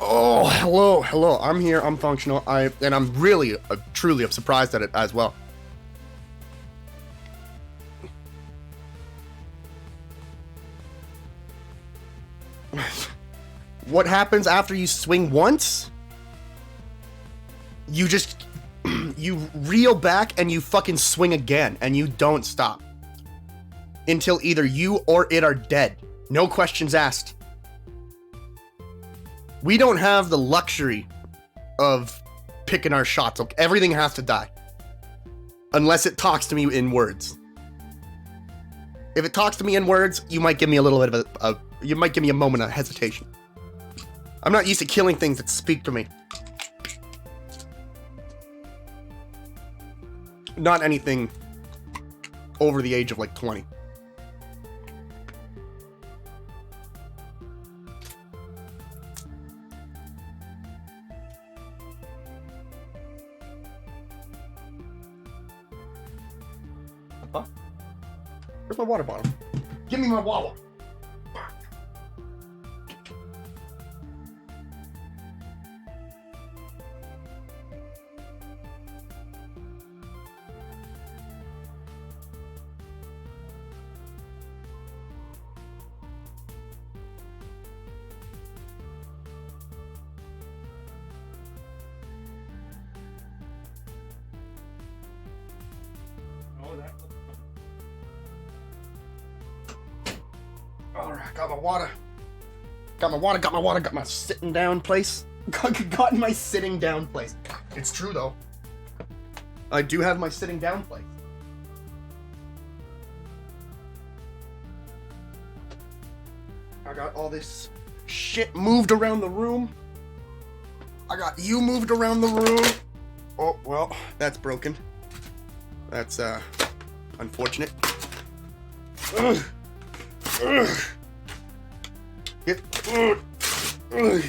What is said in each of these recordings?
Oh, hello, hello. I'm here. I'm functional. And I'm really, truly surprised at it as well. What happens after you swing once? You just, you reel back and you fucking swing again, and you don't stop until either you or it are dead. No questions asked. We don't have the luxury of picking our shots. Okay? Everything has to die. Unless it talks to me in words. If it talks to me in words, you might give me a little bit of you might give me a moment of hesitation. I'm not used to killing things that speak to me. Not anything over the age of like 20. Huh? Where's my water bottle? Give me my water. Alright, got my water. Got my sitting down place. Got my sitting down place. It's true though. I do have my sitting down place. I got all this shit moved around the room. I got you moved around the room. Oh, well, that's broken. That's, unfortunate. Ugh. Ugh. Get. Ugh. Ugh.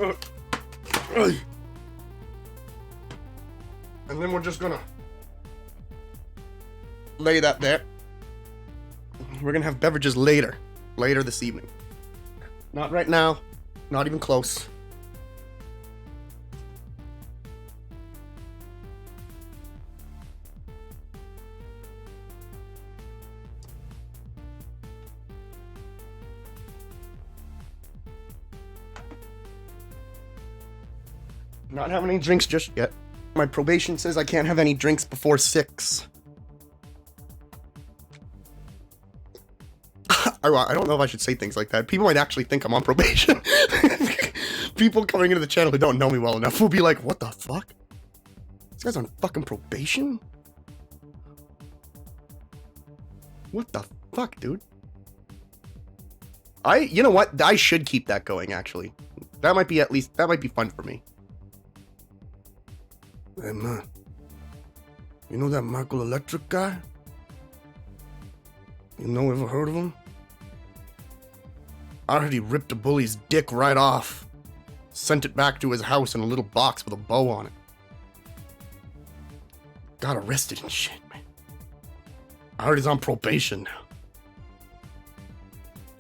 Ugh. Ugh. And then we're just gonna lay that there. We're gonna have beverages later this evening. Not right now, not even close. Not having any drinks just yet. My probation says I can't have any drinks before 6. I don't know if I should say things like that. People might actually think I'm on probation. People coming into the channel who don't know me well enough will be like, what the fuck? This guy's on fucking probation? What the fuck, dude? You know what? I should keep that going, actually. That might be fun for me. Hey man, you know that Michael Electric guy? You know, ever heard of him? I heard he ripped a bully's dick right off. Sent it back to his house in a little box with a bow on it. Got arrested and shit, man. I heard he's on probation now.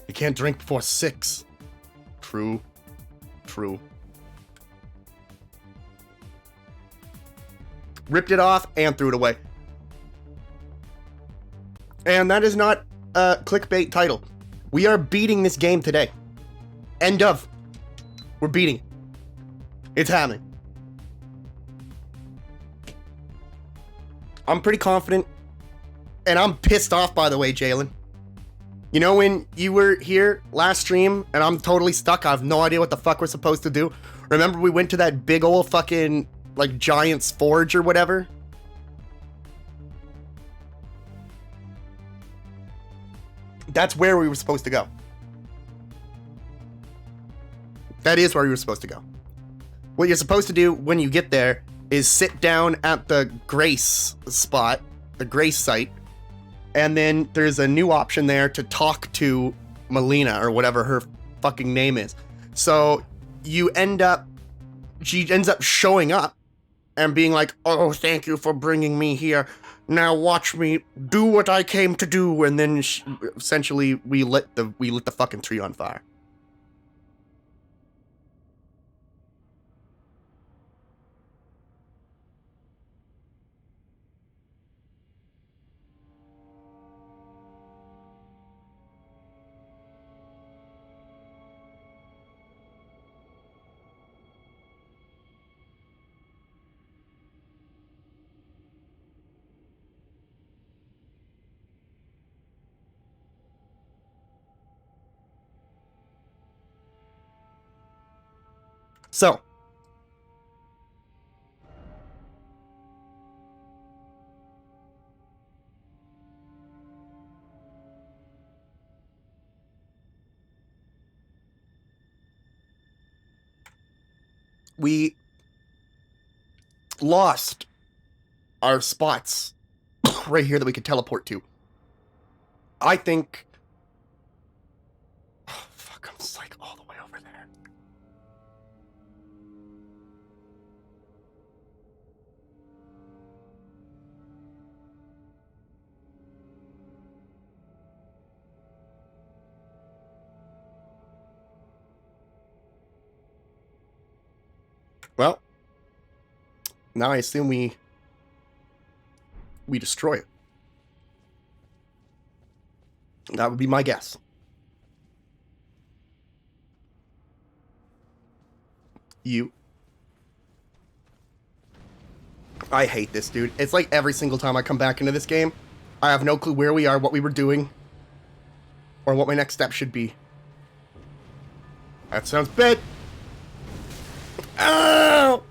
You can't drink before 6. True. Ripped it off and threw it away. And that is not a clickbait title. We are beating this game today. End of. We're beating it. It's happening. I'm pretty confident. And I'm pissed off, by the way, Jalen. You know when you were here last stream and I'm totally stuck? I have no idea what the fuck we're supposed to do. Remember we went to that big old fucking like Giant's Forge or whatever? That's where we were supposed to go. That is where we were supposed to go. What you're supposed to do when you get there is sit down at the Grace spot, the Grace site, and then there's a new option there to talk to Melina or whatever her fucking name is. So she ends up showing up and being like, oh, thank you for bringing me here. Now watch me do what I came to do. And then essentially we lit the fucking tree on fire. So, we lost our spots right here that we could teleport to. I think... Oh, fuck, I'm just like all the way over there. Well, now I assume we destroy it. That would be my guess. I hate this, dude. It's like every single time I come back into this game, I have no clue where we are, what we were doing, or what my next step should be. That sounds bad. Ow!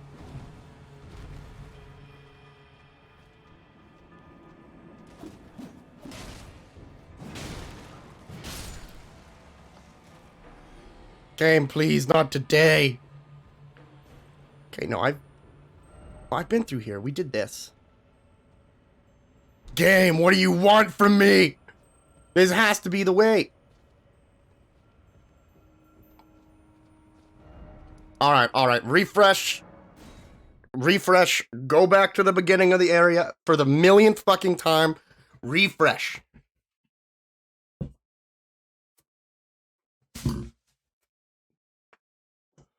Game, please, not today. Okay, no, I've been through here. We did this. Game, what do you want from me? This has to be the way. Alright. Refresh. Go back to the beginning of the area for the millionth fucking time. Refresh.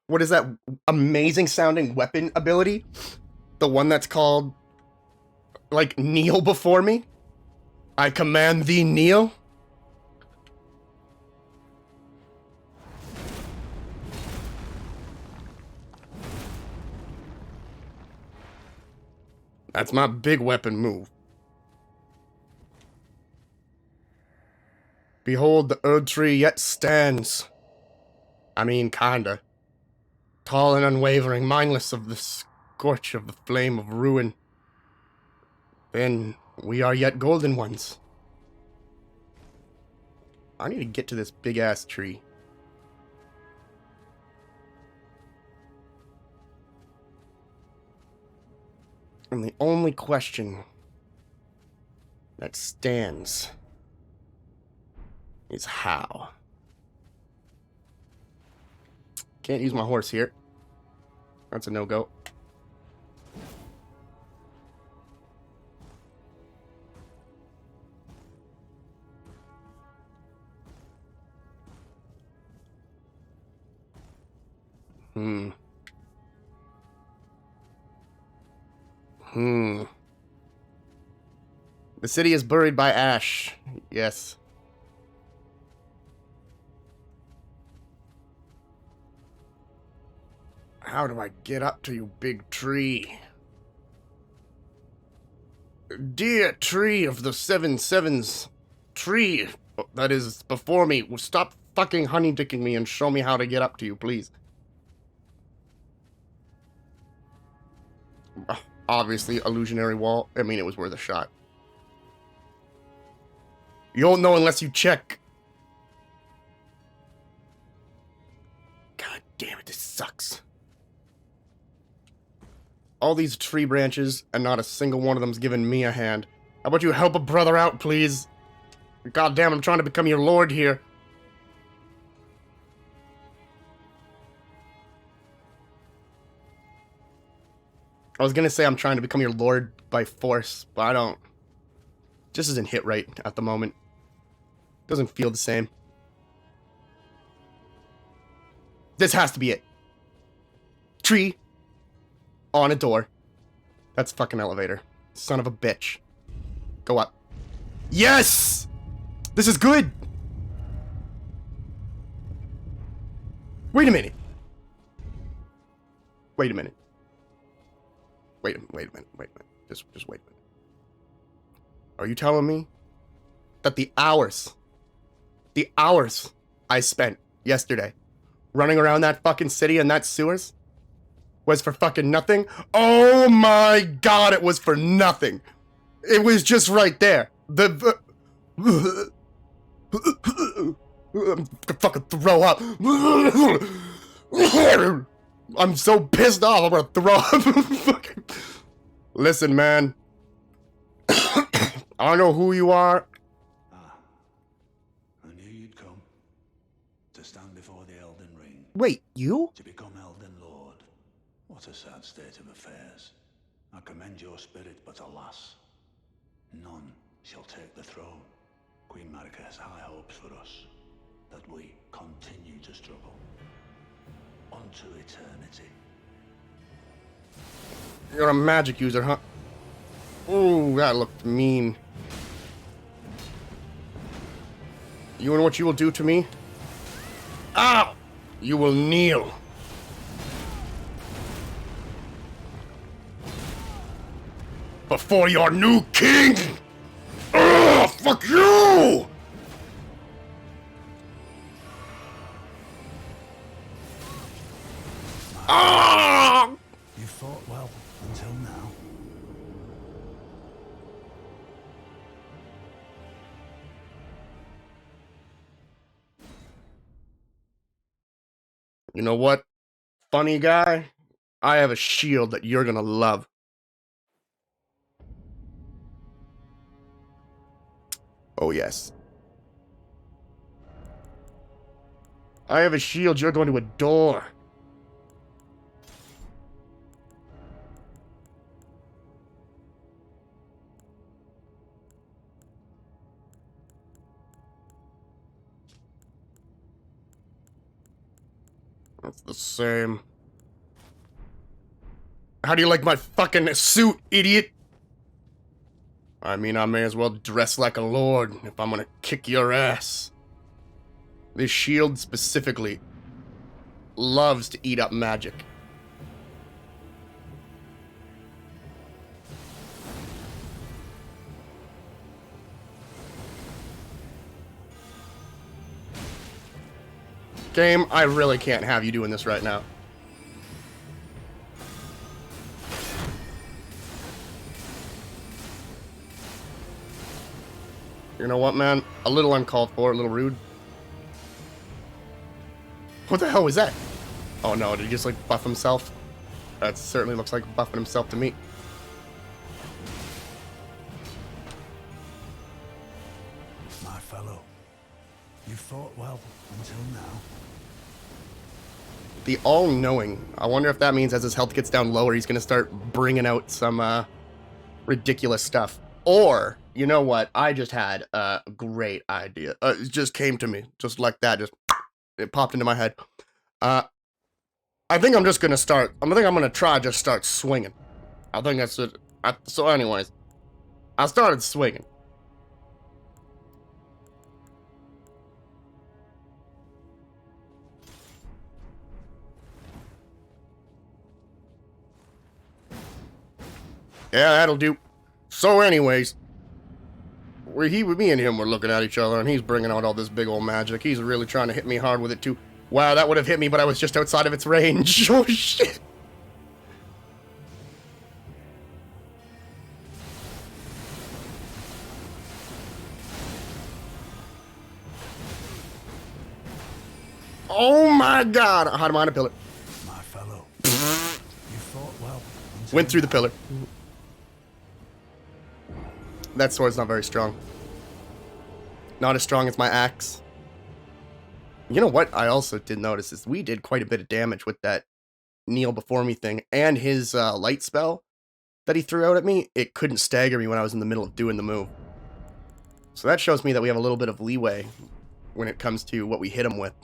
What is that amazing sounding weapon ability? The one that's called, like, kneel before me? I command thee kneel? That's my big weapon move. Behold, the Erd tree yet stands. I mean, kinda. Tall and unwavering, mindless of the scorch of the flame of ruin. Then we are yet golden ones. I need to get to this big-ass tree. And the only question that stands is how. Can't use my horse here. That's a no-go. The city is buried by ash. Yes. How do I get up to you, big tree? Dear tree of the 7 sevens, tree that is before me, stop fucking honey-dicking me and show me how to get up to you, please. Obviously, illusionary wall. I mean, it was worth a shot. You won't know unless you check. God damn it, this sucks. All these tree branches, and not a single one of them's given me a hand. How about you help a brother out, please? God damn, I'm trying to become your lord here. I was gonna say I'm trying to become your lord by force, but I don't. Just isn't hit right at the moment. Doesn't feel the same. This has to be it. Tree. On a door. That's fucking elevator. Son of a bitch. Go up. Yes! This is good! Wait a minute. Wait a minute. Wait a minute. Just wait a minute. Are you telling me that the hours I spent yesterday running around that fucking city and that sewers was for fucking nothing. Oh my god, it was for nothing. It was just right there. I'm gonna fucking throw up. I'm so pissed off, I'm gonna throw up. Listen, man. I don't know who you are. I knew you'd come to stand before the Elden Ring. Wait, you? To become Elden Lord. What a sad state of affairs. I commend your spirit, but alas, none shall take the throne. Queen Marika has high hopes for us, that we continue to struggle. Unto eternity. You're a magic user, huh? Ooh, that looked mean. You know what you will do to me? Ow! You will kneel. Before your new king! Ugh, fuck you! Ah! You fought well until now. You know what, funny guy? I have a shield that you're gonna love. Oh, yes. I have a shield you're going to adore. That's the same. How do you like my fucking suit, idiot? I mean, I may as well dress like a lord if I'm gonna kick your ass. This shield specifically loves to eat up magic. Game, I really can't have you doing this right now. You know what, man? A little uncalled for, a little rude. What the hell was that? Oh no, did he just like buff himself? That certainly looks like buffing himself to me. My fellow, you fought well until now. The all-knowing. I wonder if that means as his health gets down lower, he's gonna start bringing out some ridiculous stuff. Or, you know what? I just had a great idea. It just came to me, just like that. Just it popped into my head. I think I'm just gonna start. I think I'm gonna try just start swinging. I think that's it. So, anyways, I started swinging. Yeah, that'll do. So, anyways, me and him were looking at each other, and he's bringing out all this big old magic. He's really trying to hit me hard with it too. Wow, that would have hit me, but I was just outside of its range. Oh shit! Oh my god! I had him on a pillar. My fellow, you fought well. Went through the pillar. That sword's not very strong. Not as strong as my axe. You know what I also did notice is we did quite a bit of damage with that kneel before me thing, and his light spell that he threw out at me, it couldn't stagger me when I was in the middle of doing the move. So that shows me that we have a little bit of leeway when it comes to what we hit him with.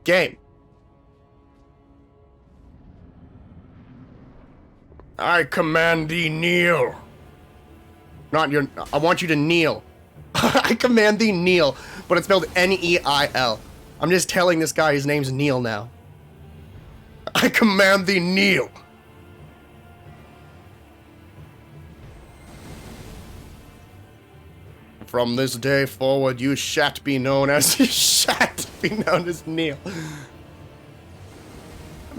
Game. I command thee kneel. Not your... I want you to kneel. I command thee kneel, but it's spelled N-E-I-L. I'm just telling this guy his name's Neil now. I command thee kneel. From this day forward, you shan't be known as Neil.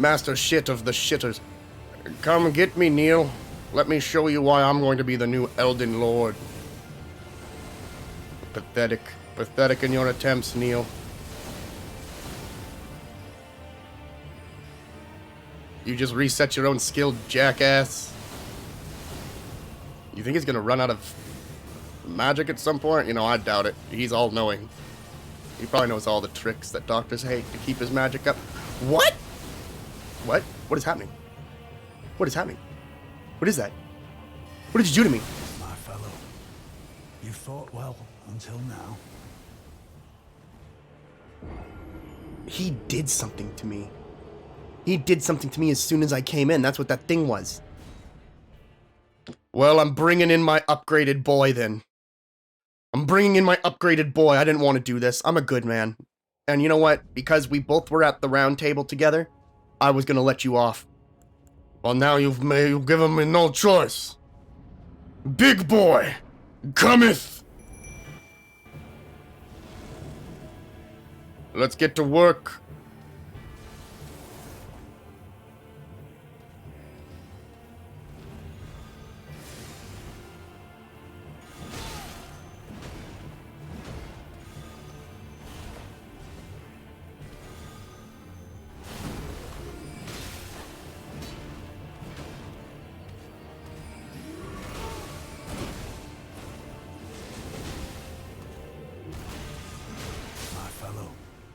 Master Shit of the Shitters. Come get me, Neil. Let me show you why I'm going to be the new Elden Lord. Pathetic. Pathetic in your attempts, Neil. You just reset your own skill, jackass. You think he's gonna run out of magic at some point? You know, I doubt it. He's all-knowing. He probably knows all the tricks that doctors hate to keep his magic up. What? What? What is happening? What is happening? What is that? What did you do to me? My fellow, you fought well until now. He did something to me. He did something to me as soon as I came in. That's what that thing was. Well, I'm bringing in my upgraded boy then. I'm bringing in my upgraded boy. I didn't want to do this. I'm a good man. And you know what? Because we both were at the round table together, I was going to let you off. Well, now you've given me no choice. Big boy cometh. Let's get to work.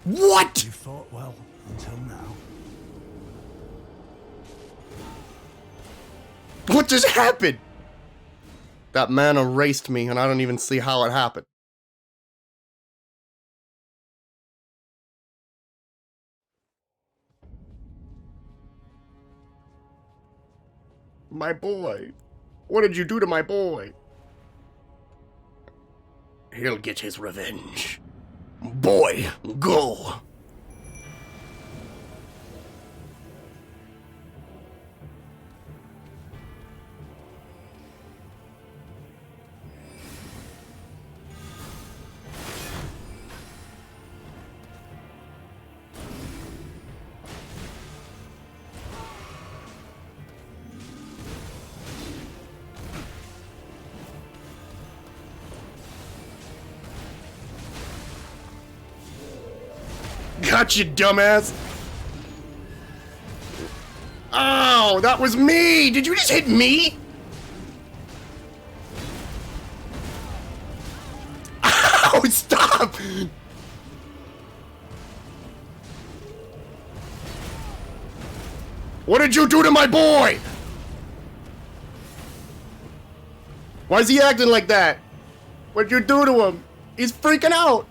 What? You fought well until now. What just happened? That man erased me, and I don't even see how it happened. My boy. What did you do to my boy? He'll get his revenge. Boy, go! Got you, dumbass! Ow, that was me! Did you just hit me? Ow, stop! What did you do to my boy? Why is he acting like that? What'd you do to him? He's freaking out!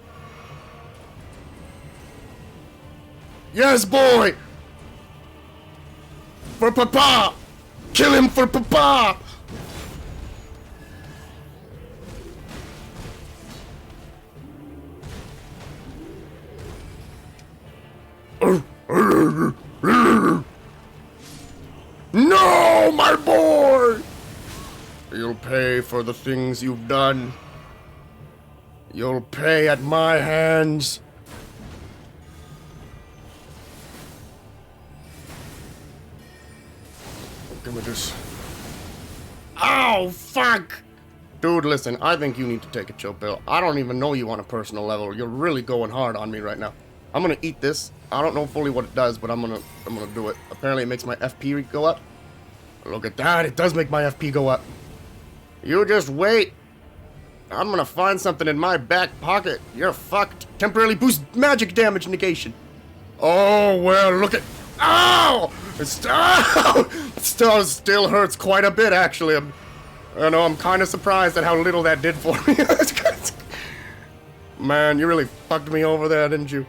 Yes, boy! For Papa! Kill him for Papa! No, my boy! You'll pay for the things you've done. You'll pay at my hands. Give me this. Ow, fuck! Dude, listen, I think you need to take a chill pill. I don't even know you on a personal level. You're really going hard on me right now. I'm gonna eat this. I don't know fully what it does, but I'm gonna do it. Apparently it makes my FP go up. Look at that, it does make my FP go up. You just wait. I'm gonna find something in my back pocket. You're fucked. Temporarily boost magic damage negation. Oh, well, look at... Ow! It still hurts quite a bit, actually. I know, I'm kind of surprised at how little that did for me. Man, you really fucked me over there, didn't you?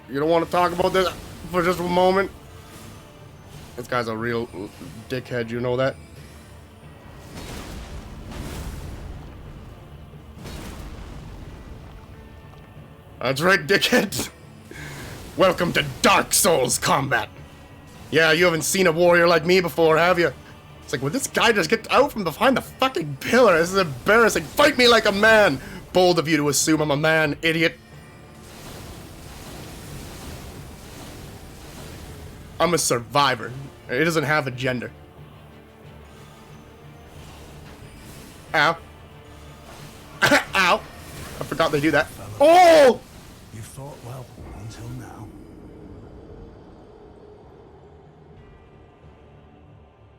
You don't want to talk about this for just a moment? This guy's a real dickhead, you know that? That's right, dickhead. Welcome to Dark Souls combat. Yeah, you haven't seen a warrior like me before, have you? It's like, will this guy just get out from behind the fucking pillar? This is embarrassing. Fight me like a man. Bold of you to assume I'm a man, idiot. I'm a survivor. It doesn't have a gender. Ow. Ow. I forgot they do that. Oh! You fought well until now.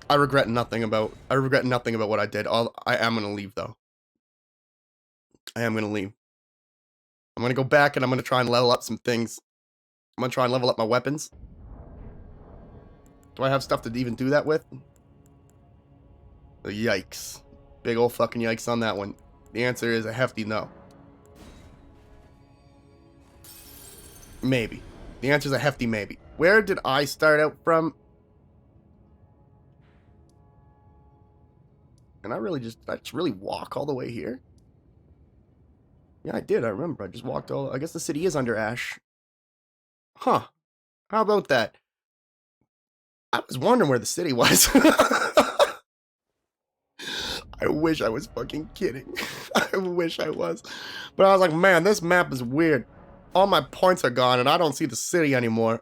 I regret nothing about what I did. I am gonna leave though. I am gonna leave. I'm gonna go back and I'm gonna try and level up some things. I'm gonna try and level up my weapons. Do I have stuff to even do that with? Yikes. Big old fucking yikes on that one. The answer is a hefty no. Maybe. The answer is a hefty maybe. Where did I start out from? And I just really walk all the way here? Yeah, I did. I remember. I just walked I guess the city is under Ash. Huh. How about that? I was wondering where the city was. I wish I was fucking kidding. I wish I was. But I was like, man, this map is weird. All my points are gone and I don't see the city anymore.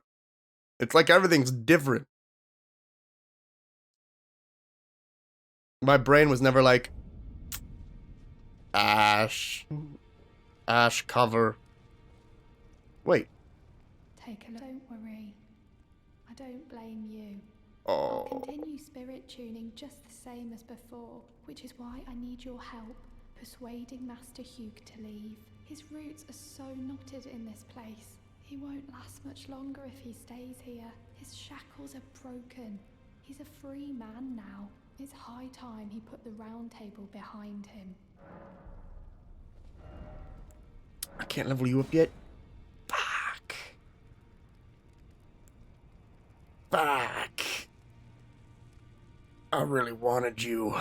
It's like everything's different. My brain was never like, Ash cover. Wait. Take a look. Don't worry. I don't blame you. Oh. I'll continue spirit tuning just the same as before, which is why I need your help persuading Master Hugh to leave. His roots are so knotted in this place. He won't last much longer if he stays here. His shackles are broken. He's a free man now. It's high time he put the round table behind him. I can't level you up yet. Fuck. Fuck. I really wanted you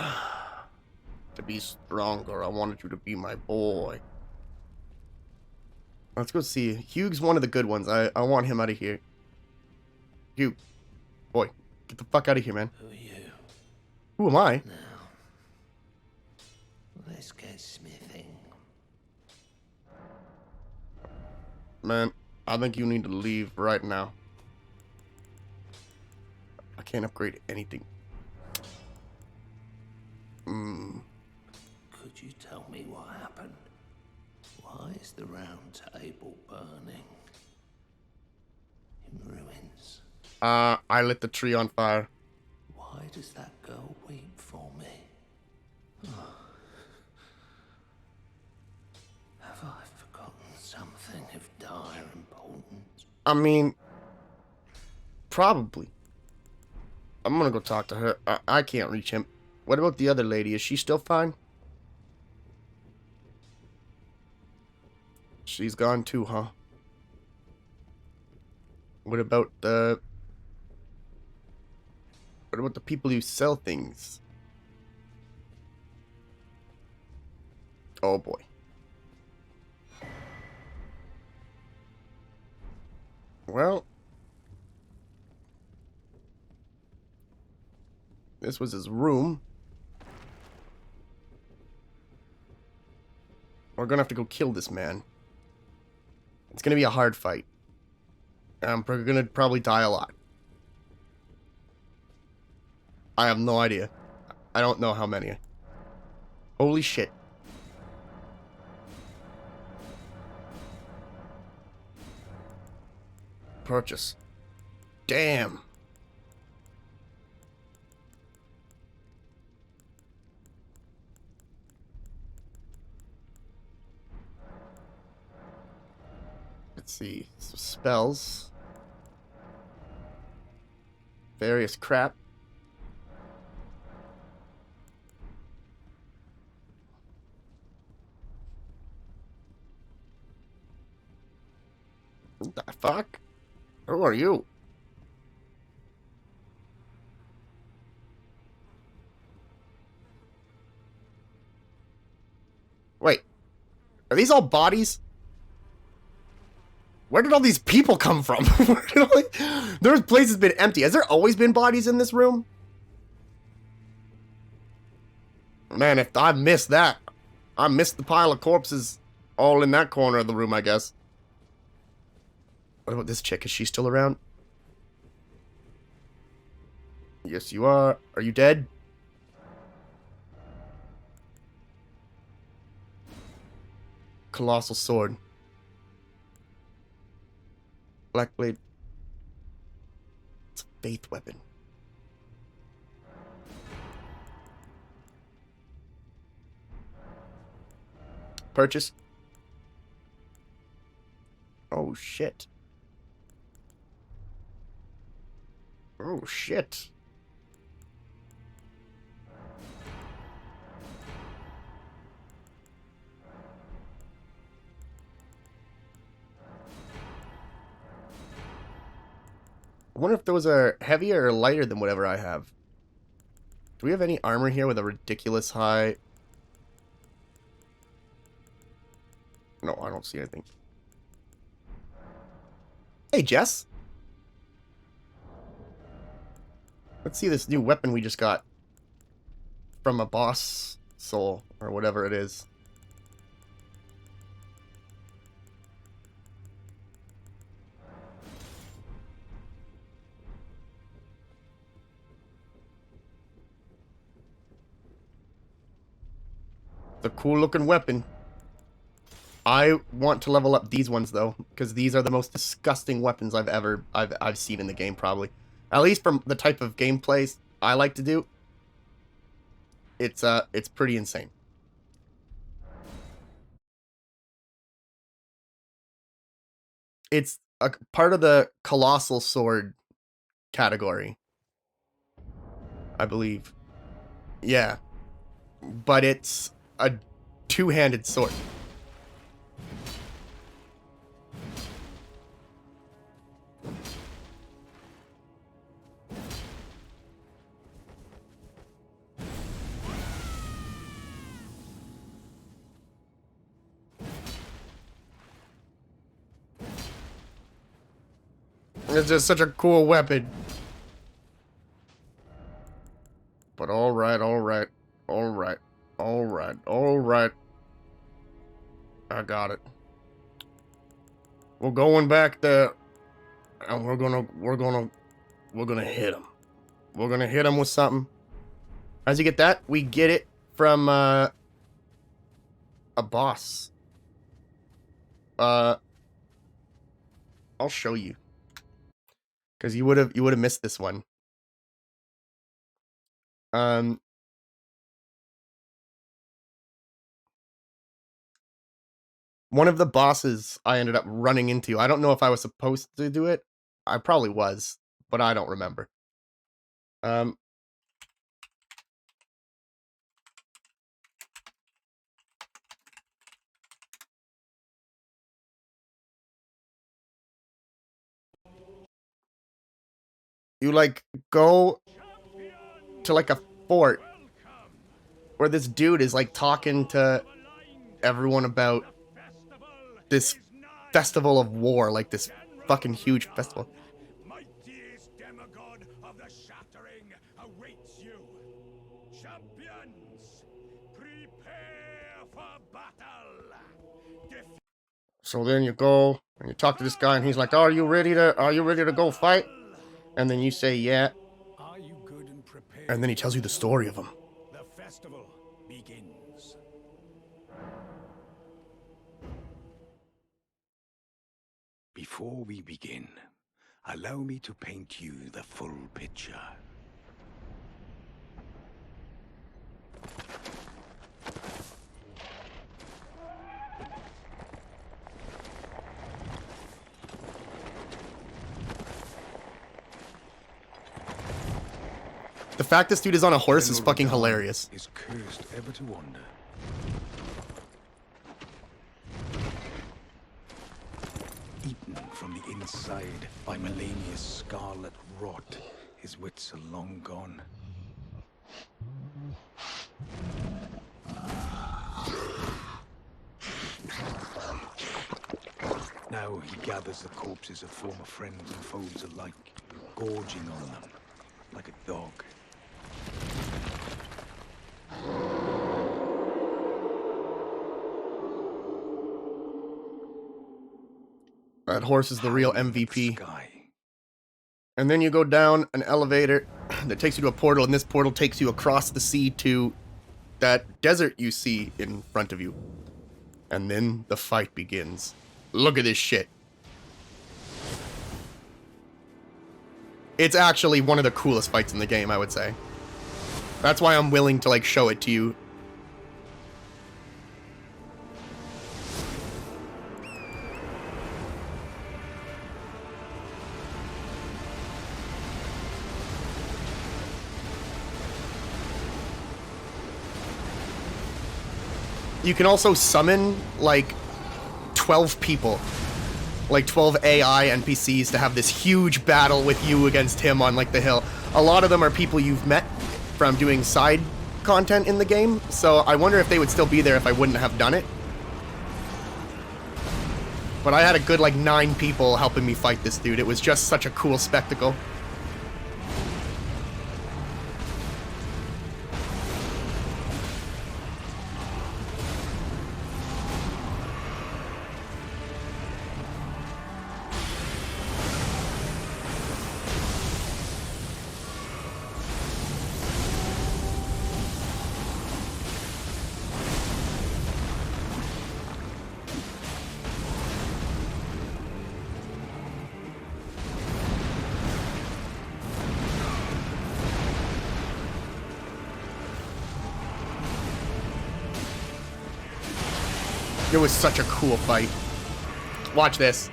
to be stronger. I wanted you to be my boy. Let's go see. Hugh's one of the good ones. I want him out of here. Hugh. Boy, get the fuck out of here, man. Who are you? Who am I? Now, let's get smithing. Man, I think you need to leave right now. I can't upgrade anything. Could you tell me what happened? Why is the round table burning? In ruins. I lit the tree on fire. Why does that girl weep for me? Have I forgotten something of dire importance? I mean, probably. I'm gonna go talk to her. I can't reach him. What about the other lady? Is she still fine? She's gone too, huh? What about the people who sell things? Oh boy. Well, this was his room. We're gonna have to go kill this man. It's gonna be a hard fight. I'm gonna probably die a lot. I have no idea. I don't know how many. Holy shit. Purchase. Damn. Let's see. So spells. Various crap. What the fuck? Who are you? Wait. Are these all bodies? Where did all these people come from? This place has been empty. Has there always been bodies in this room? Man, if I missed that, I missed the pile of corpses all in that corner of the room, I guess. What about this chick? Is she still around? Yes, you are. Are you dead? Colossal sword. Black blade. It's a faith weapon. Purchase. Oh shit. Oh shit. I wonder if those are heavier or lighter than whatever I have. Do we have any armor here with a ridiculous high? No, I don't see anything. Hey, Jess. Let's see this new weapon we just got. From a boss soul, or whatever it is. It's a cool looking weapon. I want to level up these ones though, because these are the most disgusting weapons I've seen in the game probably. At least from the type of gameplays I like to do. It's pretty insane. It's a part of the colossal sword category, I believe. Yeah. But it's a two-handed sword. It's just such a cool weapon. But alright, alright, alright, alright, alright. I got it. We're going back there. And we're gonna hit him. We're gonna hit him with something. How'd you get that? We get it from, a boss. I'll show you. Because you would have missed this one. One of the bosses I ended up running into. I don't know if I was supposed to do it. I probably was, but I don't remember. You like go to like a fort where this dude is like talking to everyone about this festival of war, like this fucking huge festival. Mightiest demigod of the shattering awaits you. Champions, prepare for battle. So then you go and you talk to this guy and he's like, are you ready to go fight? And then you say, yeah. Are you good and prepared? And then he tells you the story of him. The festival begins. Before we begin, allow me to paint you the full picture. The fact this dude is on a horse is fucking hilarious. Is cursed ever to wander. Eaten from the inside by Melania's scarlet rot, his wits are long gone. Now he gathers the corpses of former friends and foes alike, gorging on them like a dog. That horse is the real MVP. And then you go down an elevator that takes you to a portal, and this portal takes you across the sea to that desert you see in front of you. And then the fight begins. Look at this shit. It's actually one of the coolest fights in the game, I would say. That's why I'm willing to, like, show it to you. You can also summon, like, 12 people. Like 12 AI NPCs to have this huge battle with you against him on, like, the hill. A lot of them are people you've met from doing side content in the game, so I wonder if they would still be there if I wouldn't have done it. But I had a good, like, 9 people helping me fight this dude. It was just such a cool spectacle. It was such a cool fight. Watch this.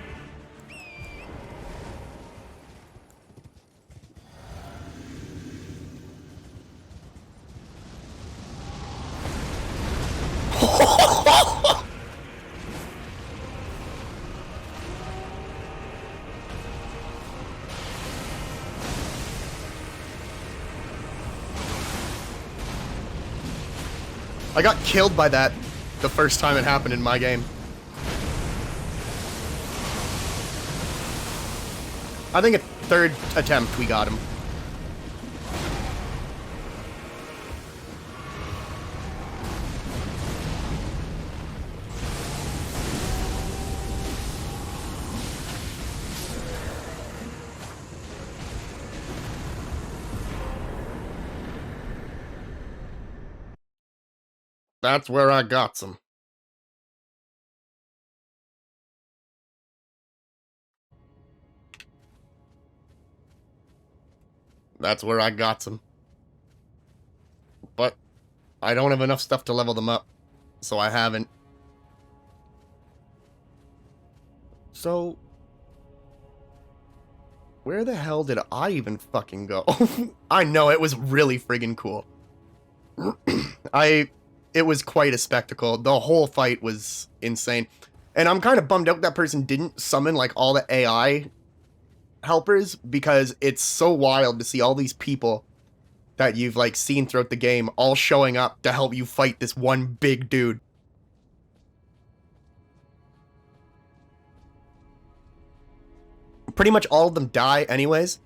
I got killed by that the first time it happened in my game. I think a third attempt we got him. That's where I got some. That's where I got some. But I don't have enough stuff to level them up, so I haven't. So where the hell did I even fucking go? I know, it was really friggin' cool. It was quite a spectacle. The whole fight was insane. And I'm kind of bummed out that person didn't summon, like, all the AI helpers, because it's so wild to see all these people that you've, like, seen throughout the game all showing up to help you fight this one big dude. Pretty much all of them die anyways.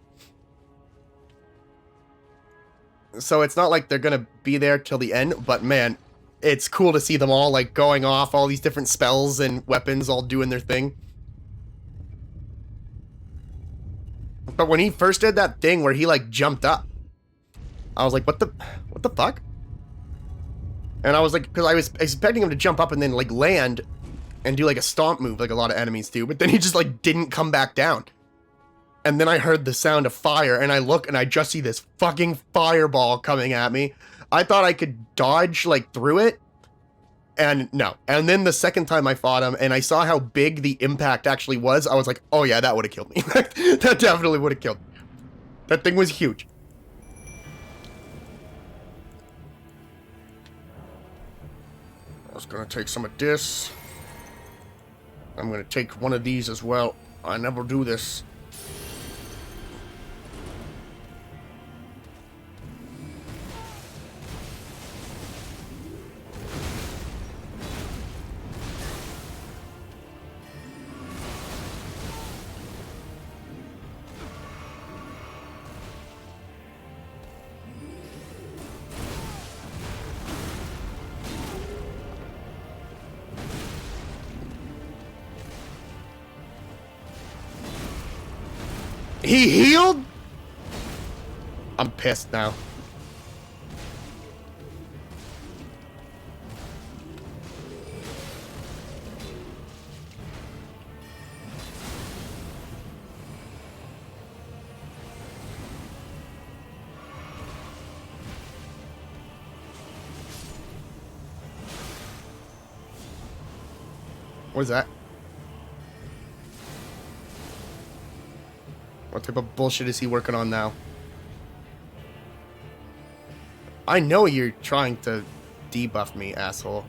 So it's not like they're gonna be there till the end, but man, it's cool to see them all, like, going off, all these different spells and weapons all doing their thing. But when he first did that thing where he, like, jumped up, I was like, what the fuck? And I was like, because I was expecting him to jump up and then, like, land and do, like, a stomp move like a lot of enemies do, but then he just, like, didn't come back down. And then I heard the sound of fire, and I look, and I just see this fucking fireball coming at me. I thought I could dodge, like, through it, and no. And then the second time I fought him, and I saw how big the impact actually was, I was like, oh yeah, that would have killed me. That definitely would have killed me. That thing was huge. I was gonna take some of this. I'm gonna take one of these as well. I never do this. He healed? I'm pissed now. What is that? What type of bullshit is he working on now? I know you're trying to debuff me, asshole.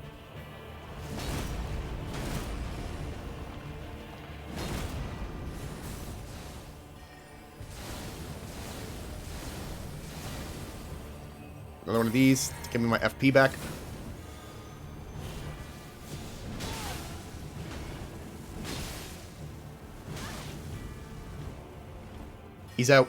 Another one of these to give me my FP back. He's out.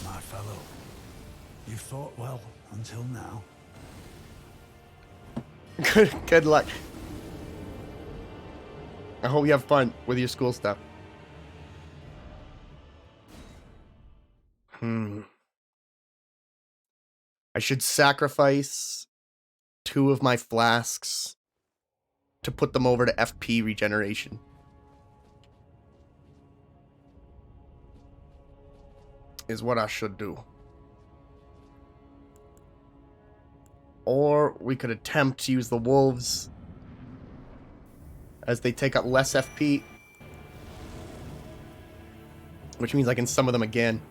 My fellow, you fought well until now. Good luck. I hope you have fun with your school stuff. I should sacrifice 2 of my flasks to put them over to FP regeneration. Is what I should do. Or we could attempt to use the wolves as they take up less FP. Which means I can summon them again.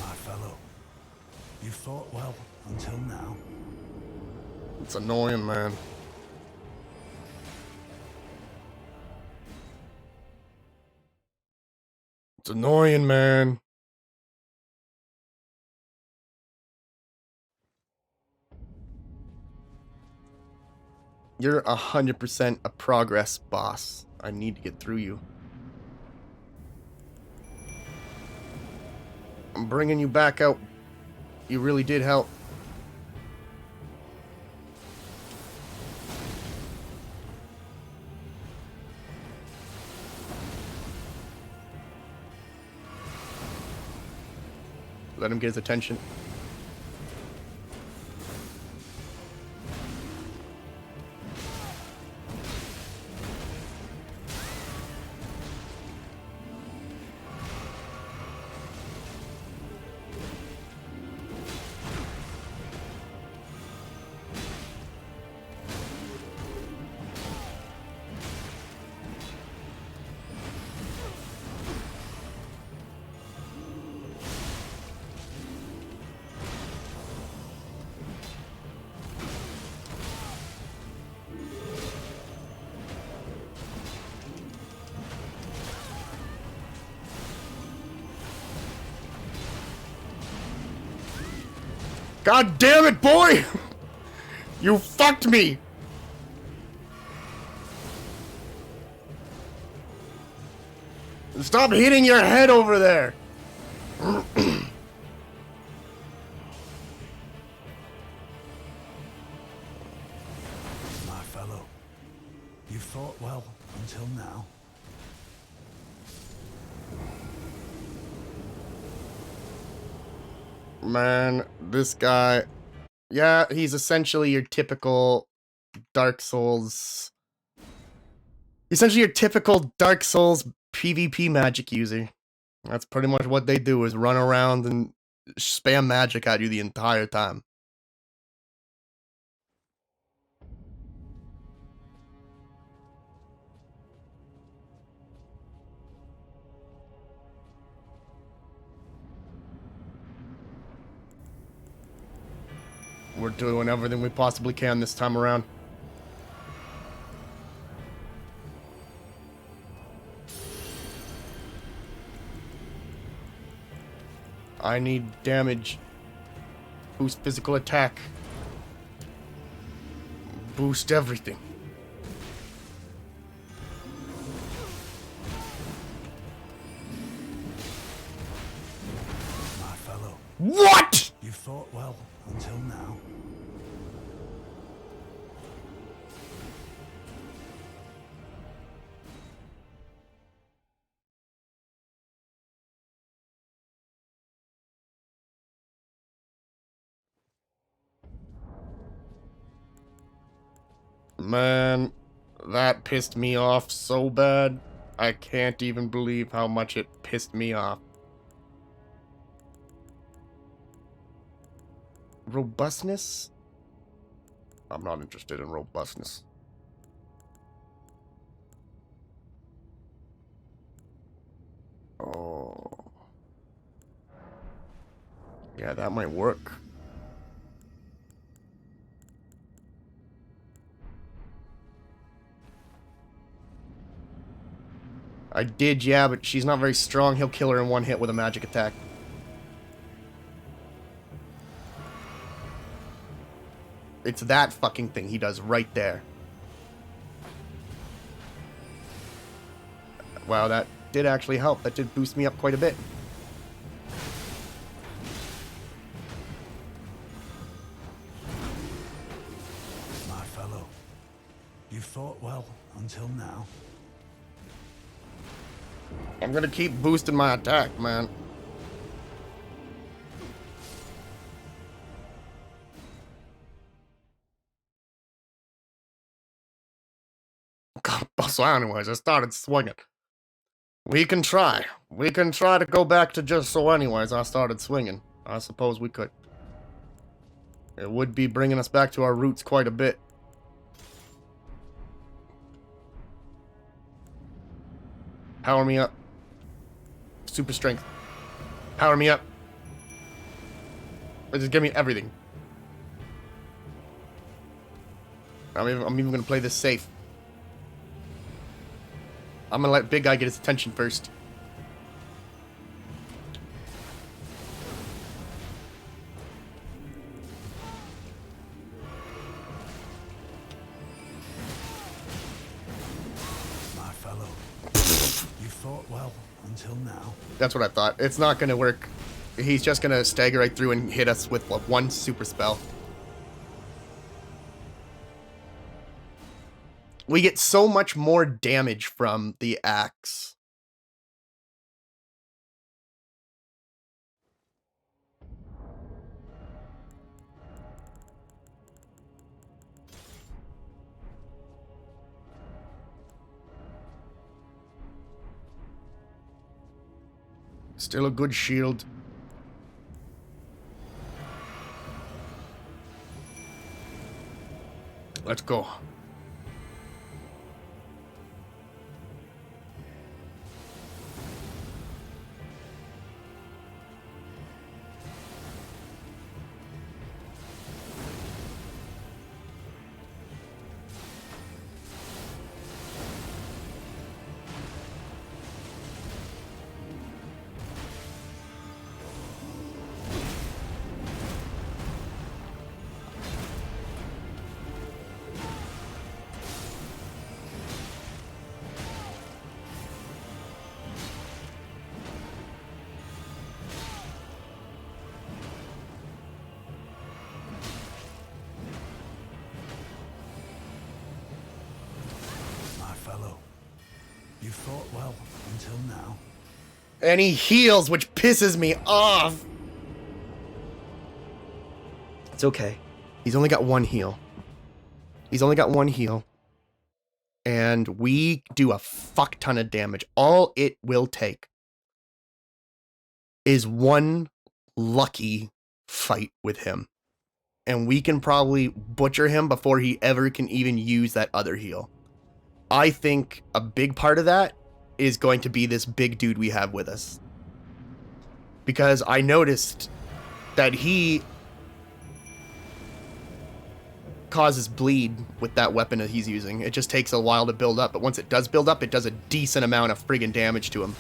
My fellow, you fought well until now. It's annoying, man. It's annoying, man. You're 100% a progress boss. I need to get through you. I'm bringing you back out. You really did help. Let him get his attention. God damn it, boy! You fucked me! Stop hitting your head over there! My fellow, you fought well until now. Man, this guy... Yeah, he's essentially your typical Dark Souls... Essentially your typical Dark Souls PvP magic user. That's pretty much what they do, is run around and spam magic at you the entire time. We're doing everything we possibly can this time around. I need damage. Boost physical attack. Boost everything. My fellow, What? you fought well until now. Man, that pissed me off so bad. I can't even believe how much it pissed me off. Robustness? I'm not interested in robustness. Oh. Yeah, that might work. I did, yeah, but she's not very strong. He'll kill her in one hit with a magic attack. It's that fucking thing he does right there. Wow, that did actually help. That did boost me up quite a bit. My fellow, you fought well until now. I'm gonna keep boosting my attack, man. God, so anyways, I started swinging. We can try. We can try to go back to just so anyways, I started swinging. I suppose we could. It would be bringing us back to our roots quite a bit. Power me up. Super strength. Power me up. Just give me everything. I'm even gonna play this safe. I'm gonna let big guy get his attention first. My fellow, you fought well until now. That's what I thought. It's not gonna work. He's just gonna stagger right through and hit us with like, one super spell. We get so much more damage from the axe. Still a good shield. Let's go. My fellow, you fought well until now. And he heals, which pisses me off. It's okay. He's only got one heal. He's only got one heal. And we do a fuck ton of damage. All it will take is one lucky fight with him. And we can probably butcher him before he ever can even use that other heal. I think a big part of that is going to be this big dude we have with us. Because I noticed that he causes bleed with that weapon that he's using. It just takes a while to build up, but once it does build up, it does a decent amount of friggin' damage to him.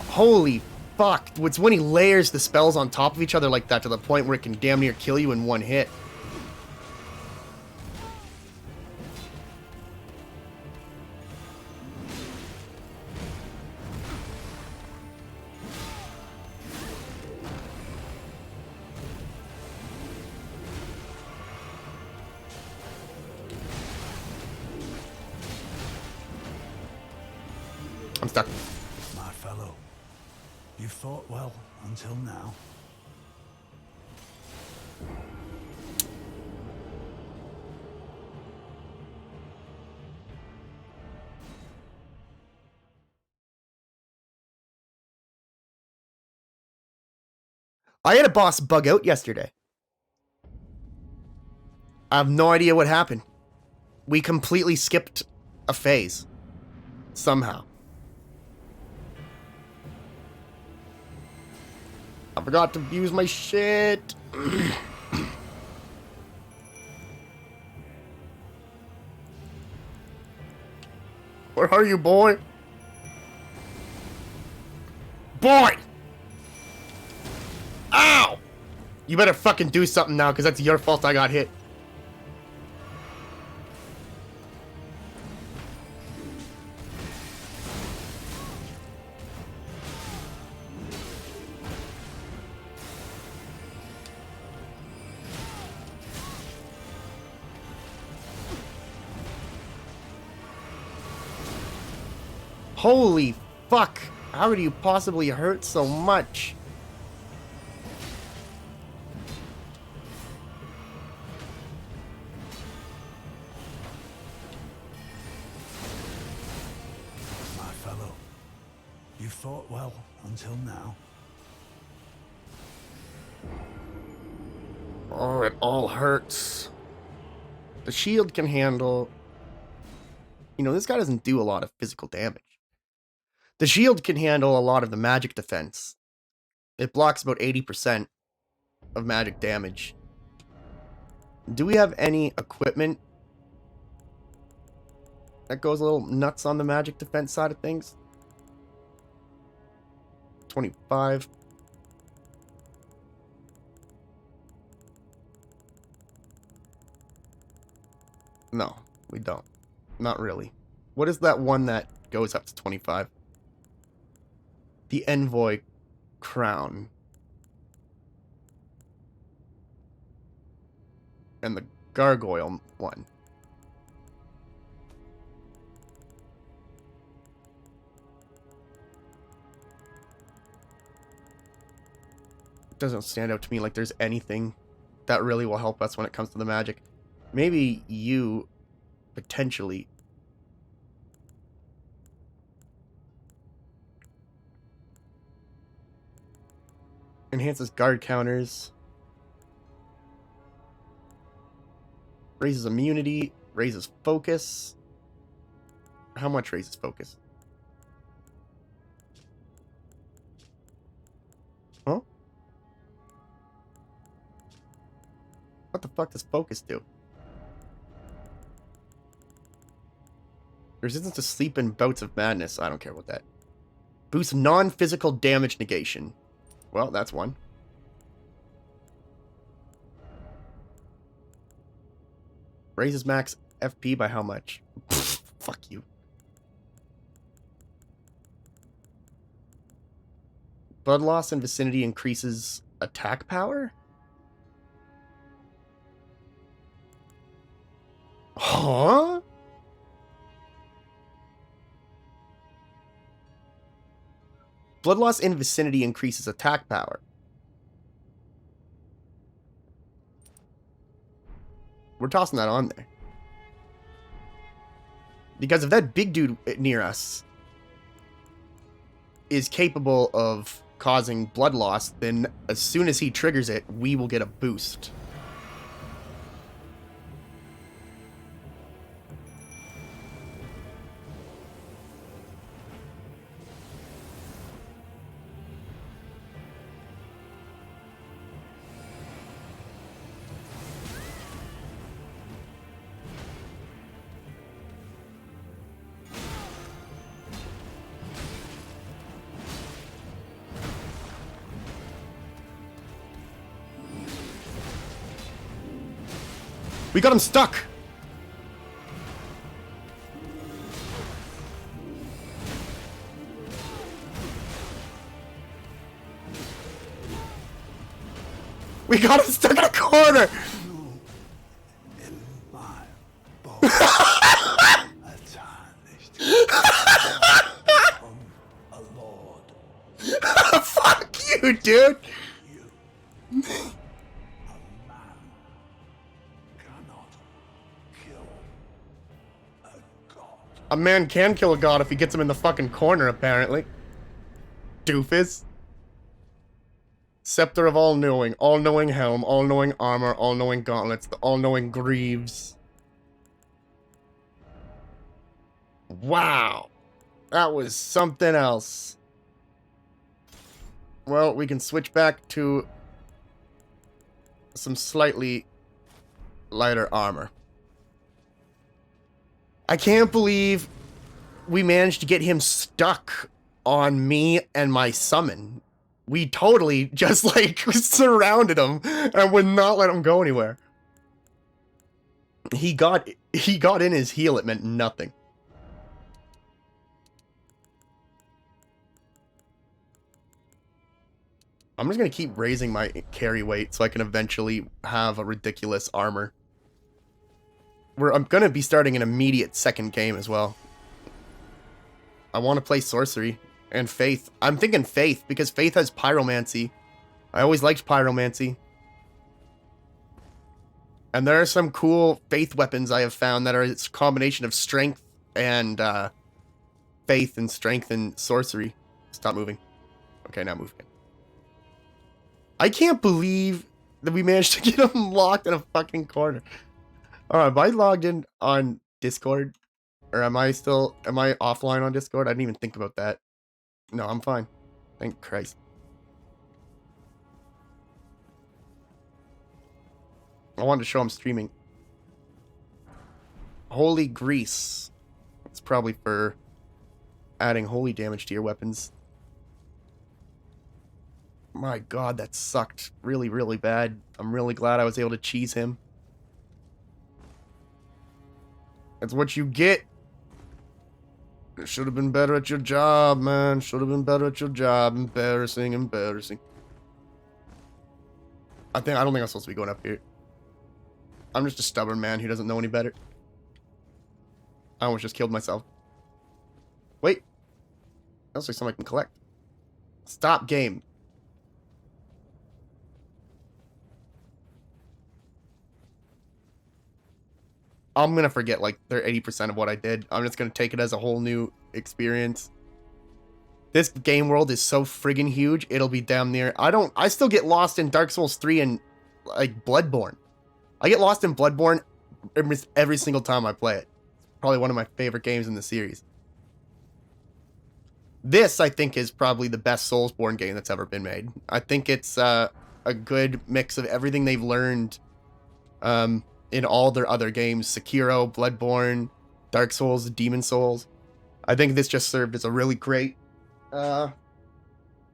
Holy fuck. It's when he layers the spells on top of each other like that to the point where it can damn near kill you in one hit. I'm stuck. My fellow, you fought well until now. I had a boss bug out yesterday. I have no idea what happened. We completely skipped a phase. Somehow. I forgot to use my shit. Where are you, boy? Boy! Ow! You better fucking do something now, because that's your fault I got hit. Holy fuck! How could you possibly hurt so much? My fellow, you fought well until now. Oh, it all hurts. The shield can handle... You know, this guy doesn't do a lot of physical damage. The shield can handle a lot of the magic defense. It blocks about 80% of magic damage. Do we have any equipment that goes a little nuts on the magic defense side of things? 25. No, we don't. Not really. What is that one that goes up to 25? The Envoy Crown. And the Gargoyle one. It doesn't stand out to me like there's anything that really will help us when it comes to the magic. Maybe you potentially... Enhances guard counters. Raises immunity. Raises focus. How much raises focus? Huh? What the fuck does focus do? Resistance to sleep and bouts of madness. I don't care about that. Boosts non-physical damage negation. Well, that's one. Raises max FP by how much? Pfft, fuck you. Blood loss and vicinity increases attack power? Huh? Blood loss in vicinity increases attack power. We're tossing that on there. Because if that big dude near us is capable of causing blood loss, then as soon as he triggers it, we will get a boost. We got him stuck! We got him stuck in a corner! Fuck you, dude! A man can kill a god if he gets him in the fucking corner, apparently. Doofus. Scepter of all-knowing, all-knowing helm, all-knowing armor, all-knowing gauntlets, the all-knowing greaves. Wow. That was something else. Well, we can switch back to some slightly lighter armor. I can't believe we managed to get him stuck on me and my summon. We totally just, like, surrounded him and would not let him go anywhere. He got in his heal, it meant nothing. I'm just gonna keep raising my carry weight so I can eventually have a ridiculous armor. I'm gonna be starting an immediate second game as well. I want to play sorcery and faith. I'm thinking faith because faith has pyromancy. I always liked pyromancy. And there are some cool faith weapons I have found that are a combination of strength and faith and strength and sorcery. Stop moving. Okay, now move again. I can't believe that we managed to get him locked in a fucking corner. Am I logged in on Discord? Or am I offline on Discord? I didn't even think about that. No, I'm fine. Thank Christ. I wanted to show him streaming. Holy Grease. It's probably for adding holy damage to your weapons. My god, that sucked really, really bad. I'm really glad I was able to cheese him. That's what you get. You should have been better at your job, man. Should have been better at your job. Embarrassing, embarrassing. I don't think I'm supposed to be going up here. I'm just a stubborn man who doesn't know any better. I almost just killed myself. Wait. That looks like something I can collect. Stop game. I'm gonna forget like 80% of what I did. I'm just gonna take it as a whole new experience. This game world is so friggin' huge, it'll be damn near... I still get lost in Dark Souls 3 and, like, Bloodborne. I get lost in Bloodborne every single time I play it. Probably one of my favorite games in the series. This, I think, is probably the best Soulsborne game that's ever been made. I think it's a good mix of everything they've learned in all their other games. Sekiro, Bloodborne, Dark Souls, Demon Souls. I think this just served as a really great...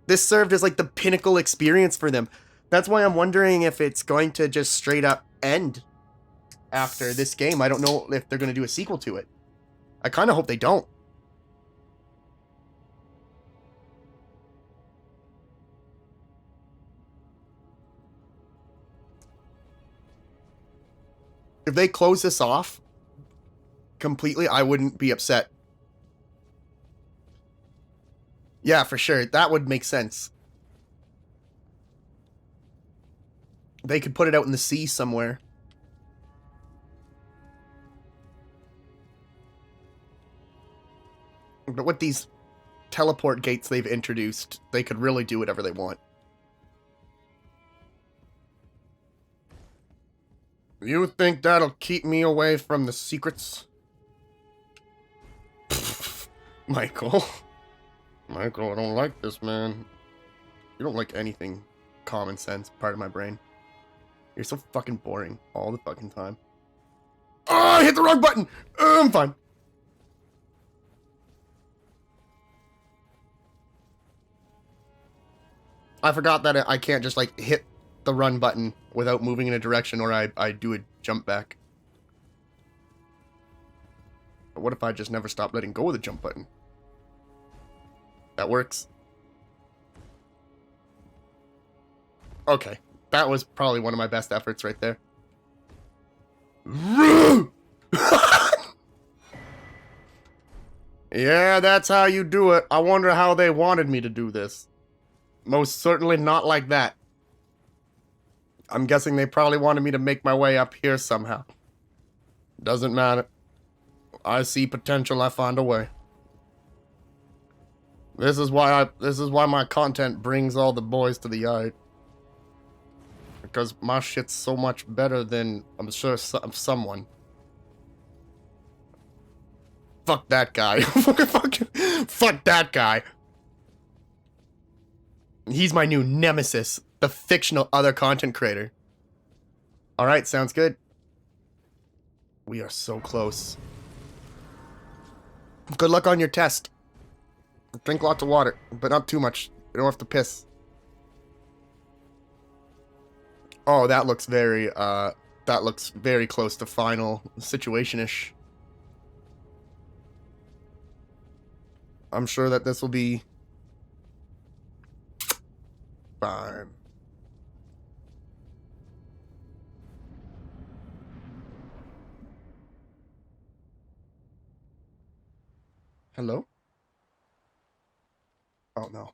this served as like the pinnacle experience for them. That's why I'm wondering if it's going to just straight up end after this game. I don't know if they're going to do a sequel to it. I kind of hope they don't. If they close this off completely, I wouldn't be upset. Yeah, for sure. That would make sense. They could put it out in the sea somewhere. But with these teleport gates they've introduced, they could really do whatever they want. You think that'll keep me away from the secrets? Michael. Michael, I don't like this, man. You don't like anything common sense, part of my brain. You're so fucking boring all the fucking time. Oh, I hit the wrong button! I'm fine. I forgot that I can't just, like, hit the run button without moving in a direction or I do a jump back. What if I just never stop letting go of the jump button? That works. Okay. That was probably one of my best efforts right there. Yeah, that's how you do it. I wonder how they wanted me to do this. Most certainly not like that. I'm guessing they probably wanted me to make my way up here somehow. Doesn't matter. I see potential, I find a way. This is why my content brings all the boys to the yard. Because my shit's so much better than, I'm sure, someone. Fuck that guy. Fuck that guy. He's my new nemesis. The fictional other content creator. Alright, sounds good. We are so close. Good luck on your test. Drink lots of water, but not too much. You don't have to piss. Oh, that looks very close to final situation-ish. I'm sure that this will be fine. Hello? Oh no.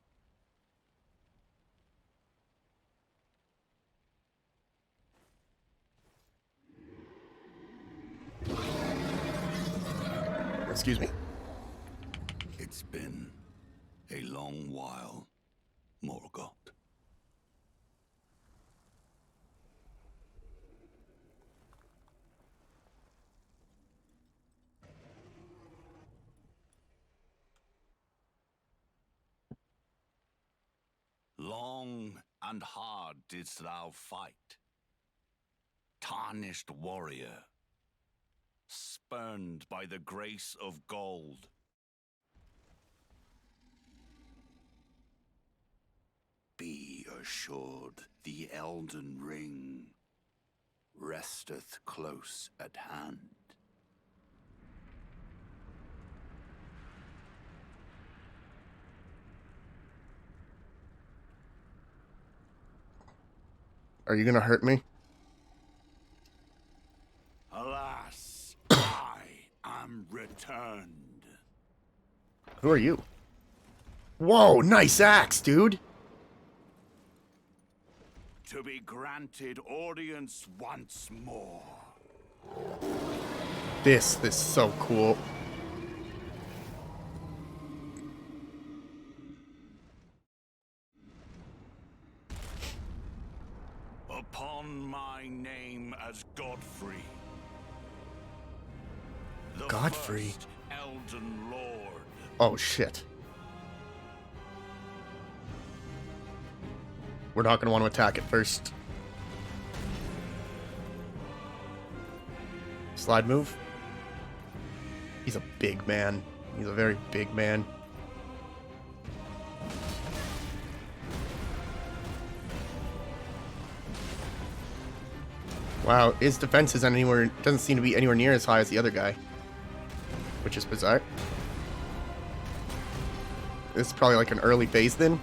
Excuse me. It's been a long while, Morgoth. Long and hard didst thou fight, tarnished warrior, spurned by the grace of gold. Be assured the Elden Ring resteth close at hand. Are you gonna hurt me? Alas, I am returned. Who are you? Whoa, nice axe, dude. To be granted audience once more. This is so cool. Upon my name as Godfrey. The Godfrey? first Elden Lord. Oh shit. We're not gonna want to attack it first. Slide move. He's a big man. He's a very big man. Wow, his defense doesn't seem to be anywhere near as high as the other guy. Which is bizarre. This is probably like an early phase then.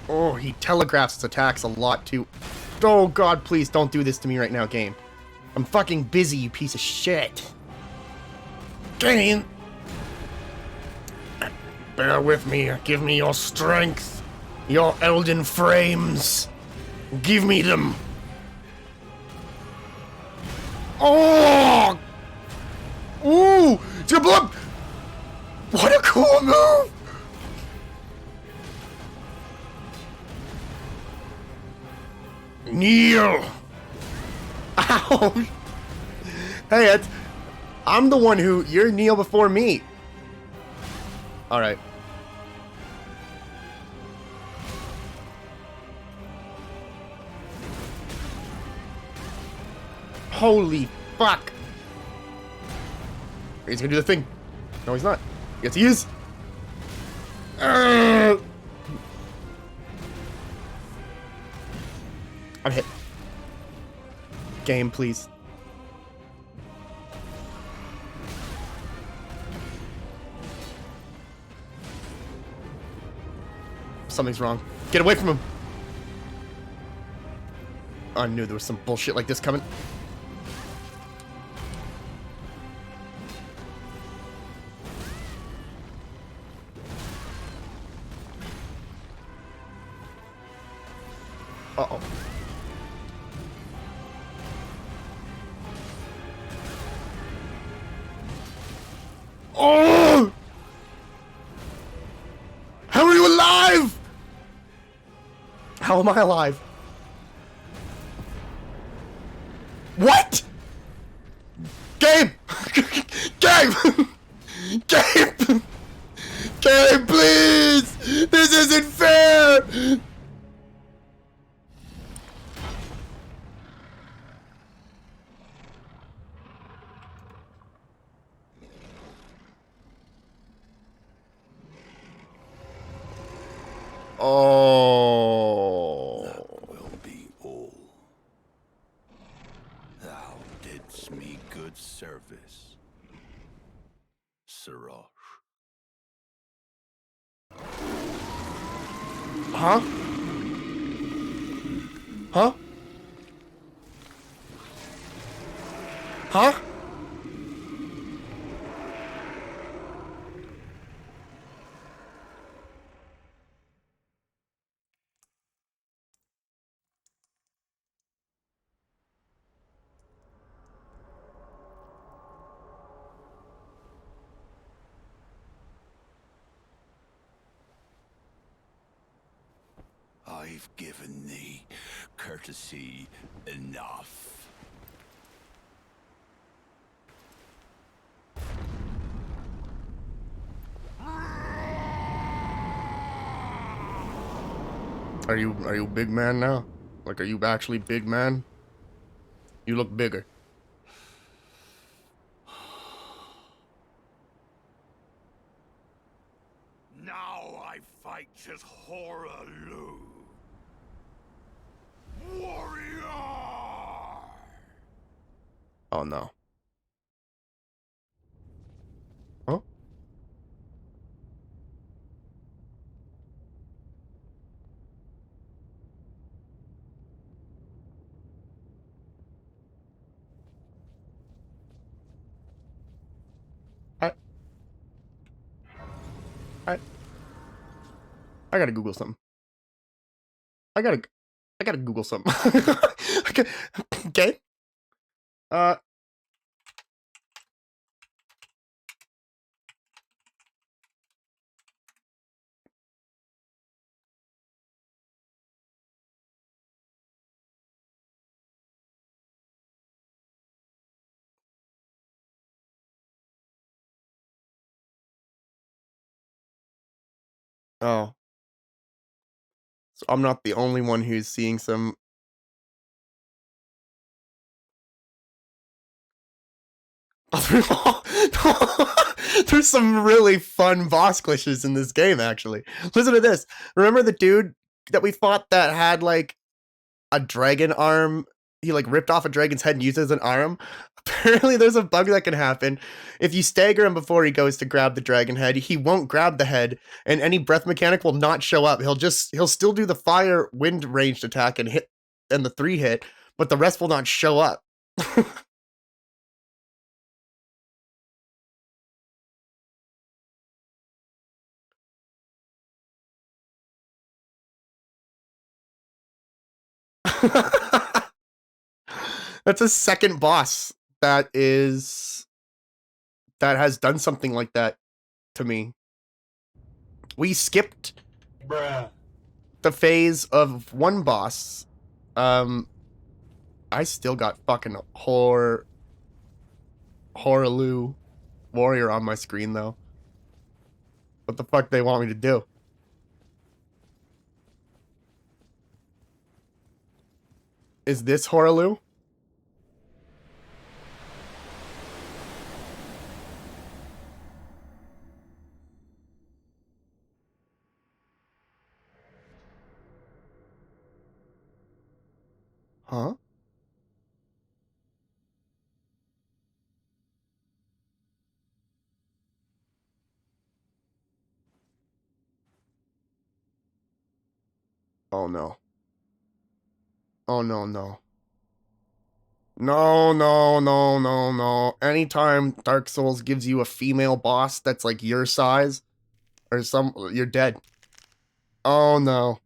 Oh, he telegraphs his attacks a lot too. Oh god, please don't do this to me right now, game. I'm fucking busy, you piece of shit. Game! Bear with me, give me your strength. Your elden frames. Give me them. Oh! Ooh! It's your blood! What a cool move! Kneel! Ow! Hey, I'm the one who... You're kneel before me. Alright. Holy fuck! He's gonna do the thing. No, he's not. Yes, he is. I'm hit. Game, please. Something's wrong. Get away from him! I knew there was some bullshit like this coming. Uh-oh. Oh! How are you alive? How am I alive? What? Game! Game! Game! Game, please! This isn't fair! Oh. That will be all. Thou didst me good service, Sirach. Huh? Huh? Huh? I've given thee courtesy enough. Are you big man now? Like, are you actually big man? You look bigger. Now I fight as Horalu. Warrior! Oh no. Huh? I I I gotta Google something. I gotta Google something. Okay. Okay. Uh. Oh. So I'm not the only one who's seeing some. There's some really fun boss glitches in this game, actually. Listen to this. Remember the dude that we fought that had like a dragon arm? He like ripped off a dragon's head and used it as an arm. Apparently, there's a bug that can happen. If you stagger him before he goes to grab the dragon head, he won't grab the head, and any breath mechanic will not show up. He'll still do the fire wind ranged attack and hit and the 3 hit, but the rest will not show up. That's a second boss that has done something like that to me. We skipped the phase of one boss. I still got fucking Horaloo Warrior on my screen though. What the fuck they want me to do? Is this Horaloo? Huh? Oh no. Oh no, no. No, no, no, no, no. Anytime Dark Souls gives you a female boss that's like your size, or you're dead. Oh no.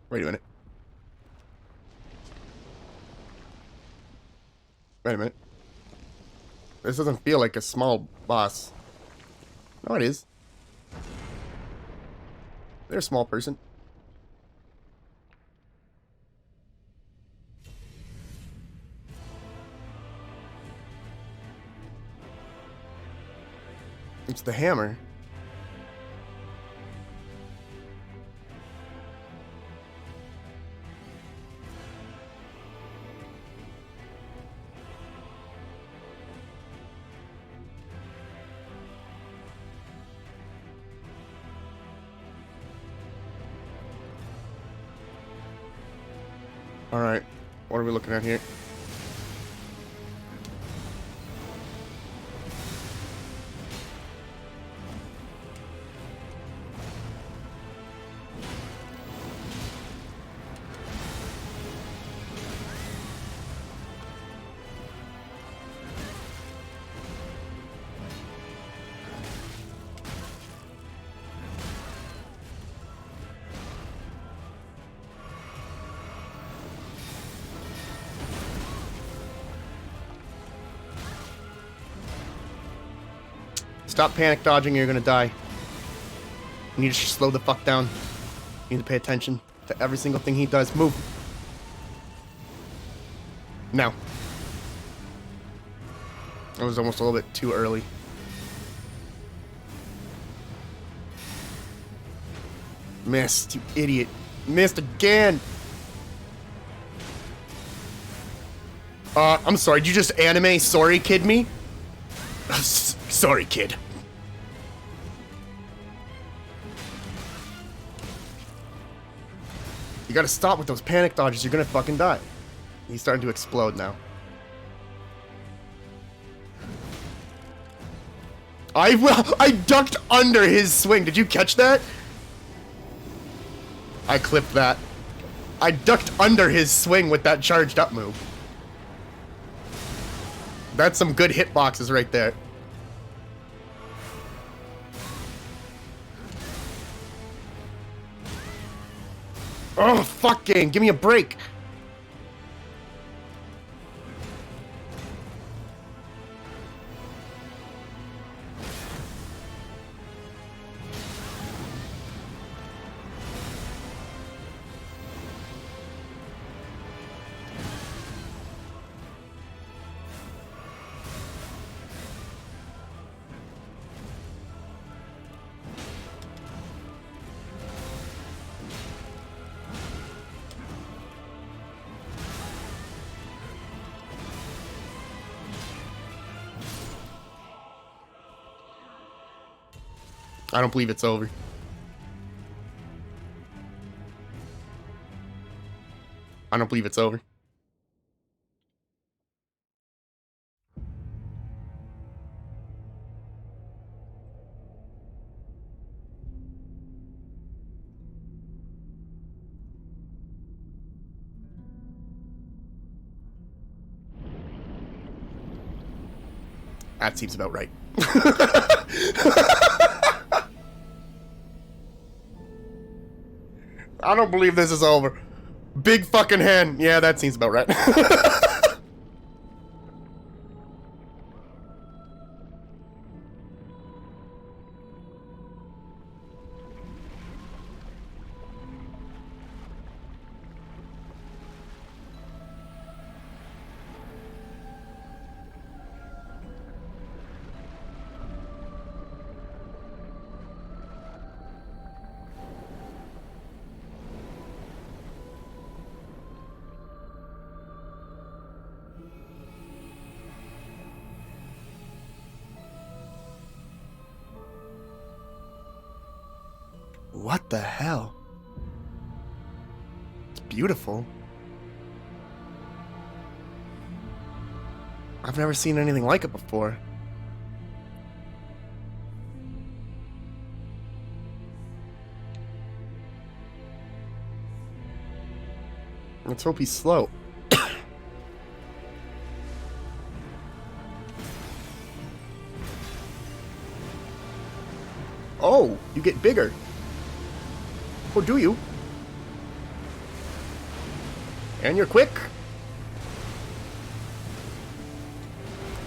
Wait a minute. Wait a minute. This doesn't feel like a small boss. No, it is. They're a small person. It's the hammer. Alright. What are we looking at here? Stop panic dodging or you're gonna die. You need to slow the fuck down. You need to pay attention to every single thing he does. Move. Now. That was almost a little bit too early. Missed, you idiot. Missed again. I'm sorry, did you just anime sorry kid me? Sorry, kid. You gotta stop with those panic dodges, you're gonna fucking die. He's starting to explode now. I ducked under his swing. Did you catch that? I clipped that. I ducked under his swing with that charged up move. That's some good hitboxes right there. Oh, fuck game. Give me a break. I don't believe it's over. I don't believe it's over. That seems about right. I don't believe this is over. Big fucking hand. Yeah, that seems about right. What the hell? It's beautiful. I've never seen anything like it before. Let's hope he's slow. Oh, you get bigger. Oh, do you? And you're quick.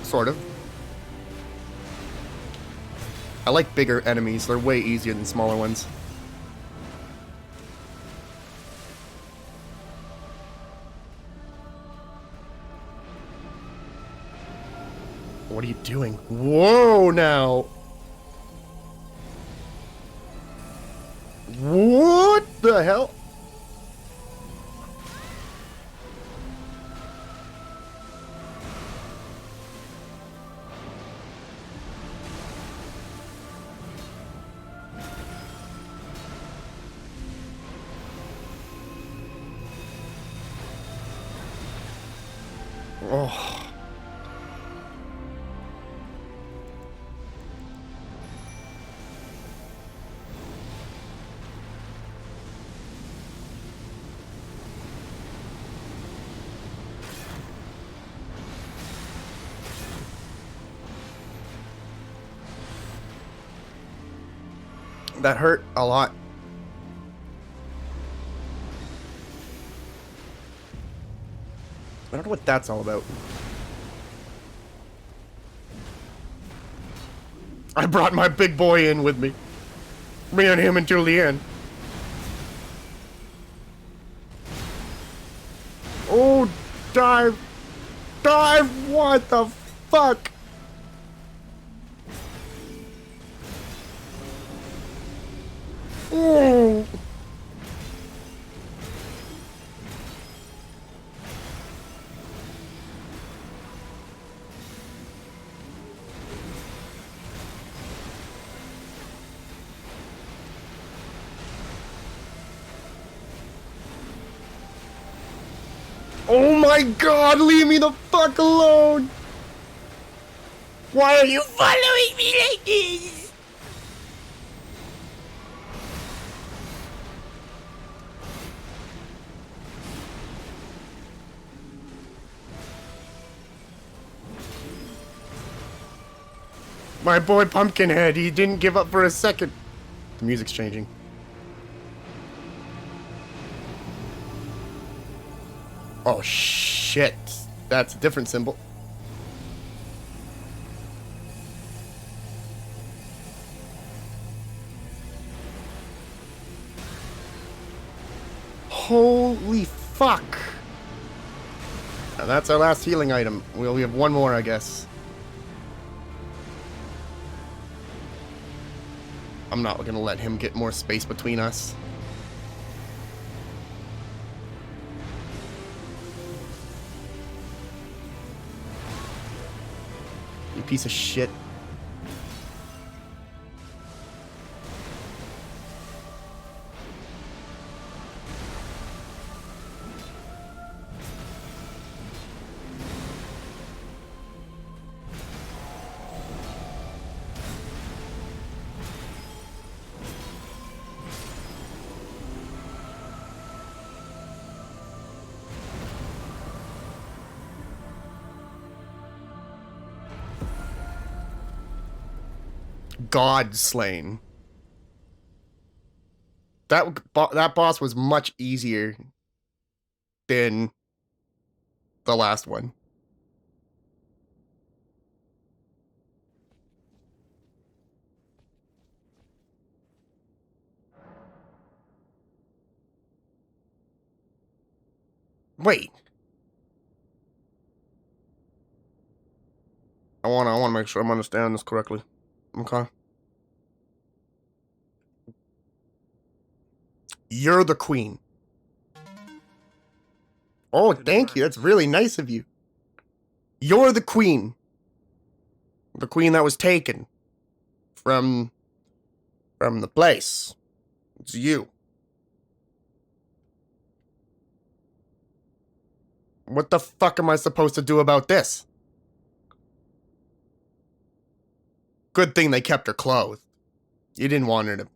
Sort of. I like bigger enemies. They're way easier than smaller ones. What are you doing? Whoa, now. What the hell? Oh. That hurt a lot. I don't know what that's all about. I brought my big boy in with me. Me and him until the end. Oh, dive. Dive! What the fuck? Oh. Oh my god, leave me the fuck alone! Why are you following me like this? My boy Pumpkinhead, he didn't give up for a second. The music's changing. Oh shit. That's a different symbol. Holy fuck. And that's our last healing item. We have one more, I guess. I'm not gonna let him get more space between us. You piece of shit. God slain. That boss was much easier than the last one. Wait. I wanna make sure I'm understanding this correctly. Okay. You're the queen. Oh, thank you. That's really nice of you. You're the queen. The queen that was taken from the place. It's you. What the fuck am I supposed to do about this? Good thing they kept her clothed. You didn't want her to...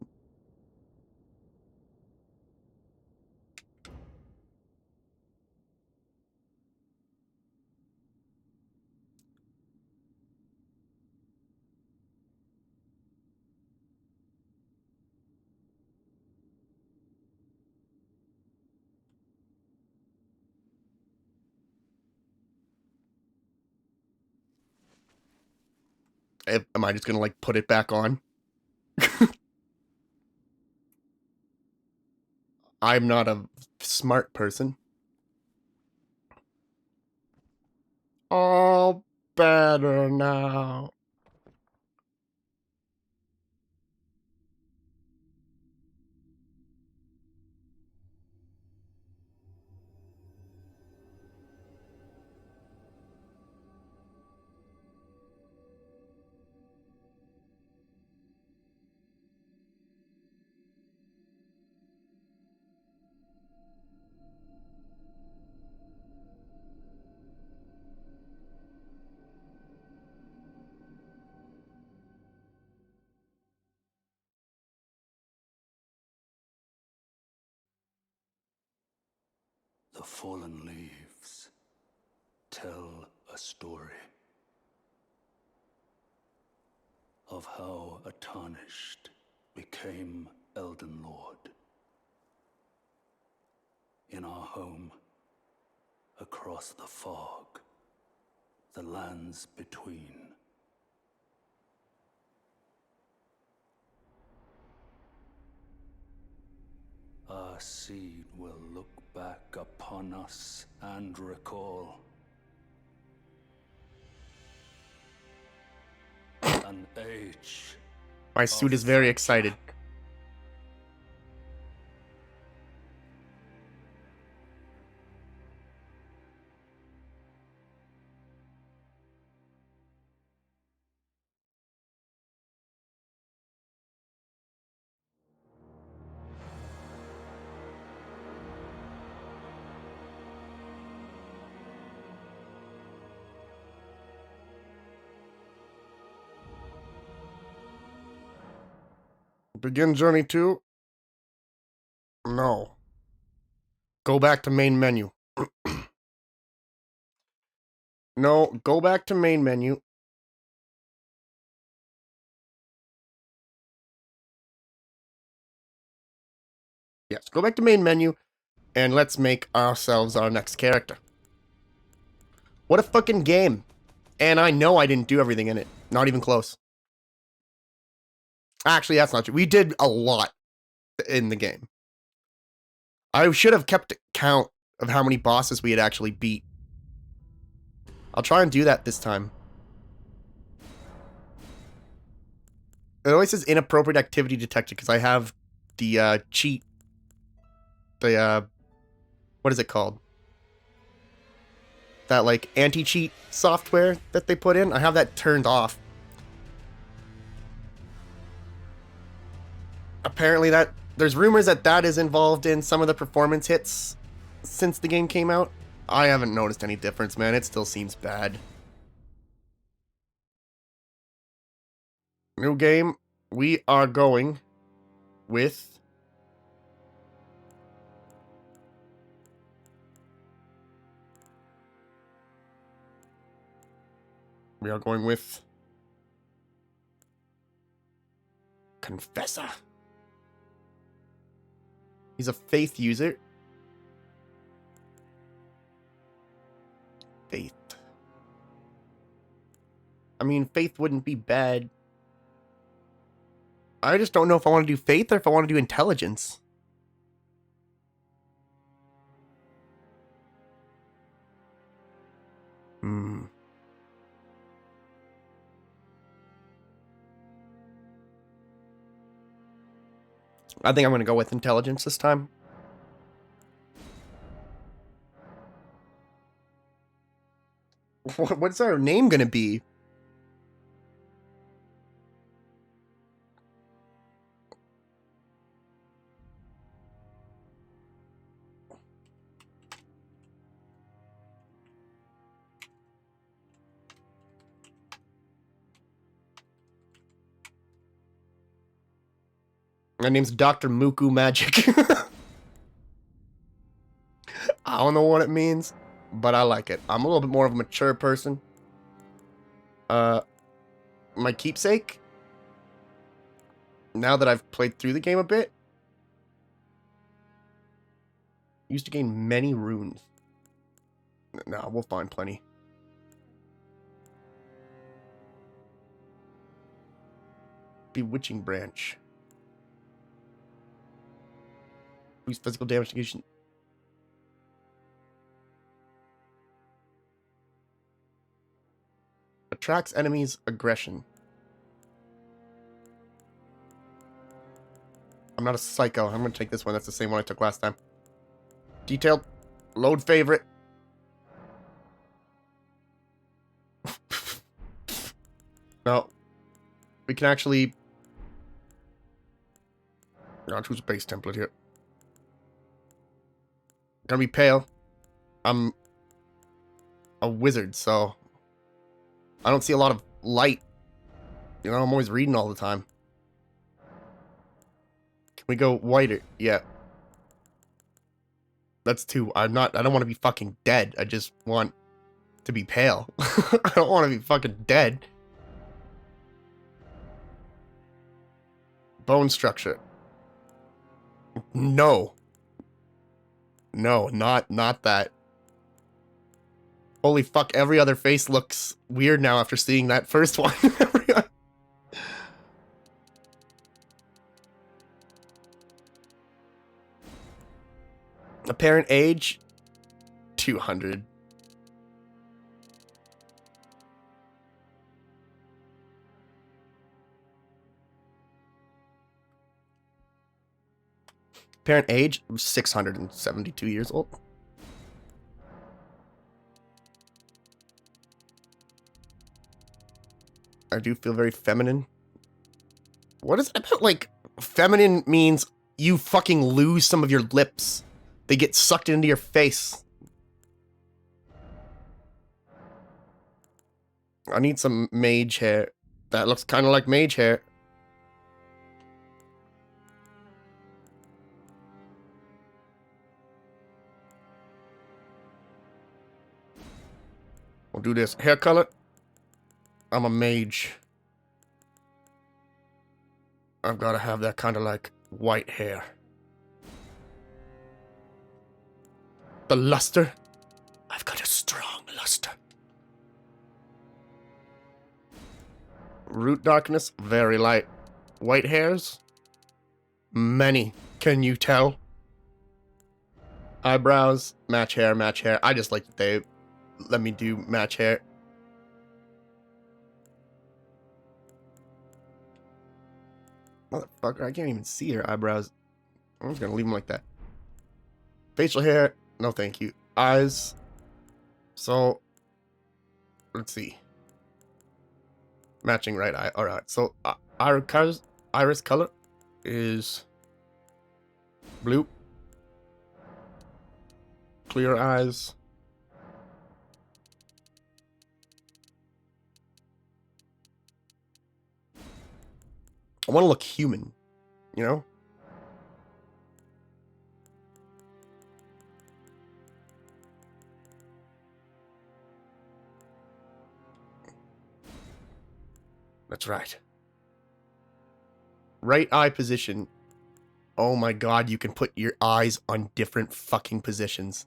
Am I just gonna, like, put it back on? I'm not a smart person. All better now. The fallen leaves tell a story of how a tarnished became Elden Lord. In our home, across the fog, the lands between. Our seed will look back upon us and recall an age. My suit is very excited. Begin journey 2? No. Go back to main menu. No, go back to main menu. Yes, go back to main menu, and let's make ourselves our next character. What a fucking game. And I know I didn't do everything in it. Not even close. Actually, that's not true. We did a lot in the game. I should have kept count of how many bosses we had actually beat. I'll try and do that this time. It always says inappropriate activity detected because I have the cheat. The what is it called? That like anti-cheat software that they put in. I have that turned off. Apparently there's rumors that that is involved in some of the performance hits since the game came out. I haven't noticed any difference, man. It still seems bad. New game. We are going with... We are going with... Confessor. He's a faith user. Faith. I mean, faith wouldn't be bad. I just don't know if I want to do faith or if I want to do intelligence. I think I'm going to go with intelligence this time. What's our name going to be? My name's Dr. Muku Magic. I don't know what it means, but I like it. I'm a little bit more of a mature person. My keepsake, now that I've played through the game a bit, used to gain many runes. No, we'll find plenty. Bewitching branch. Boost physical damage negation. Attracts enemies' aggression. I'm not a psycho. I'm gonna take this one. That's the same one I took last time. Detailed. Load favorite. No. We can actually... I'll choose a base template here. Gonna be pale. I'm a wizard, so I don't see a lot of light. You know, I'm always reading all the time. Can we go whiter? Yeah. That's two. I don't want to be fucking dead. I just want to be pale. I don't want to be fucking dead. Bone structure. No. No, not that. Holy fuck, every other face looks weird now after seeing that first one. Apparent age, 200. Apparent age, 672 years old. I do feel very feminine. What is it about, like, feminine means you fucking lose some of your lips. They get sucked into your face. I need some mage hair. That looks kind of like mage hair. We'll do this. Hair color. I'm a mage. I've got to have that kind of like white hair. The luster. I've got a strong luster. Root darkness, very light. White hairs, many. Can you tell? Eyebrows, match hair, match hair. I just like that they let me do match hair. Motherfucker, I can't even see her eyebrows. I'm just gonna leave them like that. Facial hair, no thank you. Eyes. So, let's see. Matching right eye. Alright, so iris color is blue. Clear eyes. I want to look human, you know? That's right. Right eye position. Oh my god, you can put your eyes on different fucking positions.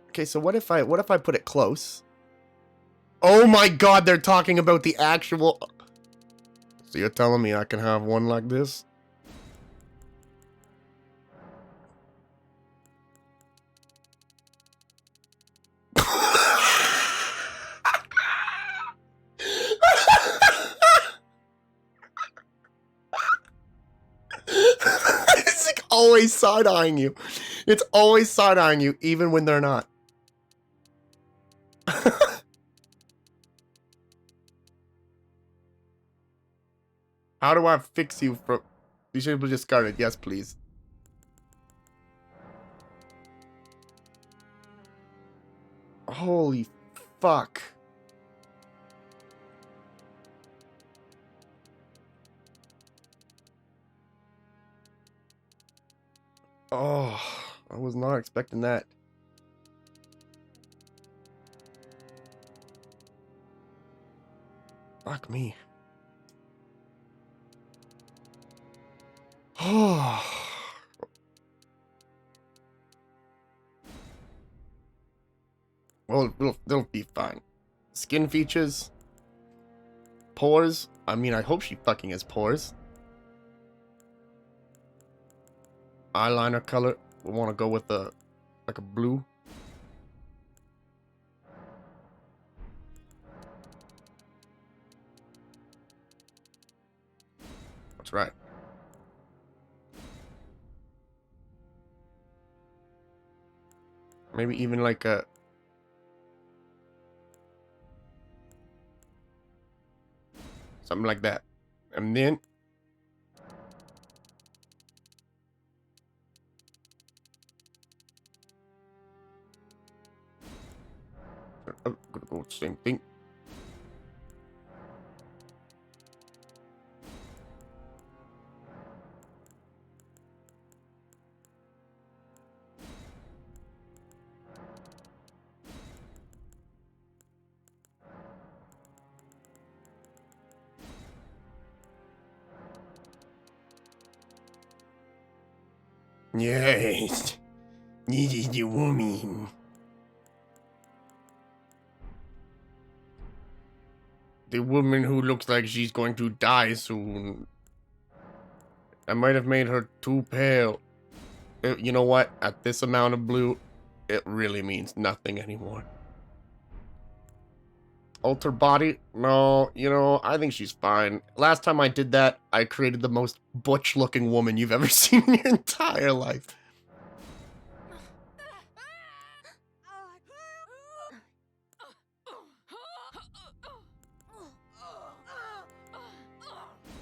Okay, so what if I put it close? Oh my god, they're talking about the actual... So you're telling me I can have one like this? It's like always side-eyeing you. It's always side-eyeing you, even when they're not. How do I fix you from... You should be discarded. Yes, please. Holy fuck. Oh, I was not expecting that. Fuck me. Oh. Well, they'll be fine. Skin features. Pores. I mean, I hope she fucking has pores. Eyeliner color. We want to go with a blue. That's right. Maybe even like a... something like that. And then... I'm gonna go with the same thing. Yes. This is the woman. The woman who looks like she's going to die soon. I might have made her too pale. You know what? At this amount of blue, it really means nothing anymore. Alter body? No, you know, I think she's fine. Last time I did that, I created the most butch-looking woman you've ever seen in your entire life.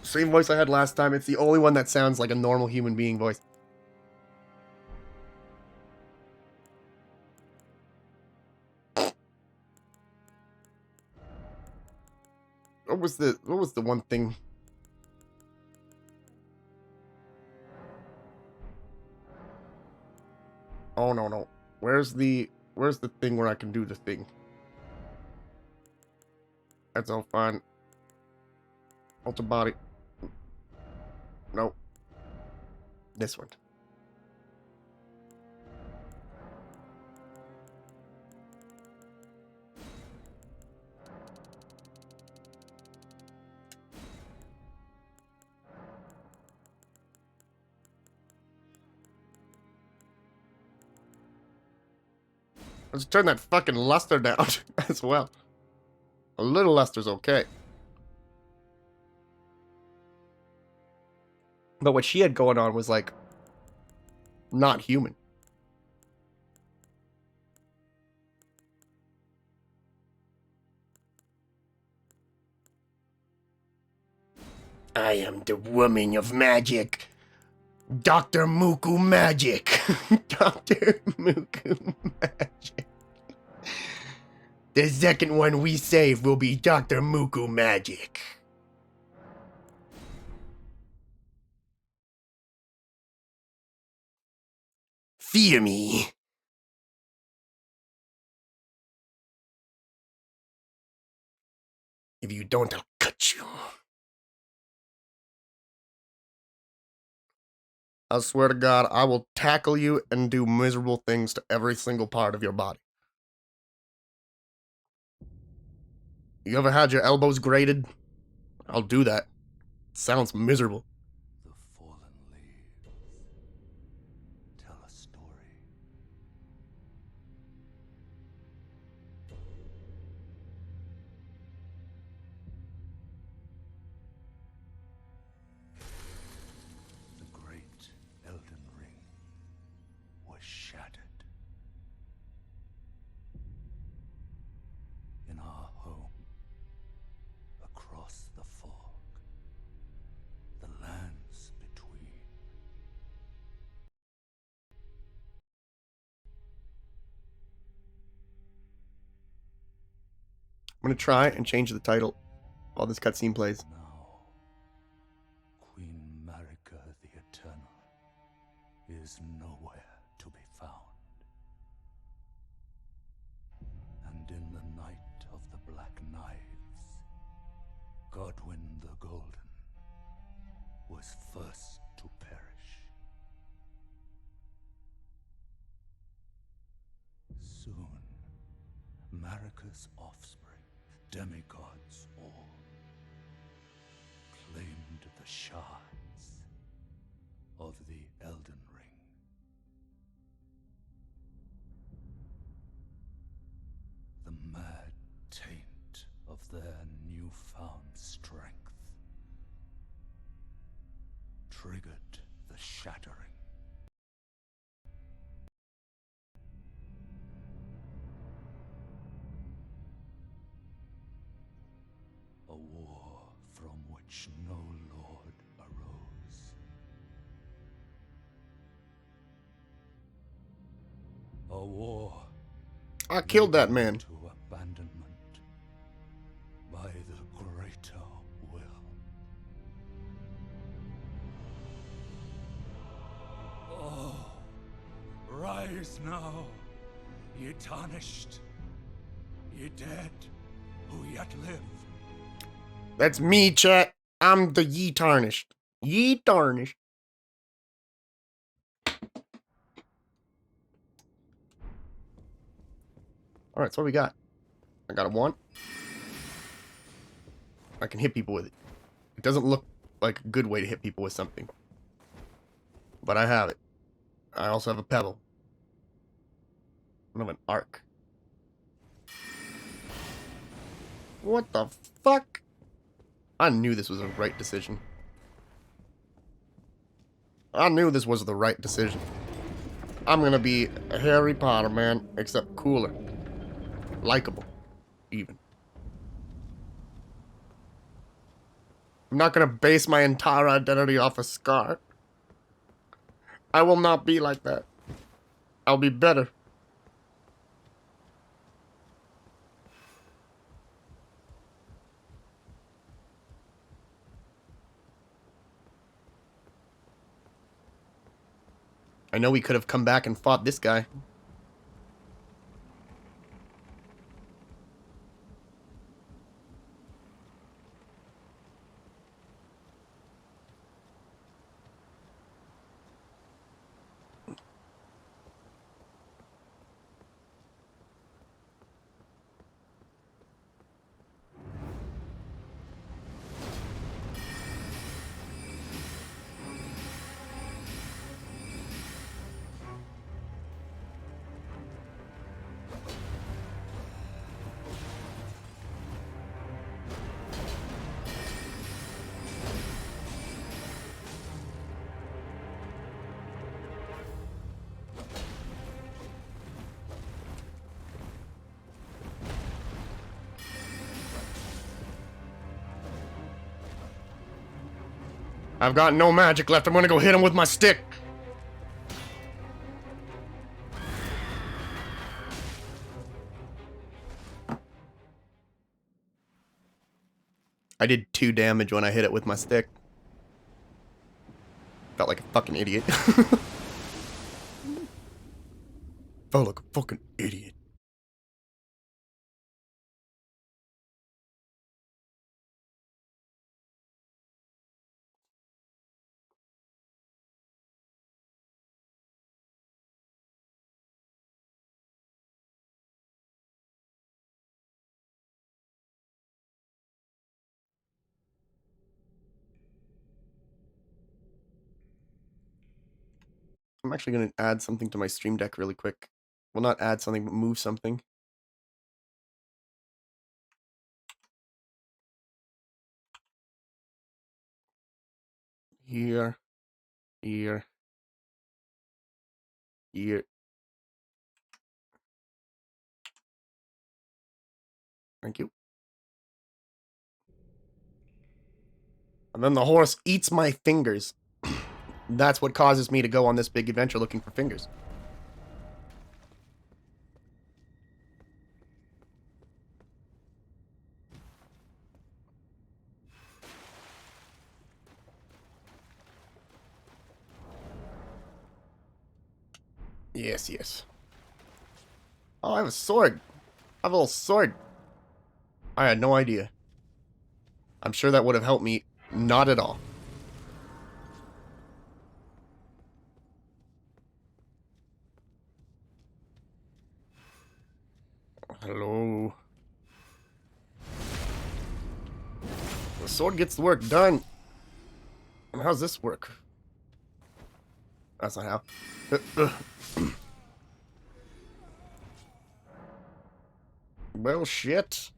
Same voice I had last time. It's the only one that sounds like a normal human being voice. What was the one thing? Oh no. Where's the thing where I can do the thing? That's all fine. Alter body. No. This one. Let's turn that fucking luster down as well. A little luster's okay. But what she had going on was like not human. I am the woman of magic. Dr. Muku Magic. Dr. Muku Magic. The second one we save will be Dr. Muku Magic. Fear me. If you don't, I'll cut you. I swear to God, I will tackle you and do miserable things to every single part of your body. You ever had your elbows grated? I'll do that. It sounds miserable. The fallen leaves tell a story. The great Elden Ring was shattered. In our home, across the fog, the lands between. I'm gonna try and change the title while this cutscene plays. Now, Queen Marika the Eternal is no black knives, Godwyn the Golden was first to perish. Soon, Marika's offspring, demigods all, claimed the shards of the Elden Ring. The mad taint of their newfound strength triggered the shattering. A war from which no lord arose. A war I killed that man. to abandonment by the greater will. Oh, rise now, ye tarnished, ye dead who yet live. That's me, chat. I'm the Ye Tarnished. Ye Tarnished. Alright, so what we got? I got a wand. I can hit people with it. It doesn't look like a good way to hit people with something. But I have it. I also have a pebble. I have an arc. What the fuck? I knew this was a right decision. I knew this was the right decision. I'm gonna be a Harry Potter, man, except cooler. Likeable, even. I'm not gonna base my entire identity off a scar. I will not be like that. I'll be better. I know we could have come back and fought this guy. I've got no magic left. I'm gonna go hit him with my stick. I did 2 damage when I hit it with my stick. Felt like a fucking idiot. Felt like a fucking idiot. I'm actually going to add something to my stream deck really quick. Well, not add something, but move something. Here. Here. Here. Thank you. And then the horse eats my fingers. That's what causes me to go on this big adventure looking for fingers. Yes, yes. Oh, I have a sword. I have a little sword. I had no idea. I'm sure that would have helped me. Not at all. Hello. The sword gets the work done. And how's this work? That's not how. Well, shit.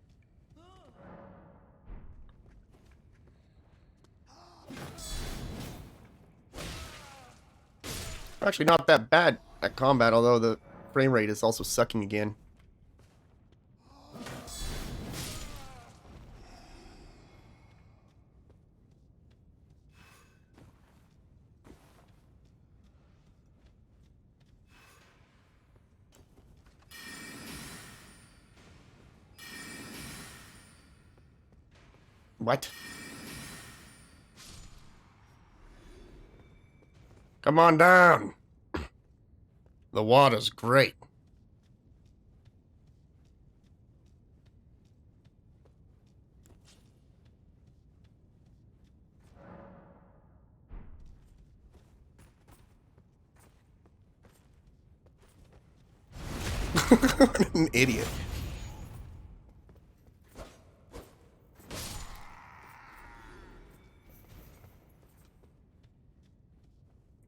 Actually, not that bad at combat, although the frame rate is also sucking again. What? Come on down. The water's great. An idiot.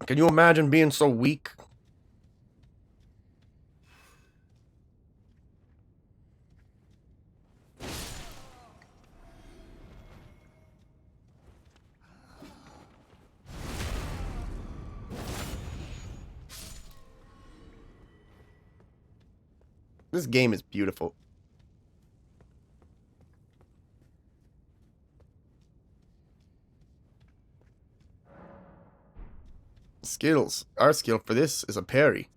Can you imagine being so weak? This game is beautiful. Skills. Our skill for this is a parry.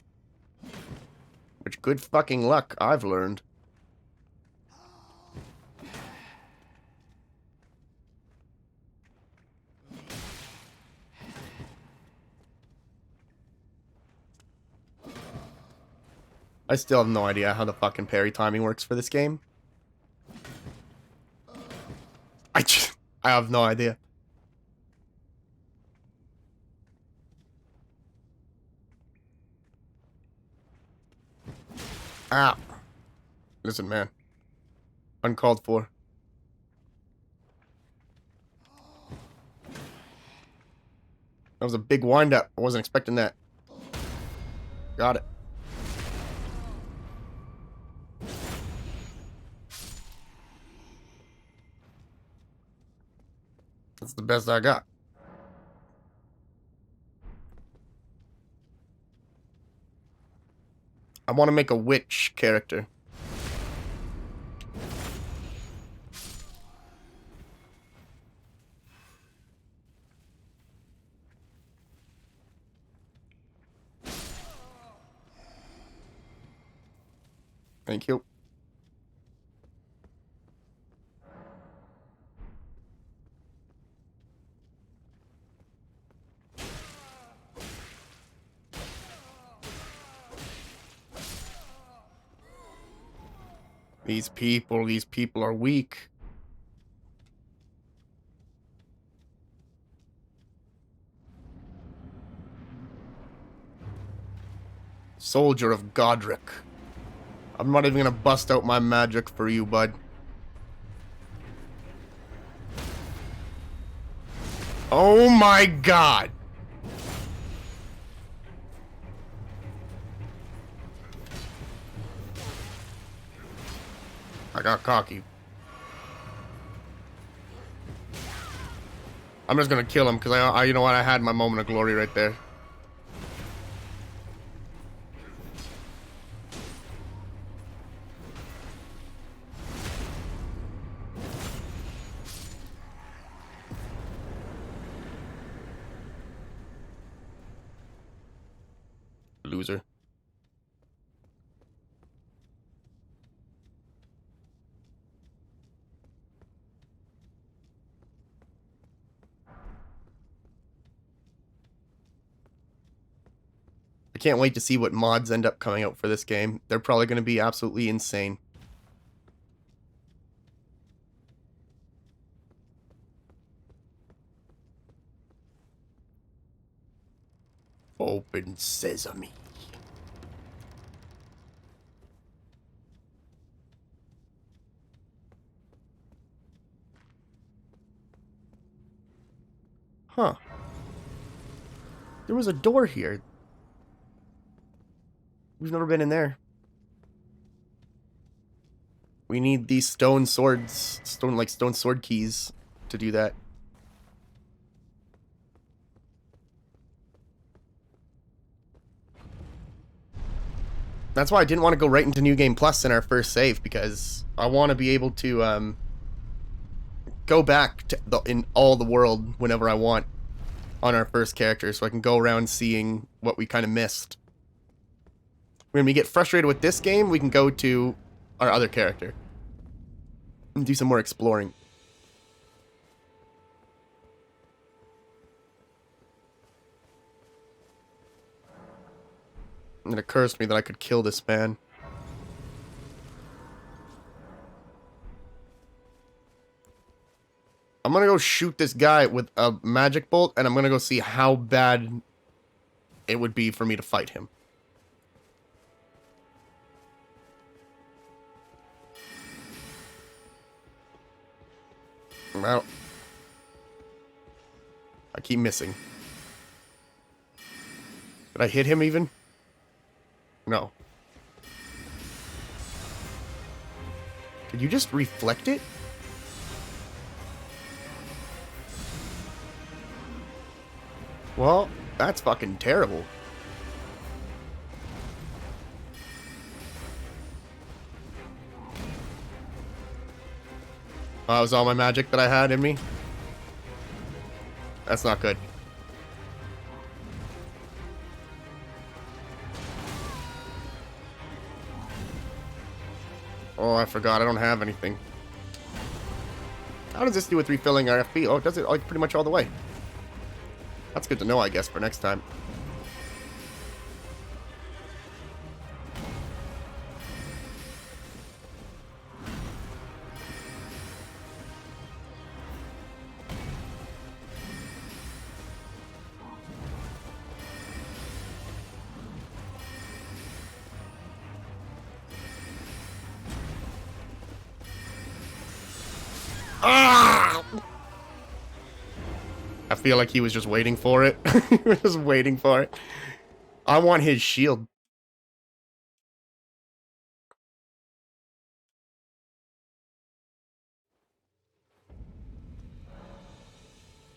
Which, good fucking luck, I've learned. I still have no idea how the fucking parry timing works for this game. I have no idea. Ah. Listen, man. Uncalled for. That was a big wind-up. I wasn't expecting that. Got it. That's the best I got. I want to make a witch character. Thank you. These people are weak. Soldier of Godric. I'm not even gonna bust out my magic for you, bud. Oh my god! I got cocky. I'm just gonna kill him because I you know what, I had my moment of glory right there. Loser. I can't wait to see what mods end up coming out for this game. They're probably going to be absolutely insane. Open sesame. Huh. There was a door here. We've never been in there. We need these stone swords, stone sword keys to do that. That's why I didn't want to go right into New Game Plus in our first save, because I want to be able to go back to in all the world whenever I want on our first character, so I can go around seeing what we kind of missed. When we get frustrated with this game, we can go to our other character and do some more exploring. And it occurs to me that I could kill this man. I'm gonna go shoot this guy with a magic bolt, and I'm gonna go see how bad it would be for me to fight him. Well, I keep missing. Did I hit him even? No. Did you just reflect it? Well, that's fucking terrible. That was all my magic that I had in me? That's not good. Oh, I forgot. I don't have anything. How does this do with refilling our FP? Oh, it does it like pretty much all the way. That's good to know, I guess, for next time. Ah! I feel like he was just waiting for it. He was just waiting for it. I want his shield.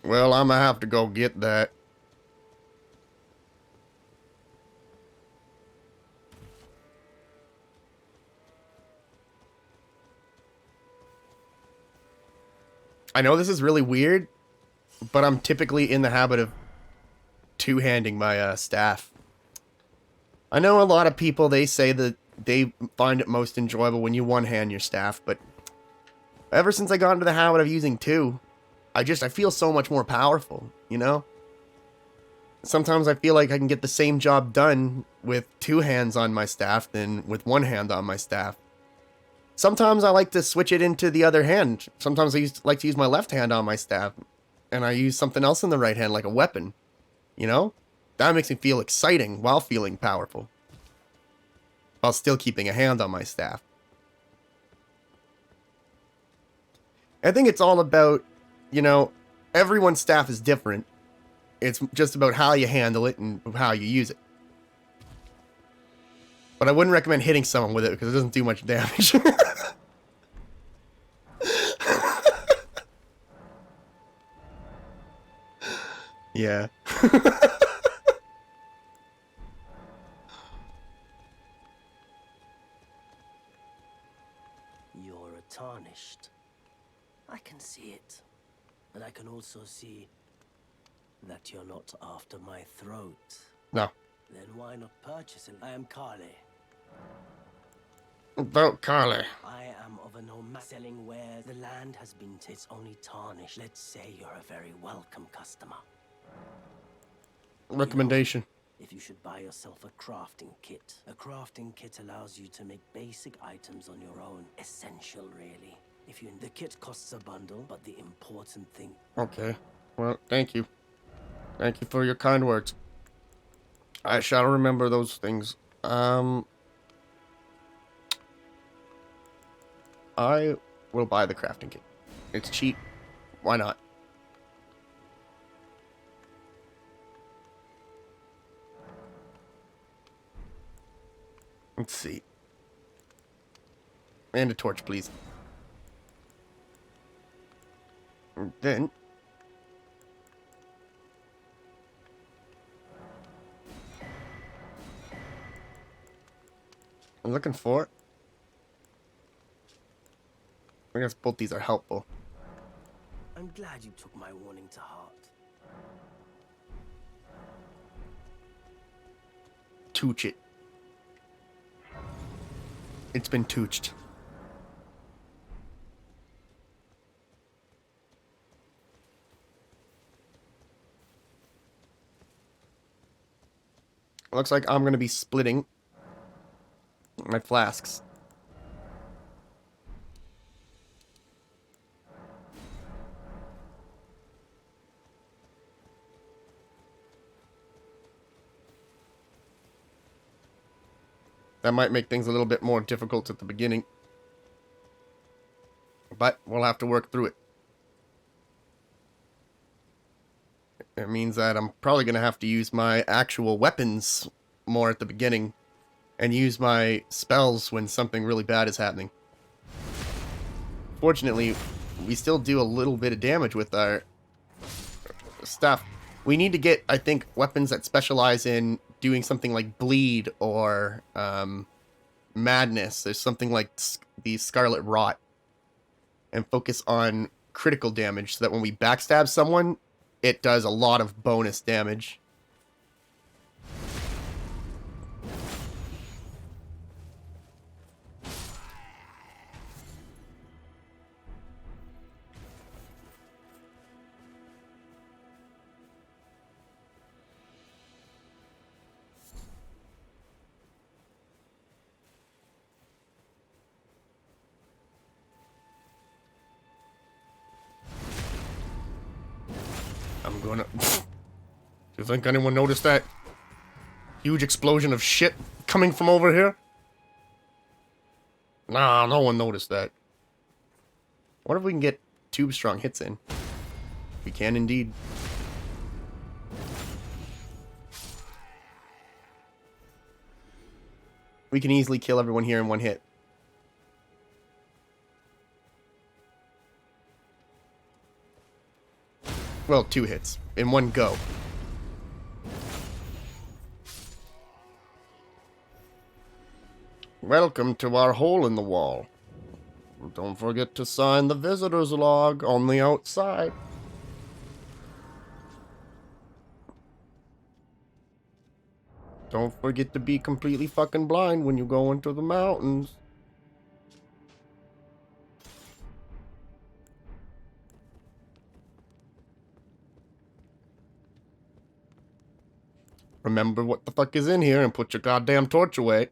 Well, I'm gonna have to go get that. I know this is really weird, but I'm typically in the habit of two-handing my staff. I know a lot of people, they say that they find it most enjoyable when you one-hand your staff, but ever since I got into the habit of using two, I feel so much more powerful, you know? Sometimes I feel like I can get the same job done with two hands on my staff than with one hand on my staff. Sometimes I like to switch it into the other hand. Sometimes I like to use my left hand on my staff, and I use something else in the right hand, like a weapon. You know? That makes me feel exciting while feeling powerful. While still keeping a hand on my staff. I think it's all about, you know, everyone's staff is different. It's just about how you handle it and how you use it. But I wouldn't recommend hitting someone with it because it doesn't do much damage. Yeah. You're tarnished. I can see it. And I can also see that you're not after my throat. No. Then why not purchase it? I am Carly. About Carly. I am of a nomad selling wares. The land has been it's only tarnished. Let's say you're a very welcome customer. Recommendation. If you should buy yourself a crafting kit. A crafting kit allows you to make basic items on your own. Essential, really. The kit costs a bundle, but the important thing... Okay. Well, thank you. Thank you for your kind words. I shall remember those things. I will buy the crafting kit. It's cheap. Why not? Let's see. And a torch, please. And then... I'm looking for... I guess both these are helpful. I'm glad you took my warning to heart. Tooch it. It's been tooched. Looks like I'm going to be splitting my flasks. That might make things a little bit more difficult at the beginning. But we'll have to work through it. It means that I'm probably going to have to use my actual weapons more at the beginning. And use my spells when something really bad is happening. Fortunately, we still do a little bit of damage with our stuff. We need to get, I think, weapons that specialize in doing something like bleed or madness. There's something like the Scarlet Rot. And focus on critical damage so that when we backstab someone, it does a lot of bonus damage. I'm gonna... Do you think anyone noticed that huge explosion of shit coming from over here? Nah, no one noticed that. What if we can get 2 strong hits in? We can indeed. We can easily kill everyone here in 1 hit. Well, 2 hits. In 1 go. Welcome to our hole in the wall. Don't forget to sign the visitor's log on the outside. Don't forget to be completely fucking blind when you go into the mountains. Remember what the fuck is in here and put your goddamn torch away.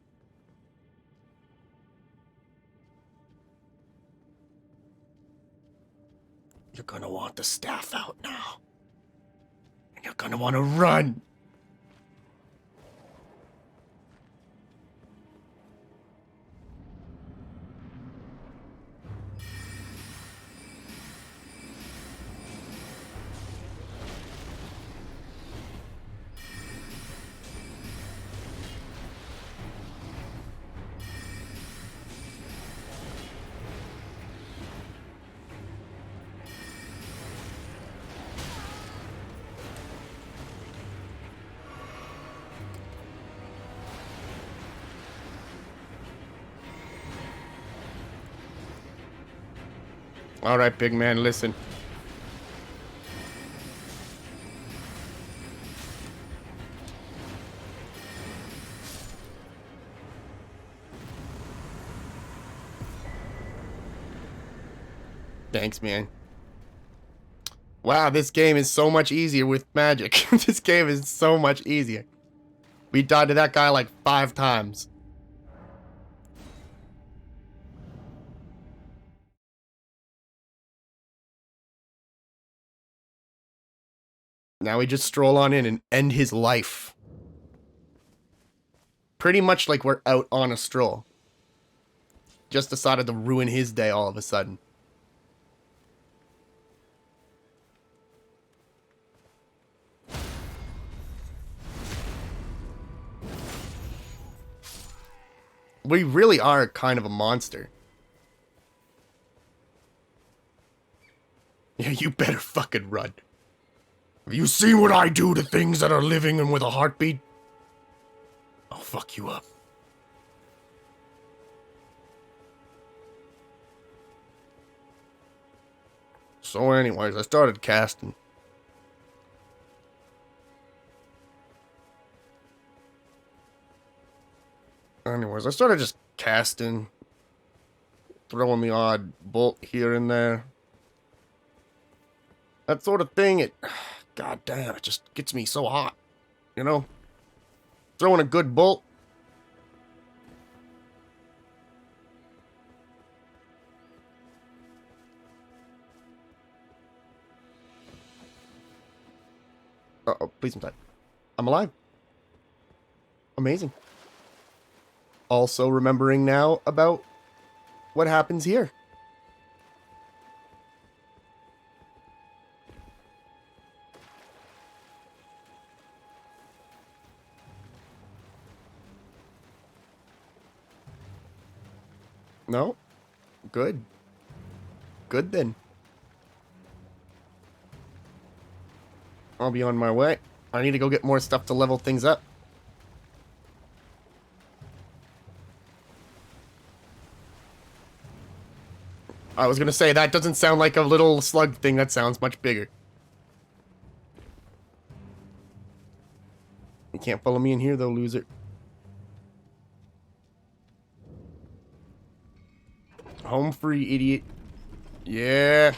You're gonna want the staff out now. And you're gonna want to run. All right, big man, listen. Thanks, man. Wow, this game is so much easier with magic. This game is so much easier. We died to that guy like 5 times. Now we just stroll on in and end his life. pretty much like we're out on a stroll. Just decided to ruin his day all of a sudden. We really are kind of a monster. Yeah, you better fucking run. Have you seen what I do to things that are living and with a heartbeat? I'll fuck you up. So anyways, I started casting. Anyways, I started just casting. Throwing the odd bolt here and there. That sort of thing, God damn, it just gets me so hot. You know? Throwing a good bolt. Uh-oh, please don't die. I'm alive. Amazing. Also remembering now about what happens here. No? Good. Good then. I'll be on my way. I need to go get more stuff to level things up. I was gonna say, that doesn't sound like a little slug thing. That sounds much bigger. You can't follow me in here, though, loser. Home free, idiot. Yeah.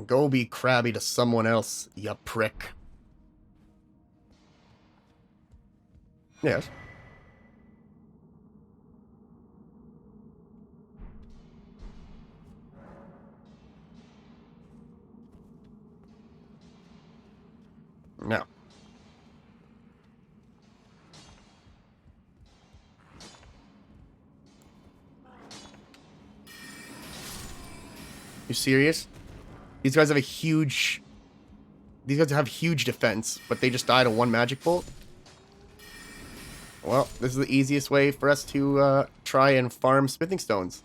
Go be crabby to someone else, you prick. Yes. No. You serious? These guys have a huge... These guys have huge defense, but they just died to one magic bolt? Well, this is the easiest way for us to try and farm smithing stones.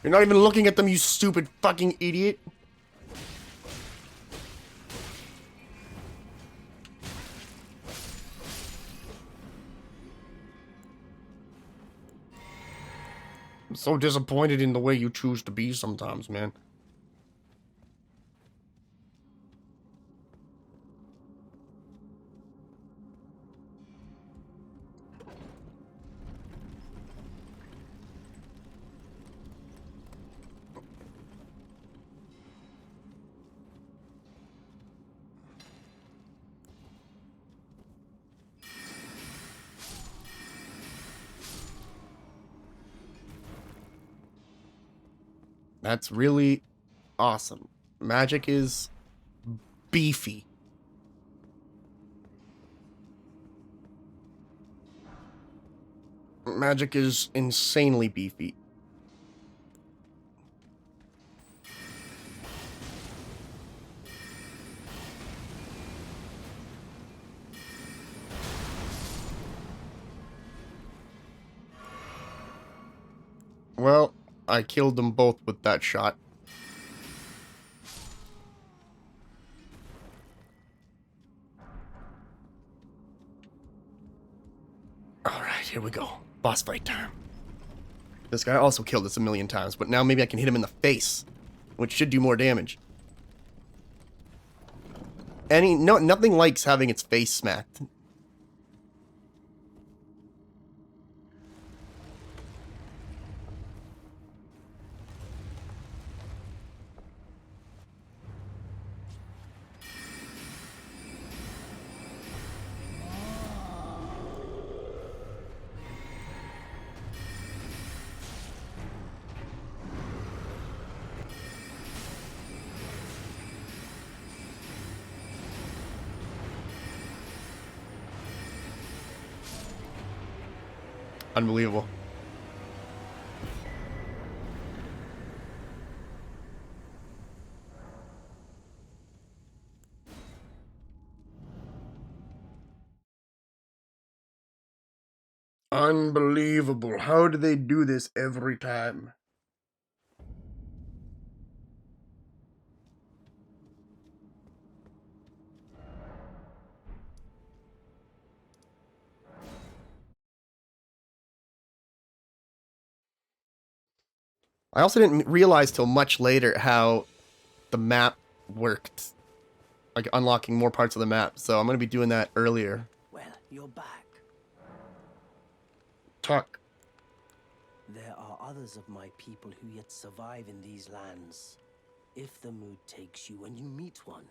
You're not even looking at them, you stupid fucking idiot. I'm so disappointed in the way you choose to be sometimes, man. That's really awesome. Magic is beefy. Magic is insanely beefy. Well, I killed them both with that shot. Alright, here we go. Boss fight time. This guy also killed us a million times, but now maybe I can hit him in the face. which should do more damage. Nothing likes having its face smacked. Unbelievable. Unbelievable. How do they do this every time? I also didn't realize till much later how the map worked. Like unlocking more parts of the map. So I'm going to be doing that earlier. Well, you're back. Talk. There are others of my people who yet survive in these lands. If the mood takes you and you meet one,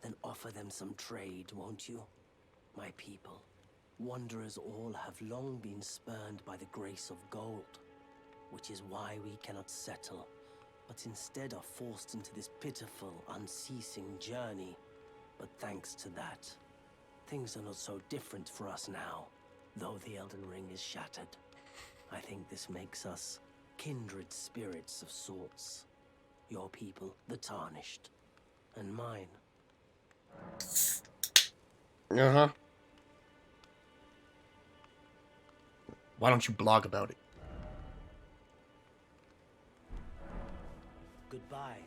then offer them some trade, won't you? My people, wanderers all have long been spurned by the grace of gold, which is why we cannot settle, but instead are forced into this pitiful, unceasing journey. But thanks to that, things are not so different for us now, though the Elden Ring is shattered. I think this makes us kindred spirits of sorts. Your people, the Tarnished, and mine. Uh-huh. Why don't you blog about it? Goodbye.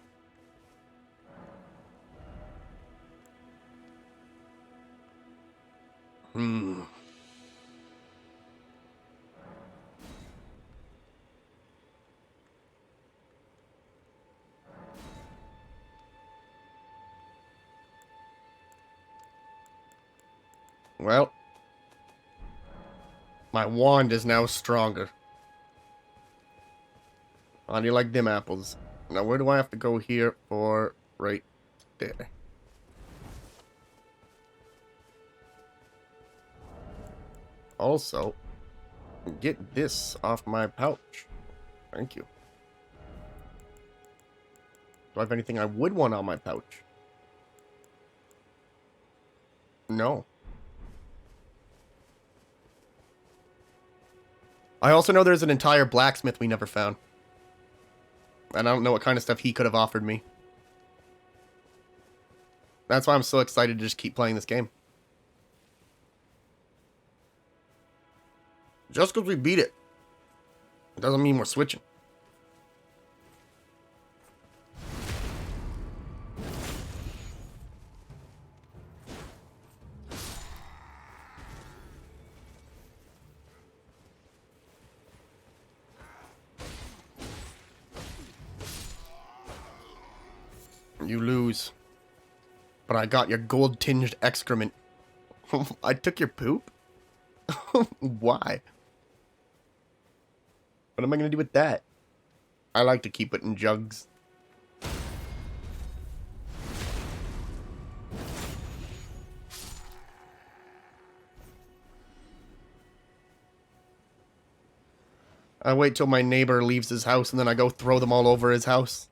Well, my wand is now stronger. How do you like them apples? Now, where do I have to go here for right there? Also, get this off my pouch. Thank you. Do I have anything I would want on my pouch? No. I also know there's an entire blacksmith we never found. And I don't know what kind of stuff he could have offered me. That's why I'm so excited to just keep playing this game. Just because we beat it doesn't mean we're switching. You lose. But I got your gold-tinged excrement. I took your poop? Why? What am I going to do with that? I like to keep it in jugs. I wait till my neighbor leaves his house and then I go throw them all over his house.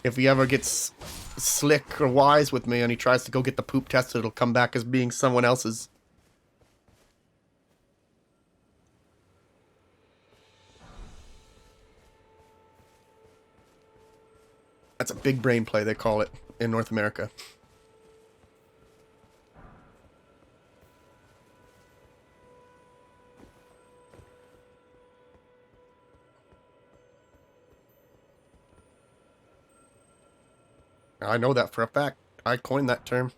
If he ever gets slick or wise with me and he tries to go get the poop tested, it'll come back as being someone else's. That's a big brain play, they call it in North America. I know that for a fact. I coined that term.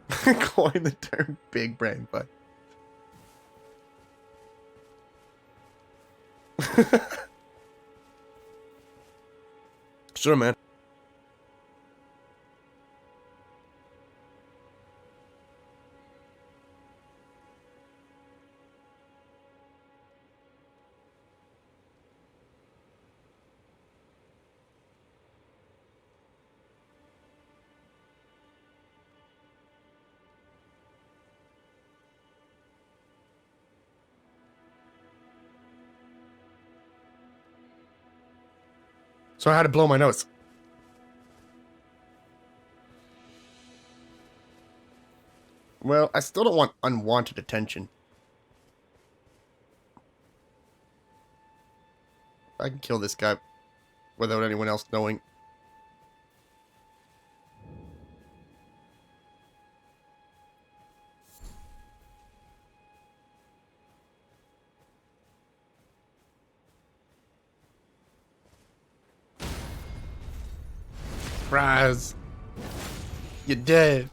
Coined the term big brain play. Sure, man. So I had to blow my nose. Well, I still don't want unwanted attention. I can kill this guy without anyone else knowing. Surprise! You're dead.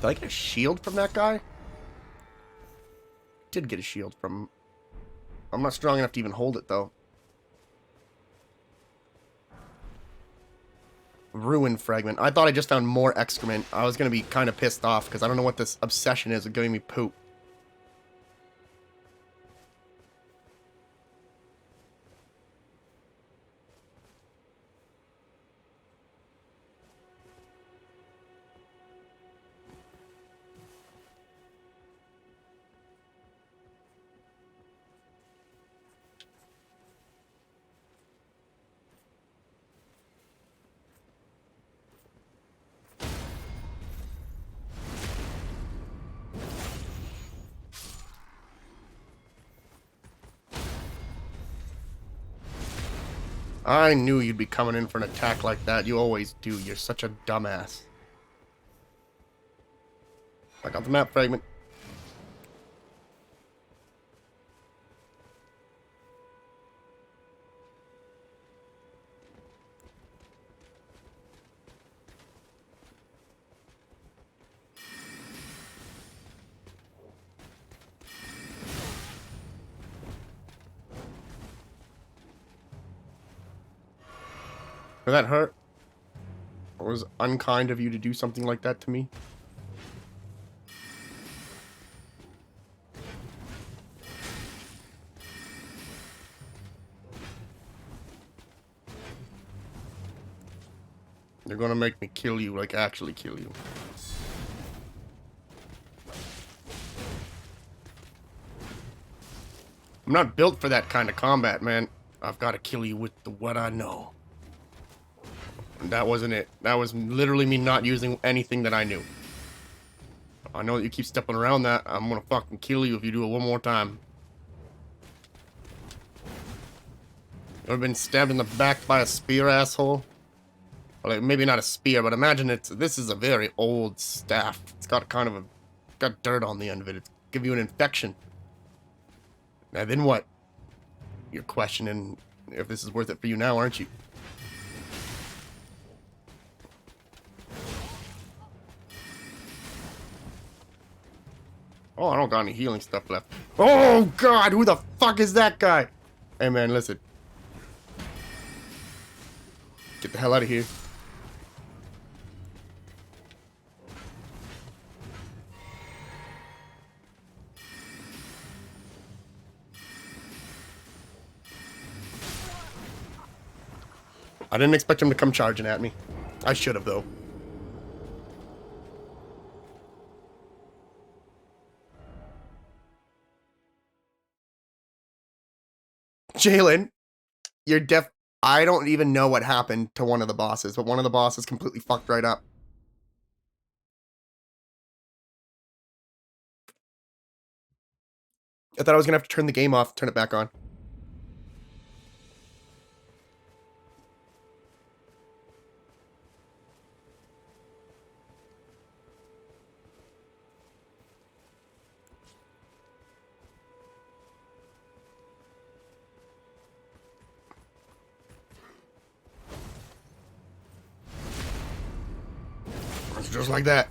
Did I get a shield from that guy? Did get a shield from him. I'm not strong enough to even hold it, though. Ruin fragment. I thought I just found more excrement. I was going to be kind of pissed off because I don't know what this obsession is with giving me poop. I knew you'd be coming in for an attack like that. You always do. You're such a dumbass. I got the map fragment. Did that hurt? Or was it unkind of you to do something like that to me? They're gonna make me kill you, like actually kill you. I'm not built for that kind of combat, man. I've got to kill you with what I know. And that wasn't it. That was literally me not using anything that I knew. I know that you keep stepping around that. I'm gonna fucking kill you if you do it one more time. Ever been stabbed in the back by a spear, asshole? Well, like, maybe not a spear, but imagine this is a very old staff. It's got kind of got dirt on the end of it. It's give you an infection. Now then what? You're questioning if this is worth it for you now, aren't you? Oh, I don't got any healing stuff left. Oh, God, who the fuck is that guy? Hey, man, listen. Get the hell out of here. I didn't expect him to come charging at me. I should have, though. Jalen, you're deaf. I don't even know what happened to one of the bosses, but one of the bosses completely fucked right up. I thought I was gonna have to turn the game off, turn it back on. It's just like that.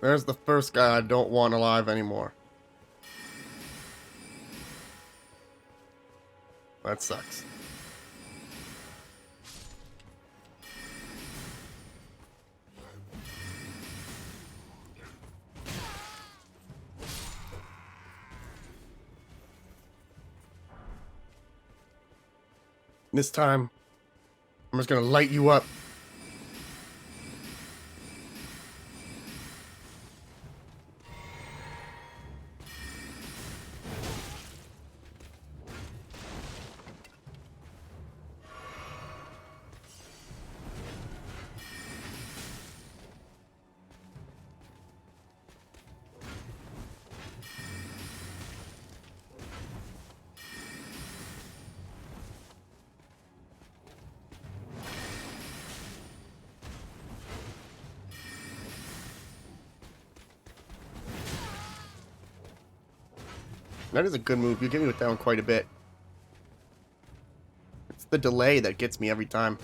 There's the first guy I don't want alive anymore. That sucks. This time, I'm just gonna light you up. That is a good move. You get me with that one quite a bit. It's the delay that gets me every time.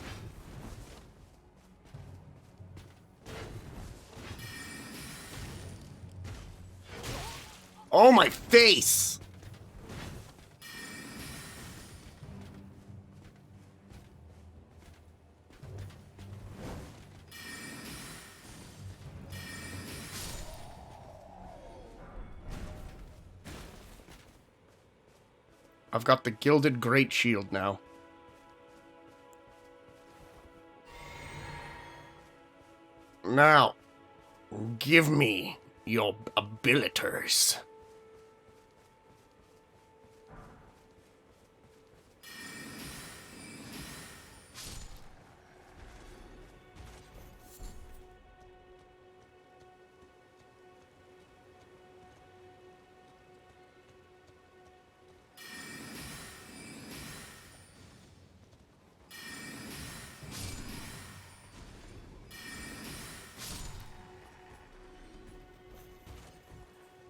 Oh, my face! I've got the Gilded Great Shield now. Now, give me your abilitors.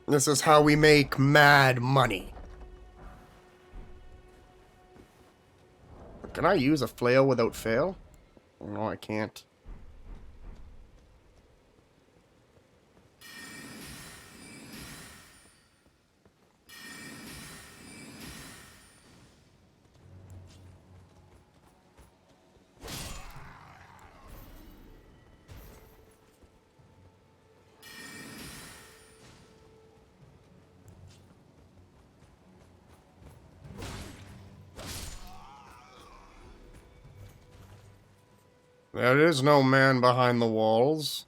This is how we make mad money. Can I use a flail without fail? No, I can't. There is no man behind the walls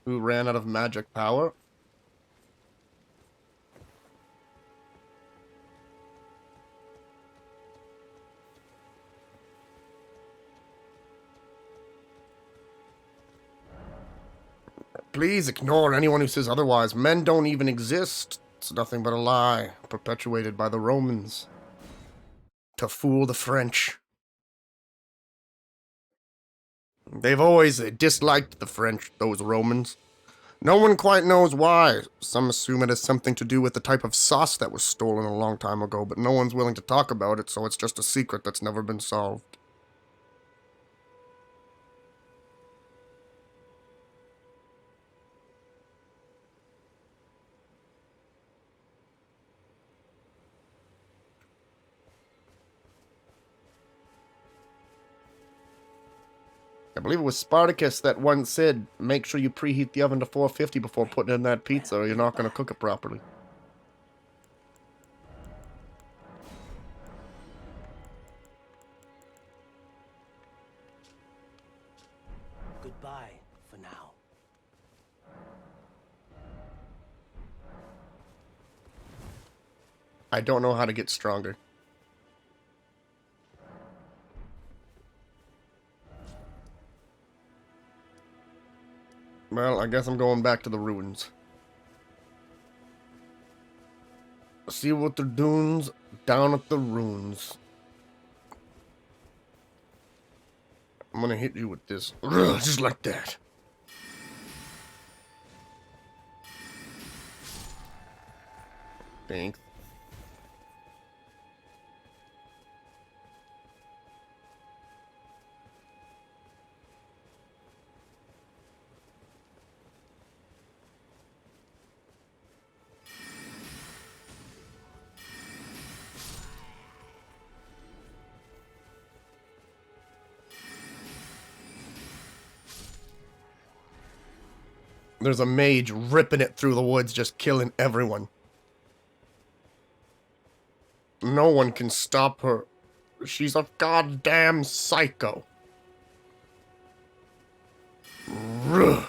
who ran out of magic power. Please ignore anyone who says otherwise. Men don't even exist. It's nothing but a lie, perpetuated by the Romans to fool the French. They've always disliked the French, those Romans. No one quite knows why. Some assume it has something to do with the type of sauce that was stolen a long time ago, but no one's willing to talk about it, so it's just a secret that's never been solved. I believe it was Spartacus that once said, make sure you preheat the oven to 450 before putting in that pizza, or you're not going to cook it properly. Goodbye for now. I don't know how to get stronger. Well, I guess I'm going back to the ruins. See what they're doing down at the ruins. I'm gonna hit you with this. Ugh, just like that. Thanks. There's a mage ripping it through the woods, just killing everyone. No one can stop her. She's a goddamn psycho. Ugh.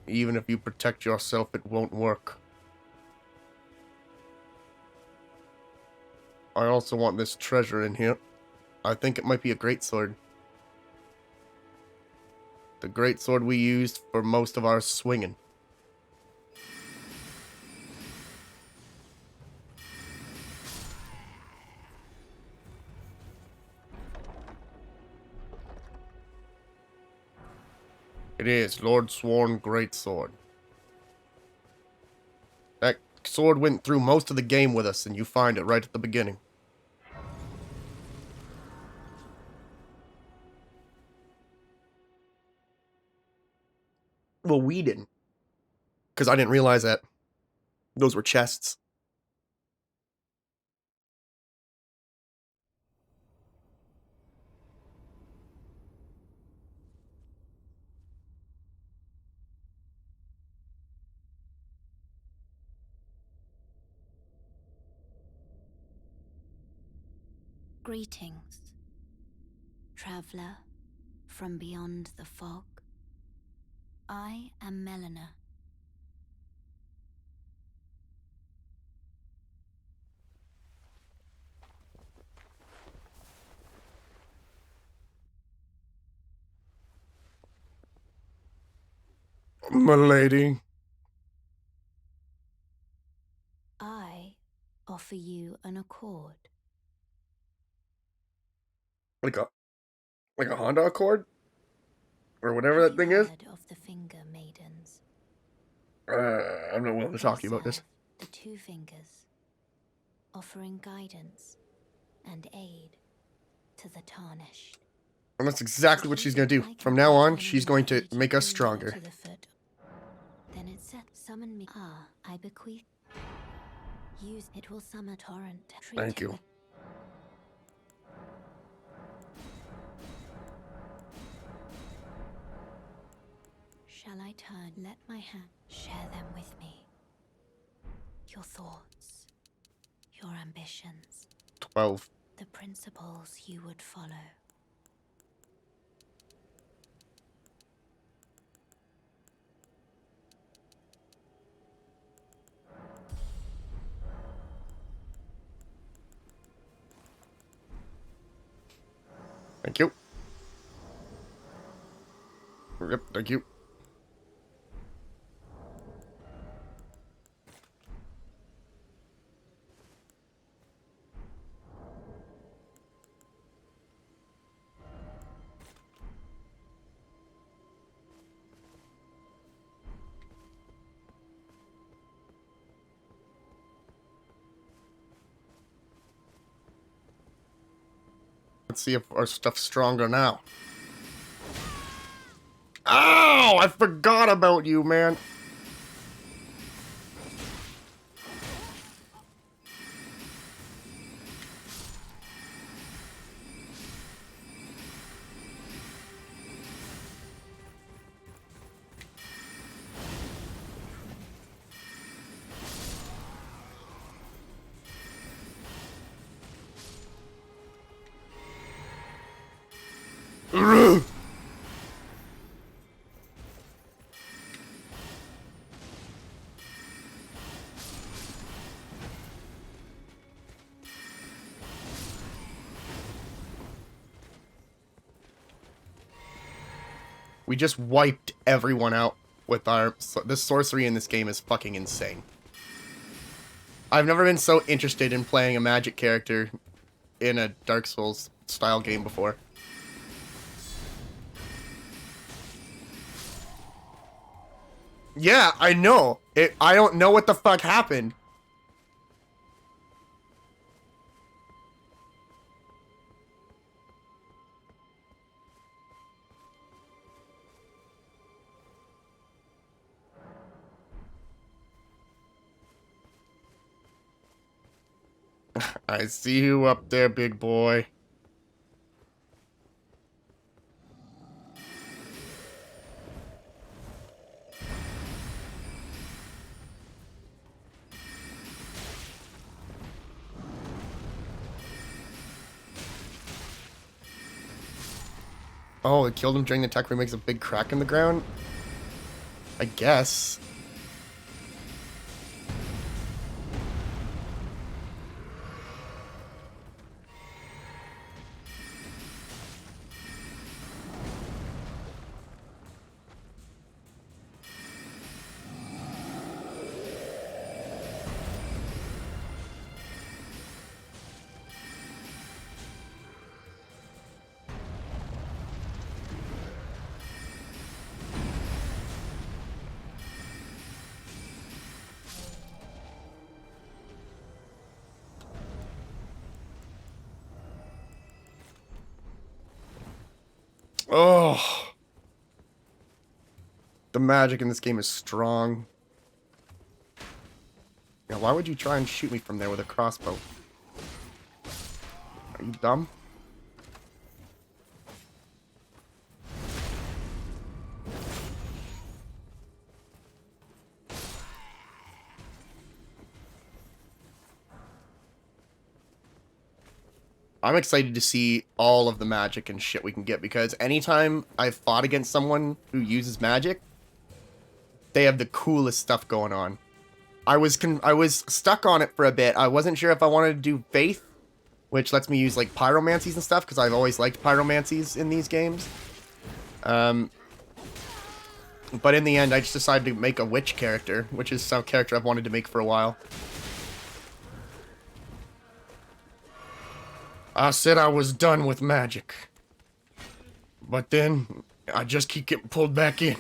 Even if you protect yourself, it won't work. I also want this treasure in here. I think it might be a greatsword. The greatsword we used for most of our swinging. It is Lord Sworn Greatsword. That sword went through most of the game with us, and you find it right at the beginning. Well, we didn't. Because I didn't realize that those were chests. Greetings, traveler from beyond the fog. I am Melina. Milady. I offer you an accord. Like a Honda Accord? Or whatever Have that thing you is? heard of the Finger Maidens? I'm not willing to talk to you about this. Serve the two fingers, offering guidance and aid to the tarnished. And that's exactly what she's gonna do. I From can now on, determine she's the going to aid make you us need stronger. to the foot. Then it said, summon me. Ah, I bequeath. Use it will summon torrent. Treat Thank it you. with- Shall I turn? Let my hand share them with me. Your thoughts, your ambitions, 12. the principles you would follow. Thank you. Yep, thank you. Let's see if our stuff's stronger now. Ow! I forgot about you, man. Ugh. We just wiped everyone out with our... The sorcery in this game is fucking insane. I've never been so interested in playing a magic character in a Dark Souls style game before. Yeah, I know. I don't know what the fuck happened. I see you up there, big boy. Oh, it killed him during the attack where he makes a big crack in the ground? I guess. Oh. The magic in this game is strong. Yeah, why would you try and shoot me from there with a crossbow? Are you dumb? I'm excited to see all of the magic and shit we can get, because anytime I've fought against someone who uses magic, they have the coolest stuff going on. I was stuck on it for a bit. I wasn't sure if I wanted to do Faith, which lets me use like pyromancies and stuff, because I've always liked pyromancies in these games. But in the end, I just decided to make a witch character, which is some character I've wanted to make for a while. I said I was done with magic. But then, I just keep getting pulled back in.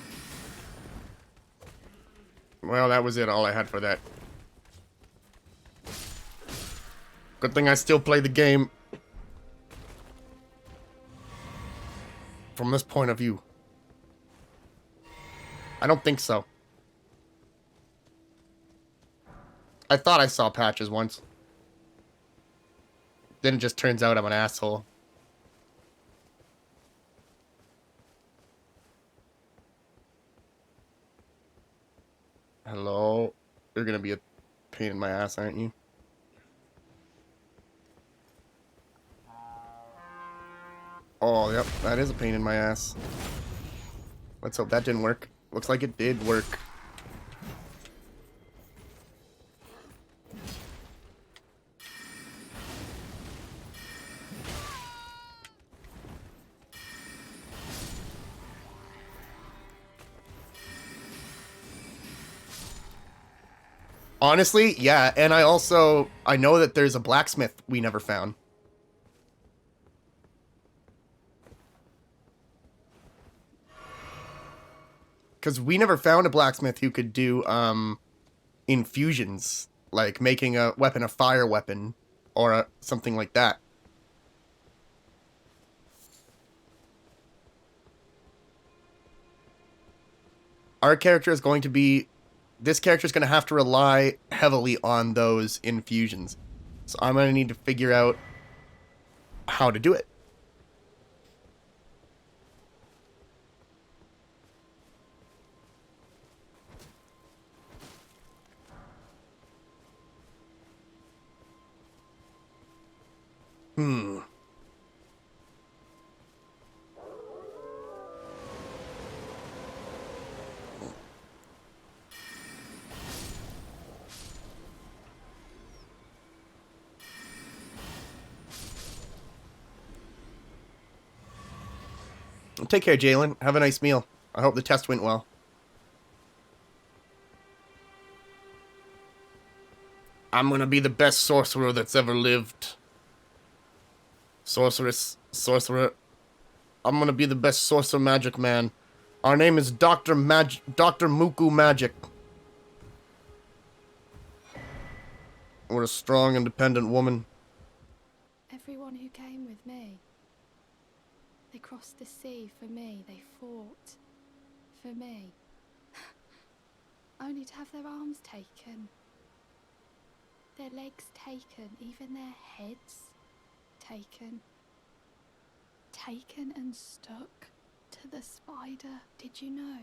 Well, that was it, all I had for that. Good thing I still play the game. From this point of view. I don't think so. I thought I saw patches once. Then it just turns out I'm an asshole. Hello? You're gonna be a pain in my ass, aren't you? Oh, yep, that is a pain in my ass. Let's hope that didn't work. Looks like it did work. Honestly, yeah, and I know that there's a blacksmith we never found. Because we never found a blacksmith who could do, infusions. Like making a weapon a fire weapon, or something like that. Our character is going to be... This character is going to have to rely heavily on those infusions. So I'm going to need to figure out how to do it. Take care, Jalen. Have a nice meal. I hope the test went well. I'm gonna be the best sorcerer that's ever lived. Sorcerer. I'm gonna be the best sorcerer magic man. Our name is Dr. Muku Magic. We're a strong, independent woman. Everyone who came with me. They crossed the sea for me. They fought for me. Only to have their arms taken. Their legs taken. Even their heads taken. Taken and stuck to the spider. Did you know?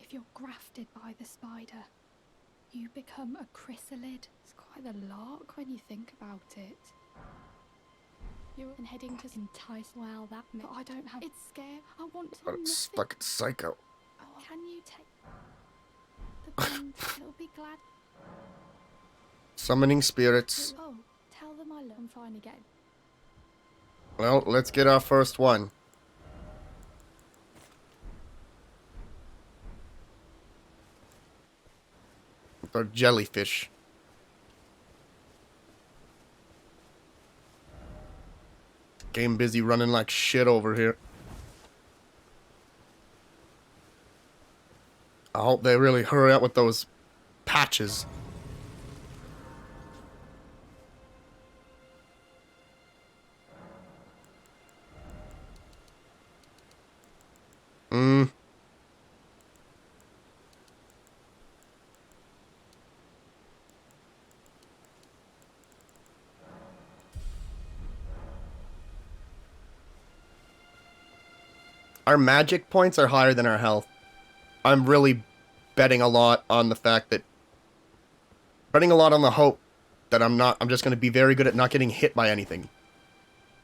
If you're grafted by the spider, you become a chrysalid. It's quite a lark when you think about it. You're heading to entice. Well, that but I don't have. It's scary. I want to. It's fucking psycho. Oh, can you take the band? It'll be glad. Summoning spirits. Oh, tell them I love. I'm fine again. Well, let's get our first one. With our jellyfish. Game busy running like shit over here. I hope they really hurry up with those patches. Our magic points are higher than our health. I'm really betting a lot on the fact that... Betting a lot on the hope that I'm just going to be very good at not getting hit by anything.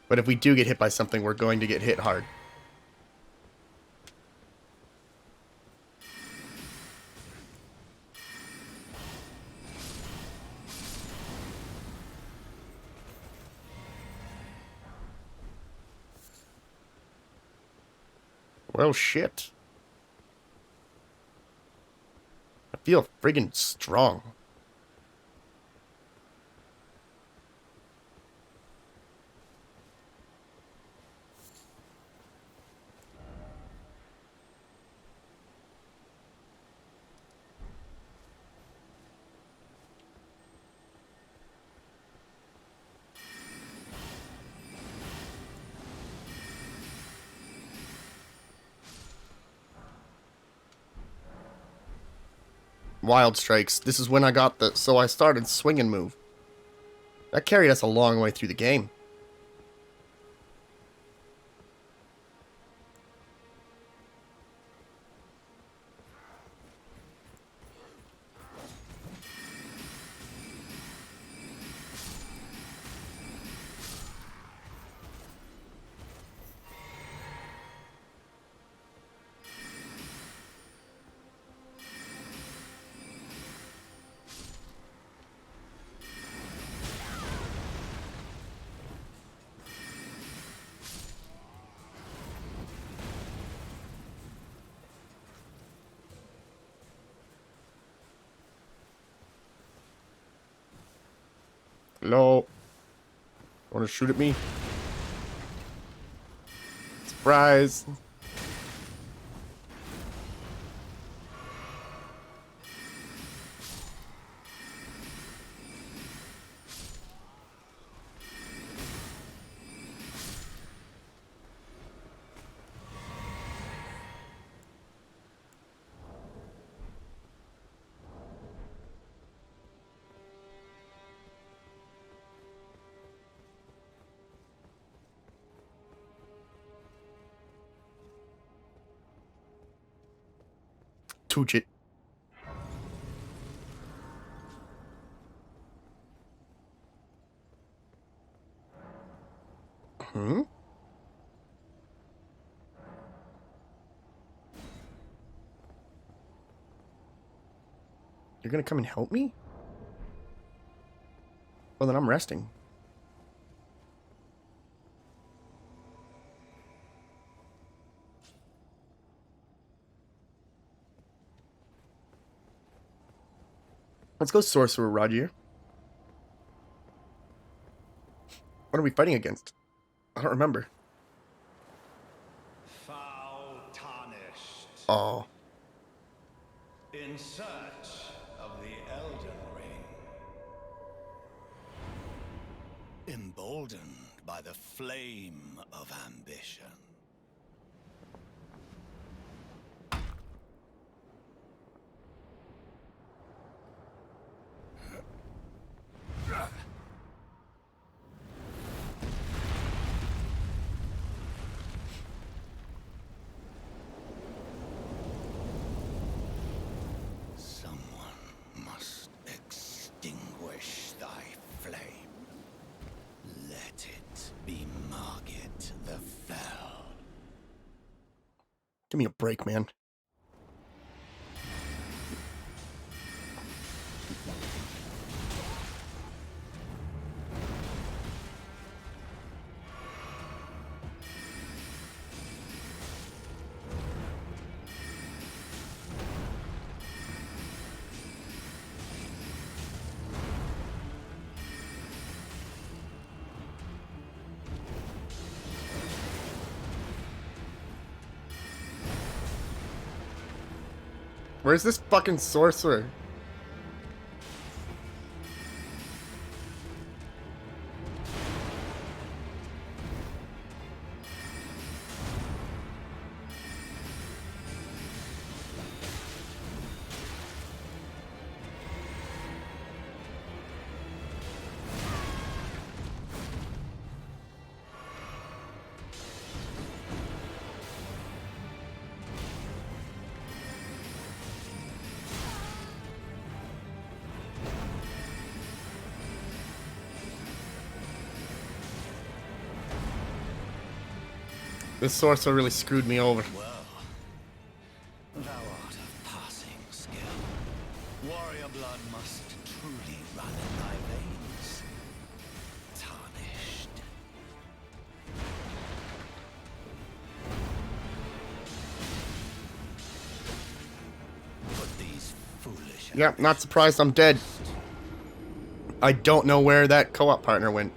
But if we do get hit by something, we're going to get hit hard. Well, shit. I feel friggin' strong. Wild Strikes. This is when I got the... So I started swinging move. That carried us a long way through the game. Hello? Want to shoot at me? Surprise! Tooch it. Hmm? You're gonna come and help me? Well, then I'm resting. Let's go Sorcerer Roger. What are we fighting against? I don't remember. Foul tarnished. Oh. In search of the Elden Ring. Emboldened by the flame of ambition. Someone must extinguish thy flame. Let it be Margit the Fell. Give me a break, man. Where's this fucking sorcerer? This sorcerer really screwed me over. Well, thou art of passing skill. Warrior blood must truly run in thy veins. Tarnished. Put these foolish. Yeah, not surprised I'm dead. I don't know where that co-op partner went.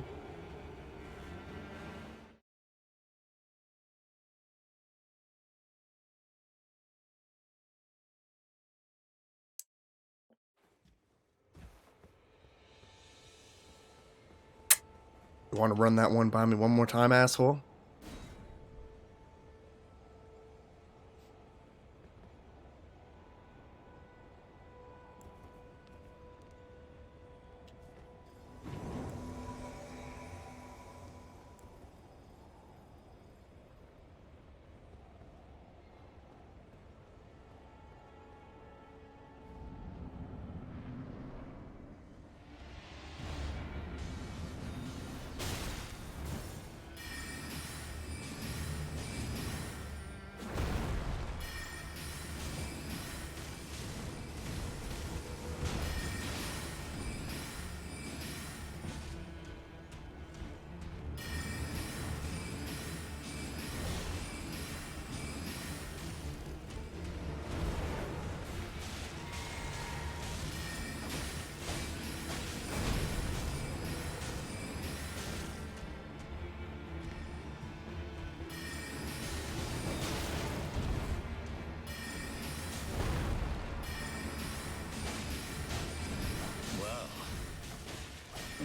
You want to run that one by me one more time, asshole?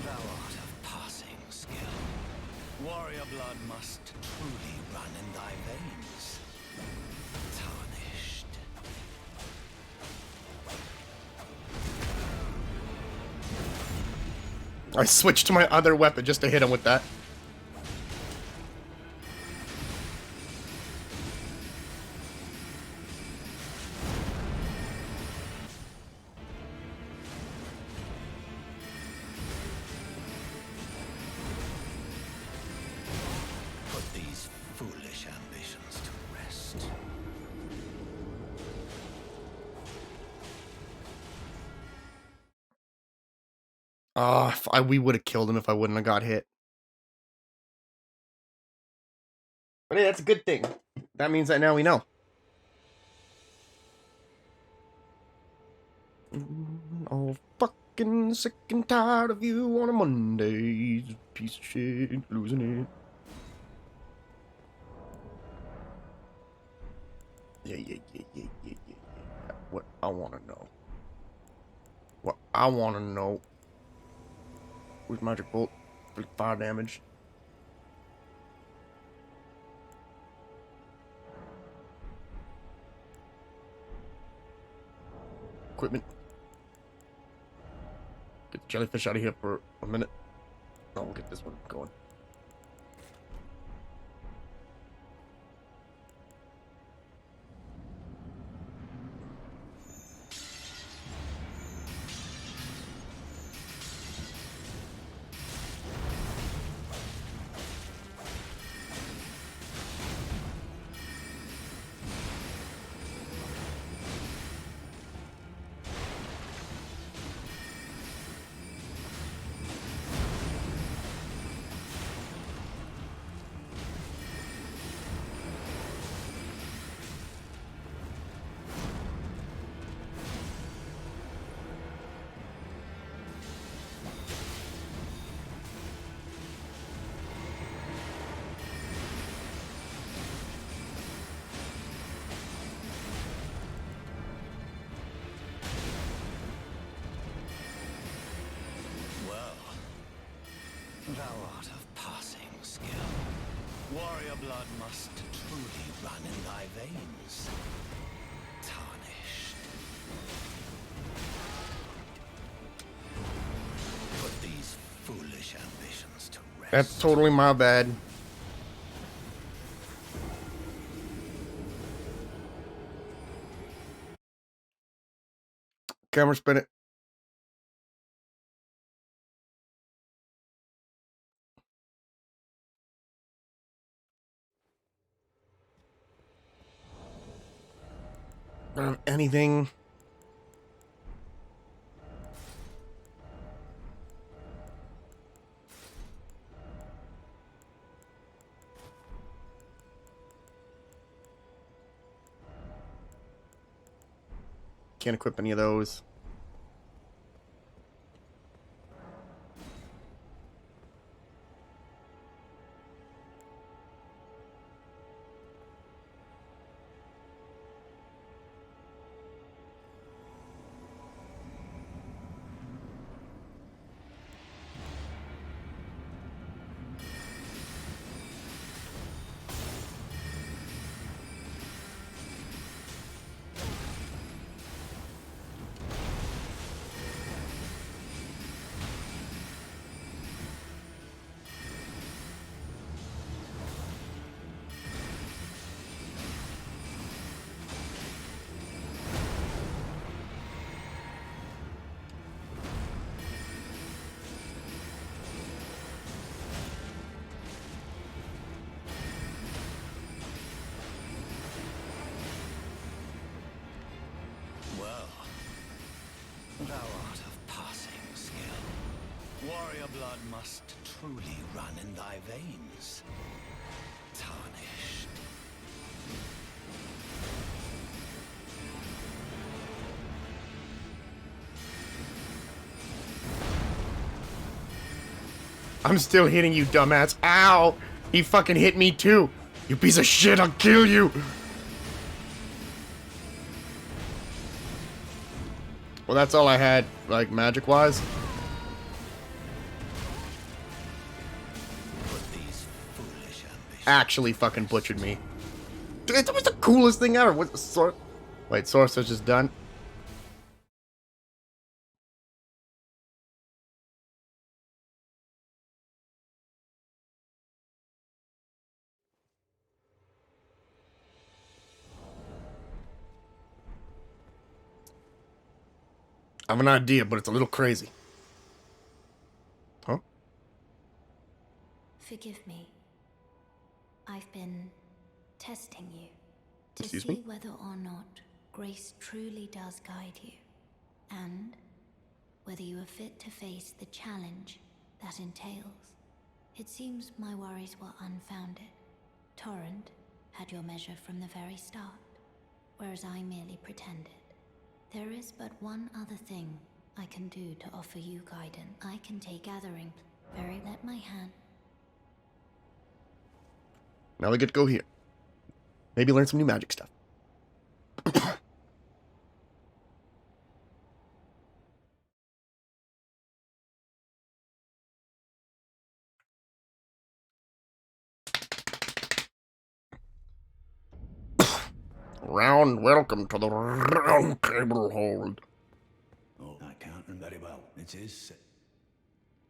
Thou art of passing skill. Warrior blood must truly run in thy veins. Tarnished. I switched to my other weapon just to hit him with that. Put these foolish ambitions to rest. We would have killed him if I wouldn't have got hit. But hey, that's a good thing. That means that now we know. Oh, fuck fucking sick and tired of you on a Monday. Piece of shit, losing it. Yeah. What I want to know. Who's magic bolt? Fire damage. Equipment. Get the jellyfish out of here for a minute. Oh, we'll get this one going. Thou art of passing skill. Warrior blood must truly run in thy veins. Tarnished. Put these foolish ambitions to rest. That's totally my bad. Camera spin it. I don't have anything. Can't equip any of those. Thou art of passing skill. Warrior blood must truly run in thy veins. Tarnished. I'm still hitting you, dumbass. Ow! He fucking hit me too. You piece of shit, I'll kill you. Well, that's all I had, like, magic-wise. Actually fucking butchered me. Dude, that was the coolest thing ever. What's the sword? Wait, Sorcerer's just done? I have an idea, but it's a little crazy. Huh? Forgive me. I've been testing you to Excuse see me? whether or not grace truly does guide you, and whether you are fit to face the challenge that entails. It seems my worries were unfounded. Torrent had your measure from the very start, whereas I merely pretended. There is but one other thing I can do to offer you guidance. I can take gathering. Very let my hand. Now we get to go here. Maybe learn some new magic stuff. Welcome to the round table hold. Oh, I can't remember very well. It is.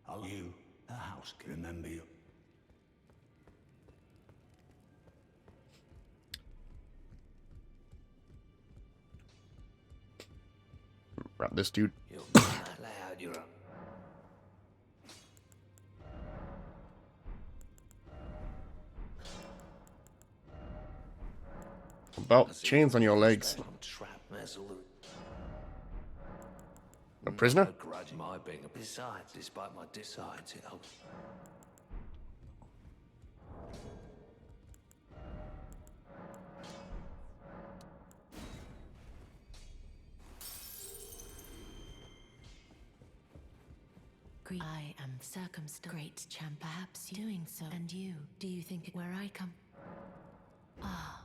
I'll you, a house, can remember you. Grab this dude. You're loud, you're up. About chains on your legs. A prisoner? Grudge my being a besides, despite my decides, it helps. I am circumstanced. Great champ, perhaps doing so. And you, do you think where I come? Ah.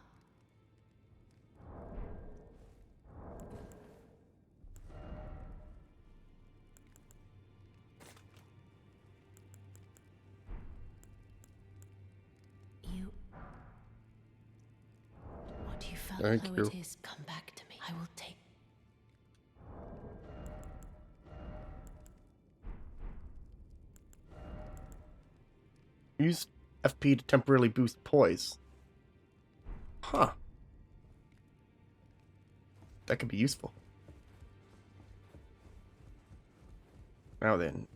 You. What you felt, Thank though you. it is, come back to me. I will take. Use FP to temporarily boost poise. Huh. That could be useful. Now then,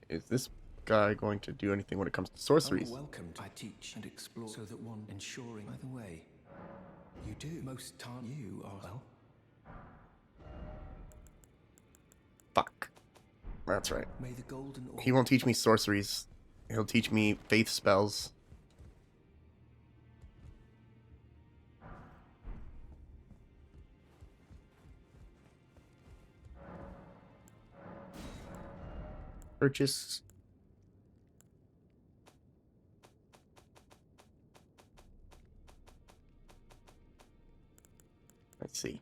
is this guy going to do anything when it comes to sorceries? Welcome. I teach and explore so that one ensuring. By the way, you do. Most time you are well. Fuck. That's right. May the golden He won't teach me sorceries. He'll teach me faith spells. Purchase. Let's see.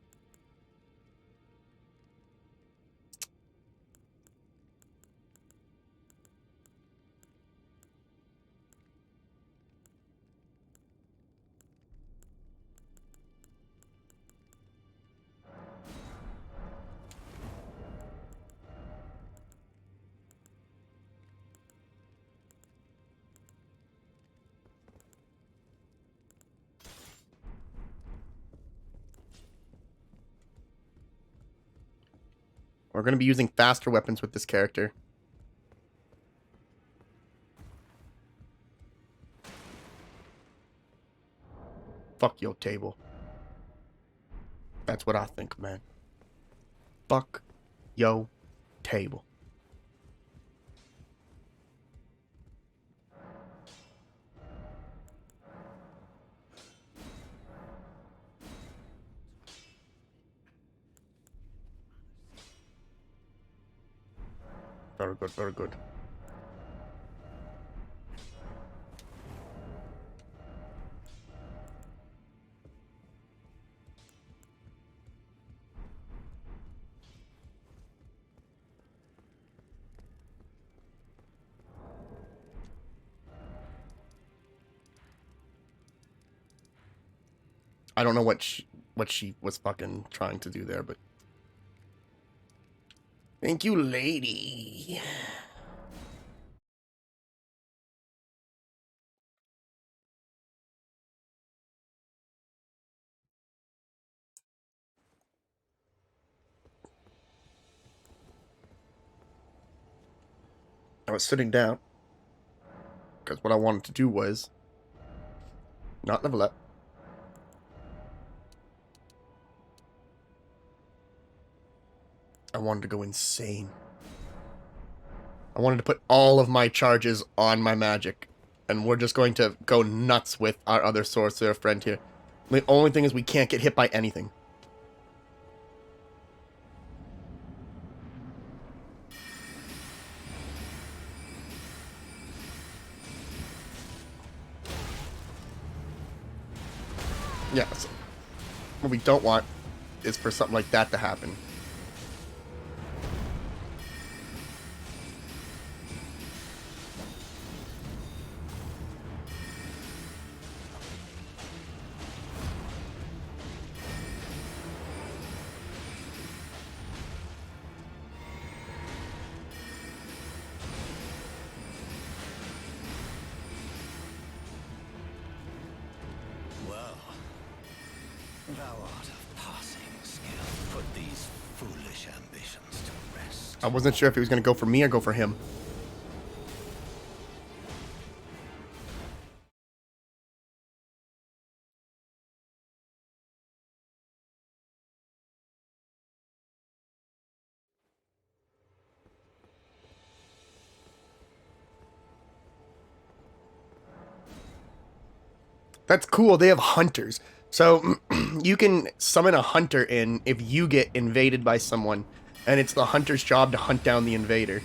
We're going to be using faster weapons with this character. Fuck your table. That's what I think, man. Fuck yo table. Very good, very good. I don't know what she was fucking trying to do there, but thank you, lady. I was sitting down because what I wanted to do was not level up. I wanted to go insane. I wanted to put all of my charges on my magic. And we're just going to go nuts with our other sorcerer friend here. The only thing is we can't get hit by anything. Yeah, so what we don't want is for something like that to happen. Well, thou art of passing skill. Put these foolish ambitions to rest. I wasn't sure if he was going to go for me or go for him. That's cool. They have hunters. So you can summon a hunter in if you get invaded by someone, and it's the hunter's job to hunt down the invader.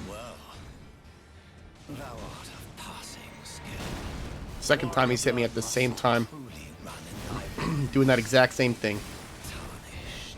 Well, thou art of passing skill. Second time he's hit me at the same time, Truly run in thy doing that exact same thing. tarnished.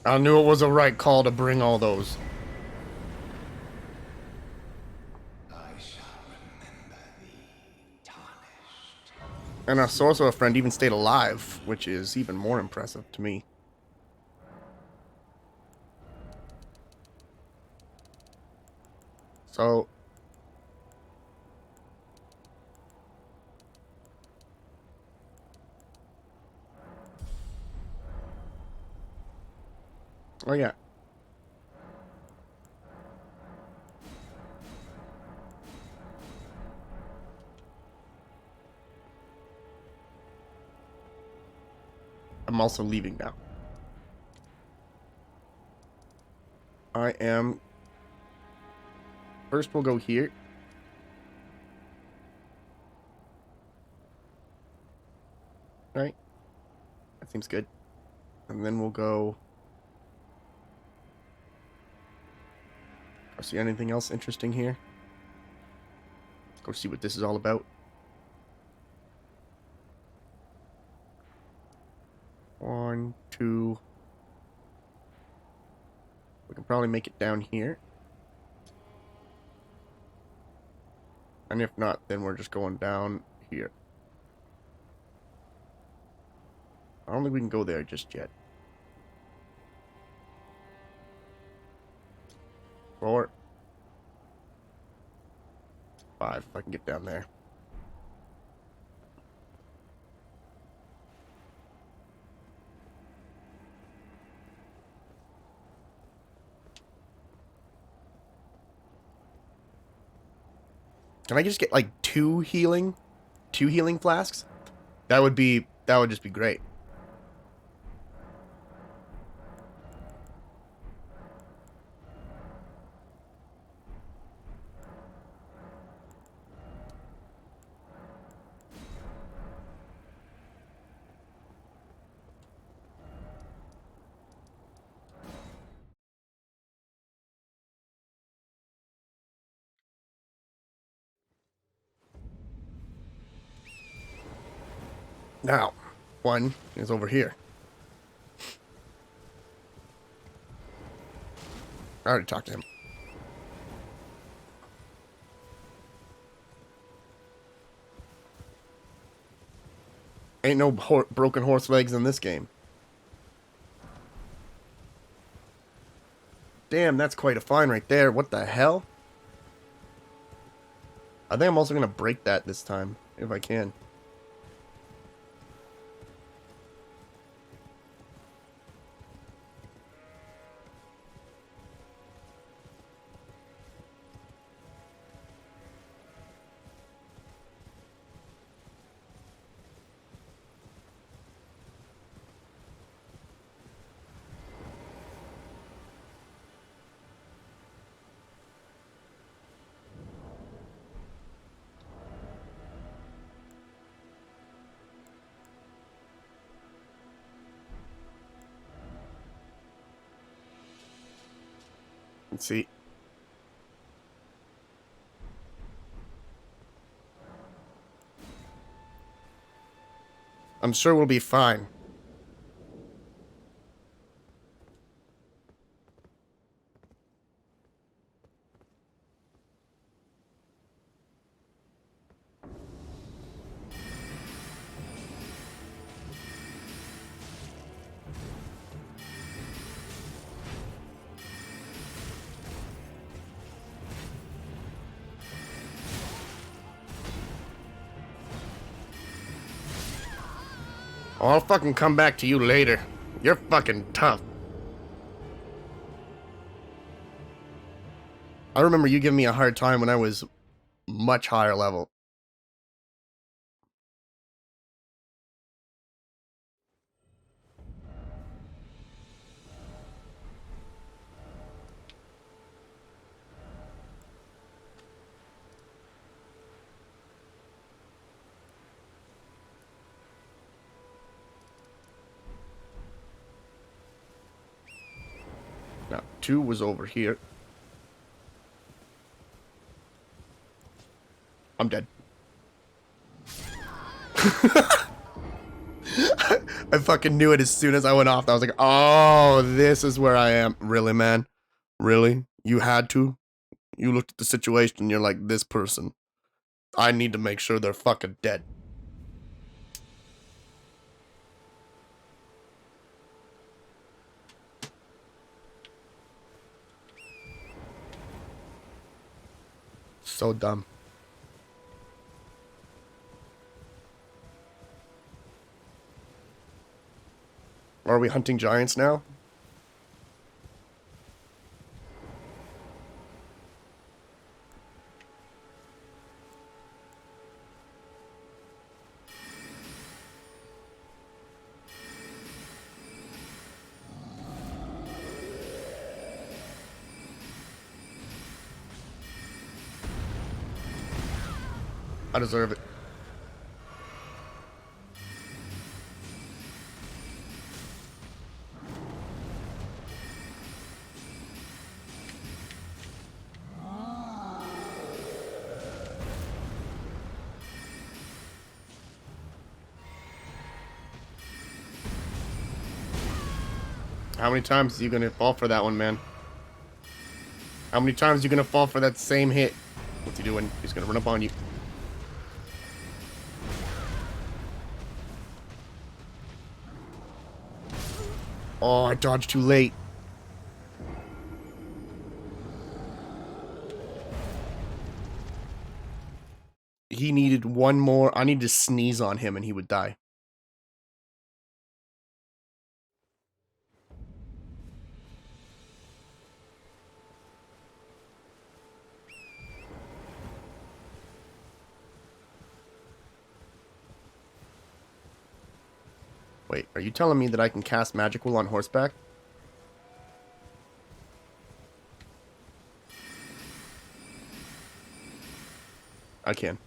I knew it was a right call to bring all those. I shall remember thee, tarnished. And our sorcerer friend even stayed alive, which is even more impressive to me. So... Oh yeah. I'm also leaving now. I am... First we'll go here. Right? That seems good. And then we'll go... I see anything else interesting here? Let's go see what this is all about. One, two... We can probably make it down here. And if not, then we're just going down here. I don't think we can go there just yet. 4, 5, if I can get down there. Can I just get like 2 healing? 2 healing flasks? That would just be great. Now, one is over here. I already talked to him. Ain't no broken horse legs in this game. Damn, that's quite a find right there. What the hell? I think I'm also going to break that this time, if I can. Let's see. I'm sure we'll be fine. I'll fucking come back to you later. You're fucking tough. I remember you giving me a hard time when I was much higher level. Now, 2 was over here. I'm dead. I fucking knew it as soon as I went off. I was like, oh, this is where I am. Really, man? Really? You had to? You looked at the situation and you're like, this person. I need to make sure they're fucking dead. So dumb. Are we hunting giants now? I deserve it. How many times are you gonna fall for that one, man? How many times are you gonna fall for that same hit? What's he doing? He's gonna run up on you. Oh, I dodged too late. He needed one more. I need to sneeze on him and he would die. Wait, are you telling me that I can cast Magical on horseback? I can.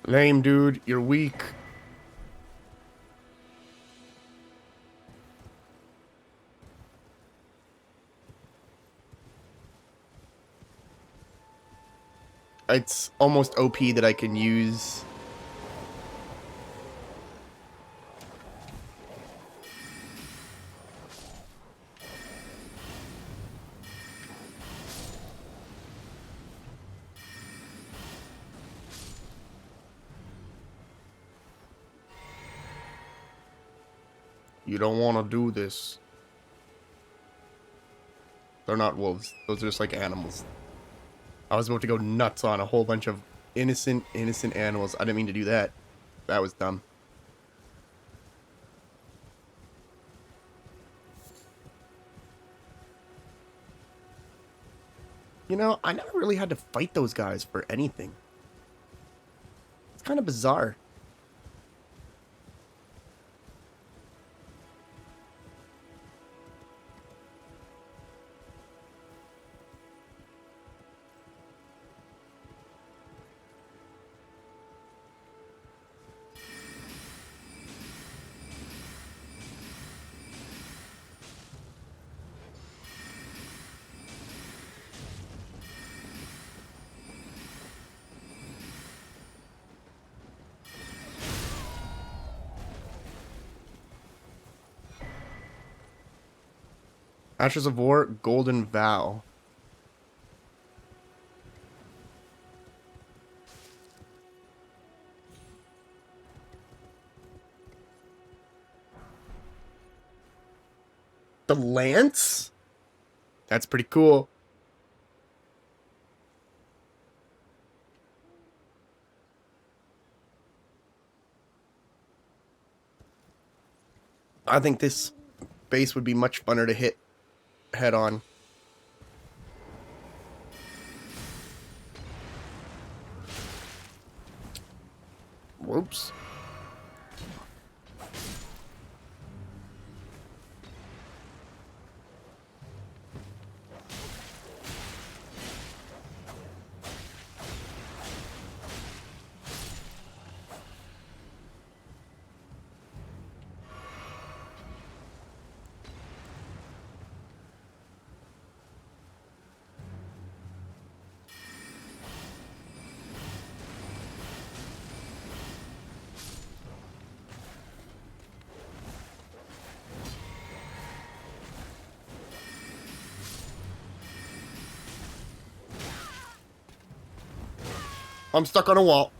Lame, dude. You're weak. It's almost OP that I can use... You don't want to do this. They're not wolves. Those are just like animals. I was about to go nuts on a whole bunch of innocent animals. I didn't mean to do that. That was dumb. You know, I never really had to fight those guys for anything. It's kind of bizarre. Ashes of War, Golden Vow. The Lance? That's pretty cool. I think this base would be much funner to hit head on. Whoops. I'm stuck on a wall.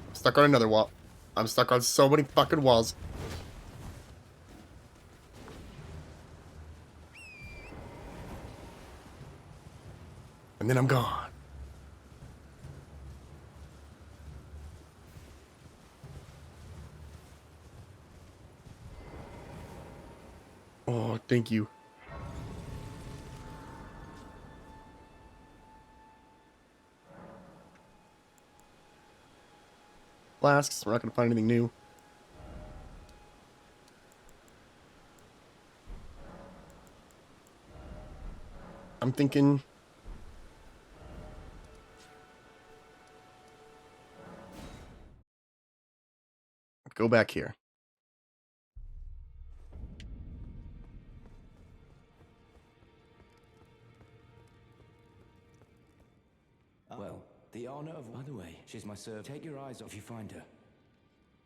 I'm stuck on another wall. I'm stuck on so many fucking walls. And then I'm gone. Oh, thank you. Flasks, we're not going to find anything new. I'm thinking... Go back here. Well, the honor of... By the way, she's my servant. Take your eyes off if you find her.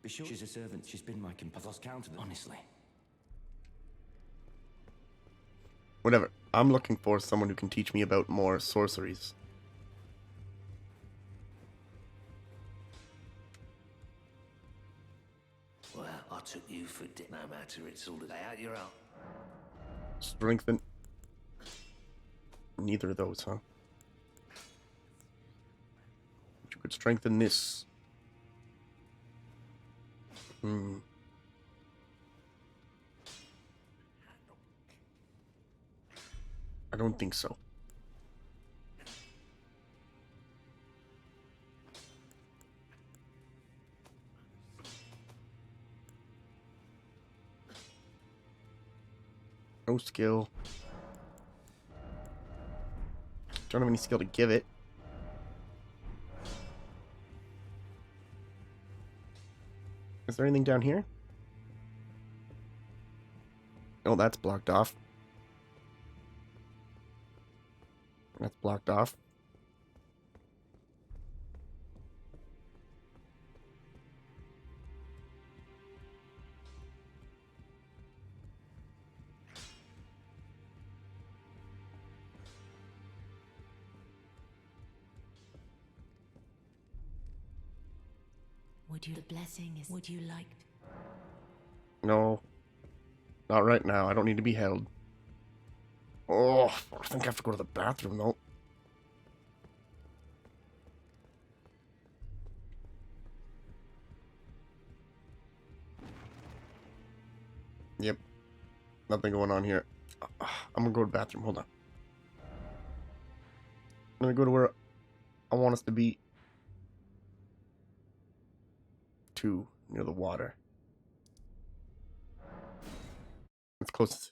Be sure she's a servant. She's been my companion. I've lost count of them, honestly. Whatever. I'm looking for someone who can teach me about more sorceries. Well, I took you for no matter. It's all the out your own. Strengthen. Neither of those, huh? But you could strengthen this. I don't think so. No skill. Don't have any skill to give it. Is there anything down here? Oh, that's blocked off. That's blocked off. The blessing is... Would you like... No. Not right now. I don't need to be held. Oh, I think I have to go to the bathroom, though. Yep. Nothing going on here. I'm gonna go to the bathroom. Hold on. I'm gonna go to where I want us to be. Near the water. It's close.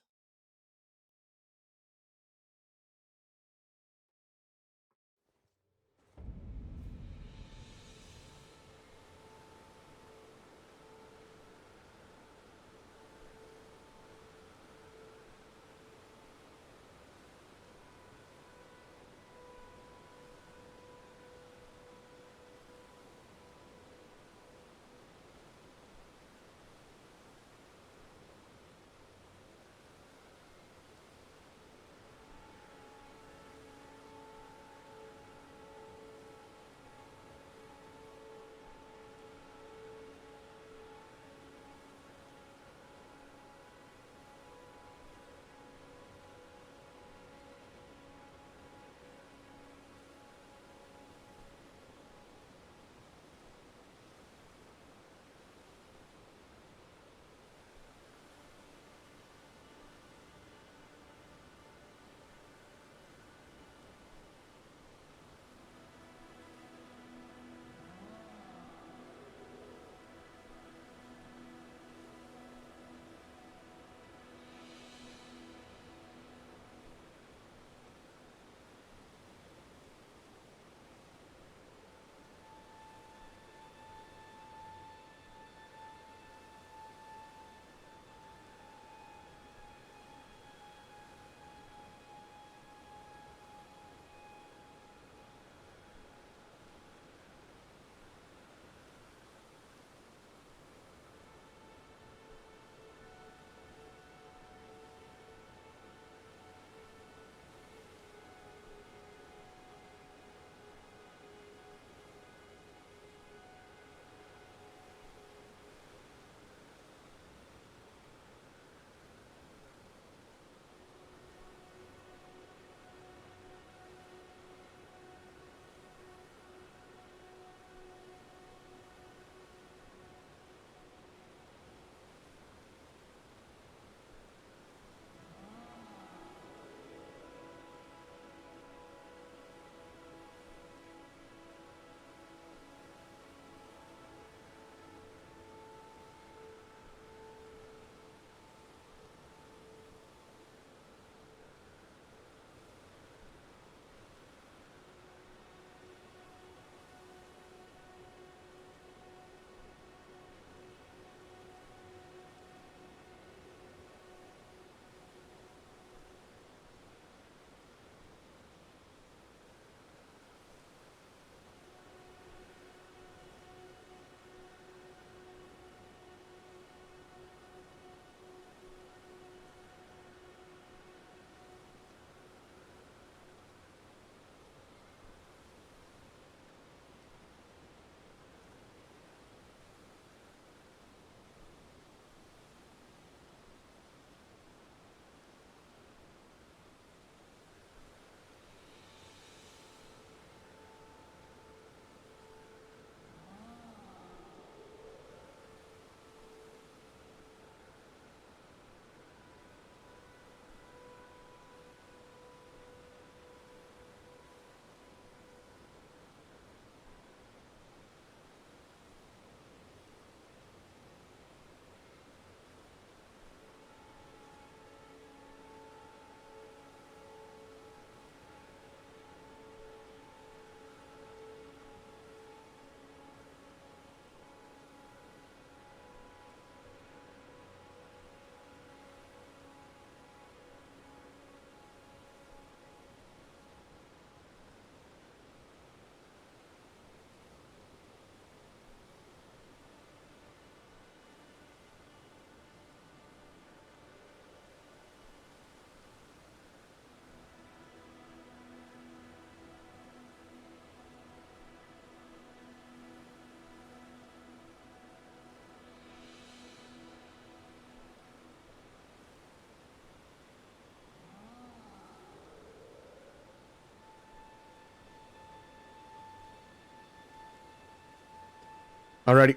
Alrighty.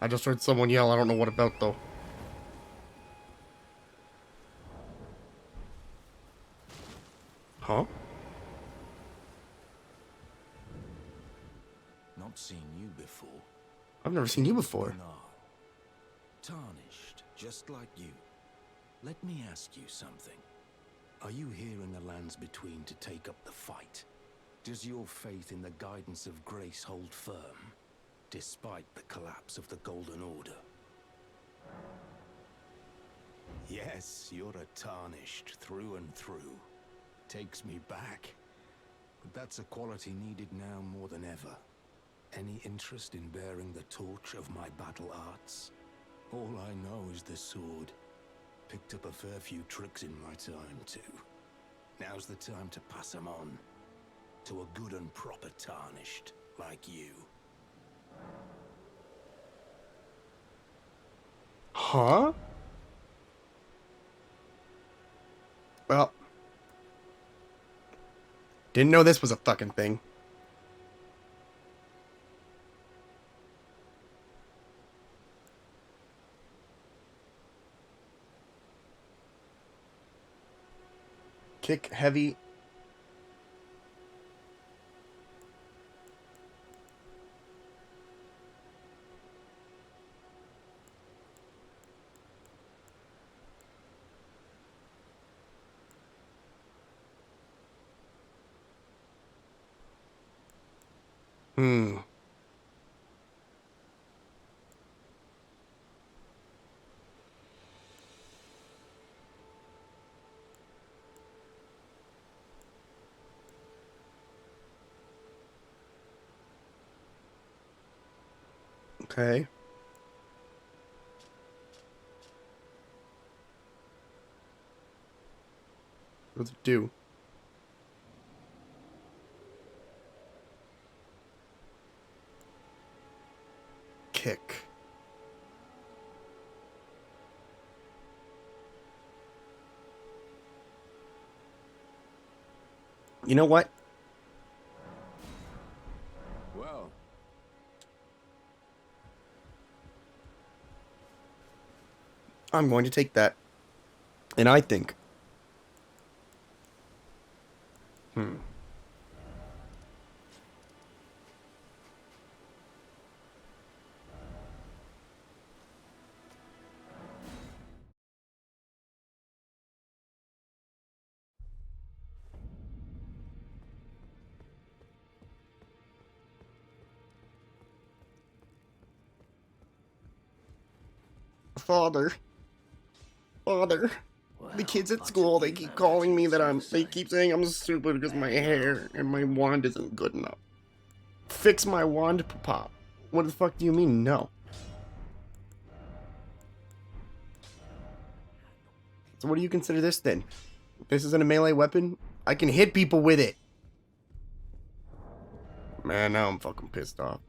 I just heard someone yell. I don't know what about, though. Huh? Not seen you before. I've never seen you before. No. Tarnished, just like you. Let me ask you something. Are you here in the lands between to take up the fight? Does your faith in the guidance of grace hold firm, despite the collapse of the Golden Order? Yes, you're a Tarnished through and through. Takes me back. But that's a quality needed now more than ever. Any interest in bearing the torch of my battle arts? All I know is the sword. Picked up a fair few tricks in my time, too. Now's the time to pass them on. To a good and proper Tarnished, like you. Huh? Well. Didn't know this was a fucking thing. Kick heavy. Okay. What does it do? Kick. You know what? Well, I'm going to take that. And I think. Father. Father. The kids at school, they keep calling me that they keep saying I'm stupid because my hair and my wand isn't good enough. Fix my wand, Papa. What the fuck do you mean, no? So what do you consider this then? This isn't a melee weapon? I can hit people with it. Man, now I'm fucking pissed off.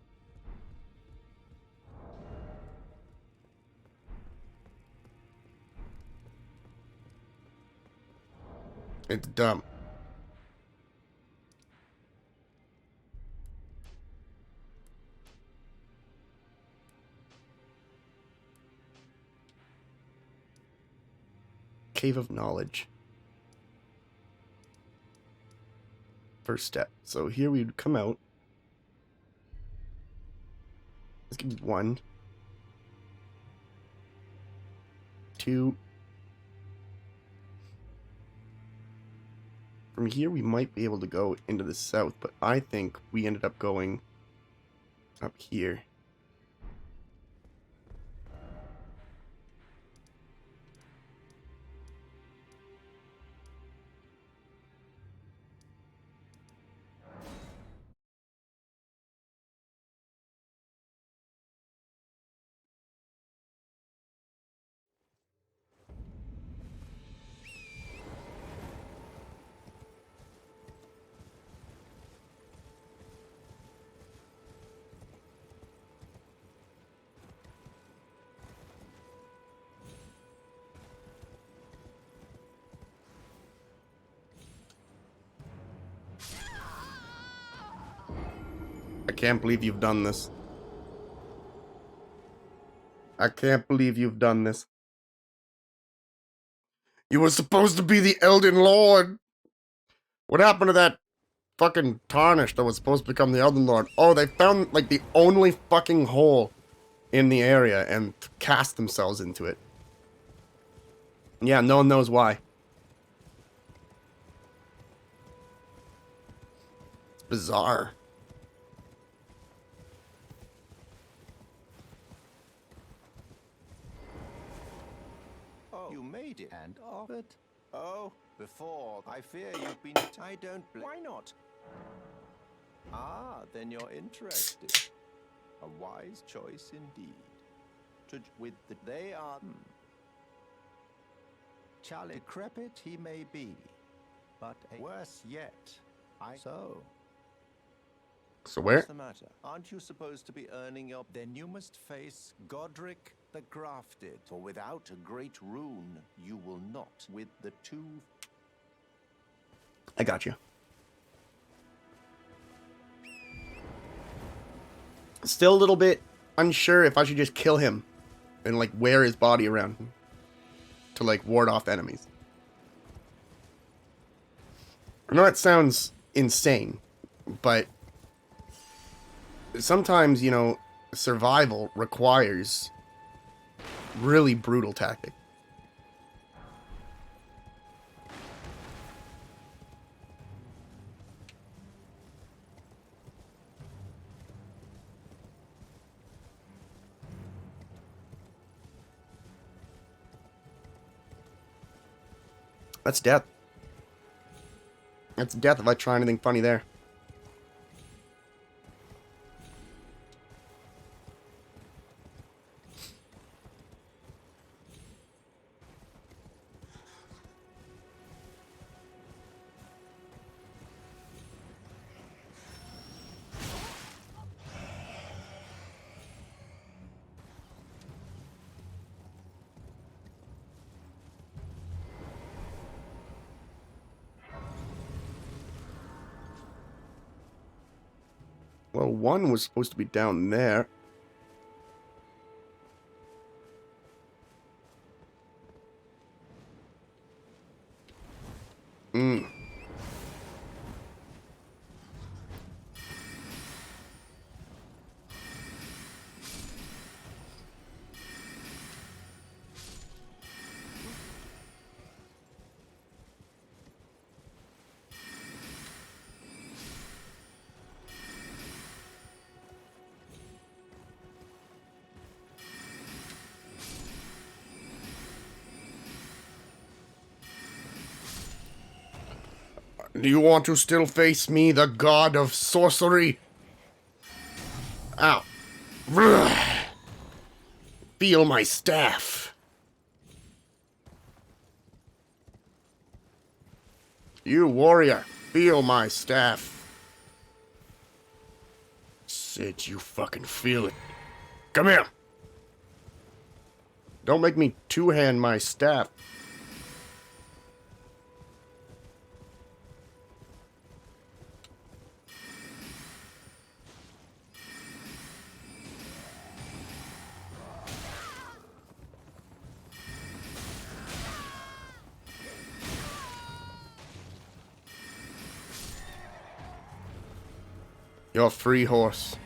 It's dumb. Cave of Knowledge. First step. So here we'd come out. Let's give me 1, 2. From here we might be able to go into the south, but I think we ended up going up here. can't believe you've done this. I can't believe you've done this. You were supposed to be the Elden Lord. What happened to that fucking Tarnished that was supposed to become the Elden Lord? Oh, they found, like, the only fucking hole in the area and cast themselves into it. Yeah, no one knows why. It's bizarre. Oh, you made it and offered. Oh, before. I fear you've been. I don't. Why not? Ah, then you're interested. A wise choice indeed. With the they are. Charlie, decrepit he may be, but worse yet. So where? what's the matter? Aren't you supposed to be earning your? Then you must face Godric the Grafted. For without a great rune, you will not. With the two. I got you. Still a little bit unsure if I should just kill him and, like, wear his body around him to, like, ward off enemies. I know that sounds insane, but sometimes, you know, survival requires really brutal tactics. That's death. That's death if I try anything funny there. Well, one was supposed to be down there. Do you want to still face me, the god of sorcery? Ow. Feel my staff. You warrior, feel my staff. Said you fucking feel it. Come here. Don't make me two-hand my staff. You're a free horse.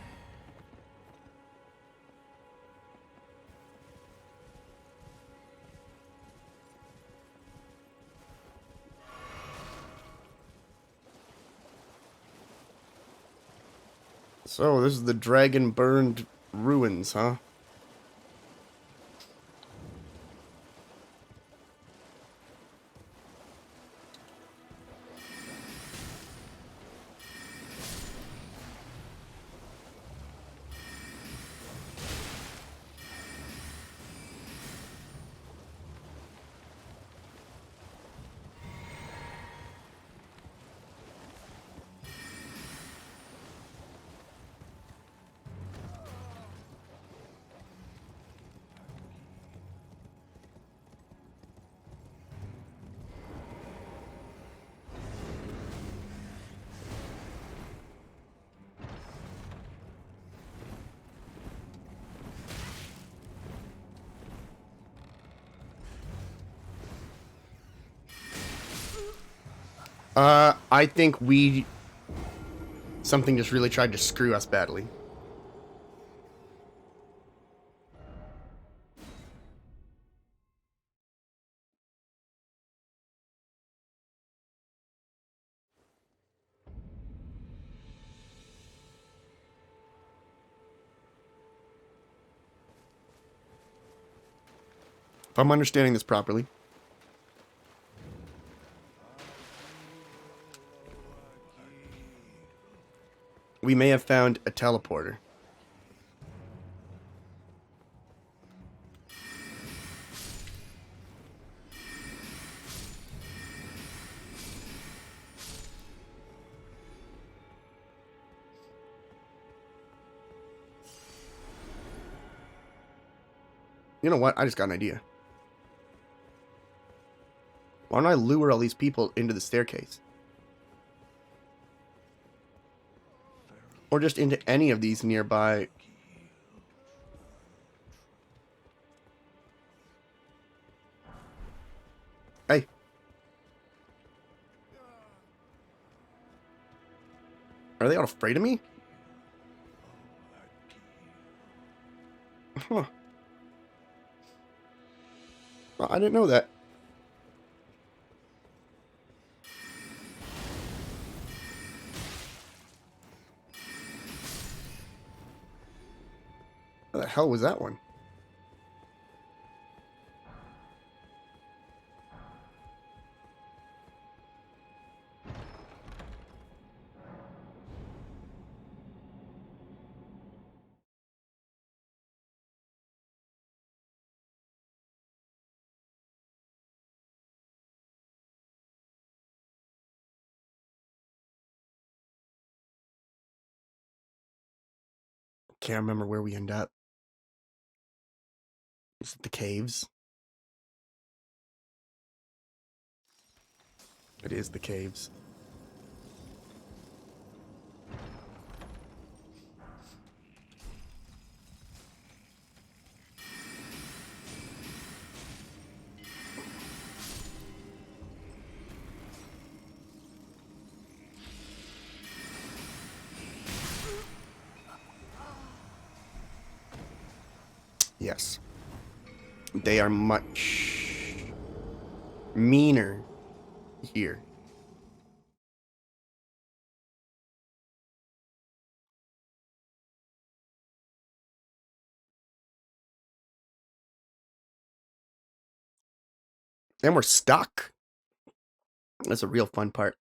So, this is the dragon-burned ruins, huh? I think something just really tried to screw us badly. If I'm understanding this properly. We may have found a teleporter. You know what? I just got an idea. Why don't I lure all these people into the staircase? Or just into any of these nearby. Hey. Are they all afraid of me? Huh. Well, I didn't know that. What the hell was that one? Can't remember where we end up. Is it the caves? It is the caves. Yes. They are much meaner here. And we're stuck. That's a real fun part.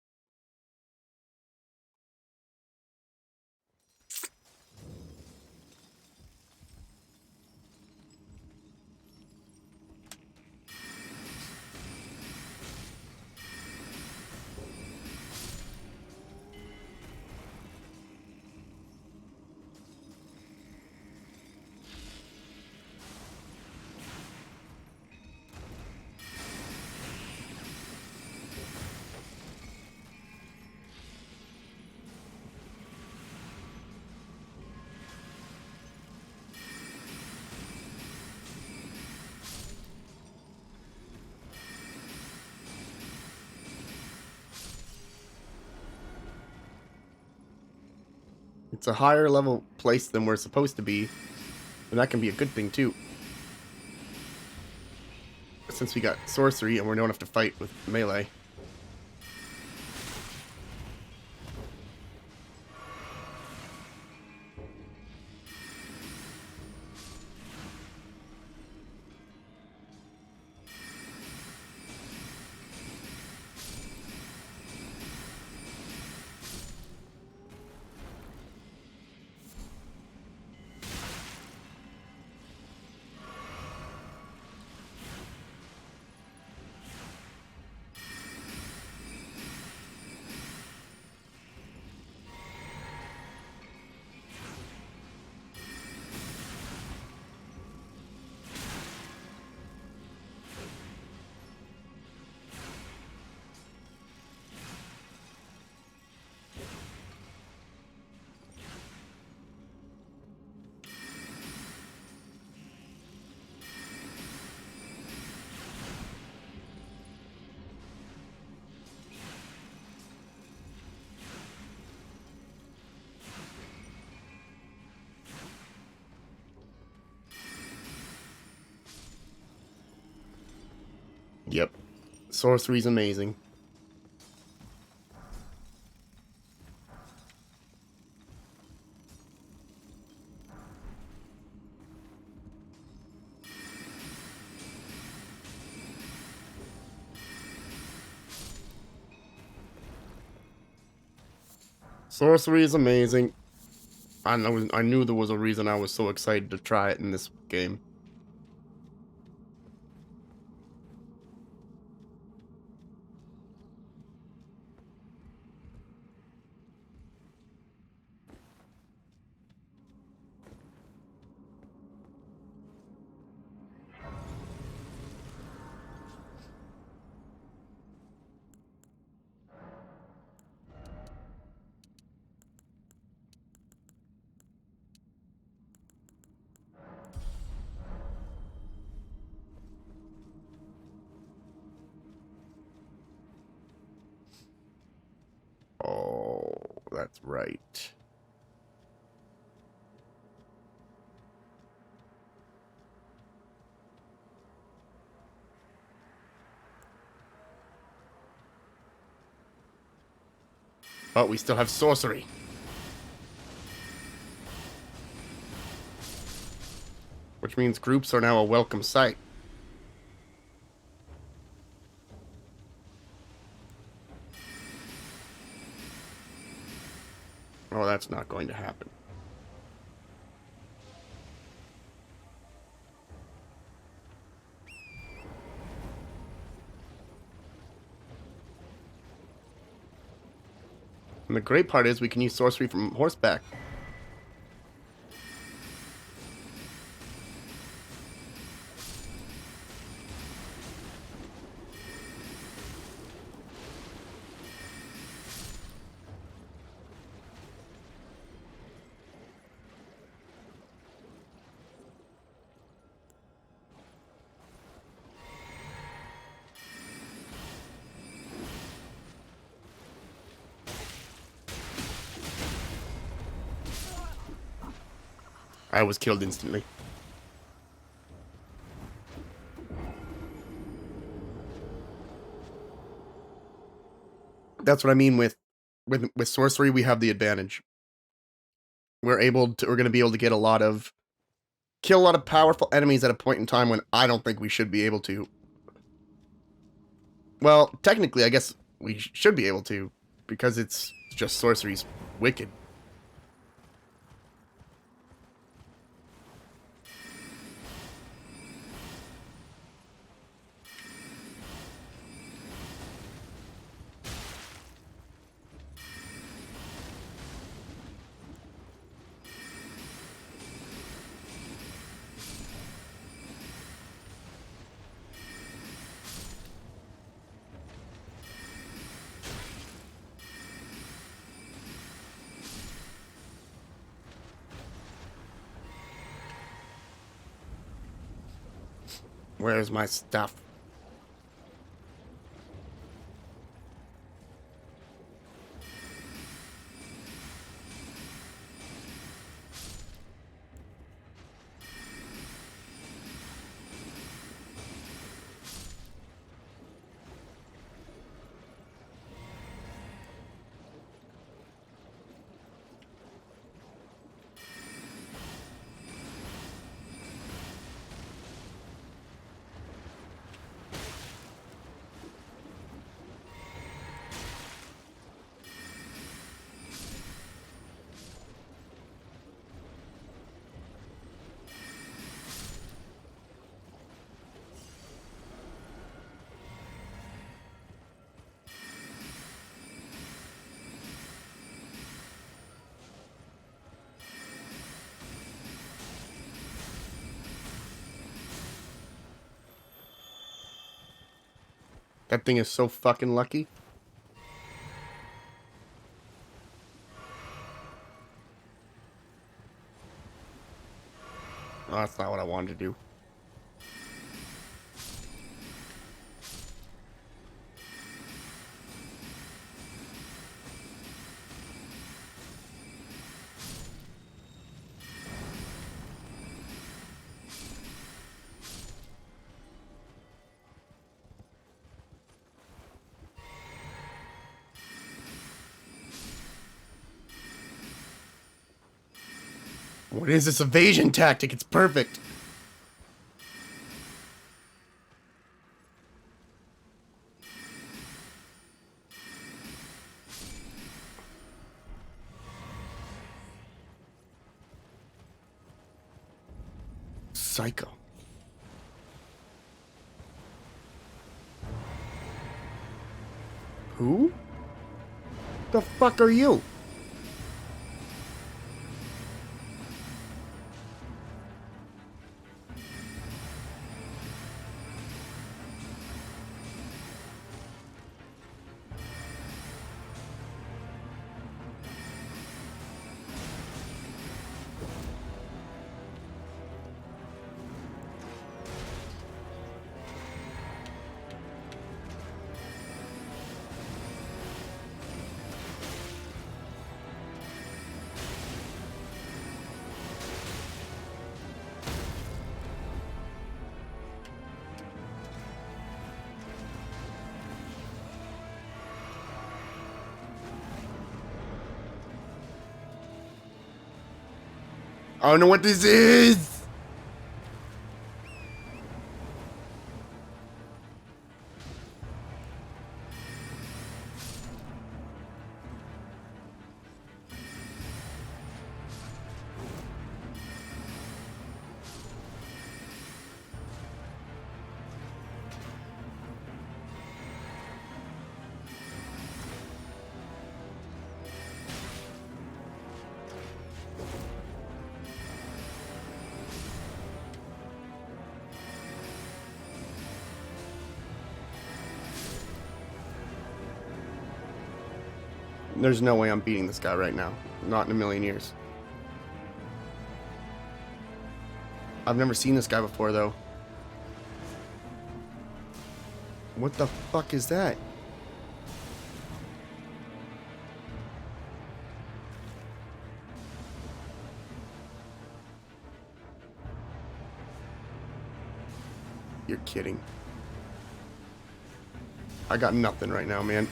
It's a higher level place than we're supposed to be. And that can be a good thing too. Since we got sorcery and we don't have to fight with melee. Yep. Sorcery's amazing. Sorcery is amazing. I knew there was a reason I was so excited to try it in this game. Oh, that's right. But we still have sorcery. Which means groups are now a welcome sight. Oh, that's not going to happen. And the great part is we can use sorcery from horseback. I was killed instantly. That's what I mean with sorcery. We have the advantage. We're going to be able to get kill a lot of powerful enemies at a point in time when I don't think we should be able to. Well, technically, I guess we should be able to, because it's just sorcery's wicked. Where's my stuff? That thing is so fucking lucky. Oh, that's not what I wanted to do. What is this evasion tactic? It's perfect. Psycho. Who? The fuck are you? I don't know what this is. There's no way I'm beating this guy right now. Not in a million years. I've never seen this guy before, though. What the fuck is that? You're kidding. I got nothing right now, man.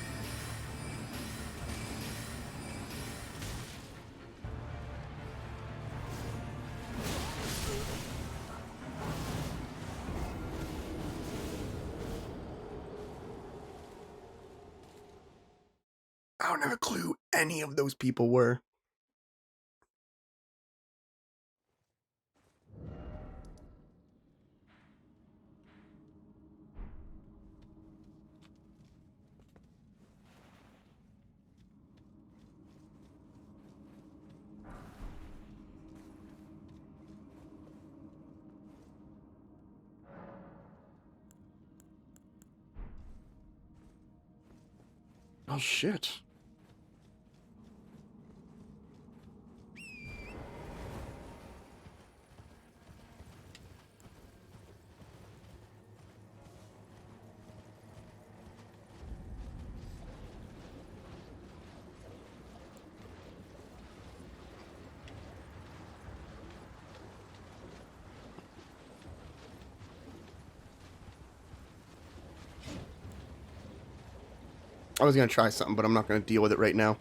I don't have a clue any of those people were. Oh shit. I was gonna try something, but I'm not gonna deal with it right now.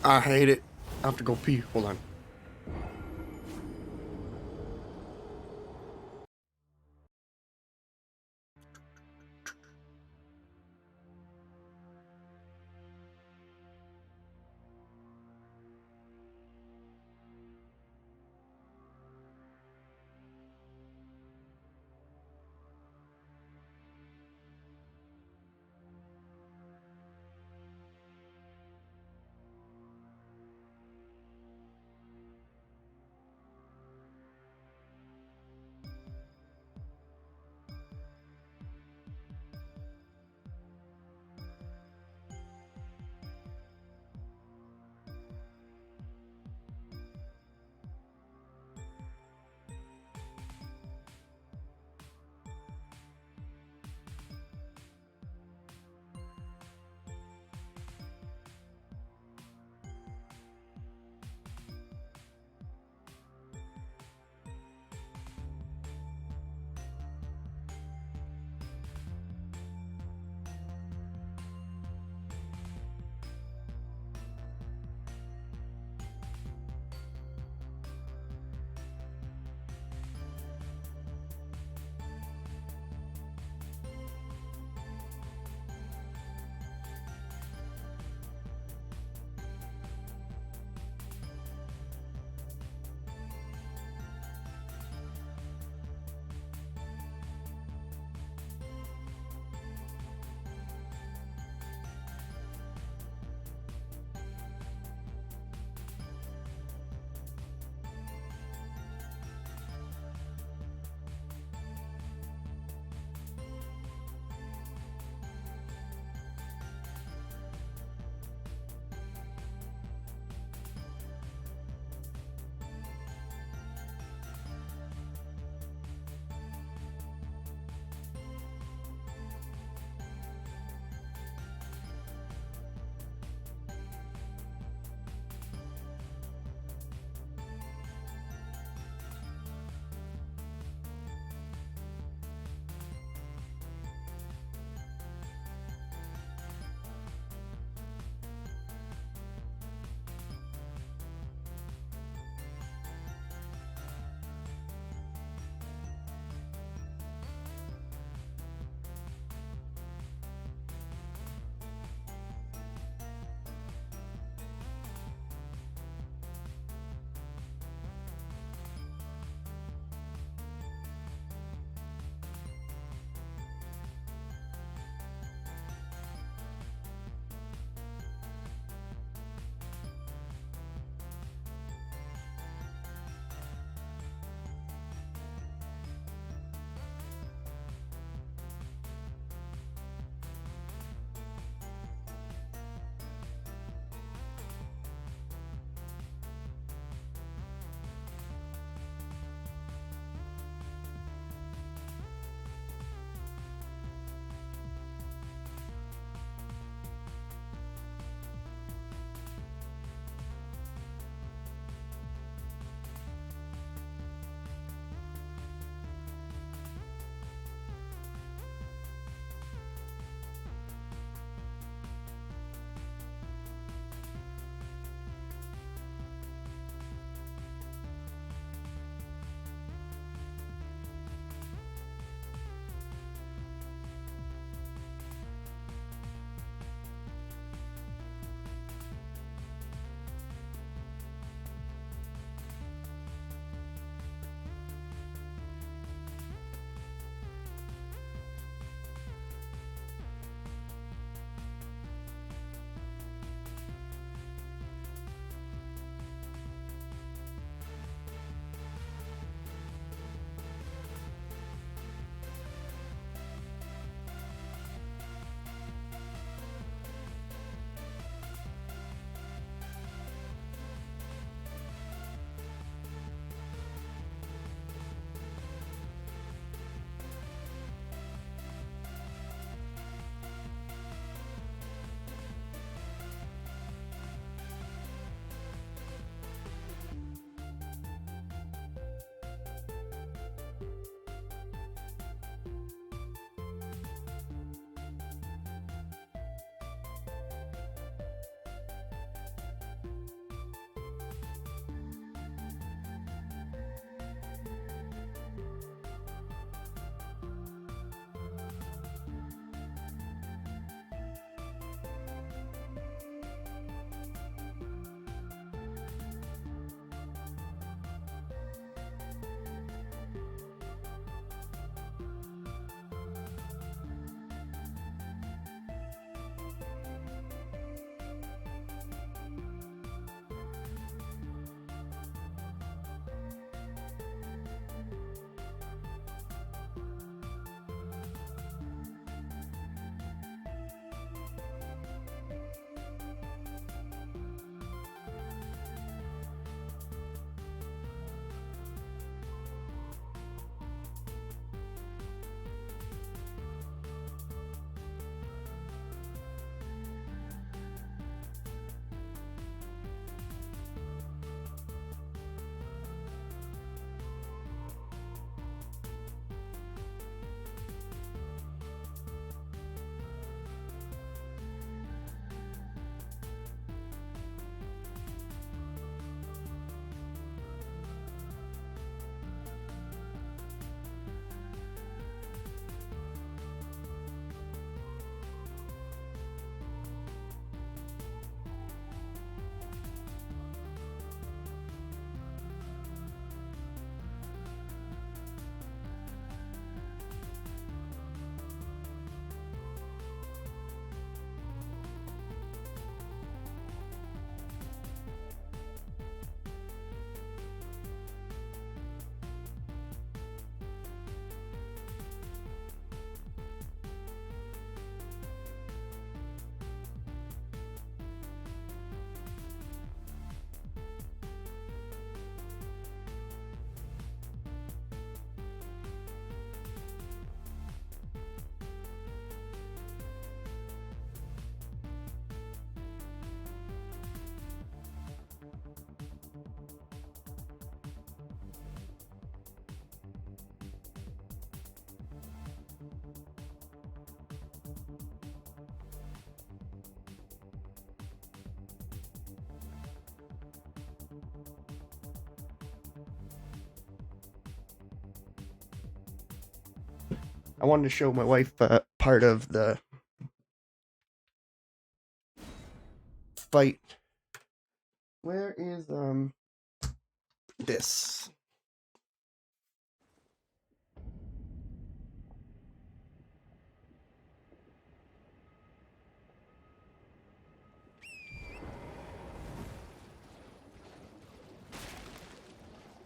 I hate it. I have to go pee. Hold on. I wanted to show my wife part of the fight. Where is this?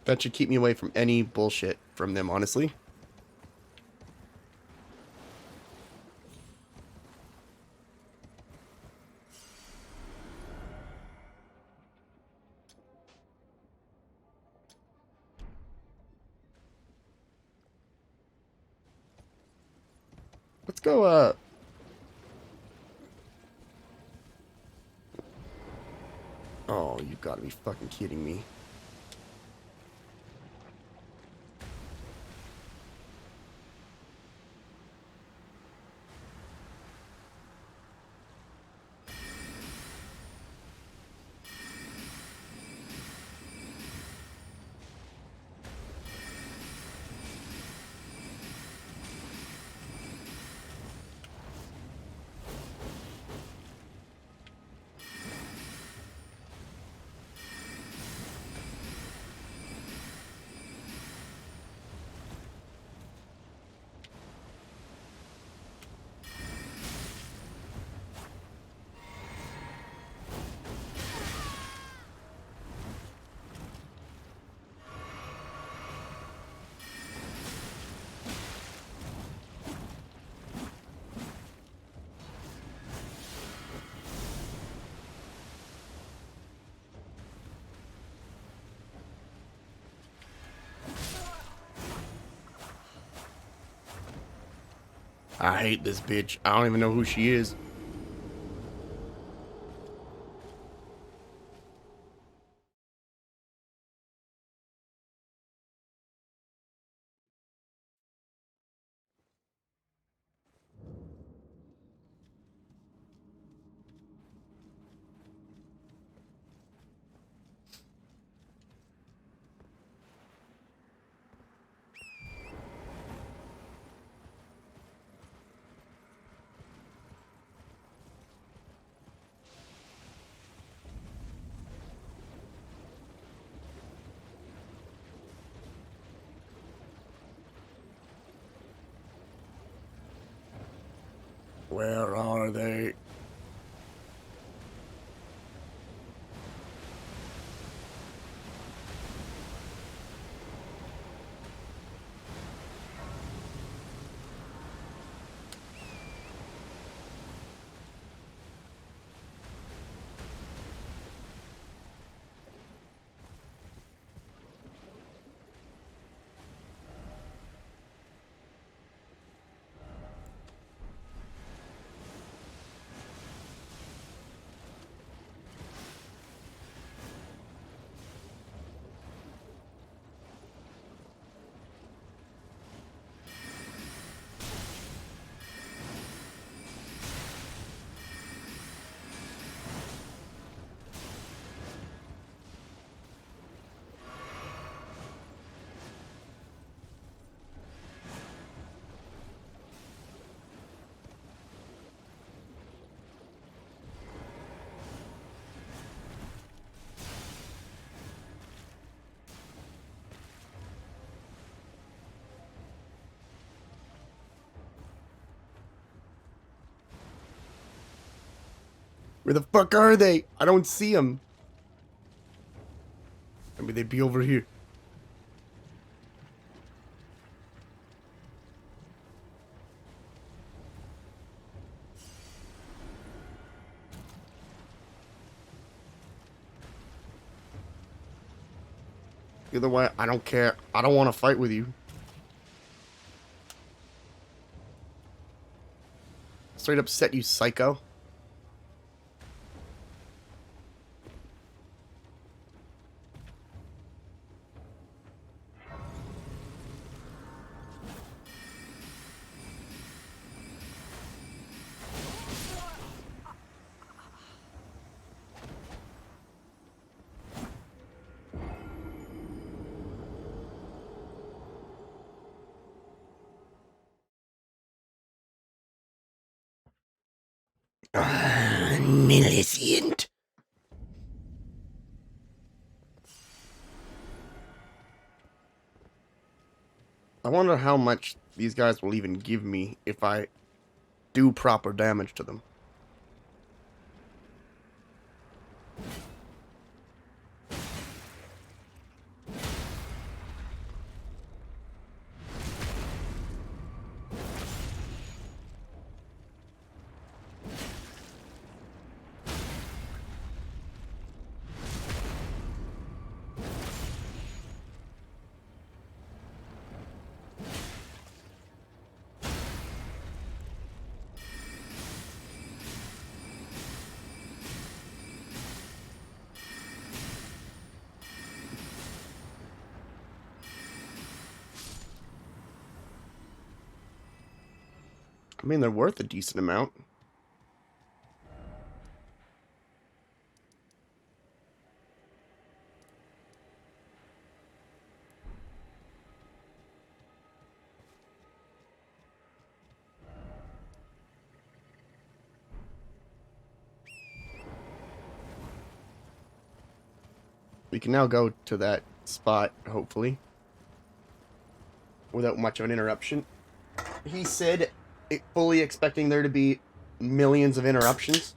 That should keep me away from any bullshit from them, honestly. Let's go, Oh, you gotta be fucking kidding me. I hate this bitch. I don't even know who she is. Where are they? Where the fuck are they? I don't see them. Maybe they'd be over here. Either way, I don't care. I don't want to fight with you. Straight up set, you psycho. Millicent. I wonder how much these guys will even give me if I do proper damage to them. I mean, they're worth a decent amount. We can now go to that spot, hopefully, without much of an interruption. He said, fully expecting there to be millions of interruptions.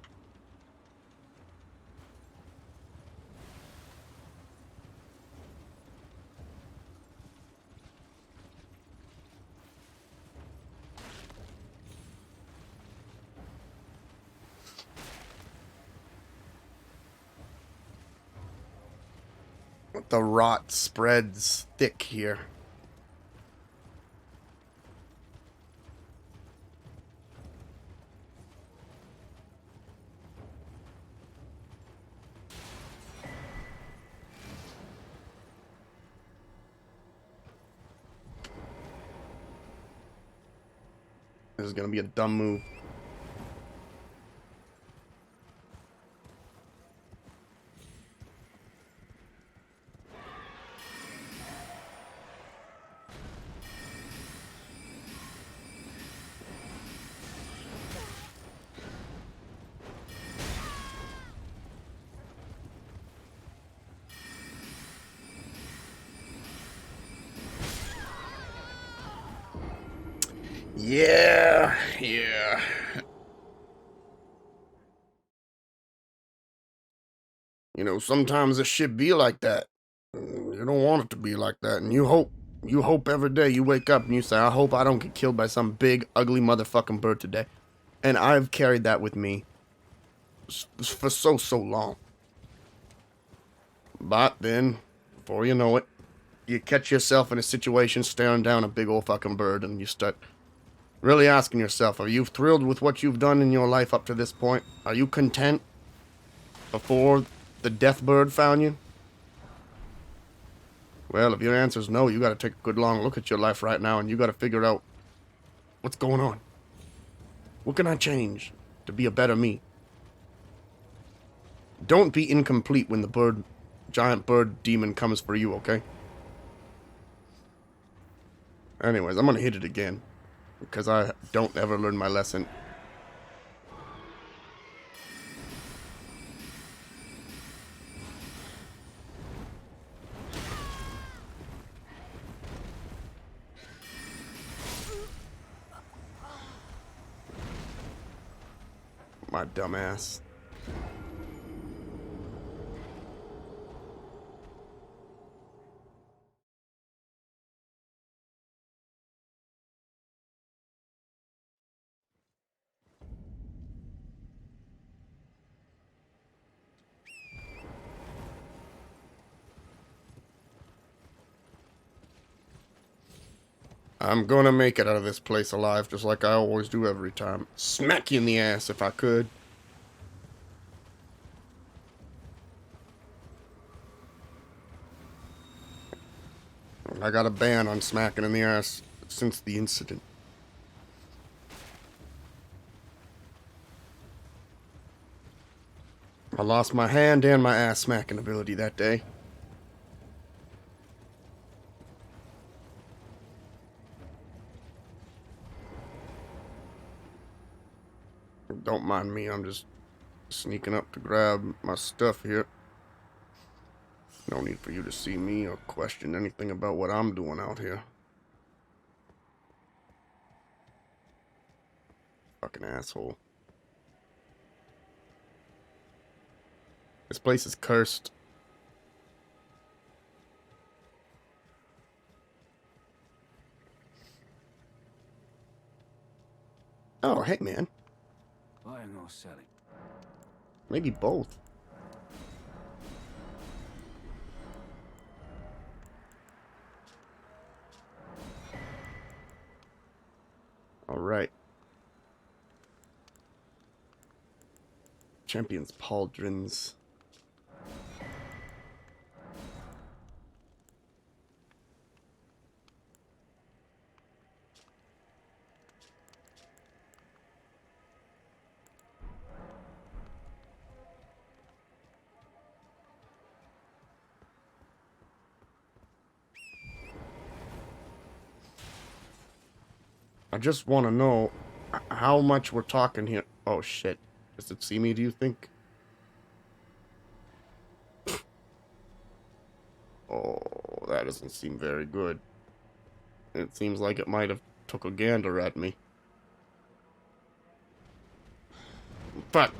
The rot spreads thick here. This is gonna be a dumb move. Yeah. You know, sometimes it should be like that. You don't want it to be like that, and you hope every day you wake up and you say, I hope I don't get killed by some big, ugly motherfucking bird today. And I've carried that with me for so long. But then, before you know it, you catch yourself in a situation staring down a big old fucking bird, and you start really asking yourself, are you thrilled with what you've done in your life up to this point? Are you content before the death bird found you? Well, if your answer is no, you gotta take a good long look at your life right now, and you gotta figure out what's going on. What can I change to be a better me? Don't be incomplete when the giant bird demon comes for you, okay? Anyways, I'm gonna hit it again, because I don't ever learn my lesson. My dumbass. I'm gonna make it out of this place alive, just like I always do every time. Smack you in the ass if I could. I got a ban on smacking in the ass since the incident. I lost my hand and my ass smacking ability that day. Don't mind me, I'm just sneaking up to grab my stuff here. No need for you to see me or question anything about what I'm doing out here. Fucking asshole. This place is cursed. Oh, hey, man. Buying or selling? Maybe both. All right. Champions Pauldrons. I just want to know how much we're talking here. Oh, shit. Does it see me, do you think? Oh, that doesn't seem very good. It seems like it might have took a gander at me. Fuck.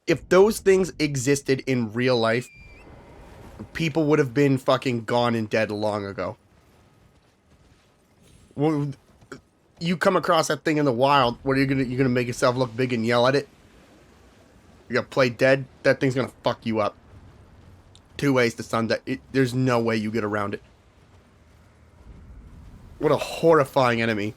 If those things existed in real life, people would have been fucking gone and dead long ago. Well, you come across that thing in the wild, what are you gonna make yourself look big and yell at it? You gotta play dead? That thing's gonna fuck you up. Two ways to Sunday. There's no way you get around it. What a horrifying enemy.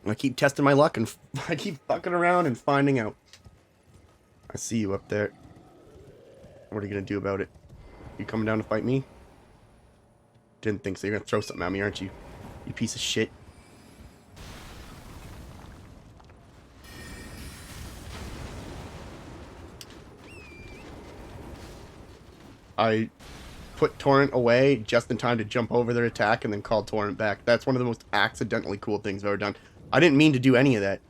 I keep testing my luck and I keep fucking around and finding out. I see you up there. What are you gonna do about it? You coming down to fight me? Didn't think so. You're gonna throw something at me, aren't you? You piece of shit. I put Torrent away just in time to jump over their attack and then call Torrent back. That's one of the most accidentally cool things I've ever done. I didn't mean to do any of that.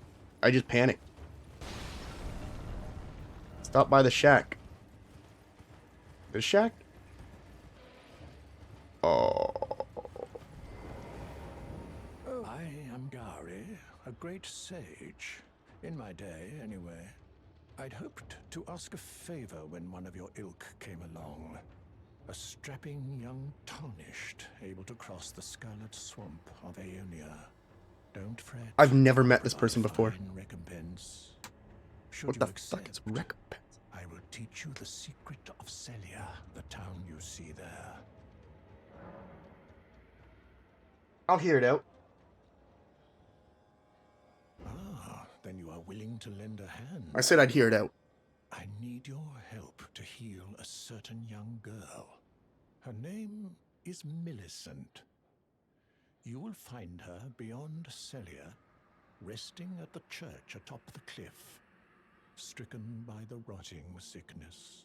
I just panicked. Stop by the shack. The shack? Oh. I am Gari, a great sage. In my day, anyway. I'd hoped to ask a favor when one of your ilk came along. A strapping young tarnished, able to cross the scarlet swamp of Aeonia. Don't fret. I've never met this person before. Recompense. What the fuck is recompense? I will teach you the secret of Celia, the town you see there. I'll hear it out. Ah, then you are willing to lend a hand. I said I'd hear it out. I need your help to heal a certain young girl. Her name is Millicent. You will find her beyond Celia, resting at the church atop the cliff, stricken by the rotting sickness.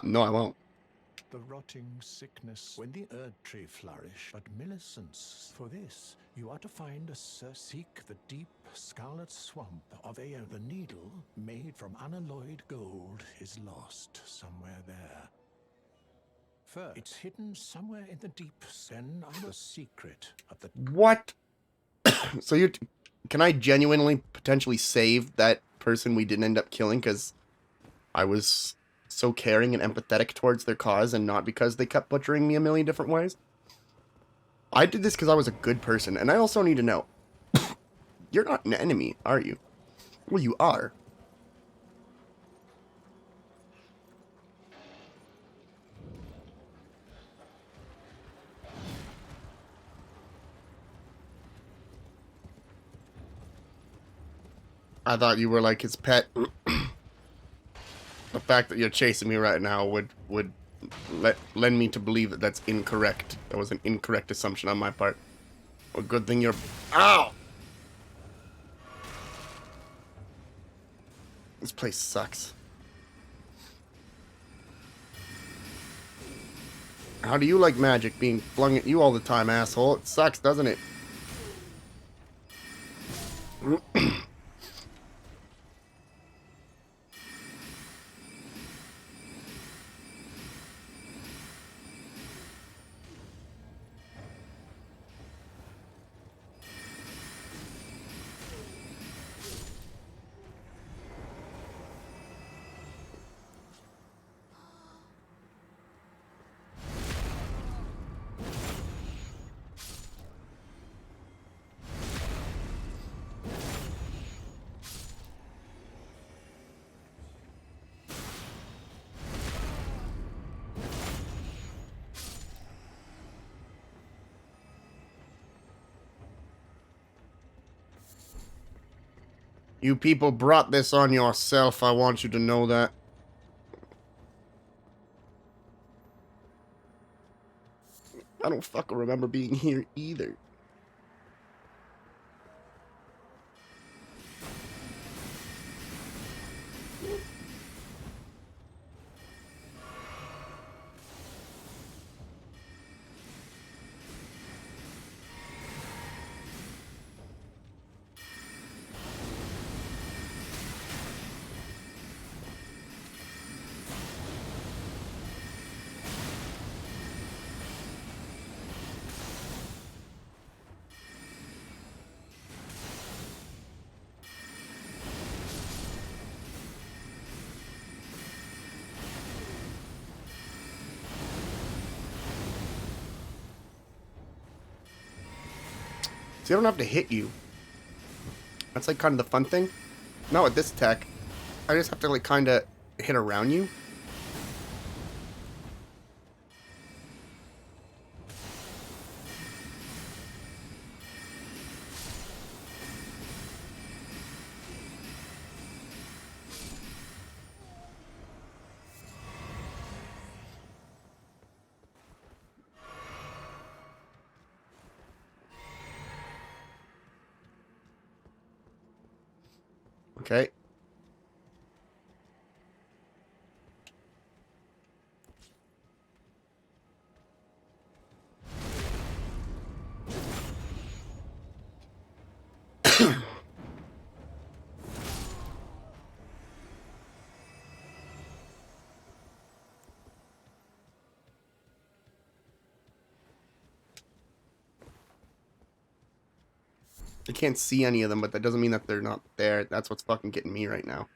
No, I won't. the rotting sickness when the Erd tree flourish, but Millicent's. For this, you are to find seek the deep scarlet swamp of Ea. The needle, made from unalloyed gold, is lost somewhere there. First, it's hidden somewhere in the deep. Then the secret of the... What? So you're... Can I genuinely potentially save that person we didn't end up killing because I was so caring and empathetic towards their cause and not because they kept butchering me a million different ways? I did this because I was a good person, and I also need to know, you're not an enemy, are you? Well, you are. I thought you were like his pet. The fact that you're chasing me right now would lend me to believe that that's incorrect. That was an incorrect assumption on my part. A good thing you're... Ow! This place sucks. How do you like magic being flung at you all the time, asshole? It sucks, doesn't it? You people brought this on yourself, I want you to know that. I don't fucking remember being here either. See, I don't have to hit you. That's like kind of the fun thing. Not with this tech. I just have to like kind of hit around you. Okay. I can't see any of them, but that doesn't mean that they're not there. That's what's fucking getting me right now.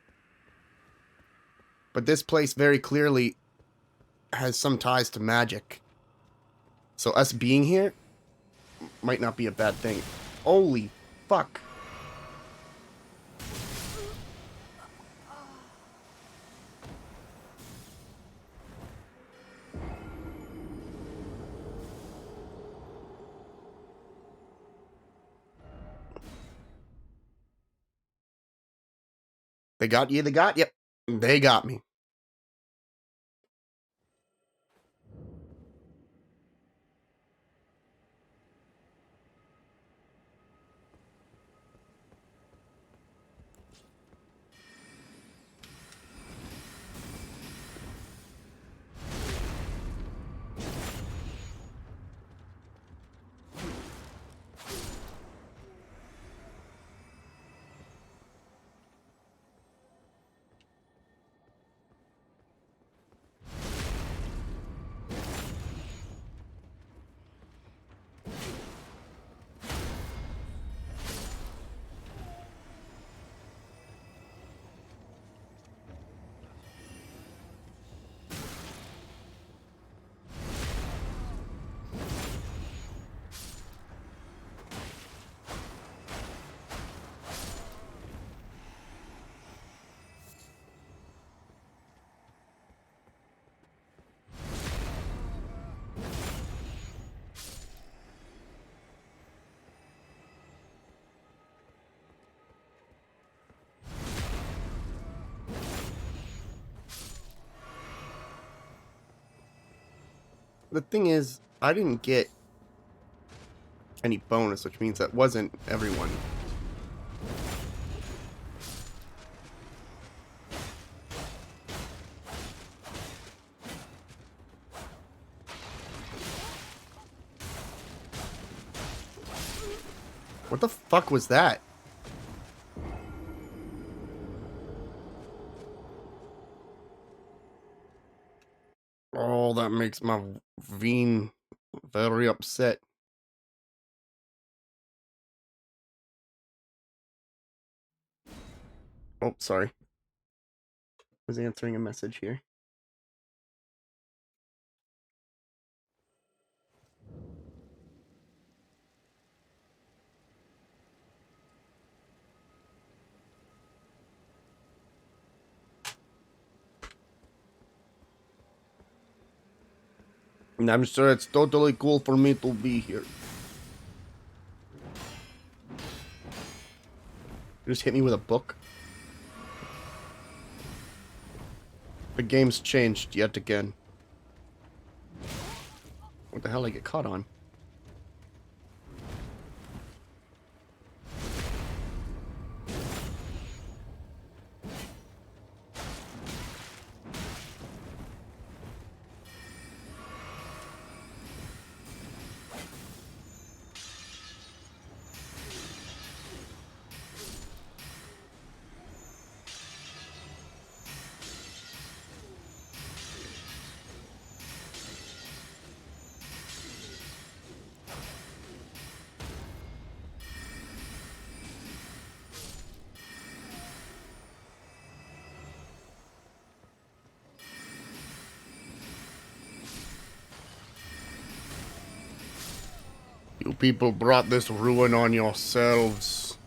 But this place very clearly has some ties to magic. So us being here might not be a bad thing. Holy fuck. They got you, they got you. They got me. the thing is, I didn't get any bonus, which means that wasn't everyone. What the fuck was that? Oh, that makes my Veen very upset. Oh, sorry. Was answering a message here. And I'm sure it's totally cool for me to be here. You just hit me with a book. The game's changed yet again. What the hell did I get caught on? You people brought this ruin on yourselves.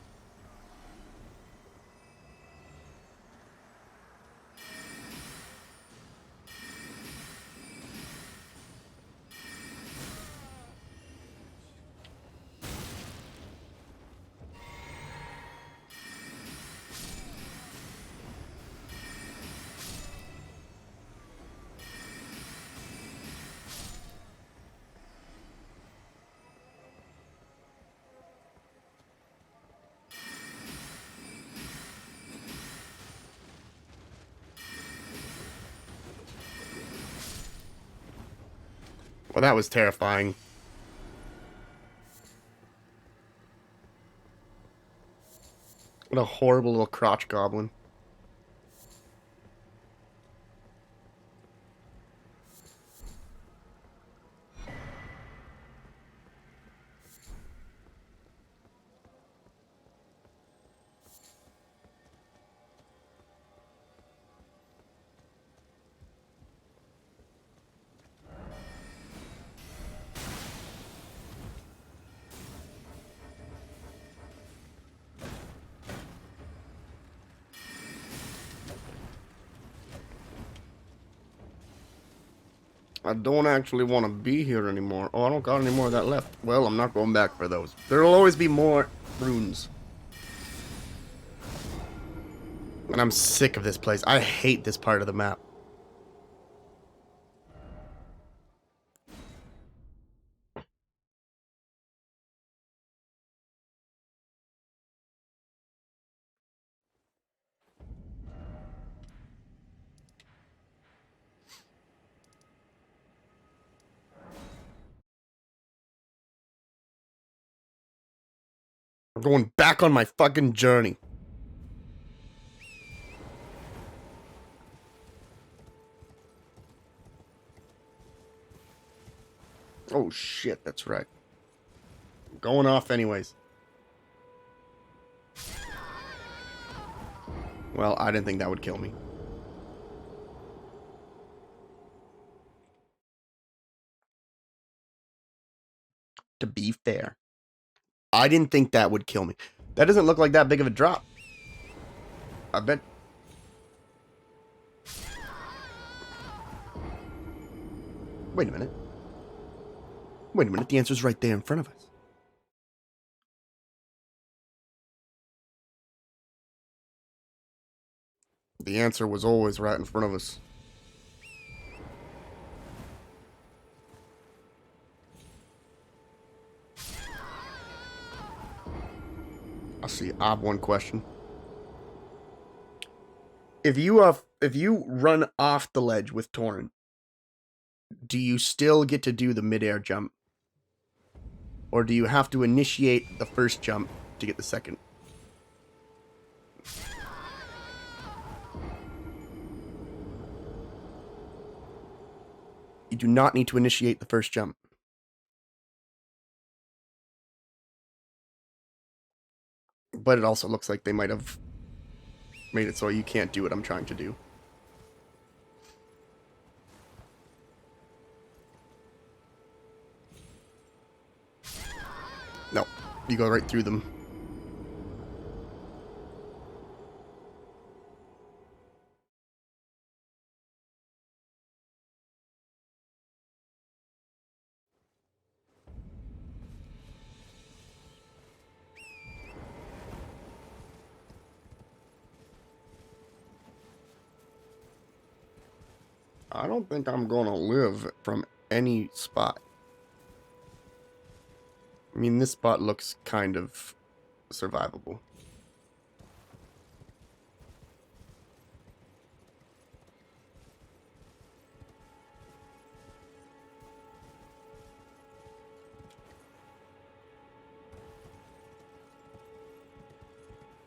Well, that was terrifying. What a horrible little crotch goblin. I don't actually want to be here anymore. Oh, I don't got any more of that left. Well, I'm not going back for those. There'll always be more runes. And I'm sick of this place. I hate this part of the map. I'm going back on my fucking journey. Oh shit, that's right. I'm going off anyways. Well, I didn't think that would kill me. To be fair, I didn't think that would kill me. That doesn't look like that big of a drop. I bet. Wait a minute. Wait a minute, the answer's right there in front of us. The answer was always right in front of us. I see. I have one question. If you run off the ledge with Torrent, do you still get to do the midair jump? Or do you have to initiate the first jump to get the second? You do not need to initiate the first jump. But it also looks like they might have made it so you can't do what I'm trying to do. No, you go right through them. I don't think I'm gonna live from any spot. I mean, this spot looks kind of survivable.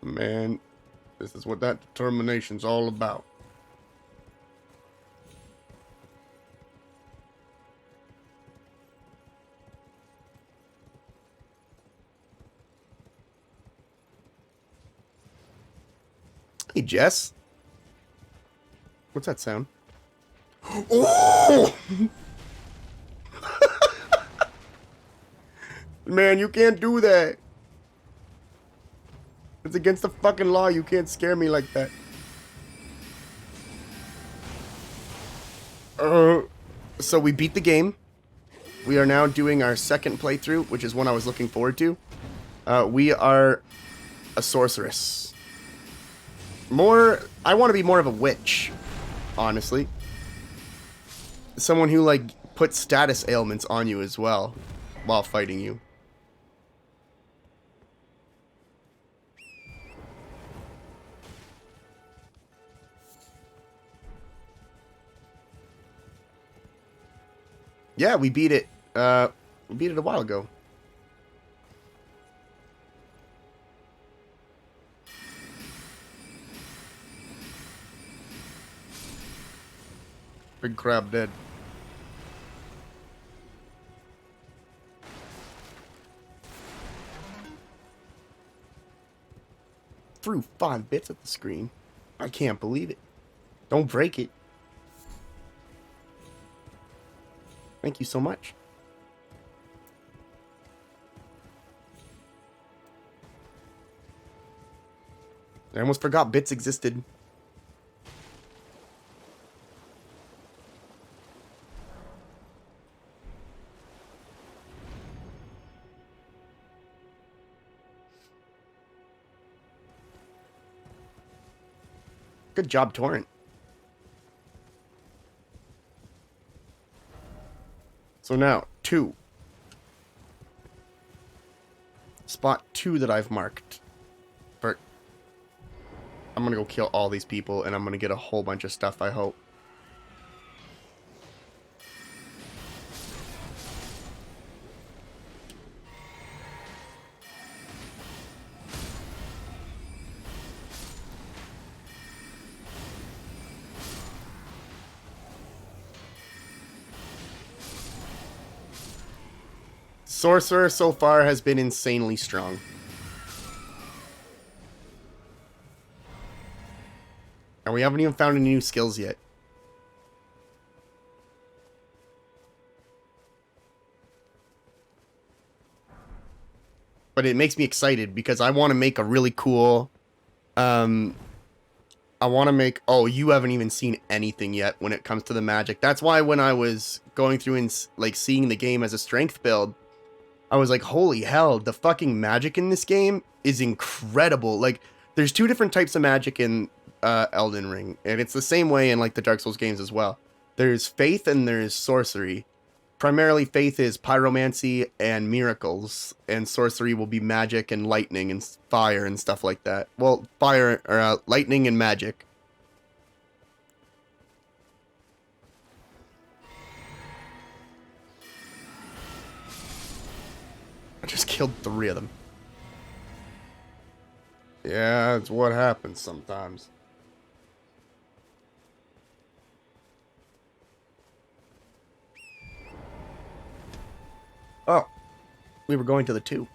Man, this is what that determination's all about. Hey, Jess. What's that sound? Oh! Man, you can't do that. It's against the fucking law. You can't scare me like that. So we beat the game. We are now doing our second playthrough, which is one I was looking forward to. We are a sorceress. I want to be more of a witch, honestly. Someone who, like, puts status ailments on you as well while fighting you. Yeah, we beat it. We beat it a while ago. Big crab dead. Threw 5 bits at the screen. I can't believe it. Don't break it. Thank you so much. I almost forgot bits existed. Good job, Torrent. So now, 2. Spot 2 that I've marked. I'm gonna go kill all these people, and I'm gonna get a whole bunch of stuff, I hope. Sorcerer so far has been insanely strong. And we haven't even found any new skills yet. But it makes me excited because I want to make a really cool... I want to make... Oh, you haven't even seen anything yet when it comes to the magic. That's why when I was going through and like seeing the game as a strength build, I was like, holy hell, the fucking magic in this game is incredible. Like, there's 2 different types of magic in Elden Ring, and it's the same way in like the Dark Souls games as well. There's faith and there's sorcery. primarily faith is pyromancy and miracles, and sorcery will be magic and lightning and fire and stuff like that. Well, fire or lightning and magic. I just killed 3 of them. Yeah, it's what happens sometimes. Oh, we were going to the 2.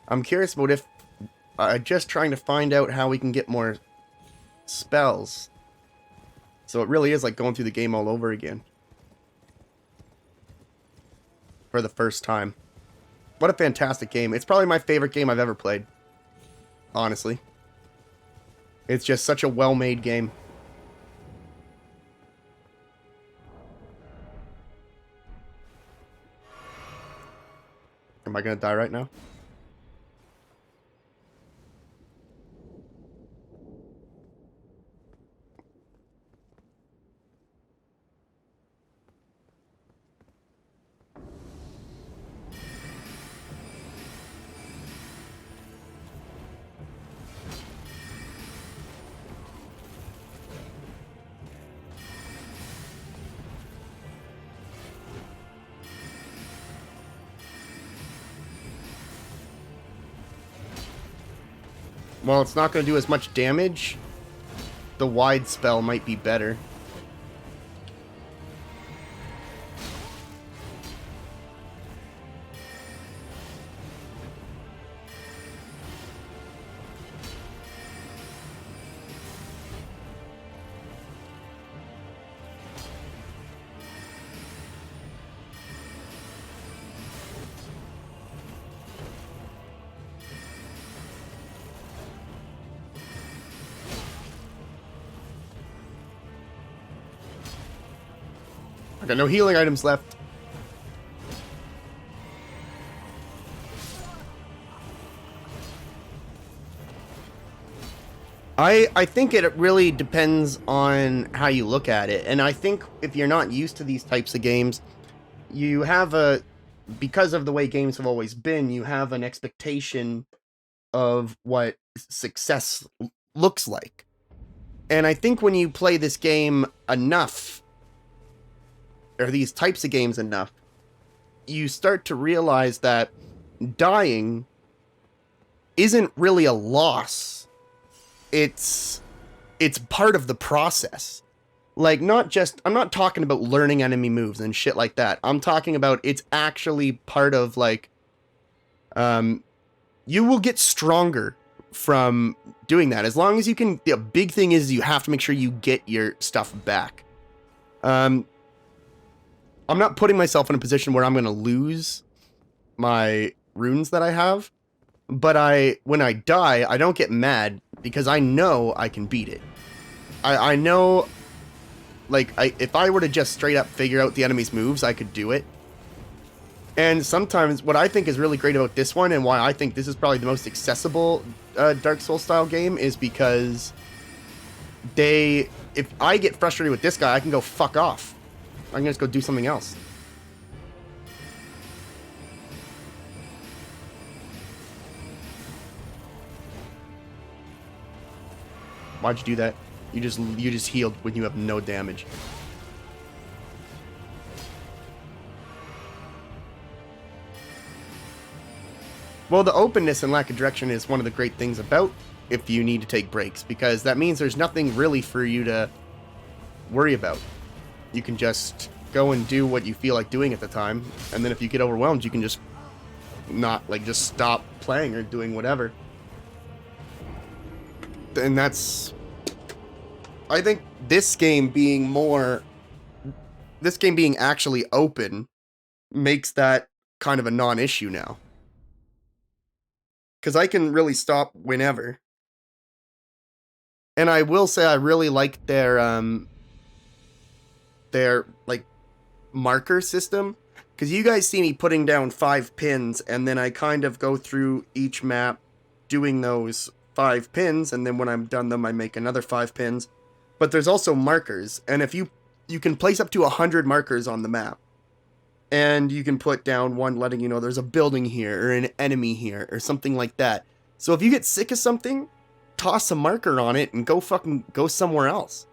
I'm curious about if... just trying to find out how we can get more spells. So it really is like going through the game all over again. For the first time. What a fantastic game. It's probably my favorite game I've ever played. Honestly. It's just such a well-made game. Am I gonna die right now? While it's not going to do as much damage, the wide spell might be better. I got no healing items left. I think it really depends on how you look at it. And I think if you're not used to these types of games, you have because of the way games have always been, you have an expectation of what success looks like. And I think when you play this game enough, or these types of games enough, you start to realize that dying isn't really a loss. It's part of the process. Like, I'm not talking about learning enemy moves and shit like that. I'm talking about it's actually part of, like, you will get stronger from doing that. As long as you can, the big thing is you have to make sure you get your stuff back. I'm not putting myself in a position where I'm going to lose my runes that I have, but when I die, I don't get mad because I know I can beat it. I know, like, if I were to just straight up figure out the enemy's moves, I could do it. And sometimes what I think is really great about this one, and why I think this is probably the most accessible Dark Souls style game, is because if I get frustrated with this guy, I can go fuck off. I can just go do something else. Why'd you do that? You just healed when you have no damage. Well, the openness and lack of direction is one of the great things about if you need to take breaks, because that means there's nothing really for you to worry about. You can just go and do what you feel like doing at the time, and then if you get overwhelmed, you can just just stop playing or doing whatever. And that's... I think this game being actually open makes that kind of a non-issue now. Because I can really stop whenever. And I will say I really like their like marker system, because you guys see me putting down 5 pins, and then I kind of go through each map doing those 5 pins, and then when I'm done them I make another 5 pins. But there's also markers, and if you you can place up to 100 markers on the map. And you can put down one letting you know there's a building here or an enemy here or something like that. So if you get sick of something, toss a marker on it and go somewhere else.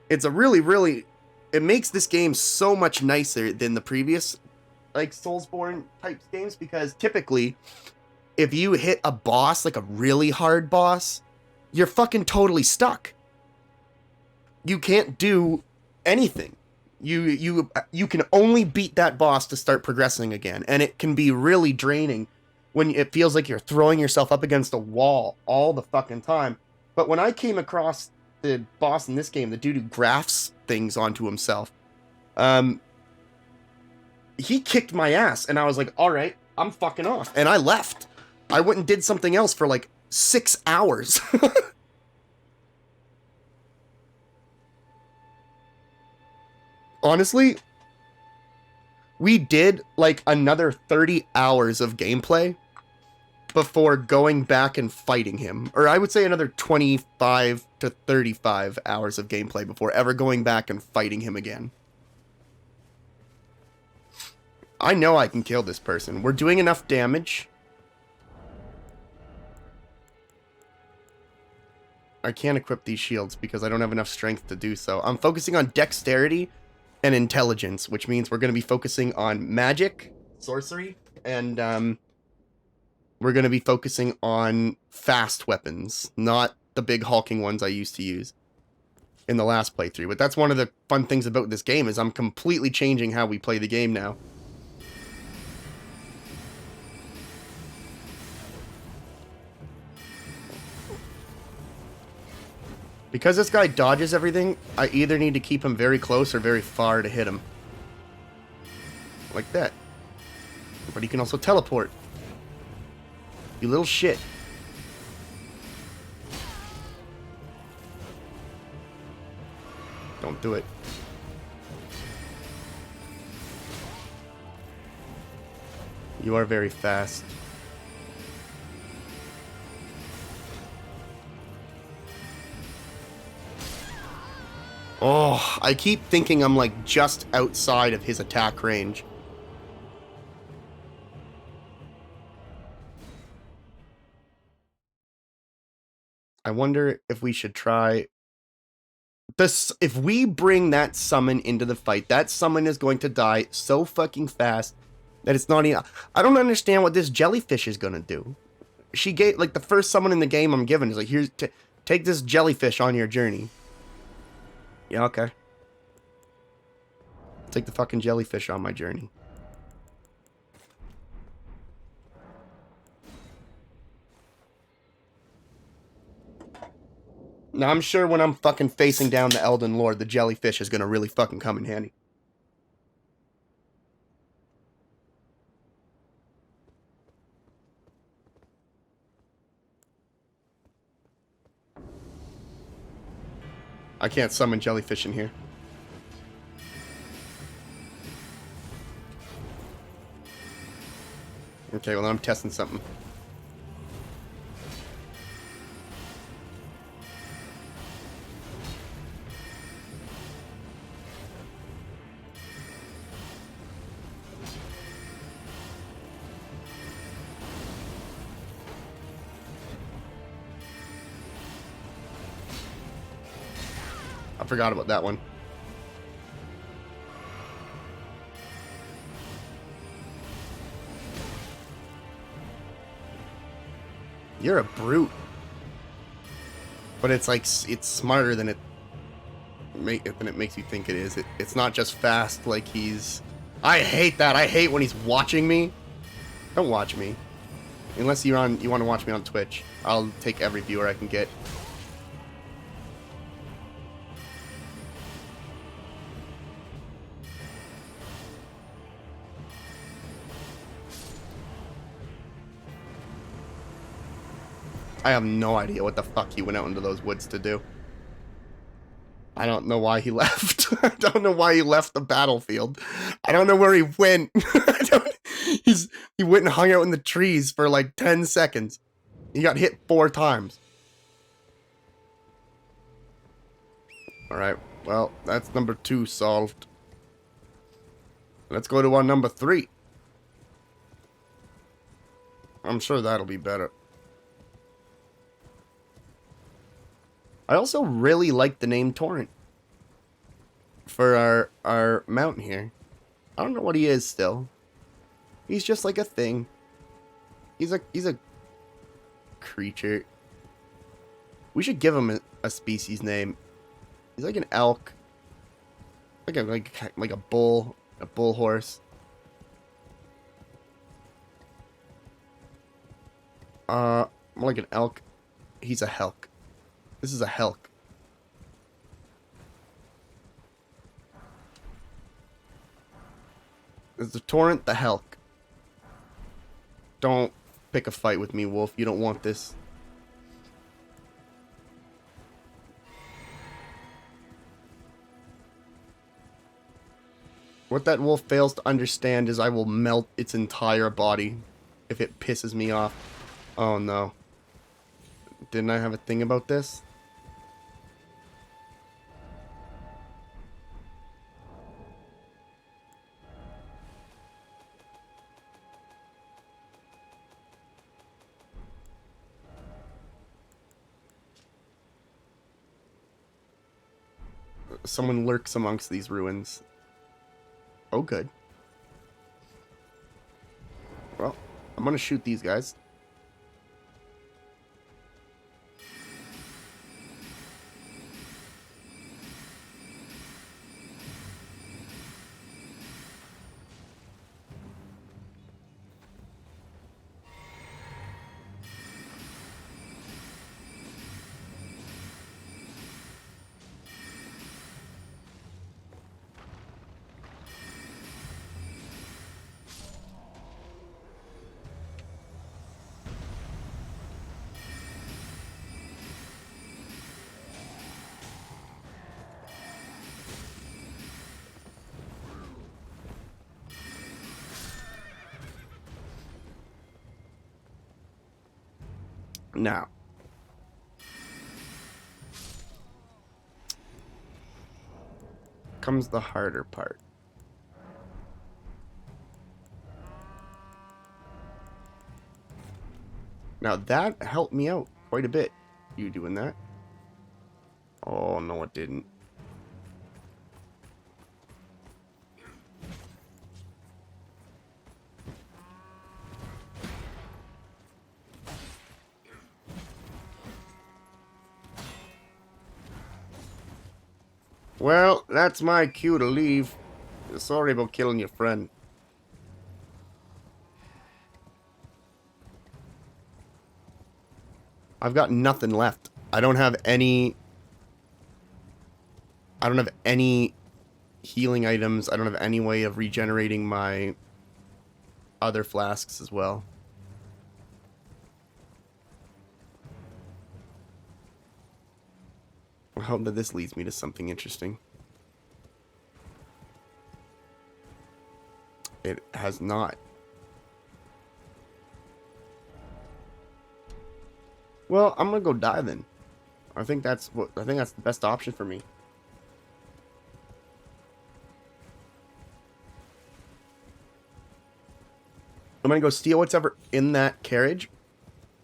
It's a really, it makes this game so much nicer than the previous like Soulsborne type games, because typically if you hit a boss, like a really hard boss, you're fucking totally stuck. You can't do anything. You can only beat that boss to start progressing again, and it can be really draining when it feels like you're throwing yourself up against a wall all the fucking time. But when I came across the boss in this game, the dude who grafts things onto himself, he kicked my ass, and I was like, all right, I'm fucking off. And I left. I went and did something else for like 6 hours. Honestly, we did like another 30 hours of gameplay before going back and fighting him. Or I would say another 25 to 35 hours of gameplay before ever going back and fighting him again. I know I can kill this person. We're doing enough damage. I can't equip these shields because I don't have enough strength to do so. I'm focusing on dexterity and intelligence, which means we're going to be focusing on magic, sorcery, and we're going to be focusing on fast weapons, not the big hulking ones I used to use in the last playthrough. But that's one of the fun things about this game, is I'm completely changing how we play the game now. Because this guy dodges everything, I either need to keep him very close or very far to hit him. Like that. But he can also teleport. You little shit. Don't do it. You are very fast. Oh, I keep thinking I'm like just outside of his attack range. I wonder if we should try this. If we bring that summon into the fight, that summon is going to die so fucking fast that it's not even... I don't understand what this jellyfish is gonna do. She gave, like, the first summon in the game I'm given is like, here's, take this jellyfish on your journey. Yeah, okay. Take the fucking jellyfish on my journey. Now, I'm sure when I'm fucking facing down the Elden Lord, the jellyfish is gonna really fucking come in handy. I can't summon jellyfish in here. Okay, well, I'm testing something. I forgot about that one. You're a brute. But it's like, it's smarter than it makes you think it is. It's not just fast like he's... I hate that. I hate when he's watching me. Don't watch me. Unless you want to watch me on Twitch. I'll take every viewer I can get. I have no idea what the fuck he went out into those woods to do. I don't know why he left. I don't know why he left the battlefield. I don't know where he went. He went and hung out in the trees for like 10 seconds. He got hit 4 times. Alright, Well, that's number 2 solved. Let's go to our number 3. I'm sure that'll be better. I also really like the name Torrent for our mountain here. I don't know what he is still. He's just like a thing. He's a creature. We should give him a species name. He's like an elk. Like a bull, a bull horse. More like an elk. He's a helk. This is a helk. This is the Torrent, the helk. Don't pick a fight with me, Wolf. You don't want this. What that wolf fails to understand is I will melt its entire body if it pisses me off. Oh no. Didn't I have a thing about this? Someone lurks amongst these ruins. Oh, good. Well, I'm gonna shoot these guys. Now. Comes the harder part. Now that helped me out quite a bit. You doing that? Oh, no it didn't. Well, that's my cue to leave. Sorry about killing your friend. I've got nothing left. I don't have any healing items. I don't have any way of regenerating my other flasks as well. I hope that this leads me to something interesting. It has not. Well, I'm gonna go die then. I think that's the best option for me. I'm gonna go steal what's ever in that carriage.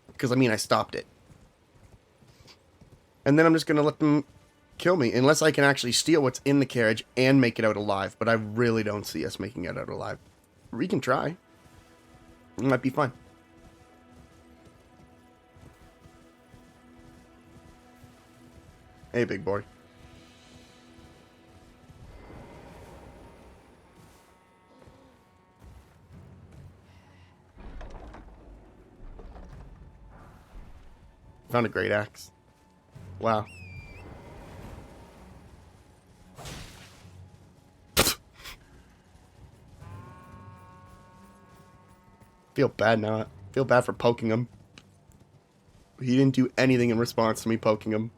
Because, I mean, I stopped it. And then I'm just gonna let them kill me. Unless I can actually steal what's in the carriage and make it out alive. But I really don't see us making it out alive. We can try. It might be fun. Hey, big boy. Found a great axe. Wow. Feel bad now. Feel bad for poking him. He didn't do anything in response to me poking him.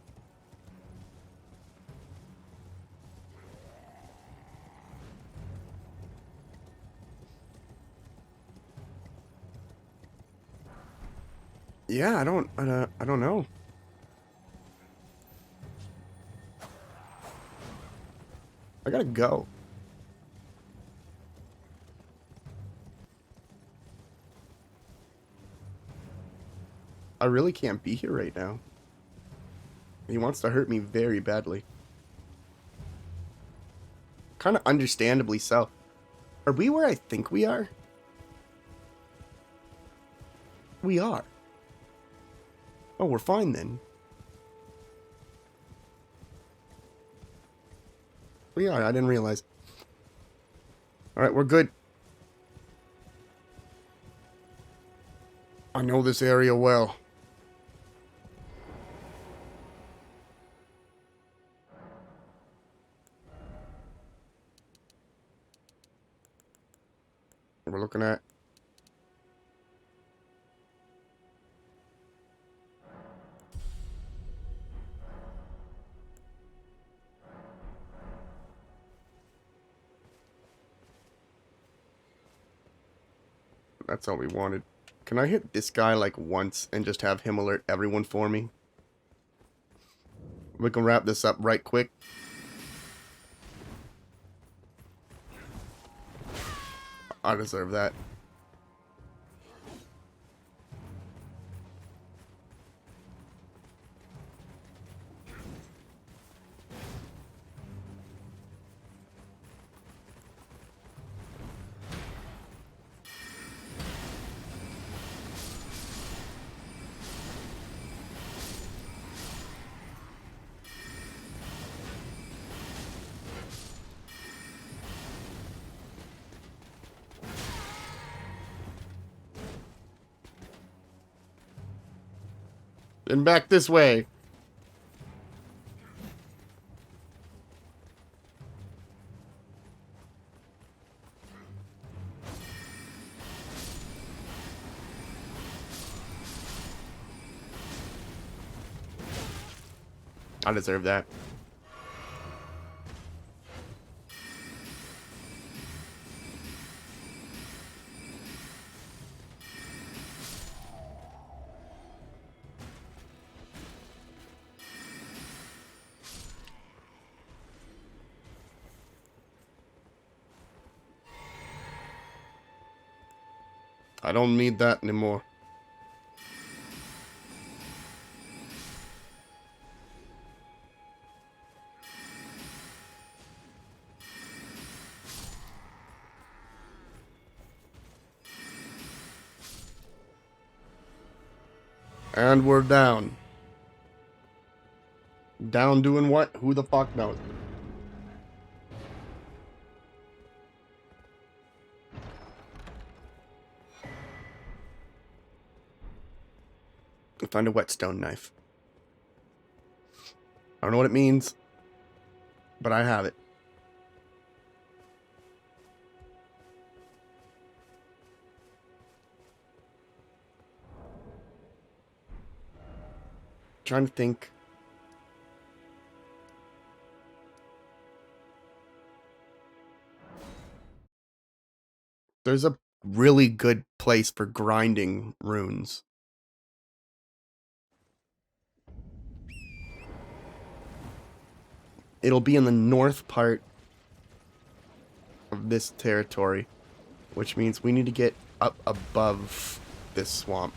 Yeah, I don't know. I gotta go. I really can't be here right now. He wants to hurt me very badly. Kind of understandably so. Are we where I think we are? We are. Oh, we're fine then. We are. I didn't realize. Alright, we're good. I know this area well. We're looking at. That's all we wanted. Can I hit this guy like once and just have him alert everyone for me? We can wrap this up right quick. I deserve that. And back this way. I deserve that. I don't need that anymore. And we're down. Down doing what? Who the fuck knows? Find a whetstone knife. I don't know what it means, but I have it. Trying to think. There's a really good place for grinding runes. It'll be in the north part of this territory, which means we need to get up above this swamp.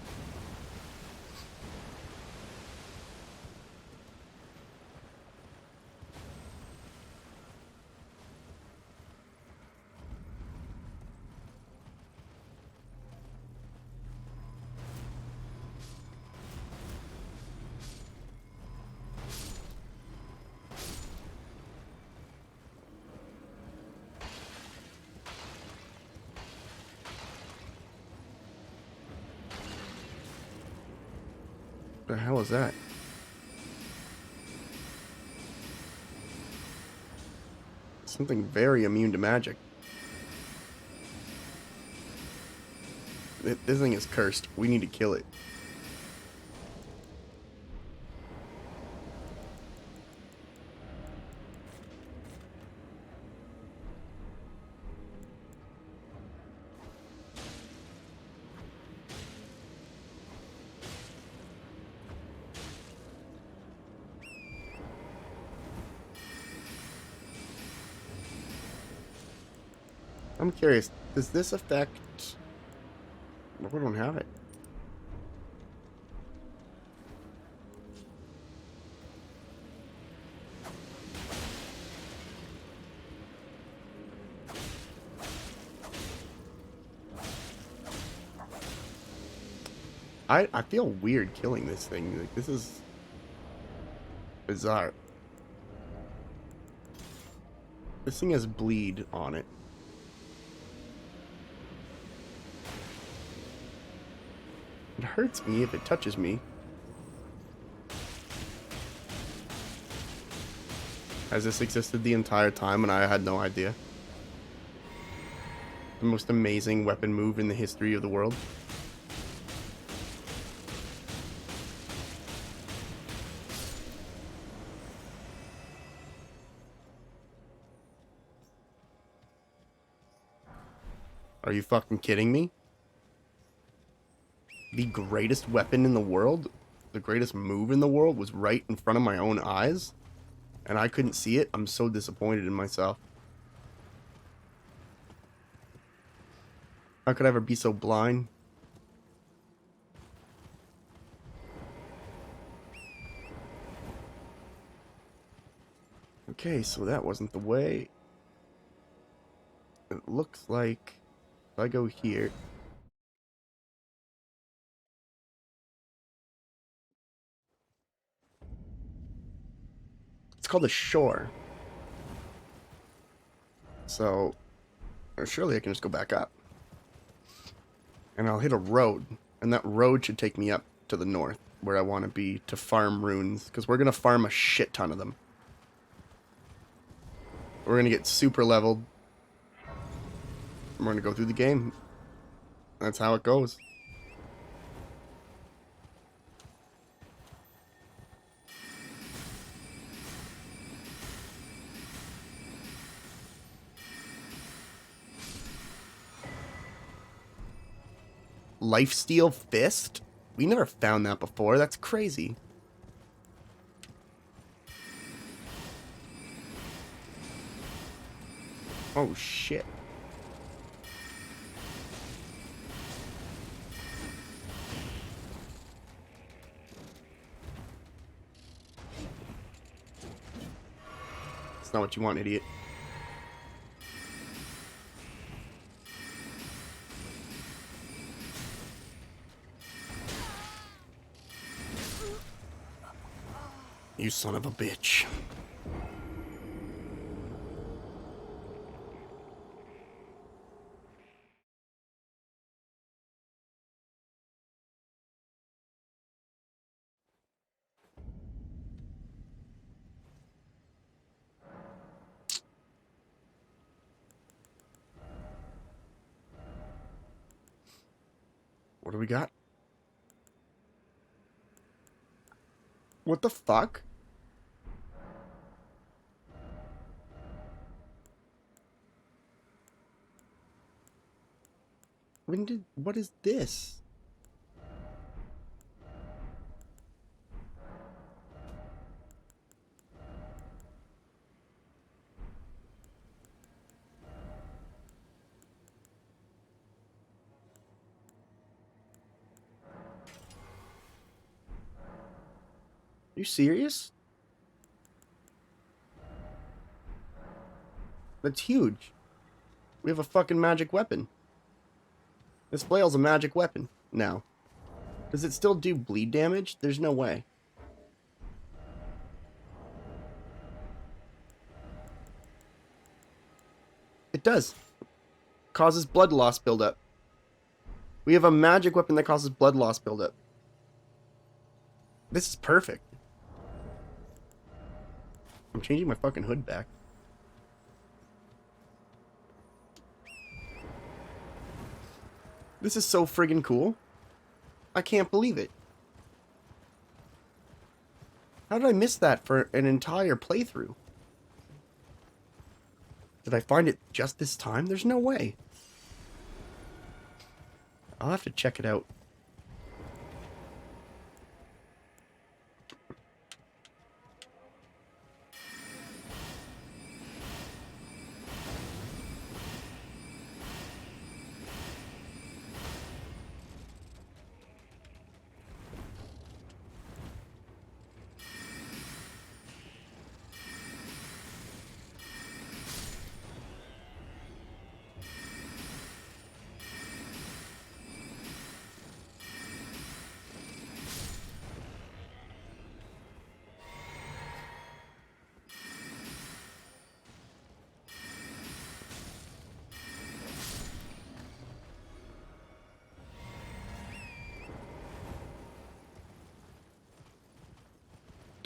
The hell is that? Something very immune to magic. This thing is cursed. We need to kill it. I'm curious, does this affect... We don't have it. I feel weird killing this thing. Like, this is bizarre. This thing has bleed on it. It hurts me if it touches me. Has this existed the entire time and I had no idea? The most amazing weapon move in the history of the world. Are you fucking kidding me? The greatest weapon in the world, the greatest move in the world was right in front of my own eyes, and I couldn't see it? I'm so disappointed in myself. How could I ever be so blind? Okay, so that wasn't the way. It looks like if I go here. It's called a shore. So, or surely I can just go back up. And I'll hit a road. And that road should take me up to the north, where I want to be to farm runes. Because we're going to farm a shit ton of them. We're going to get super leveled. And we're going to go through the game. That's how it goes. Lifesteal Fist? We never found that before. That's crazy. Oh, shit. That's not what you want, idiot. You son of a bitch. What do we got? What the fuck? What is this? You serious? That's huge. We have a fucking magic weapon. This flail's a magic weapon now. Does it still do bleed damage? There's no way. It does. Causes blood loss buildup. We have a magic weapon that causes blood loss buildup. This is perfect. I'm changing my fucking hood back. This is so friggin' cool. I can't believe it. How did I miss that for an entire playthrough? Did I find it just this time? There's no way. I'll have to check it out.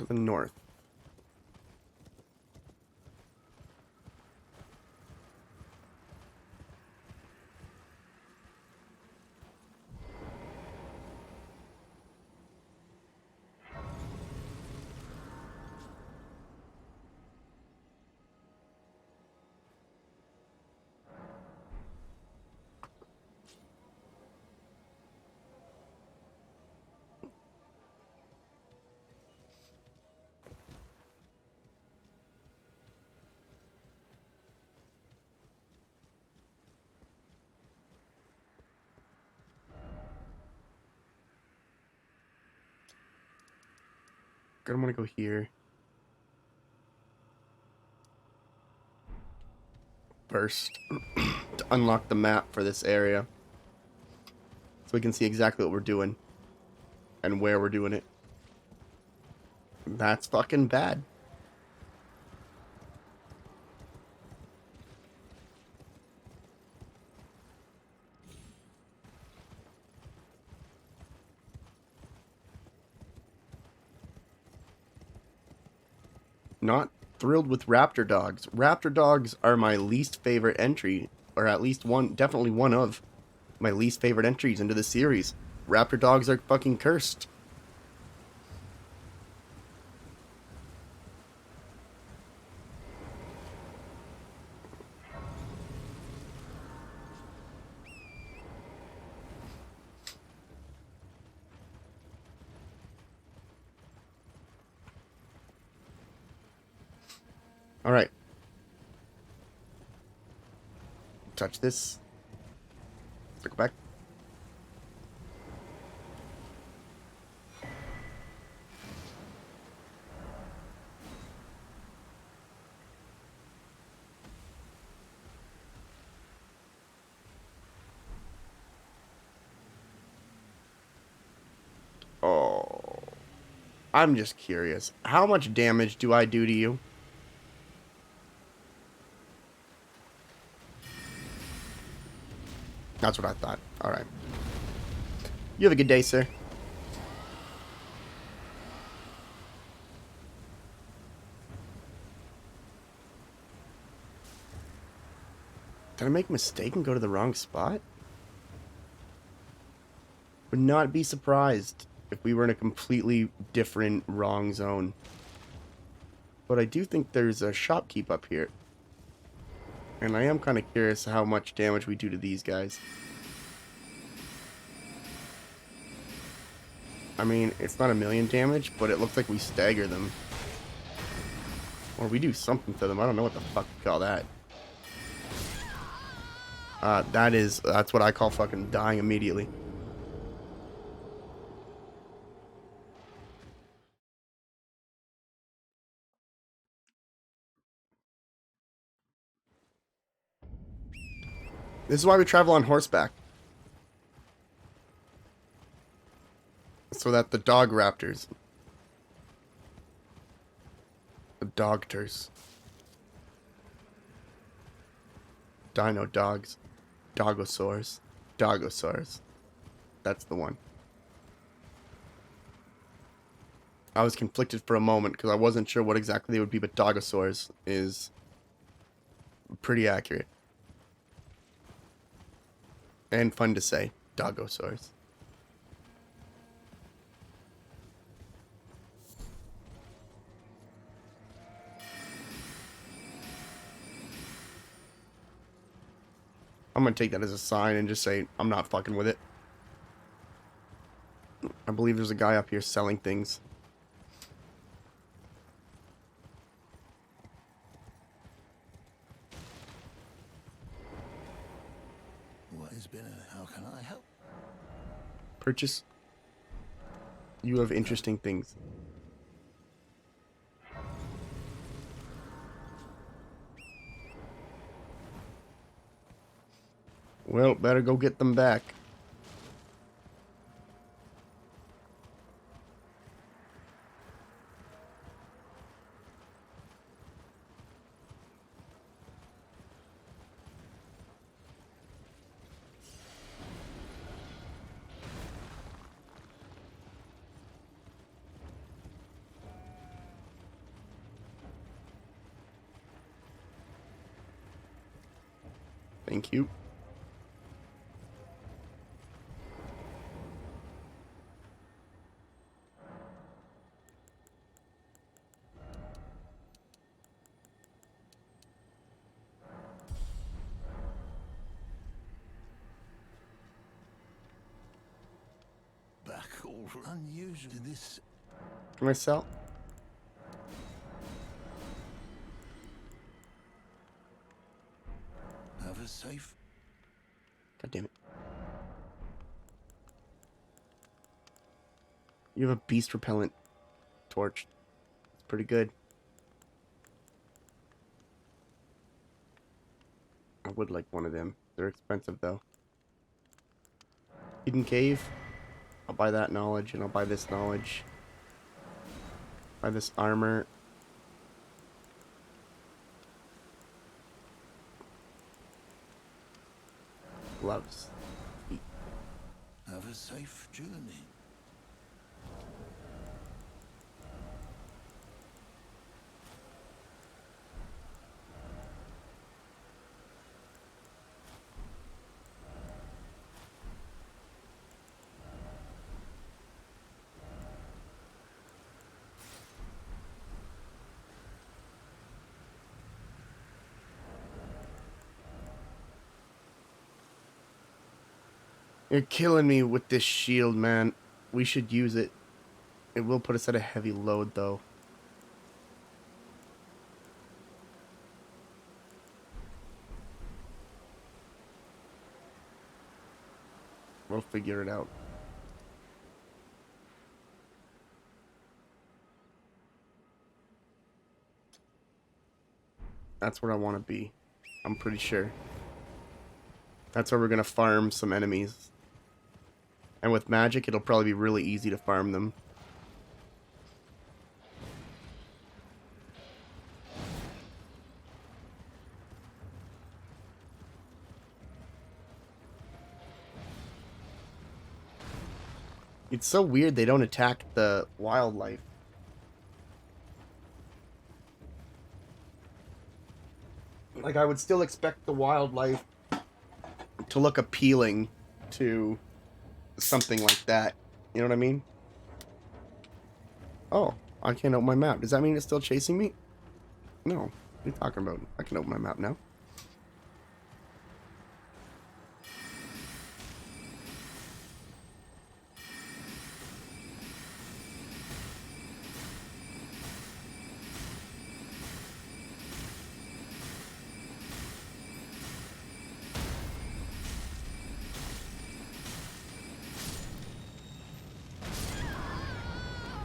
to the north. I'm gonna go here first to unlock the map for this area, so we can see exactly what we're doing and where we're doing it. That's fucking bad. Not thrilled with raptor dogs. Raptor dogs are my least favorite entry, or at least one, definitely one of my least favorite entries into the series. Raptor dogs are fucking cursed. Alright. Touch this. Let's go back. Oh. I'm just curious. How much damage do I do to you? That's what I thought. Alright. You have a good day, sir. Did I make a mistake and go to the wrong spot? Would not be surprised if we were in a completely different wrong zone. But I do think there's a shopkeep up here. And I am kind of curious how much damage we do to these guys. I mean, it's not a million damage, but it looks like we stagger them. Or we do something to them. I don't know what the fuck you call that. That's what I call fucking dying immediately. This is why we travel on horseback. So that the dog raptors, the dogters, dino dogs, dogosaurs, that's the one. I was conflicted for a moment because I wasn't sure what exactly they would be, but dogosaurs is pretty accurate. And fun to say, dogosaurs. I'm gonna take that as a sign and just say, I'm not fucking with it. I believe there's a guy up here selling things. What has been and how can I help? Purchase. You have interesting things. Well, better go get them back. Thank you. Back all unusual to this. Can I sell? Have a safe. God damn it. You have a beast repellent torch. It's pretty good. I would like one of them. They're expensive though. Hidden cave. I'll buy that knowledge and I'll buy this knowledge. Buy this armor. Gloves. Have a safe journey. You're killing me with this shield, man. We should use it. It will put us at a heavy load, though. We'll figure it out. That's where I want to be. I'm pretty sure. That's where we're going to farm some enemies. And with magic, it'll probably be really easy to farm them. It's so weird they don't attack the wildlife. Like, I would still expect the wildlife to look appealing to something like that. You know what I mean? Oh, I can't open my map. Does that mean it's still chasing me? No. What are you talking about? I can open my map now.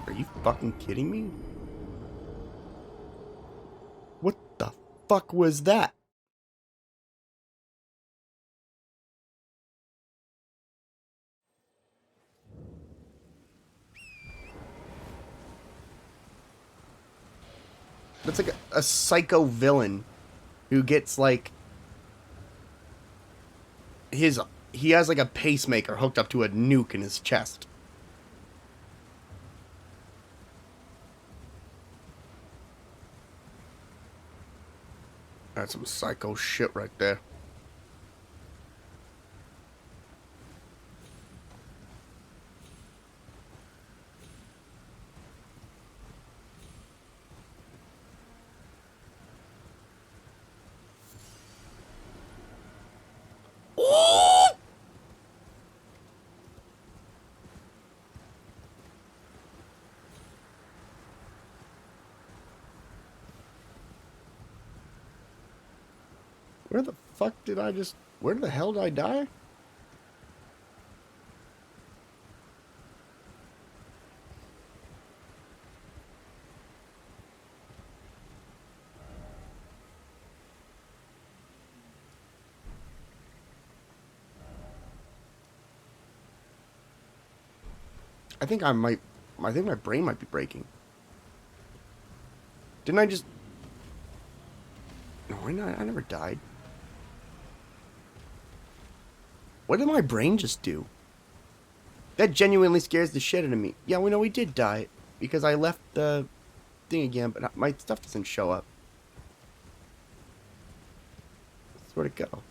Are you fucking kidding me? What the fuck was that? That's like a psycho villain who gets like he has like a pacemaker hooked up to a nuke in his chest. That's some psycho shit right there. Where the fuck did I just... Where the hell did I die? I think I think my brain might be breaking. Didn't I just... No, I never died. What did my brain just do? That genuinely scares the shit out of me. Yeah, we know we did die. Because I left the thing again, but my stuff doesn't show up. Where'd it go?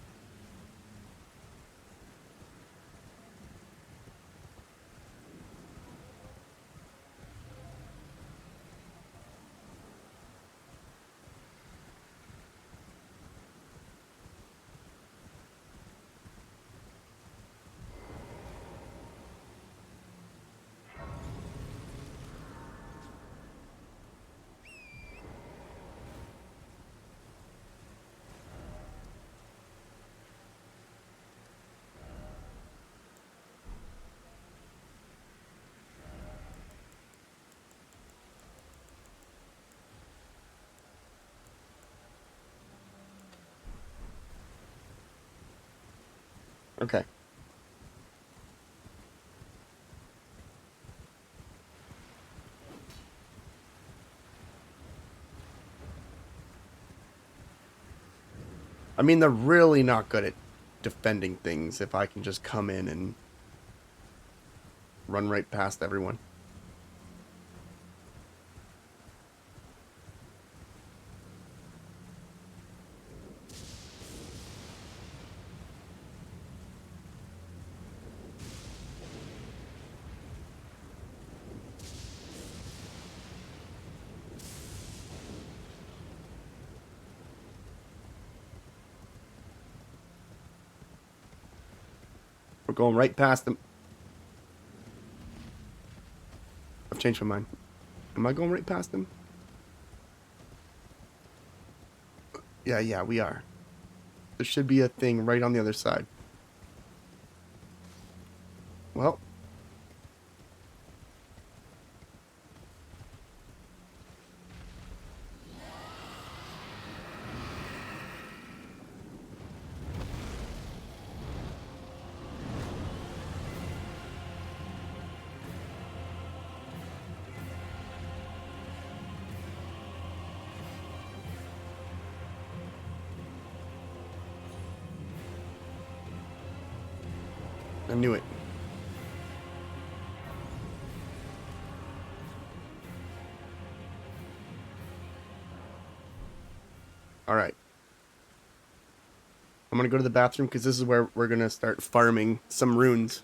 Okay. I mean, they're really not good at defending things if I can just come in and run right past everyone. We're going right past them. I've changed my mind. Am I going right past them? Yeah, we are. There should be a thing right on the other side. Well. I knew it. Alright. I'm gonna go to the bathroom because this is where we're gonna start farming some runes.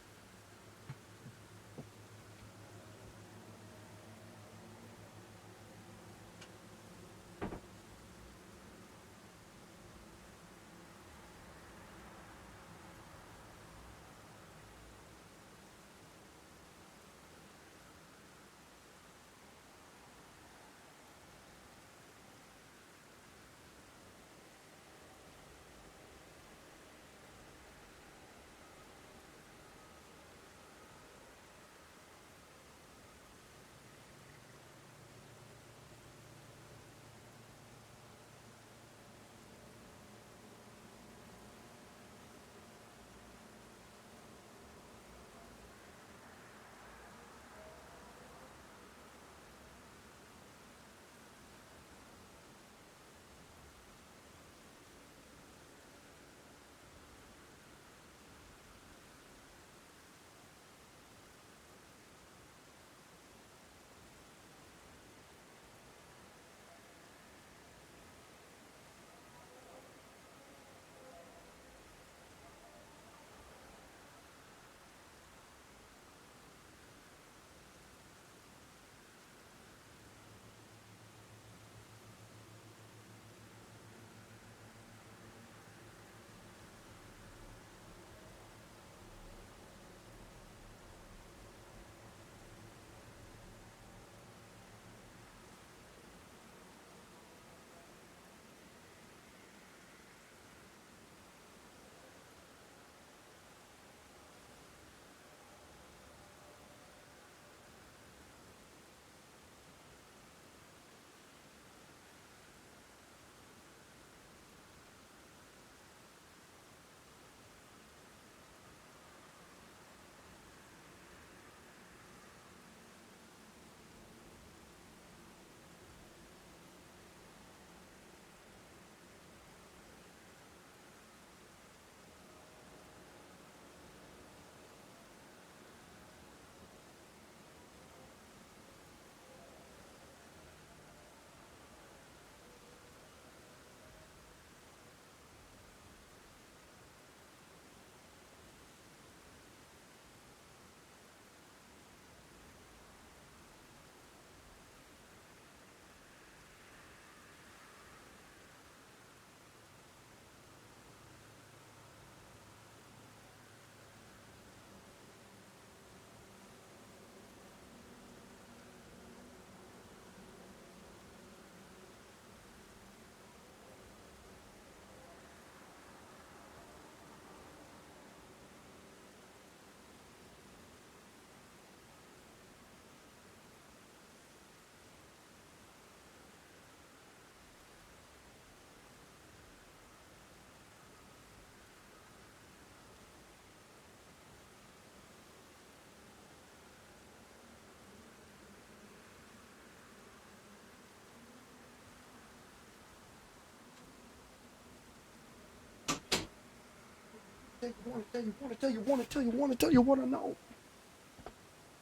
want to know.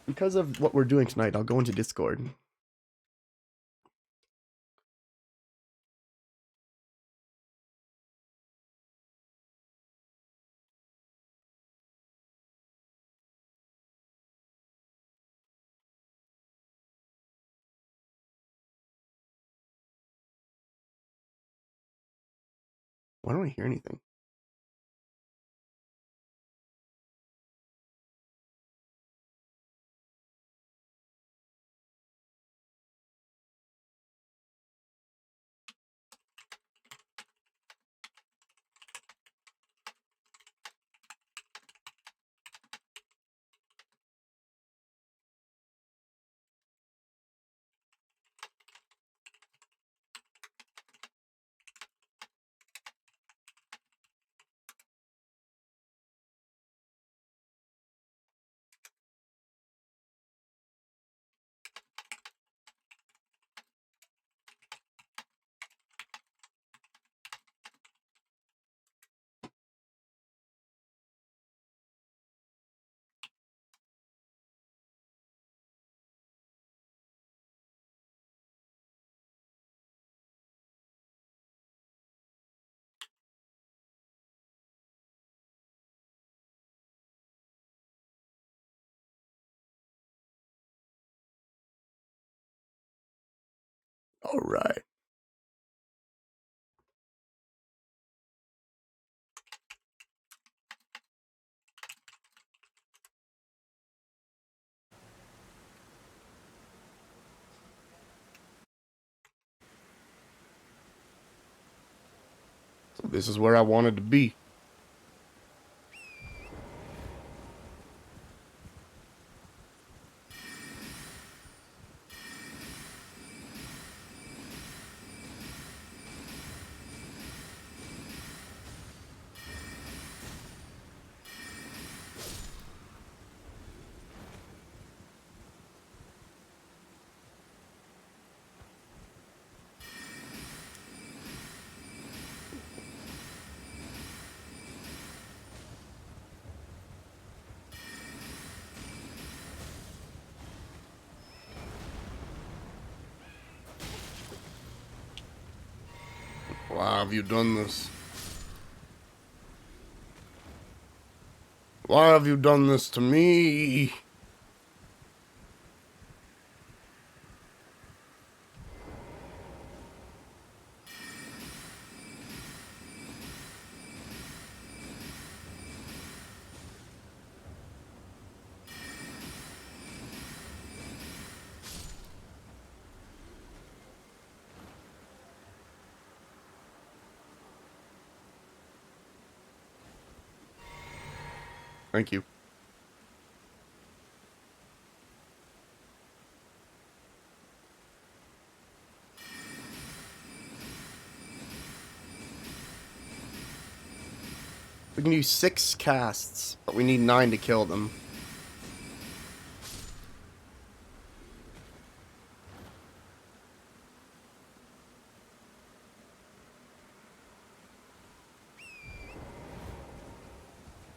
Because of what we're doing tonight, I'll go into Discord. Why don't I hear anything? All right. So this is where I wanted to be. Why have you done this? Why have you done this to me? Thank you. We can use 6 casts, but we need 9 to kill them.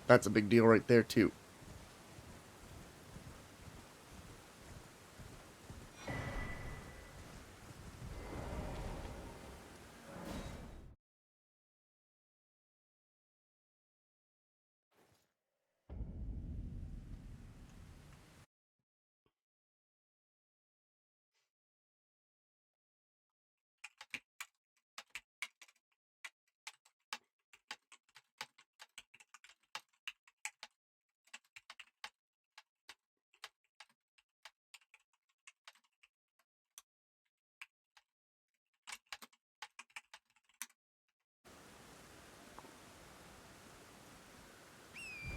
That's a big deal right there, too.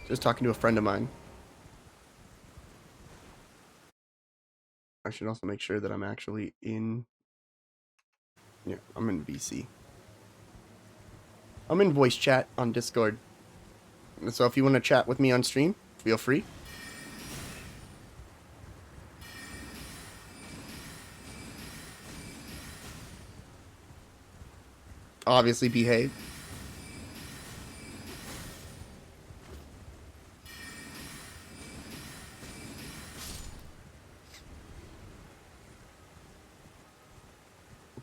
Just talking to a friend of mine. I should also make sure that I'm actually in... Yeah, I'm in VC. I'm in voice chat on Discord. So if you want to chat with me on stream, feel free. Obviously behave.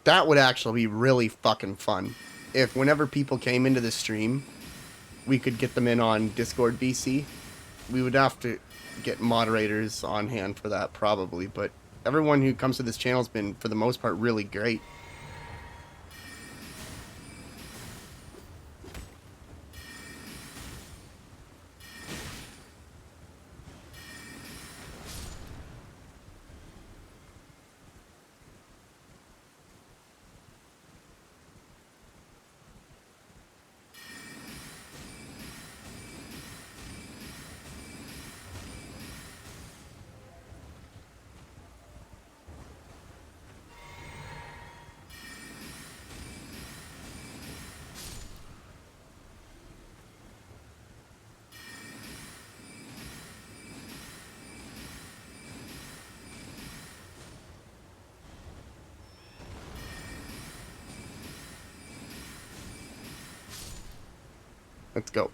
That would actually be really fucking fun. If whenever people came into the stream, we could get them in on Discord VC. We would have to get moderators on hand for that probably, but everyone who comes to this channel has been, for the most part, really great. Let's go.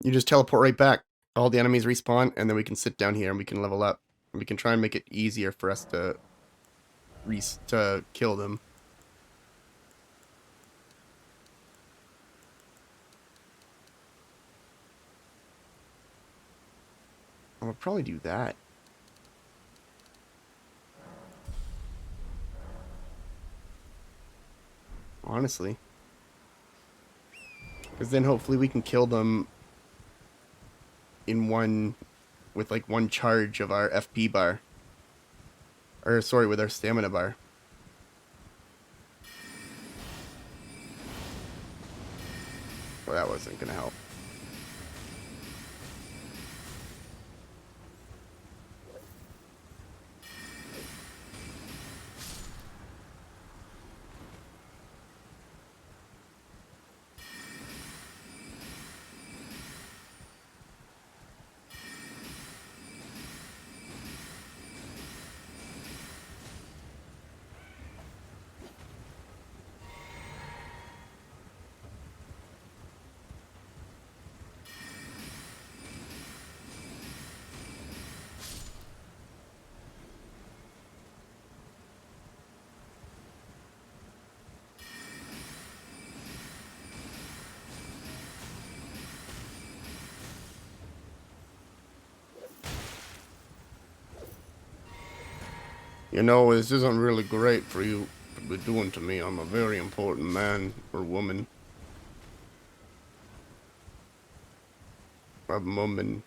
You just teleport right back. All the enemies respawn, and then we can sit down here and we can level up. And we can try and make it easier for us to kill them. I'll probably do that. Honestly. Because then hopefully we can kill them in one, with like one charge of our FP bar. Or sorry, with our stamina bar. Well, that wasn't gonna help. You know, this isn't really great for you to be doing to me. I'm a very important man or woman. A woman.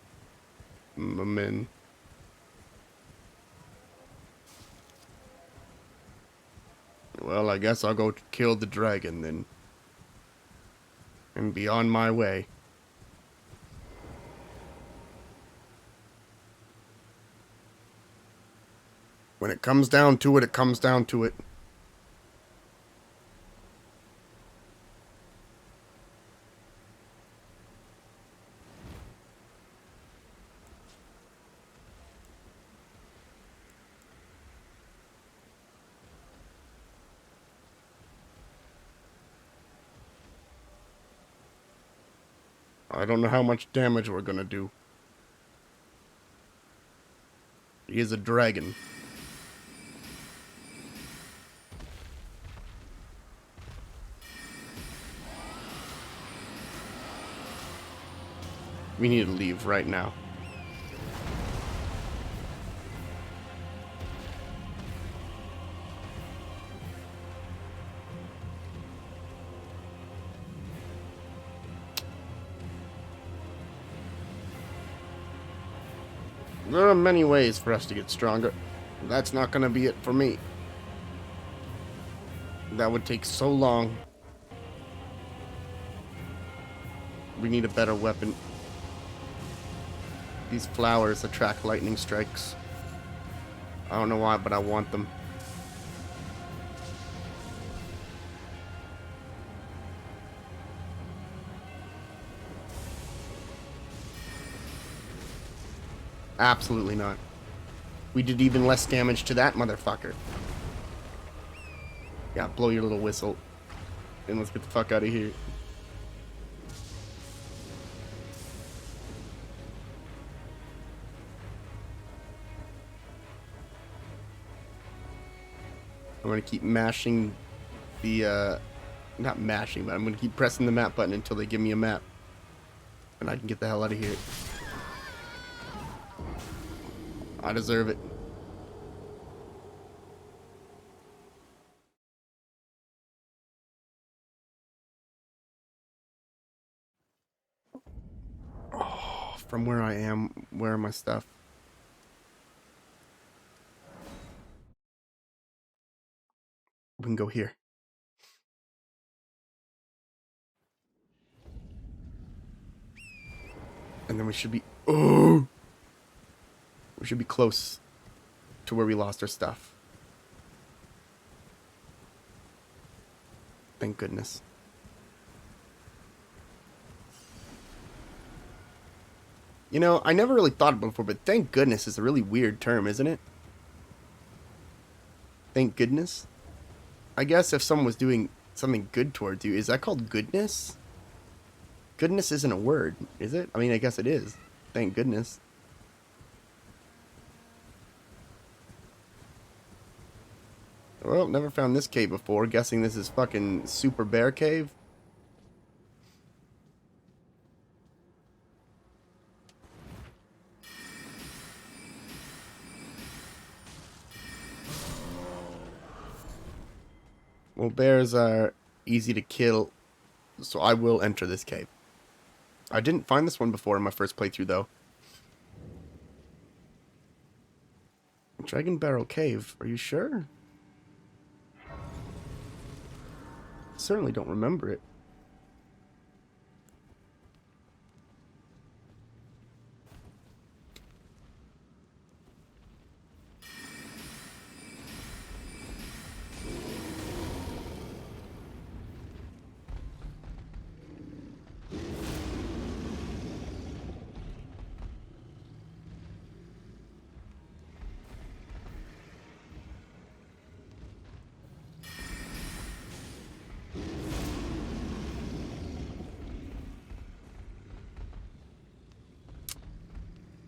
Woman. Well, I guess I'll go kill the dragon then. And be on my way. When it comes down to it, it comes down to it. I don't know how much damage we're gonna do. He is a dragon. We need to leave right now. There are many ways for us to get stronger. That's not gonna be it for me. That would take so long. We need a better weapon. These flowers attract lightning strikes. I don't know why, but I want them. Absolutely not. We did even less damage to that motherfucker. Yeah, blow your little whistle. And let's get the fuck out of here. I'm gonna keep mashing the, not mashing, but I'm gonna keep pressing the map button until they give me a map. And I can get the hell out of here. I deserve it. Oh, from where I am, where are my stuff? We can go here. And then we should be... Oh! We should be close to where we lost our stuff. Thank goodness. You know, I never really thought about it before, but thank goodness is a really weird term, isn't it? Thank goodness? I guess if someone was doing something good towards you, is that called goodness? Goodness isn't a word, is it? I mean, I guess it is. Thank goodness. Well, never found this cave before. Guessing this is fucking Super Bear Cave. Well, bears are easy to kill, so I will enter this cave. I didn't find this one before in my first playthrough, though. Dragon Barrel Cave, are you sure? Certainly don't remember it.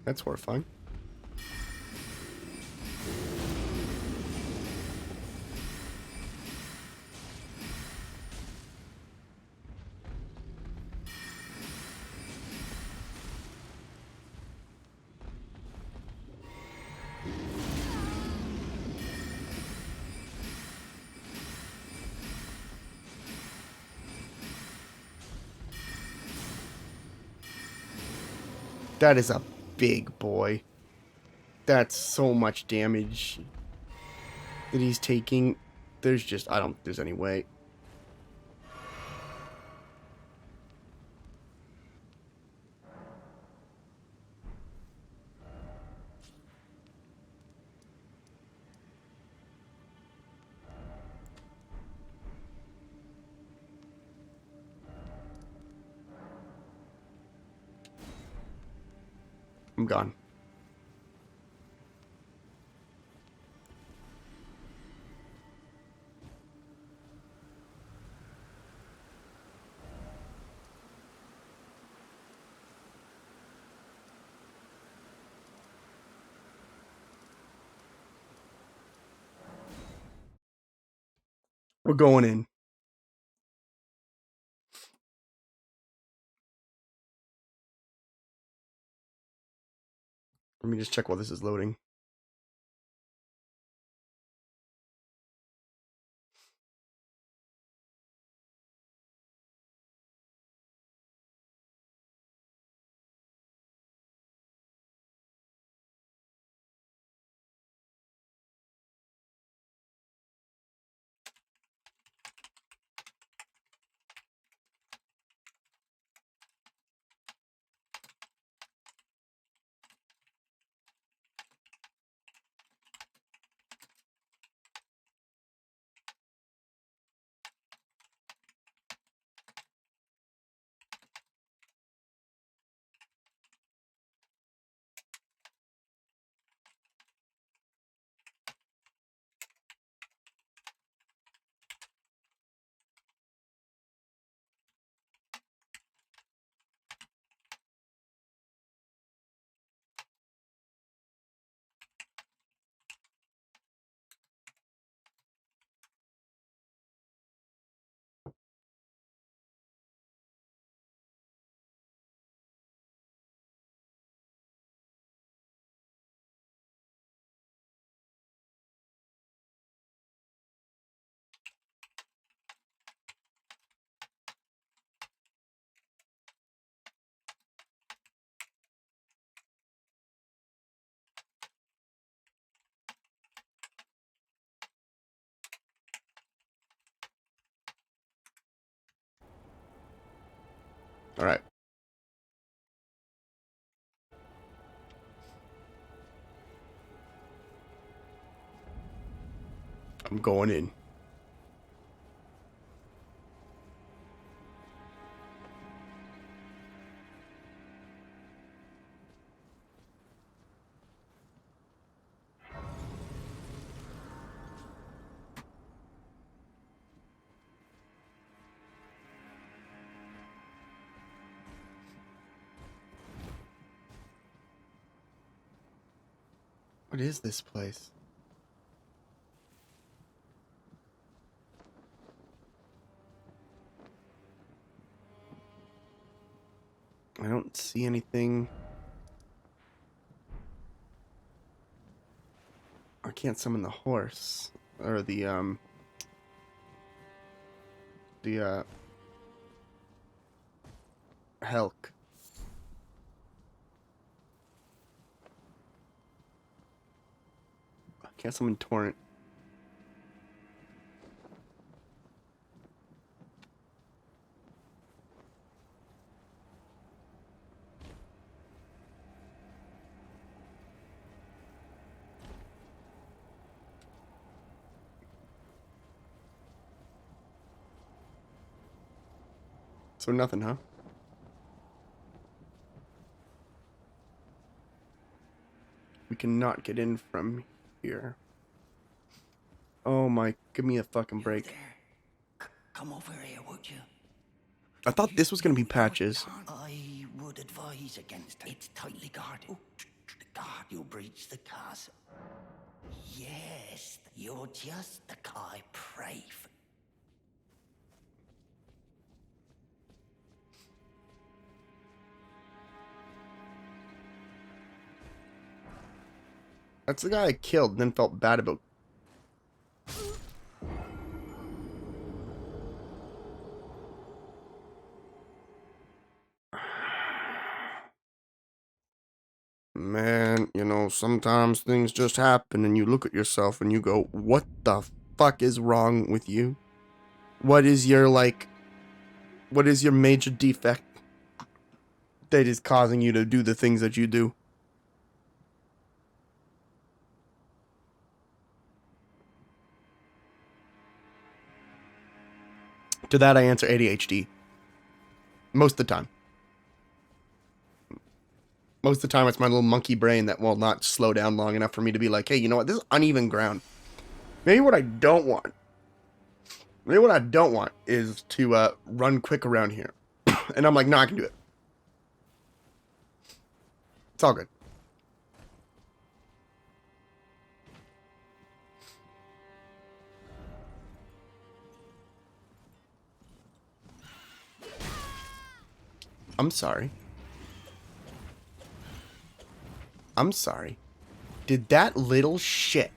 That's horrifying. That is a big boy. That's so much damage that he's taking. There's just, I don't think there's any way. I'm gone. We're going in. Let me just check while this is loading. Alright. I'm going in. What is this place? I don't see anything. I can't summon the horse. Or the Helk. I can't summon Torrent. So nothing, huh? We cannot get in from here. Oh my, give me a fucking break. Come over here, would you? I thought this was gonna be patches. I would advise against it. It's tightly guarded. Guard, you breach the castle. Yes, you're just the guy pray for. That's the guy I killed and then felt bad about. Man, you know, sometimes things just happen and you look at yourself and you go, what the fuck is wrong with you? What is your, like, what is your major defect that is causing you to do the things that you do? To that I answer ADHD. Most of the time. Most of the time it's my little monkey brain that will not slow down long enough for me to be like, hey, you know what, this is uneven ground. Maybe what I don't want is to run quick around here. And I'm like, no, I can do it. It's all good. I'm sorry. I'm sorry. Did that little shit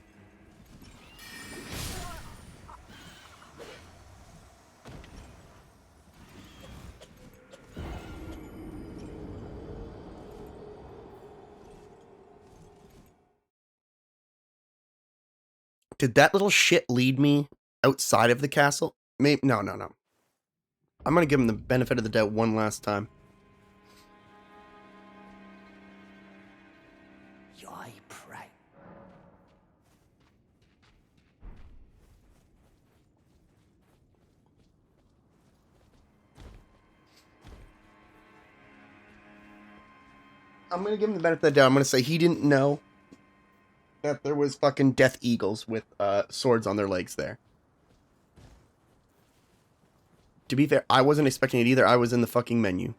lead me outside of the castle? Maybe no. I'm gonna give him the benefit of the doubt one last time. I pray. I'm gonna give him the benefit of the doubt. I'm gonna say he didn't know that there was fucking death eagles with swords on their legs there. To be fair, I wasn't expecting it either. I was in the fucking menu.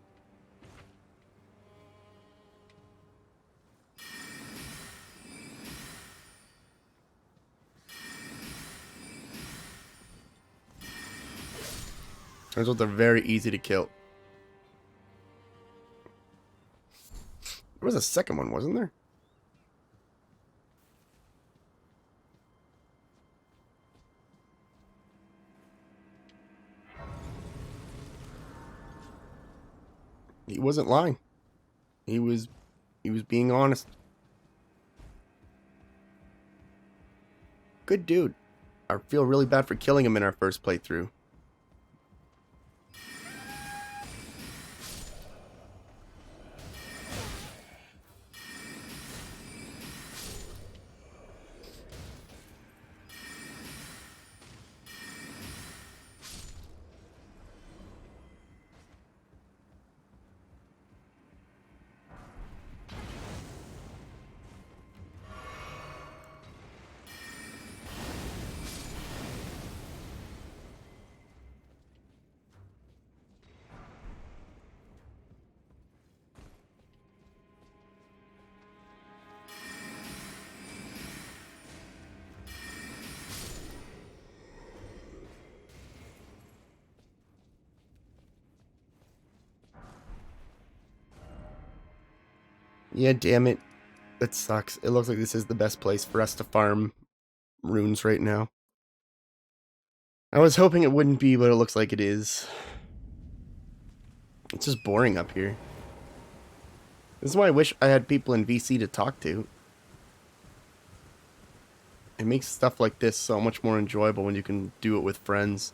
Turns out they're very easy to kill. There was a second one, wasn't there? He wasn't lying. He was being honest. Good dude. I feel really bad for killing him in our first playthrough. Yeah, damn it. That sucks. It looks like this is the best place for us to farm runes right now. I was hoping it wouldn't be, but it looks like it is. It's just boring up here. This is why I wish I had people in VC to talk to. It makes stuff like this so much more enjoyable when you can do it with friends.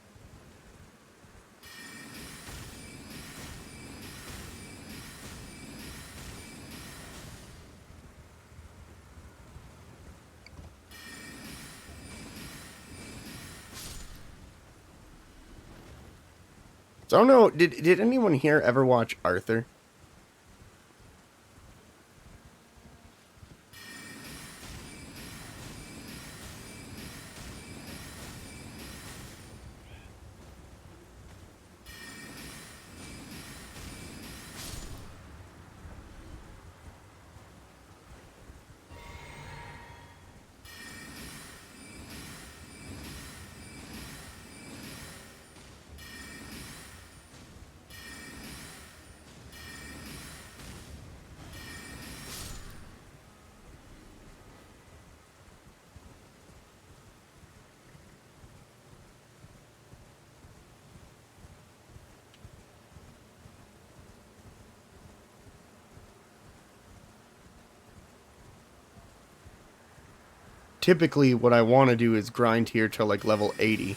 So I don't know, did anyone here ever watch Arthur? Typically, what I want to do is grind here till like level 80.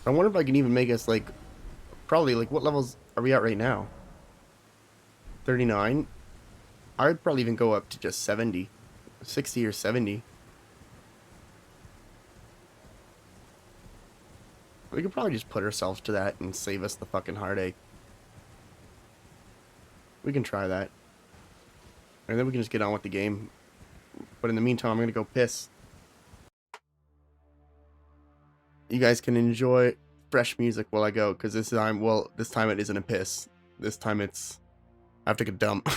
I wonder if I can even make us like, probably like, what levels are we at right now? 39? I'd probably even go up to just 70. 60 or 70. We could probably just put ourselves to that and save us the fucking heartache. We can try that. And then we can just get on with the game. But in the meantime, I'm gonna go piss. You guys can enjoy fresh music while I go, because this time, well, this time it isn't a piss. This time it's... I have to take a dump.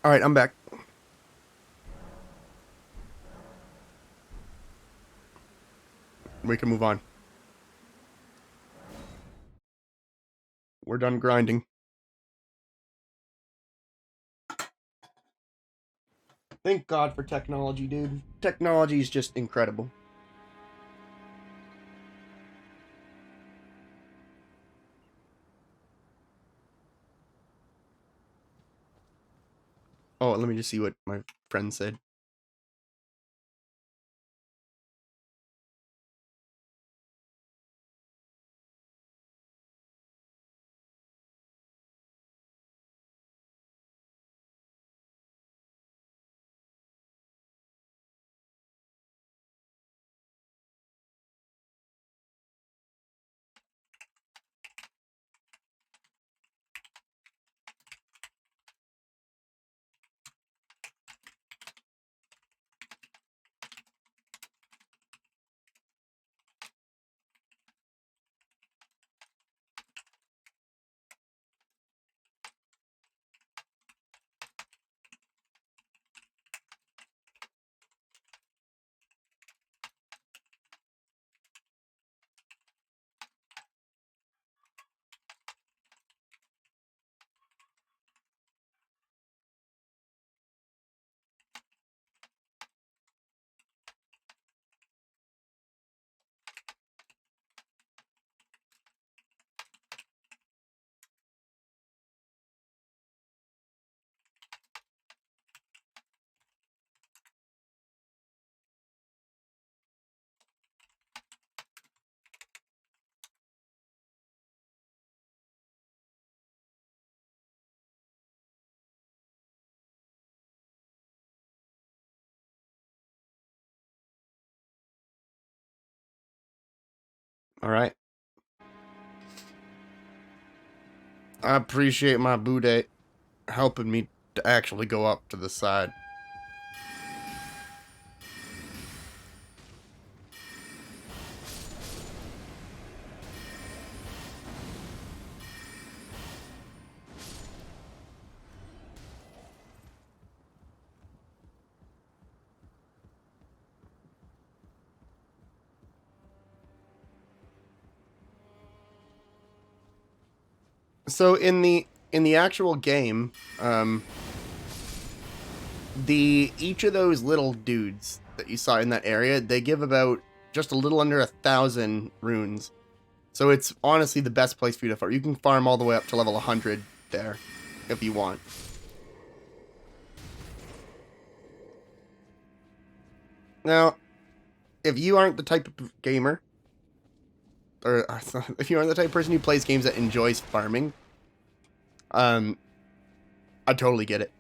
Alright, I'm back. We can move on. We're done grinding. Thank God for technology, dude. Technology is just incredible. Oh, let me just see what my friend said. Alright. I appreciate my Bude helping me to actually go up to the side. So in the actual game, each of those little dudes that you saw in that area, they give about just a little under 1,000 runes. So it's honestly the best place for you to farm. You can farm all the way up to level 100 there, if you want. Now, if you aren't the type of gamer, or if you aren't the type of person who plays games that enjoys farming, I totally get it.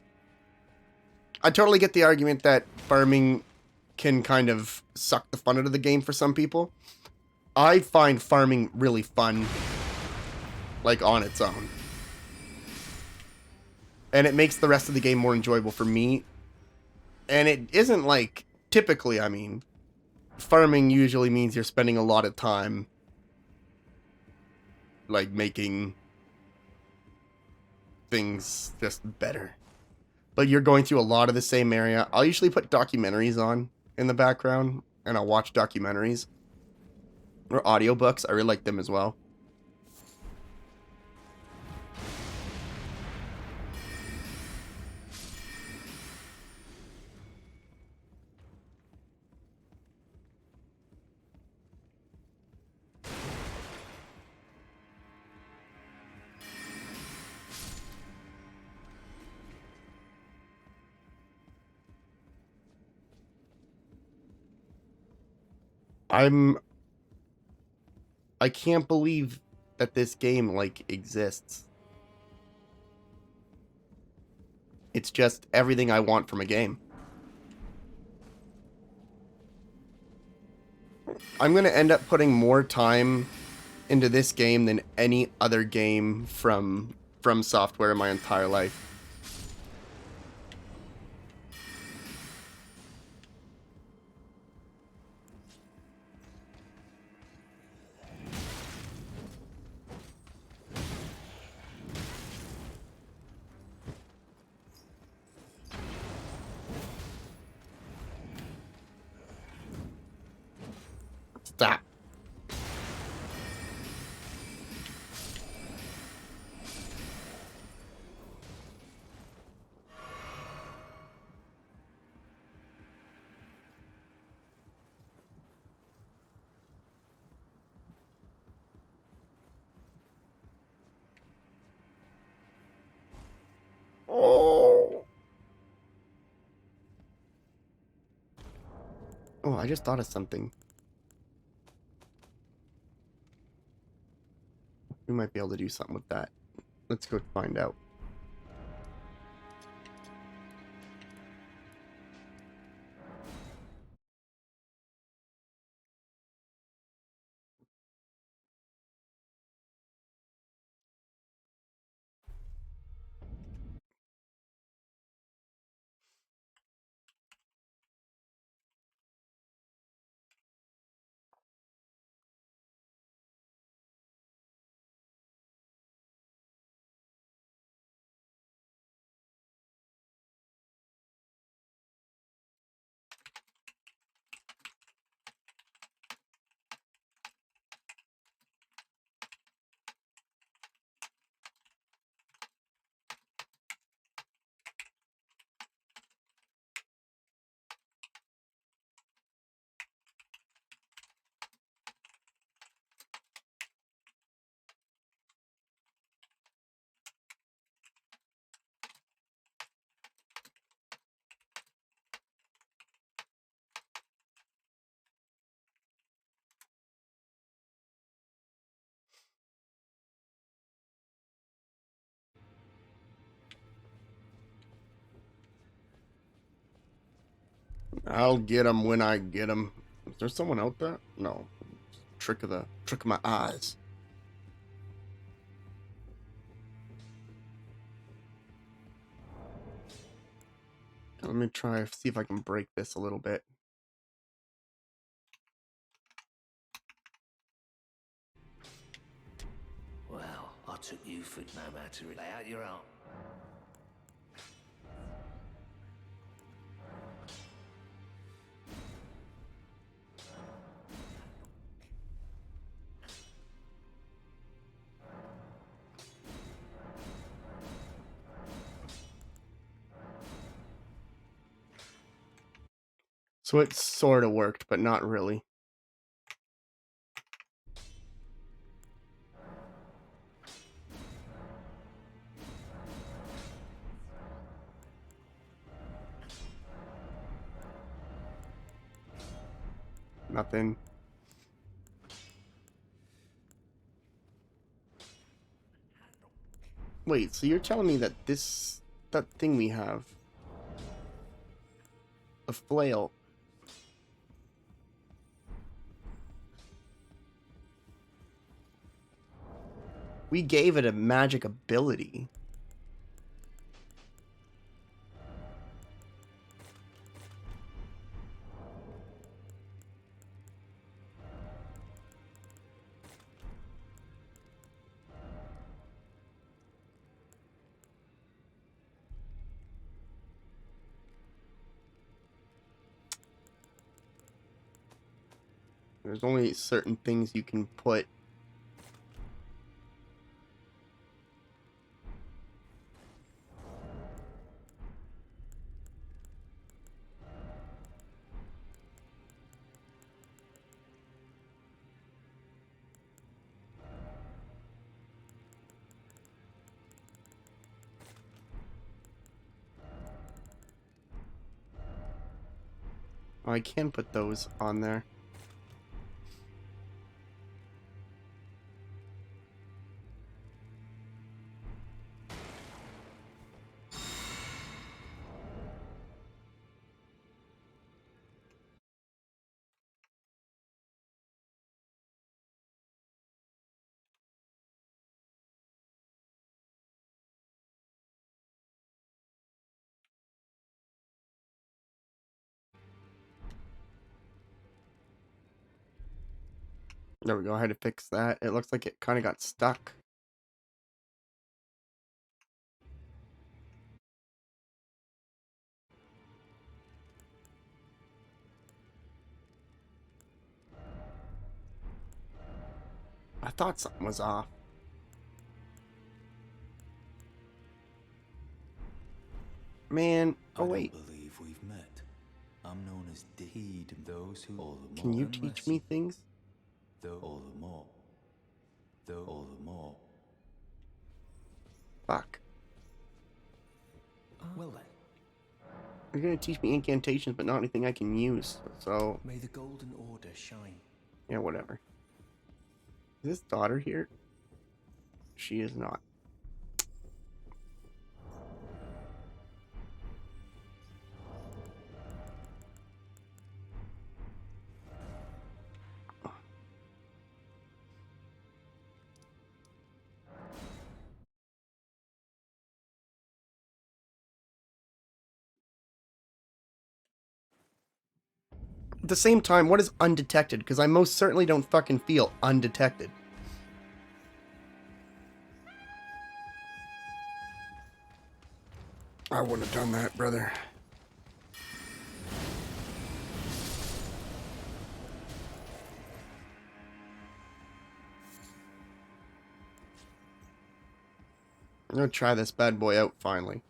I totally get the argument that farming can kind of suck the fun out of the game for some people. I find farming really fun, like, on its own. And it makes the rest of the game more enjoyable for me. And it isn't like, typically, I mean, farming usually means you're spending a lot of time, like, making things just better. But you're going through a lot of the same area. I'll usually put documentaries on in the background, and I'll watch documentaries. Or audiobooks, I really like them as well. I can't believe that this game, like, exists. It's just everything I want from a game. I'm gonna end up putting more time into this game than any other game from Software in my entire life. Stop. Oh. Oh, I just thought of something. We might be able to do something with that. Let's go find out. I'll get him when I get him. Is there someone out there? No. Trick of my eyes. Let me try see if I can break this a little bit. Well, I took you for no matter. Lay out your arm. So it sort of worked, but not really. Nothing. Wait, so you're telling me that that thing we have, a flail, we gave it a magic ability. There's only certain things you can put. Oh, I can put those on there. There we go. I had to fix that. It looks like it kind of got stuck. thought something was off. Man, oh wait. I don't believe we've met. I'm known as Heed, those who all the Can more you than teach mercy. me things? Though all the more. Though all the more. Fuck. Well then, You're gonna teach me incantations, but not anything I can use. So, may the Golden Order shine. yeah, whatever. Is this daughter here? She is not. At the same time, what is undetected? Because I most certainly don't fucking feel undetected. I wouldn't have done that, brother. I'm gonna try this bad boy out finally.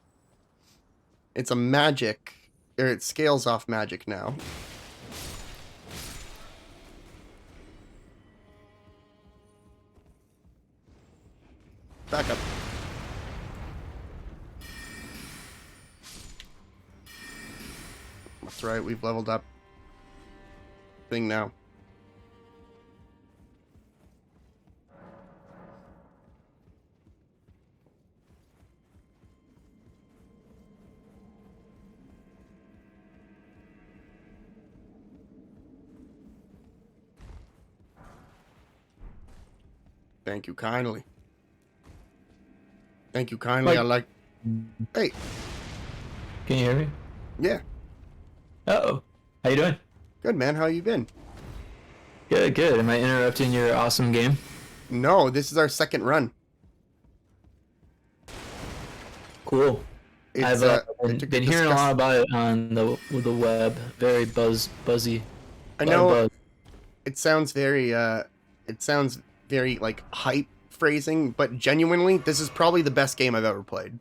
It's a magic, or it scales off magic now. Back up. That's right, we've leveled up. Thing now. Thank you kindly. Thank you kindly. Like- I like. Hey, Can you hear me? yeah, Uh-oh. How you doing? good man. How you been? Good, good. Am I interrupting your awesome game? No, this is our second run. Cool. It's, I've it took been a hearing a discuss- lot about it on the web. Very buzzy. I Lot of know buzz. it sounds very like hype phrasing, but genuinely, this is probably the best game I've ever played.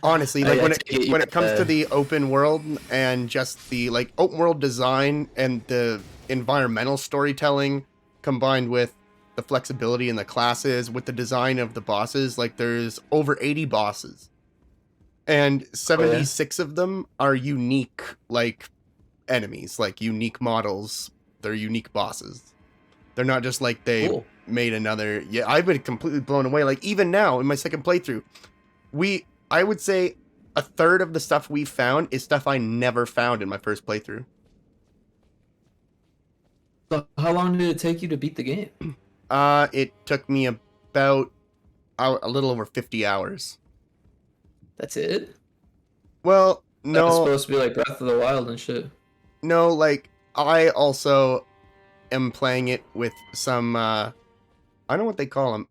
Honestly, like I when take it when you- it comes to the open world and just the like open world design and the environmental storytelling combined with the flexibility in the classes with the design of the bosses, like there's over 80 bosses. And 76 of them are unique like enemies, like unique models. They're unique bosses. They're not just like they Cool. made another. Yeah, I've been completely blown away. Like even now in my second playthrough, I would say a third of the stuff we found is stuff I never found in my first playthrough. So how long did it take you to beat the game? It took me about a little over 50 hours. That's it? Well, That was no, supposed to be like Breath of the Wild and shit. no, like I also am playing it with some. I don't know what they call them.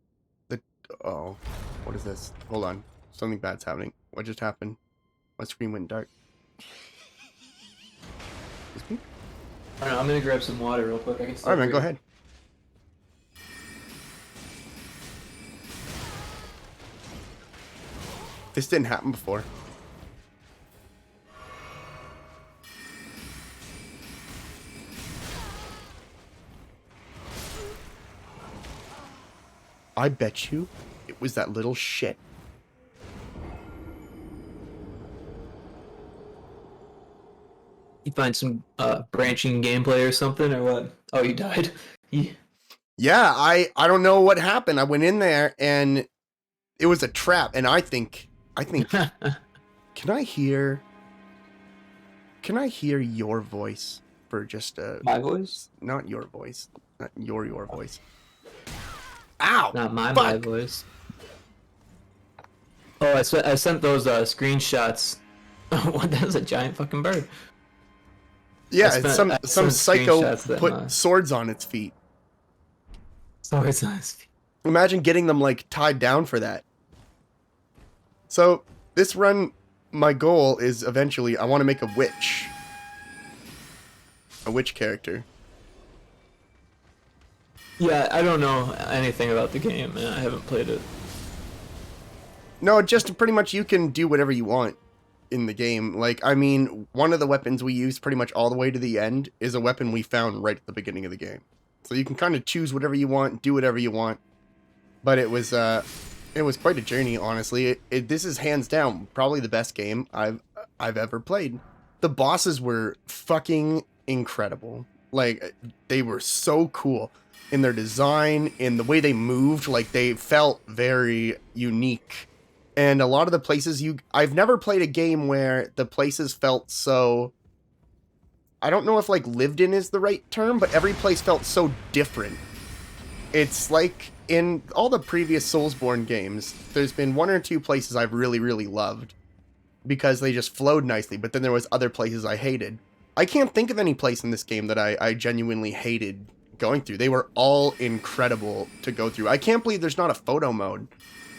What is this? Hold on, something bad's happening. What just happened? My screen went dark. Excuse me? I don't know, I'm gonna grab some water real quick. I can still All right, man, hear go you. ahead. This didn't happen before. I bet you it was that little shit. You find some branching gameplay or something, or what? Oh, you died. Yeah, I don't know what happened. I went in there and it was a trap, and I think can I hear your voice for just a My voice? not your voice. Not your voice. Ow! Not my Fuck! voice. Oh, I sent those screenshots. What? That was a giant fucking bird. Yeah, I it's sent some psycho screenshots that, put swords on its feet. Sorry, it's nice. Imagine getting them like tied down for that. So this run, my goal is eventually I want to make a witch character. Yeah, I don't know anything about the game, man. I haven't played it. No, just pretty much you can do whatever you want in the game. Like, I mean, one of the weapons we use pretty much all the way to the end is a weapon we found right at the beginning of the game. So you can kind of choose whatever you want, do whatever you want. But it was quite a journey, honestly. This is hands down probably the best game I've ever played. The bosses were fucking incredible. Like, they were so cool in their design, in the way they moved. Like, they felt very unique. And a lot of the places I've never played a game where the places felt so, I don't know if like lived in is the right term, but every place felt so different. It's like in all the previous Soulsborne games, there's been one or two places I've really, really loved because they just flowed nicely, but then there was other places I hated. I can't think of any place in this game that I genuinely hated going through. They were all incredible to go through. I can't believe there's not a photo mode.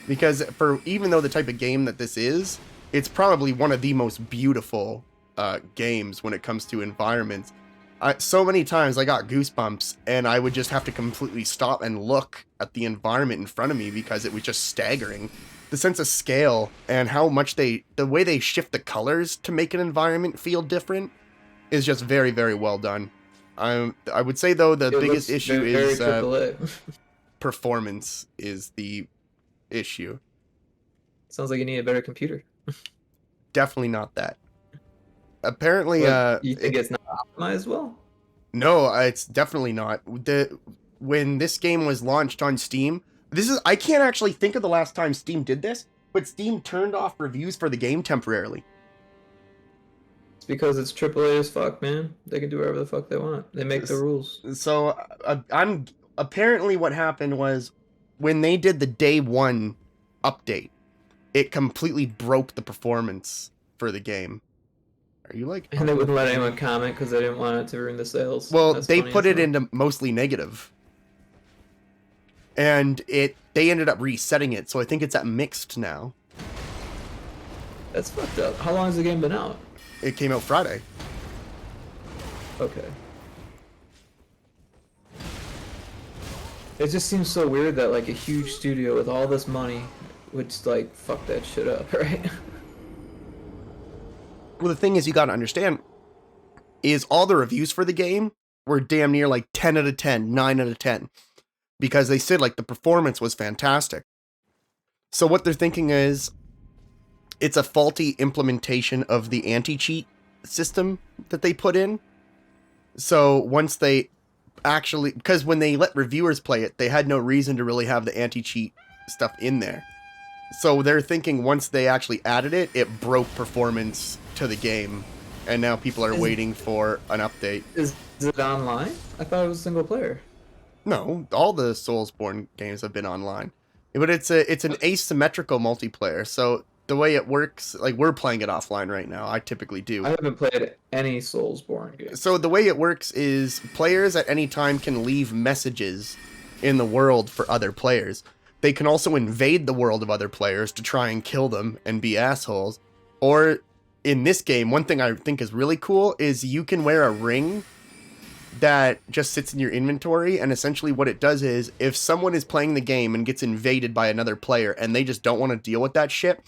Because even though the type of game that this is, it's probably one of the most beautiful games when it comes to environments. So many times I got goosebumps and I would just have to completely stop and look at the environment in front of me because it was just staggering. The sense of scale and how much the way they shift the colors to make an environment feel different is just very, very well done. I would say though the biggest issue is performance is the issue. Sounds like you need a better computer. Definitely not that. Apparently, you think it's not optimized well? No, it's definitely not. When this game was launched on Steam, I can't actually think of the last time Steam did this, but Steam turned off reviews for the game temporarily. It's because it's AAA as fuck, man. They can do whatever the fuck they want. They make the rules. So apparently what happened was when they did the day one update, it completely broke the performance for the game. Are you like? And they wouldn't let anyone comment because they didn't want it to ruin the sales. Well, they put it into mostly negative. And they ended up resetting it, so I think it's at mixed now. That's fucked up. How long has the game been out? It came out Friday. Okay. It just seems so weird that like a huge studio with all this money would just like fuck that shit up, right? Well, the thing is, you gotta understand, is all the reviews for the game were damn near like 10 out of 10, 9 out of 10. Because they said like the performance was fantastic. So what they're thinking is, it's a faulty implementation of the anti-cheat system that they put in. So once they actually, because when they let reviewers play it, they had no reason to really have the anti-cheat stuff in there. So they're thinking once they actually added it, it broke performance to the game, and now people are waiting for an update. Is it online? I thought it was single player. No, all the Soulsborne games have been online, but it's an asymmetrical multiplayer. So the way it works, like we're playing it offline right now. I typically do. I haven't played any Soulsborne game. So the way it works is players at any time can leave messages in the world for other players. They can also invade the world of other players to try and kill them and be assholes. Or in this game, one thing I think is really cool is you can wear a ring that just sits in your inventory, and essentially what it does is if someone is playing the game and gets invaded by another player and they just don't want to deal with that shit,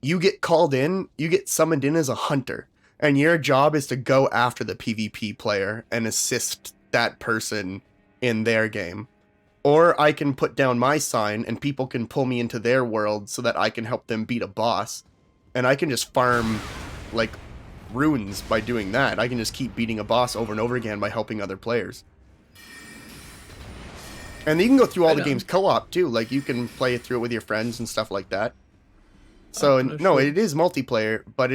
you get called in, you get summoned in as a hunter, and your job is to go after the PvP player and assist that person in their game. Or I can put down my sign and people can pull me into their world so that I can help them beat a boss, and I can just farm like runes by doing that. I can just keep beating a boss over and over again by helping other players. And you can go through all the games co-op too, like you can play through it with your friends and stuff like that. So no, it is multiplayer, but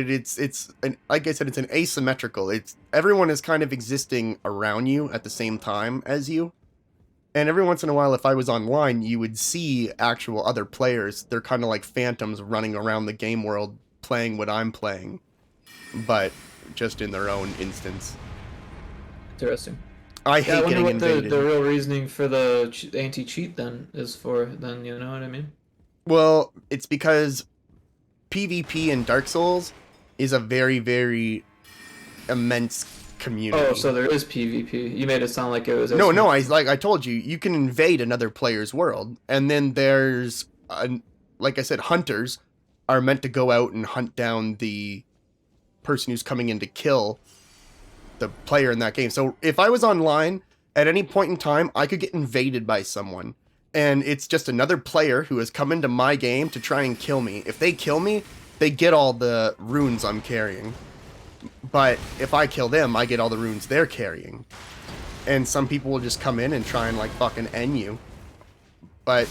like I said, it's an asymmetrical. It's everyone is kind of existing around you at the same time as you. And every once in a while, if I was online, you would see actual other players. They're kind of like phantoms running around the game world playing what I'm playing, but just in their own instance. Interesting. I hate getting invaded. The real reasoning for the anti-cheat then is for, then you know what I mean? Well, it's because PvP in Dark Souls is a very, very immense community. Oh, so there is PvP. You made it sound like it was. No. I told you, you can invade another player's world, and then there's, like I said, hunters are meant to go out and hunt down the person who's coming in to kill the player in that game. So if I was online at any point in time, I could get invaded by someone, and it's just another player who has come into my game to try and kill me. If they kill me, they get all the runes I'm carrying. But if I kill them, I get all the runes they're carrying. And some people will just come in and try and, like, fucking end you. But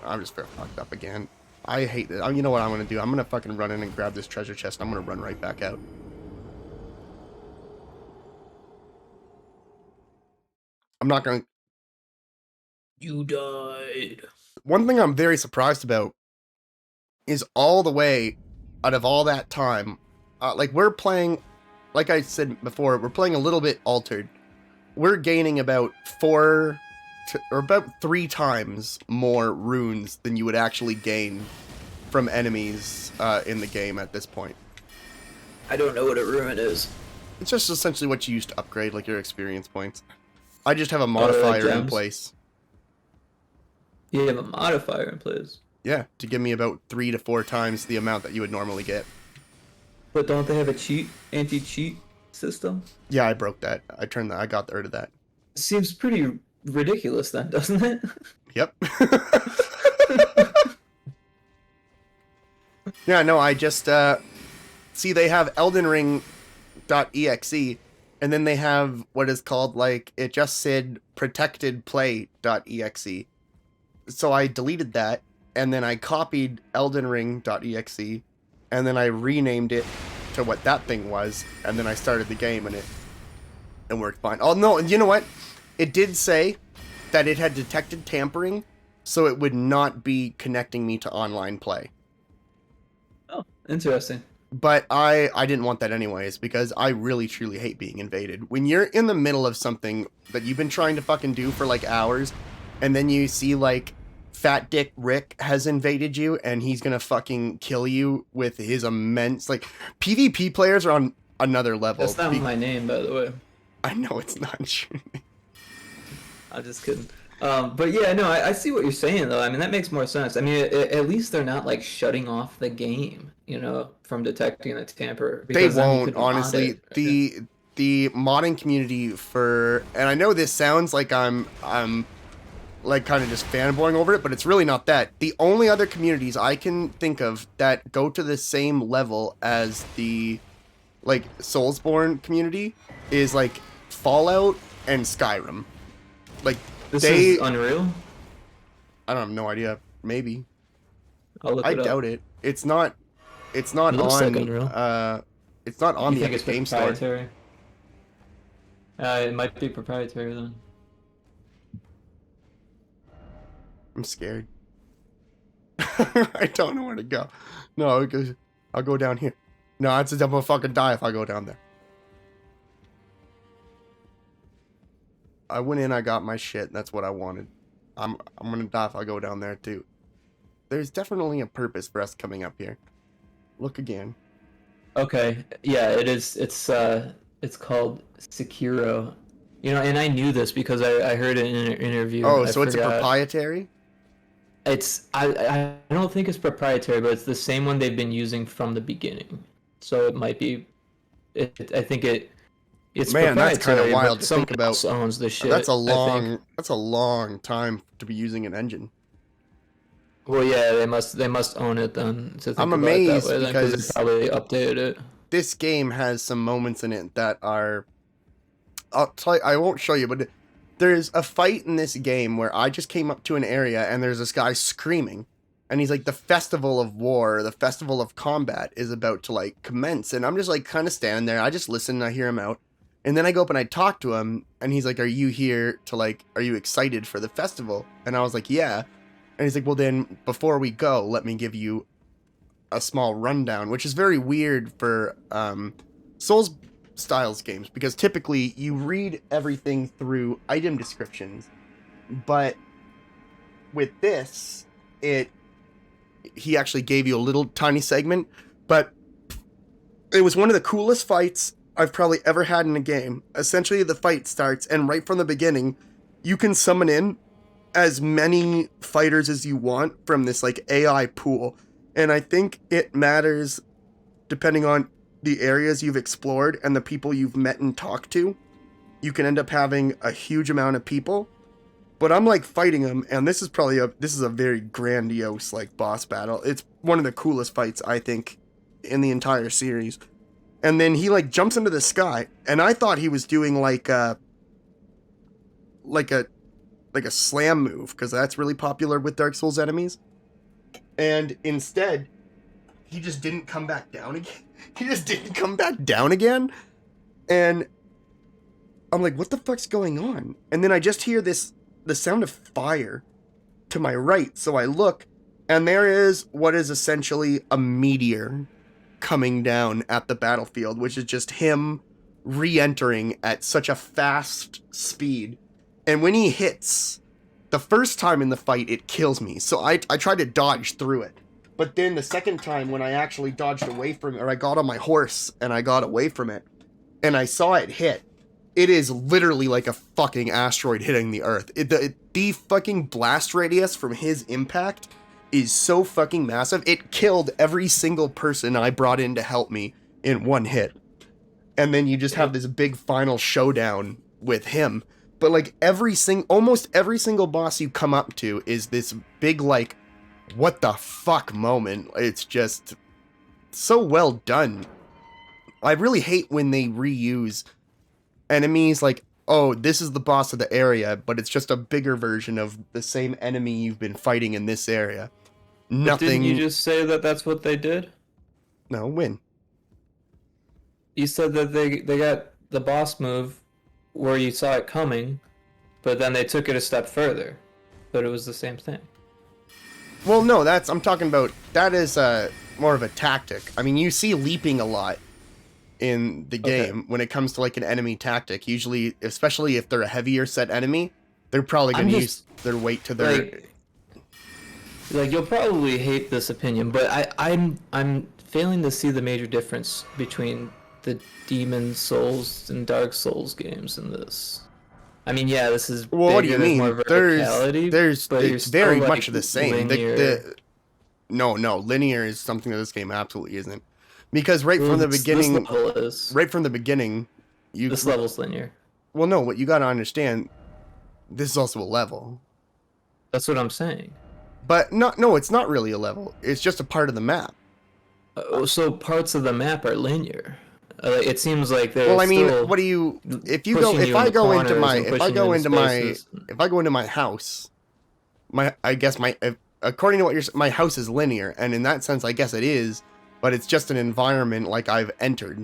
I'm just very fucked up again. I hate this. You know what I'm going to do? I'm going to fucking run in and grab this treasure chest. I'm going to run right back out. I'm not going to... You died. One thing I'm very surprised about is all the way out of all that time, like, we're playing, like I said before, we're playing a little bit altered. We're gaining about 3 times more runes than you would actually gain from enemies in the game at this point. I don't know what a rune is. It's just essentially what you use to upgrade, like, your experience points. I just have a modifier in place. You have a modifier in place? Yeah, to give me about 3 to 4 times the amount that you would normally get. But don't they have a anti-cheat system? Yeah, I broke that. I got rid of that. It seems pretty ridiculous then, doesn't it? Yep. Yeah, no, I just, see, they have Elden Ring.exe, and then they have what is called, like, it just said protectedplay.exe. So I deleted that, and then I copied Elden Ring.exe, and then I renamed it to what that thing was, and then I started the game, and it worked fine. Oh, no, and you know what? It did say that it had detected tampering, so it would not be connecting me to online play. Oh, interesting. But I didn't want that anyways, because I really truly hate being invaded. When you're in the middle of something that you've been trying to fucking do for like hours, and then you see like Fat Dick Rick has invaded you, and he's gonna fucking kill you with his immense, like, PvP players are on another level. That's not my name, by the way. I know it's not your name. I'm just kidding. But yeah, no, I see what you're saying, though. I mean, that makes more sense. I mean, at least they're not, like, shutting off the game, you know, from detecting a tamper. They won't, honestly. The modding community for... And I know this sounds like I'm like, kind of just fanboying over it, but it's really not that. The only other communities I can think of that go to the same level as the, like, Soulsborne community is, like, Fallout and Skyrim. Like, this is Unreal? I don't have no idea. Maybe. I'll look it up. I doubt it. It's not It on looks like Unreal. It's not on You the think Epic Game it's Store. proprietary? It might be proprietary then. I'm scared. I don't know where to go. No, because I'll go down here. No, I'm gonna fucking die if I go down there. I went in, I got my shit, that's what I wanted. I'm gonna die if I go down there too. There's definitely a purpose for us coming up here. Look again. Okay, yeah, it is. It's called Sekiro. You know, and I knew this because I heard it in an interview. Oh, so it's a proprietary? I don't think it's proprietary, but it's the same one they've been using from the beginning. So it might be. I think it's Man, proprietary. that's kind of wild to think about. Else owns the shit. That's a long time to be using an engine. Well, yeah, they must own it then. To think I'm about amazed it that way, because they probably updated it. This game has some moments in it that are. I won't show you, but there's a fight in this game where I just came up to an area and there's this guy screaming, and he's like, the festival of war, the festival of combat is about to like commence, and I'm just like kind of standing there. I just listen and I hear him out, and then I go up and I talk to him, and he's like, are you here to like, are you excited for the festival? And I was like, yeah. And he's like, well then, before we go, let me give you a small rundown, which is very weird for Souls styles games, because typically you read everything through item descriptions, but with this, he actually gave you a little tiny segment, but it was one of the coolest fights I've probably ever had in a game. Essentially, the fight starts, and right from the beginning, you can summon in as many fighters as you want from this like AI pool. And I think it matters depending on the areas you've explored and the people you've met and talked to. You can end up having a huge amount of people. But I'm like fighting him, and this is a very grandiose like boss battle. It's one of the coolest fights I think in the entire series. And then he like jumps into the sky, and I thought he was doing like a slam move, because that's really popular with Dark Souls enemies. And instead, he just didn't come back down again. He just didn't come back down again. And I'm like, what the fuck's going on? And then I just hear the sound of fire to my right. So I look, and there is what is essentially a meteor coming down at the battlefield, which is just him re-entering at such a fast speed. And when he hits, the first time in the fight, it kills me. So I tried to dodge through it. But then the second time when I actually dodged away from it, or I got on my horse and I got away from it, and I saw it hit, it is literally like a fucking asteroid hitting the Earth. The fucking blast radius from his impact is so fucking massive. It killed every single person I brought in to help me in one hit. And then you just have this big final showdown with him. But like almost every single boss you come up to is this big like, what the fuck moment. It's just so well done. I really hate when they reuse enemies like, oh, this is the boss of the area, but it's just a bigger version of the same enemy you've been fighting in this area. Nothing. Didn't you just say that that's what they did? No, when? You said that they got the boss move where you saw it coming, but then they took it a step further. But it was the same thing. Well, no, I'm talking about, that is more of a tactic. I mean, you see leaping a lot in the game when it comes to like an enemy tactic. Usually, especially if they're a heavier set enemy, they're probably going to use their weight to their... Like you'll probably hate this opinion, but I'm failing to see the major difference between the Demon Souls and Dark Souls games in this. I mean, yeah, this is well, what do you mean? More It's very much the same. No, linear is something that this game absolutely isn't. Because right from the beginning, this level's linear. Well, no, what you got to understand, this is also a level. That's what I'm saying. But no, it's not really a level. It's just a part of the map. So parts of the map are linear. It seems like there's. Well, I mean, what do you? If I go into my house, according to what you're, my house is linear, and in that sense, I guess it is. But it's just an environment like I've entered.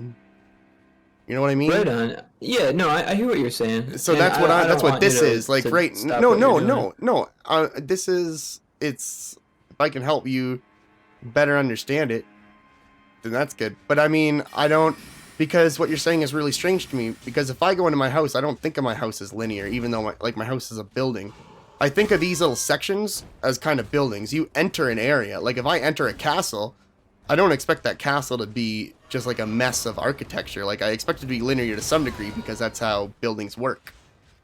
You know what I mean? Right on. Yeah, no, I hear what you're saying. So that's what this is. Like, right? No. This is. It's. If I can help you better understand it, then that's good. But I mean, I don't. Because what you're saying is really strange to me. Because if I go into my house, I don't think of my house as linear, even though my house is a building. I think of these little sections as kind of buildings. You enter an area. Like if I enter a castle, I don't expect that castle to be just like a mess of architecture. Like I expect it to be linear to some degree because that's how buildings work.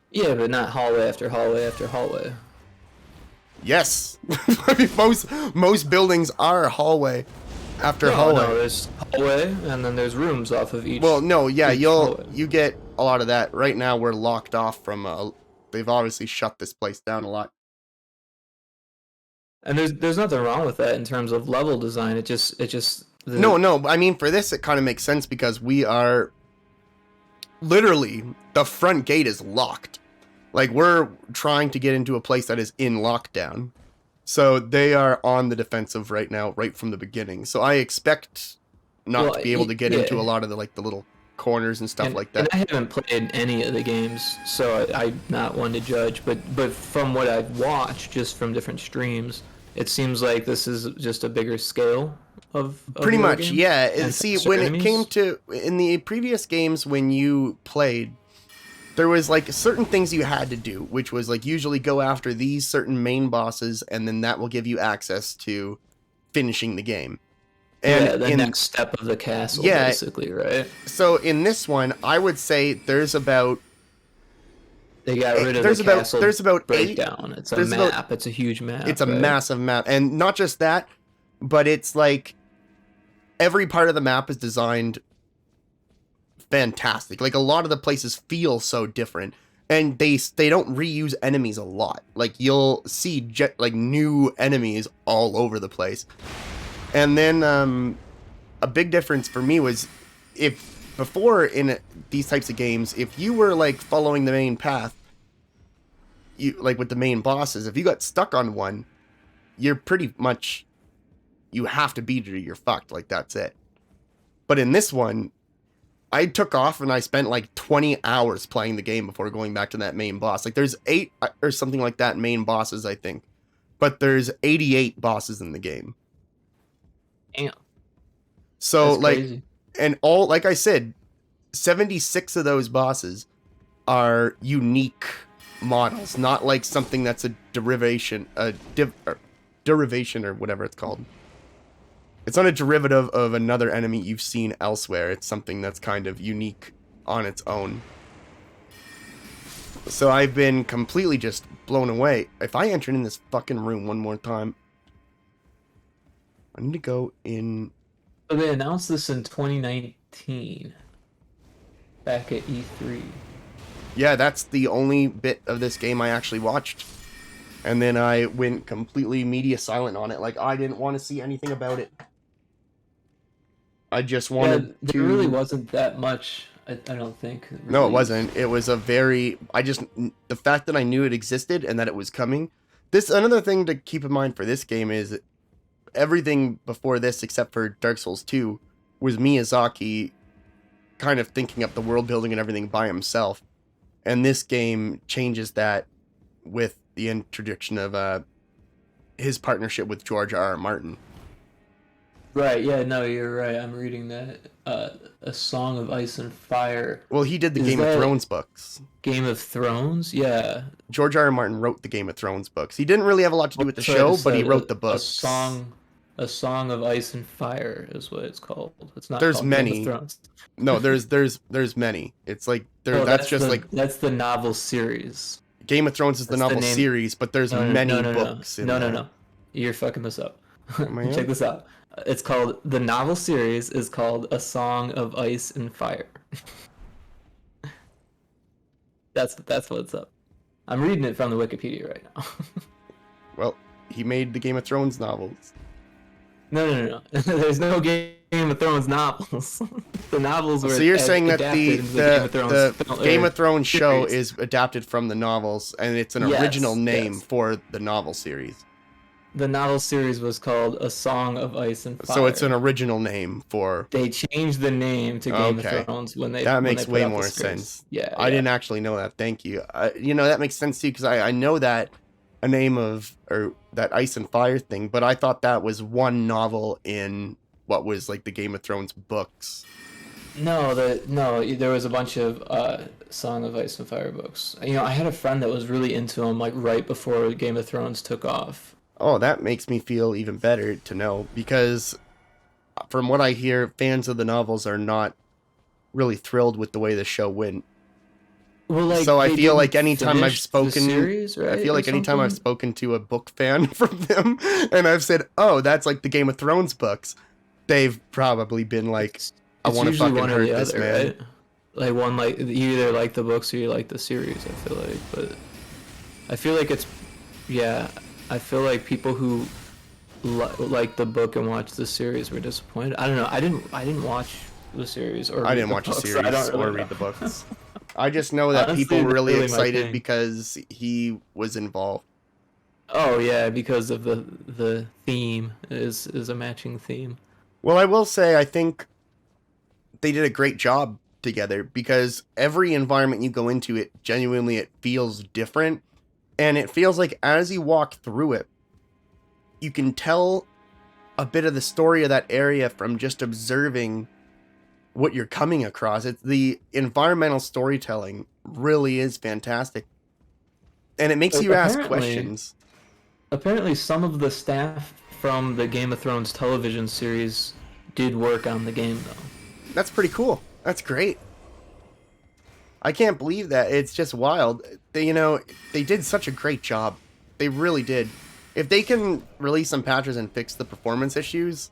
Yeah, but not hallway after hallway after hallway. Yes. I mean, most buildings are hallway after hallway. No, there's hallway and then there's rooms off of each. Well, no, yeah, you get a lot of that. Right now we're locked off from they've obviously shut this place down a lot. And there's nothing wrong with that in terms of level design. It just No, I mean for this it kind of makes sense because we are literally the front gate is locked. Like we're trying to get into a place that is in lockdown. So they are on the defensive right now, right from the beginning. So I expect not to be able to get into a lot of the little corners and stuff like that. And I haven't played any of the games, so I'm not one to judge. But from what I've watched, just from different streams, it seems like this is just a bigger scale of pretty much, games. Yeah. And see, when it came to in the previous games when you played, there was like certain things you had to do, which was like usually go after these certain main bosses, and then that will give you access to finishing the game. And yeah, the next step of the castle, basically, right? So in this one, I would say there's about they got rid of the castle. There's about breakdown. It's a map. It's a huge map. It's a massive map, and not just that, but it's like every part of the map is designed fantastic. Like a lot of the places feel so different, and they don't reuse enemies a lot. Like you'll see like new enemies all over the place. And then a big difference for me was if before in these types of games, if you were like following the main path, you like with the main bosses, if you got stuck on one, you're pretty much, you have to beat it or you're fucked. Like that's it. But in this one, I took off and I spent like 20 hours playing the game before going back to that main boss. Like there's 8 or something like that main bosses, I think. But there's 88 bosses in the game. Damn. So that's like, crazy. and all, like I said, 76 of those bosses are unique models, not like something that's a derivation, derivation or whatever it's called. It's not a derivative of another enemy you've seen elsewhere. It's something that's kind of unique on its own. So I've been completely just blown away. If I enter in this fucking room one more time, I need to go in. So they announced this in 2019, back at E3. Yeah, that's the only bit of this game I actually watched. And then I went completely media silent on it. Like, I didn't want to see anything about it. I just wanted to... There really wasn't that much, I don't think. No, it wasn't. It was a very... The fact that I knew it existed and that it was coming... Another thing to keep in mind for this game is everything before this, except for Dark Souls 2, was Miyazaki kind of thinking up the world building and everything by himself. And this game changes that with the introduction of his partnership with George R.R. Martin. Right, yeah, no, you're right. I'm reading that. A Song of Ice and Fire. Well, he did the Game of Thrones books. Game of Thrones? Yeah. George R.R. Martin wrote the Game of Thrones books. He didn't really have a lot to do with the show, but he wrote the books. A Song of Ice and Fire is what it's called. It's not there's called many. Game of Thrones. No, there's many. It's like that's the novel series. Game of Thrones is the novel series, but there's many books. No. You're fucking this up. Check this out. It's called, the novel series is called A Song of Ice and Fire. That's what's up. I'm reading it from the Wikipedia right now. Well, he made the Game of Thrones novels. No. There's no Game of Thrones novels. The novels were so you're saying that the Game of Thrones show series. is adapted from the novels, and it's an original name for the novel series. The novel series was called A Song of Ice and Fire. So it's an original name for... They changed the name to Game of Thrones when they... That makes way more sense. Yeah. I didn't actually know that. Thank you. That makes sense too, because I know that a name of... or that Ice and Fire thing, but I thought that was one novel in what was like the Game of Thrones books. No, there was a bunch of Song of Ice and Fire books. I had a friend that was really into them like right before Game of Thrones took off. Oh, that makes me feel even better to know, because from what I hear, fans of the novels are not really thrilled with the way the show went. Well, so I feel like anytime I've spoken, series, right, I feel like anytime I've spoken to a book fan from them, and I've said, "Oh, that's like the Game of Thrones books," they've probably been like, "I want to fucking hurt this man." Right? Like one, like you either like the books or you like the series. I feel like, but I feel like it's, yeah. I feel like people who like the book and watch the series were disappointed. I don't know. I didn't watch the series or I didn't watch the series or read the books. I just know that Honestly, people were really my excited thing. because he was involved. Oh yeah, because of the theme is a matching theme. Well, I will say I think they did a great job together, because every environment you go into, it feels different. And it feels like as you walk through it, you can tell a bit of the story of that area from just observing what you're coming across. It's the environmental storytelling really is fantastic. And it makes you ask questions. Apparently some of the staff from the Game of Thrones television series did work on the game though. That's pretty cool. That's great. I can't believe that. It's just wild. They did such a great job. They really did. If they can release some patches and fix the performance issues,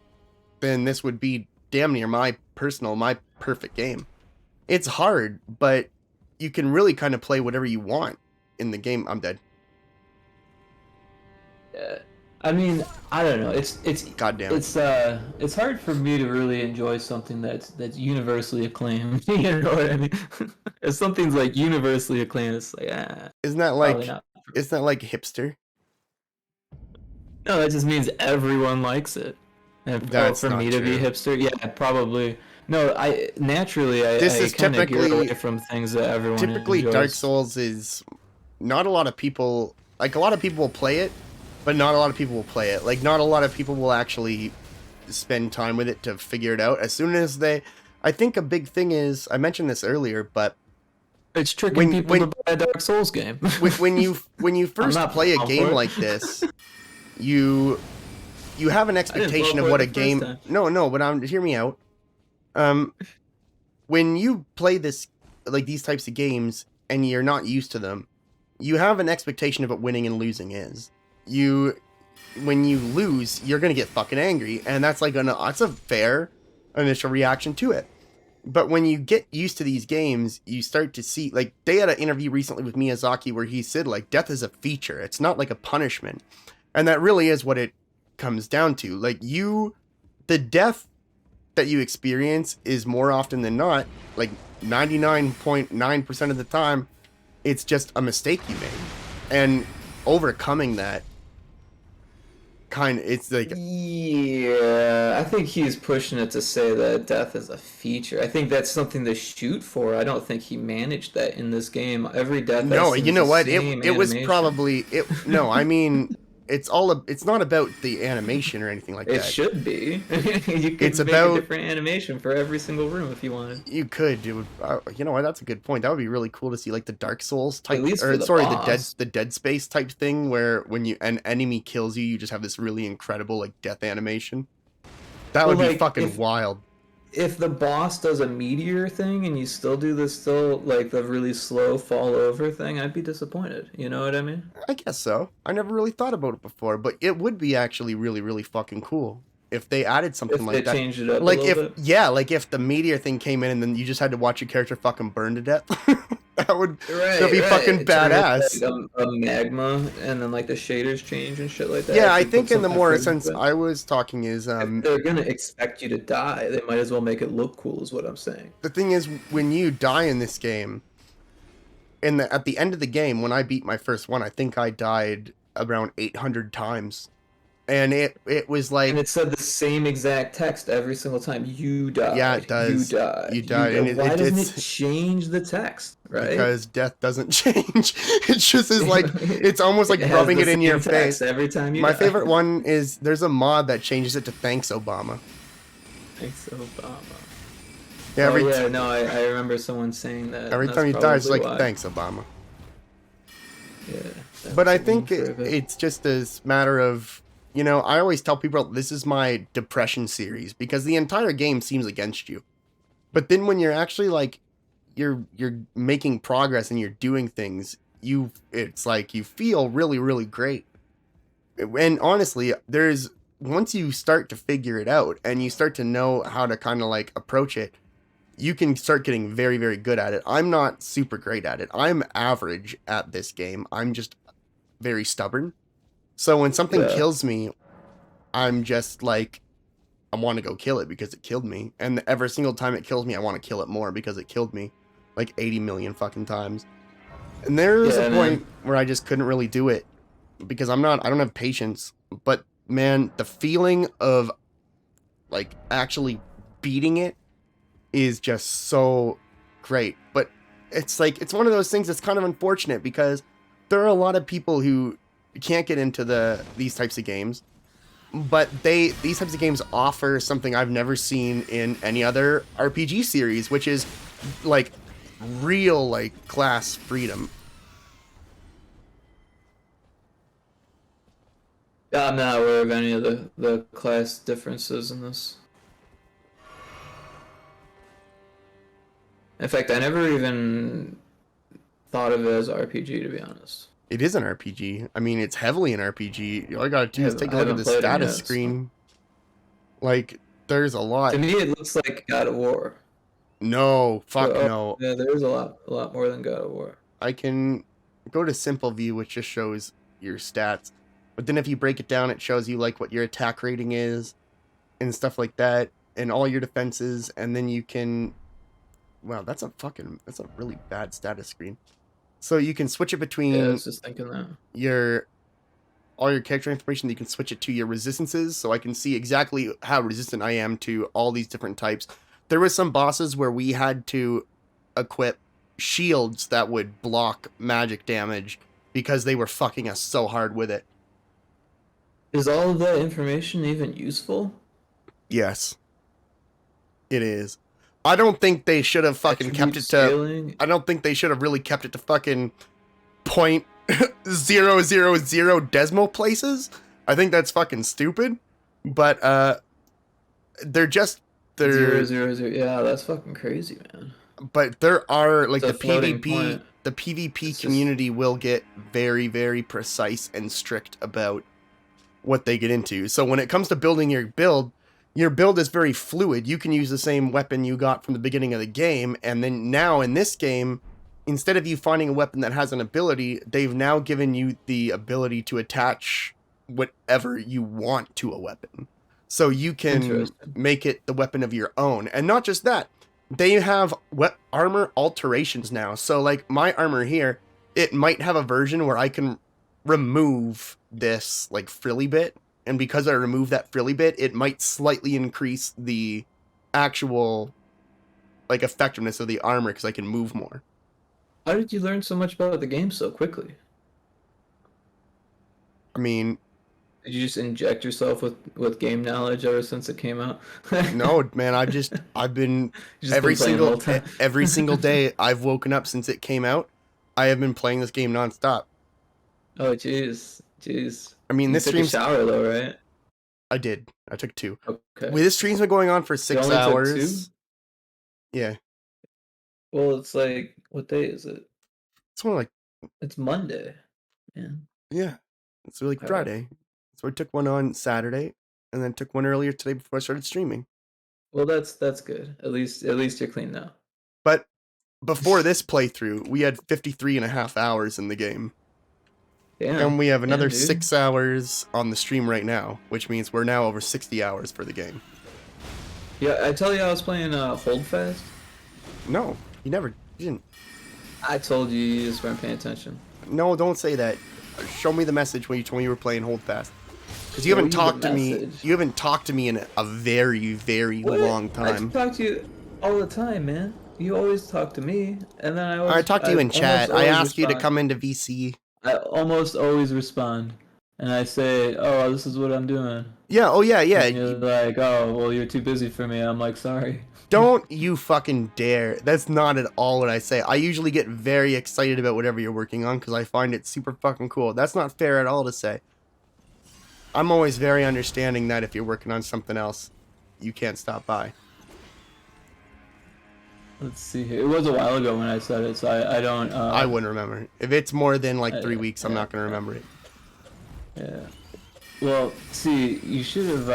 then this would be damn near my perfect game. It's hard, but you can really kind of play whatever you want in the game. I'm dead. Yeah. I mean, I don't know. It's goddamn. It's hard for me to really enjoy something that's universally acclaimed. You know what I mean? If something's like universally acclaimed, it's like Isn't that like hipster? No, that just means everyone likes it. And for me to be hipster, yeah, probably. No, I kind of gear away from things that everyone typically enjoys. Dark Souls is not a lot of people. Like, a lot of people will play it, but not a lot of people will play it. Like, not a lot of people will actually spend time with it to figure it out. As soon as I think a big thing is, I mentioned this earlier, but it's tricking people to buy a Dark Souls game. when you first play a game like this, you have an expectation of what a game. No, but hear me out. When you play these types of games and you're not used to them, you have an expectation of what winning and losing is. When you lose, you're gonna get fucking angry, and that's a fair initial reaction to it. But when you get used to these games, you start to see, like, they had an interview recently with Miyazaki where he said, like, death is a feature. It's not like a punishment. And that really is what it comes down to. Like, the death that you experience is more often than not, like 99.9% of the time, it's just a mistake you made. And overcoming that it's like... Yeah, I think he's pushing it to say that death is a feature. I think that's something to shoot for. I don't think he managed that in this game. Every death... No, you know what? It was probably... No, I mean... It's not about the animation or anything like that. It should be. You could make a different animation for every single room if you wanted. You could. It would, you know what? That's a good point. That would be really cool to see, like, the Dark Souls type, the Dead Space type thing, where when an enemy kills you, you just have this really incredible, like, death animation. That would be fucking wild. If the boss does a meteor thing and you still do the really slow fall over thing, I'd be disappointed. You know what I mean? I guess so. I never really thought about it before, but it would be actually really, really fucking cool if they added something like that. If they changed it up like a little bit? Yeah, like if the meteor thing came in and then you just had to watch your character fucking burn to death. That'd be fucking badass. Like a magma, and then like the shaders change and shit like that. Yeah, I think in the more sense I was talking is... if they're gonna expect you to die, they might as well make it look cool, is what I'm saying. The thing is, when you die in this game, at the end of the game, when I beat my first one, I think I died around 800 times. And it was like... And it said the same exact text every single time. You died. Yeah, it does. You died. And why doesn't it change the text, right? Because death doesn't change. It just is like... It's almost like rubbing it in your face. Every time you My die. favorite one is... There's a mod that changes it to Thanks, Obama. Thanks, Obama. Yeah, I remember someone saying that. Every time you die, it's like, Thanks, Obama. Yeah. But I think it's just a matter of... You know, I always tell people this is my depression series because the entire game seems against you. But then when you're actually like you're making progress and you're doing things, it's like you feel really, really great. And honestly, once you start to figure it out and you start to know how to kind of like approach it, you can start getting very, very good at it. I'm not super great at it. I'm average at this game. I'm just very stubborn. So when something kills me, I'm just like, I want to go kill it because it killed me. And every single time it kills me, I want to kill it more because it killed me like 80 million fucking times. And there's a point where I just couldn't really do it because I don't have patience. But man, the feeling of like actually beating it is just so great. But it's like, it's one of those things that's kind of unfortunate because there are a lot of people who can't get into these types of games, but these types of games offer something I've never seen in any other RPG series, which is like real like class freedom. I'm not aware of any of the class differences in this. In fact, I never even thought of it as RPG, to be honest. It is an RPG. I mean, it's heavily an RPG. All I gotta do is take a I look at haven't the played it status yet, so- screen. Like, there's a lot. To me, it looks like God of War. No, fuck So, no. yeah, there's a lot more than God of War. I can go to simple view, which just shows your stats. But then if you break it down, it shows you like what your attack rating is and stuff like that, and all your defenses. And then you can, wow, that's a really bad status screen. So you can switch it Yeah, I between was just thinking that. all your character information. You can switch it to your resistances, so I can see exactly how resistant I am to all these different types. There was some bosses where we had to equip shields that would block magic damage because they were fucking us so hard with it. Is all of that information even useful? Yes, it is. I don't think they should have fucking kept it to. Scaling? I don't think they should have really kept it to fucking 0.000 decimal places. I think that's fucking stupid. But they're 000. Yeah, that's fucking crazy, man. But there are like It's a the floating PvP. point. The PvP It's community will get very, very precise and strict about what they get into. So when it comes to building your build is very fluid. You can use the same weapon you got from the beginning of the game, and then now in this game, instead of you finding a weapon that has an ability, they've now given you the ability to attach whatever you want to a weapon. So you can make it the weapon of your own. And not just that, they have armor alterations now. So like my armor here, it might have a version where I can remove this like frilly bit, and because I remove that frilly bit, it might slightly increase the actual like effectiveness of the armor because I can move more. How did you learn so much about the game so quickly? I mean, did you just inject yourself with game knowledge ever since it came out? No, man, I've been every single day I've woken up since it came out. I have been playing this game nonstop. Oh, jeez. I mean, this took a shower though, right? I did. I took 2. Okay. This stream's been going on for 6 You only took hours. 2? Yeah. Well, it's like, what day is it? It's more like it's Monday. Yeah. It's like Friday. So I took one on Saturday, and then took one earlier today before I started streaming. Well, that's good. At least you're clean now. But before this playthrough, we had 53.5 hours in the game. Damn. And we have another 6 hours on the stream right now, which means we're now over 60 hours for the game. Yeah, I tell you I was playing Hold Fast? No, you didn't. I told you just weren't paying attention. No, don't say that. Show me the message when you told me you were playing Hold Fast. Because you haven't talked to me. You haven't talked to me in a very, very long time. I talk to you all the time, man. You always talk to me, and then I talk to you in chat. I ask you to come into VC. I almost always respond, and I say, "Oh, this is what I'm doing." Yeah. Oh, yeah. And you're like, "Oh, well, you're too busy for me." I'm like, "Sorry." Don't you fucking dare. That's not at all what I say. I usually get very excited about whatever you're working on because I find it super fucking cool. That's not fair at all to say. I'm always very understanding that if you're working on something else, you can't stop by. Let's see here. It was a while ago when I said it, so I don't... I wouldn't remember. If it's more than like 3 weeks, I'm not going to remember it. Yeah. Well, see, you should have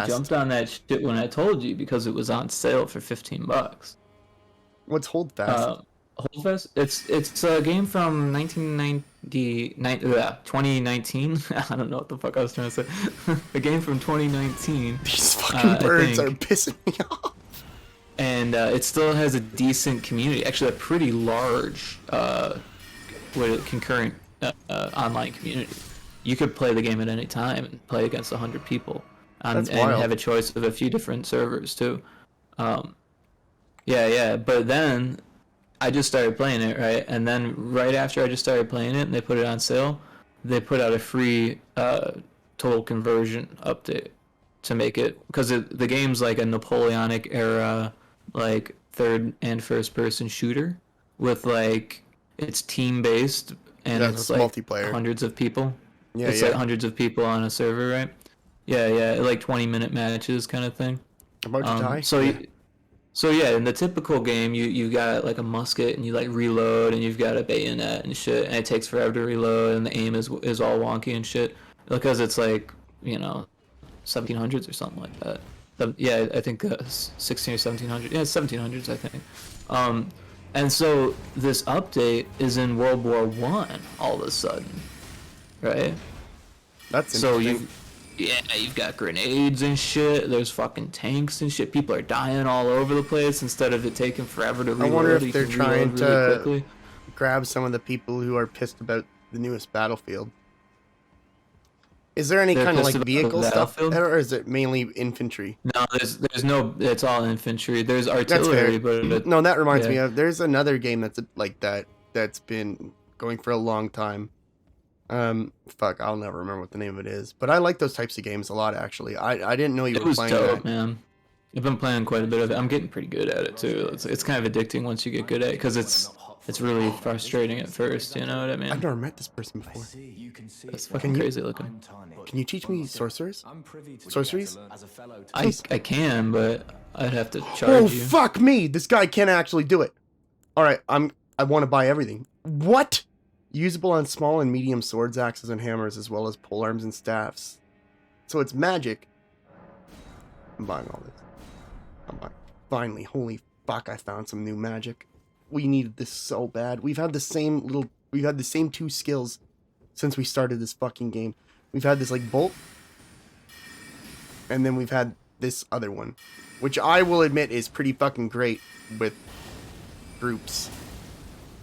jumped on that shit when I told you because it was on sale for $15. What's Hold Fast? Hold Fast? It's a game from 2019. I don't know what the fuck I was trying to say. A game from 2019. These fucking birds are pissing me off. And it still has a decent community, actually a pretty large concurrent online community. You could play the game at any time and play against 100 people, and have a choice of a few different servers too. Yeah. But then I just started playing it, right? And then right after I just started playing it, and they put it on sale, they put out a free total conversion update to make it, because the game's like a Napoleonic era, like third and first person shooter with like it's team based and it's like multiplayer. Hundreds of people. Yeah, it's like hundreds of people on a server, right? Yeah, like 20-minute matches kind of thing. About to die. So So yeah, in the typical game, you got like a musket and you like reload and you've got a bayonet and shit, and it takes forever to reload and the aim is all wonky and shit because it's like 1700s or something like that. Yeah, I think 16 or 1700. Yeah, it's 1700s I think. And so this update is in World War One all of a sudden, right? That's so interesting. you've got grenades and shit. There's fucking tanks and shit. People are dying all over the place instead of it taking forever to reload. I wonder if you they're can trying reload really to quickly. grab some of the people who are pissed about the newest Battlefield. Is there any They're kind of pissed like about the vehicle stuff, Battlefield? or is it mainly infantry? No, there's no. It's all infantry. There's That's artillery, fair. but No, that reminds yeah. me of there's another game that's like that that's been going for a long time. Fuck, I'll never remember what the name of it is, but I like those types of games a lot. Actually, I didn't know you It were was playing dope, that. man. I've been playing quite a bit of it. I'm getting pretty good at it too. It's kind of addicting once you get good at it because it's really frustrating at first. You know what I mean? I've never met this person before. That's fucking crazy looking. Can you teach me sorcerers? Sorceries? I can, but I'd have to charge Oh you. fuck me! This guy can't actually do it. All right, I want to buy everything. What? Usable on small and medium swords, axes, and hammers, as well as polearms and staffs. So it's magic. I'm buying all this. I'm buying. Finally, holy fuck! I found some new magic. We needed this so bad. We've had the same two skills since we started this fucking game. We've had this like bolt, and then we've had this other one, which I will admit is pretty fucking great with groups,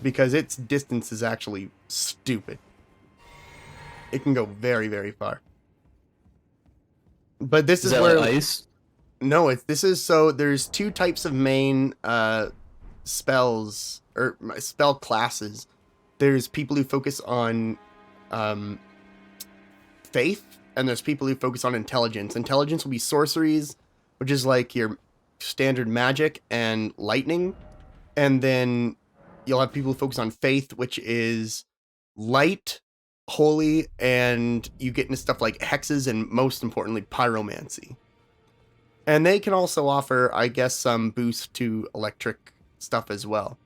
because its distance is actually stupid. It can go very, very far. But this is that where like ice? No, there's two types of main spells or spell classes. There's people who focus on faith, and there's people who focus on intelligence. Intelligence will be sorceries, which is like your standard magic and lightning. And then you'll have people who focus on faith, which is light, holy, and you get into stuff like hexes and most importantly pyromancy. And they can also offer, I guess, some boost to electric stuff as well.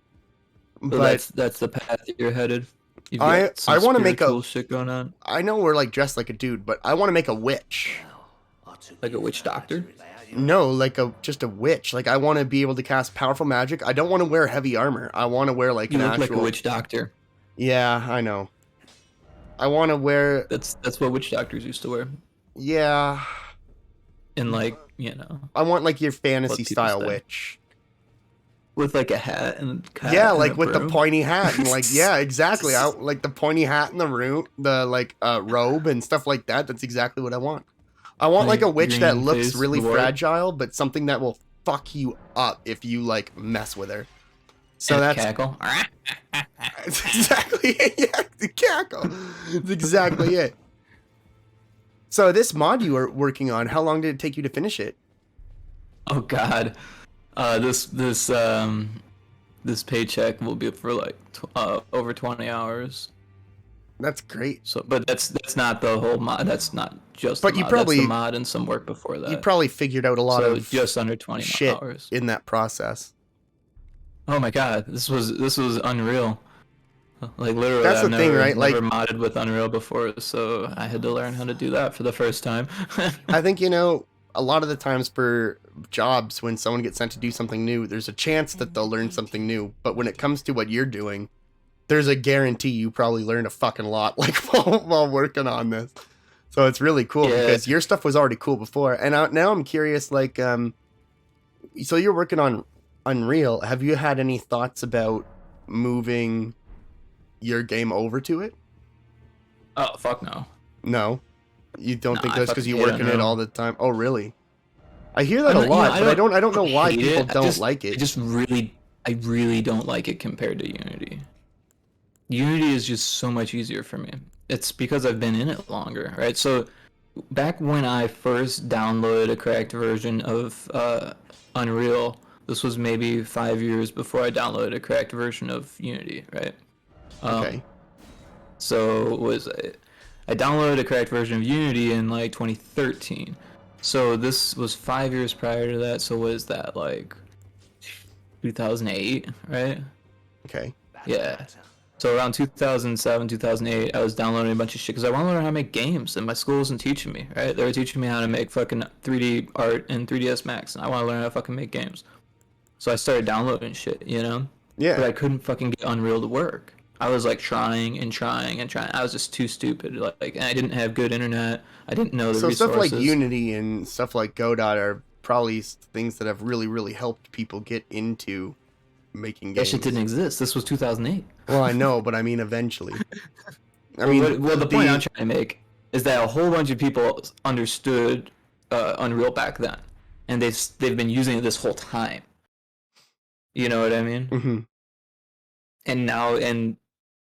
So But that's the path that you're headed. You've I got some want to make spiritual a shit going on, I know we're like dressed like a dude, but I want to make a witch. like a witch doctor. No, like just a witch. Like I want to be able to cast powerful magic. I don't want to wear heavy armor. I want to wear like You an look actual. like a witch doctor. Yeah, I know. I want to wear. That's what witch doctors used to wear. Yeah. And like I want like your fantasy people style say. witch. with like a hat and Yeah, and like a with the broom. pointy hat and like yeah, exactly. I like the pointy hat and the robe and stuff like that. That's exactly what I want. I want like a witch that green looks face, really dwarf. fragile, but something that will fuck you up if you like mess with her. So And that's cackle. that's exactly it. Yeah, the cackle. That's exactly it. So this mod you were working on, how long did it take you to finish it? Oh God, this paycheck will be for like over 20 hours. That's great. So, but that's not the whole mod. That's not just. But the you mod. probably- that's the mod and some work before that. You probably figured out a lot so of just under 20 shit hours. in that process. Oh my God, this was unreal. Like literally, That's I've the thing, never, right? Like- never modded with Unreal before, so I had to learn how to do that for the first time. I think, a lot of the times for jobs, when someone gets sent to do something new, there's a chance that they'll learn something new. But when it comes to what you're doing, there's a guarantee you probably learned a fucking lot, like while working on this. So it's really cool Yeah. because your stuff was already cool before. And now I'm curious, like, so you're working on Unreal. Have you had any thoughts about moving your game over to it? Oh fuck no. No. You don't Nah, think I that's because you fucking work hate in it Unreal. all the time? Oh, really? I hear that a I'm not- lot, but I don't know why hate people it. don't like it. I really don't like it compared to Unity. Unity is just so much easier for me. It's because I've been in it longer, right? So back when I first downloaded a cracked version of Unreal, this was maybe 5 years before I downloaded a cracked version of Unity, right? Okay. So I downloaded a cracked version of Unity in like 2013. So this was 5 years prior to that. So what is that, like 2008, right? Okay. Yeah. So around 2007, 2008, I was downloading a bunch of shit because I want to learn how to make games, and my school wasn't teaching me, right? They were teaching me how to make fucking 3D art in 3ds Max, and I want to learn how to fucking make games. So I started downloading shit, you know? Yeah. But I couldn't fucking get Unreal to work. I was like trying and trying and trying. I was just too stupid. Like, and I didn't have good internet. I didn't know the resources. Stuff like Unity and stuff like Godot are probably things that have really, really helped people get into making games. That shit didn't exist. This was 2008. Well, I know, but I mean eventually. Well, the point I'm trying to make is that a whole bunch of people understood Unreal back then, and they've been using it this whole time. You know what I mean? Mm-hmm. And now, and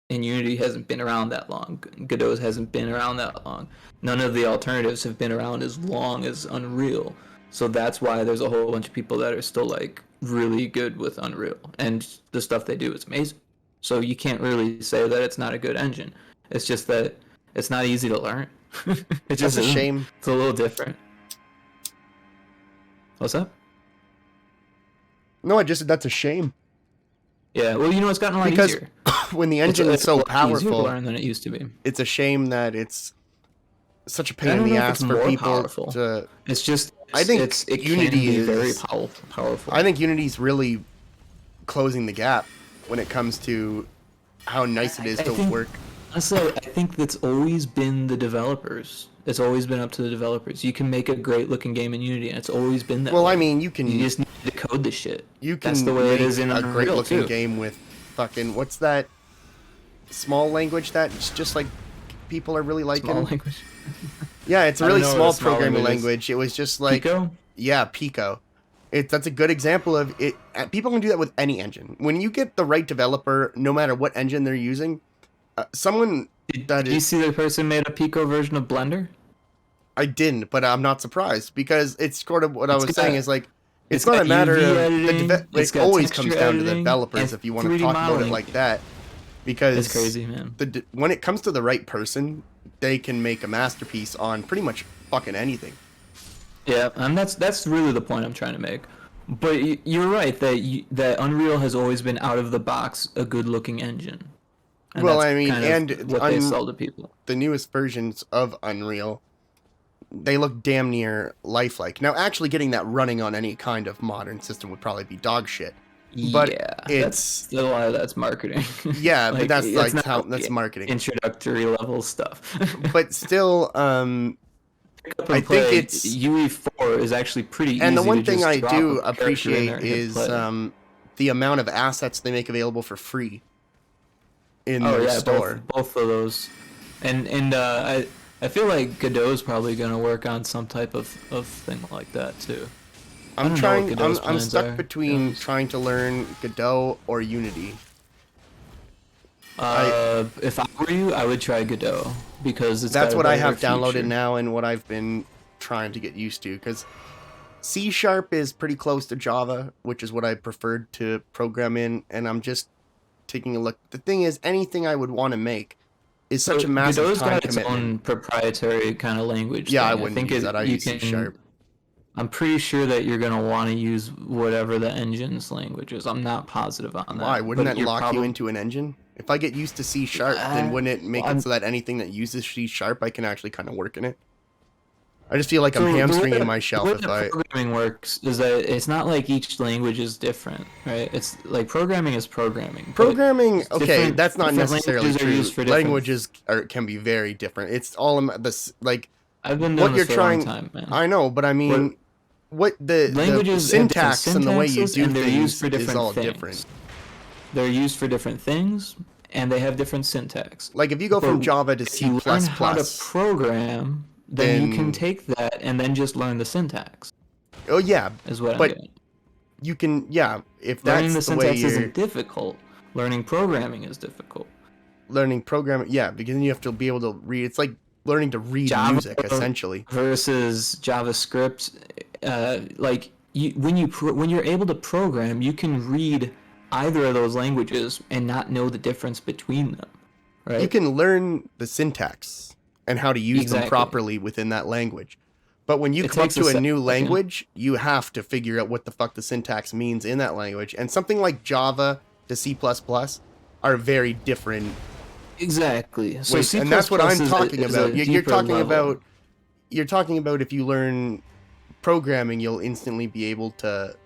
Unity hasn't been around that long. Godot hasn't been around that long. None of the alternatives have been around as long as Unreal. So that's why there's a whole bunch of people that are still like really good with Unreal, and the stuff they do is amazing. So you can't really say that it's not a good engine. It's just that it's not easy to learn. It's just a shame. It's a little different. What's up? No, I just said that's a shame. Yeah, well, you know, it's gotten a lot easier. When the engine is so powerful, easier to learn than it used to be. It's a shame that it's such a pain in the ass for people to. It's just. I think Unity is very powerful. I think Unity's really closing the gap when it comes to how nice it is to work. Honestly, I think that's always been the developers. It's always been up to the developers. You can make a great looking game in Unity, and it's always been that. Well, way. I mean, you just need to code the shit. You can that's the way it is in a Unreal, great looking too. game with fucking what's that small language that's just like people are really liking. Small language. Yeah, it's a really small programming language. It was just like Pico? Yeah, Pico. That's a good example of it. People can do that with any engine. When you get the right developer, no matter what engine they're using, Did you see the person made a Pico version of Blender? I didn't, but I'm not surprised because it's sort of what I was saying is like it's not a matter of it always comes down to the developers if you want to talk about it like that. Because it's crazy, man. When it comes to the right person, they can make a masterpiece on pretty much fucking anything. Yeah, and that's really the point I'm trying to make. But you're right that Unreal has always been out of the box a good-looking engine. And well, I mean, and what they sell to people. The newest versions of Unreal, they look damn near lifelike. Now, actually getting that running on any kind of modern system would probably be dog shit. But yeah, it's a lot of that's marketing. Yeah, but that's marketing. Introductory level stuff. But still, I think it's UE4 is actually pretty easy. And the one to thing just I drop do a character in there appreciate and hit is play. The amount of assets they make available for free in their store. Both of those, and I feel like Godot's probably gonna work on some type of thing like that too. I'm stuck between trying to learn Godot or Unity. If I were you, I would try Godot because that's what I have downloaded now and what I've been trying to get used to. Because C# is pretty close to Java, which is what I preferred to program in, and I'm just taking a look. The thing is, anything I would want to make is such a massive Godot's time got its commitment. own proprietary kind of language. Yeah, thing. I wouldn't use that. I use C#. I'm pretty sure that you're going to want to use whatever the engine's language is. I'm not positive on that. Why? Wouldn't that lock you into an engine? If I get used to C#, then wouldn't it make it so that anything that uses C#, I can actually kind of work in it? I just feel like I'm hamstringing my shelf if I... programming works is that it's not like each language is different, right? It's like programming is programming. Programming, okay, that's not necessarily languages true. Languages can be very different. It's all this, like... I've been doing this for a long time, man. I know, but I mean... What the syntax and the way you do things is all different. They're used for different things, and they have different syntax. Like if you go from Java to C++, you learn how to program, then you can take that and then just learn the syntax. Oh yeah, is what I'm doing. You can, yeah. If learning that's the the way syntax isn't difficult, learning programming is difficult. Learning programming, yeah, because then you have to be able to read. It's like learning to read Java music, essentially. Versus JavaScript. When you're able to program, you can read either of those languages and not know the difference between them, right? You can learn the syntax and how to use them properly within that language, But when you It come up takes a to a second. new language, you have to figure out what the fuck the syntax means in that language. And something like Java to C++ are very different. Exactly. So ways, C++ and that's what I'm is talking is about. a You're deeper talking level. about if you learn programming, you'll instantly be able to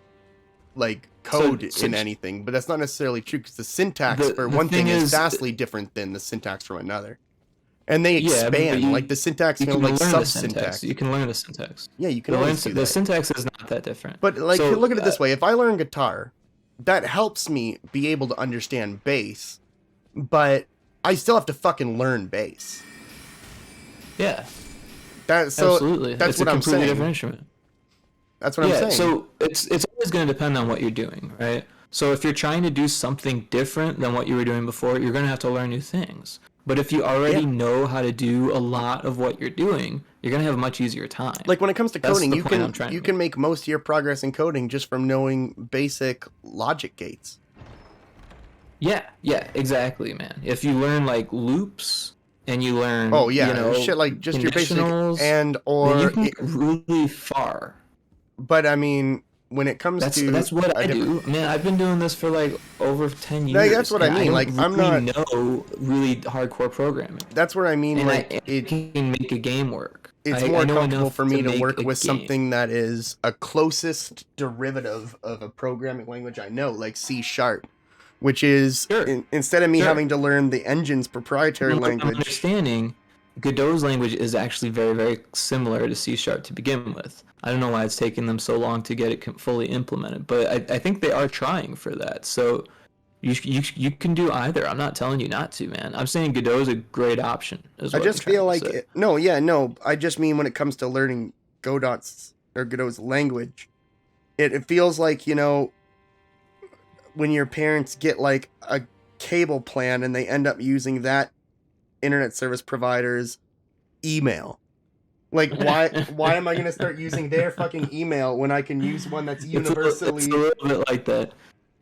like code So in anything. But that's not necessarily true because the syntax the for the one thing thing is is, vastly different than the syntax from another. And they yeah, but expand. Like you the syntax you can can like learn the syntax. sub-syntax. You can learn the syntax. Yeah, you can always do The that. syntax is not that different. But like, So look at it this way: if I learn guitar, that helps me be able to understand bass, but I still have to fucking learn bass. yeah, That's absolutely. That's It's what a I'm completely saying. different instrument. That's what I'm saying. So it's always going to depend on what you're doing, right? So if you're trying to do something different than what you were doing before, you're going to have to learn new things. But if you already know how to do a lot of what you're doing, you're going to have a much easier time. Like when it comes to That's coding, the you point I'm trying to can make most of your progress in coding just from knowing basic logic gates. Yeah, exactly, man. If you learn like loops and you learn, Shit like just your basic conditionals, and then or. you can get really far. But I mean, when it comes to that's what I do. Man, I've been doing this for like over 10 years. Like, that's what I mean. don't Like, really I'm not know really hardcore programming. That's where I mean, And like I can make a game work. It's I more know comfortable enough for me to make work a with game. something that is a closest derivative of a programming language I know, like C#, which is instead of me having to learn the engine's proprietary From what I'm language. understanding, Godot's language is actually very, very similar to C# to begin with. I don't know why it's taking them so long to get it fully implemented, but I think they are trying for that. So you can do either. I'm not telling you not to, man. I'm saying Godot is a great option. I just feel like I just mean when it comes to learning Godot's language, it feels like, you know, when your parents get like a cable plan and they end up using that internet service provider's email. Like, why am I going to start using their fucking email when I can use one that's universally... It's a little bit like that.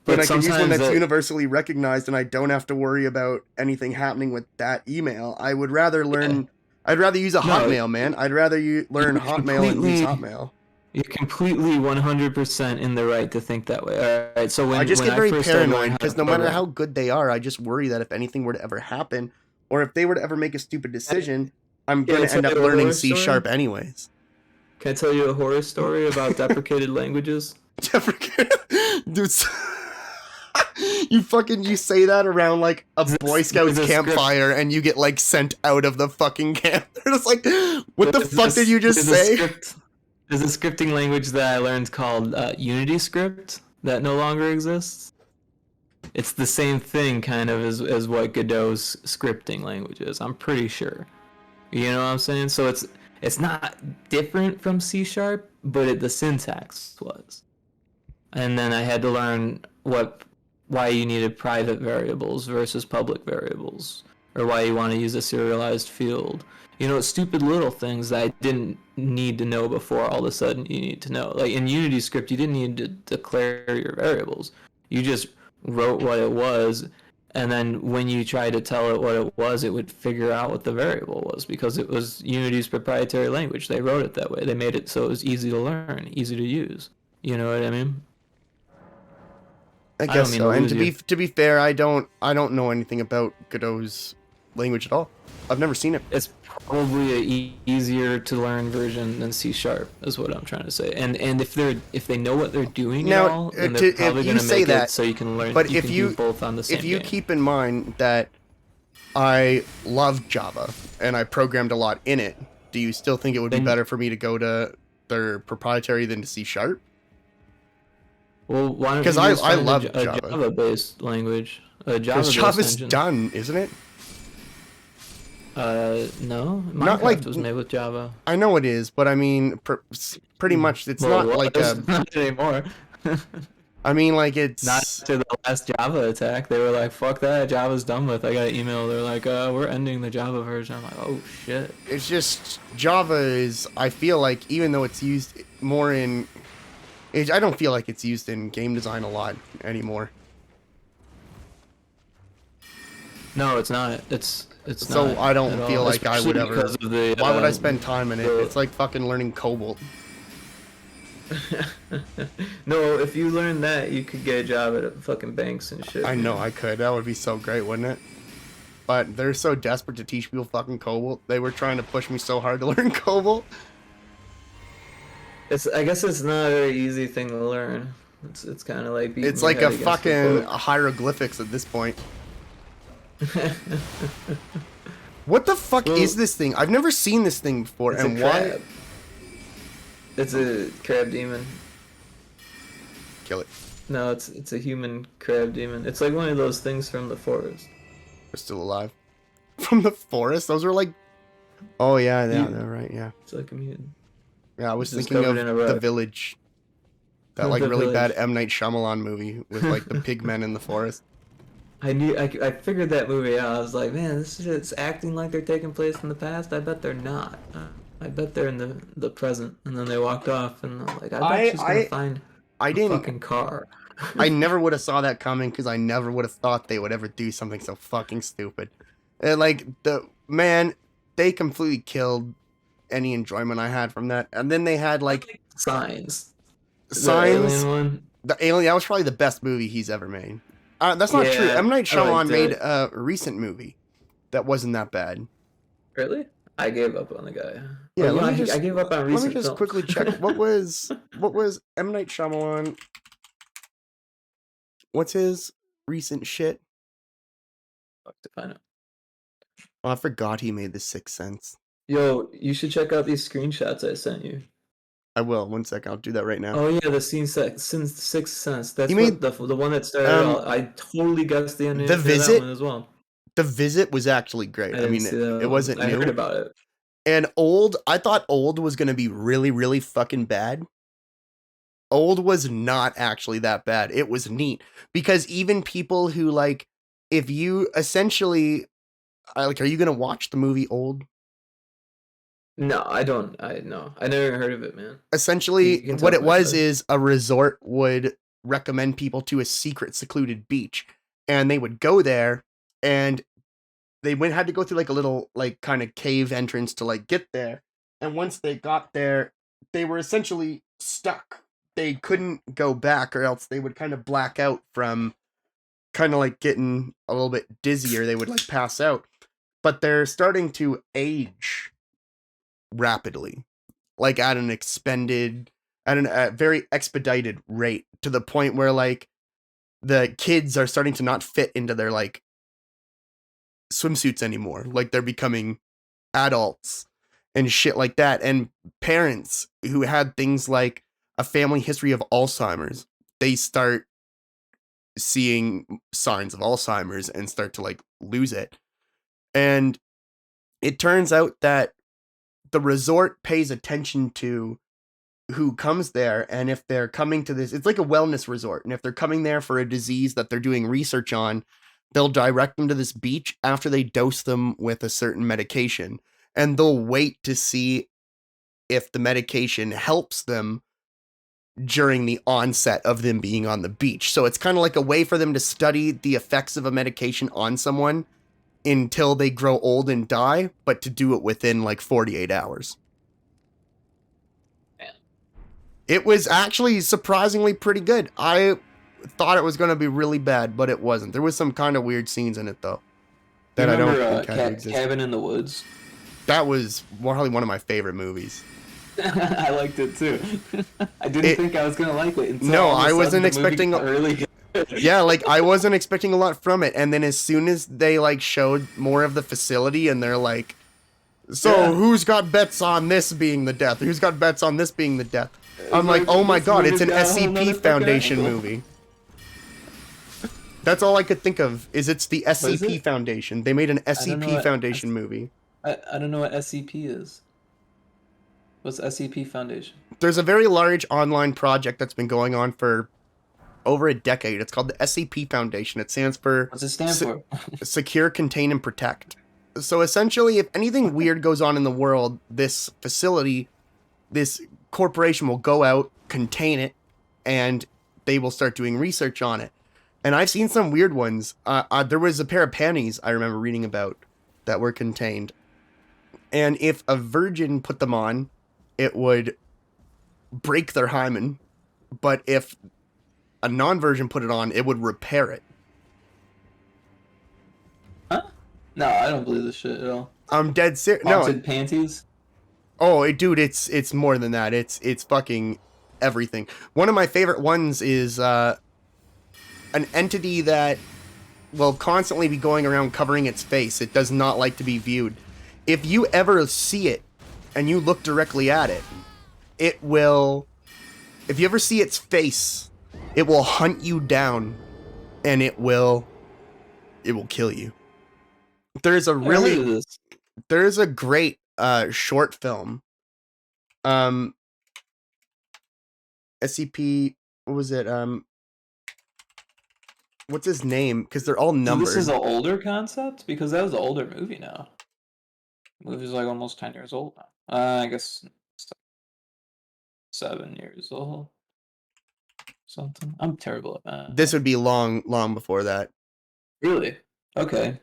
When I can use one that's universally recognized and I don't have to worry about anything happening with that email. I would rather learn... I'd rather use a Hotmail, man. I'd rather learn Hotmail and use Hotmail. You're completely 100% in the right to think that way. All right, so when I just get very paranoid because no matter program, how good they are, I just worry that if anything were to ever happen, or if they were to ever make a stupid decision, I'm going to end up learning C# anyways. Can I tell you a horror story about deprecated languages? Dude, you say that around like a Boy Scouts campfire and you get like sent out of the fucking camp. They're just like, what the fuck did you just say? There's a scripting language that I learned called Unity Script that no longer exists. It's the same thing kind of as what Godot's scripting language is. I'm pretty sure. You know what I'm saying? So it's not different from C#, but the syntax was. And then I had to learn why you needed private variables versus public variables, or why you want to use a serialized field. You know, stupid little things that I didn't need to know before. All of a sudden, you need to know. Like in Unity Script, you didn't need to declare your variables. You just wrote what it was, and then when you tried to tell it what it was, it would figure out what the variable was because it was Unity's proprietary language. They wrote it that way. They made it so it was easy to learn, easy to use. You know what I mean? I guess so. And to be fair, I don't know anything about Godot's language at all. I've never seen it. It's probably a easier to learn version than C# is what I'm trying to say. And if they know what they're doing now, at all, then they're probably going to make it so you can learn. But if you do both on the same if you game. keep in mind that I love Java and I programmed a lot in it, do you still think it would be better for me to go to their proprietary than to C#? Well, why don't you because I love Java. Java-based language, because Java's done, isn't it? No, Minecraft was made with Java. I know it is, but I mean, pretty much it's not like not anymore. I mean, like it's not after the last Java attack. They were like, "Fuck that, Java's done with." I got an email. They're like, "We're ending the Java version." I'm like, "Oh shit." It's just Java is. I feel like even though it's used more in, I don't feel like it's used in game design a lot anymore. No, it's not. It's So not I don't at feel all, like I would especially ever. because of the, Why would I spend time in it? the- It's like fucking learning Cobalt. No, if you learn that, you could get a job at fucking banks and shit. I know I could. That would be so great, wouldn't it? But they're so desperate to teach people fucking Cobalt. They were trying to push me so hard to learn Cobalt. I guess it's not a very easy thing to learn. It's kind of like beating It's your like head a against fucking the book. hieroglyphics at this point. What the fuck Well, is this thing? I've never seen this thing before, It's and a why? crab. It's a crab demon. Kill it. No, it's a human crab demon. It's like one of those things from the forest. They're still alive. From the forest? Those were like... Oh, yeah, You- they're right, yeah. It's like a mutant. Yeah, I was Just thinking covered of in a rug. The Village. That, The like, really bad Village. M. Night Shyamalan movie with, like, the pig men in the forest. I figured that movie out. I was like, man, this shit's acting like they're taking place in the past. I bet they're not. I bet they're in the present. And then they walked off, and I'm like, I bet she's gonna find I a didn't... fucking car. I never would have saw that coming because I never would have thought they would ever do something so fucking stupid. And like they completely killed any enjoyment I had from that. And then they had like Signs. Signs. The alien one. The Alien. That was probably the best movie he's ever made. That's not true. Yeah, M. Night I Shyamalan liked made it. a recent movie that wasn't that bad. Really? I gave up on the guy. Yeah, Well, let me I just gave up on let me recent just films. quickly check what was M. Night Shyamalan. What's his recent shit? Fuck to find out. Oh, I forgot he made The Sixth Sense. Yo, you should check out these screenshots I sent you. I will. 1 second. I'll do that right now. Oh yeah, the Sixth Sense. That's He what made- the one that started. I totally guessed the ending The to Visit? that one as well. The Visit was actually great. I didn't mean, see that it one. wasn't I new. heard about it. And I thought Old was going to be really, really fucking bad. Old was not actually that bad. It was neat. Because even people who, like, if you essentially, like, are you going to watch the movie Old? No, I don't. I never heard of it, man. Essentially, You can what tell it my was side. is a resort would recommend people to a secret, secluded beach. And they would go there, and they had to go through like a little like kind of cave entrance to like get there. And once they got there, they were essentially stuck. They couldn't go back, or else they would kind of black out from kind of like getting a little bit dizzy, or they would like pass out. But they're starting to age rapidly, like at a very expedited rate, to the point where like the kids are starting to not fit into their like swimsuits anymore. Like they're becoming adults and shit like that. And parents who had things like a family history of Alzheimer's, they start seeing signs of Alzheimer's and start to like lose it. And it turns out that the resort pays attention to who comes there, and if they're coming to this, it's like a wellness resort, and if they're coming there for a disease that they're doing research on, they'll direct them to this beach after they dose them with a certain medication, and they'll wait to see if the medication helps them during the onset of them being on the beach. So it's kind of like a way for them to study the effects of a medication on someone until they grow old and die, but to do it within like 48 hours. It was actually surprisingly pretty good. I thought it was going to be really bad, but it wasn't. There was some kind of weird scenes in it, though, that I don't think had existed. Cabin in the Woods? That was probably one of my favorite movies. I liked it too. I didn't think I was gonna like it. Until No, all of a I sudden wasn't the movie expecting. got really good. Yeah, like I wasn't expecting a lot from it, and then as soon as they like showed more of the facility, and they're like, "So who's got bets on this being the death? Who's got bets on this being the death?" I'm like, "Oh my god, it's an SCP Foundation movie." That's all I could think of. It's the SCP Foundation. They made an SCP Foundation movie. I don't know what SCP is. What's SCP Foundation? There's a very large online project that's been going on for over a decade. It's called the SCP Foundation. It stands for... What's it stand for? Secure, Contain, and Protect. So essentially, if anything weird goes on in the world, this facility, this corporation will go out, contain it, and they will start doing research on it. And I've seen some weird ones. There was a pair of panties I remember reading about that were contained. And if a virgin put them on, it would break their hymen. But if a non-virgin put it on, it would repair it. Huh? No, I don't believe this shit at all. I'm dead serious. No. Haunted panties? Oh, dude, it's more than that. It's fucking everything. One of my favorite ones is an entity that will constantly be going around covering its face. It does not like to be viewed. If you ever see it and you look directly at it, it will... If you ever see its face, it will hunt you down and it will kill you. There's a really... There's a great short film. SCP... What was it? What's his name? Because they're all numbered. So this is an older concept? Because that was an older movie now. The movie's like almost 10 years old now. I guess 7 years old. Something. I'm terrible at that. This would be long before that. Really? Okay.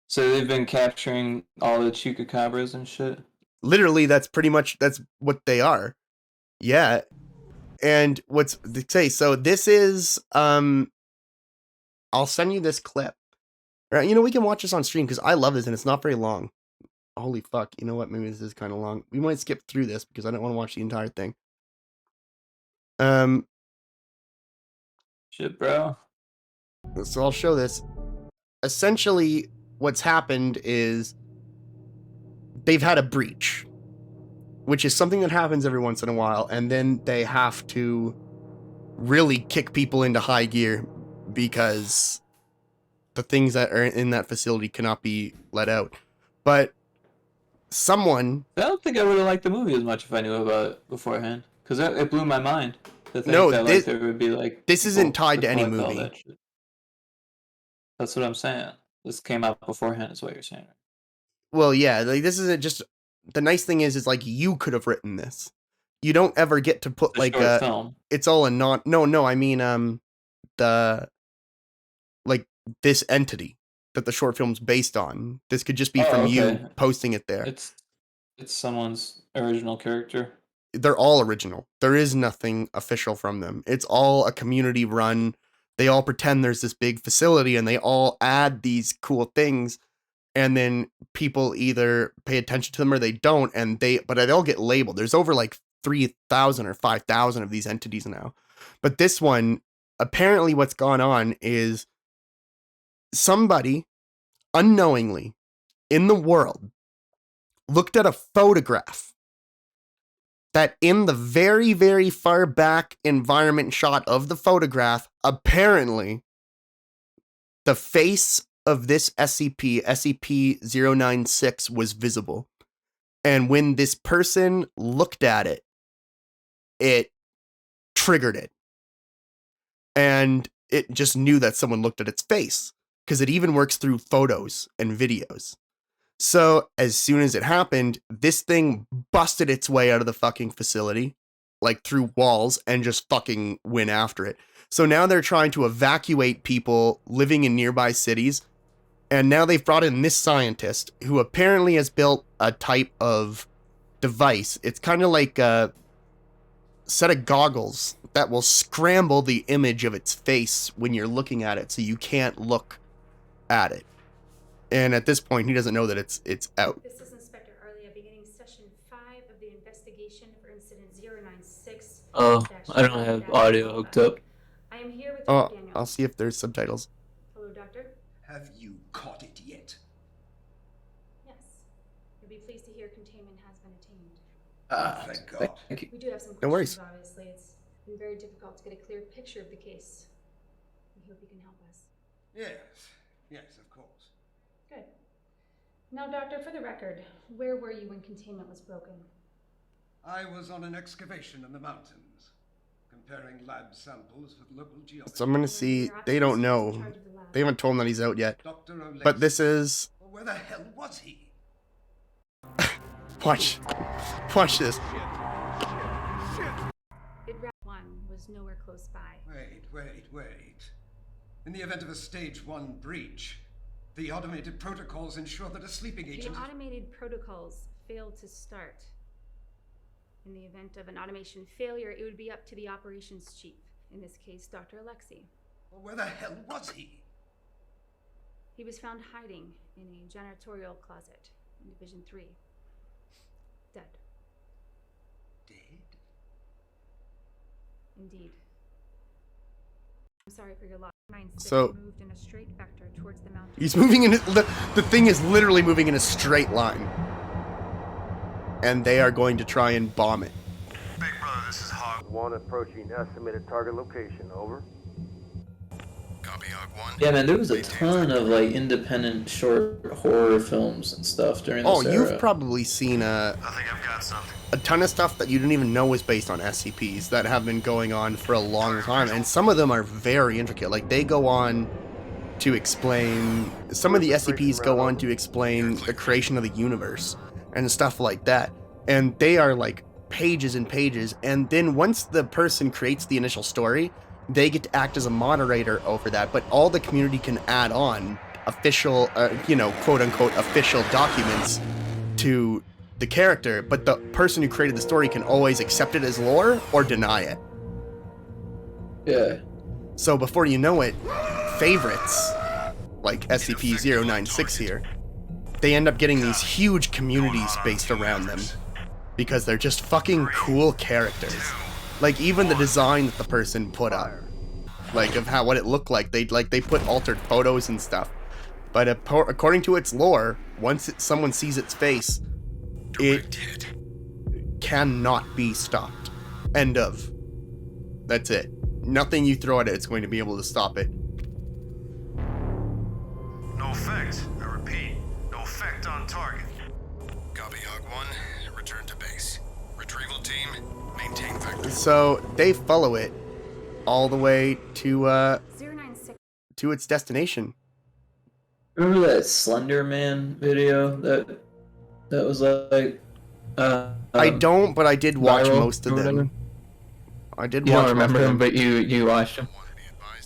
So they've been capturing all the chupacabras and shit? Literally, that's what they are. Yeah. And what's they say, so this is I'll send you this clip. Right, you know, we can watch this on stream because I love this and it's not very long. Holy fuck, you know what? Maybe this is kind of long. We might skip through this because I don't want to watch the entire thing. Shit, bro. So I'll show this. Essentially, what's happened is they've had a breach, which is something that happens every once in a while, and then they have to really kick people into high gear because the things that are in that facility cannot be let out. But someone... I don't think I would have liked the movie as much if I knew about it beforehand, because it blew my mind. No, this, there would be like this isn't tied to any movie. That's what I'm saying. This came out beforehand, is what you're saying. Well, yeah, like this isn't just... The nice thing is like you could have written this. You don't ever get to put like a film. It's all a non... No, I mean the like this entity that the short film's based on. This could just be from you posting it there. It's someone's original character. They're all original. There is nothing official from them. It's all a community run. They all pretend there's this big facility and they all add these cool things, and then people either pay attention to them or they don't, but they all get labeled. There's over like 3,000 or 5,000 of these entities now. But this one, apparently what's gone on is somebody unknowingly in the world looked at a photograph that in the very, very far back environment shot of the photograph, apparently the face of this SCP-096 was visible. And when this person looked at it, it triggered it. And it just knew that someone looked at its face, because it even works through photos and videos. So as soon as it happened, this thing busted its way out of the fucking facility, like through walls, and just fucking went after it. So now they're trying to evacuate people living in nearby cities. And now they've brought in this scientist who apparently has built a type of device. It's kind of like a set of goggles that will scramble the image of its face when you're looking at it, so you can't look at it. And at this point, he doesn't know that it's out. This is Inspector Arlia beginning session 5 of the investigation for incident 096. Oh, I don't have audio hooked up. I am here with Dr. Daniel. I'll see if there's subtitles. Hello, Doctor. Have you caught it yet? Yes. You'll be pleased to hear containment has been attained. Thank God. Thank you. We do have some No worries. questions, obviously. It's been very difficult to get a clear picture of the case. We hope you can help us. Yes, of course. Good. Now, Doctor, for the record, where were you when containment was broken? I was on an excavation in the mountains, comparing lab samples with local geologists. So I'm going to see, they don't know. They haven't told him that he's out yet. But this is... Where the hell was he? Watch this. Bid 1 was nowhere close by. Wait. In the event of a stage 1 breach, The automated protocols ensure that a sleeping agent... The automated protocols failed to start. In the event of an automation failure, it would be up to the operations chief, in this case, Dr. Alexei. Well, where the hell was he? He was found hiding in a janitorial closet in Division 3. Dead. Dead? Indeed. I'm sorry for your loss. So moved in a straight vector towards the mountain. he's moving in the thing is literally moving in a straight line. And they are going to try and bomb it. Big brother, this is Hog 1 approaching estimated target location, over. Copy, Hog 1. Yeah, man, there was a ton of like independent short horror films and stuff during this era. You've probably seen I think I've got something. a ton of stuff that you didn't even know was based on SCPs that have been going on for a long time, and some of them are very intricate. Like, they go on to explain... Some of the SCPs go on to explain the creation of the universe and stuff like that. And they are, like, pages and pages, and then once the person creates the initial story, they get to act as a moderator over that, but all the community can add on official, quote-unquote official documents to the character, but the person who created the story can always accept it as lore or deny it. Yeah. So before you know it, favorites, like SCP-096 here, they end up getting these huge communities based around them because they're just fucking cool characters. Like, even the design that the person put up, like, of what it looked like, they put altered photos and stuff. But according to its lore, once someone sees its face, it cannot be stopped. End of. That's it. Nothing you throw at it is going to be able to stop it. No effect. I repeat, no effect on target. Copy, Hog 1. Return to base. Retrieval team, maintain vector. So they follow it all the way to 096. to its destination. Remember that Slender Man video that was like I don't, but I did watch viral most of or them. whatever? I did You watch don't most of remember them. him, but you watched him.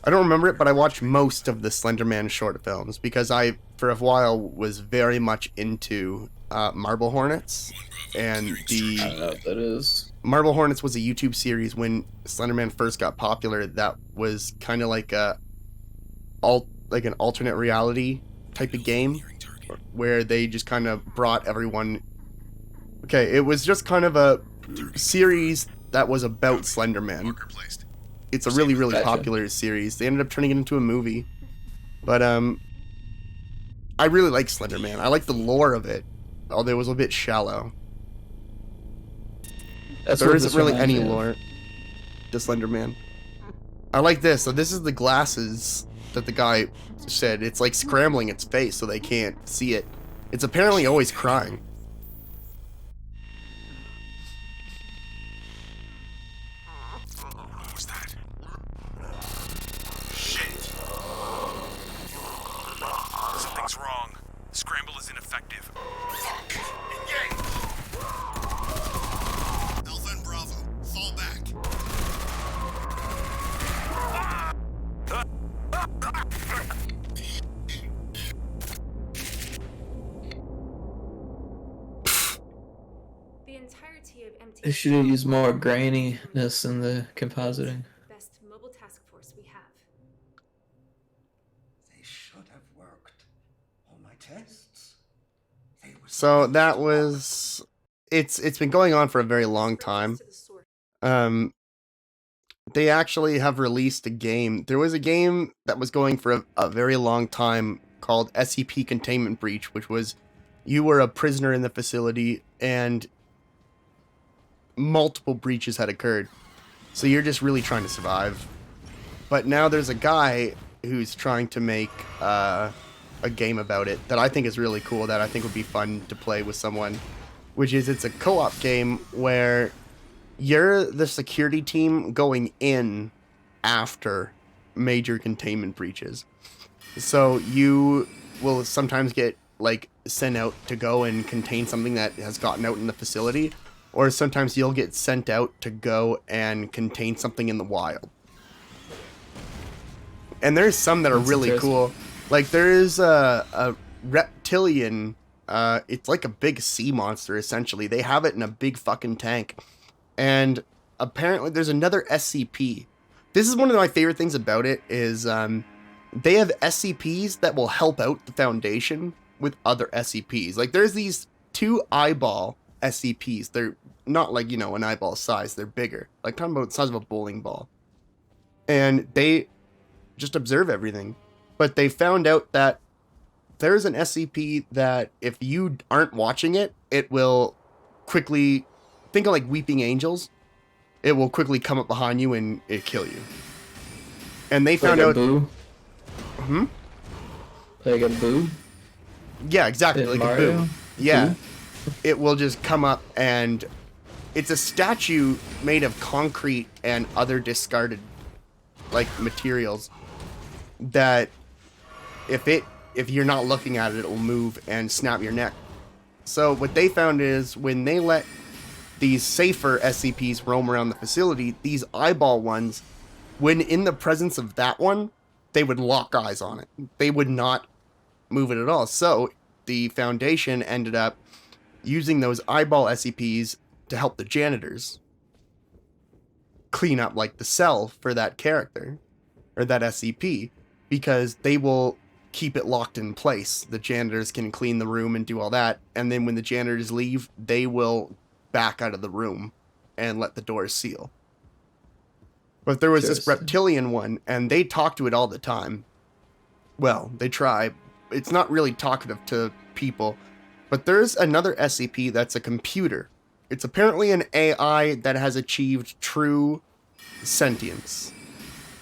I don't remember it, but I watched most of the Slender Man short films because I, for a while, was very much into Marble Hornets, and I don't know what that is. Marble Hornets was a YouTube series when Slender Man first got popular. That was kind of like an alternate reality type of game where they just kind of brought everyone. Okay, it was just kind of a series that was about Slender Man. It's a really, really popular series. They ended up turning it into a movie. But, I really like Slender Man. I like the lore of it, although it was a bit shallow. There isn't really any lore to Slender Man. I like this. So this is the glasses that the guy said. It's like scrambling its face so they can't see it. It's apparently always crying. What was that? Something's wrong. Scramble is ineffective. Engage! Alpha and Bravo, fall back. The entirety of MT. They should have used more graininess in the compositing. Best mobile task force we have. They should have worked. All my tests. So that was... It's been going on for a very long time. They actually have released a game. There was a game that was going for a very long time called SCP Containment Breach, which was you were a prisoner in the facility and multiple breaches had occurred. So you're just really trying to survive. But now there's a guy who's trying to make a game about it that I think is really cool, that I think would be fun to play with someone, which is it's a co-op game where you're the security team going in after major containment breaches. So you will sometimes get like sent out to go and contain something that has gotten out in the facility, or sometimes you'll get sent out to go and contain something in the wild. And there's some that are really cool. Like there is a reptilian. It's like a big sea monster essentially. They have it in a big fucking tank, and apparently there's another SCP. This is one of my favorite things about it is they have SCPs that will help out the Foundation with other SCPs. Like there's these 2 eyeball SCPs. They're not like, you know, an eyeball size. They're bigger. Like talking about the size of a bowling ball. And they just observe everything. But they found out that there's an SCP that if you aren't watching it, it will quickly, think of like weeping angels. It will quickly come up behind you and it kill you. And they found like a out. Boo? Hmm? Like a Boo? Yeah, exactly. In like Mario? a Boo. Yeah. Boo? It will just come up and it's a statue made of concrete and other discarded like materials that if you're not looking at it, it will move and snap your neck. So what they found is when they let these safer SCPs roam around the facility, these eyeball ones, when in the presence of that one, they would lock eyes on it. They would not move it at all. So the Foundation ended up using those eyeball SCPs to help the janitors clean up like the cell for that character or that SCP, because they will keep it locked in place. The janitors can clean the room and do all that, and then when the janitors leave, they will back out of the room and let the doors seal. But there was this reptilian one, and they talk to it all the time. Well, they try. It's not really talkative to people. But there's another SCP that's a computer. It's apparently an AI that has achieved true sentience.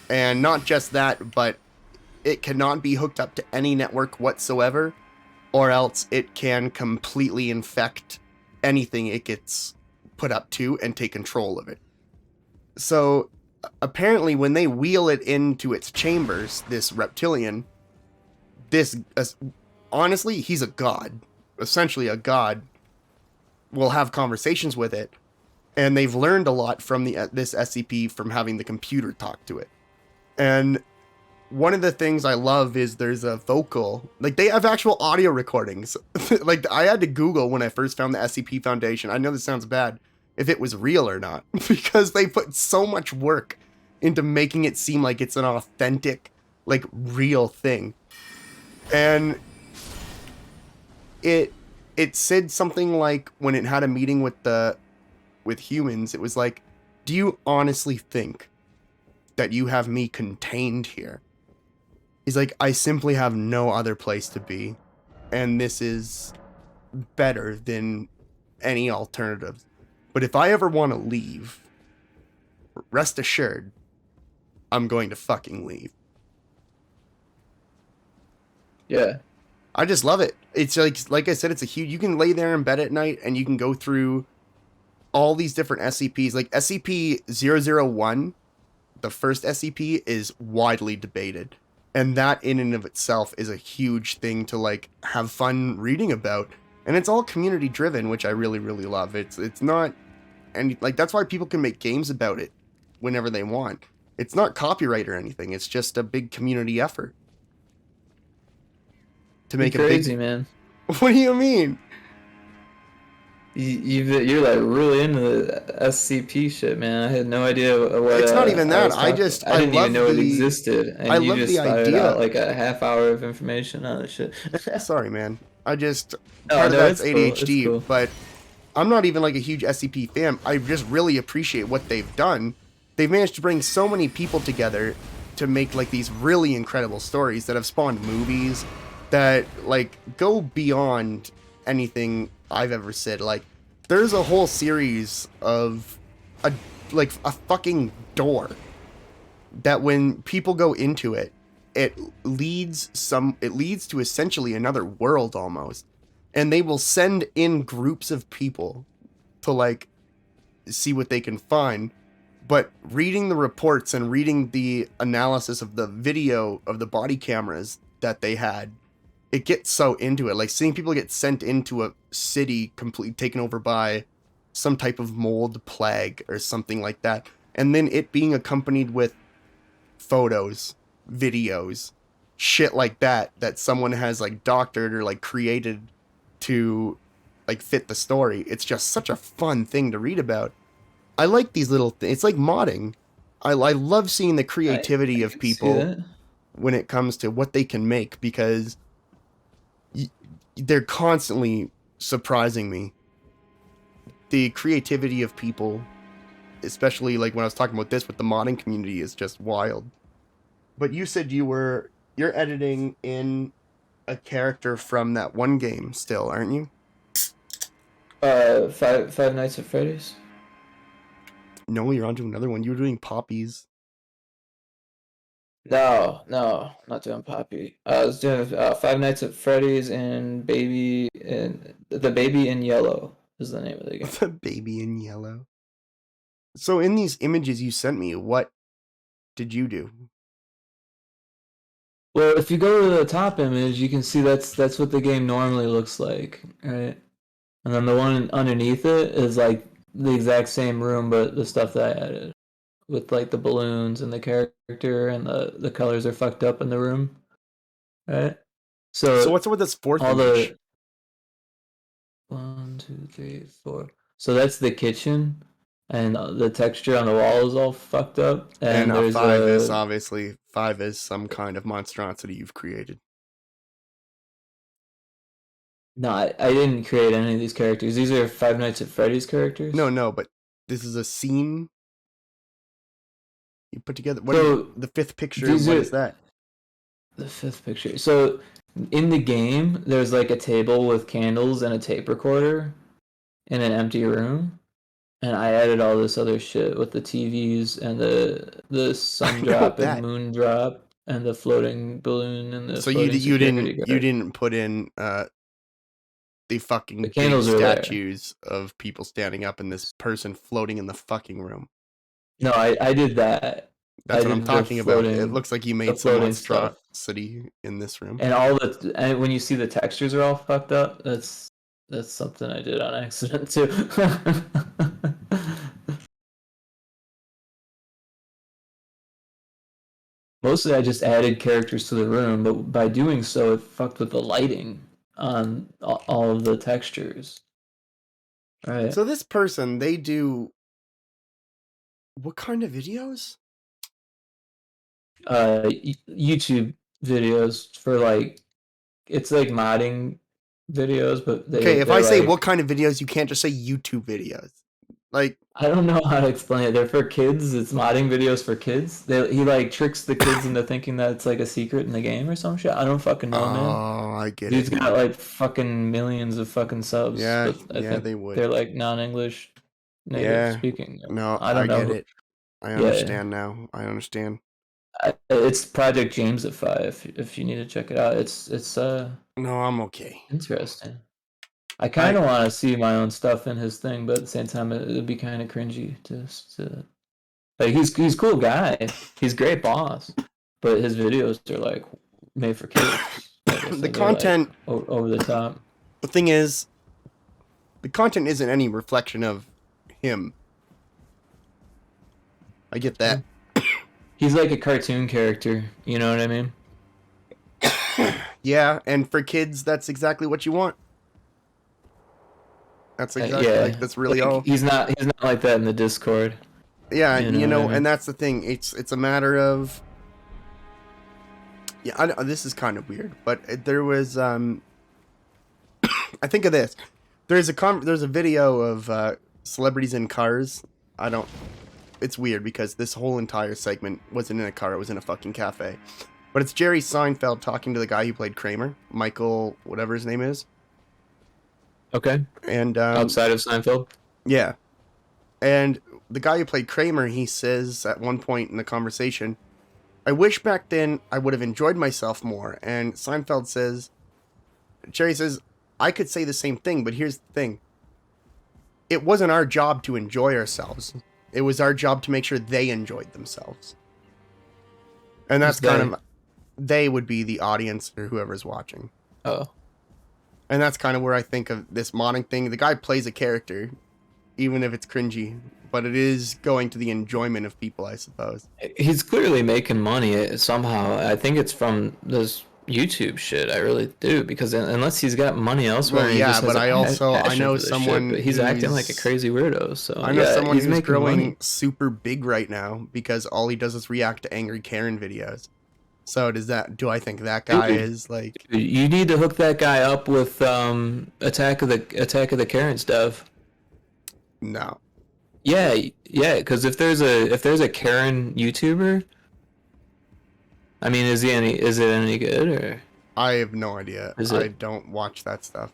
And not just that, but it cannot be hooked up to any network whatsoever, or else it can completely infect anything it gets put up to and take control of it. So apparently when they wheel it into its chambers, this reptilian, honestly, he's a god. Essentially a god, will have conversations with it, and they've learned a lot from this SCP from having the computer talk to it. And one of the things I love is there's a vocal, like they have actual audio recordings. Like I had to Google when I first found the SCP Foundation. I know this sounds bad, if it was real or not, because they put so much work into making it seem like it's an authentic, like real thing. And it said something like when it had a meeting with humans, it was like, do you honestly think that you have me contained here? He's like, I simply have no other place to be, and this is better than any alternatives. But if I ever want to leave, rest assured, I'm going to fucking leave. Yeah. I just love it. It's like I said, it's a huge, you can lay there in bed at night and you can go through all these different SCPs. Like SCP-001, the first SCP, is widely debated. And that in and of itself is a huge thing to like have fun reading about. And it's all community driven, which I really, really love. It's not, and like that's why people can make games about it whenever they want. It's not copyright or anything. It's just a big community effort to make You're a crazy, big... man. What do you mean? You're like really into the SCP shit, man. I had no idea what. It's not even that. I didn't even know it existed, and I you love just the spouted idea. out like a half hour of information on this shit. Sorry, man. Part no, of that's it's ADHD, cool. But I'm not even like a huge SCP fan. I just really appreciate what they've done. They've managed to bring so many people together to make like these really incredible stories that have spawned movies that like go beyond anything I've ever said. Like there's a whole series of a fucking door that when people go into it, it leads to essentially another world almost. And they will send in groups of people to like see what they can find. But reading the reports and reading the analysis of the video of the body cameras that they had, it gets so into it. Like seeing people get sent into a city completely taken over by some type of mold plague or something like that. And then it being accompanied with photos, videos, shit like that someone has like doctored or like created to like fit the story. It's just such a fun thing to read about. I like these little things. It's like modding. I love seeing the creativity of can see people that. when it comes to what they can make, because they're constantly surprising me. The creativity of people, especially like when I was talking about this with the modding community, is just wild. But you said you're editing in a character from that one game still, aren't you? Five Nights at Freddy's. No, you're onto another one. You were doing Poppies. No, not doing Poppy. I was doing Five Nights at Freddy's and The Baby in Yellow is the name of the game. The Baby in Yellow. So in these images you sent me, what did you do? Well, if you go to the top image, you can see that's what the game normally looks like, right? And then the one underneath it is like the exact same room, but the stuff that I added, with like the balloons and the character and the colors are fucked up in the room, right? So So what's up with this fourth all image? the 1, 2, 3, 4. So that's the kitchen, and the texture on the wall is all fucked up. And there's five is obviously some kind of monstrosity you've created. No, I didn't create any of these characters. These are Five Nights at Freddy's characters. No, but this is a scene you put together. The fifth picture? What is that? The fifth picture. So in the game, there's like a table with candles and a tape recorder in an empty room, and I added all this other shit with the TVs and the sun drop and moon drop and the floating balloon and the so floating you security guard. didn't put in the fucking big statues of people standing up and this person floating in the fucking room. No, I did that. That's what I'm talking about. It looks like you made some monstrosity in this room. And when you see the textures are all fucked up, that's something I did on accident too. Mostly I just added characters to the room, but by doing so, it fucked with the lighting on all of the textures. Right. So this person, they do what kind of videos? YouTube videos for like, it's like modding videos, but okay, if I say what kind of videos, you can't just say YouTube videos. Like, I don't know how to explain it. They're for kids. It's modding videos for kids. He like tricks the kids into thinking that it's like a secret in the game or some shit. I don't fucking know, man. Oh, I get Dude's it. got like fucking millions of fucking subs. Yeah, I think they would. They're like non-English native speaking. No, I don't know. Get it. I understand now. I understand. It's Project James at 5. If you need to check it out, it's No, I'm okay. Interesting. I kind of want to see my own stuff in his thing, but at the same time, it'd be kind of cringy to. Like he's a cool guy. He's a great boss, but his videos are like made for kids. The content like over the top. The thing is, the content isn't any reflection of him. I get that. He's like a cartoon character. You know what I mean? Yeah, and for kids, that's exactly what you want. That's exactly that's really all. He's not like that in the Discord. Yeah, you know, and that's the thing. It's a matter of. Yeah, this is kind of weird, but there was I think of this. There's a video of celebrities in cars. It's weird because this whole entire segment wasn't in a car. It was in a fucking cafe. But it's Jerry Seinfeld talking to the guy who played Kramer, Michael, whatever his name is. Okay. And outside of Seinfeld. Yeah. And the guy who played Kramer, he says at one point in the conversation, "I wish back then I would have enjoyed myself more." And Seinfeld says, Jerry says, "I could say the same thing, but here's the thing. It wasn't our job to enjoy ourselves. It was our job to make sure they enjoyed themselves." And that's kind of, they would be the audience or whoever's watching. Oh. And that's kind of where I think of this modding thing. The guy plays a character, even if it's cringy. But it is going to the enjoyment of people, I suppose. He's clearly making money somehow. I think it's from this YouTube shit. I really do, because unless he's got money elsewhere, Well, he yeah, just has but I know for this someone shit, but he's acting like a who's- crazy weirdo. So I know yeah, someone he's who's making growing money. super big right now because all he does is react to angry Karen videos. So do I think that guy Dude, is like? You need to hook that guy up with Attack of the Karen stuff. No. Yeah, because if there's a Karen YouTuber, I mean, is it any good, or? I have no idea. I don't watch that stuff.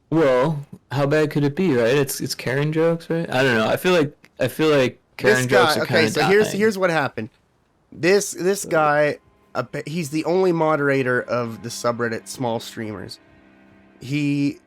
Well, how bad could it be, right? It's Karen jokes, right? I don't know. I feel like Karen This jokes guy, are kind okay, of so dying. here's what happened. This guy, he's the only moderator of the subreddit Small Streamers. He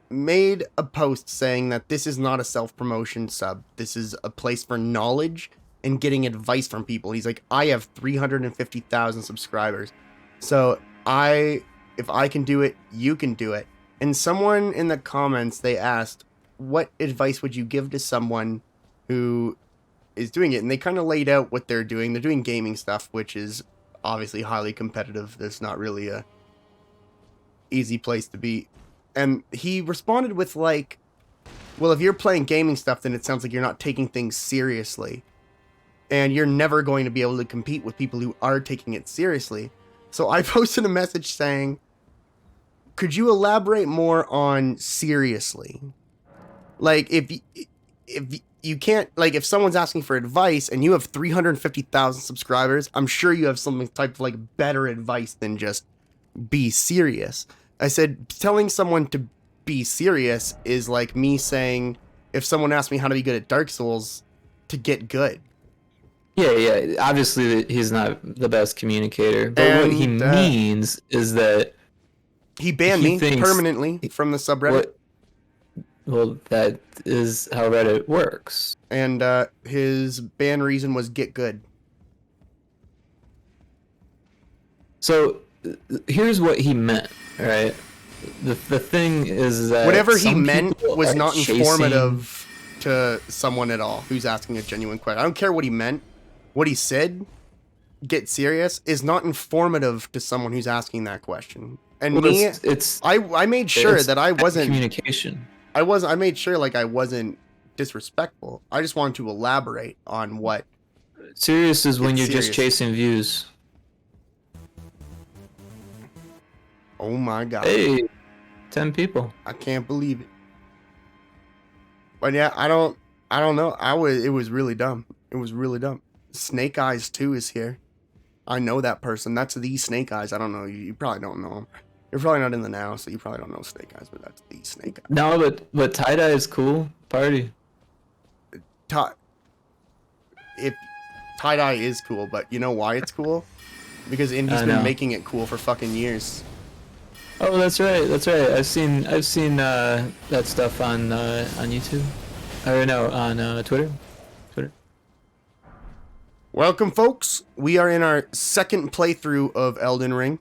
made a post saying that this is not a self-promotion sub. This is a place for knowledge and getting advice from people. He's like, I have 350,000 subscribers. So if I can do it, you can do it. And someone in the comments, they asked, what advice would you give to someone who is doing it? And they kind of laid out what they're doing. They're doing gaming stuff, which is obviously highly competitive. There's not really a easy place to be. And he responded with like, well, if you're playing gaming stuff, then it sounds like you're not taking things seriously. And you're never going to be able to compete with people who are taking it seriously. So I posted a message saying, could you elaborate more on seriously? Like, if you can't, like, if someone's asking for advice and you have 350,000 subscribers, I'm sure you have something type of like better advice than just be serious. I said, telling someone to be serious is like me saying, if someone asked me how to be good at Dark Souls, to get good. Yeah. Obviously, he's not the best communicator, but what he means is that he banned me permanently from the subreddit. Well, that is how Reddit works. And his ban reason was get good. So here's what he meant, right? The thing is that whatever he meant was not informative to someone at all who's asking a genuine question. I don't care what he meant. What he said, get serious, is not informative to someone who's asking that question. And well, I made sure that I wasn't communication. I made sure like I wasn't disrespectful. I just wanted to elaborate on what serious is when you're just chasing views. Oh my god. Hey, 10 people. I can't believe it. But yeah, I don't know. It was really dumb. It was really dumb. Snake Eyes 2 is here. I know that person. That's the Snake Eyes. I don't know. You probably don't know him. You're probably not in the now, so you probably don't know Snake Eyes, but that's the Snake Eyes. No, but tie-dye is cool. Party. If tie-dye is cool, but you know why it's cool? Because Indie's been making it cool for fucking years. Oh, that's right. I've seen that stuff on YouTube. Or no, on Twitter. Welcome, folks. We are in our second playthrough of Elden Ring.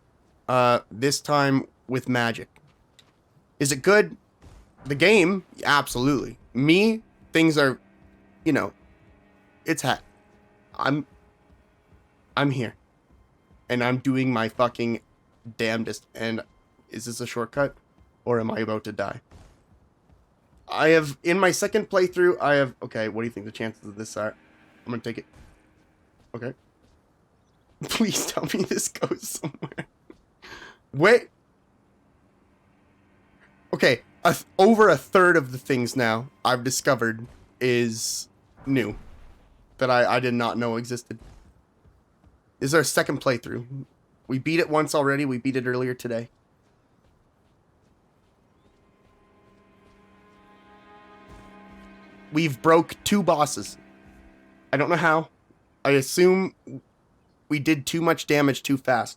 This time with magic. Is it good? The game, absolutely. Me, things are, it's I'm here. And I'm doing my fucking damnedest. And is this a shortcut? Or am I about to die? In my second playthrough, okay, what do you think the chances of this are? I'm gonna take it. Okay. Please tell me this goes somewhere. Wait. Okay, over a third of the things now I've discovered is new. That I did not know existed. This is our second playthrough. We beat it once already. We beat it earlier today. We've broke 2 bosses. I don't know how. I assume we did too much damage too fast.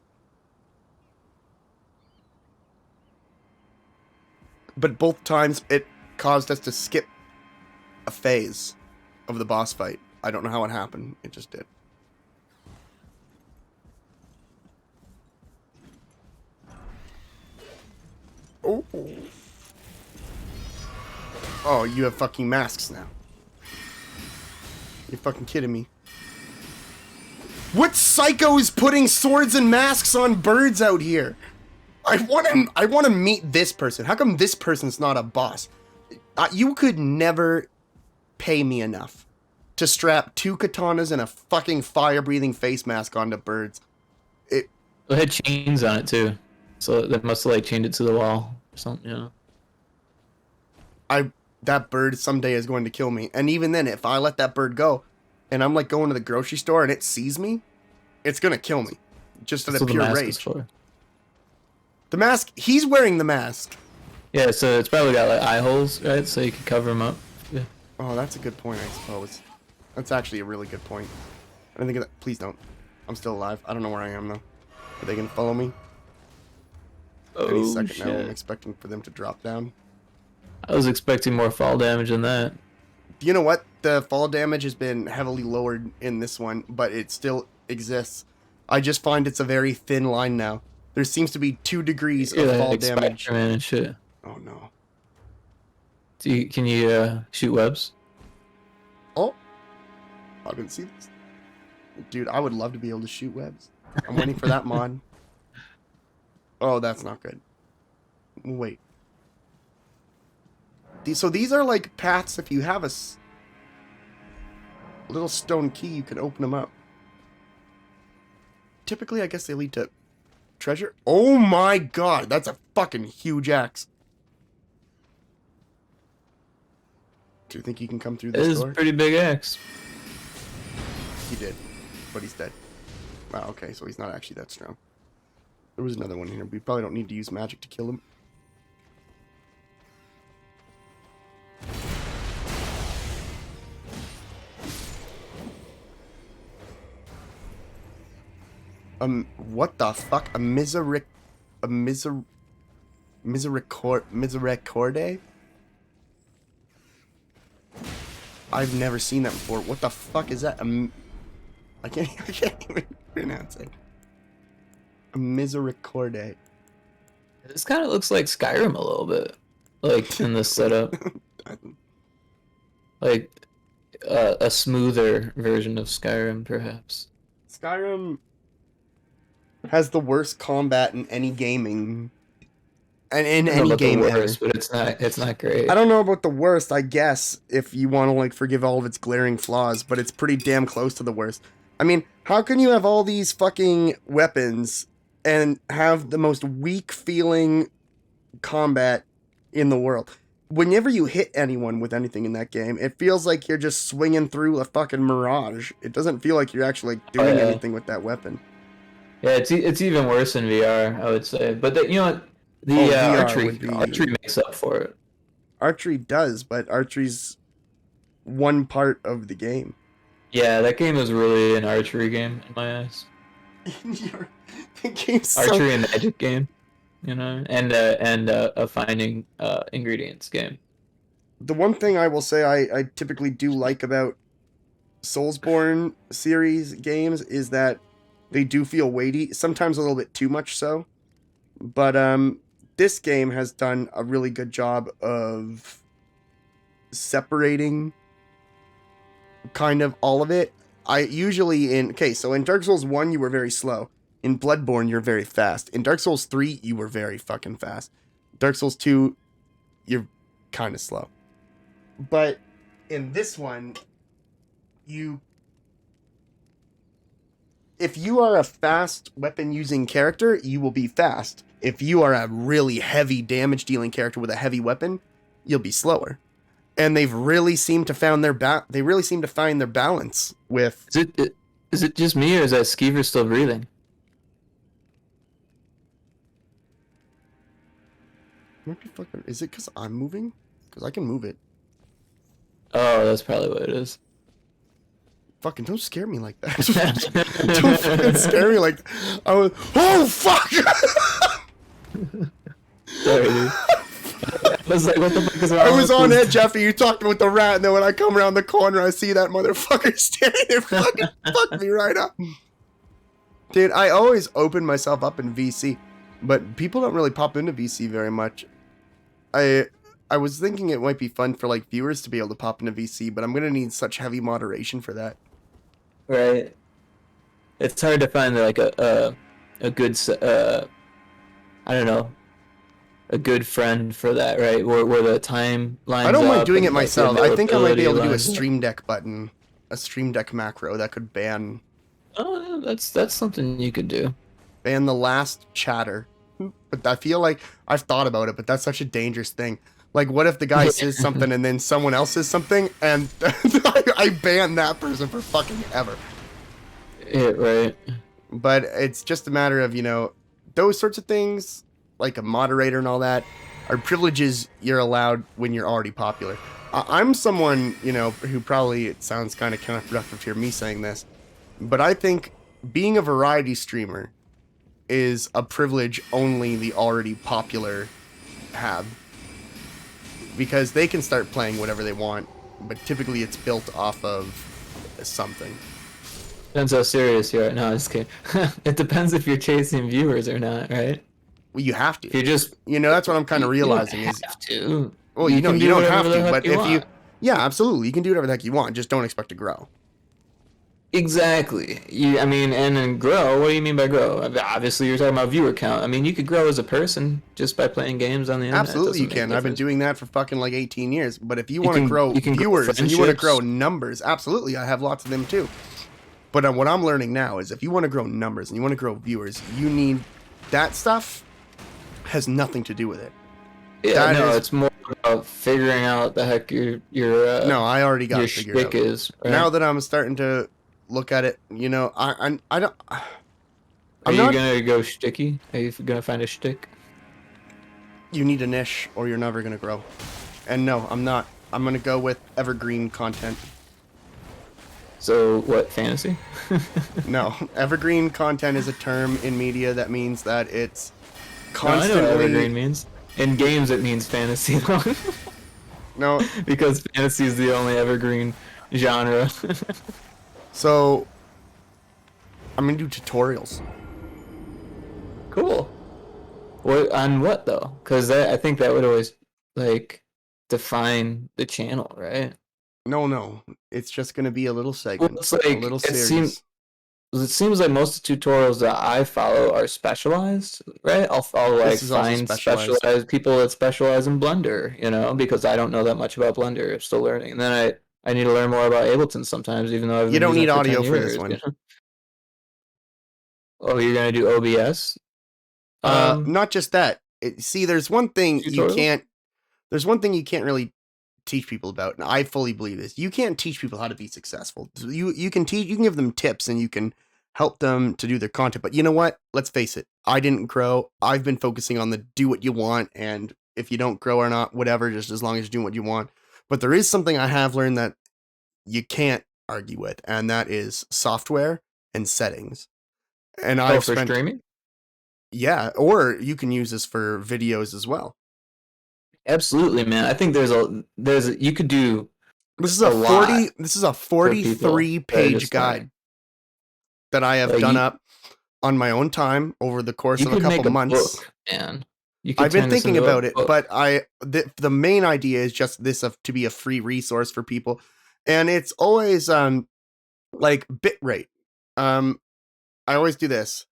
But both times it caused us to skip a phase of the boss fight. I don't know how it happened. It just did. Oh. Oh, you have fucking masks now. You're fucking kidding me. What psycho is putting swords and masks on birds out here? I want to meet this person. How come this person's not a boss? You could never pay me enough to strap 2 katanas and a fucking fire-breathing face mask onto birds. It had chains on it too, so they must have like chained it to the wall or something. You know. That bird someday is going to kill me, and even then, if I let that bird go, and I'm like going to the grocery store and it sees me, it's gonna kill me, just out of pure rage. The mask. He's wearing the mask. Yeah, so it's probably got like eye holes, right? So you can cover him up. Yeah. Oh, that's a good point, I suppose. That's actually a really good point. I didn't think of that. Please don't. I'm still alive. I don't know where I am though. Are they gonna follow me? Any second now. I'm expecting for them to drop down. I was expecting more fall damage than that. You know what? The fall damage has been heavily lowered in this one, but it still exists. I just find it's a very thin line now. There seems to be 2 degrees of fall damage. Spider-Man and shit. Oh no. Can you shoot webs? Oh, I didn't see this. Dude, I would love to be able to shoot webs. I'm waiting for that mod. Oh, that's not good. Wait. So these are like paths. If you have a little stone key, you can open them up. Typically, I guess they lead to treasure. Oh my god, that's a fucking huge axe. Do you think he can come through this door? It is a pretty big axe. He did, but he's dead. Wow, okay, so he's not actually that strong. There was another one here. We probably don't need to use magic to kill him. What the fuck? Misericorde? I've never seen that before. What the fuck is that? I can't even pronounce it. A Misericorde. This kind of looks like Skyrim a little bit, like in the setup. Like a smoother version of Skyrim, perhaps. Skyrim has the worst combat in any gaming, and in any game worst, but it's not great. I don't know about the worst. I guess if you want to like forgive all of its glaring flaws, but it's pretty damn close to the worst. I mean, how can you have all these fucking weapons and have the most weak feeling combat in the world? Whenever you hit anyone with anything in that game, it feels like you're just swinging through a fucking mirage. It doesn't feel like you're actually doing anything with that weapon. Yeah, it's even worse in VR, I would say. But you know what? The archery makes up for it. Archery does, but archery's one part of the game. Yeah, that game is really an archery game in my eyes. The game's archery and magic game, you know, and a finding ingredients game. The one thing I will say I typically do like about Soulsborne series games is that they do feel weighty, sometimes a little bit too much so. But this game has done a really good job of separating kind of all of it. So in Dark Souls 1 you were very slow. In Bloodborne you're very fast. In Dark Souls 3 you were very fucking fast. Dark Souls 2 you're kind of slow. But in this one if you are a fast weapon-using character, you will be fast. If you are a really heavy damage-dealing character with a heavy weapon, you'll be slower. And they've really seemed to find their balance with. Is it just me, or is that Skeever still breathing? Is it because I'm moving? Because I can move it. Oh, that's probably what it is. Fucking don't scare me like that. Don't fucking scare me like that. Oh fuck! Sorry, dude. I was like, what the fuck is wrong? I was on edge after you talked with the rat, and then when I come around the corner, I see that motherfucker standing there, fucking fuck me right up. Dude, I always open myself up in VC, but people don't really pop into VC very much. I was thinking it might be fun for like viewers to be able to pop into VC, but I'm gonna need such heavy moderation for that. Right. It's hard to find like a good I don't know, a good friend for that, right? Where the time lines I don't mind up doing and, it like, the myself. I think I might be able to do a availability lines up. Stream Deck button, a Stream Deck macro that could ban Oh, yeah, that's something you could do. the last chatter. But I feel like I've thought about it, but that's such a dangerous thing. Like, what if the guy says something and then someone else says something, and I ban that person for fucking ever? Yeah, right. But it's just a matter of, those sorts of things, like a moderator and all that, are privileges you're allowed when you're already popular. I'm someone, who probably, it sounds kind of counterproductive to hear me saying this, but I think being a variety streamer is a privilege only the already popular have. Because they can start playing whatever they want, but typically it's built off of something. Depends how serious you are. No, I'm just kidding. It depends if you're chasing viewers or not, right? Well, you have to. If you're just, that's what I'm kind of realizing you don't is. have to. Well, you you don't have to, but if you, want. yeah, absolutely, you can do whatever the heck you want. Just don't expect to grow. Exactly. And then grow. What do you mean by grow? Obviously, you're talking about viewer count. I mean, you could grow as a person just by playing games on the internet. Absolutely, you can. I've been doing that for fucking like 18 years. But if you want to grow viewers and you want to grow numbers, absolutely, I have lots of them too. But what I'm learning now is if you want to grow numbers and you want to grow viewers, you need that stuff has nothing to do with it. Yeah, it's more about figuring out the heck your no, I already got your it figured out. is. Right? Now that I'm starting to look at it, I don't. Are you gonna go shticky? Are you gonna find a shtick? You need a niche, or you're never gonna grow. And no, I'm not. I'm gonna go with evergreen content. So what, fantasy? No, evergreen content is a term in media that means that it's constantly. No, I know what evergreen means. In games, it means fantasy. No, because fantasy is the only evergreen genre. So, I'm gonna do tutorials. Cool. What on what though? Because I think that would always like define the channel, right? No, it's just gonna be a little segment, well, it's like, a little series. It seems like most of the tutorials that I follow are specialized, right? I'll like find specialized people that specialize in Blender, because I don't know that much about Blender. I'm still learning, and then I need to learn more about Ableton sometimes, even though I've been you don't using need it for audio 10 for years, this one. Oh, you're gonna do OBS? Not just that. There's one thing you can't. There's one thing you can't really teach people about, and I fully believe this. You can't teach people how to be successful. You can give them tips and you can help them to do their content. But you know what? Let's face it. I didn't grow. I've been focusing on the do what you want, and if you don't grow or not, whatever, just as long as you're doing what you want. But there is something I have learned that you can't argue with, and that is software and settings. And I've for streaming? Yeah, or you can use this for videos as well. Absolutely, man. I think you could do. This is a 43-page guide that I have done up on my own time over the course of a couple months. Book, man. I've been thinking about it, but the main idea is just this to be a free resource for people, and it's always like bitrate. I always do this.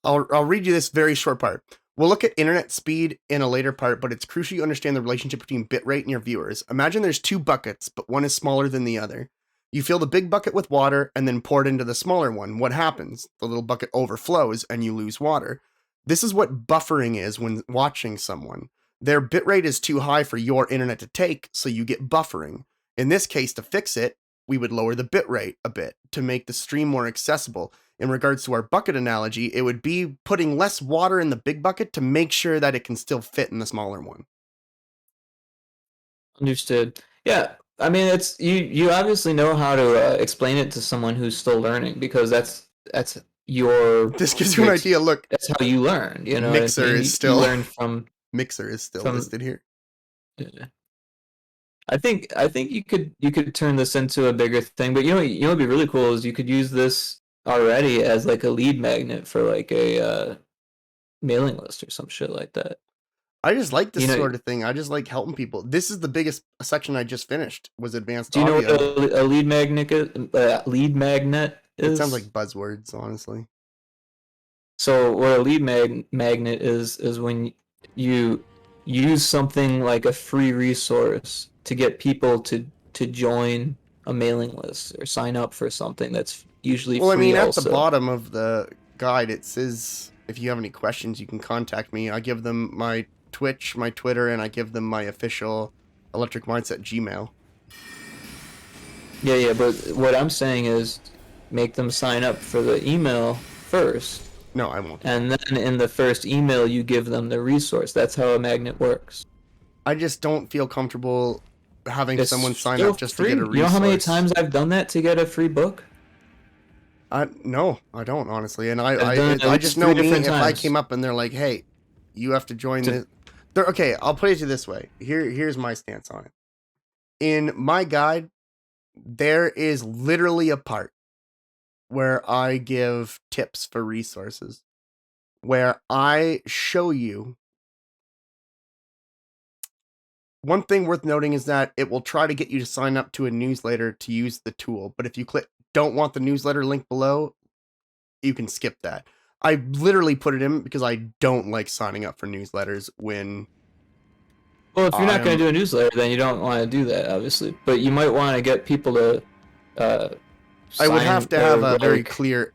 I'll read you this very short part. We'll look at internet speed in a later part, but it's crucial you understand the relationship between bitrate and your viewers. Imagine there's two buckets, but one is smaller than the other. You fill the big bucket with water and then pour it into the smaller one. What happens? The little bucket overflows and you lose water. This is what buffering is when watching someone. Their bitrate is too high for your internet to take, so you get buffering. In this case, to fix it, we would lower the bitrate a bit to make the stream more accessible. In regards to our bucket analogy, it would be putting less water in the big bucket to make sure that it can still fit in the smaller one. Understood. Yeah, I mean, it's you obviously know how to explain it to someone who's still learning, because that's your. This gives you an idea. Look, that's how you learn. Mixer is still learn from. Mixer is still listed here. Yeah. I think you could turn this into a bigger thing, but what'd be really cool is you could use this already as like a lead magnet for like a mailing list or some shit like that. I just like this You know- sort of thing. I just like helping people. This is the biggest section I just finished, was advanced Do you know audio. what a lead magnet is? It sounds like buzzwords, honestly. So what a lead magnet is when you use something like a free resource to get people to join a mailing list or sign up for something that's usually Well, I free mean, at also. the bottom of the guide, it says if you have any questions, you can contact me. I give them my Twitch, my Twitter, and I give them my official Electric Mindset Gmail. Yeah, but what I'm saying is make them sign up for the email first. No, I won't. And then in the first email, you give them the resource. That's how a magnet works. I just don't feel comfortable having It's someone sign still up just free. to get a resource. You know how many times I've done that to get a free book? No, I don't, honestly. And I've done it I at just least know 3 me, different if I times. came up and they're like, hey, you have to join this. Okay, I'll put it to you this way. Here's my stance on it. In my guide, there is literally a part where I give tips for resources, where I show you. One thing worth noting is that it will try to get you to sign up to a newsletter to use the tool. But if you click don't want the newsletter link below, you can skip that. I literally put it in because I don't like signing up for newsletters when... Well, if you're not going to do a newsletter, then you don't want to do that, obviously. But you might want to get people to I would have to have a very like, clear,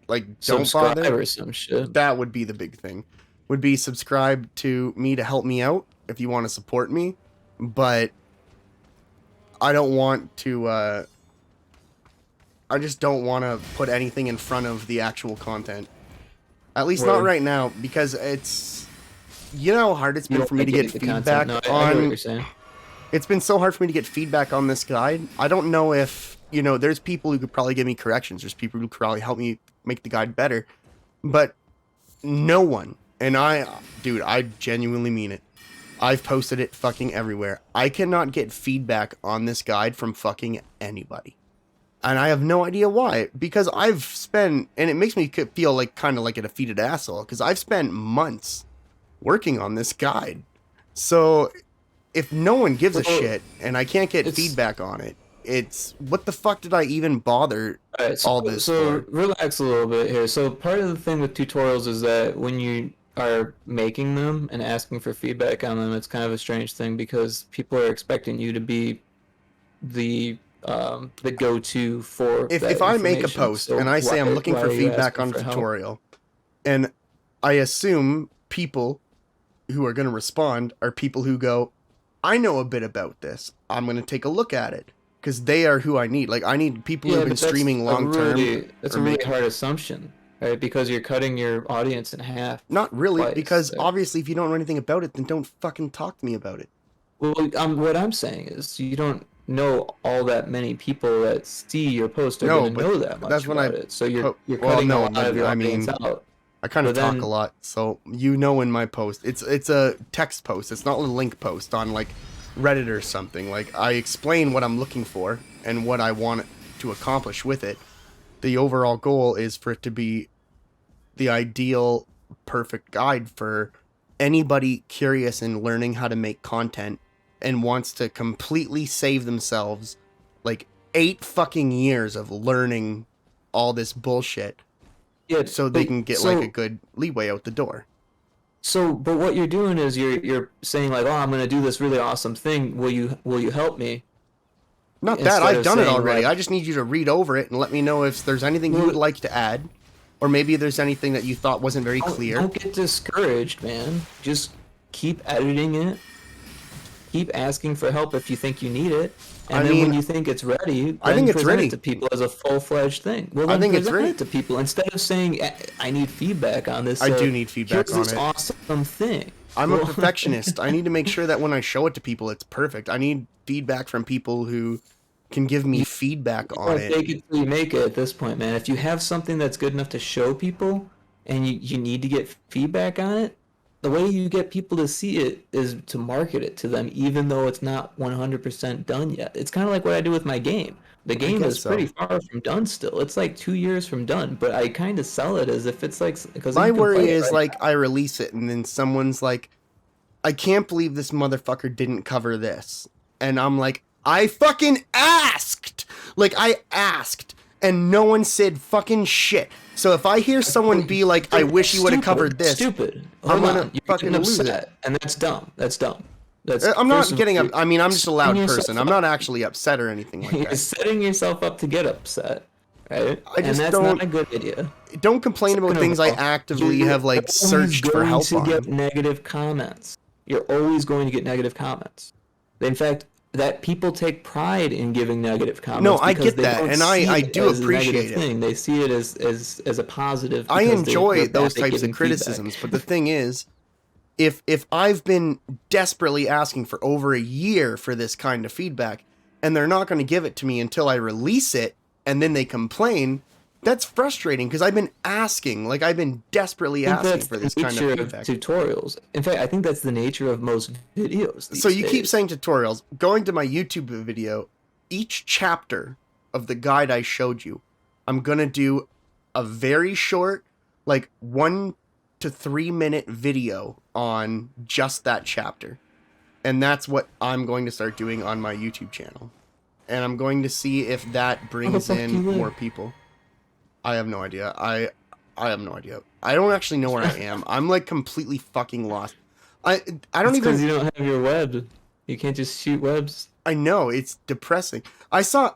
like, don't subscribe bother. or some shit. That would be the big thing. Would be subscribe to me to help me out if you want to support me. But I don't want to... I just don't want to put anything in front of the actual content. At least not right now, because it's... You know how hard it's been for me to get feedback I get on... what you're saying. It's been so hard for me to get feedback on this guide. I don't know if, you know, there's people who could probably give me corrections. There's people who could probably help me make the guide better. But no one, and dude, I genuinely mean it. I've posted it fucking everywhere. I cannot get feedback on this guide from fucking anybody. And I have no idea why. Because I've spent, and it makes me feel like kind of like a defeated asshole, because I've spent months working on this guide. So if no one gives a shit and I can't get feedback on it, it's what the fuck did I even bother all this so for? relax a little bit here. So part of the thing with tutorials is that when you are making them and asking for feedback on them, it's kind of a strange thing because people are expecting you to be the go-to for if I make a post and I say I'm looking for feedback on a tutorial, and I assume people who are going to respond are people who go, I know a bit about this. I'm going to take a look at it because they are who I need. Like, I need people who have been streaming long term. That's a really hard assumption, right? Because you're cutting your audience in half. Not really, because obviously if you don't know anything about it, then don't fucking talk to me about it. Well, what I'm saying is you don't know all that many people that see your post are going to know that much about it. So you're cutting a lot of your audience out. I kind of talk a lot, so you know in my post, it's a text post. It's not a link post on like Reddit or something. Like I explain what I'm looking for and what I want to accomplish with it. The overall goal is for it to be the ideal, perfect guide for anybody curious in learning how to make content and wants to completely save themselves like 8 fucking years of learning all this bullshit. Yeah, so they can get like a good leeway out the door. So, but what you're doing is you're saying like, oh, I'm gonna do this really awesome thing. Will you help me? Not that I've done it already. I just need you to read over it and let me know if there's anything you would like to add, or maybe there's anything that you thought wasn't very clear. Don't get discouraged, man. Just keep editing it. Keep asking for help if you think you need it. And then when you think it's ready, I think it's ready it to people as a full-fledged thing. Well, then I think it's ready it to people instead of saying I need feedback on this. I do need feedback on this it. Awesome thing. I'm a perfectionist. I need to make sure that when I show it to people, it's perfect. I need feedback from people who can give me feedback on it. Take it till you make it at this point, man. If you have something that's good enough to show people, and you need to get feedback on it, the way you get people to see it is to market it to them, even though it's not 100% done yet. It's kind of like what I do with my game. The game is pretty far from done still. It's like 2 years from done, but I kind of sell it as if it's like... My worry is like I release it and then someone's like, I can't believe this motherfucker didn't cover this. And I'm like, I fucking asked! Like, I asked, and no one said fucking shit. So if I hear someone be like, I wish you would have covered this, Stupid. I'm Hold gonna on. You're fucking getting lose upset, it. and that's dumb. That's dumb. That's, I'm first not of getting all, up. I mean, I'm just a loud setting yourself person. I'm up. not actually upset or anything like You're that. setting yourself up to get upset, right? I just and that's don't- not a good idea. Don't complain about Second of things I all, actively you're have, like, always searched for going help to get on. negative comments. You're always going to get negative comments. In fact, that people take pride in giving negative comments. No, I because get they that, don't and see I it do as a negative appreciate it. thing. They see it as a positive. I because enjoy they're those bad at types of giving criticisms, feedback. but the thing is, if I've been desperately asking for over a year for this kind of feedback, and they're not going to give it to me until I release it, and then they complain, that's frustrating because I've been asking, like I've been desperately I think asking that's for the this kind of nature feedback. tutorials. In fact, I think that's the nature of most videos. So these you keep days. saying tutorials. Going to my YouTube video, each chapter of the guide I showed you, I'm going to do a very short, like 1 to 3 minute video on just that chapter. And that's what I'm going to start doing on my YouTube channel. And I'm going to see if that brings fuck in do you live? more people. I have no idea. I have no idea. I don't actually know where I am. I'm like completely fucking lost. I don't even because you don't have your web. You can't just shoot webs. I know, it's depressing. I saw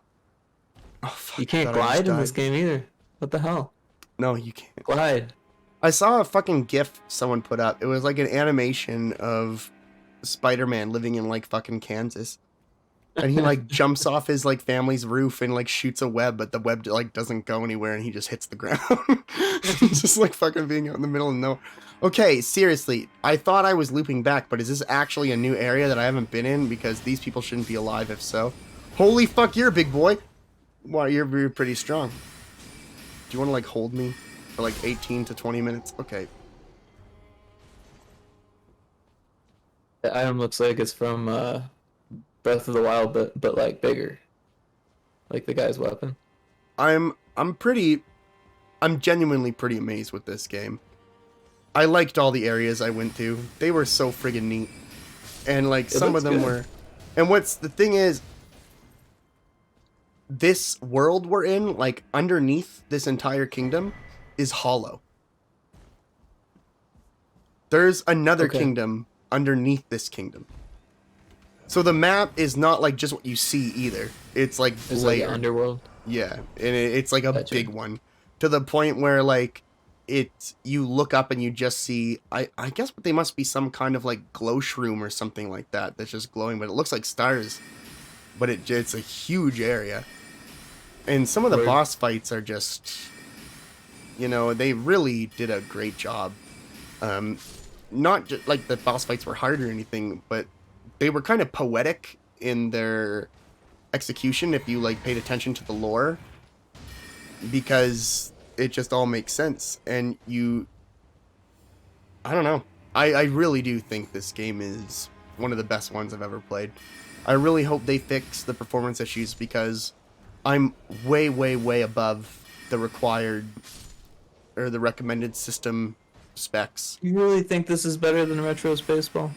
Oh fuck. You can't glide in this game either. What the hell? No, you can't. Glide. I saw a fucking GIF someone put up. It was like an animation of Spider-Man living in like fucking Kansas. And he like jumps off his like family's roof and like shoots a web, but the web like doesn't go anywhere and he just hits the ground. Just like fucking being out in the middle of nowhere. Okay, seriously, I thought I was looping back, but is this actually a new area that I haven't been in? Because these people shouldn't be alive if so. Holy fuck, you're a big boy. Wow, you're pretty strong. Do you want to like hold me for like 18 to 20 minutes? Okay. The item looks like it's from Breath of the Wild, but like bigger. Like the guy's weapon. I'm genuinely pretty amazed with this game. I liked all the areas I went to. They were so friggin' neat. And like some of them good. were. And what's the thing is, this world we're in, like underneath this entire kingdom, is hollow. There's another kingdom underneath this kingdom. So the map is not like just what you see either. It's like It's layered. like underworld. Yeah, and it's like a Gotcha. big one, to the point where like you look up and you just see I guess they must be some kind of like glow shroom or something like that that's just glowing, but it looks like stars. But it's a huge area, and some of the Word. boss fights are just, they really did a great job. Not just like the boss fights were hard or anything, but they were kind of poetic in their execution if you like paid attention to the lore, because it just all makes sense. And I don't know, I really do think this game is one of the best ones I've ever played. I really hope they fix the performance issues, because I'm way above the required or the recommended system specs. You really think this is better than Retro Spaceball?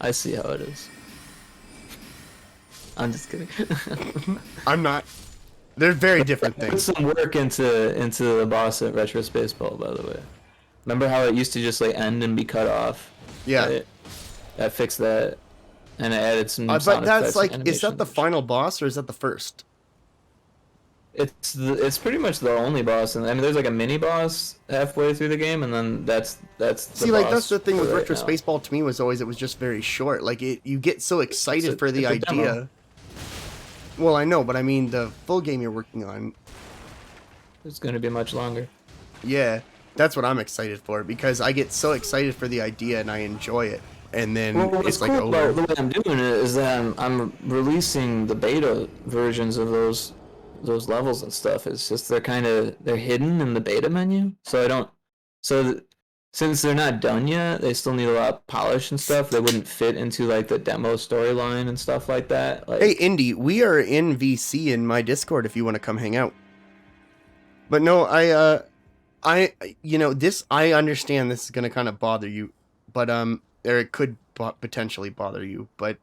I see how it is. I'm just kidding. I'm not. They're very different Put things. some work into the boss at Retro Spaceball, by the way. Remember how it used to just like end and be cut off? Yeah. Right? I fixed that, and I added some. But sound that's effects like, and is that the animation. final boss or is that the first? It's pretty much the only boss, and I mean there's like a mini boss halfway through the game, and then that's the See, like, that's boss the thing for with right Retro now. Spaceball to me was always it was just very short. Like, you get so excited for the it's a demo. idea. Well, I know, but I mean the full game you're working on. It's gonna be much longer. Yeah, that's what I'm excited for, because I get so excited for the idea and I enjoy it, and then Well, what's it's like cool over. about the way I'm doing it is that I'm releasing the beta versions of those levels and stuff. It's just they're hidden in the beta menu, so I don't. Since they're not done yet, they still need a lot of polish and stuff. They wouldn't fit into like the demo storyline and stuff like that. Like, Hey, Indy, we are in VC in my Discord if you want to come hang out. But no, I understand this is gonna kind of bother you, but or it could potentially bother you. But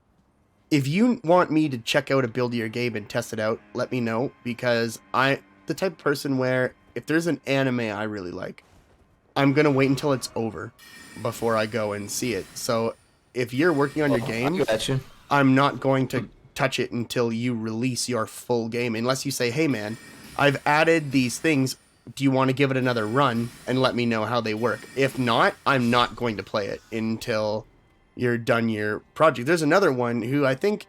if you want me to check out a build of your game and test it out, let me know, because the type of person where if there's an anime I really like, I'm going to wait until it's over before I go and see it. So if you're working on your game, I'm not going to touch it until you release your full game, unless you say, hey man, I've added these things. Do you want to give it another run and let me know how they work? If not, I'm not going to play it until you're done your project. There's another one who I think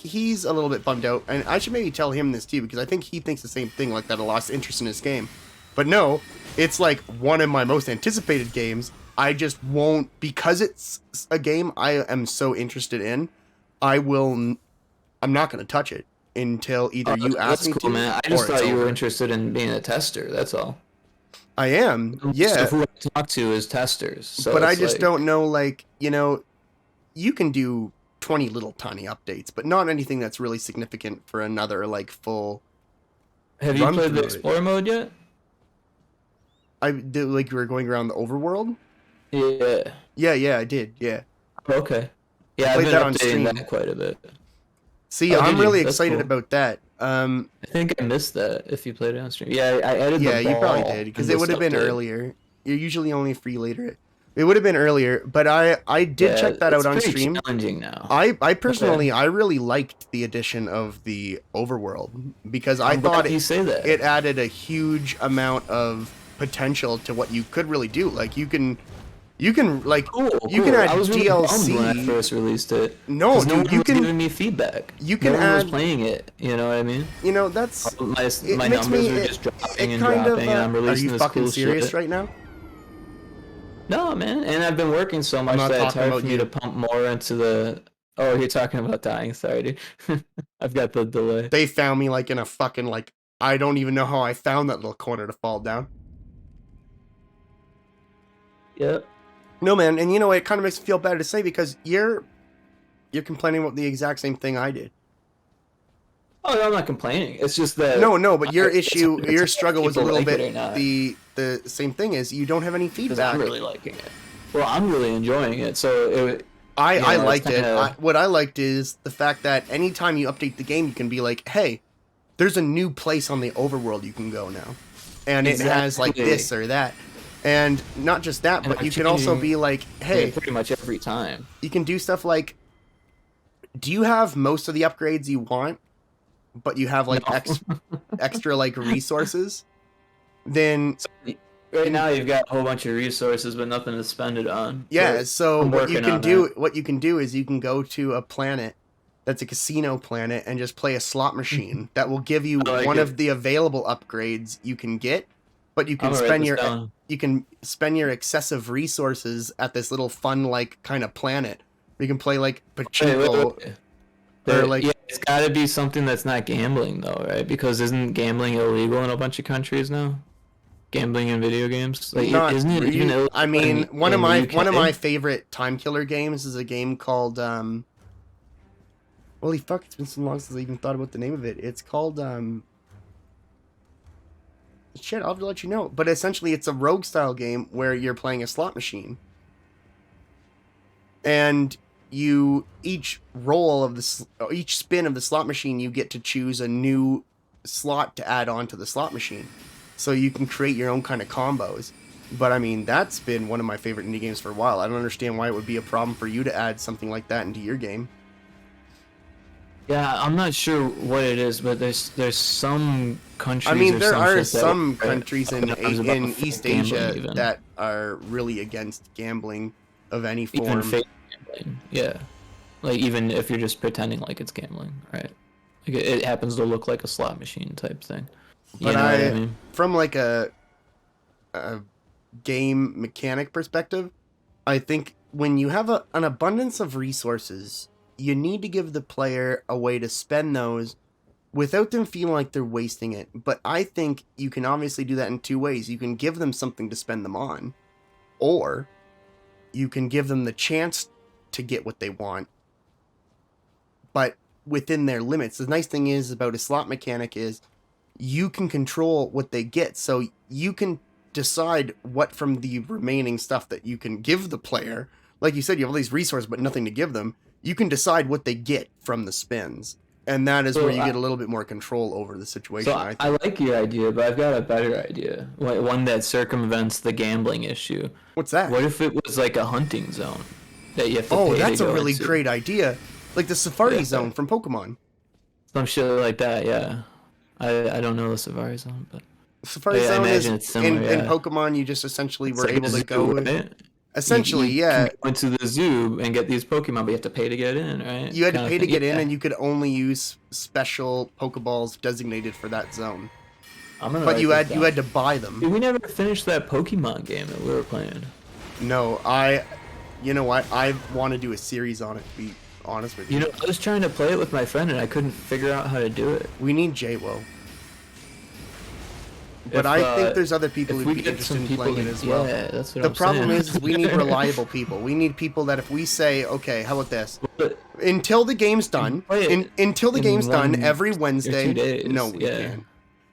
he's a little bit bummed out, and I should maybe tell him this too, because I think he thinks the same thing, like that I lost interest in his game. But no, it's like one of my most anticipated games. I just won't, because it's a game I am so interested in, I'm not going to touch it until either you ask me to. Man. I just thought you were interested in being a tester. That's all. I am. Yeah. So who I talk to is testers. So but I just don't know, like, you know, you can do 20 little tiny updates, but not anything that's really significant for another, like, full. Have you played the Explorer mode yet? I did, like, you were going around the overworld? Yeah. Yeah, I did, yeah. Okay. Yeah, I've been updating that quite a bit. See, I'm really excited about that. I think I missed that if you played it on stream. Yeah, I added the ball. Yeah, you probably did, because it would have been earlier. You're usually only free later. It would have been earlier, but I did check that out on stream. It's challenging now. I personally, I really liked the addition of the overworld, because I thought it added a huge amount of potential to what you could really do. Like, you can like you can add I was really DLC when I first released it. No, dude, no one you was can giving me feedback. You can no one add was playing it. You know what I mean? You know, that's my numbers are just dropping and dropping, and I'm releasing this cool shit. Are you fucking serious right now? No, man, and I've been working so much that it's hard for me to pump more into the. Oh, you're talking about dying. Sorry, dude. I've got the delay. They found me like in a fucking like I don't even know how I found that little corner to fall down. Yep. No, man, and you know it kind of makes me feel better to say, because you're complaining about the exact same thing I did. Oh, no, I'm not complaining. It's just that no, but your issue, your struggle was a little bit the same thing is you don't have any feedback. I'm really liking it. Well, I'm really enjoying it. So I liked it. What I liked is the fact that anytime you update the game, you can be like, hey, there's a new place on the overworld you can go now, and it has like this or that. And not just that, but you can also be like, hey, pretty much every time. You can do stuff like, do you have most of the upgrades you want, but you have like extra like resources? Then right now you've got a whole bunch of resources, but nothing to spend it on. Yeah, so what you can do is you can go to a planet that's a casino planet and just play a slot machine that will give you one of the available upgrades you can get. But you can spend your excessive resources at this little fun like kind of planet. You can play like pachinko. Or like it's got to be something that's not gambling though, right? Because isn't gambling illegal in a bunch of countries now? Gambling in video games, like isn't it even illegal? I mean, one of my favorite time killer games is a game called holy fuck! It's been so long since I even thought about the name of it. It's called shit, I'll have to let you know. But essentially, it's a rogue style game where you're playing a slot machine. And each spin of the slot machine, you get to choose a new slot to add on to the slot machine. So you can create your own kind of combos. But I mean, that's been one of my favorite indie games for a while. I don't understand why it would be a problem for you to add something like that into your game. Yeah, I'm not sure what it is, but there's some countries. I mean, there are some countries in East Asia that are really against gambling of any form. Even fake gambling, yeah. Like even if you're just pretending like it's gambling, right? Like it happens to look like a slot machine type thing. But I mean? From like a game mechanic perspective, I think when you have an abundance of resources, you need to give the player a way to spend those without them feeling like they're wasting it. But I think you can obviously do that in two ways. You can give them something to spend them on, or you can give them the chance to get what they want, but within their limits. The nice thing is about a slot mechanic is you can control what they get. So you can decide what from the remaining stuff that you can give the player, like you said, you have all these resources but nothing to give them. You can decide what they get from the spins. And that is where you get a little bit more control over the situation. So I like your idea, but I've got a better idea. One that circumvents the gambling issue. What's that? What if it was like a hunting zone that you have to pay that's to go a really into? great idea. Like the Safari Zone from Pokemon. Some shit like that, yeah. I don't know the Safari Zone, but Safari Zone is in Pokemon. You just essentially were like able to go. Right? Essentially, you yeah. can go into the zoo and get these Pokemon, but you have to pay to get in, right? You had to pay to get in, and you could only use special Pokeballs designated for that zone. But you had to buy them. Dude, we never finished that Pokemon game that we were playing. No, you know what? I want to do a series on it. To be honest with you. You know, I was trying to play it with my friend, and I couldn't figure out how to do it. We need JWO. But I think there's other people who'd be interested in playing it as well. Yeah, that's what the I'm problem saying. is we need reliable people. We need people that if we say, okay, how about this? Until the game's done, until the game's done every Wednesday. 2 days, no, we can't.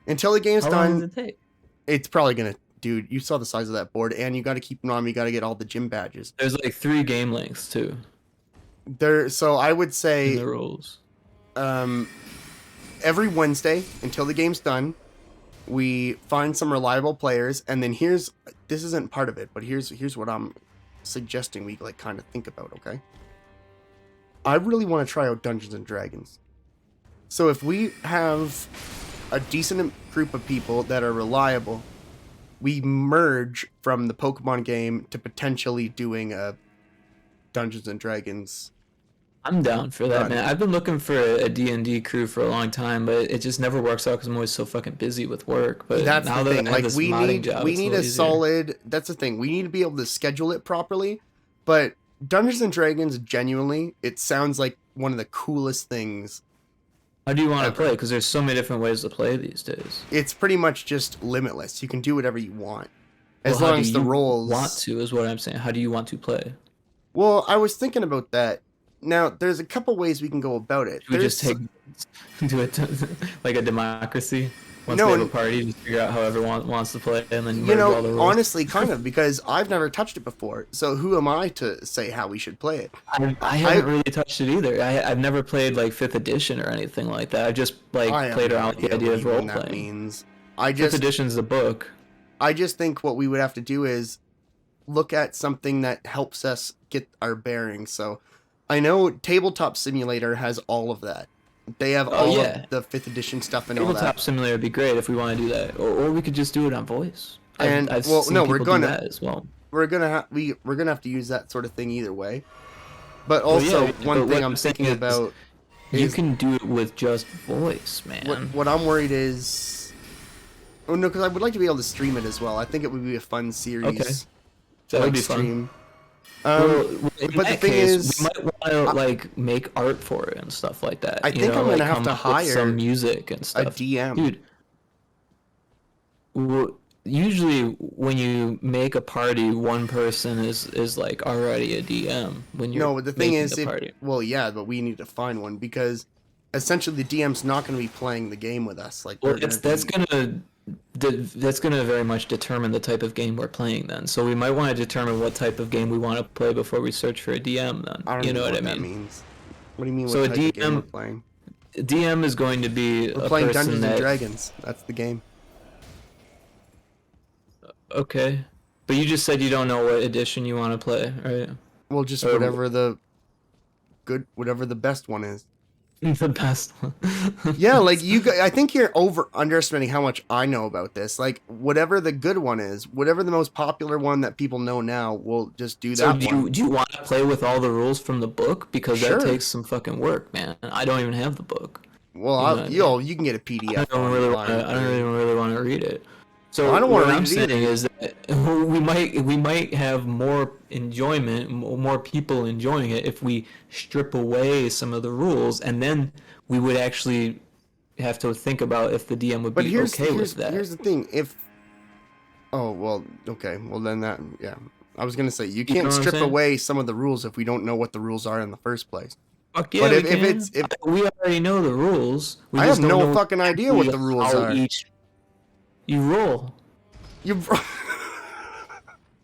Until the game's How done, long does it take? it's probably gonna. Dude, you saw the size of that board, and you got to keep them on. You got to get all the gym badges. There's like 3 game lengths too. So I would say in the rules. Every Wednesday until the game's done, we find some reliable players, and then this isn't part of it, but here's what I'm suggesting we like kind of think about, okay? I really want to try out Dungeons and Dragons. So if we have a decent group of people that are reliable, we merge from the Pokemon game to potentially doing a Dungeons and Dragons. I'm down for that, man. I've been looking for a D&D crew for a long time, but it just never works out because I'm always so fucking busy with work. But that's now the that thing. I have Like this we modding need job, we it's a need little a easier. solid. That's the thing. We need to be able to schedule it properly. But Dungeons and Dragons, genuinely, it sounds like one of the coolest things. How do you want to play? Because there's so many different ways to play these days. It's pretty much just limitless. You can do whatever you want, as Well, long as the roles. Want to is what I'm saying. How do you want to play? Well, I was thinking about that. Now, there's a couple ways we can go about it. Should we just do it like a democracy? Once we have a party, just figure out how everyone wants to play, and then merge all the rules. Honestly, kind of, because I've never touched it before. So who am I to say how we should play it? I haven't really touched it either. I've never played like 5th edition or anything like that. I've just played around with the idea of role playing. 5th edition's the book. I just think what we would have to do is look at something that helps us get our bearings. So I know Tabletop Simulator has all of that. They have all of the 5th edition stuff and all that. Tabletop Simulator would be great if we want to do that, or we could just do it on voice. I've seen we're people gonna do that as well. We're gonna have to use that sort of thing either way. But also, one thing I'm thinking about is you can do it with just voice, man. What I'm worried is, because I would like to be able to stream it as well. I think it would be a fun series. Okay. That would be fun. But the thing is, we might want to like make art for it and stuff like that. I think I'm gonna have to hire some music and stuff. A DM, dude. Usually, when you make a party, one person is like already a DM. When you're but the thing is, party. But we need to find one because essentially the DM's not going to be playing the game with us. Like, that's gonna very much determine the type of game we're playing then. So we might want to determine what type of game we want to play before we search for a DM then. I don't know what that means. What do you mean? So what type of game we're playing? A DM is going to be we're playing Dungeons and Dragons. That's the game. Okay, but you just said you don't know what edition you want to play, right? Well, just whatever the best one is. The best one. Yeah, like I think you're underestimating how much I know about this. Like, whatever the good one is, whatever the most popular one that people know now, we'll just do that. So do you want to play with all the rules from the book? Because that takes some fucking work, man. I don't even have the book. Well, you can get a PDF. I don't really want to read it. So I don't want what to I'm saying is that we might have more enjoyment, more people enjoying it if we strip away some of the rules, and then we would actually have to think about if the DM would be okay with that. Here's the thing: I was gonna say you can't strip away some of the rules if we don't know what the rules are in the first place. Fuck yeah, but if we already know the rules, I have no fucking idea what the rules are. You roll.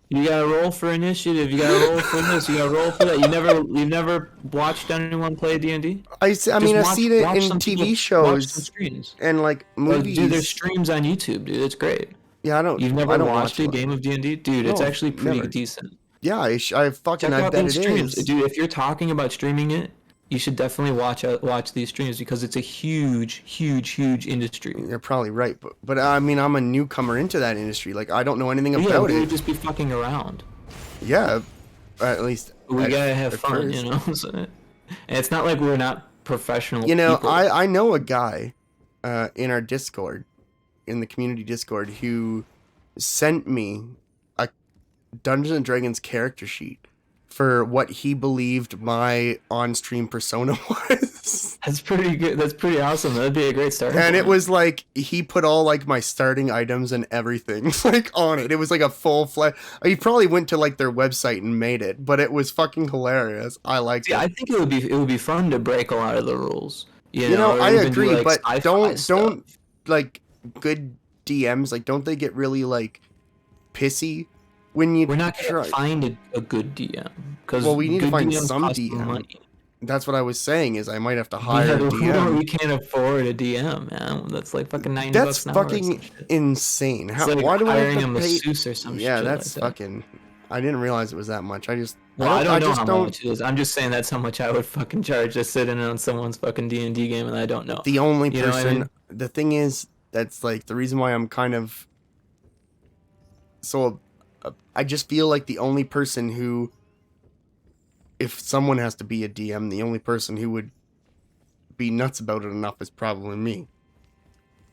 You gotta roll for initiative. You gotta roll for this. You gotta roll for that. You've never watched anyone play D&D? I mean, I've seen it in TV Watch some shows streams. and like Oh, movies. dude, there's streams on YouTube, dude. It's great. Yeah, You've never I don't watched watch a game of D&D, dude? It's No, actually pretty never. decent. Yeah, I Check I out bet those it streams, is. dude. If you're talking about streaming it, you should definitely watch these streams because it's a huge industry. You're probably right, but I mean, I'm a newcomer into that industry. Like, I don't know anything Yeah, about we it. would just be fucking around. Yeah, at least We at- gotta have at fun, first. you know. So, and it's not like we're not professional. You know, people. I know a guy in our Discord, in the community Discord, who sent me a Dungeons and Dragons character sheet for what he believed my on-stream persona was. That's pretty good. That's pretty awesome. That'd be a great start. And it was like he put all like my starting items and everything like on it. It was like a full-fledged. He probably went to like their website and made it, but it was fucking hilarious. I liked it. I think it would be fun to break a lot of the rules. You know, or I even do, agree, like, but sci-fi don't stuff. like good DMs, like don't they get really like pissy when you We're not gonna try? find a good DM because Well, we need to find DMs some cost DM. money. That's what I was saying. Is I might have to hire a We DM. can't afford a DM, man. That's like fucking $90 That's an hour or some fucking shit. insane. It's How? like Why do I hiring have a to pay? masseuse or some Yeah, shit that's like that. fucking. I didn't realize it was that much. I just. Well, I don't know just how don't. much it is. I'm just saying that's how much I would fucking charge to sit in on someone's fucking D&D game, and I don't know. The only You know what I person. mean? The thing is, that's like the reason why I'm kind of. So, I just feel like the only person who. If someone has to be a DM, the only person who would be nuts about it enough is probably me.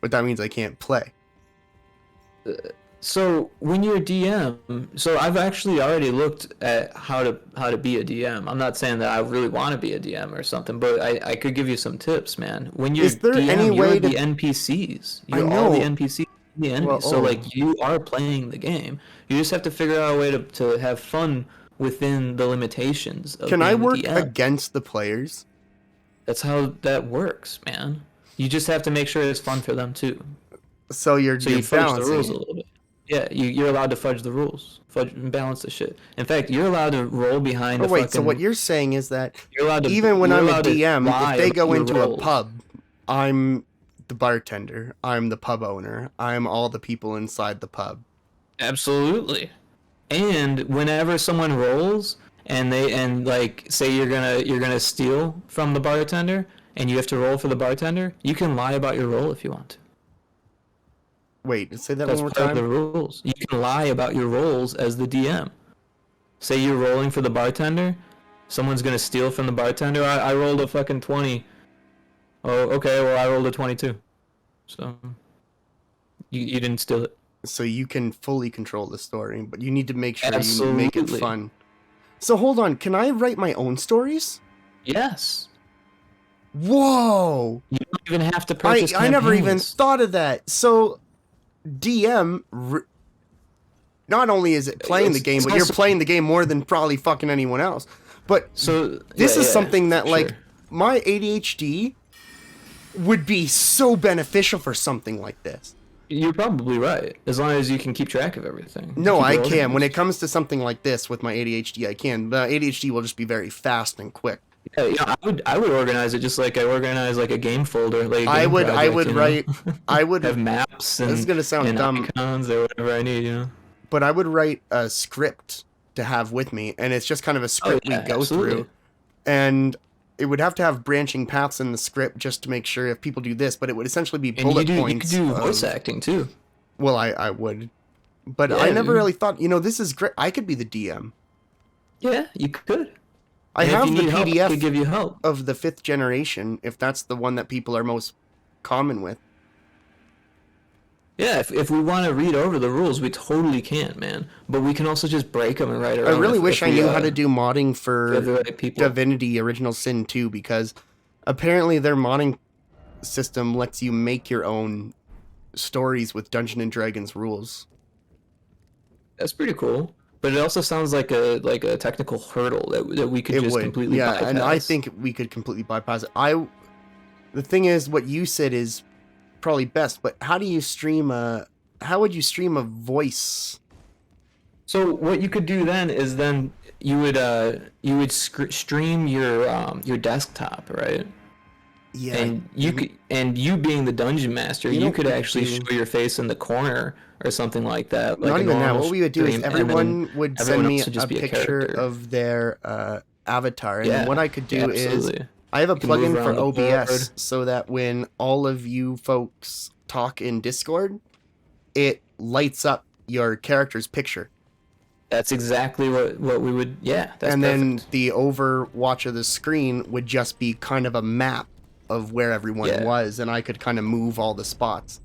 But that means I can't play. So when you're a DM, so I've actually already looked at how to be a DM. I'm not saying that I really want to be a DM or something, but I could give you some tips, man. When you're Is there DM, any you're way the to- NPCs. I You're all the know. NPCs. The enemies. Well, So oh. like you are playing the game. You just have to figure out a way to have fun within the limitations of Can I being the work DM. against the players? That's how that works, man. You just have to make sure it's fun for them too. So you fudge the balancing rules it. a little bit. Yeah, you're allowed to fudge the rules, fudge and balance the shit. In fact, you're allowed to roll behind. Oh a wait, fucking, so what you're saying is that you're allowed to, even when you're I'm a allowed to DM, lie if they go about your into a roles. pub, I'm the bartender, I'm the pub owner, I'm all the people inside the pub. Absolutely. And whenever someone rolls and like say you're gonna steal from the bartender and you have to roll for the bartender, you can lie about your roll if you want to. Wait, say that That's one more part of the time. rules. You can lie about your rolls as the DM. Say you're rolling for the bartender, someone's gonna steal from the bartender. I rolled a fucking 20. Oh, okay, well I rolled a 22. So you didn't steal it. So you can fully control the story, but you need to make sure you make it Absolutely. fun. So hold on, can I write my own stories? Yes. Whoa! You don't even have to purchase I never even campaigns. thought of that. So DM not only is it playing the It's- game, it's but you're also- playing the game more than probably fucking anyone else. But So this yeah, is yeah, something that for like sure. my ADHD would be so beneficial for something like this. You're probably right, as long as you can keep track of everything. No, Keep I it can. When organized. it comes to something like this with my ADHD, I can. The ADHD will just be very fast and quick. Yeah, I would organize it just like I organize like a game folder. Like a I game would project, you know? write. I would have maps and, This is gonna sound and dumb. icons or whatever I need, you know. But I would write a script to have with me, and it's just kind of a script yeah, we go absolutely. through. And it would have to have branching paths in the script just to make sure if people do this, but it would essentially be And bullet you points. could do of- voice acting too. Well, I would. But Yeah, I never dude. really thought, this is great. I could be the DM. Yeah, you could. I And if have you the need help, I PDF could give you help. of the 5th generation, if that's the one that people are most common with. Yeah, if we want to read over the rules, we totally can, man. But we can also just break them and write I around. really if wish I we, knew how to do modding if we for have the right people. Divinity Original Sin 2, because apparently their modding system lets you make your own stories with Dungeons and Dragons rules. That's pretty cool. But it also sounds like a technical hurdle that we could It just would, completely yeah, bypass. and I think we could completely bypass it. The thing is, what you said is probably best, but how would you stream a voice? So what you could do then is you would stream your desktop, right? Yeah. And you being the dungeon master, you could actually show your face in the corner or something like that. Like Not a even that. normal What we would do is stream, and then everyone would send everyone me else would just a be picture character. of their avatar, and then Yeah, what I could do is absolutely. I have a You can move plugin for around the OBS board. so that when all of you folks talk in Discord, it lights up your character's picture. That's exactly what we would. Yeah, that's and perfect. then the overwatch of the screen would just be kind of a map of where everyone was, and I could kind of move all the spots.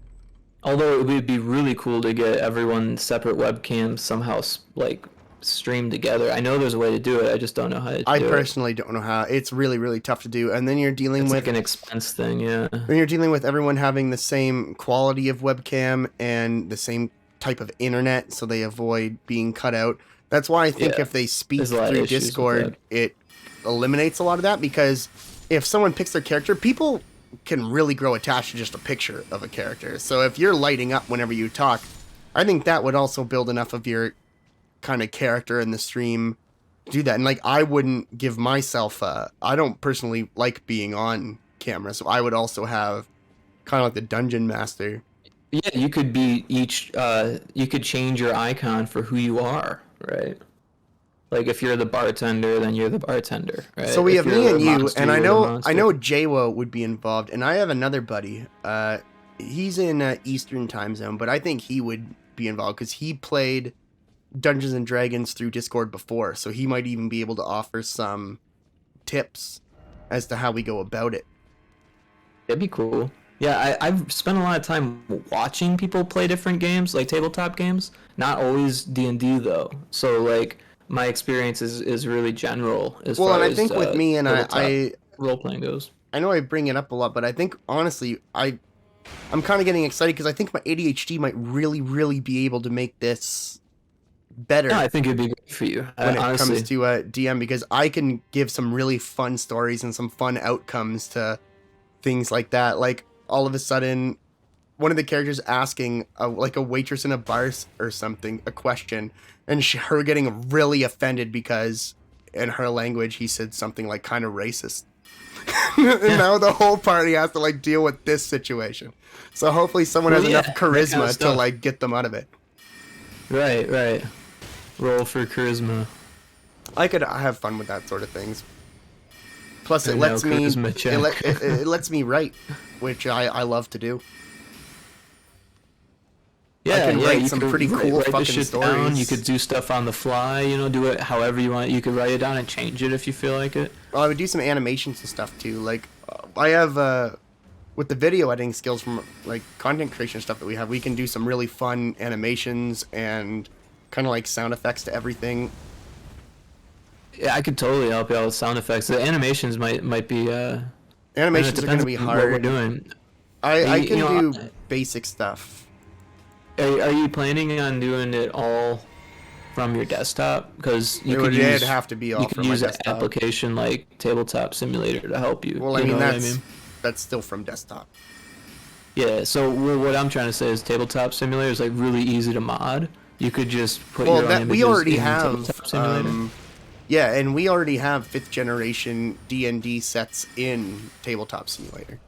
Although it would be really cool to get everyone's separate webcams somehow like streamed together. I know there's a way to do it. I just don't know how to do it. I personally don't know how. It's really, really tough to do. And then you're dealing It's with like an expense thing, yeah. Then you're dealing with everyone having the same quality of webcam and the same type of internet, so they avoid being cut out. That's why I think if they speak There's a lot of through issues with Discord, it eliminates a lot of that, because if someone picks their character, people can really grow attached to just a picture of a character. So if you're lighting up whenever you talk, I think that would also build enough of your kind of character in the stream to do that. And like, I wouldn't give myself I don't personally like being on camera, so I would also have kind of like the dungeon master. Yeah, you could be you could change your icon for who you are, right? Like if you're the bartender, then you're the bartender, right? So we have me and you, and I know monster. JWO would be involved, and I have another buddy. He's in Eastern time zone, but I think he would be involved because he played Dungeons and Dragons through Discord before, so he might even be able to offer some tips as to how we go about it. That'd be cool. Yeah, I've spent a lot of time watching people play different games, like tabletop games. Not always D&D though. So like my experience is really general as far Well, and I as think with me and I role playing goes. I know I bring it up a lot, but I think honestly I'm kind of getting excited because I think my ADHD might really, really be able to make this better. No, I think it'd be great for you when it honestly. comes to DM, because I can give some really fun stories and some fun outcomes to things like that. Like all of a sudden, one of the characters asking like a waitress in a bar or something a question, and her getting really offended because in her language he said something like kind of racist. And now the whole party has to like deal with this situation. So hopefully someone has enough charisma kind of to like get them out of it. Right. Roll for charisma. I have fun with that sort of things. Plus, it lets me it lets me write, which I love to do. Yeah, I can write you some could pretty cool write the fucking shit stories. down. You could do stuff on the fly. Do it however you want. You could write it down and change it if you feel like it. Well, I would do some animations and stuff too. Like I have with the video editing skills from like content creation stuff that we have, we can do some really fun animations and kind of like sound effects to everything. Yeah, I could totally help you out with sound effects. The animations might be animations are going to be hard. What we're doing. I can do basic stuff. Are you planning on doing it all from your desktop? Because it'd have to be all from my desktop. You could use an application like Tabletop Simulator to help you. Well, that's still from desktop. Yeah, so what I'm trying to say is Tabletop Simulator is like really easy to mod. You could just put your own images we already in have Tabletop Simulator. Yeah, and we already have 5th generation D&D sets in Tabletop Simulator.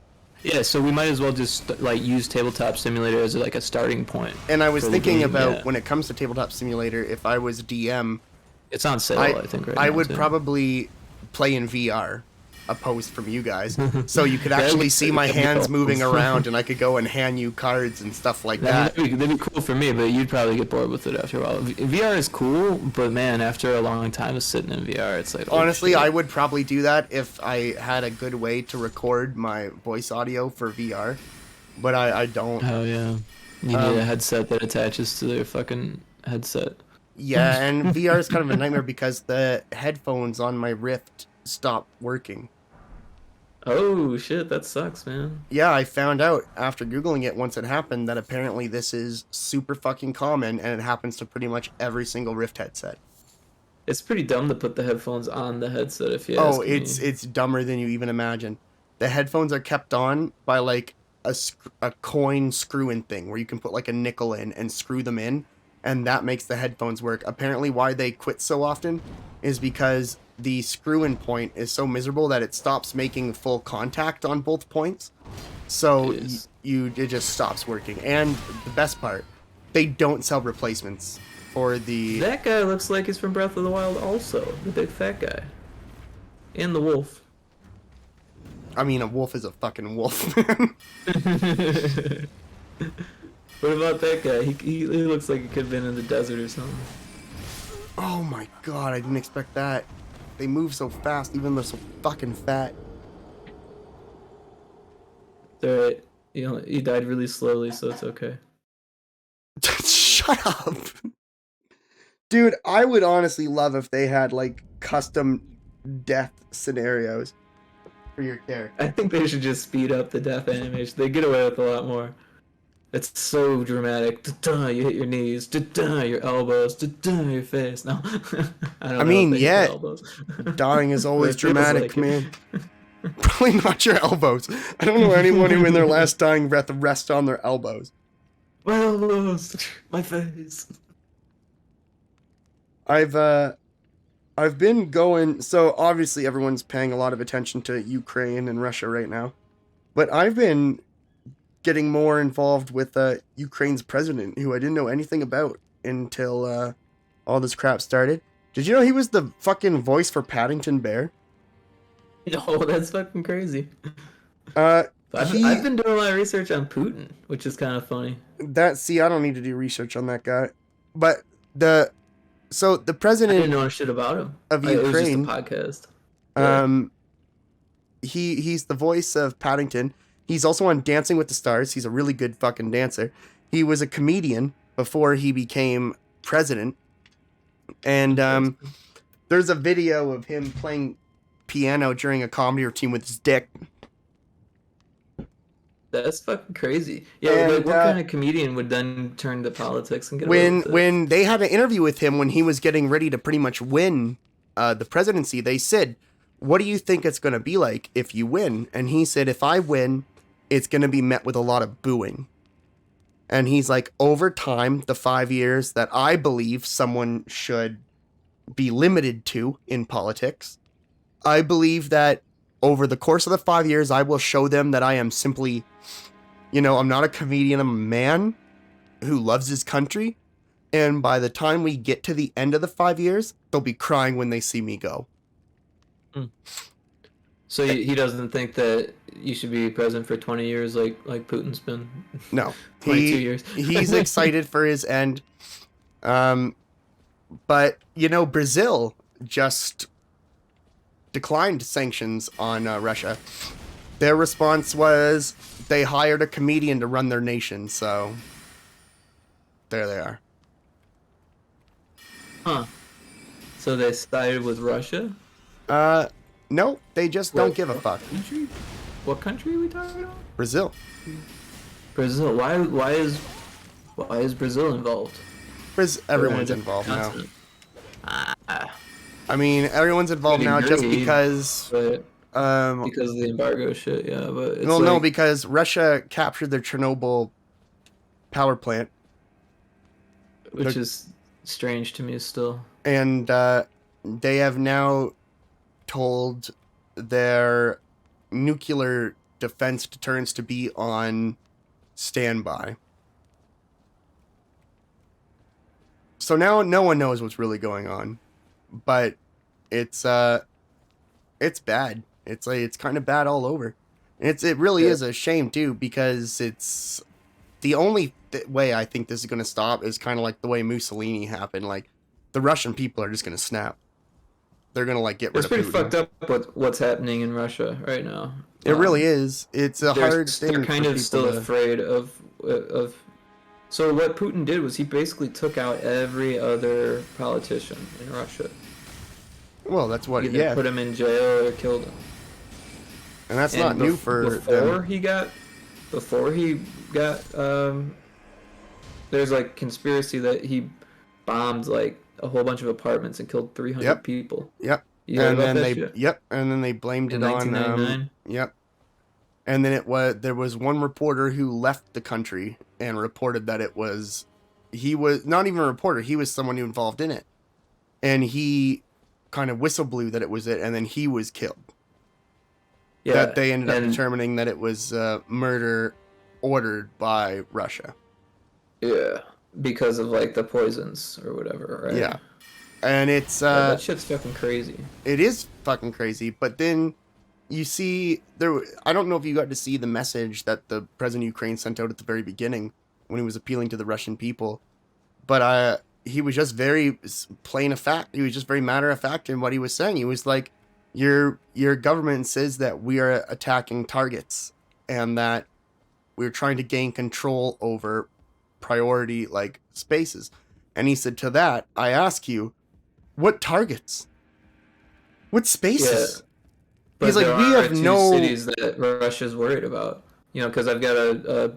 Yeah, so we might as well just like use Tabletop Simulator as like a starting point. And I was thinking about when it comes to Tabletop Simulator, if I was DM, it's on sale, I think. Right I now, would too. probably play in VR, opposed from you guys, so you could actually see my hands moving around, and I could go and hand you cards and stuff like that. That'd be cool for me, but you'd probably get bored with it after a while. VR is cool, but man, after a long time of sitting in VR, it's like honestly, I would probably do that if I had a good way to record my voice audio for VR, but I don't. Oh yeah, you need a headset that attaches to their fucking headset. Yeah, and VR is kind of a nightmare because the headphones on my Rift stop working. Oh shit, that sucks, man. Yeah, I found out after Googling it once it happened that apparently this is super fucking common, and it happens to pretty much every single Rift headset. It's pretty dumb to put the headphones on the headset if you ask me. It's dumber than you even imagine. The headphones are kept on by like a coin screw-in thing where you can put like a nickel in and screw them in, and that makes the headphones work. Apparently why they quit so often is because the screw-in point is so miserable that it stops making full contact on both points. So it just stops working. And the best part, they don't sell replacements for the... That guy looks like he's from Breath of the Wild also, the big fat guy. And the wolf. I mean, a wolf is a fucking wolf, man. What about that guy? He looks like he could have been in the desert or something. Oh my god, I didn't expect that. They move so fast, even though they're so fucking fat. It's alright. He died really slowly, so it's okay. Shut up. Dude, I would honestly love if they had, like, custom death scenarios for your character. I think they should just speed up the death animation. They get away with a lot more. It's so dramatic. Da-da, you hit your knees. Da-da, your elbows. Da-da, your face. No. I mean, yeah. Dying is always dramatic, man. Probably not your elbows. I don't know anyone who in their last dying breath rests on their elbows. My elbows. My face. I've been going, so obviously everyone's paying a lot of attention to Ukraine and Russia right now, but I've been getting more involved with Ukraine's president, who I didn't know anything about until all this crap started. Did you know he was the fucking voice for Paddington Bear? No, that's fucking crazy. I've been doing a lot of research on Putin, which is kind of funny. I don't need to do research on that guy, but the president, I didn't know shit about him. Of Ukraine, it was just a podcast. He's the voice of Paddington. He's also on Dancing with the Stars. He's a really good fucking dancer. He was a comedian before he became president. And there's a video of him playing piano during a comedy routine with his dick. That's fucking crazy. Yeah, and, like, what kind of comedian would then turn to politics and get away with it? When they had an interview with him when he was getting ready to pretty much win the presidency, they said, "What do you think it's going to be like if you win?" And he said, "If I win, it's going to be met with a lot of booing." And he's like, over time, the 5 years that I believe someone should be limited to in politics, I believe that over the course of the 5 years, I will show them that I am simply, I'm not a comedian, I'm a man who loves his country. And by the time we get to the end of the 5 years, they'll be crying when they see me go. So he doesn't think that you should be president for 20 years like Putin's been? No. 22 years. He's excited for his end. But, Brazil just declined sanctions on Russia. Their response was they hired a comedian to run their nation, so there they are. Huh. So they sided with Russia? No, they just don't give a fuck. Country? What country are we talking about? Brazil. Brazil. Why is Brazil involved? Everyone's involved now. I mean, everyone's involved now just because... because of the embargo shit, yeah. But it's no, because Russia captured their Chernobyl power plant. Which is strange to me still. And they have now told their nuclear defense deterrents to be on standby. So now no one knows what's really going on. But it's bad. It's kind of bad all over. It really is a shame too, because it's the only way I think this is going to stop is kind of like the way Mussolini happened. Like, the Russian people are just going to snap. They're going to get rid of Putin. It's pretty fucked up with what's happening in Russia right now. It really is. It's a hard thing. They're kind of still afraid of. So what Putin did was he basically took out every other politician in Russia. Well, that's what. Either put him in jail or killed him. And that's not new for before he got. There's conspiracy that he bombed a whole bunch of apartments and killed 300 people. Yep. And then they blamed it on. Yep. And then there was one reporter who left the country and reported that it was he was not even a reporter. He was someone who involved in it. And he kind of whistle blew that it was it, and then he was killed. Yeah, that they ended up determining that it was murder ordered by Russia. Yeah, because of like the poisons or whatever, right? Yeah. And it's that shit's fucking crazy. It is fucking crazy, but then you see there. I don't know if you got to see the message that the president of Ukraine sent out at the very beginning when he was appealing to the Russian people, but he was just very plain of fact. He was just very matter of fact in what he was saying. He was like, "Your government says that we are attacking targets and that we're trying to gain control over priority like spaces," and he said, "To that, I ask you." What targets? What spaces? Yeah. He's like, we have no cities that Russia's worried about. You know, because I've got a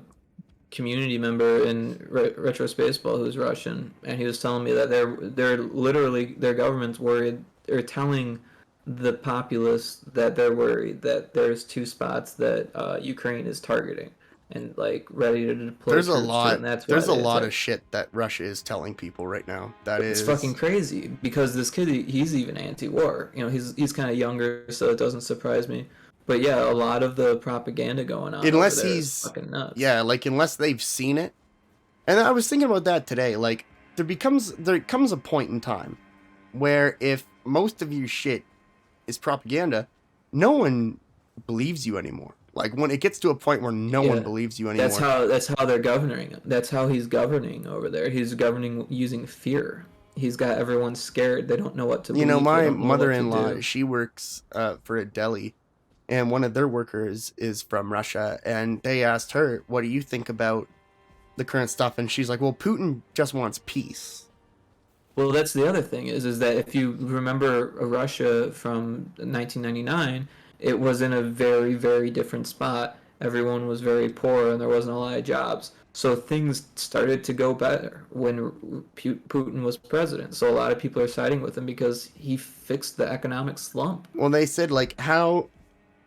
community member in Retro Spaceball who's Russian, and he was telling me that they're literally their government's worried. They're telling the populace that they're worried that there's 2 spots that Ukraine is targeting. And like ready to deploy. There's a lot. There's a lot of shit that Russia is telling people right now. It's fucking crazy because this kid, he's even anti-war. You know, he's kind of younger, so it doesn't surprise me. But yeah, a lot of the propaganda going on. Unless he's fucking nuts. Yeah, like unless they've seen it. And I was thinking about that today. Like there comes a point in time where if most of your shit is propaganda, no one believes you anymore. Like when it gets to a point where no one believes you anymore. That's how they're governing. That's how he's governing over there. He's governing using fear. He's got everyone scared. They don't know what to believe. You know, my mother-in-law, she works for a deli, and one of their workers is from Russia, and they asked her, "What do you think about the current stuff?" And she's like, "Well, Putin just wants peace." Well, that's the other thing is that if you remember Russia from 1999. It was in a very, very different spot. Everyone was very poor and there wasn't a lot of jobs. So things started to go better when Putin was president. So a lot of people are siding with him because he fixed the economic slump. Well, they said, like, how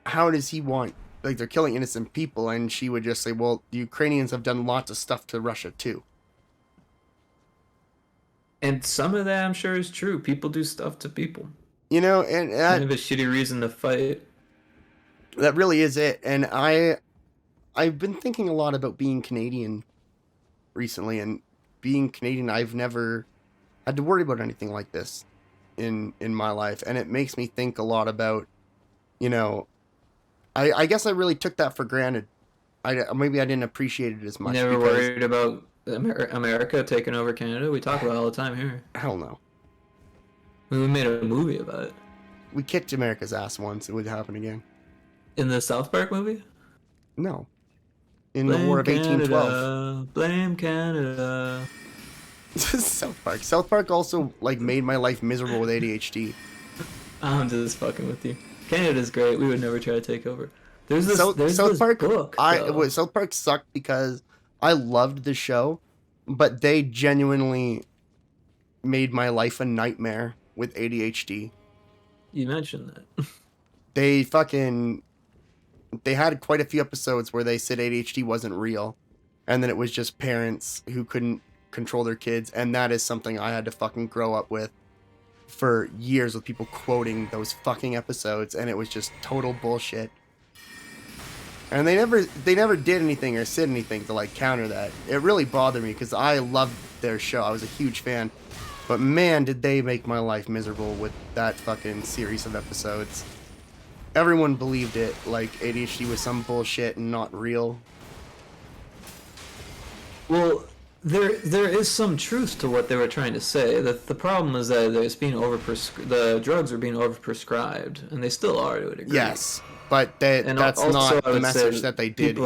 does he want, like, they're killing innocent people, and she would just say, well, the Ukrainians have done lots of stuff to Russia, too. And some of that, I'm sure, is true. People do stuff to people. You know, and kind of a shitty reason to fight. That really is it. And I've been thinking a lot about being Canadian recently, and being Canadian, I've never had to worry about anything like this in my life. And it makes me think a lot about, you know, I guess I really took that for granted. Maybe I didn't appreciate it as much. Never worried about America taking over Canada? We talk about it all the time here. Hell no. We made a movie about it. We kicked America's ass once. It would happen again. In the South Park movie? No. In the War of 1812. Blame Canada. South Park. South Park also like made my life miserable with ADHD. I'm just fucking with you. Canada's great. We would never try to take over. There's this South Park book. South Park sucked because I loved the show, but they genuinely made my life a nightmare with ADHD. You mentioned that. They had quite a few episodes where they said ADHD wasn't real, and then it was just parents who couldn't control their kids, and that is something I had to fucking grow up with for years, with people quoting those fucking episodes, and it was just total bullshit. And they never did anything or said anything to like counter that. It really bothered me because I loved their show. I was a huge fan, but man, did they make my life miserable with that fucking series of episodes. Everyone believed it, like ADHD was some bullshit and not real. Well, there is some truth to what they were trying to say. The problem is that the drugs are being overprescribed, and they still are to a degree. Yes, but that's not the message that they did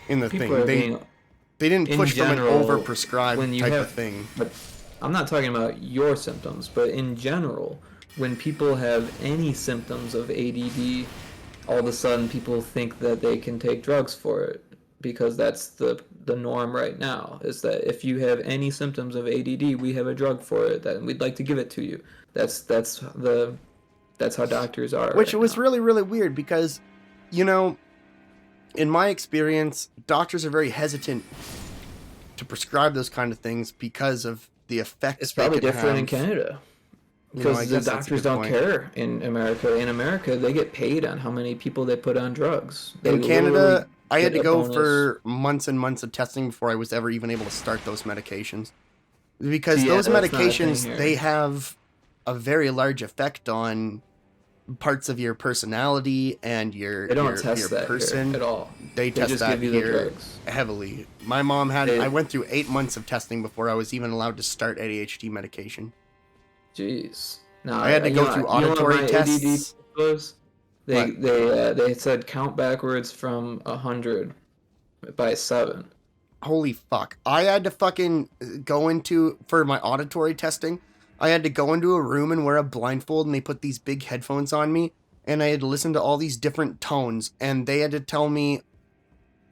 in the thing. They didn't push from an overprescribed type of thing. But I'm not talking about your symptoms, but in general, when people have any symptoms of ADD, all of a sudden people think that they can take drugs for it, because that's the norm right now, is that if you have any symptoms of ADD, we have a drug for it, that we'd like to give it to you. That's how doctors are. Which was really, really weird because, you know, in my experience, doctors are very hesitant to prescribe those kind of things because of the effects. It's probably they can different in have. Canada. You know, I Because the guess that's a doctors good don't point. care in America. In America, they get paid on how many people they put on drugs. They In literally Canada, I had get to a go bonus. for months and months of testing before I was ever even able to start those medications. Because See, yeah, those that's not a thing medications, here. they have a very large effect on parts of your personality and your They don't your test that person here at all. They test just that give you the here drugs. heavily. My mom had. They- I went through 8 months of testing before I was even allowed to start ADHD medication. Jeez. No, I had to go through auditory what my tests. ADD was? What? They said count backwards from 100 by 7. Holy fuck. I had to fucking go into, for my auditory testing, I had to go into a room and wear a blindfold, and they put these big headphones on me, and I had to listen to all these different tones, and they had to tell me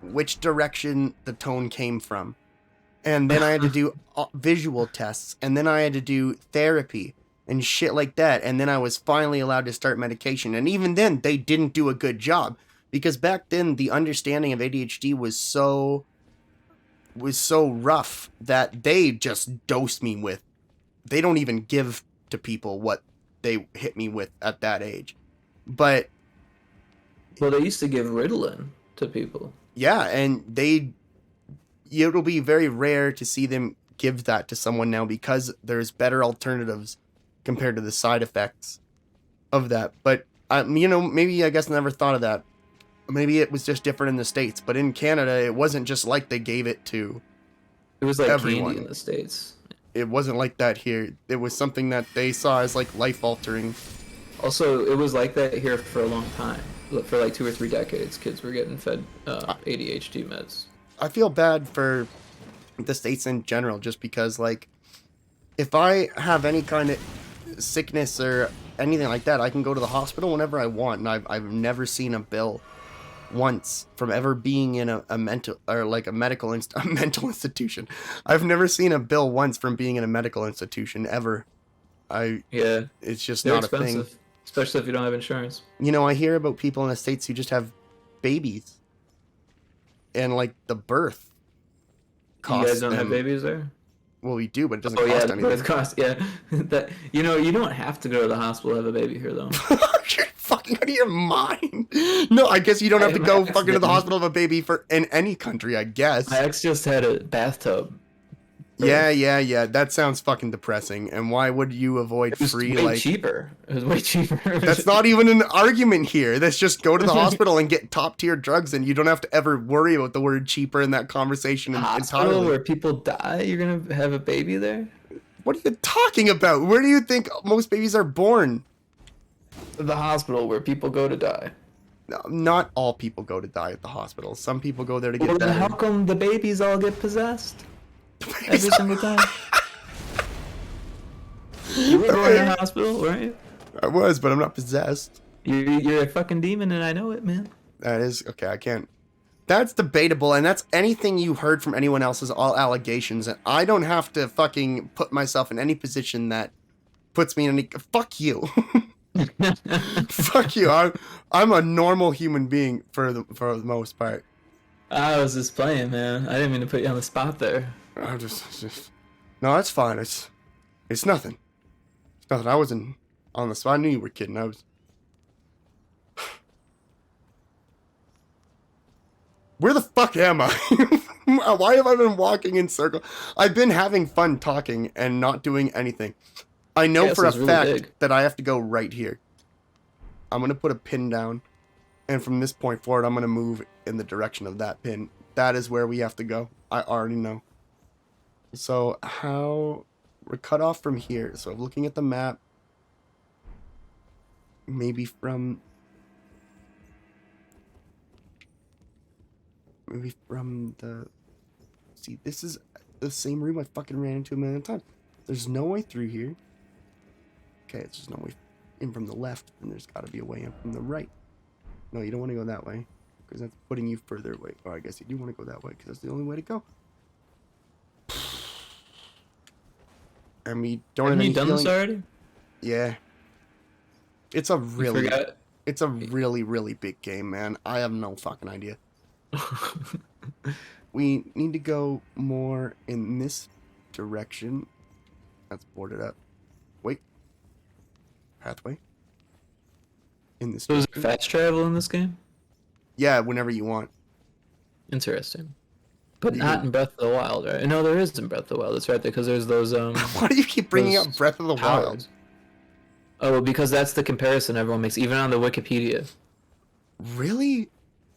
which direction the tone came from. And then I had to do visual tests, and then I had to do therapy and shit like that, and then I was finally allowed to start medication. And even then, they didn't do a good job, because back then the understanding of ADHD was so rough that they just dosed me with. They don't even give to people what they hit me with at that age. But well, they used to give Ritalin to people. Yeah, and it'll be very rare to see them give that to someone now, because there's better alternatives compared to the side effects of that. But maybe I guess I never thought of that. Maybe it was just different in the States, but in Canada, it wasn't just like they gave it to It was like everyone. candy in the States. It wasn't like that here. It was something that they saw as like life-altering. Also, it was like that here for a long time. For like 2 or 3 decades, kids were getting fed ADHD meds. I feel bad for the States in general, just because, like, if I have any kind of sickness or anything like that, I can go to the hospital whenever I want, and I've never seen a bill once from ever being in a mental, or like a mental institution. I've never seen a bill once from being in a medical institution ever. It's just they're not expensive, a thing. especially if you don't have insurance. I hear about people in the States who just have babies, and like the birth costs. You guys don't have them. babies there? Well, we do, but it doesn't cost anything. Birth cost, yeah. That you don't have to go to the hospital to have a baby here, though. You're fucking out of your mind. No, I guess you don't have to go fucking to the hospital of a baby in any country, I guess. My ex just had a bathtub. Yeah. That sounds fucking depressing. And why would you avoid It was free, way like... cheaper. It was way cheaper. That's not even an argument here. That's just go to the hospital and get top-tier drugs, and you don't have to ever worry about the word cheaper in that conversation Hospital entirely. where people die, you're gonna have a baby there? What are you talking about? Where do you think most babies are born? The hospital where people go to die. No, not all people go to die at the hospital. Some people go there to get Well, then better. how come the babies all get possessed? Every single time. You were going to the hospital, weren't you? I was, but I'm not possessed. You're a fucking demon, and I know it, man. That is okay. I can't. That's debatable, and that's anything you heard from anyone else is all allegations, and I don't have to fucking put myself in any position that puts me in any. Fuck you. Fuck you. I'm a normal human being for the most part. I was just playing, man. I didn't mean to put you on the spot there. I'm just no, that's fine. It's nothing. It's nothing. I wasn't on the spot. I knew you were kidding. I was. Where the fuck am I? Why have I been walking in circles? I've been having fun talking and not doing anything. I know for a fact that I have to go right here. I'm going to put a pin down. And from this point forward, I'm going to move in the direction of that pin. That is where we have to go. I already know. So we're cut off from here. So I'm looking at the map. Maybe from the... See, this is the same room I fucking ran into a million times. There's no way through here. Okay, there's no way in from the left, and there's got to be a way in from the right. No, you don't want to go that way, because that's putting you further away. Or I guess you do want to go that way, because that's the only way to go. And we don't have any done this already? Yeah. It's a really, really, really big game, man. I have no fucking idea. we need to go more in this direction. That's boarded up. Wait. Pathway. In this So is direction. there fast travel in this game? Yeah, whenever you want. Interesting. But You not can- in Breath of the Wild, right? No, there is in Breath of the Wild. That's right there, because there's those Why do you keep bringing those up Breath of the Wild? powers. Oh, well, because that's the comparison everyone makes, even on the Wikipedia. Really?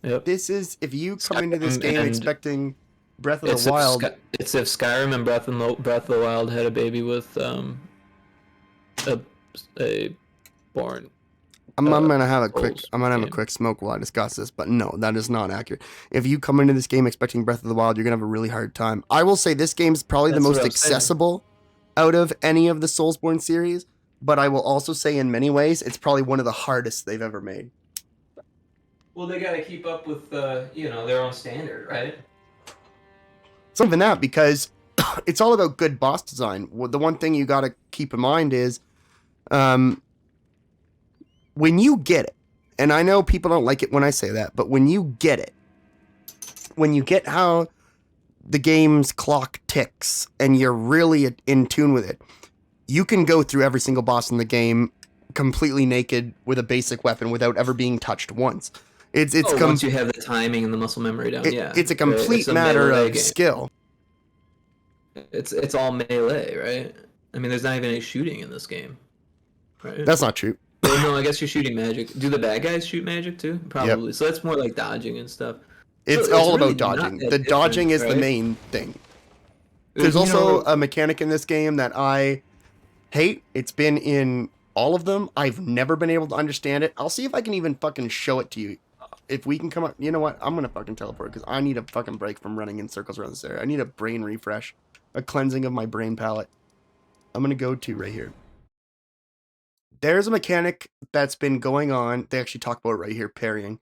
Yep. This is if you come into this Skyrim game and- expecting Breath of It's the if Wild. it's if Skyrim and Breath of the Wild had a baby with a born. I'm gonna have a game. quick smoke while I discuss this, but no, that is not accurate. If you come into this game expecting Breath of the Wild, you're gonna have a really hard time. I will say this game's probably That's the what most I'm saying. accessible out of any of the Soulsborne series, but I will also say in many ways it's probably one of the hardest they've ever made. Well, they gotta keep up with their own standard, right? It's not even that, because it's all about good boss design. Well, the one thing you gotta keep in mind is, when you get it, and I know people don't like it when I say that, but when you get it, when you get how the game's clock ticks and you're really in tune with it, you can go through every single boss in the game completely naked with a basic weapon without ever being touched once. It's once you have the timing and the muscle memory down, yeah. It's a complete It's a matter melee of game. skill. It's all melee, right? I mean, there's not even any shooting in this game, right? That's not true. Well, no, I guess you're shooting magic. Do the bad guys shoot magic too? Probably. So that's more like dodging and stuff. It's So all really about dodging. not that The dodging different, is the right? main thing. There's You also know- a mechanic in this game that I hate. It's been in all of them. I've never been able to understand it. I'll see if I can even fucking show it to you. If we can come up, you know what? I'm gonna fucking teleport because I need a fucking break from running in circles around this area. I need a brain refresh, a cleansing of my brain palette. I'm gonna go to right here. There's a mechanic that's been going on. They actually talk about it right here, parrying.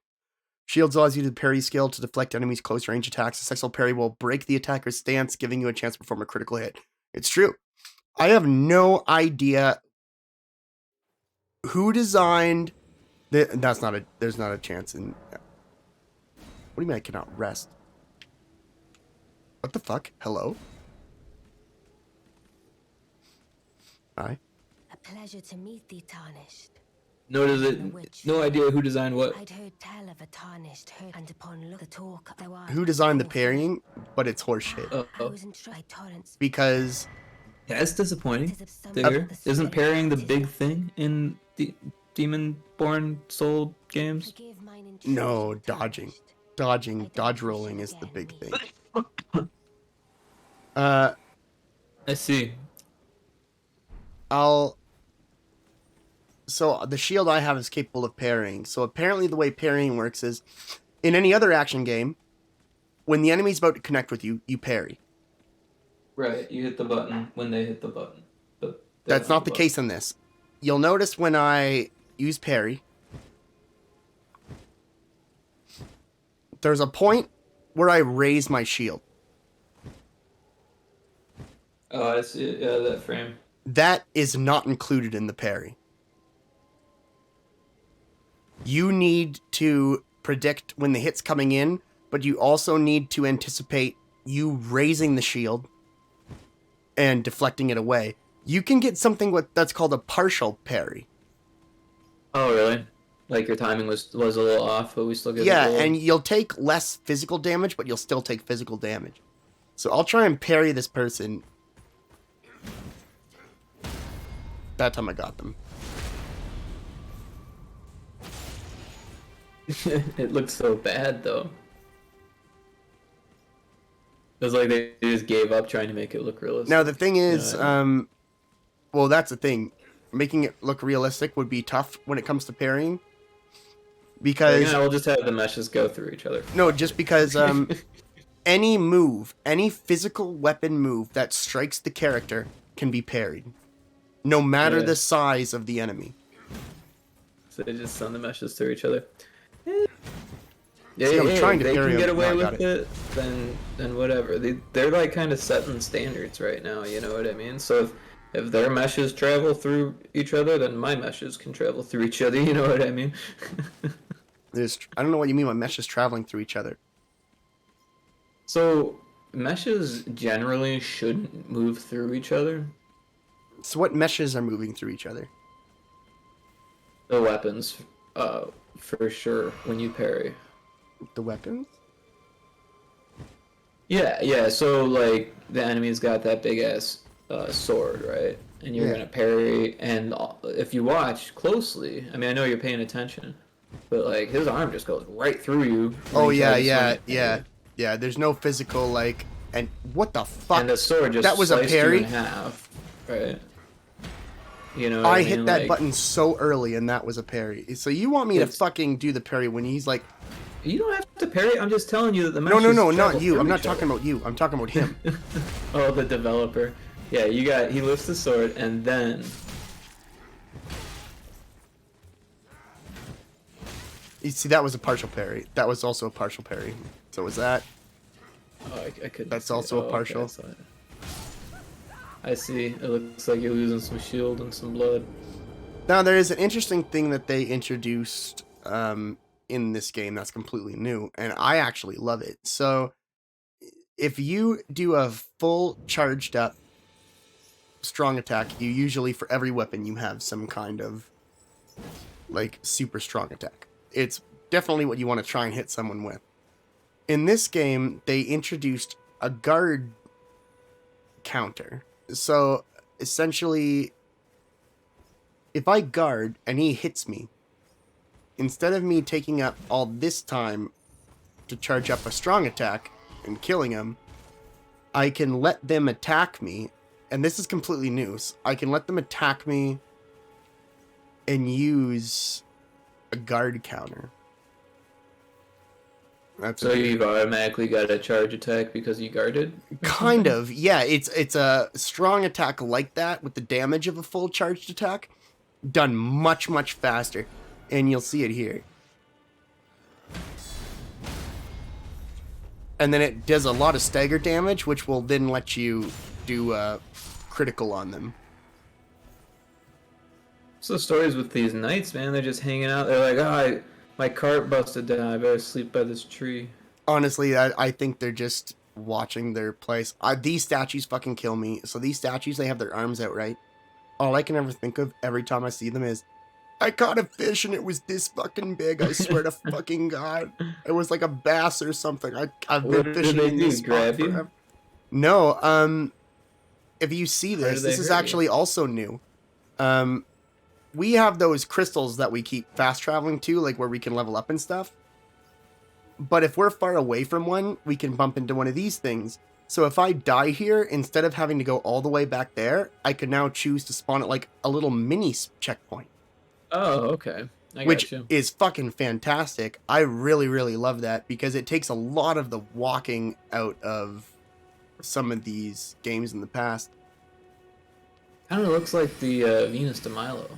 Shields allows you to parry skill to deflect enemies' close range attacks. A successful parry will break the attacker's stance, giving you a chance to perform a critical hit. It's true. I have no idea who designed there's not a chance in. What do you mean I cannot rest? What the fuck? Hello? Hi. A pleasure to meet thee, Tarnished. No idea who designed what. I'd heard tell of a tarnished herd, and upon look the talk there was. Who designed the parrying? But it's horseshit. I was instructed torrents. Because That's disappointing. There isn't parrying the big thing in the Demon-born Soul games. no, dodging, dodge rolling is the big thing. I see. So the shield I have is capable of parrying. So apparently the way parrying works is, in any other action game, when the enemy's about to connect with you, you parry. Right, you hit the button when they hit the button. But That's not the case in this. You'll notice when I use parry, there's a point where I raise my shield. Oh, I see. Yeah, that frame. That is not included in the parry. You need to predict when the hit's coming in, but you also need to anticipate you raising the shield and deflecting it away. You can get something that's called a partial parry. Oh, really? Like your timing was a little off, but we still get Yeah, a little... and you'll take less physical damage, but you'll still take physical damage. So I'll try and parry this person. That time I got them. It looks so bad, though. It was like they just gave up trying to make it look realistic. Now, the thing is, Yeah. well, that's the thing. Making it look realistic would be tough when it comes to parrying. Because... Yeah, we'll just have the meshes go through each other. No, just because any move, any physical weapon move that strikes the character can be parried. No matter Yeah. the size of the enemy. So they just send the meshes through each other. Yeah, See, I'm trying to they parry can get him. away No, I with got it, then whatever. They're like kind of setting standards right now, you know what I mean? So if their meshes travel through each other, then my meshes can travel through each other, you know what I mean? I don't know what you mean by meshes traveling through each other. So meshes generally shouldn't move through each other. So what meshes are moving through each other? The weapons, for sure, when you parry. The weapons? Yeah, so, like, the enemy's got that big-ass sword, right? And you're gonna parry, and if you watch closely, I mean, I know you're paying attention, but, like, his arm just goes right through you. Oh, yeah. There's no physical, like, and what the fuck? And the sword just that was a sliced parry? you in half, right? You know what I I mean? hit that Like, button so early, and that was a parry. So you want me to fucking do the parry when he's like... You don't have to parry. I'm just telling you that the No, meshes not you. travel I'm not through each talking about you. I'm talking about him. Oh, the developer. Yeah, he lifts the sword and then... You see, that was a partial parry. That was also a partial parry. So was that. Oh, I couldn't. That's see also it. a partial. Okay, I see. It looks like you're losing some shield and some blood. Now, there is an interesting thing that they introduced in this game that's completely new, and I actually love it. So, if you do a full charged up strong attack, you usually, for every weapon, you have some kind of, like, super strong attack. It's definitely what you want to try and hit someone with. In this game, they introduced a guard counter. So, essentially, if I guard and he hits me, instead of me taking up all this time to charge up a strong attack and killing him, I can let them attack me, and this is completely new. So I can let them attack me and use a guard counter. So you've automatically got a charge attack because you guarded? Kind of, yeah. It's a strong attack like that with the damage of a full charged attack, done much faster, and you'll see it here. And then it does a lot of stagger damage, which will then let you do critical on them. So stories with these knights, man, they're just hanging out. They're like, my cart busted down. I better sleep by this tree. Honestly, I think they're just watching their place. These statues fucking kill me. So these statues, they have their arms out, right? All I can ever think of every time I see them is, I caught a fish and it was this fucking big. I swear to fucking God. It was like a bass or something. I've been fishing in this spot forever. No, if you see this is actually also new. We have those crystals that we keep fast traveling to, like where we can level up and stuff. But if we're far away from one, we can bump into one of these things. So if I die here, instead of having to go all the way back there, I can now choose to spawn at like a little mini checkpoint. Oh, okay. Which is fucking fantastic. I really love that because it takes a lot of the walking out of some of these games in the past. Kind of looks like the Venus de Milo.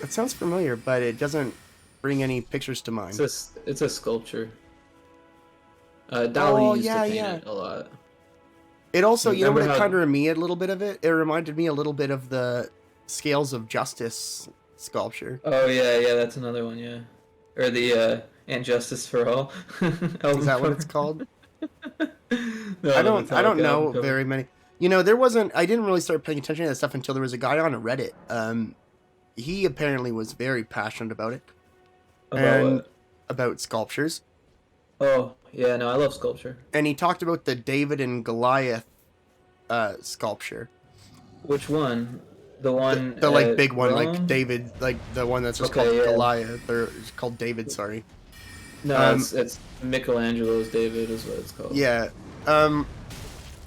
It sounds familiar, but it doesn't bring any pictures to mind. It's a sculpture. Dali used to paint it a lot. It also, you know what it kind of reminded me a little bit of it? It reminded me a little bit of the Scales of Justice sculpture. Oh yeah, that's another one, yeah. Or the And Justice for All. Is that what it's called? No, I don't know very many. You know, I didn't really start paying attention to that stuff until there was a guy on Reddit. He apparently was very passionate about it. About sculptures. Oh, yeah, no, I love sculpture. And he talked about the David and Goliath sculpture. Which one? The one the like big one, Rome? like David, like the one that's just called Goliath, or it's called David, sorry. No, it's Michelangelo's David is what it's called. Yeah.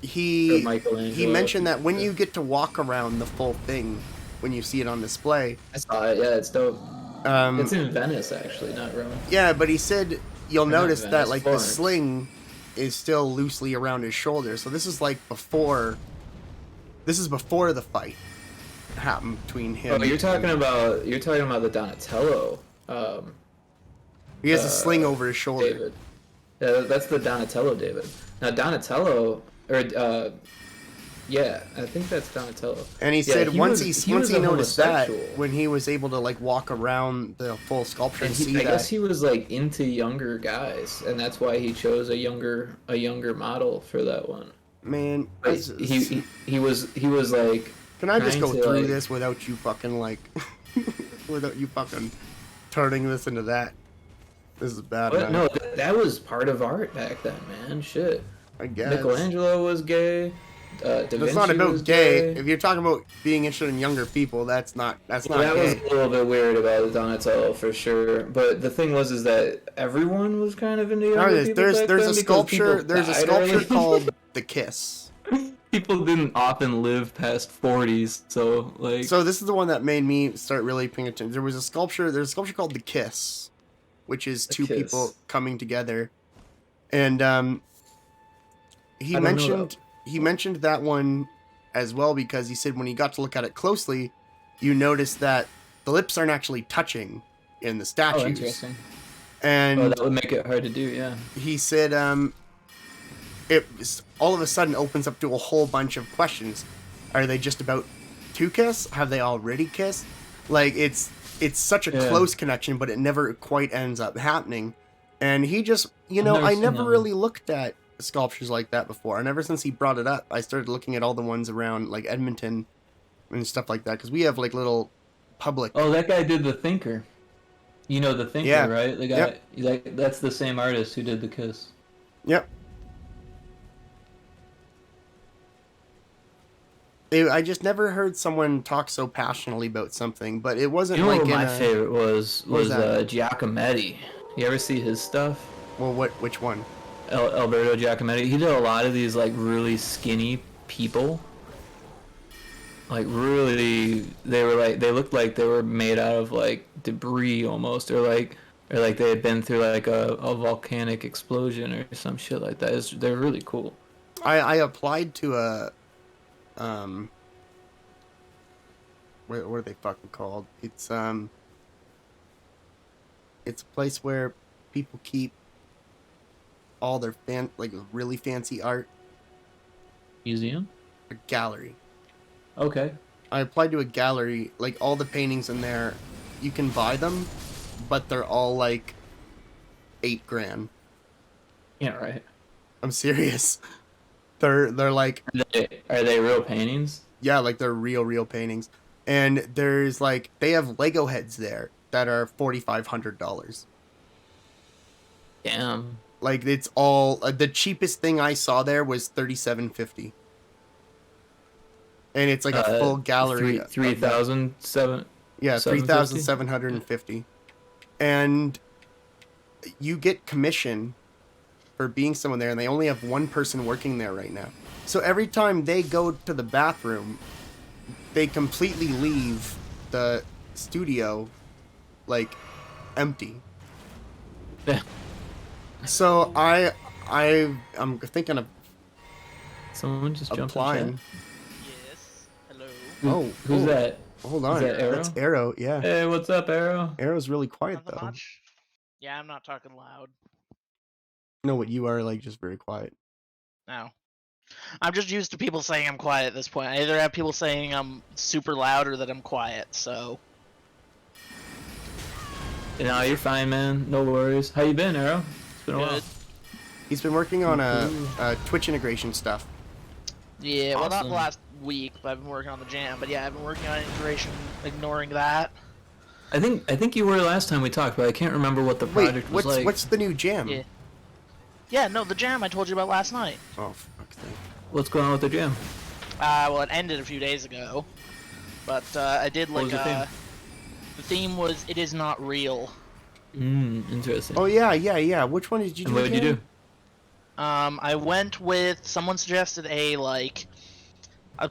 He mentioned that when you get to walk around the full thing, when you see it on display. I saw it, yeah, it's dope. It's in Venice, actually, not Rome. Yeah, but he said you'll notice that like the sling is still loosely around his shoulder. So this is like before the fight happened between him. Oh, you're talking about the Donatello. He has a sling over his shoulder. David. Yeah, that's the Donatello David. Now Donatello, or Yeah, I think that's Donatello. And he Yeah, said once was he a noticed that, homosexual. when he was able to like walk around the full sculpture And and see I that. guess he was like into younger guys, and that's why he chose a younger model for that one. Man, But he was like. Can I just go trying to, through like, this without you fucking like, without you fucking turning this into that? This is bad. But no, that was part of art back then, man. Shit. I guess Michelangelo was gay. Da it's Vinci not about was gay. If you're talking about being interested in younger people, that's not That gay. was a little bit weird about Donatello for sure. But the thing was, is that everyone was kind of into younger people. There's a sculpture called the Kiss. People didn't often live past 40s, so like. So this is the one that made me start really paying attention. There's a sculpture called the Kiss, which is two people coming together, and he mentioned that one as well because he said when he got to look at it closely, you notice that the lips aren't actually touching in the statues. Oh, interesting. And that would make it hard to do, yeah. He said it all of a sudden opens up to a whole bunch of questions. Are they just about to kiss? Have they already kissed? Like it's such a close connection, but it never quite ends up happening. And he just, I never really looked at sculptures like that before. And ever since he brought it up, I started looking at all the ones around like Edmonton and stuff like that because we have like little public. Oh, that guy did the Thinker. You know the Thinker, right? The guy, that's the same artist who did the Kiss. Yep. I just never heard someone talk so passionately about something, but it wasn't like what my favorite was Giacometti. You ever see his stuff? Well, which one? Alberto Giacometti. He did a lot of these like really skinny people. Like really, they looked like they were made out of like debris almost, or like they had been through like a volcanic explosion or some shit like that. They're really cool. I applied to a what are they fucking called? It's a place where people keep all their really fancy art. Museum? A gallery. Okay. I applied to a gallery. Like all the paintings in there, you can buy them, but they're all like $8,000. Yeah, right. I'm serious. They're like. Are they real paintings? Yeah, like they're real paintings. And there's like they have Lego heads there that are $4,500. Damn. Like it's all the cheapest thing I saw there was $3,750. And it's like a full gallery. 3,700. Yeah, 3,750. And you get commission for being someone there, and they only have one person working there right now. So every time they go to the bathroom, they completely leave the studio like empty. Yeah. So I'm thinking of someone just applying. Yes. Hello. Who's that? Hold on. Is that Arrow? That's Arrow, yeah. Hey, what's up, Arrow? Arrow's really quiet Nothing though. much. Yeah, I'm not talking loud. No, what you are like just very quiet. No. I'm just used to people saying I'm quiet at this point. I either have people saying I'm super loud or that I'm quiet, so. No, you're fine, man. No worries. How you been, Arrow? It's been a while. He's been working on a Twitch integration stuff. Yeah, well, not the last week, but I've been working on the jam. But yeah, I've been working on integration, ignoring that. I think you were last time we talked, but I can't remember what the project was like. What's the new jam? Yeah, no, the jam I told you about last night. Oh, fuck's sake. What's going on with the jam? Well, it ended a few days ago, but I did like What was the theme? The theme was "It Is Not Real." Interesting. Oh yeah. Which one did you do? And what did you do? I went with someone suggested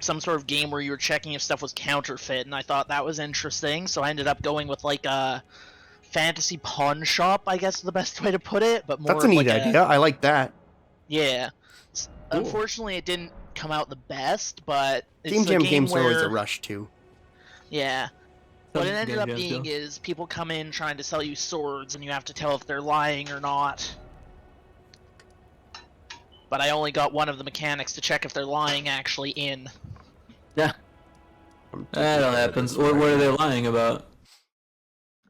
some sort of game where you were checking if stuff was counterfeit, and I thought that was interesting, so I ended up going with like a fantasy pawn shop, I guess is the best way to put it, but more That's a neat idea. I like that. Yeah. Cool. Unfortunately, it didn't come out the best, but it's Game Jam a game games are always where- a rush too. Yeah. What it ended Game up Jam's being cool. is people come in trying to sell you swords, and you have to tell if they're lying or not. but I only got one of the mechanics to check if they're lying actually in. Yeah. That all happens. What are they lying about?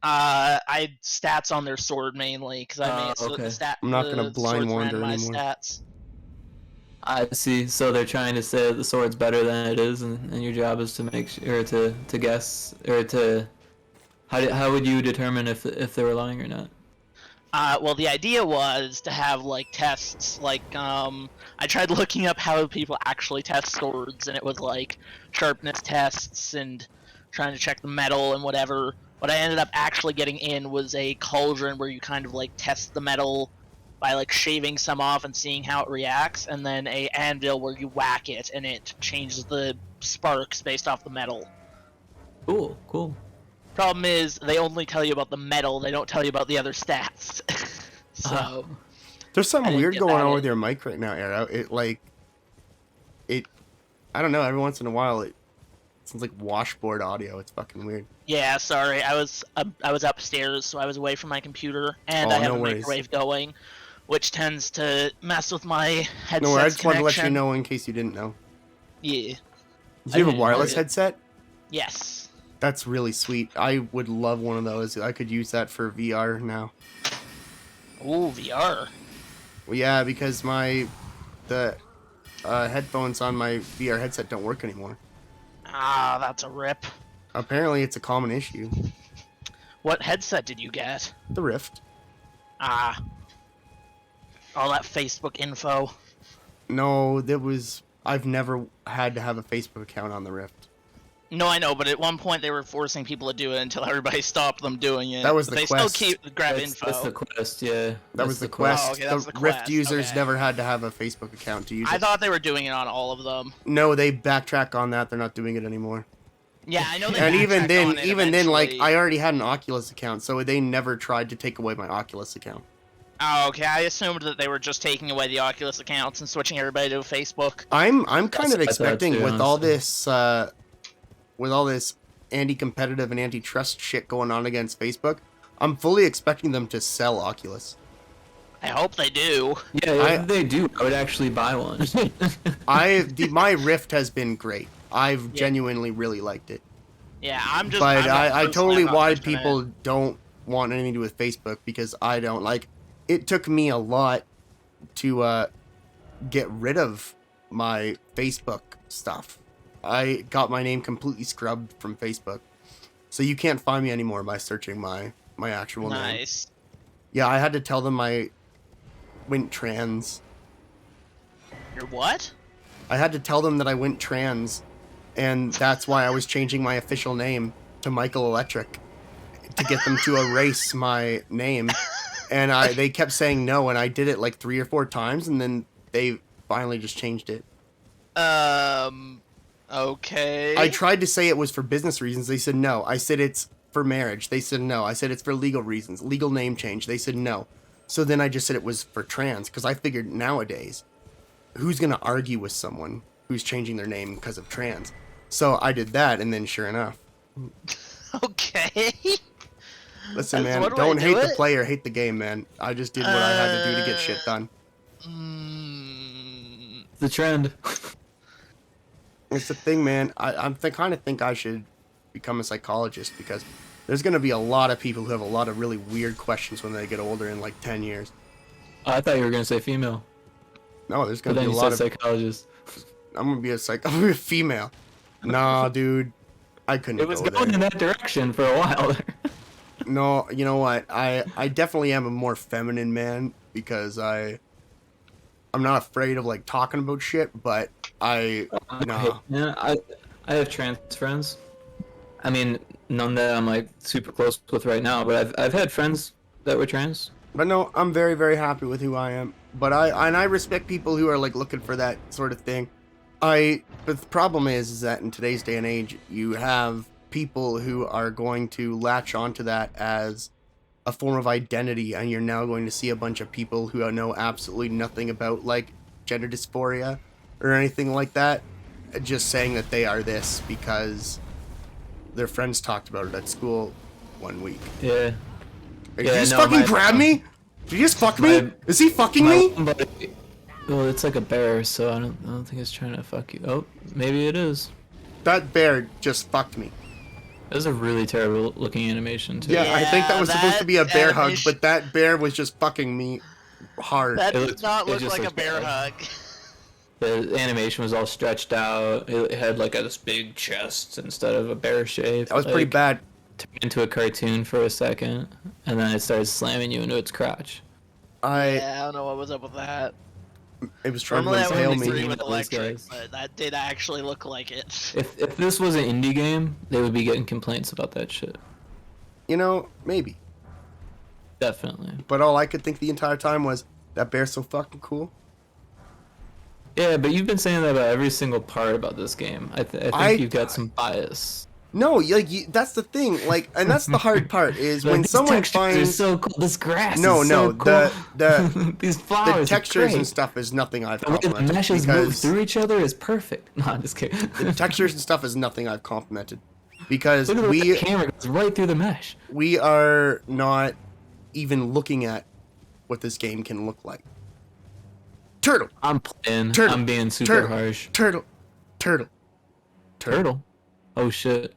I had stats on their sword mainly because I made so okay. I'm not gonna the blind swords wander randomized anymore. stats. I see. So they're trying to say that the sword's better than it is, and your job is to make sure to guess or to how would you determine if they were lying or not? Well, the idea was to have like tests. Like, I tried looking up how people actually test swords, and it was like sharpness tests and trying to check the metal and whatever. What I ended up actually getting in was a cauldron where you kind of like test the metal by like shaving some off and seeing how it reacts, and then a anvil where you whack it and it changes the sparks based off the metal. Cool. Problem is, they only tell you about the metal, they don't tell you about the other stats. So... There's something weird going on with your mic right now, Arrow. I don't know, every once in a while it sounds like washboard audio. It's fucking weird. Yeah, sorry, I was upstairs, so I was away from my computer, and I have a microwave going, which tends to mess with my headset's No, I just wanted to let connection. you know in case you didn't know. Yeah. Do you have a wireless headset? Yes. That's really sweet. I would love one of those. I could use that for VR now. Ooh, VR. Well, yeah, because the headphones on my VR headset don't work anymore. Ah, that's a rip. Apparently, it's a common issue. What headset did you get? The Rift. Ah. All that Facebook info. No, I've never had to have a Facebook account on the Rift. No, I know, but at one point they were forcing people to do it until everybody stopped them doing it. That was but the they quest. still grab info. That's the quest, yeah. That was the quest. Oh, okay, that's the Rift quest. users Okay. never had to have a Facebook account to use it. I thought they were doing it on all of them. No, they backtrack on that. They're not doing it anymore. Yeah, I know they And even then, like, eventually. I already had an Oculus account, so they never tried to take away my Oculus account. Oh, okay. I assumed that they were just taking away the Oculus accounts and switching everybody to Facebook. I'm kind of what I thought expecting too, with all this anti-competitive and antitrust shit going on against Facebook, I'm fully expecting them to sell Oculus. I hope they do. Yeah, if they do, I would actually buy one. My Rift has been great. I've genuinely really liked it. Yeah, I'm just. But I totally I'm not why touching people it. don't want anything to do with Facebook, because I don't like. It took me a lot to get rid of my Facebook stuff. I got my name completely scrubbed from Facebook, so you can't find me anymore by searching my actual name. Nice. Yeah, I had to tell them I went trans. You're what? I had to tell them that I went trans, and that's why I was changing my official name to Michael Electric, to get them to erase my name. And they kept saying no, and I did it like 3 or 4 times, and then they finally just changed it. Okay. I tried to say it was for business reasons. They said no. I said it's for marriage. They said no. I said it's for legal reasons. Legal name change. They said no. So then I just said it was for trans, because I figured nowadays, who's going to argue with someone who's changing their name because of trans? So I did that, and then sure enough. Okay. Listen, So man, what do I don't do hate it? the player, hate the game, man. I just did what I had to do to get shit done. The trend. It's the thing, man. I kind of think I should become a psychologist, because there's going to be a lot of people who have a lot of really weird questions when they get older in like 10 years. I thought you were gonna say female. No, there's But going to then be a you lot of... said psychologist. I'm going to be I'm going to be a female. Nah, dude. I couldn't It was go going there. in that direction for a while. No, you know what? I definitely am a more feminine man, because I'm not afraid of like talking about shit, but nah. Yeah, I have trans friends. I mean, none that I'm like super close with right now, but I've had friends that were trans. But no, I'm very, very happy with who I am. But I respect people who are like looking for that sort of thing. But the problem is that in today's day and age, you have people who are going to latch onto that as a form of identity, and you're now going to see a bunch of people who know absolutely nothing about like gender dysphoria or anything like that, just saying that they are this because their friends talked about it at school one week. Yeah. Did you just fucking grab me? Did you just fuck me? Is he fucking me? Well, it's like a bear, so I don't think it's trying to fuck you. Oh, maybe it is. That bear just fucked me. That was a really terrible looking animation too. Yeah, I think that was supposed to be a bear hug, but that bear was just fucking me hard. That does not look like a bear hug. The animation was all stretched out. It had like this big chest instead of a bear shape. That was pretty bad. Turned into a cartoon for a second, and then it started slamming you into its crotch. Yeah, I don't know what was up with that. It was trying Normally to I hail would me. agree with electric, but that did actually look like it. If this was an indie game, they would be getting complaints about that shit. You know, maybe. Definitely. But all I could think the entire time was, that bear's so fucking cool. Yeah, but you've been saying that about every single part about this game. I think you've got some bias. No, that's the thing. Like, and that's the hard part is Like, when these someone textures are finds so cool. This grass. No, is no, so cool. the these flowers. the are textures great. and stuff is nothing I've The way the complimented. meshes move because through each other is perfect. No, I'm just kidding. the textures and stuff is nothing I've complimented. Because Look at the way the camera goes right through the mesh. We are not even looking at what this game can look like. Turtle. I'm playing. Turtle. I'm being super Turtle. harsh. Turtle. Oh shit.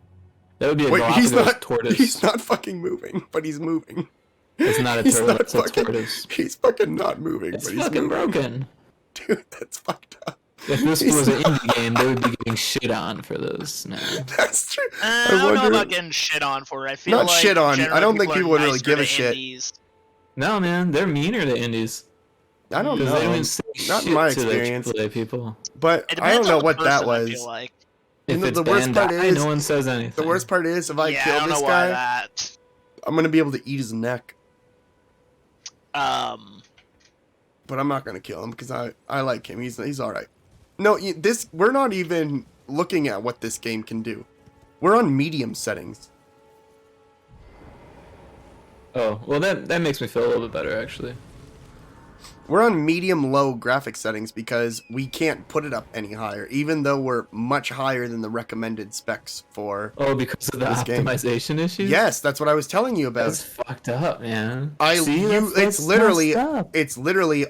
That would be a Wait, he's Galapagos not. tortoise. He's not fucking moving, but he's moving. It's not a He's turtle. not It's a fucking- tortoise. He's fucking not moving, It's but he's fucking moving. broken. Dude, that's fucked up. If this He's was an not- indie game, they would be getting shit on for this now. That's true. I don't know about getting shit on for it. I feel Not like shit on. I generally don't think are people would really nicer give a to shit. indies. No, man, they're meaner to indies. I don't 'Cause know. They don't even say Not in shit my to their experience. AAA people. But It I don't depends know on the what that person, I was. feel like. If the it's worst part Bandai, is, no one says anything. The worst part is, if I Yeah, I kill don't this know guy, why that. I'm gonna be able to eat his neck. But I'm not gonna kill him because I like him. He's all right. No, we're not even looking at what this game can do. We're on medium settings. Oh, well, that makes me feel a little bit better, actually. We're on medium-low graphic settings because we can't put it up any higher, even though we're much higher than the recommended specs for. Oh, because of the this game. optimization issues? Yes, that's what I was telling you about. That's fucked up, man. It's literally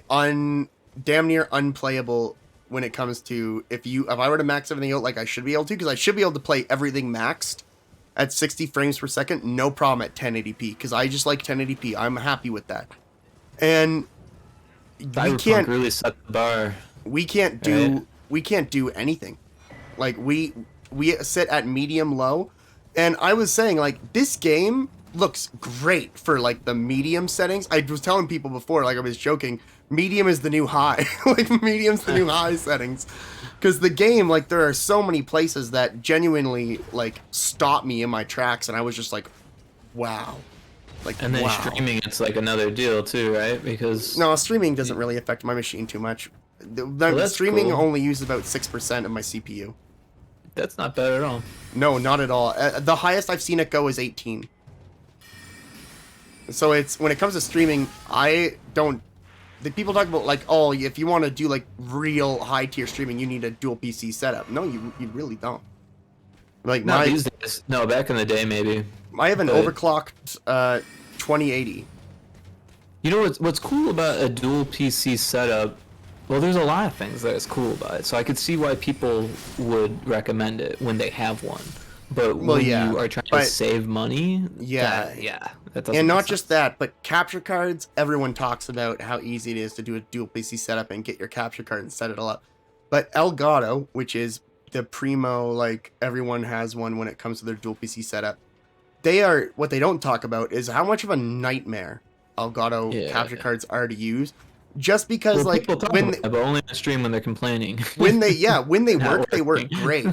damn near unplayable when it comes to if I were to max everything out like I should be able to, because I should be able to play everything maxed at 60 frames per second, no problem at 1080p, because I just like 1080p. I'm happy with that. And Cyberpunk really set the bar. We can't do anything. Like we sit at medium low, and I was saying like this game looks great for like the medium settings. I was telling people before, like I was joking, medium is the new high. Like medium's the new high settings. Because the game, like there are so many places that genuinely like stop me in my tracks, and I was just like, wow. Like, And then wow. streaming, it's like another deal too, right? Because No, streaming doesn't really affect my machine too much. that's Streaming cool. only uses about 6% of my CPU. That's not bad at all. No, not at all. The highest I've seen it go is 18. So it's when it comes to streaming, I don't. The people talk about like, oh, if you want to do like real high tier streaming, you need a dual PC setup. No, you really don't. Like No, these days. No, back in the day, maybe. I have an But- overclocked 2080. You know what's cool about a dual PC setup? Well, there's a lot of things that is cool about it. So I could see why people would recommend it when they have one. But when you are trying to save money, that doesn't And make not sense. just that, but capture cards. Everyone talks about how easy it is to do a dual PC setup and get your capture card and set it all up. But Elgato, which is the primo, like everyone has one when it comes to their dual PC setup. What they don't talk about is how much of a nightmare Elgato capture cards are to use. Just because, like, people talk when about that, but only on stream when they're complaining. when they Not work, they work working. great.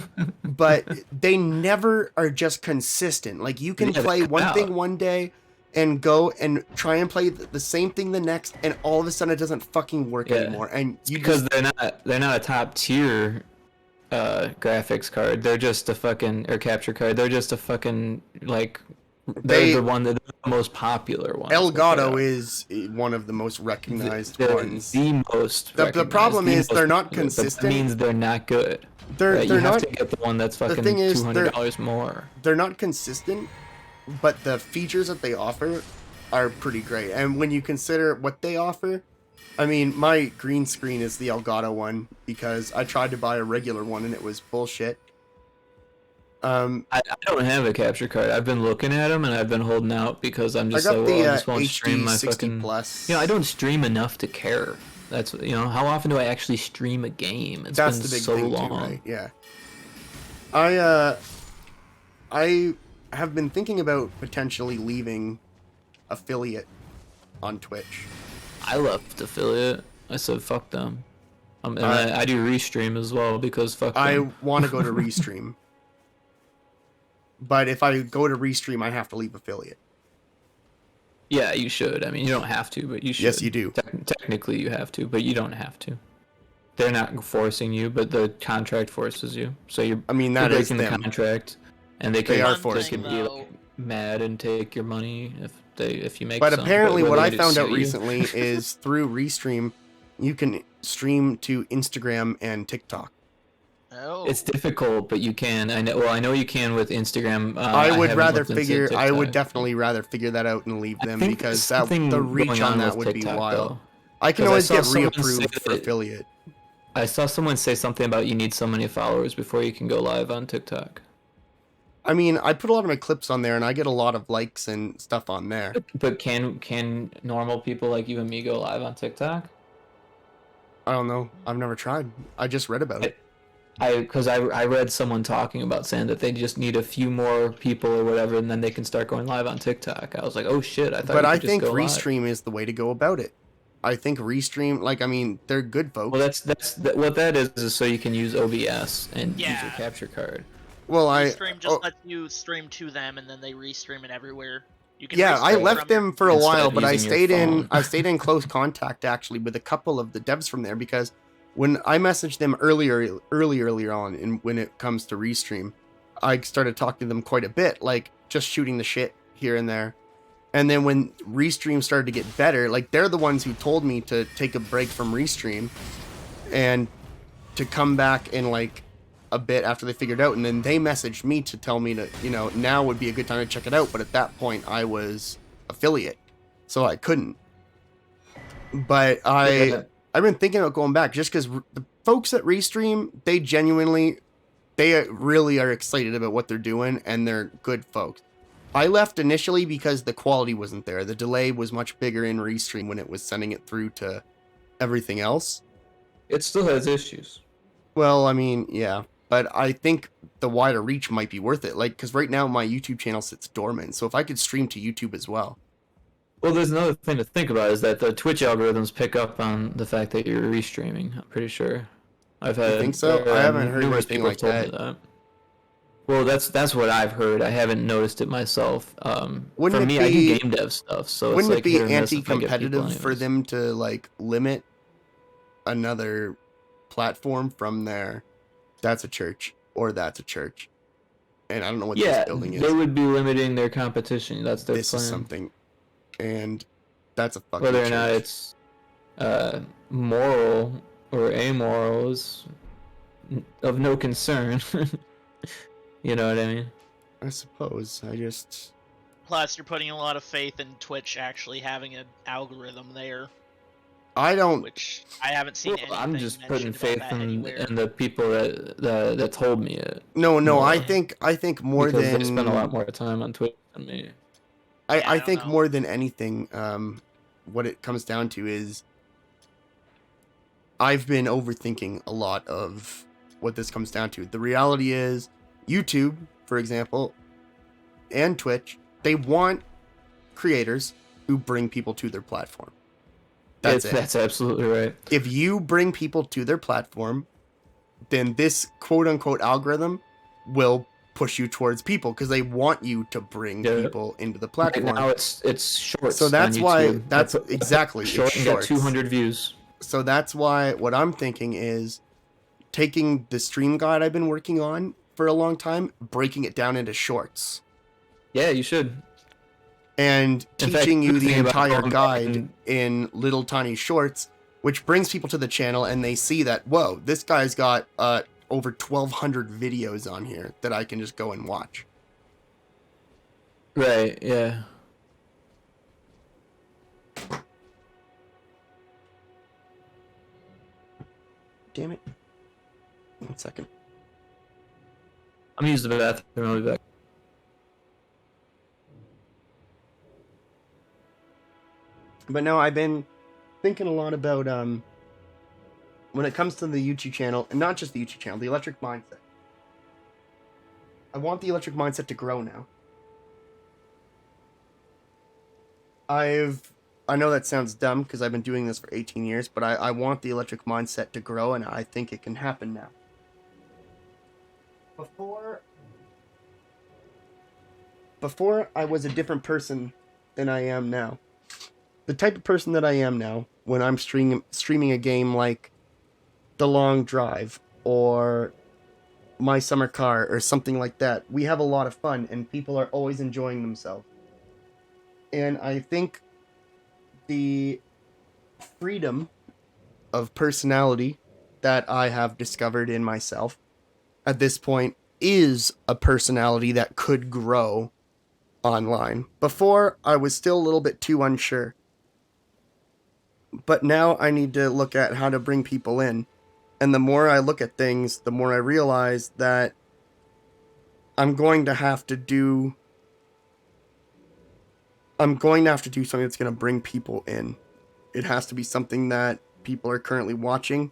But they never are just consistent. Like you can Yeah, they play come one out. thing one day and go and try and play the same thing the next, and all of a sudden it doesn't fucking work anymore. And you because they're not a top tier graphics card. They're just a fucking capture card. They're just a fucking like they're the most popular one. Elgato is one of the most recognized ones. The most. The problem is they're not popular, but consistent. That means they're not good. They're you have not. to get the one that's The fucking thing is, $200 more. They're not consistent, but the features that they offer are pretty great. And when you consider what they offer, I mean, my green screen is the Elgato one because I tried to buy a regular one and it was bullshit. I don't have a capture card. I've been looking at them and I've been holding out because I'm just I got like, the well, I just won't stream HD my 60 fucking. plus. You know, I don't stream enough to care. That's how often do I actually stream a game? It's That's been the big so thing long. too, right? Yeah. I have been thinking about potentially leaving affiliate on Twitch. I left affiliate. I said fuck them. And I do restream as well because fuck them. I want to go to restream. But if I go to restream, I have to leave affiliate. Yeah, you should. I mean, you don't have to, but you should. Yes, you do. Technically, you have to, but you don't have to. They're not forcing you, but the contract forces you. So you're. I mean, you're that is breaking the them. contract, and they can. They are They forcing can me. be like, mad and take your money if you make. But some, apparently, what whether I they found out sue you- recently is through restream, you can stream to Instagram and TikTok. Oh. It's difficult, but you can. I know. Well, I know you can with Instagram. I would haven't rather looked into figure. I would TikTok. definitely rather figure that out and leave them think because there's that something the reach going on on that with would be TikTok, wild. though. I can 'Cause always saw get someone say reapproved for that- affiliate. I saw someone say something about you need so many followers before you can go live on TikTok. I mean, I put a lot of my clips on there, and I get a lot of likes and stuff on there. But can normal people like you and me go live on TikTok? I don't know. I've never tried. I just read about it. Because I read someone talking about saying that they just need a few more people or whatever, and then they can start going live on TikTok. I was like, oh shit! I thought. But you I could just think go live. Restream is the way to go about it. I think Restream, like, I mean, they're good folks. Well, what that is so you can use OBS and use your capture card. Well, Restream just lets you stream to them, and then they restream it everywhere. You can yeah, I restream left from them for a Instead while, of but I using your stayed in. phone. I stayed in close contact actually with a couple of the devs from there because when I messaged them earlier on, and when it comes to Restream, I started talking to them quite a bit, like just shooting the shit here and there. And then when Restream started to get better, like they're the ones who told me to take a break from Restream and to come back in like a bit after they figured it out. And then they messaged me to tell me to, now would be a good time to check it out. But at that point I was affiliate, so I couldn't. But I've been thinking about going back just because the folks at Restream, they really are excited about what they're doing and they're good folks. I left initially because the quality wasn't there. The delay was much bigger in Restream when it was sending it through to everything else. It still has issues. Well, I mean, yeah, but I think the wider reach might be worth it. Like, because right now my YouTube channel sits dormant, so if I could stream to YouTube as well. Well, there's another thing to think about is that the Twitch algorithms pick up on the fact that you're restreaming. I'm pretty sure. I've had. You think so? I haven't heard numerous anything people like told me that. Well, that's what I've heard. I haven't noticed it myself. Wouldn't for it me, I be- do game dev stuff, so Wouldn't it's it like be hit or miss if I get people anti-competitive for anyways. them to like limit another platform from their that's a church or that's a church? And I don't know what this building is. they would be limiting their competition. That's their This plan. is something, and that's a fucking Whether or church. not it's moral or amoral is of no concern. You know what I mean? I suppose. I just. Plus, you're putting a lot of faith in Twitch actually having an algorithm there, I don't. which I haven't seen anything I'm just putting mentioned faith about that anywhere. in the people that told me it. No. more. I think more because than they spend a lot more time on Twitch than me. I think more than anything, what it comes down to is I've been overthinking a lot of what this comes down to. The reality is YouTube, for example, and Twitch, they want creators who bring people to their platform. That's it. That's absolutely right. If you bring people to their platform, then this quote-unquote algorithm will push you towards people because they want you to bring people into the platform. Right now it's shorts. So that's on why YouTube. that's exactly short it's and got shorts. 200 views. So that's why what I'm thinking is taking the stream guide I've been working on for a long time, breaking it down into shorts. Yeah, you should. And In fact, teaching you good the thing about entire going guide back in little tiny shorts, which brings people to the channel and they see that, whoa, this guy's got over 1,200 videos on here that I can just go and watch. Right, yeah. damn it. 1 second. I'm using the bathroom. I'll be back. But no, I've been thinking a lot about when it comes to the YouTube channel, and not just the YouTube channel, the electric mindset. I want the electric mindset to grow now. I know that sounds dumb because I've been doing this for 18 years, but I want the electric mindset to grow, and I think it can happen now. Before I was a different person than I am now. The type of person that I am now, when I'm streaming a game like The Long Drive or My Summer Car or something like that, we have a lot of fun and people are always enjoying themselves. And I think the freedom of personality that I have discovered in myself at this point is a personality that could grow online. Before, I was still a little bit too unsure. But now I need to look at how to bring people in. And the more I look at things, the more I realize that I'm going to have to do something that's going to bring people in. It has to be something that people are currently watching.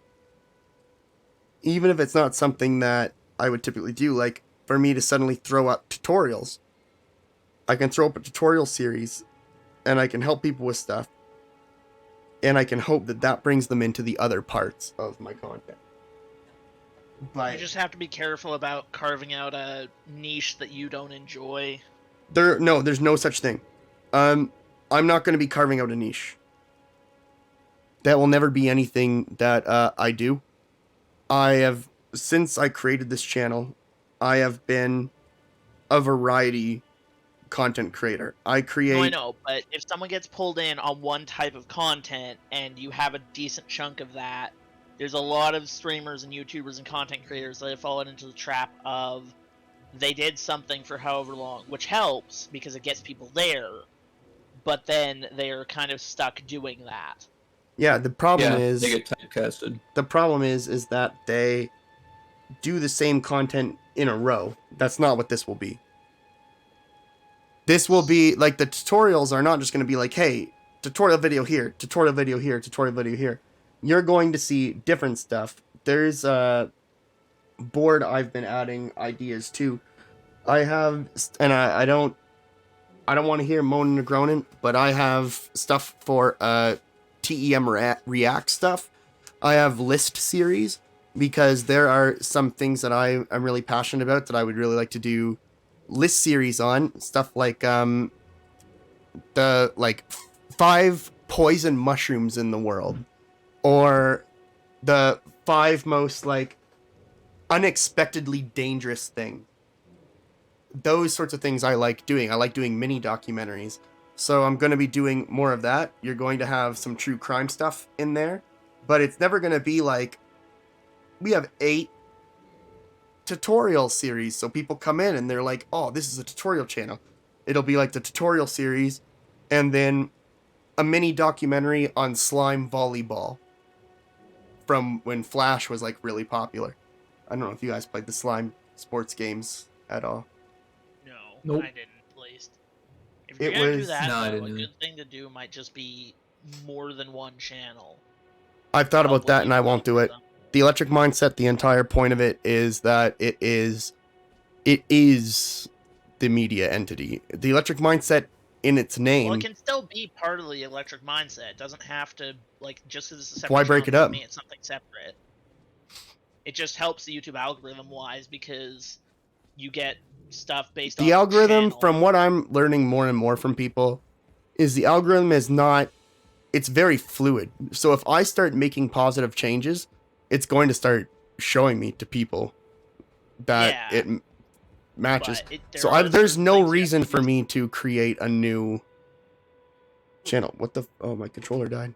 Even if it's not something that I would typically do, like for me to suddenly throw up tutorials. I can throw up a tutorial series and I can help people with stuff. And I can hope that that brings them into the other parts of my content. But you just have to be careful about carving out a niche that you don't enjoy. there's no such thing. I'm not going to be carving out a niche. That will never be anything that I do. Since I created this channel, I have been a variety content creator. I know, but if someone gets pulled in on one type of content and you have a decent chunk of that, there's a lot of streamers and YouTubers and content creators that have fallen into the trap of they did something for however long, which helps because it gets people there, but then they're kind of stuck doing that. Yeah, the problem is they get typecasted. The problem is that they do the same content in a row. That's not what this will be. This will be like the tutorials are not just going to be like, hey, tutorial video here, tutorial video here, tutorial video here. You're going to see different stuff. There's a board I've been adding ideas to. I have, and I don't want to hear moaning or groaning, but I have stuff for TEM React stuff. I have list series because there are some things that I'm really passionate about that I would really like to do list series on. Stuff like the 5 poison mushrooms in the world, or the 5 most unexpectedly dangerous things. Those sorts of things I like doing. I like doing mini documentaries. So I'm going to be doing more of that. You're going to have some true crime stuff in there, but it's never going to be like we have 8 tutorial series. So people come in and they're like, oh, this is a tutorial channel. It'll be like the tutorial series and then a mini documentary on slime volleyball from when Flash was really popular. I don't know if you guys played the slime sports games at all. No, nope. I didn't, at least. If you're gonna do that, no, a good thing to do might just be more than one channel. I've thought about that and I won't do it. The electric mindset, the entire point of it is that it is the media entity. The electric mindset in its name. Well, it can still be part of the electric mindset. It doesn't have to, just as it's a separate Why break it up? Me, it's something separate. It just helps the YouTube algorithm-wise because you get stuff based on the algorithm, channel. from what I'm learning more and more from people, is the algorithm is not, it's very fluid. So if I start making positive changes, it's going to start showing me to people that it matches. There's no reason for me to create a new channel. Oh, my controller died.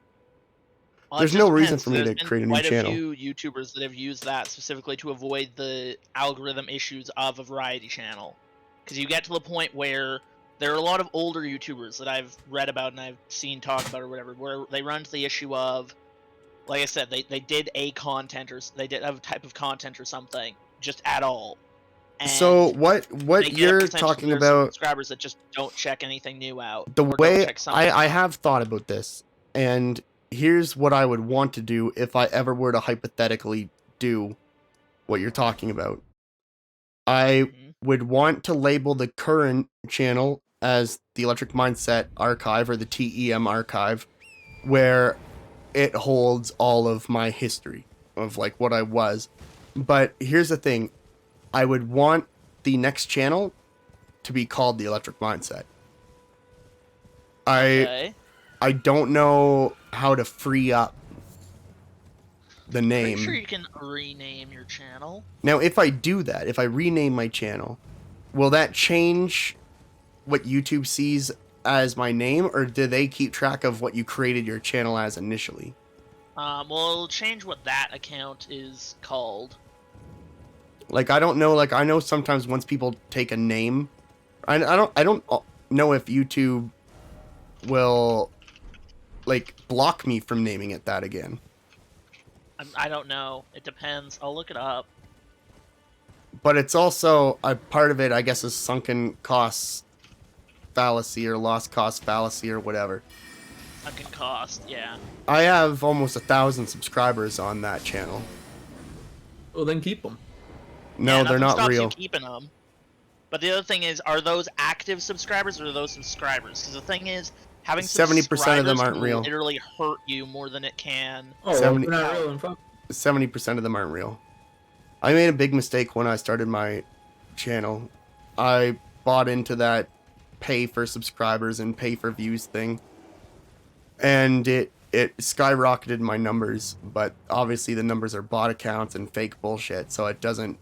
Well, there's no reason for me to create a new channel. Quite a few YouTubers that have used that specifically to avoid the algorithm issues of a variety channel. Because you get to the point where there are a lot of older YouTubers that I've read about and I've seen talk about or whatever, where they run into the issue of like I said, they did a content or they did a type of content or something just at all. And so what they get a you're percentage of talking their about, subscribers that just don't check anything new out, the or don't way check something I out. have thought about this, and here's what I would want to do if I ever were to hypothetically do what you're talking about. I would want to label the current channel as the Electric Mindset Archive or the TEM Archive, where it holds all of my history of like what I was. But here's the thing. I would want the next channel to be called the Electric Mindset. I don't know how to free up the name. Pretty sure you can rename your channel. Now, if I do that, if I rename my channel, will that change what YouTube sees as my name, or do they keep track of what you created your channel as initially? Well, it'll change what that account is called. Like, I don't know. Like, I know sometimes once people take a name, I don't know if YouTube will like block me from naming it that again. I don't know. It depends. I'll look it up. But it's also a part of it, I guess, is sunken costs fallacy or lost cost fallacy or whatever. Sunken cost, yeah. I have almost 1,000 subscribers on that channel. Well, then keep them. No, they're not stops real. You keeping them. But the other thing is, are those active subscribers or are those subscribers? Because the thing is, having 70% of them aren't can real. literally hurt you more than it can. Oh, 70, not real and fuck. 70% of them aren't real. I made a big mistake when I started my channel. I bought into that pay for subscribers and pay for views thing. And it skyrocketed my numbers, but obviously the numbers are bot accounts and fake bullshit, so it doesn't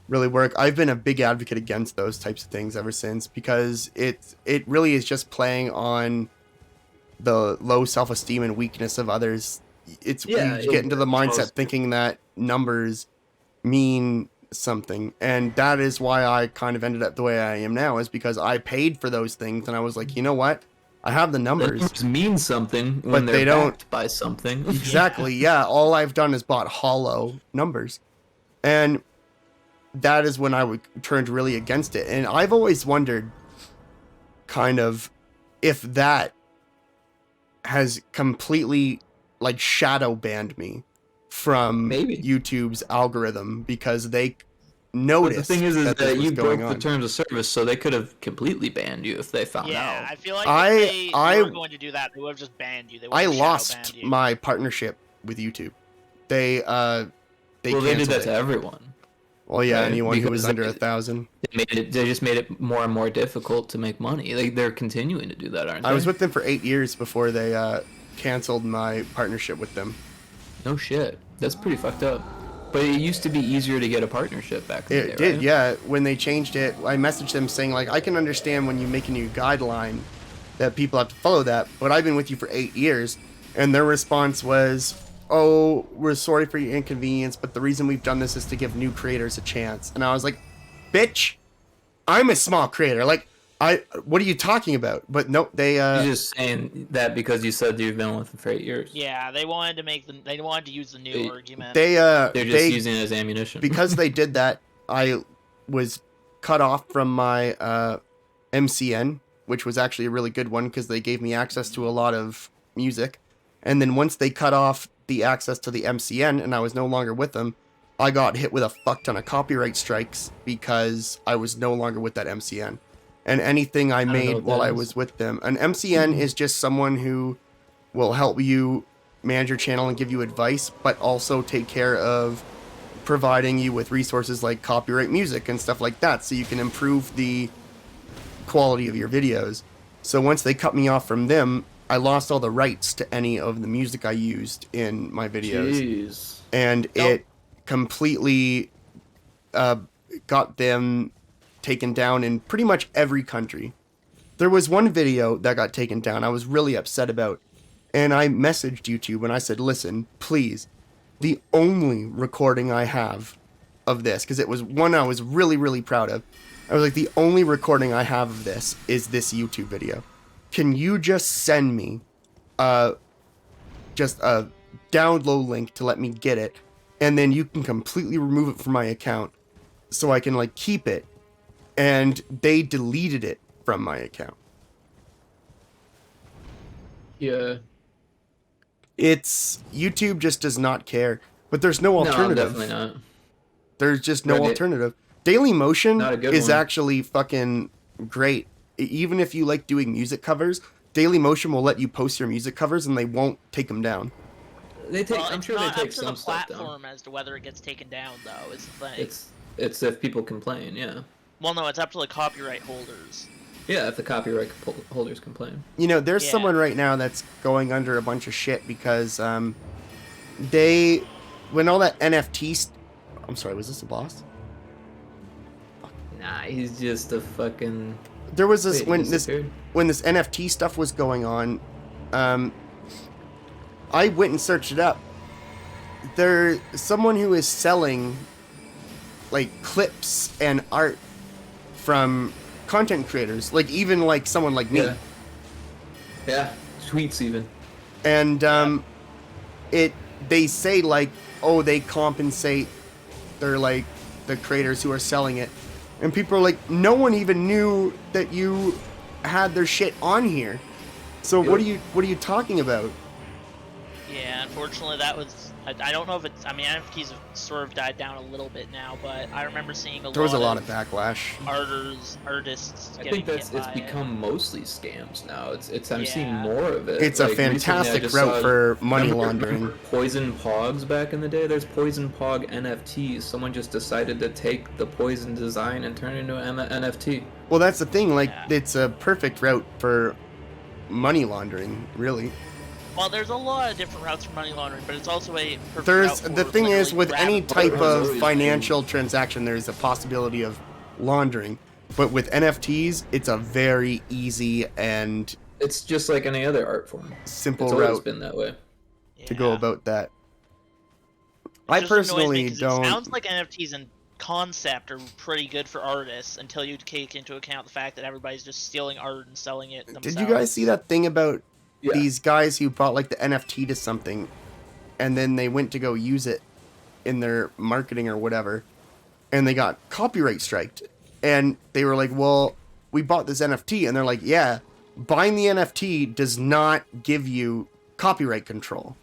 really work. I've been a big advocate against those types of things ever since, because it really is just playing on the low self-esteem and weakness of others. You get into the mindset thinking that numbers mean something, and that is why I kind of ended up the way I am now, is because I paid for those things and I was like, you know what, I have the numbers. The numbers mean something when but they don't backed by something. Exactly. Yeah, all I've done is bought hollow numbers, and that is when I turned really against it. And I've always wondered kind of if that has completely like shadow banned me from YouTube's algorithm, because they noticed. But the thing is that you broke on. the terms of service, so they could have completely banned you if they found out. Yeah, I feel like if they were going to do that, they would have just banned you. They I wouldn't have lost shadow banned you. my partnership with YouTube. They they did that to everyone. Well, yeah, right? anyone who Because was under 1,000. They just made it more and more difficult to make money. Like, they're continuing to do that, aren't they? I was with them for 8 years before they canceled my partnership with them. No shit. That's pretty fucked up. But it used to be easier to get a partnership back in the day, It did, right? yeah. When they changed it, I messaged them saying, like, I can understand when you make a new guideline that people have to follow that, but I've been with you for 8 years. And their response was, oh, we're sorry for your inconvenience, but the reason we've done this is to give new creators a chance. And I was like, bitch, I'm a small creator. Like, what are you talking about? But no, they You're just saying that because you said you've been with them for 8 years. Yeah, they wanted to use the new argument. They're just using it as ammunition. Because they did that, I was cut off from my MCN, which was actually a really good one because they gave me access to a lot of music. And then once they cut off the access to the MCN and I was no longer with them, I got hit with a fuck ton of copyright strikes because I was no longer with that MCN. And anything I made while I was with them. An MCN is just someone who will help you manage your channel and give you advice, but also take care of providing you with resources like copyright music and stuff like that, so you can improve the quality of your videos. So once they cut me off from them, I lost all the rights to any of the music I used in my videos. Jeez. And it completely got them taken down in pretty much every country. There was one video that got taken down I was really upset about, and I messaged YouTube and I said, listen, please, the only recording I have of this, because it was one I was really, really proud of, I was like, the only recording I have of this is this YouTube video. Can you just send me just a down low link to let me get it, and then you can completely remove it from my account so I can like keep it, and they deleted it from my account. Yeah. It's YouTube just does not care, but there's no alternative. No, definitely not. There's just no Right. alternative. Daily Motion Not a good is one. actually fucking great. Even if you like doing music covers, Daily Motion will let you post your music covers and they won't take them down. They take. Well, I'm it's sure they not take up to some the stuff down. platform as to whether it gets taken down, though. Is the thing. It's if people complain, yeah. Well, no, it's up to the copyright holders. Yeah, if the copyright holders complain. You know, there's Yeah. someone right now that's going under a bunch of shit because when all that NFT I'm sorry, was this a boss? Nah, he's just a fucking. There was this Wait, he when this NFT stuff was going on, I went and searched it up. There's someone who is selling like clips and art from content creators, like even like someone like me. Yeah, tweets even. And they say like, oh, they compensate. They're like the creators who are selling it, and people are like, no one even knew that you had their shit on here. So what are you talking about? Yeah, unfortunately, that was. I don't know if it's. I mean, NFTs have sort of died down a little bit now, but I remember seeing There was a lot of backlash. Artists. I think getting hit it's by become mostly scams now. I'm Yeah. seeing more of it. It's a Like, recently I fantastic just route saw- for money remember laundering. Poison Pogs back in the day. There's Poison Pog NFTs. Someone just decided to take the Poison design and turn it into an NFT. Well, that's the thing. Like, it's a perfect route for money laundering, really. Well, there's a lot of different routes for money laundering, but it's also a perfect There's route for the thing is literally with any grabbing- type of financial transaction, there's a possibility of laundering. But with NFTs, it's a very easy and It's just like any other art form. simple It's always route been that way. to go about that. It I just annoys me personally 'cause don't. It sounds like NFTs in concept are pretty good for artists until you take into account the fact that everybody's just stealing art and selling it themselves. Did you guys see that thing about these guys who bought like the NFT to something, and then they went to go use it in their marketing or whatever, and they got copyright striked, and they were like, "Well, we bought this NFT," and they're like, "Yeah, buying the NFT does not give you copyright control."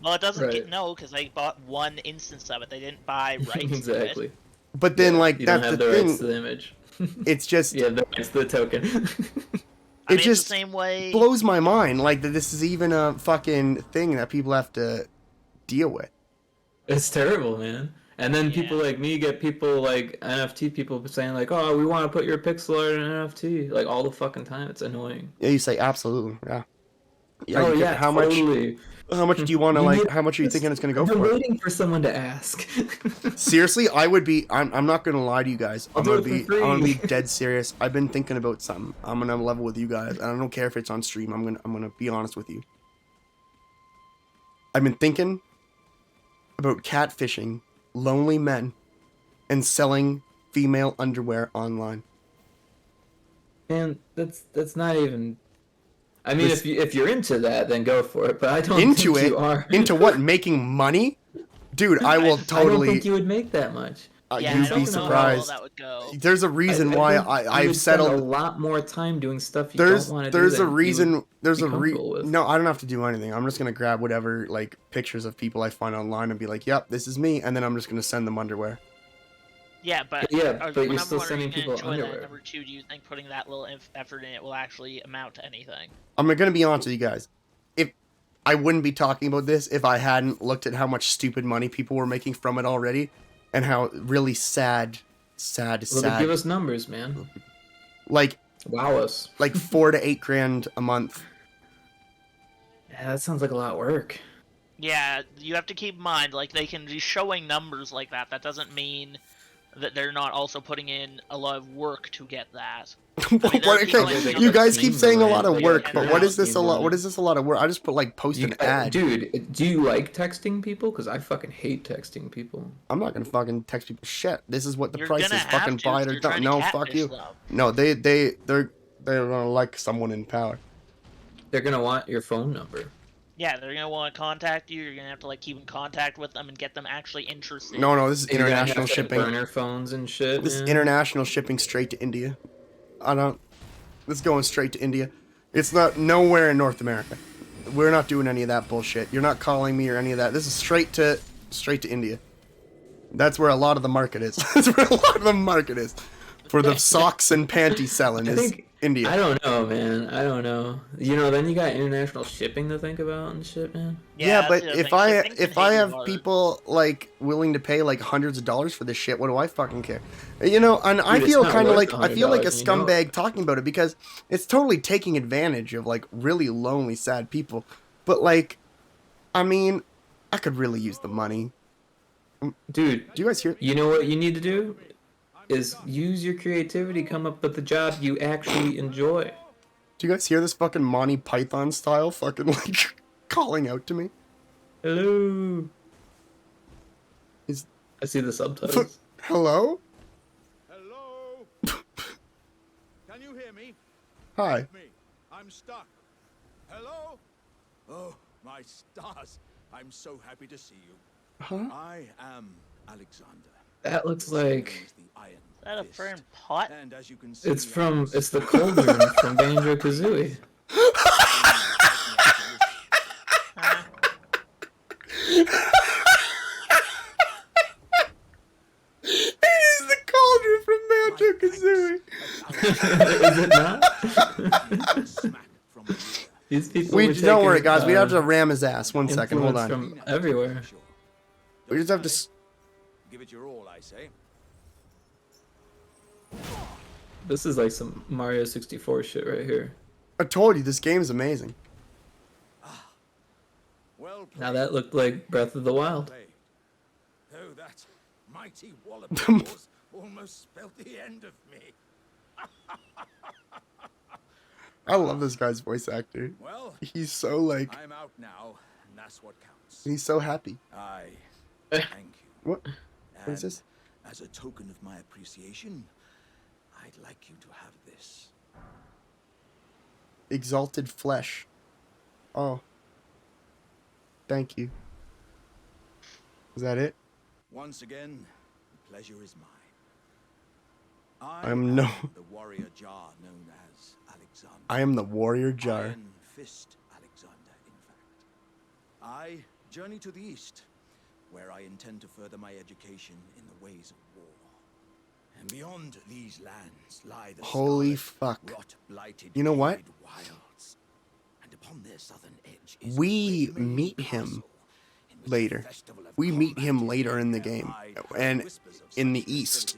Well, it doesn't Right. get no because they bought one instance of it. They didn't buy rights Exactly. to it. But then, like, You that's don't have the the thing. rights to the image. It's just Yeah, it's the token. I it mean, just it's the same way. blows my mind, like that this is even a fucking thing that people have to deal with. It's terrible, man. And then people like me get people like NFT people saying like, "Oh, we want to put your pixel art in an NFT," like all the fucking time. It's annoying. Yeah, you say absolutely, yeah. Oh you- yeah, how totally. much? How much do you want to like? How much are you thinking it's gonna go I'm for? waiting for someone to ask. Seriously, I would be. I'm not gonna lie to you guys. I'll do it for I'm gonna be free. dead serious. I've been thinking about something. I'm gonna level with you guys. And I don't care if it's on stream. I'm gonna be honest with you. I've been thinking about catfishing lonely men and selling female underwear online. Man, that's not even. I mean, This- if you're into that, then go for it. But I don't Into think it? you are. Into what? Making money? Dude, I will I don't totally. think you would make that much. Yeah, I you'd don't be know how surprised. well that would go. There's a reason I why think you I've would spend settled. a lot more time doing stuff you There's don't want to do. there's a than you reason. would There's be a comfortable with. No, I don't have to do anything. I'm just gonna grab whatever like pictures of people I find online and be like, "Yep, this is me," and then I'm just gonna send them underwear. Yeah, but Yeah, but you're number still one, are sending you gonna people enjoy that? underwear. Number two, do you think putting that little effort in it will actually amount to anything? I'm gonna be honest with you guys. If I wouldn't be talking about this if I hadn't looked at how much stupid money people were making from it already, and how really sad. Well, then give us numbers, man. Like Wow us. like 4 to 8 grand a month. Yeah, that sounds like a lot of work. Yeah, you have to keep in mind, like, they can be showing numbers like that. That doesn't mean that they're not also putting in a lot of work to get that. Okay, you guys keep saying a lot of work, but what is this a lot? lot? What is this a lot of work? I just put like post an ad. Dude, do you like texting people? Because I fucking hate texting people. I'm not gonna fucking text people shit. This is what the You're price gonna is. have Fucking to buy if it or you're don't. trying to No, fuck catfish you. them. No, they're gonna like someone in power. They're gonna want your phone number. Yeah, they're gonna want to contact you. You're gonna have to like keep in contact with them and get them actually interested. No, this is You're gonna have international to have shipping. burner phones and shit. This is man. international shipping straight to India. This is going straight to India. It's not nowhere in North America. We're not doing any of that bullshit. You're not calling me or any of that. This is straight to India. That's where a lot of the market is. That's where a lot of the market is. For the socks and panties selling is India. I don't know, man. I don't know. You know, then you got international shipping to think about and shit, man. Yeah, but if I have people like willing to pay like hundreds of dollars for this shit, what do I fucking care? You know, and I feel kind of like a scumbag talking about it because it's totally taking advantage of like really lonely, sad people. But like, I mean, I could really use the money. Dude, do you guys hear? You know what you need to do? Is use your creativity, come up with a job you actually enjoy. Do you guys hear this fucking Monty Python style fucking like calling out to me? Hello. I see the subtitles. Hello? Hello? Can you hear me? Hi. Help me. I'm stuck. Hello? Oh, my stars. I'm so happy to see you. Huh? I am Alexander. That looks like Is that a burnt pot? And as you can see, it's the cauldron from Banjo Kazooie. It is the cauldron from Banjo Kazooie. Is it not? These people don't worry, guys. We have to ram his ass. 1 second, hold on. From everywhere. We just have to. Give it your all, I say. This is like some Mario 64 shit right here. I told you this game's amazing. Now that looked like Breath of the Wild. Oh, that mighty wallop of yours almost spelled the end of me. I love this guy's voice actor. Well, he's so like. I'm out now, and that's what counts. He's so happy. I thank you. What? What is this? As a token of my appreciation, I'd like you to have this. Exalted flesh. Oh. Thank you. Is that it? Once again, the pleasure is mine. I am the warrior jar known as Alexander. I am the warrior jar. Iron Fist Alexander, in fact. I journey to the east, where I intend to further my education in the ways of war. And beyond these lands lie the Holy fuck. You know what? wilds. And upon their southern edge is We meet him later. We meet him later in the game. And in the east.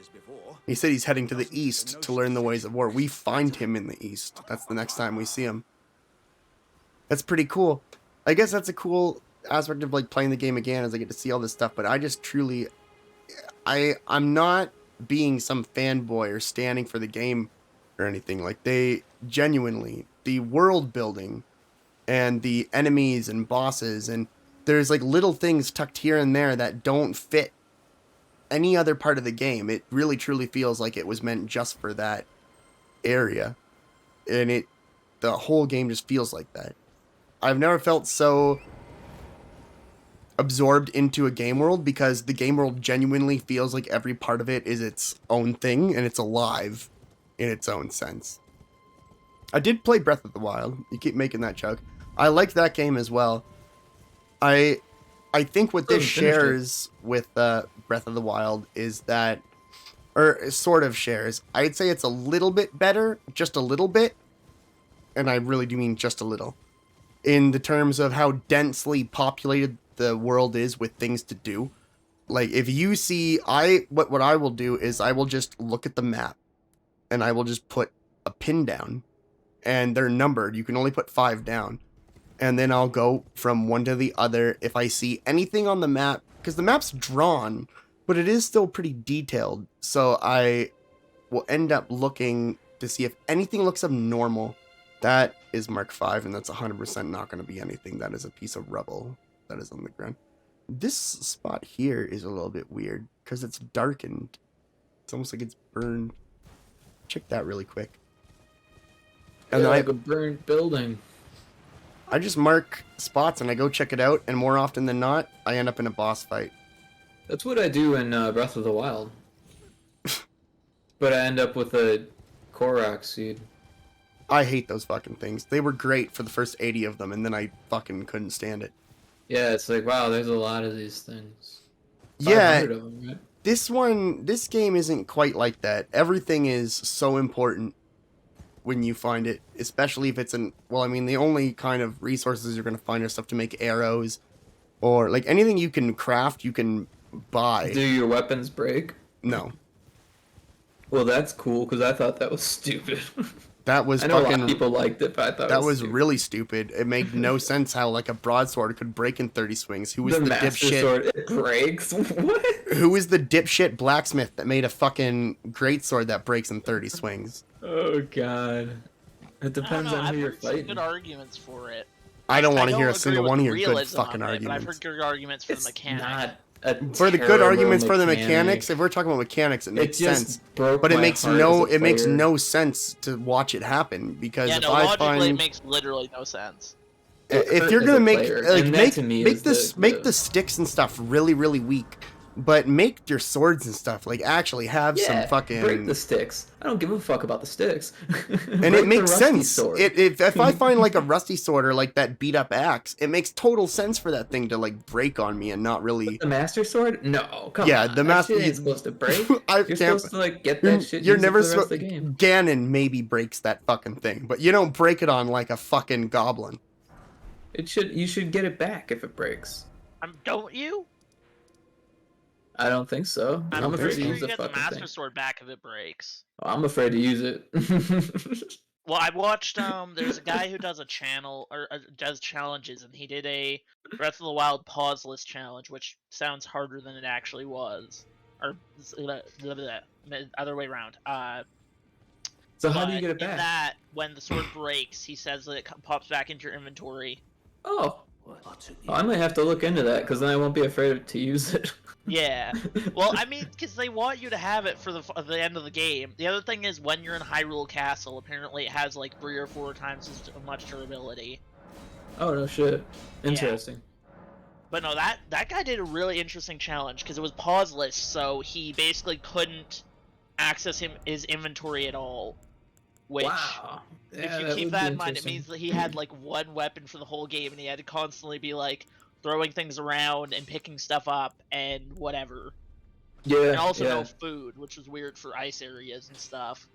He said he's heading to the east to learn the ways of war. We find him in the east. That's the next time we see him. That's pretty cool. I guess that's a cool aspect of like playing the game again, as I get to see all this stuff. But I just truly, I'm not being some fanboy or standing for the game or anything. Like, they genuinely, the world building and the enemies and bosses, and there's like little things tucked here and there that don't fit any other part of the game. It really truly feels like it was meant just for that area, and the whole game just feels like that. I've never felt so absorbed into a game world, because the game world genuinely feels like every part of it is its own thing and it's alive in its own sense. I did play Breath of the Wild. You keep making that joke. I liked that game as well. I think what this shares with Breath of the Wild is that, or sort of shares, I'd say it's a little bit better, just a little bit, and I really do mean just a little, in the terms of how densely populated the world is with things to do. Like, if you see, what I will do is I will just look at the map, and I will just put a pin down, and they're numbered. You can only put 5 down. And then I'll go from one to the other. If I see anything on the map, because the map's drawn, but it is still pretty detailed. So I will end up looking to see if anything looks abnormal. That is Mark 5, and that's 100% not going to be anything. That is a piece of rubble that is on the ground. This spot here is a little bit weird, because it's darkened. It's almost like it's burned. Check that really quick. And like a burned building. I just mark spots and I go check it out, and more often than not, I end up in a boss fight. That's what I do in Breath of the Wild. But I end up with a Korok seed. I hate those fucking things. They were great for the first 80 of them, and then I fucking couldn't stand it. Yeah, it's like, wow, there's a lot of these things. Yeah, 500 of them, right? this game isn't quite like that. Everything is so important when you find it, especially if it's the only kind of resources you're going to find are stuff to make arrows, or like anything you can craft, you can buy. Do your weapons break? No. Well, that's cool, because I thought that was stupid. That was I know fucking, a lot of people liked it, but I thought that was stupid. really stupid. It made no sense how like a broadsword could break in 30 swings. Who was the Master dipshit? Sword, it breaks? What? Who was the dipshit blacksmith that made a fucking greatsword that breaks in 30 swings? Oh god. It depends on who you're I've heard some fighting. good arguments for it. I don't want to hear a agree single with one of the your good realism fucking of it, arguments. But I've heard good arguments for the mechanics. For the good arguments for the mechanic. mechanics, if we're talking about mechanics, it makes just sense. broke But it my makes heart no as a makes player. no sense to watch it happen because Yeah, if no, I logically find it makes literally no sense. if you're as gonna a make player, like and that make to me make is this the- make the sticks and stuff really really weak, but make your swords and stuff like actually have Yeah, some fucking break the sticks. I don't give a fuck about the sticks. and Break it the makes rusty sense. sword. If I find like a rusty sword or like that beat up axe, it makes total sense for that thing to like break on me and not really. The Master Sword? No, come Yeah, on. the That Master shit ain't supposed to break. I You're can't- supposed to like get that shit. You're use it never for the rest of the supposed. game. Ganon maybe breaks that fucking thing, but you don't break it on like a fucking goblin. You should get it back if it breaks. Don't you? I don't think so. I'm afraid pretty to sure use you the get the fucking Master thing. Sword back if it breaks. I'm afraid to use it. Well, I watched there's a guy who does a channel or does challenges, and he did a Breath of the Wild pauseless challenge, which sounds harder than it actually was, or the other way around. So how do you but get it in back? that, when the sword breaks, he says that it pops back into your inventory. Oh. I might have to look into that because then I won't be afraid to use it. Yeah. Well, I mean, because they want you to have it for the end of the game. The other thing is when you're in Hyrule Castle, apparently it has like 3 or 4 times as much durability. Oh no shit. Interesting. But no, that guy did a really interesting challenge because it was pauseless, so he basically couldn't access his inventory at all. Which, Wow. Yeah, if you that keep would that be in mind, it interesting. means that he had like one weapon for the whole game, and he had to constantly be like throwing things around and picking stuff up and whatever. Yeah. And also yeah. no food, which was weird for ice areas and stuff.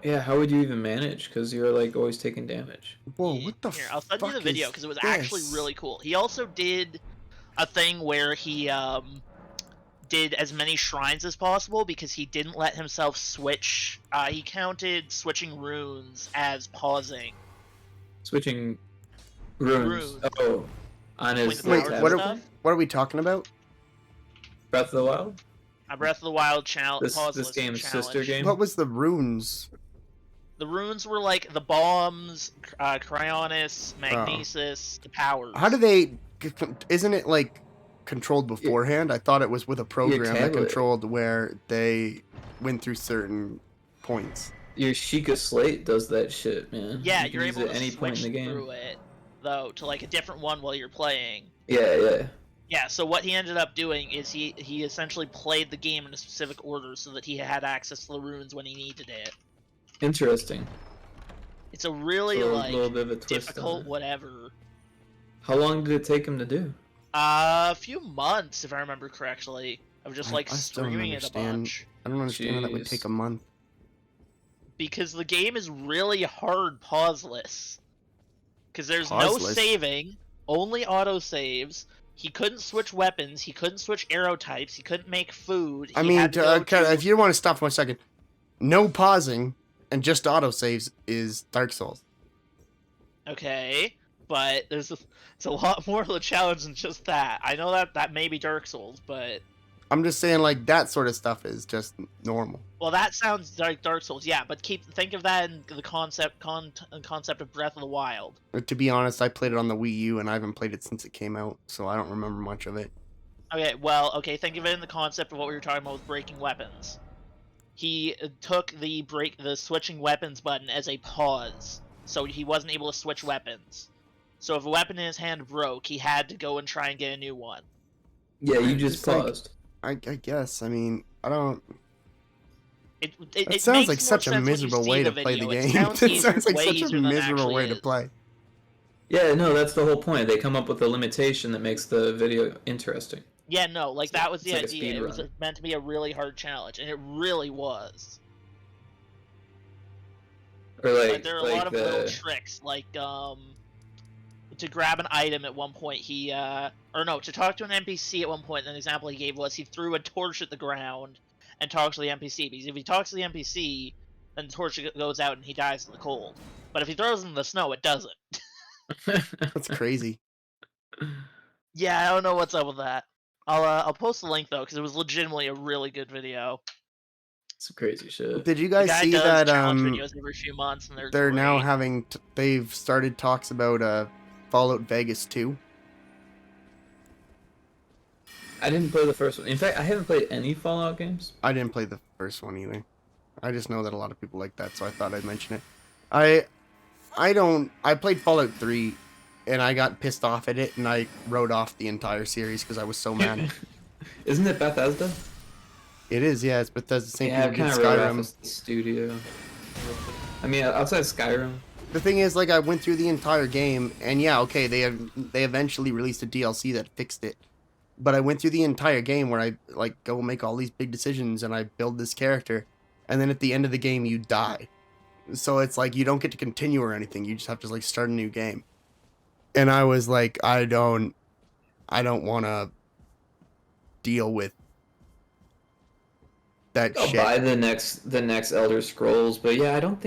Yeah, how would you even manage? Because you're like always taking damage. Whoa, what the Here, I'll send you the video because it was actually this? really cool. He also did a thing where he did as many shrines as possible because he didn't let himself switch. He counted switching runes as pausing. Switching runes. Oh, on his Wait, tab. what are we talking about? Breath of the Wild? A Breath of the Wild challenge. This game's sister game? What was the runes? The runes were like the bombs, Cryonis, Magnesis, the powers. How do they? Isn't it like controlled beforehand? I thought it was with a program that tablet. controlled where they went through certain points. Your Sheikah Slate does that shit, man. Yeah, you can you're use able it to at any point switch in the game. through it, though, to like a different one while you're playing. Yeah. Yeah, so what he ended up doing is he essentially played the game in a specific order so that he had access to the runes when he needed it. Interesting. It's a really So a like little bit of a twist on difficult it. whatever. How long did it take him to do? A few months, if I remember correctly, of just like I still don't streaming it a understand. bunch. I don't understand how that would Jeez. take a month. Because the game is really hard pauseless. Because there's no Pauseless? saving, only autosaves. He couldn't switch weapons. He couldn't switch arrow types. He couldn't make food. I he mean, had to go to- if you want to stop for 1 second, no pausing and just autosaves is Dark Souls. Okay, but it's a lot more of a challenge than just that. I know that may be Dark Souls, but I'm just saying, like, that sort of stuff is just normal. well, that sounds like Dark Souls, yeah. But think of that in the concept of Breath of the Wild. To be honest, I played it on the Wii U, and I haven't played it since it came out, so I don't remember much of it. Okay, think of it in the concept of what we were talking about with breaking weapons. He took the switching weapons button as a pause, so he wasn't able to switch weapons. So if a weapon in his hand broke, he had to go and try and get a new one. Yeah, you just paused. I guess. I mean, I don't. It sounds makes like more such a sense when you miserable see way the to play the video. It game. sounds It easier, sounds like way such a easier than it miserable actually way to is. play. Yeah, no, that's the whole point. They come up with a limitation that makes the video interesting. Yeah, no, like that was the like a idea. speed It was run. meant to be a really hard challenge, and it really was. Or like there are a lot of little tricks, like to grab an item at one point to talk to an NPC at one point. An example he gave was he threw a torch at the ground and talked to the NPC, because if he talks to the NPC, then the torch goes out and he dies in the cold. But if he throws it in the snow, it doesn't. That's crazy. Yeah, I don't know what's up with that. I'll post the link though, because it was legitimately a really good video. Some crazy shit. Did you The guys guy see does that challenge videos every few months, and they're great. now having they've started talks about Fallout Vegas 2? I didn't play the first one. In fact, I haven't played any Fallout games. I didn't play the first one either. I just know that a lot of people like that, so I thought I'd mention it. I played Fallout 3 and I got pissed off at it and I wrote off the entire series because I was so mad. Isn't it Bethesda? It is, yeah. It's Bethesda, same Yeah, people kind did of Skyrim. Studio. I mean, outside of Skyrim. The thing is, like, I went through the entire game, and yeah, okay, they eventually released a DLC that fixed it. But I went through the entire game where I, like, go make all these big decisions, and I build this character, and then at the end of the game, you die. So it's like, you don't get to continue or anything, you just have to, like, start a new game. And I was like, I don't want to deal with that shit. I'll buy the next Elder Scrolls, but yeah, I don't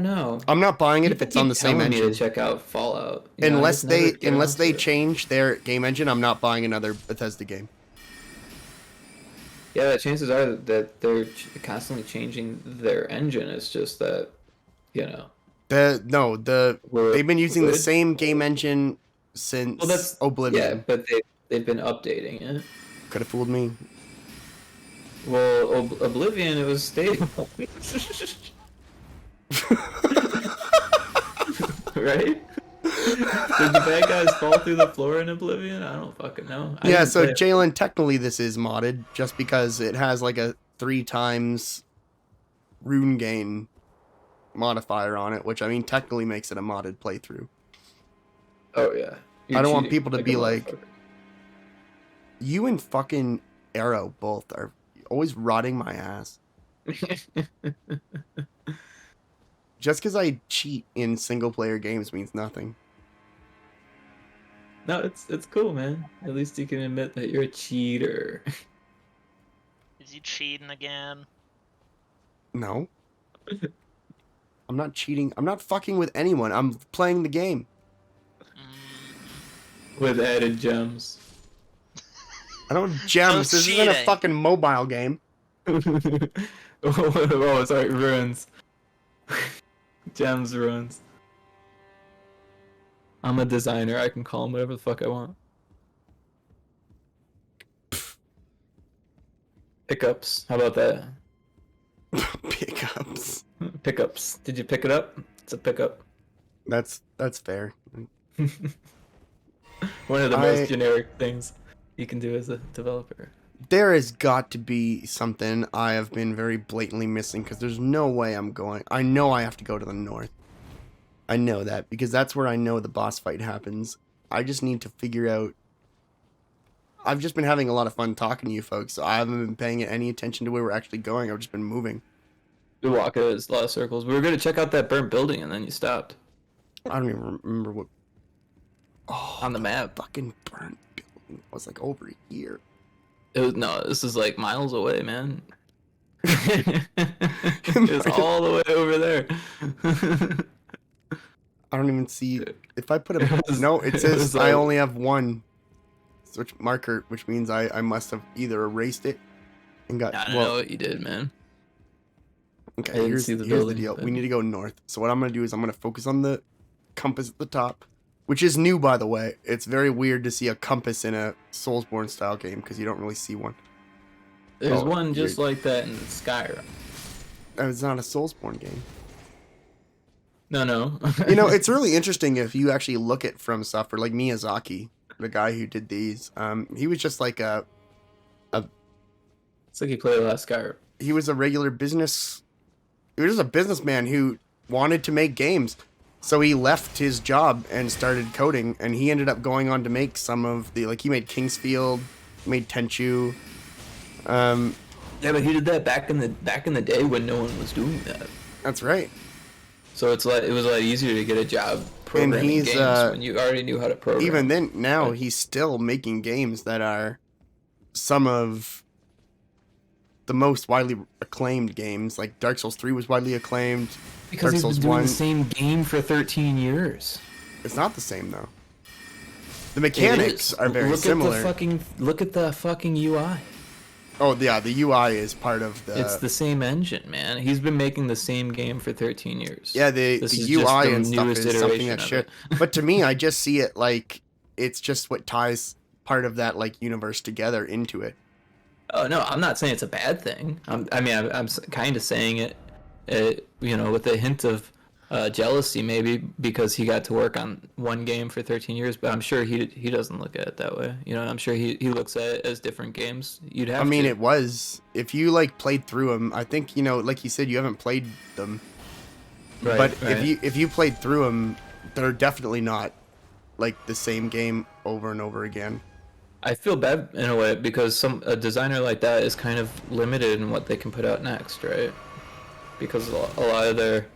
know. I'm not buying it People if it's on the keep same telling me engine. to check out Fallout. You know, Unless I just never get they onto it. change their game engine, I'm not buying another Bethesda game. Yeah, the chances are that they're constantly changing their engine. It's just that, you know. They've been using the same game engine since Oblivion. Yeah, but they've been updating it. Could have fooled me. Well, Oblivion, it was stable. Right? Did the bad guys fall through the floor in Oblivion? I don't fucking know. Yeah, so Jalen, technically this is modded just because it has like a 3 times rune gain modifier on it, which I mean technically makes it a modded playthrough. Oh yeah. I don't want people to be like, you and fucking Arrow both are always rotting my ass. Just because I cheat in single player games means nothing. No, it's cool, man. At least you can admit that you're a cheater. Is he cheating again? No. I'm not cheating. I'm not fucking with anyone. I'm playing the game. With added gems. I don't have gems. This isn't a fucking mobile game. Oh, sorry, ruins. Gems, ruins. I'm a designer. I can call them whatever the fuck I want. Pickups. How about that? Pickups. Pickups. Did you pick it up? It's a pickup. That's fair. One of the most generic things you can do as a developer. There has got to be something I have been very blatantly missing because there's no way I'm going. I know I have to go to the north. I know that because that's where I know the boss fight happens. I just need to figure out. I've just been having a lot of fun talking to you folks, so I haven't been paying any attention to where we're actually going. I've just been moving. We walk a lot of circles. We were going to check out that burnt building and then you stopped. I don't even remember what. Oh, on the map. Fucking burnt building was like over a year. No, this is like miles away, man. It's all the way over there. I don't even see if I put a no. It says I only have one switch marker, which means I must have either erased it and got. I don't know what you did, man. Okay, here's the deal. We need to go north. So what I'm gonna do is I'm gonna focus on the compass at the top, which is new, by the way. It's very weird to see a compass in a Soulsborne style game because you don't really see one. There's one just like that in Skyrim. It's not a Soulsborne game. No. You know, it's really interesting if you actually look at From Software, like Miyazaki, the guy who did these. He was just like It's like he played the last guy. he was a regular business. He was just a businessman who wanted to make games. So he left his job and started coding, and he ended up going on to make some of the, like, he made Kingsfield, made Tenchu. Yeah, but he did that back in the day when no one was doing that. That's right. So it was a lot easier to get a job programming games when you already knew how to program. Even then, now he's still making games that are some of the most widely acclaimed games. Like Dark Souls 3 was widely acclaimed. Because he's been doing the same game for 13 years. It's not the same though. The mechanics are very similar. Look at the fucking UI. Oh yeah, the UI is part of the. It's the same engine, man. He's been making the same game for 13 years. Yeah, the UI and stuff is something that shit. But to me, I just see it like it's just what ties part of that like universe together into it. Oh no, I'm not saying it's a bad thing. I'm kind of saying it, with a hint of jealousy maybe because he got to work on one game for 13 years. But I'm sure he doesn't look at it that way. I'm sure he looks at it as different games. You'd have. It was if you like played through them. I think like you said, you haven't played them. Right. But if you played through them, they're definitely not like the same game over and over again. I feel bad in a way because a designer like that is kind of limited in what they can put out next, right? Because a lot of their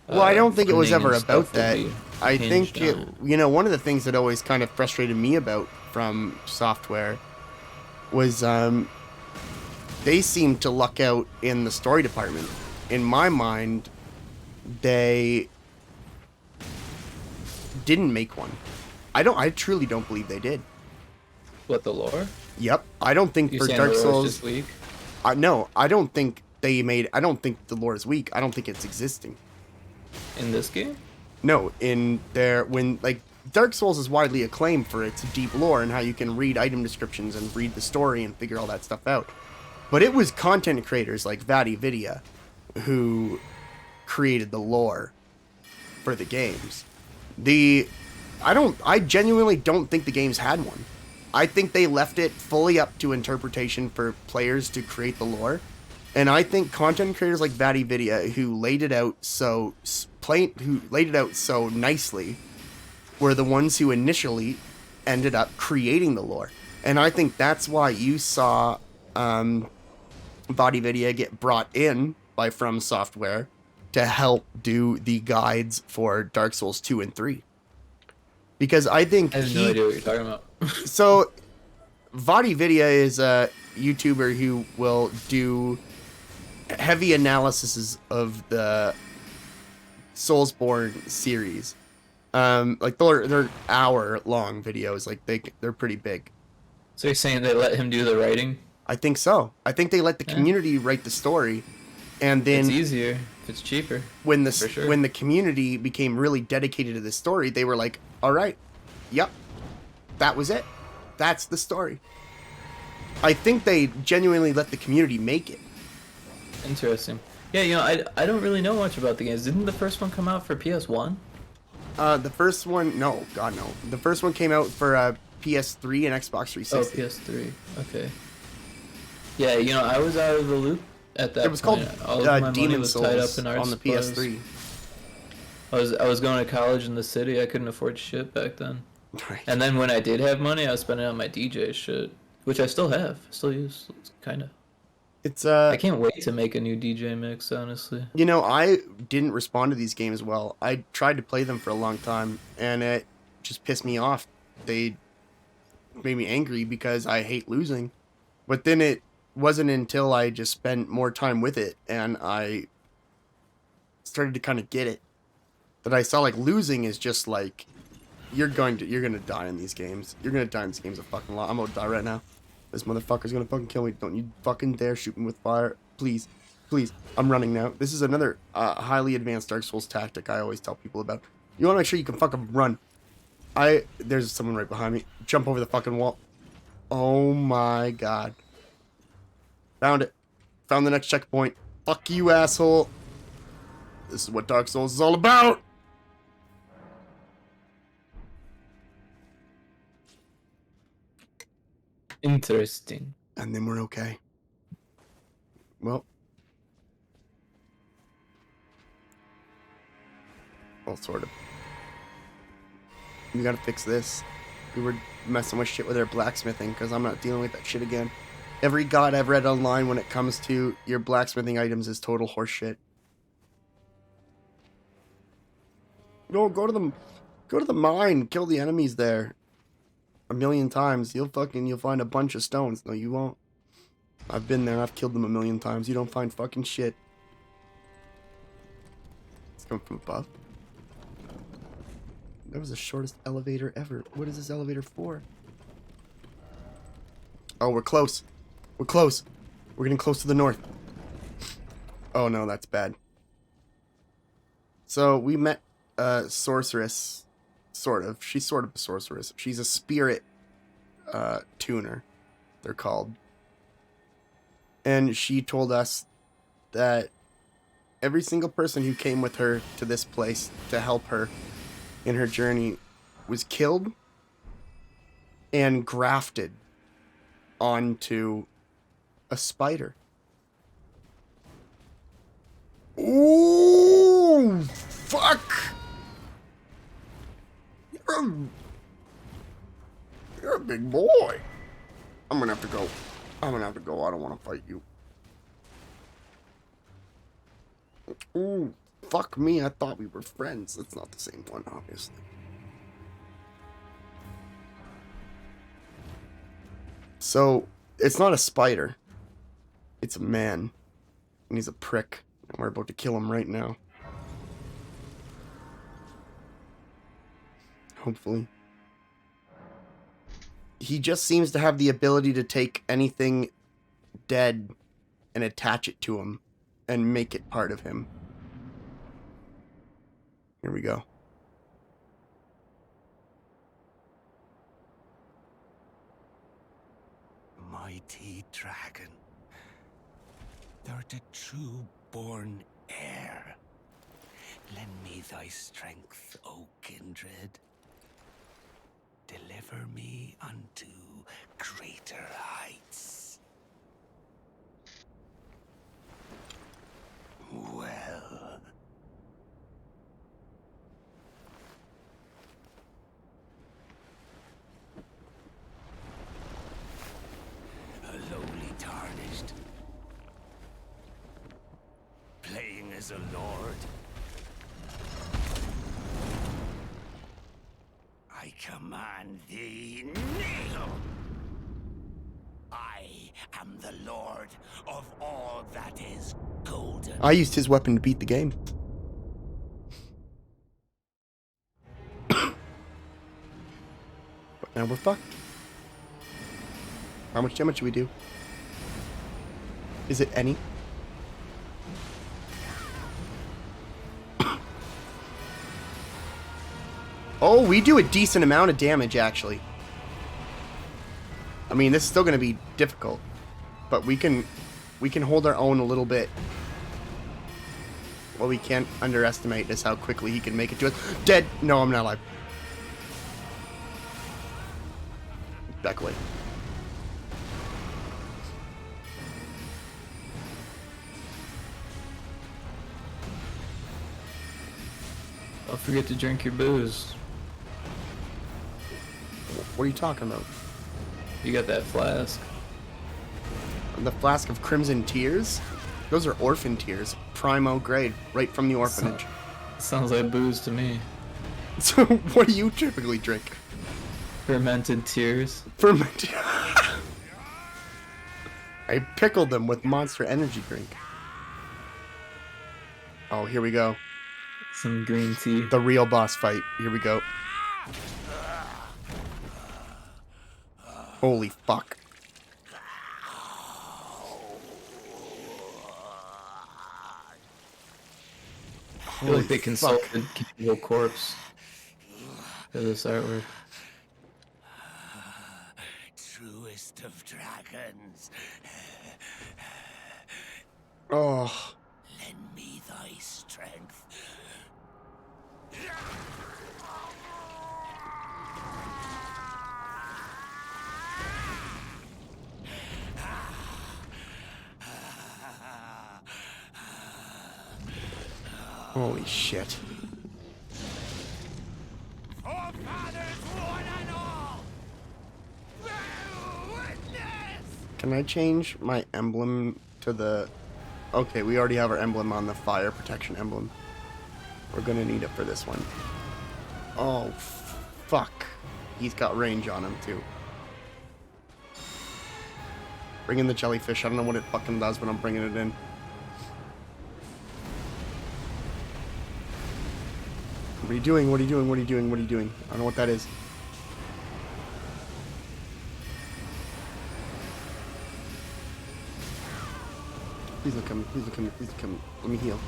well, I don't think it was ever about that. I think one of the things that always kind of frustrated me about From Software was they seemed to luck out in the story department. In my mind, they didn't make one. I truly don't believe they did. What, the lore? Yep. I don't think for Dark Souls. Just weak? No, I don't think they made. I don't think the lore is weak. I don't think it's existing. In this game? No, when Dark Souls is widely acclaimed for its deep lore and how you can read item descriptions and read the story and figure all that stuff out. But it was content creators like VODs who created the lore for the games. I genuinely don't think the games had one. I think they left it fully up to interpretation for players to create the lore. And I think content creators like VODs who laid it out so nicely were the ones who initially ended up creating the lore. And I think that's why you saw VODs get brought in by From Software to help do the guides for Dark Souls 2 and 3. Because I think I have no idea what you're talking about. So, VODs is a YouTuber who will do heavy analyses of the Soulsborne series. Like they're hour-long videos. Like they're pretty big. So you're saying they let him do the writing? I think so. I think they let the community write the story, and then it's easier if it's cheaper. When the community became really dedicated to the story, they were like, "All right, yep, that was it. That's the story." I think they genuinely let the community make it. Interesting. Yeah, I don't really know much about the games. Didn't the first one come out for PS1? The first one, no, God no. The first one came out for PS3 and Xbox 360. Oh, PS3. Okay. Yeah, I was out of the loop at that. It was point. called All my Demon money was Souls tied up in art on the PS3. I was going to college in the city. I couldn't afford shit back then. Right. And then when I did have money, I was spending it on my DJ shit, which I still have, still use, kind of. It's I can't wait to make a new DJ mix, honestly. I didn't respond to these games well. I tried to play them for a long time, and it just pissed me off. They made me angry because I hate losing. But then it wasn't until I just spent more time with it and I started to kind of get it that I saw like losing is just like you're gonna die in these games. You're gonna die in these games a fucking lot. I'm gonna die right now. This motherfucker's gonna fucking kill me. Don't you fucking dare shoot me with fire. Please. Please. I'm running now. This is another highly advanced Dark Souls tactic I always tell people about. You wanna make sure you can fucking run. There's someone right behind me. Jump over the fucking wall. Oh my god. Found it. Found the next checkpoint. Fuck you, asshole. This is what Dark Souls is all about! Interesting. And then we're okay. Well, sort of. We gotta fix this. We were messing with shit with our blacksmithing, because I'm not dealing with that shit again. Every god I've read online when it comes to your blacksmithing items is total horseshit. No, go to the mine, kill the enemies there. 1,000,000 times. You'll find a bunch of stones. No, you won't. I've been there, I've killed them 1,000,000 times. You don't find fucking shit. It's coming from above. That was the shortest elevator ever. What is this elevator for? Oh, we're close. We're close. We're getting close to the north. Oh no, that's bad. So we met a sorceress, sort of. She's sort of a sorceress. She's a spirit tuner, they're called. And she told us that every single person who came with her to this place to help her in her journey was killed and grafted onto a spider. Ooh, fuck! You're a big boy. I'm gonna have to go. I don't want to fight you. Ooh, fuck me. I thought we were friends. It's not the same one, obviously. So, it's not a spider. It's a man. And he's a prick. And we're about to kill him right now. Hopefully. He just seems to have the ability to take anything dead and attach it to him and make it part of him. Here we go. Mighty dragon, thou'rt a true born heir. Lend me thy strength, O kindred. Deliver me unto greater heights. Well. A lowly tarnished, playing as a lord. I command thee, kneel! I am the lord of all that is golden. I used his weapon to beat the game. But now we're fucked. How much damage do we do? Is it any? Oh, we do a decent amount of damage, actually. I mean, this is still going to be difficult, but we can hold our own a little bit. What we can't underestimate is how quickly he can make it to us. Dead! No, I'm not alive. Back away. Don't forget to drink your booze. What are you talking about? You got that flask. The flask of Crimson Tears? Those are orphan tears. Primo grade. Right from the orphanage. Sounds like booze to me. So, what do you typically drink? Fermented tears. Fermented. I pickled them with Monster Energy drink. Oh, here we go. Some green tea. The real boss fight. Here we go. Holy fuck. I feel like they consulted Cannibal Corpse for this artwork. Truest of dragons. Oh. Lend me thy strength. Holy shit. Can I change my emblem to the... Okay, we already have our emblem on the fire protection emblem. We're gonna need it for this one. Oh, fuck. He's got range on him, too. Bring in the jellyfish. I don't know what it fucking does, but I'm bringing it in. What are you doing? What are you doing? What are you doing? What are you doing? I don't know what that is. Please look at me. Please look at me. Please look at me. Let me heal.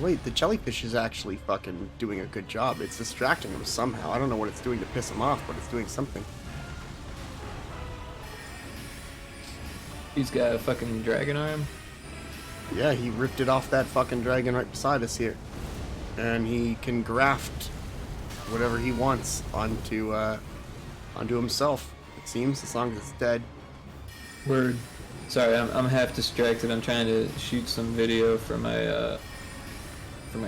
Wait, the jellyfish is actually fucking doing a good job. It's distracting him somehow. I don't know what it's doing to piss him off, but it's doing something. He's got a fucking dragon arm. Yeah, he ripped it off that fucking dragon right beside us here. And he can graft whatever he wants onto himself, it seems, as long as it's dead. Word. Sorry, I'm half distracted. I'm trying to shoot some video for my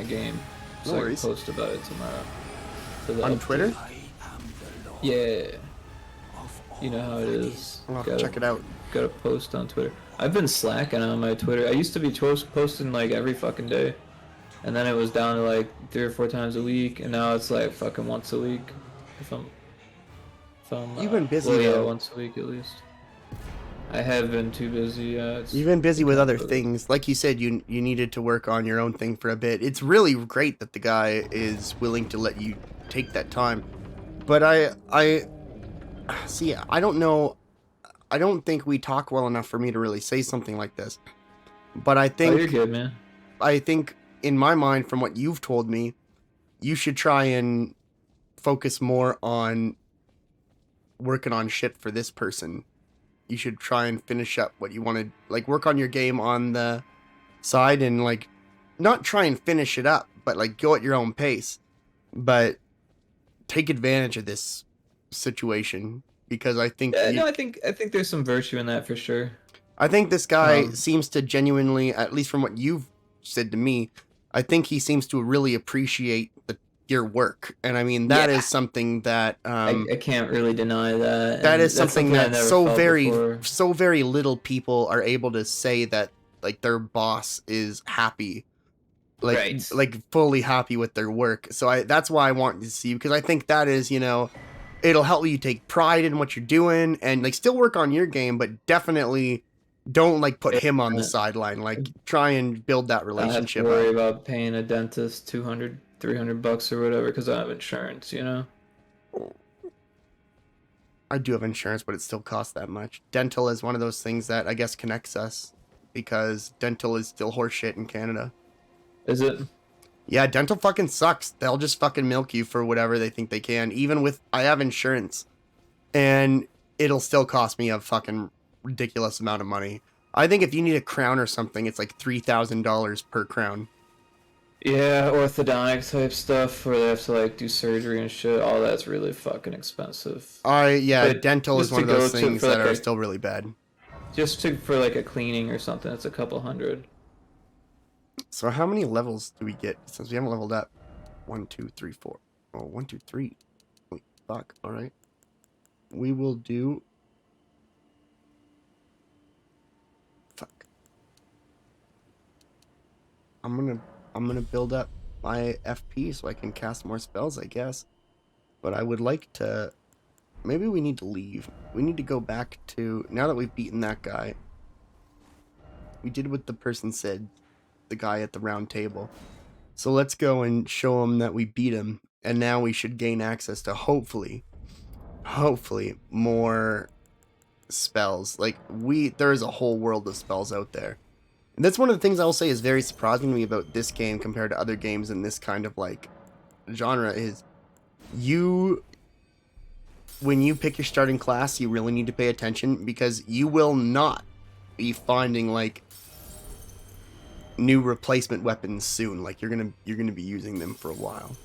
game, so I can post about it tomorrow. On Twitter? Yeah. You know how it is. I'll have to check it out. Gotta post on Twitter. I've been slacking on my Twitter. I used to be posting like every fucking day, and then it was down to like 3 or 4 times a week, and now it's like fucking once a week. If I'm You've been busy, well, yeah, though. once a week at least. I have been too busy. You've been busy with other things. Like you said, you needed to work on your own thing for a bit. It's really great that the guy is willing to let you take that time. But I see, I don't know. I don't think we talk well enough for me to really say something like this. But I think... Oh, you're good, man. I think, in my mind, from what you've told me, you should try and focus more on working on shit for this person. You should try and finish up what you wanted. Like, work on your game on the side and, like, not try and finish it up, but, like, go at your own pace. But take advantage of this situation, because I think... Yeah, I think there's some virtue in that for sure. I think this guy seems to genuinely, at least from what you've said to me, I think he seems to really appreciate your work. And I mean, that is something that... I can't really deny that. That is something that so very little people are able to say, that like their boss is happy. Like fully happy with their work. So that's why I want to see you, because I think that is, it'll help you take pride in what you're doing and like still work on your game, but definitely don't like put him on the sideline. Like try and build that relationship. I have to worry about paying a dentist $200-300 or whatever because I have insurance, I do have insurance, but it still costs that much. Dental is one of those things that I guess connects us, because dental is still horseshit in Canada. Is it? Yeah, dental fucking sucks. They'll just fucking milk you for whatever they think they can. Even with, I have insurance, and it'll still cost me a fucking ridiculous amount of money. I think if you need a crown or something, it's like $3,000 per crown. Yeah, orthodontic type stuff where they have to like do surgery and shit. All that's really fucking expensive. But dental is one of those things that are still really bad. For like a cleaning or something, it's a couple $100. So how many levels do we get since we haven't leveled up? 1, 2, 3, 4. Oh, 1, 2, 3. Holy fuck. All right. We will do... Fuck. I'm gonna build up my FP so I can cast more spells, I guess. But I would like to... Maybe we need to leave. We need to go back to... Now that we've beaten that guy, we did what the person said. The guy at the round table. So let's go and show him that we beat him, and now we should gain access to hopefully more spells. Like there's a whole world of spells out there. And that's one of the things I will say is very surprising to me about this game compared to other games in this kind of like genre, is you when you pick your starting class, you really need to pay attention because you will not be finding like new replacement weapons soon. Like you're gonna be using them for a while.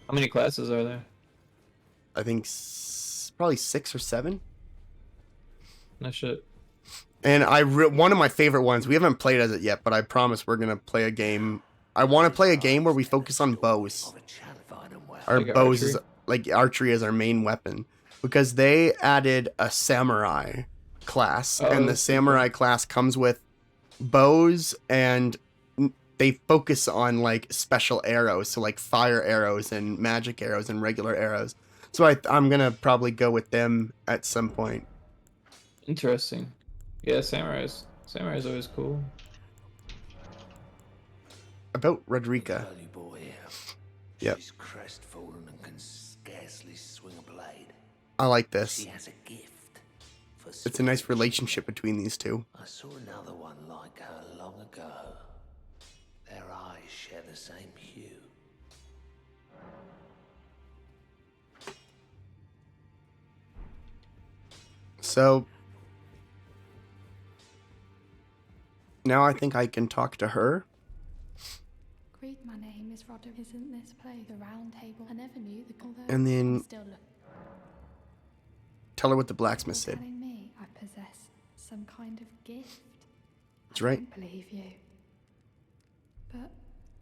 How many classes are there? I think probably 6 or 7. No shit. And one of my favorite ones. We haven't played as it yet, but I promise we're gonna play a game. I want to play a game where we focus on bows. Our Like bows archery? is like archery is our main weapon because they added a samurai class, Oh, and the that's pretty samurai class comes with bows, and they focus on like special arrows, so like fire arrows and magic arrows and regular arrows. So I'm gonna probably go with them at some point. Interesting. Yeah, samurais. Samurais always cool. About Rodrika. Yep. She's crestfallen and can scarcely swing a blade. I like this. She has a gift for It's a nice relationship between these two. I saw another one like her long ago. Their eyes share the same hue. So now I think I can talk to her. Greet, my name is Rodder. Isn't this place the round table? I never knew the color. And then Still look. tell her what the blacksmith You're said. telling me I possess some kind of gift. That's right. I don't believe you. But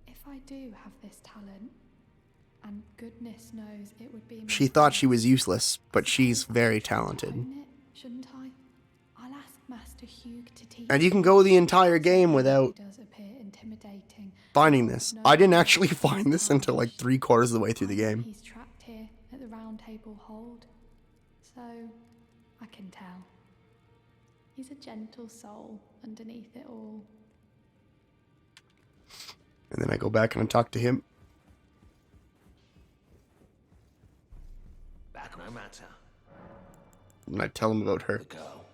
if I do have this talent, and goodness knows it would be. She thought she was useless, but she's very talented. Own it, shouldn't I? I'll ask Master Hugh to teach. And you can go the entire game without Does appear intimidating. finding this. I didn't actually find this until like 3/4 of the way through the game. He's trapped here at the round table hold. So I can tell. He's a gentle soul underneath it all. And then I go back and I talk to him. Back no matter. And I tell him about her. The girl.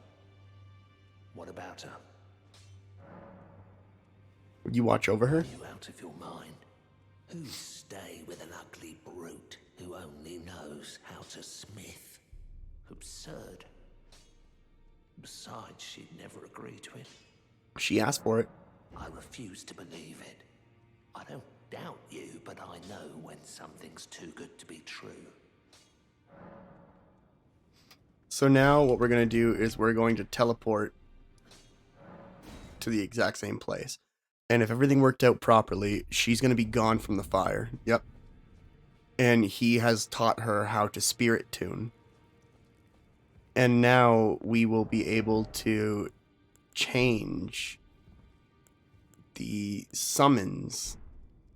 What about her? Would you watch over her? Are you out of your mind? Who stay with an ugly brute who only knows how to smith? Absurd. Besides, she'd never agree to it. She asked for it. I refuse to believe it. I don't doubt you, but I know when something's too good to be true. So now what we're going to do is we're going to teleport to the exact same place. And if everything worked out properly, she's going to be gone from the fire. Yep. And he has taught her how to spirit tune. And now we will be able to change the summons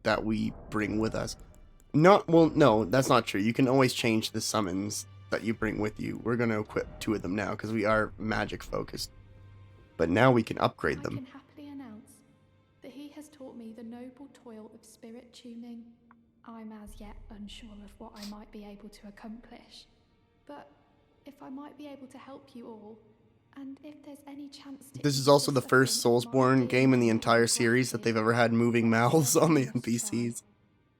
that we bring with us. No, that's not true. You can always change the summons that you bring with you. We're going to equip 2 of them now because we are magic focused. But now we can upgrade I them. can happily announce that he has taught me the noble toil of spirit tuning. I'm as yet unsure of what I might be able to accomplish. But if I might be able to help you all, and if there's any chance to... This is also the first Soulsborne game in the entire series that they've ever had moving mouths on the NPCs.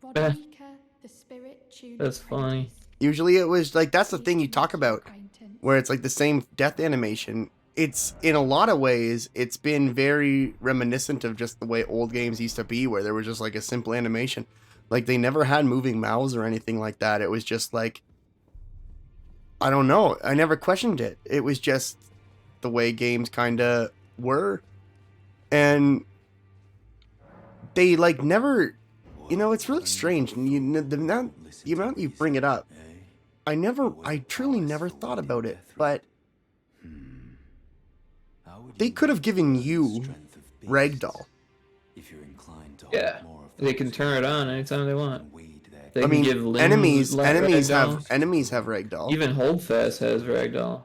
Rodrika, the spirit tuning. That's funny. Usually it was like, that's the thing you talk about, where it's like the same death animation. It's, in a lot of ways, it's been very reminiscent of just the way old games used to be, where there was just like a simple animation. Like, they never had moving mouths or anything like that. It was just like, I don't know. I never questioned it. It was just the way games kind of were. And they, like, never... You know, it's really strange. The amount you bring it up, I truly never thought about it, but they could have given you Ragdoll. Yeah, they can turn it on anytime they want. They I can mean, give limbs enemies ragdoll. have Ragdoll. Even Holdfast has Ragdoll.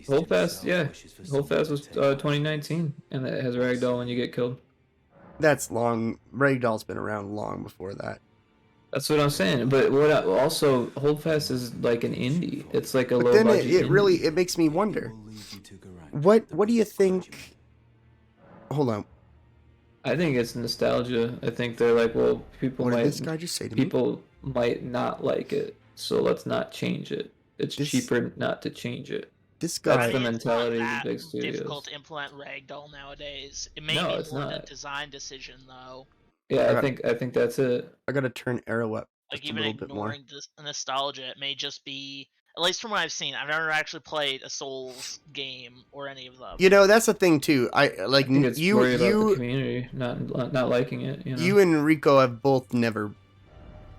Holdfast, yeah. Holdfast was 2019, and it has Ragdoll when you get killed. That's long. Ragdoll's been around long before that. That's what I'm saying. But what also Holdfast is like an indie. It's like a But low then budget. it really makes me wonder. What do you think? Hold on. I think it's nostalgia. I think they're like, well, people What did might. this guy just say to me? People might not like it, so let's not change it. It's cheaper not to change it. This That's guy. the It's not mentality of that big studios. difficult to implement ragdoll nowadays. It may No, be it's more of a not. design decision though. Yeah, I think that's it. I gotta turn arrow up Like just a even little bit more. ignoring this nostalgia, it may just be, at least from what I've seen. I've never actually played a Souls game or any of them. You know, that's the thing too. I like I think it's you. worried about the community not liking it. You know? You and Rico have both never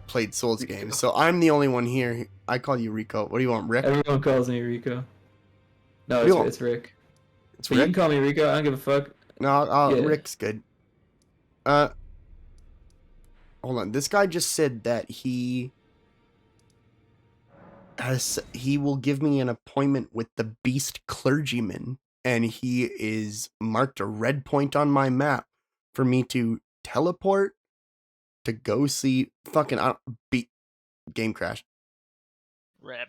played Souls games, so I'm the only one here. I call you Rico. What do you want, Rick? Everyone calls me Rico. No, What do you want? it's Rick. It's But Rick? you can call me Rico. I don't give a fuck. No, Yeah. Rick's good. Hold on. This guy just said that he will give me an appointment with the Beast Clergyman, and he is marked a red point on my map for me to teleport to go see fucking game crash. Rip.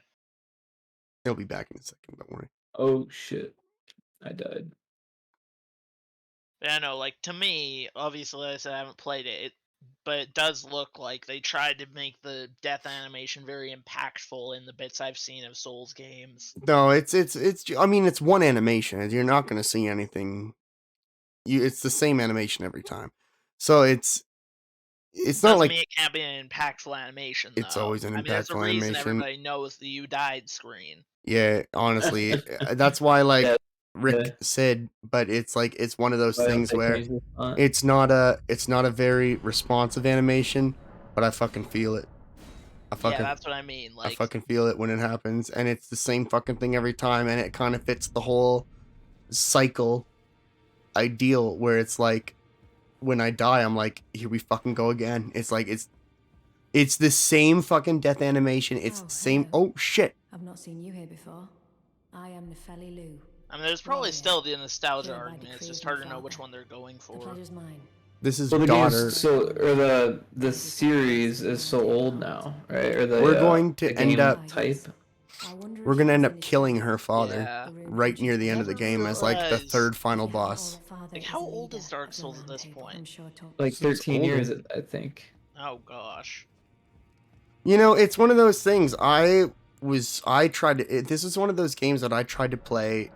He'll be back in a second, don't worry. Oh shit. I died. Yeah, no, like to me, obviously like I said I haven't played it, but it does look like they tried to make the death animation very impactful in the bits I've seen of Souls games. No, it's I mean, it's one animation. You're not going to see anything. It's the same animation every time. So it's not Doesn't like mean it can't be an impactful animation though. It's always an I mean, there's a impactful reason animation. everybody knows the "you died" screen. Yeah, honestly, that's why like Rick Yeah. said, but it's like it's one of those Why don't things they where change the font? it's not a very responsive animation, but I fucking feel it. Yeah, that's what I mean. I Like, fucking feel it when it happens, and it's the same fucking thing every time, and it kind of fits the whole cycle ideal where it's like when I die, I'm like, here we fucking go again. It's like it's the same fucking death animation. It's the same. Oh shit. I've not seen you here before. I am Nefeli Lu. I mean, there's probably Warrior, still the nostalgia killed by argument. It's decree just of my hard to know which father. one they're going The for. pleasure's mine. This is Well, the daughter. game's the series is so old now, right? Or the We're going to the end game up type. We're gonna end up killing her father Yeah. right near the end of the game as like the third final boss. Like, how old is Dark Souls at this point? Like 13 years, I think. Oh gosh. You know, it's one of those things. This is one of those games that I tried to play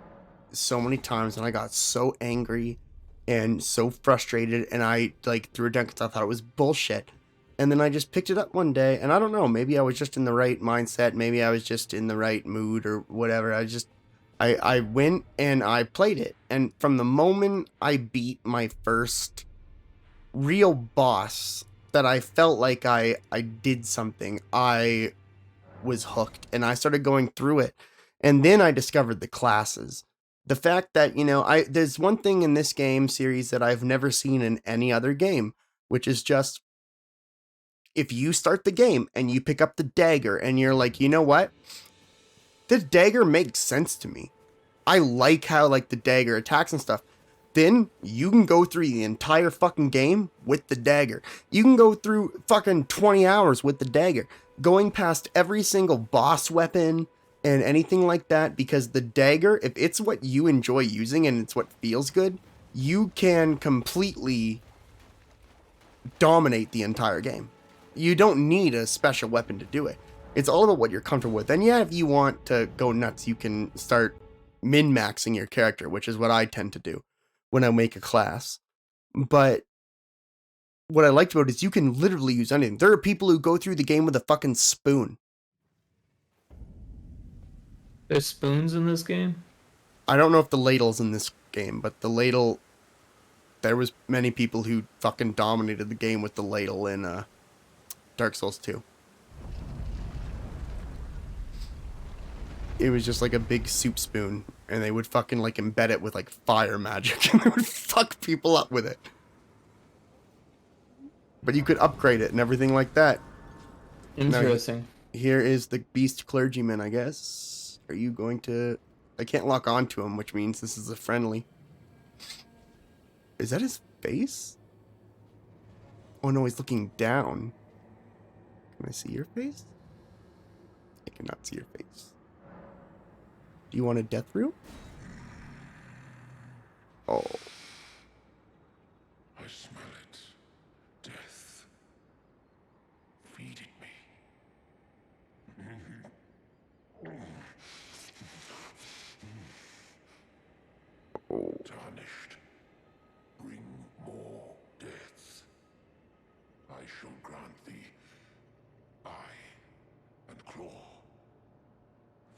so many times, and I got so angry and so frustrated, and I like threw it down because I thought it was bullshit. And then I just picked it up one day, and I don't know, maybe I was just in the right mindset, maybe I was just in the right mood or whatever. I went and I played it, and from the moment I beat my first real boss that I felt like I did something, I was hooked, and I started going through it. And then I discovered the classes. The fact that, you know, there's one thing in this game series that I've never seen in any other game, which is just if you start the game and you pick up the dagger and you're like, you know what? The dagger makes sense to me. I like how like the dagger attacks and stuff. Then you can go through the entire fucking game with the dagger. You can go through fucking 20 hours with the dagger, going past every single boss weapon and anything like that, because the dagger, if it's what you enjoy using and it's what feels good, you can completely dominate the entire game. You don't need a special weapon to do it. It's all about what you're comfortable with. And yeah, if you want to go nuts, you can start min-maxing your character, which is what I tend to do when I make a class. But what I liked about it is you can literally use anything. There are people who go through the game with a fucking spoon. There's spoons in this game? I don't know if the ladle's in this game, but the ladle, there was many people who fucking dominated the game with the ladle in Dark Souls 2. It was just like a big soup spoon, and they would fucking like embed it with like fire magic, and they would fuck people up with it. But you could upgrade it and everything like that. Interesting. Now, here is the Beast Clergyman, I guess. Are you going to... I can't lock onto him, which means this is a friendly. Is that his face? Oh no, he's looking down. Can I see your face? I cannot see your face. Do you want a death room? Oh. I smell it. Death. Feed it me. Tarnished, bring more death. I shall grant thee eye and claw.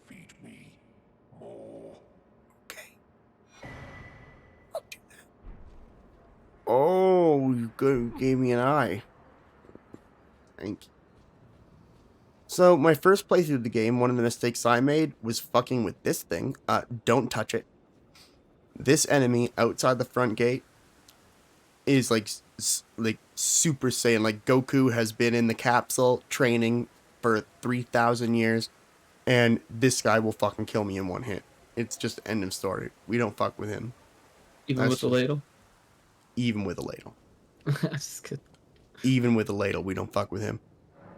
Feed me more. Oh, you gave me an eye. Thank you. So, my first playthrough of the game, one of the mistakes I made was fucking with this thing. Don't touch it. This enemy outside the front gate is like Super Saiyan. Like, Goku has been in the capsule training for 3,000 years, and this guy will fucking kill me in one hit. It's just end of story. We don't fuck with him. Even with the ladle? Even with a ladle. Just kidding. Even with a ladle, we don't fuck with him.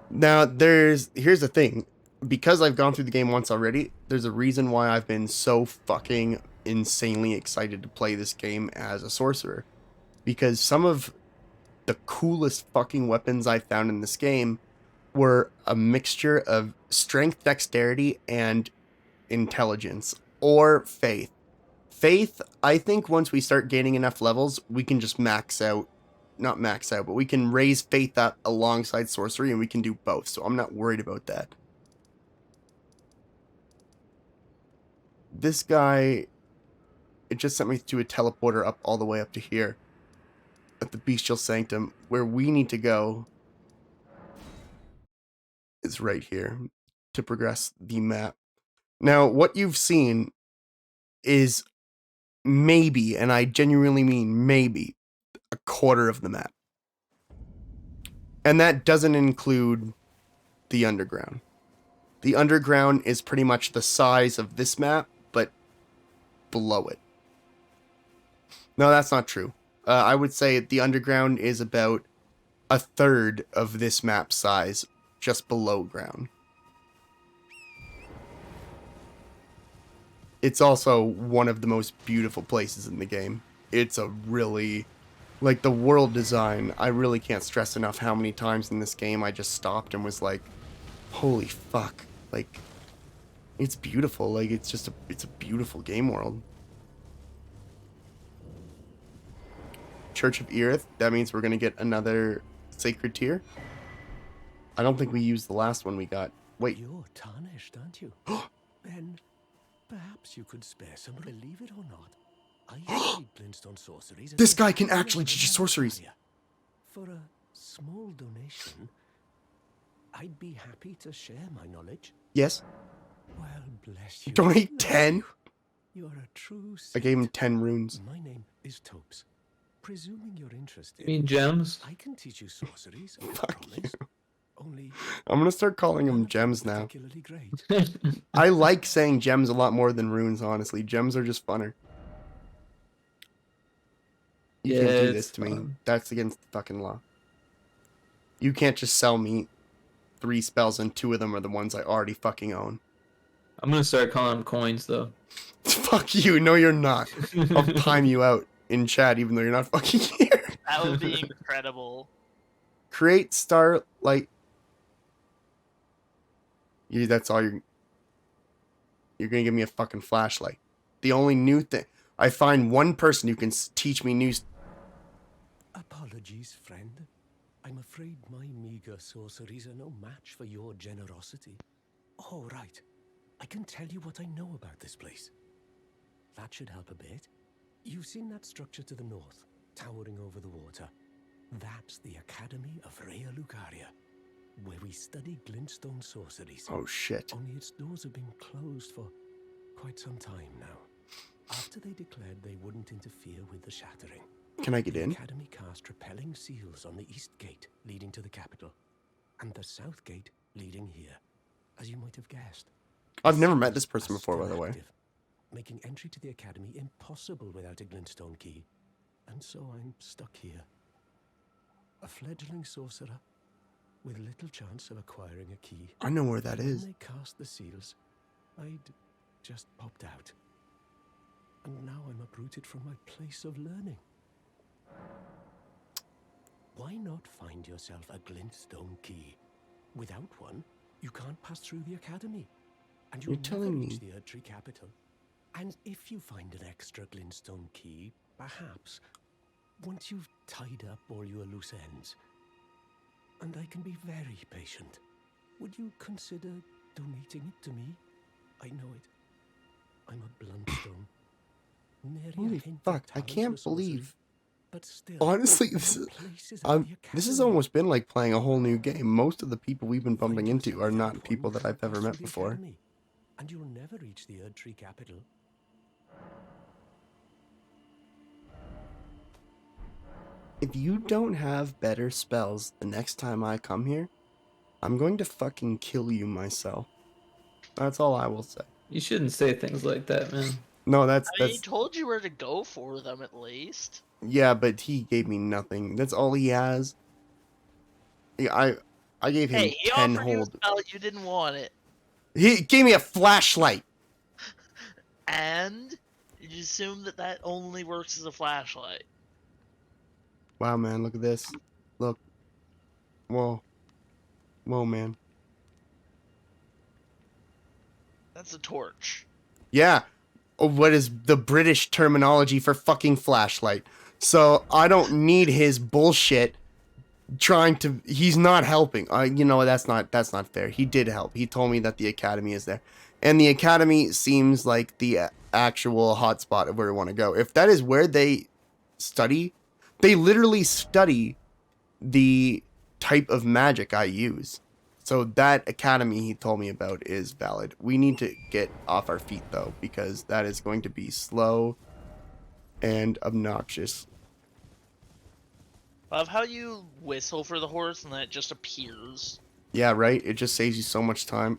Now, here's the thing. Because I've gone through the game once already, there's a reason why I've been so fucking insanely excited to play this game as a sorcerer. Because some of the coolest fucking weapons I found in this game were a mixture of strength, dexterity, and intelligence, or faith. Faith, I think once we start gaining enough levels, we can just not max out, but we can raise faith up alongside sorcery, and we can do both, so I'm not worried about that. This guy, it just sent me to a teleporter up all the way up to here at the Bestial Sanctum. Where we need to go is right here to progress the map. Now, what you've seen is maybe, and I genuinely mean maybe, a quarter of the map. And that doesn't include the underground. The underground is pretty much the size of this map, but below it. No, that's not true. I would say the underground is about a third of this map size, just below ground. It's also one of the most beautiful places in the game. It's a really, like, the world design, I really can't stress enough how many times in this game I just stopped and was like, holy fuck, like, it's beautiful. Like, it's a beautiful game world. Church of Erith, that means we're gonna get another sacred tier. I don't think we used the last one we got. Wait. You're tarnished, aren't you? Then perhaps you could spare some. Believe it or not, I studied glintstone sorceries. This guy can actually teach you sorceries. For a small donation, I'd be happy to share my knowledge. Yes. Well, bless you. Donate 10? You're a true saint. I gave him 10 runes. My name is Topes. Presuming you're interested. You mean gems? I can teach you sorceries. Fuck you. Only I'm gonna start calling them gems now. I like saying gems a lot more than runes, honestly. Gems are just funner. You can't do this to me. That's against the fucking law. You can't just sell me 3 spells and 2 of them are the ones I already fucking own. I'm gonna start calling them coins, though. Fuck you. No, you're not. I'll time you out in chat, even though you're not fucking here. That would be incredible. Create starlight. That's all you're gonna give me a fucking flashlight. The only new thing. I find one person who can teach me new. Apologies, friend. I'm afraid my meager sorceries are no match for your generosity. All right. I can tell you what I know about this place. That should help a bit. You've seen that structure to the north, towering over the water. That's the Academy of Rhea Lucaria, where we study glintstone sorceries. Oh shit. Only its doors have been closed for quite some time now. After they declared they wouldn't interfere with the shattering. Can I get in? The Academy cast repelling seals on the east gate leading to the capital, and the south gate leading here, as you might have guessed. I've never met this person before, by the way. Making entry to the Academy impossible without a glintstone key. And so I'm stuck here. A fledgling sorcerer with little chance of acquiring a key. I know where that is. When they cast the seals, I'd just popped out. And now I'm uprooted from my place of learning. Why not find yourself a glintstone key? Without one, you can't pass through the Academy. And you'll You're telling never me reach the Erdtree capital. And if you find an extra glintstone key, perhaps, once you've tied up all your loose ends, and I can be very patient, would you consider donating it to me? I know it. I'm a bluntstone. Holy fuck, I can't believe. But still, Honestly, this has almost been like playing a whole new game. Most of the people we've been bumping into are not people that I've ever met before. And you'll never reach the Erdtree capital. If you don't have better spells the next time I come here, I'm going to fucking kill you myself. That's all I will say. You shouldn't say things like that, man. No, I mean, he told you where to go for them at least. Yeah, but he gave me nothing. That's all he has. Yeah, I gave him Hey, he 10 offered you a hold. spell, you didn't want it. He gave me a flashlight. And you assume that that only works as a flashlight. Wow, man, look at this. Look. Whoa. Whoa, man. That's a torch. Yeah. What is the British terminology for fucking flashlight? So I don't need his bullshit trying to. He's not helping. You know, that's not fair. He did help. He told me that the academy is there, and the academy seems like the actual hotspot of where we want to go. If that is where they study, they literally study the type of magic I use. So that academy he told me about is valid. We need to get off our feet, though, because that is going to be slow and obnoxious. I love how you whistle for the horse and then it just appears. Yeah, right? It just saves you so much time.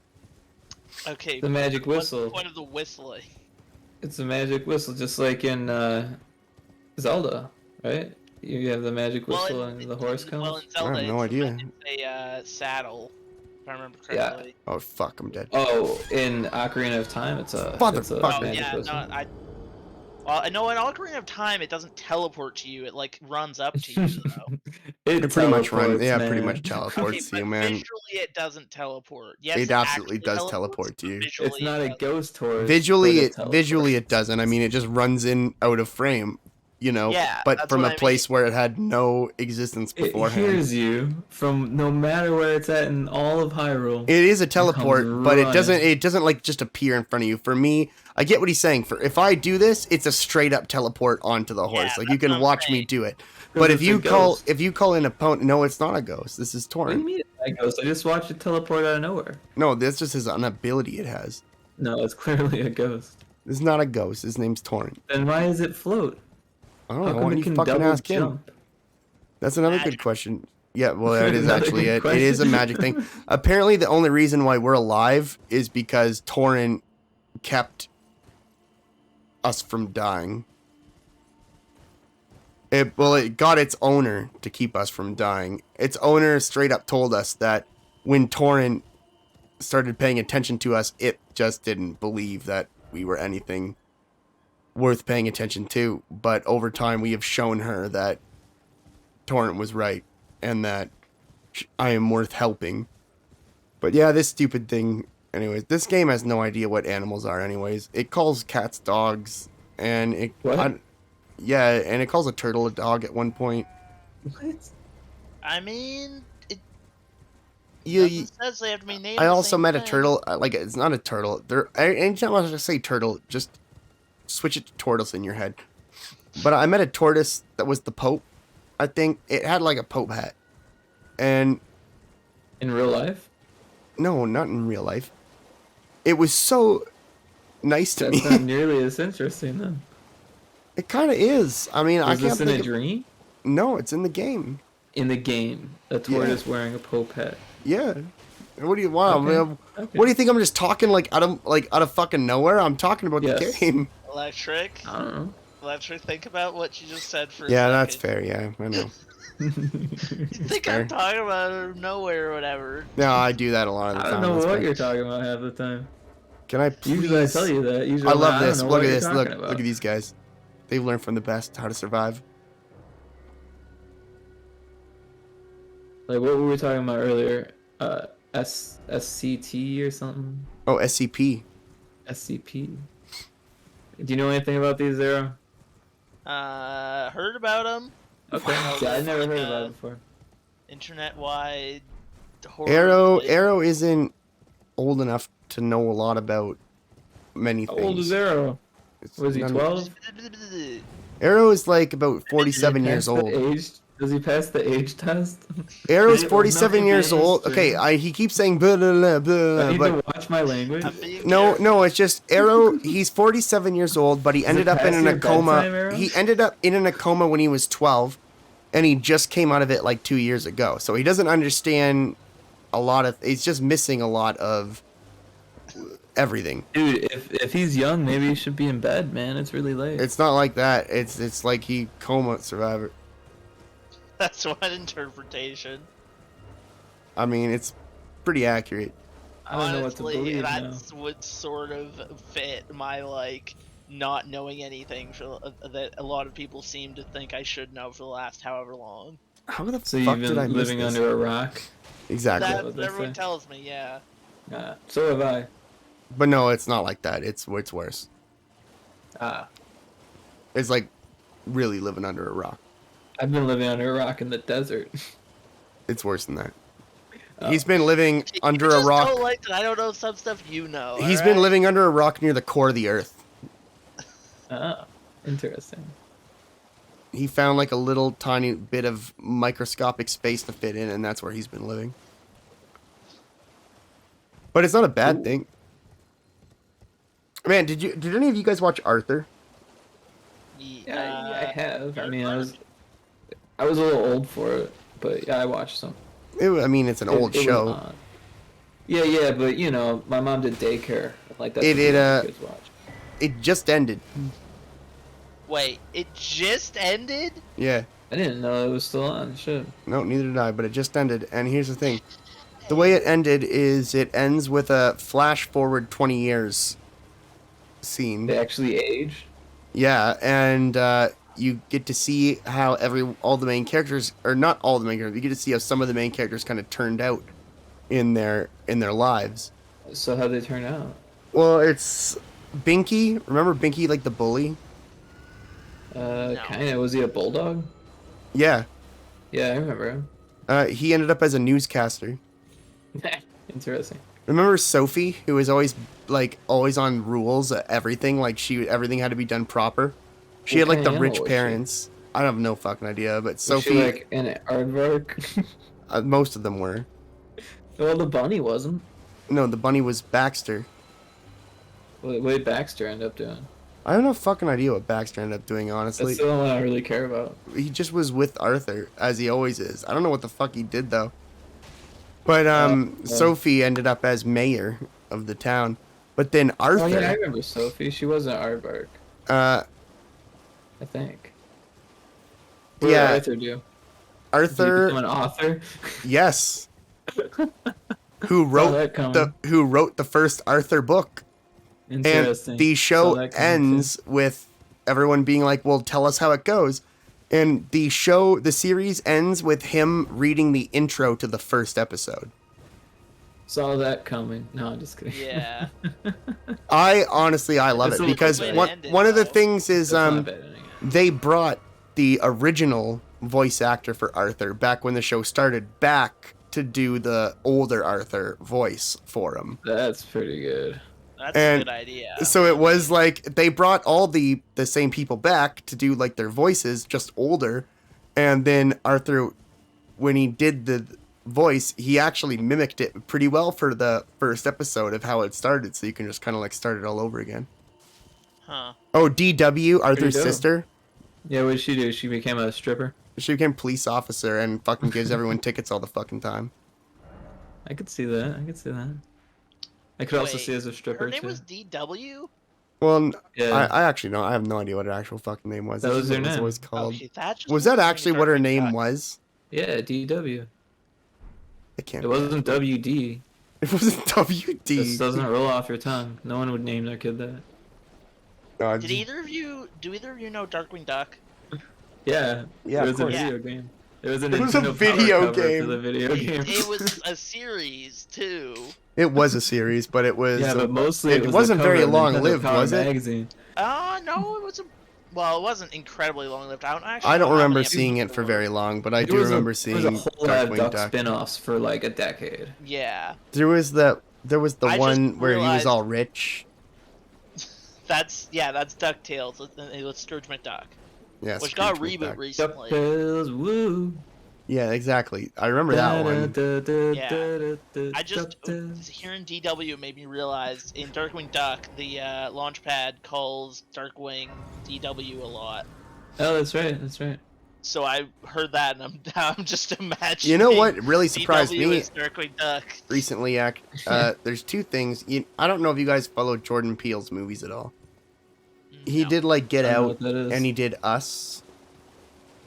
Okay. The magic whistle. What's the point of the whistling? It's a magic whistle, just like in Zelda, right? You have the magic whistle and the horse comes. Well, in Zelda, I have no idea. It's a saddle, if I remember Yeah. correctly. Oh, fuck, I'm dead. Oh, in Ocarina of Time, it's a magic whistle. Well, I know in Ocarina of Time, it doesn't teleport to you. It like runs up to you, though. It pretty much runs. Yeah, man. pretty much teleports to you, man. Visually, it doesn't teleport. Yes, It absolutely does teleports, teleport to you. visually It's not a ghost horse. Visually, but visually it doesn't. I mean, it just runs in out of frame, you know. Yeah, but that's from what a I place where it had no existence It beforehand. hears you from no matter where it's at in all of Hyrule. It is a teleport, but it running. doesn't like just appear in front of you. For me, I get what he's saying. For if I do this, it's a straight up teleport onto the horse. Like you can watch me do it. But if you call an opponent, no, it's not a ghost. This is What do you Torrent. mean it's not a ghost? I just watched it teleport out of nowhere. No, that's just his ability it has. No, it's clearly a ghost. It's not a ghost. His name's Torrent. Then why does it float? I don't How know. come Why it don't you can fucking double ask him? jump? That's another good question. Yeah, well, that is Another actually good it. It is a question. magic thing. Apparently, the only reason why we're alive is because Torrent kept us from dying. It got its owner to keep us from dying. Its owner straight up told us that when Torrent started paying attention to us, it just didn't believe that we were anything worth paying attention to. But over time, we have shown her that Torrent was right and that I am worth helping. But yeah, this stupid thing. Anyways, this game has no idea what animals are. Anyways, it calls cats dogs, and it and it calls a turtle a dog at one point. What? I mean, it You, says they have to be named. I the also same met a thing. turtle. Like it's not a turtle. Anytime I say turtle, just switch it to tortoise in your head. But I met a tortoise that was the Pope. I think it had like a Pope hat, and in real life. No, not in real life. It was so nice to That's me. not nearly as interesting then. It kind of is. I mean, I Was can't this in think a dream? No, it's in the game. In the game, a tortoise wearing a Pope hat. Yeah. What do you want? Okay. Man? What do you think? I'm just talking like out of fucking nowhere. I'm talking about the game. Electric. I don't know. Electric. Think about what you just said for. Yeah, a that's second. fair. Yeah, I know. You think I'm talking about out of nowhere or whatever? No, I do that a lot of the I time. don't know that's what fine. you're talking about half the time. Can I please? Usually I tell you that. Usually I I'm love like, I this. don't know Look what at you're this. Look, talking look at about. these guys. They've learned from the best how to survive. Like what were we talking about earlier? SCT or something? Oh, SCP. SCP. Do you know anything about these, Zero? Heard about them. Okay. Yeah, I never heard about it before. Internet-wide horror. Arrow isn't old enough to know a lot about many things. How old is Arrow? Was he 12? Arrow is like about 47 years old. Does he pass the age test? Arrow's 47 years old. Okay, he keeps saying blah, blah, blah, blah, I need but to watch my language. no, it's just Arrow. He's 47 years old, but he ended up in a coma. He ended up in a coma when he was 12, and he just came out of it like 2 years ago. So he doesn't understand a lot of. He's just missing a lot of everything. Dude, if he's young, maybe he should be in bed, man. It's really late. It's not like that. It's like he coma survivor. That's one interpretation. I mean, it's pretty accurate. I don't know what to believe now. That's would sort of fit my like not knowing anything for that a lot of people seem to think I should know for the last however long. How the So fuck you've did I been miss living this? under a rock? Exactly. That's what everyone tells me, yeah. So have I. But no, it's not like that. It's worse. It's like really living under a rock. I've been living under a rock in the desert. It's worse than that. He's been living under a rock. Don't like that I don't know some stuff you know. He's been living under a rock near the core of the earth. Oh, interesting. He found like a little tiny bit of microscopic space to fit in, and that's where he's been living. But it's not a bad thing. Man, did any of you guys watch Arthur? Yeah, I have. I mean, I was a little old for it, but yeah, I watched some. I mean, it's an old show. Yeah, but you know, my mom did daycare. Like that. It just ended. Wait, it just ended? Yeah. I didn't know it was still on. Shit. No, neither did I, but it just ended. And here's the thing. The way it ended is it ends with a flash forward 20 years scene. They actually age? Yeah, and you get to see how all the main characters, or not all the main characters, you get to see how some of the main characters kind of turned out in their lives. So how'd they turn out? Well, it's Binky. Remember Binky, like the bully? Kinda. Was he a bulldog? Yeah. Yeah, I remember him. He ended up as a newscaster. Interesting. Remember Sophie, who was always on rules, everything, like everything had to be done proper. She had like the rich parents. I have no fucking idea, but Sophie. Was she like an aardvark? Most of them were. Well, the bunny wasn't. No, the bunny was Baxter. What did Baxter end up doing? I have no fucking idea what Baxter ended up doing, honestly. That's the only one I really care about. He just was with Arthur, as he always is. I don't know what the fuck he did, though. But Sophie ended up as mayor of the town. But then Arthur... Oh, yeah, I remember Sophie. She was an aardvark. I think. What did Arthur do? Arthur... Did he become an author? Yes. Who wrote the first Arthur book. Interesting. And the show ends with everyone being like, well, tell us how it goes. And the series ends with him reading the intro to the first episode. Saw that coming. No, I'm just kidding. Yeah. I love it because one of the things is they brought the original voice actor for Arthur back when the show started back to do the older Arthur voice for him. That's pretty good. That's a good idea. So it was like they brought all the same people back to do like their voices, just older. And then Arthur, when he did the voice, he actually mimicked it pretty well for the first episode of how it started. So you can just kind of like start it all over again. Huh. Oh, DW, Arthur's sister. Yeah, what did she do? She became a stripper? She became police officer and fucking gives everyone tickets all the fucking time. I could see that. I could also see as a stripper, her name was DW? Well, yeah. I actually know. I have no idea what her actual fucking name was. That was her name. name. Always called. Oh, was that actually what her name was? Yeah, DW. It can't. It wasn't WD. It wasn't WD. This doesn't roll off your tongue. No one would name their kid that. Do either of you know Darkwing Duck? Yeah. Yeah. It was a video game. It was a video game. For the video game. It was a series too. It was a series, but it was. Yeah, but mostly it wasn't very long lived, was it? Magazine. No, it wasn't. Well, it wasn't incredibly long lived. I don't actually. I don't know how remember many seeing it episodes for there were. very long, but I There do was remember a seeing whole lot of Darkwing Duck Duck. spin-offs for like a decade. Yeah. There was the I just one where he was realized- all rich. That's DuckTales. It was Scrooge McDuck. Yeah, which Scrooge got a reboot McDuck. recently. DuckTales, woo. Yeah, exactly. I remember that one. Yeah. I just hearing DW made me realize in Darkwing Duck, the Launchpad calls Darkwing DW a lot. Oh, that's right. That's right. So I heard that, and I'm just imagining. You know what really surprised DW me is Darkwing Duck. recently? There's two things. I don't know if you guys follow Jordan Peele's movies at all. He did like Get I don't know Out, what that is. and he did Us.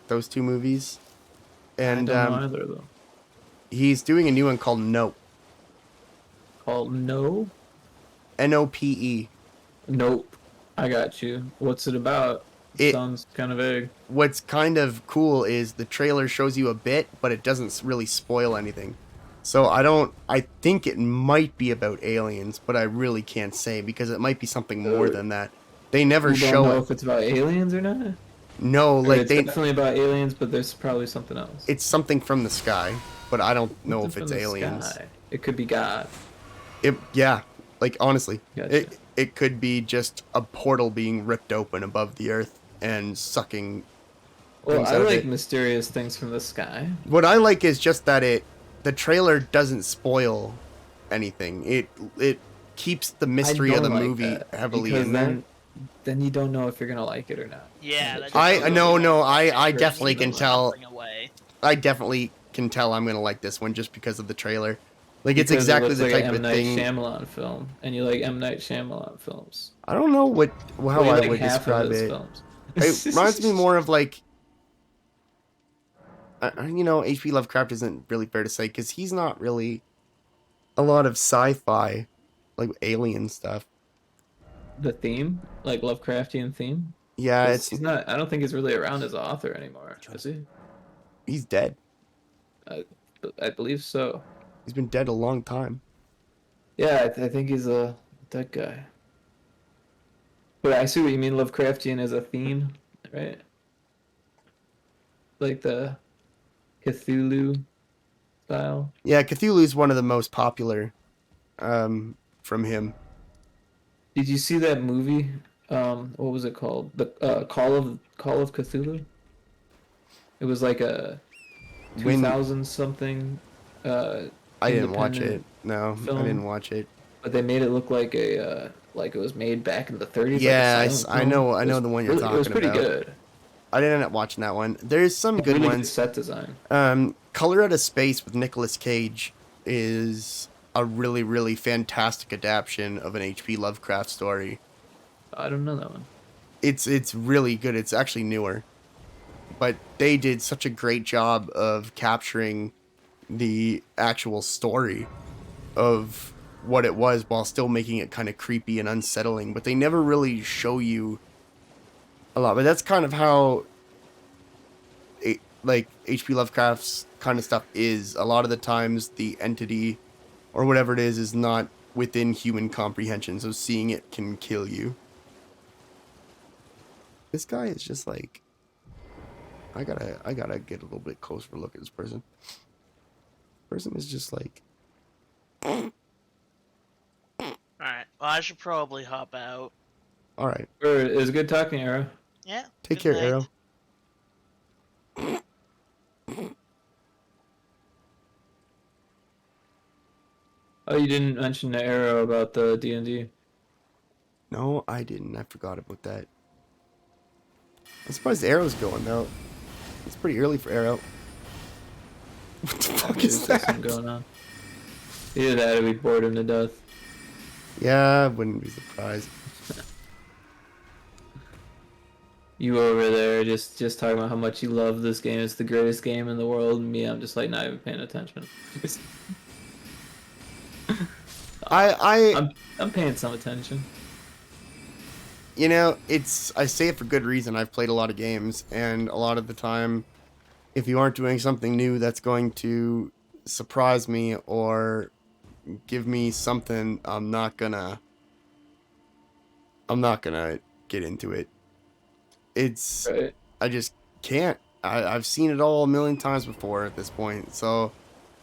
Those two movies, and I don't know either of them. he's doing a new one called Nope. Called No? Nope. Nope. I got you. What's it about? Sounds kind of vague. What's kind of cool is the trailer shows you a bit, but it doesn't really spoil anything. So I think it might be about aliens, but I really can't say because it might be something more than that. They never You show don't know it. if it's about aliens or not? No, Or like it's they definitely about aliens, but there's probably something else. it's something from the sky, but I don't know if Something it's from the aliens. sky. It could be God. Like honestly, Gotcha. it could be just a portal being ripped open above the earth and sucking Well, things I out of like it. mysterious things from the sky. What I like is just that the trailer doesn't spoil anything. It keeps the mystery I of the don't like movie that, heavily because in there. then you don't know if you're gonna like it or not. Yeah. I definitely Gives can them tell. something away. I definitely can tell I'm gonna like this one just because of the trailer. Like it's Because exactly looks the like type an of M. Night thing. Shyamalan film, and you like M. Night Shyamalan films. I don't know how Well, you I like would half of describe his it. films. It reminds me more of like, H.P. Lovecraft isn't really fair to say because he's not really a lot of sci-fi, like alien stuff. The theme, like Lovecraftian theme. Yeah, 'Cause he's not. I don't think he's really around as an author anymore. Is he? He's dead. I believe so. He's been dead a long time. Yeah, I think he's a dead guy. But I see what you mean. Lovecraftian as a theme, right? Like the Cthulhu style. Yeah, Cthulhu's one of the most popular from him. Did you see that movie? What was it called? The Call of Cthulhu. It was like a 2000 something. I didn't watch it. independent No, film, I didn't watch it. But they made it look like like it was made back in the 30s. Yeah, like a silent I film. know It was the one you're really- talking It was pretty about. good. I didn't end up watching that one. There's some good Really good ones. set design. Color Out of Space with Nicolas Cage is a really, really fantastic adaptation of an H.P. Lovecraft story. I don't know that one. It's really good. It's actually newer. But they did such a great job of capturing the actual story of what it was while still making it kind of creepy and unsettling. But they never really show you a lot. But that's kind of how H.P. Lovecraft's kind of stuff is. A lot of the times the entity or whatever it is not within human comprehension. So seeing it can kill you. This guy is just like, I gotta get a little bit closer look at this person. Person is just like, Alright, well, I should probably hop out. all right. It was good talking, Arrow. Yeah. Take good care, night. Arrow. Oh, you didn't mention the Arrow about the D&D. No, I didn't. I forgot about that. I'm surprised Arrow's going though. It's pretty early for Arrow. What the fuck is There's something that? going on. Either that or we bored him to death. Yeah, I wouldn't be surprised. You over there just talking about how much you love this game. It's the greatest game in the world. And me, I'm just like not even paying attention. I'm paying some attention. You know, I say it for good reason. I've played a lot of games, and a lot of the time, if you aren't doing something new that's going to surprise me or give me something, I'm not gonna get into it. It's Right. I just can't. I've seen it all a million times before at this point, so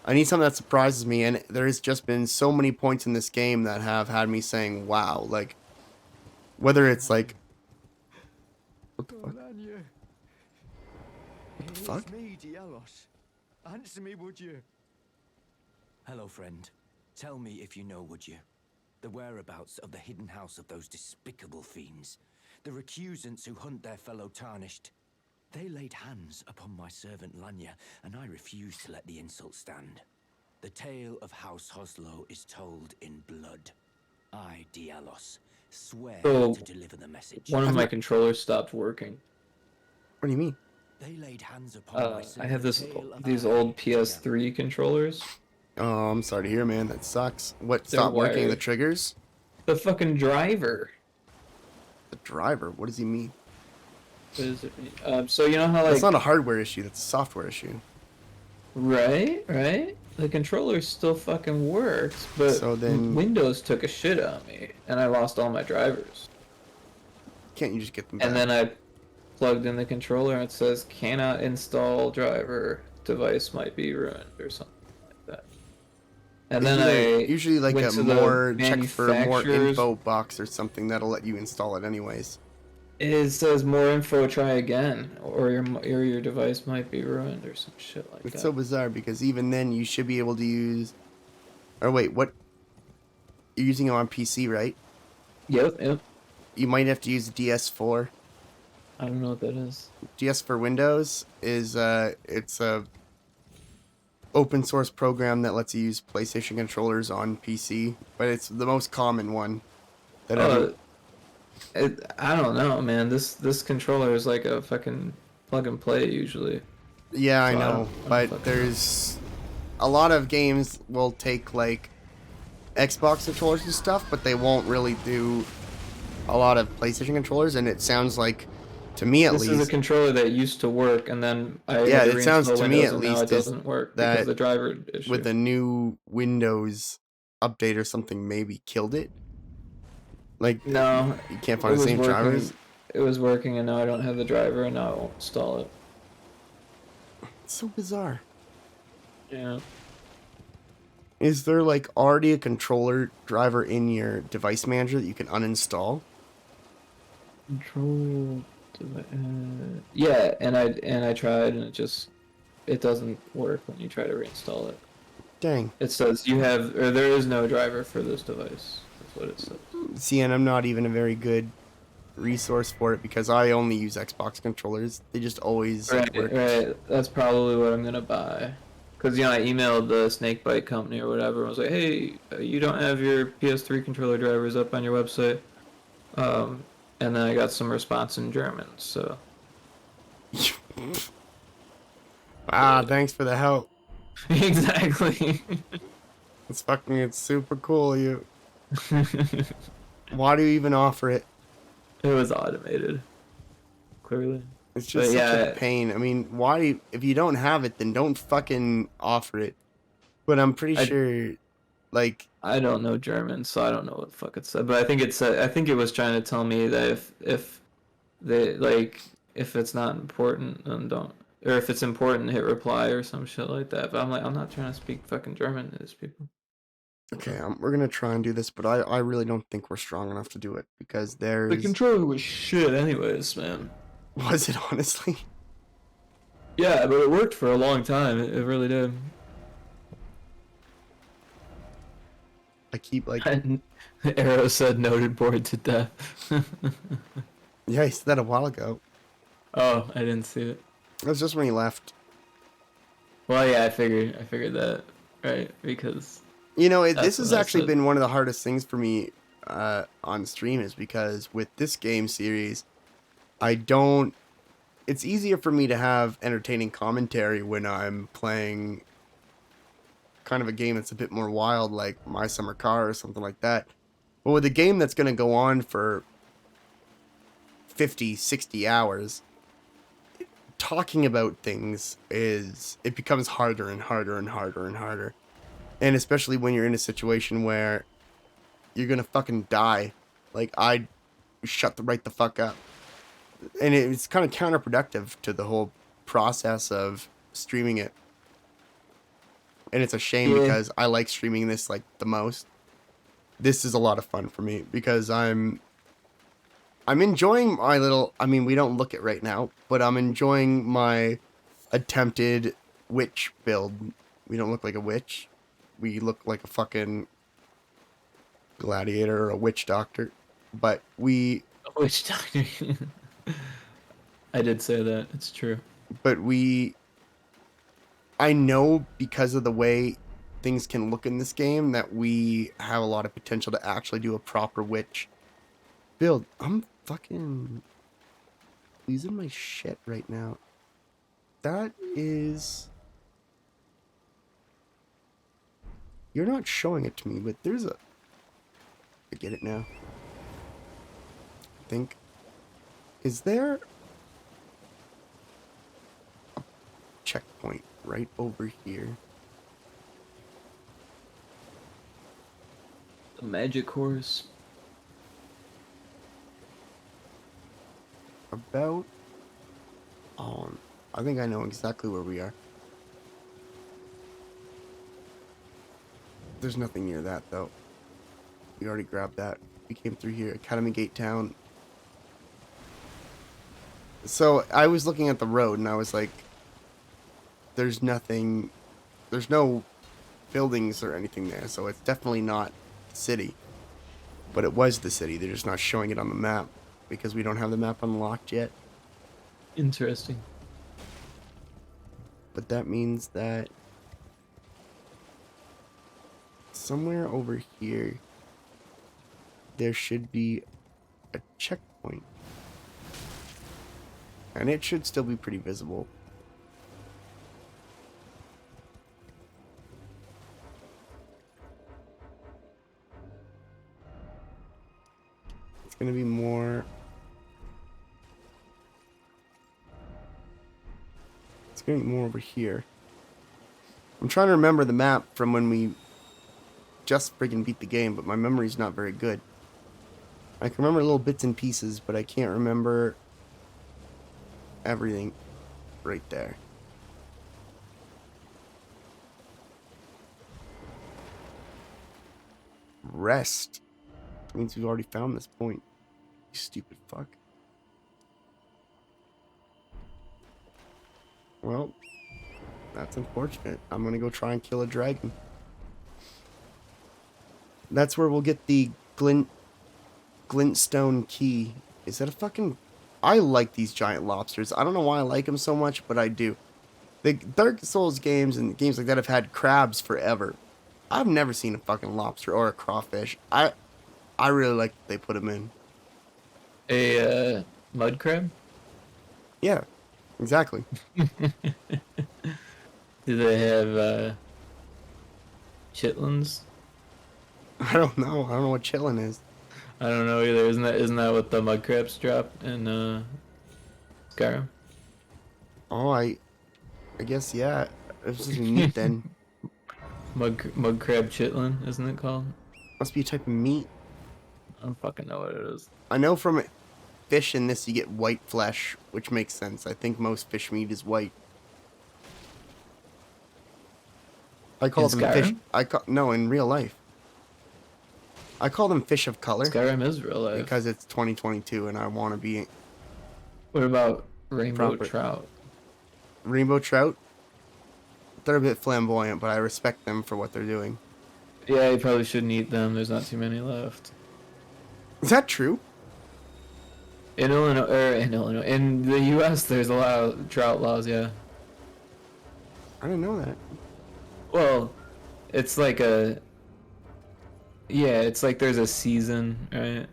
I need something that surprises me, and there has just been so many points in this game that have had me saying, wow, like, whether it's like, what the fuck? What the fuck? It's me, Dialos. Answer me, would you? Hello, friend. Tell me if you know, would you? The whereabouts of the hidden house of those despicable fiends. The recusants who hunt their fellow tarnished. They laid hands upon my servant Lanya, and I refused to let the insult stand. The tale of House Hoslo is told in blood. I, Dialos, swear So, to deliver the message. one of my controllers stopped working. What do you mean? They laid hands upon my I have servant. these old PS3 controllers. Oh, I'm sorry to hear, man. That sucks. What They're stopped working? The wired. triggers? The fucking driver. The driver? What does he mean? What does it mean? So you know how like That's not a hardware issue. That's a software issue. right. The controller still fucking works, but So then- Windows took a shit on me, and I lost all my drivers. Can't you just get them back? And then I plugged in the controller, and it says cannot install driver. Device might be ruined or something like that. And then usually like went a to the more check for more manufacturer's- info box or something that'll let you install it anyways. It says more info, try again, or your device might be ruined or some shit like that. It's so bizarre because even then you should be able to use. Or wait, what? You're using it on PC, right? Yep. You might have to use DS4. I don't know what that is. DS for Windows is it's a open source program that lets you use PlayStation controllers on PC, but it's the most common one. I don't know, man. This controller is like a fucking plug and play usually. Yeah, I So know, but there's a lot of games will take like Xbox controllers and stuff, but they won't really do a lot of PlayStation controllers, and it sounds like, to me at This least, is a controller that used to work, and then I yeah, had to it sounds reinstall to me Windows, at and now least it doesn't work that because of the driver issue. with the new Windows update or something maybe killed it. Like No, you can't find it the was same working- drivers. It was working, and now I don't have the driver, and now I won't install it. It's so bizarre. Yeah. Is there like already a controller driver in your device manager that you can uninstall? Control. Yeah, and I tried, and it doesn't work when you try to reinstall it. Dang. It says there is no driver for this device. That's what it says. See, and I'm not even a very good resource for it because I only use Xbox controllers. They just always work. Right. That's probably what I'm gonna buy. Cause I emailed the Snakebite company or whatever. And I was like, hey, you don't have your PS3 controller drivers up on your website. And then I got some response in German. So. Thanks for the help. Exactly. It's super cool. Why do you even offer it? It was automated. Clearly. It's just such a pain. I mean, why? If you don't have it, then don't fucking offer it. But I'm pretty sure, like, I don't know German, so I don't know what the fuck it said. But I think it said. I think it was trying to tell me that if it's not important, then don't. Or if it's important, hit reply or some shit like that. But I'm like, I'm not trying to speak fucking German to these people. Okay, we're gonna try and do this, but I really don't think we're strong enough to do it because there's. The controller was shit, anyways, man. Was it honestly? Yeah, but it worked for a long time. It really did. I keep like. Arrow said noted bored to death. Yeah, he said that a while ago. Oh, I didn't see it. It was just when he left. Well, yeah, I figured that, right? Because this has actually been one of the hardest things for me on stream is because with this game series, it's easier for me to have entertaining commentary when I'm playing kind of a game that's a bit more wild, like My Summer Car or something like that. But with a game that's going to go on for 50, 60 hours, talking about things it becomes harder and harder and harder and harder. And especially when you're in a situation where you're going to fucking die. Like, shut right the fuck up. And it's kind of counterproductive to the whole process of streaming it. And it's a shame because I like streaming this like the most. This is a lot of fun for me because I'm enjoying my little, I mean, we don't look it right now, but I'm enjoying my attempted witch build. We don't look like a witch. We look like a fucking gladiator or a witch doctor. But we... A witch doctor. I did say that. It's true. But I know because of the way things can look in this game that we have a lot of potential to actually do a proper witch build. I'm fucking losing my shit right now. That is... You're not showing it to me, but there's a... I get it now. I think... Is there a checkpoint right over here? The magic horse. About... I think I know exactly where we are. There's nothing near that, though. We already grabbed that. We came through here. Academy Gate Town. So, I was looking at the road, and I was like... There's nothing... There's no buildings or anything there, so it's definitely not the city. But it was the city. They're just not showing it on the map, because we don't have the map unlocked yet. Interesting. But that means that somewhere over here there should be a checkpoint. And it should still be pretty visible. It's gonna be more... It's gonna be more over here. I'm trying to remember the map from when we just friggin' beat the game, but my memory's not very good. I can remember little bits and pieces, but I can't remember everything right there. Rest. That means we've already found this point. You stupid fuck. Well, that's unfortunate. I'm gonna go try and kill a dragon. That's where we'll get the glintstone key. Is that a fucking... I like these giant lobsters. I don't know why I like them so much, but I do. The Dark Souls games and games like that have had crabs forever. I've never seen a fucking lobster or a crawfish. I really like that they put them in. A mud crab? Yeah, exactly. Do they have chitlins? I don't know. I don't know what chitlin is. I don't know either. Isn't that what the mud crabs drop in Skyrim? Oh, I guess yeah. This is meat then. Mud crab chitlin, isn't it called? Must be a type of meat. I don't fucking know what it is. I know from fish in this you get white flesh, which makes sense. I think most fish meat is white. I call them fish. No, in real life. I call them fish of color. Skyrim is real life. Because it's 2022 and I want to be... What about rainbow trout? Rainbow trout? They're a bit flamboyant, but I respect them for what they're doing. Yeah, you probably shouldn't eat them. There's not too many left. Is that true? In Illinois, in the U.S., there's a lot of trout laws. Yeah. I didn't know that. Well, it's like a... Yeah, it's like there's a season, right?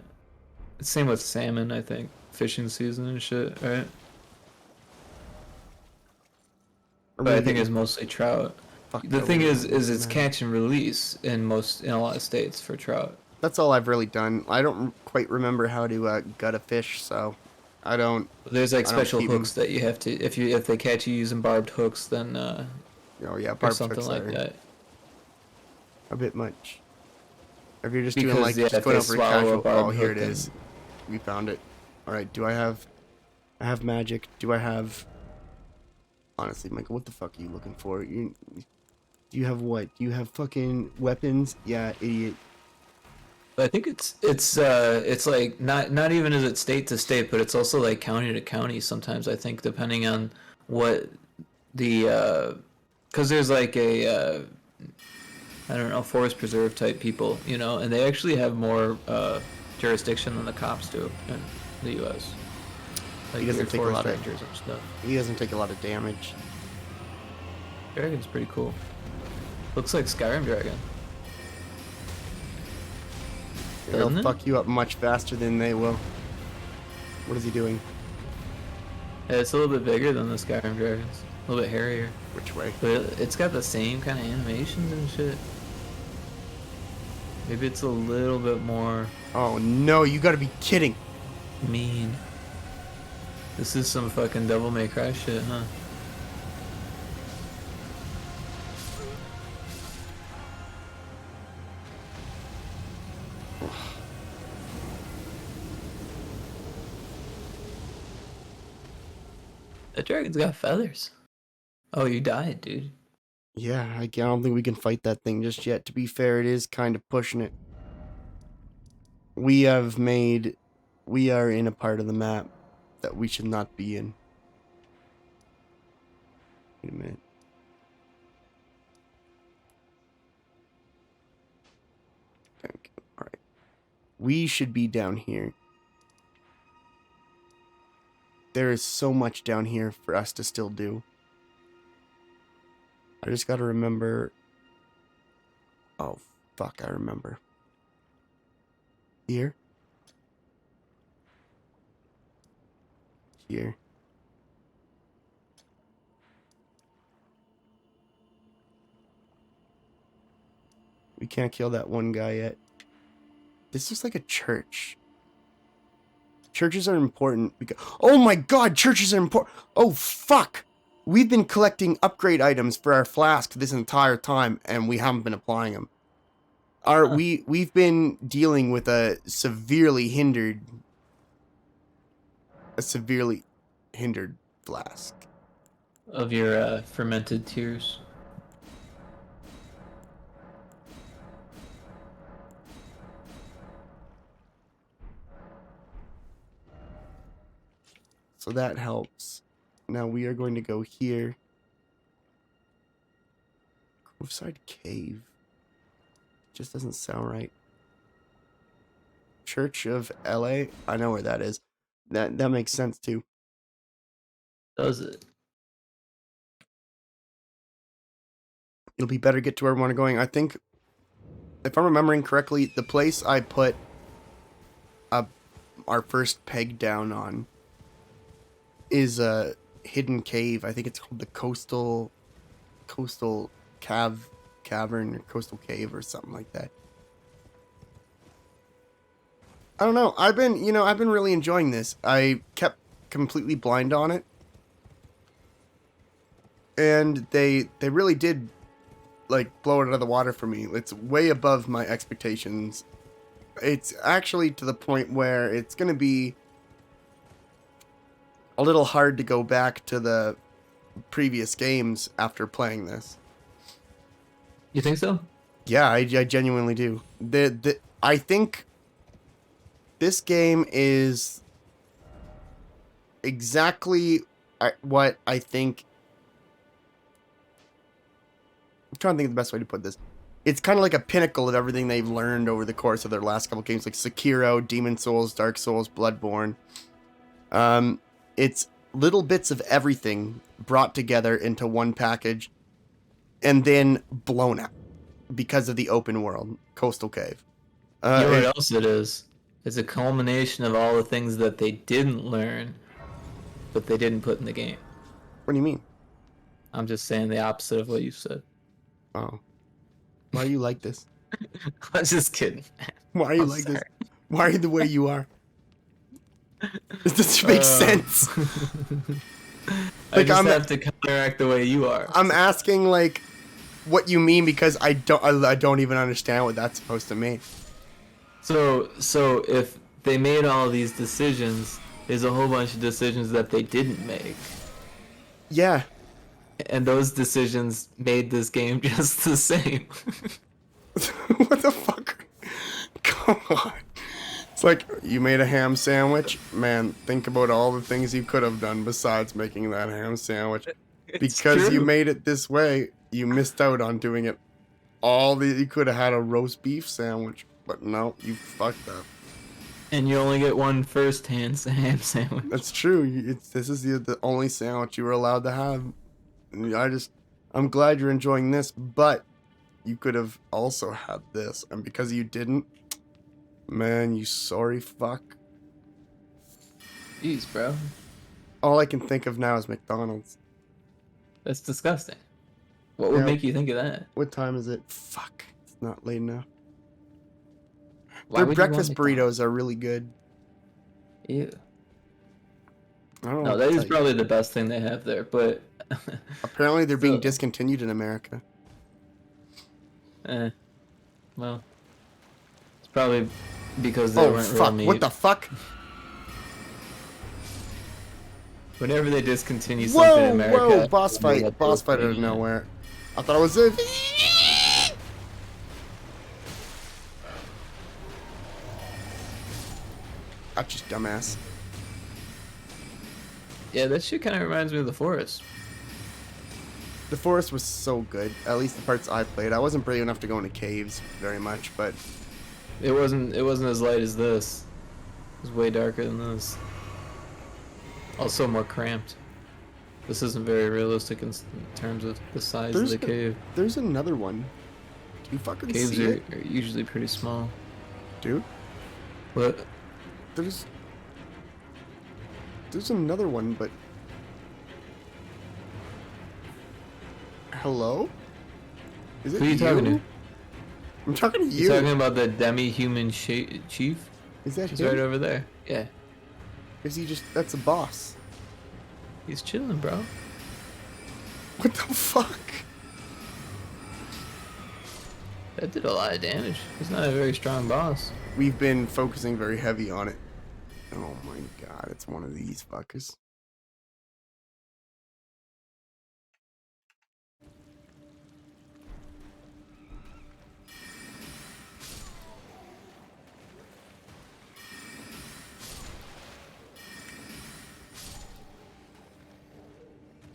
Same with salmon, I think. Fishing season and shit, right? But I think it's mostly trout. The thing is it's catch and release in a lot of states for trout. That's all I've really done. I don't quite remember how to gut a fish, so I don't... There's like special hooks that you have to... If they catch you using barbed hooks, then... oh yeah, barbed something hooks like that. A bit much. If you're just doing like just going over casual, oh here it is. We found it. Alright, do I have magic? Do I have... Honestly, Michael, what the fuck are you looking for? Do you have what? Do you have fucking weapons? Yeah, idiot. I think it's like not even is it state to state, but it's also like county to county sometimes. I think depending on what the because there's like a I don't know, forest preserve type people, you know, and they actually have more jurisdiction than the cops do in the U.S. Like He doesn't take a lot of rangers and stuff. He doesn't take a lot of damage. Dragon's pretty cool. Looks like Skyrim Dragon. He'll Doesn't it? fuck you up much faster than they will. What is he doing? Yeah, it's a little bit bigger than the Skyrim Dragons. A little bit hairier. Which way? But it's got the same kind of animations and shit. Maybe it's a little bit more... Oh no, you gotta be kidding. Mean. This is some fucking Devil May Cry shit, huh? That dragon's got feathers. Oh, you died, dude. Yeah, I don't think we can fight that thing just yet. To be fair, it is kind of pushing it. We are in a part of the map that we should not be in. Wait a minute. Okay, alright. We should be down here. There is so much down here for us to still do. I just gotta remember... Oh, fuck, I remember. Here. Here. We can't kill that one guy yet. This looks like a church. Churches are important because... Oh my god, churches are important! Oh, fuck! We've been collecting upgrade items for our flask this entire time, and we haven't been applying them. We've been dealing with a severely hindered flask. Of your fermented tears. So that helps. Now we are going to go here. Groveside Cave. Just doesn't sound right. Church of LA? I know where that is. That makes sense too. Does it? It'll be better to get to where we want to going. I think, if I'm remembering correctly, the place I put our first peg down on is a hidden cave. I think it's called the coastal cavern or coastal cave or something like that. I don't know. I've been really enjoying this. I kept completely blind on it, and they really did like blow it out of the water for me. It's way above my expectations. It's actually to the point where it's going to be a little hard to go back to the previous games after playing this. You think so? Yeah, I genuinely do. I think this game is exactly what I think. I'm trying to think of the best way to put this. It's kind of like a pinnacle of everything they've learned over the course of their last couple games, like Sekiro, Demon Souls, Dark Souls, Bloodborne. It's little bits of everything brought together into one package and then blown out because of the open world, Coastal Cave. You know what else it is? It's a culmination of all the things that they didn't learn, but they didn't put in the game. What do you mean? I'm just saying the opposite of what you said. Oh. Why are you like this? I was just kidding. Why are you like this? Why are you the way you are? This doesn't make sense. I just have to counteract the way you are. I'm asking like what you mean because I don't even understand what that's supposed to mean. So they made all these decisions. There's a whole bunch of decisions that they didn't make. Yeah. And those decisions made this game just the same. What the fuck? Come on. It's like, you made a ham sandwich? Man, think about all the things you could have done besides making that ham sandwich. Because you made it this way, you missed out on doing it you could have had a roast beef sandwich. But no, you fucked up. And you only get one first-hand ham sandwich. That's true. This is the only sandwich you were allowed to have. I'm glad you're enjoying this, but you could have also had this. And because you didn't, man, you sorry fuck. Jeez, bro. All I can think of now is McDonald's. That's disgusting. What would make you think of that? What time is it? Fuck. It's not late enough. Why Their would you want breakfast burritos are really good. Ew. I don't know. No, that is probably the best thing they have there, but... Apparently they're being discontinued in America. Well... It's probably because they weren't real meat. What the fuck? Whenever they discontinue something in America... Whoa, boss fight out of nowhere. I thought it was it. That's just dumbass. Yeah, that shit kind of reminds me of The Forest. The Forest was so good. At least the parts I played. I wasn't brave enough to go into caves very much, but it wasn't as light as this. It was way darker than this. Also more cramped. This isn't very realistic in terms of the size of the cave. There's another one. Do you fucking Caves see it? are usually pretty small. Dude? What? There's another one, but... Hello? Is it Who are you talking to? I'm talking to you. You're talking about the demi-human chief? Is that He's him? right over there. Yeah. Is he just... That's a boss. He's chilling, bro. What the fuck? That did a lot of damage. He's not a very strong boss. We've been focusing very heavy on it. Oh my god, it's one of these fuckers.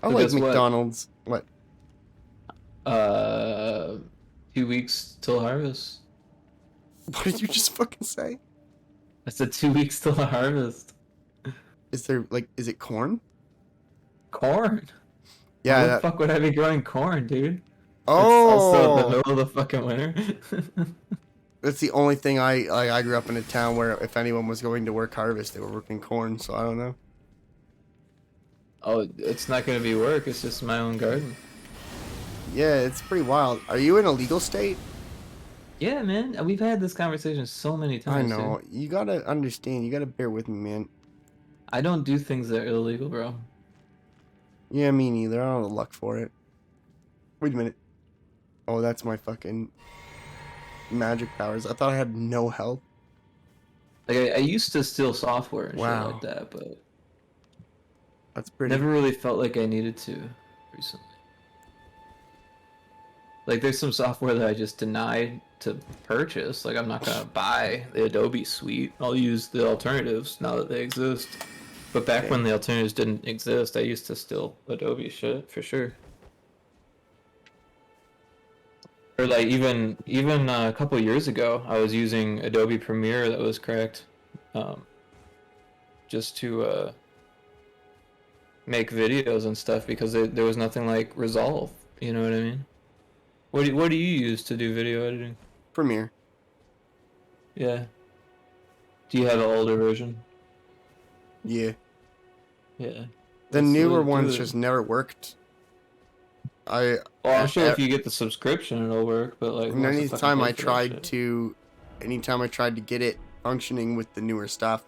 I like McDonald's. What? 2 weeks till harvest. What did you just fucking say? I said 2 weeks till harvest. Is it corn? Corn? Yeah. Why the fuck would I be growing corn, dude? Oh! It's also the middle of the fucking winter. That's the only thing I grew up in a town where if anyone was going to work harvest, they were working corn, so I don't know. Oh, it's not gonna be work, it's just my own garden. Yeah, it's pretty wild. Are you in a legal state? Yeah, man. We've had this conversation so many times. I know. Dude. You gotta understand. You gotta bear with me, man. I don't do things that are illegal, bro. Yeah, me neither. I don't have the luck for it. Wait a minute. Oh, that's my fucking magic powers. I thought I had no health. Like, I used to steal software and shit like that, but... That's pretty... Never really felt like I needed to recently. Like, there's some software that I just denied to purchase. Like, I'm not gonna buy the Adobe suite. I'll use the alternatives now that they exist. But back when the alternatives didn't exist, I used to steal Adobe shit, for sure. Or, like, even a couple years ago, I was using Adobe Premiere that was cracked. Just to, make videos and stuff, because there was nothing like Resolve. You know what I mean? What do you use to do video editing? Premiere. Yeah. Do you have an older version? Yeah. Yeah. The newer ones just never worked. Well, I'm sure if you get the subscription it'll work, but like... And anytime I tried to get it functioning with the newer stuff,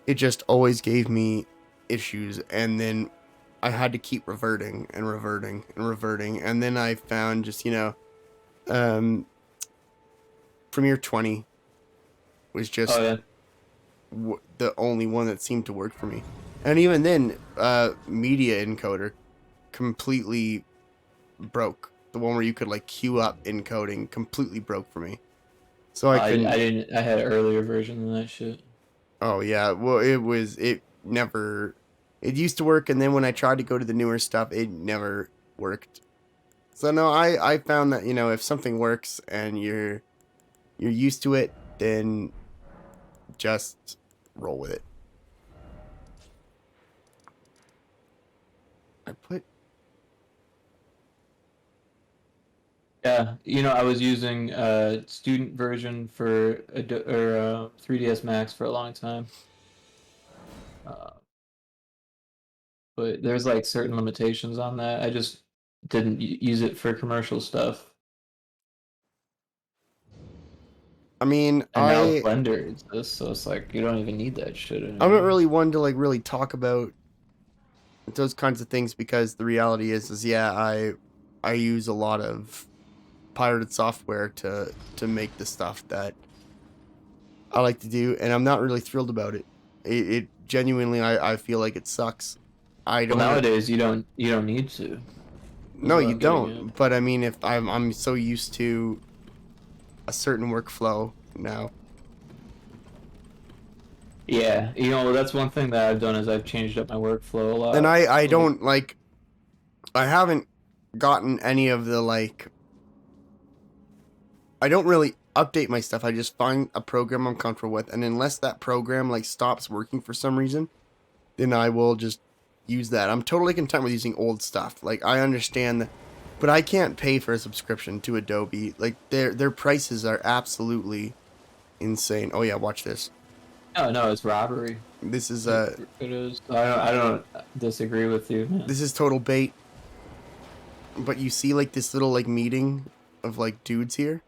it just always gave me issues, and then I had to keep reverting, and then I found just, Premiere 20 was just the only one that seemed to work for me. And even then, media encoder completely broke. The one where you could like queue up encoding completely broke for me. So I couldn't. I didn't. I had an earlier version than that shit. Oh yeah, well it never. It used to work, and then when I tried to go to the newer stuff, it never worked. So no, I found that, you know, if something works and you're used to it, then just roll with it. I put. Yeah, you know, I was using student version for 3ds Max for a long time. But there's like certain limitations on that. I just didn't use it for commercial stuff. I mean, And now Blender exists, so it's like you don't even need that shit anymore. I'm not really one to like really talk about those kinds of things, because the reality is yeah, I use a lot of pirated software to make the stuff that I like to do, and I'm not really thrilled about it. It genuinely, I feel like it sucks. I don't. Well, nowadays you don't need to. No, you don't. But I mean, if I'm so used to a certain workflow now. Yeah, you know, that's one thing that I've done is I've changed up my workflow a lot. And I don't like. I haven't gotten any of the like. I don't really update my stuff. I just find a program I'm comfortable with, and unless that program like stops working for some reason, then I will just use that. I'm totally content with using old stuff. Like, I understand that, but I can't pay for a subscription to Adobe. Like, their prices are absolutely insane. Oh yeah, watch this. Oh no, it's robbery. This is It is. I don't disagree with you, man. This is total bait. But you see like this little like meeting of like dudes here?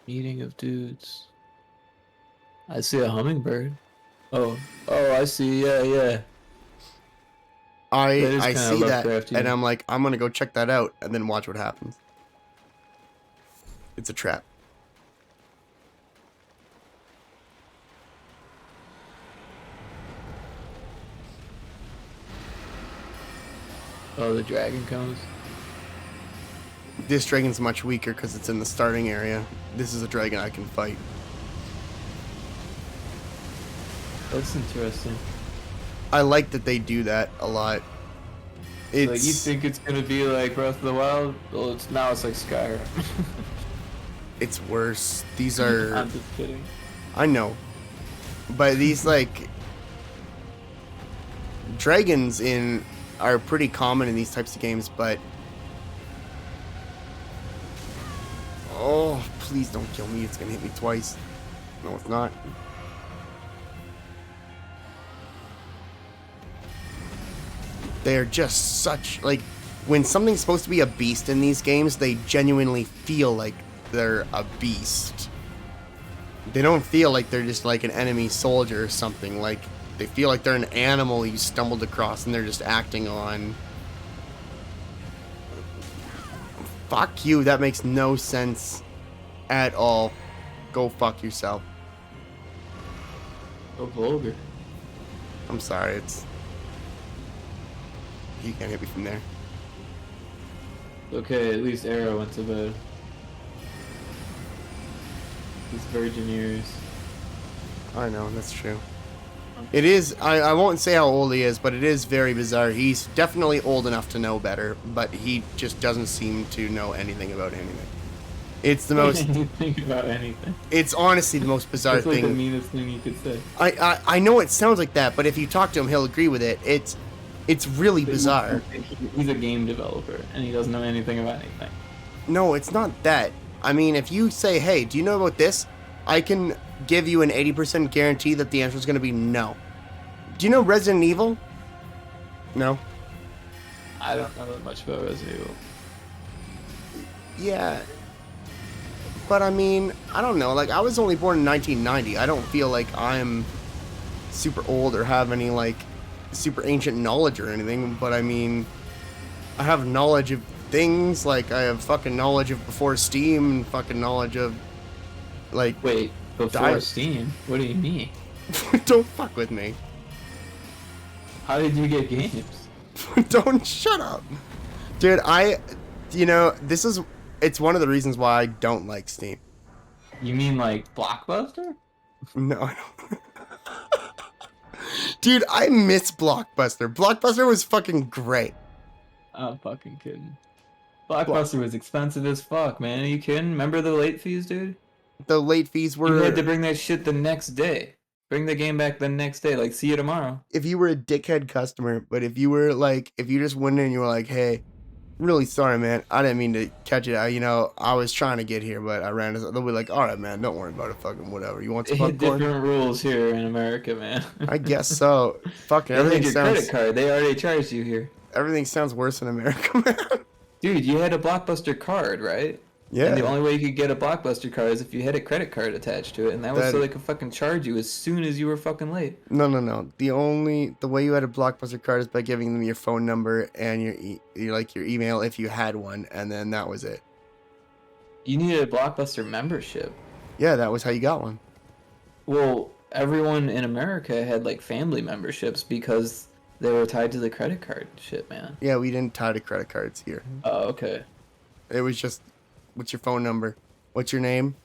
Meeting of dudes. I see a hummingbird. Oh, I see. Yeah. I see that, and I'm like, I'm gonna go check that out, and then watch what happens. It's a trap. Oh, the dragon comes. This dragon's much weaker because it's in the starting area. This is a dragon I can fight. That's interesting. I like that they do that a lot. It's like, you think it's gonna be like Breath of the Wild? Well, it's like Skyrim. It's worse. These are. I'm just kidding. I know, but these like dragons are pretty common in these types of games. But oh, please don't kill me! It's gonna hit me twice. No, it's not. They're just such, like, when something's supposed to be a beast in these games, they genuinely feel like they're a beast. They don't feel like they're just like an enemy soldier or something. Like, they feel like they're an animal you stumbled across and they're just acting on. Fuck you, that makes no sense at all. Go fuck yourself. So vulgar. I'm sorry, it's... You can't hit me from there. Okay, at least Arrow went to bed. He's virgin years. I know, that's true. It is, I won't say how old he is, but it is very bizarre. He's definitely old enough to know better, but he just doesn't seem to know anything about anything. It's the most... Anything about anything. It's honestly the most bizarre That's like thing. the meanest thing you could say. I know it sounds like that, but if you talk to him, he'll agree with it. It's really bizarre. He's a game developer, and he doesn't know anything about anything. No, it's not that. I mean, if you say, hey, do you know about this? I can give you an 80% guarantee that the answer is going to be no. Do you know Resident Evil? No. I don't know that much about Resident Evil. Yeah. But I mean, I don't know. Like, I was only born in 1990. I don't feel like I'm super old or have any, like, super ancient knowledge or anything. But I mean, I have knowledge of things. Like, I have fucking knowledge of before Steam and fucking knowledge of, like... Wait, before Steam. What do you mean? Don't fuck with me. How did you get games? Don't shut up. Dude, it's one of the reasons why I don't like Steam. You mean like Blockbuster? No, I don't. Dude, I miss Blockbuster. Blockbuster was fucking great. I'm fucking kidding. Blockbuster was expensive as fuck, man. Are you kidding? Remember the late fees, dude? The late fees were... You had to bring that shit the next day. Bring the game back the next day. Like, see you tomorrow. If you were a dickhead customer, but if you just went in and you were like, hey, really sorry, man. I didn't mean to catch it. I was trying to get here, but I ran into... They'll be like, all right, man, don't worry about it. Fucking whatever. You want some popcorn? Different rules here in America, man. I guess so. Fucking everything your sounds... credit card. They already charged you here. Everything sounds worse in America, man. Dude, you had a Blockbuster card, right? Yeah. And the only way you could get a Blockbuster card is if you had a credit card attached to it, and that was so they could fucking charge you as soon as you were fucking late. No. The way you had a Blockbuster card is by giving them your phone number and your email if you had one, and then that was it. You needed a Blockbuster membership. Yeah, that was how you got one. Well, everyone in America had like family memberships because they were tied to the credit card shit, man. Yeah, we didn't tie to credit cards here. Oh, okay. It was just, what's your phone number? What's your name?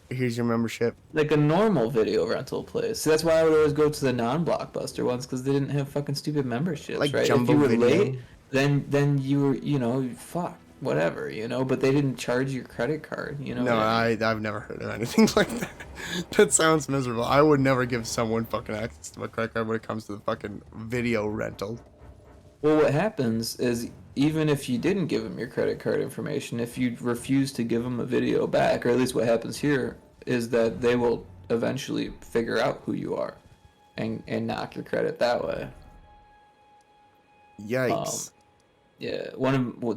Here's your membership. Like a normal video rental place. So that's why I would always go to the non-Blockbuster ones, because they didn't have fucking stupid memberships, like right? Jumbo if you were Video. late, then you were, fuck, whatever, but they didn't charge your credit card, No, I've never heard of anything like that. That sounds miserable. I would never give someone fucking access to my credit card when it comes to the fucking video rental. Well, what happens is, even if you didn't give them your credit card information, if you refuse to give them a video back, or at least what happens here, is that they will eventually figure out who you are and knock your credit that way. Yikes. Yeah,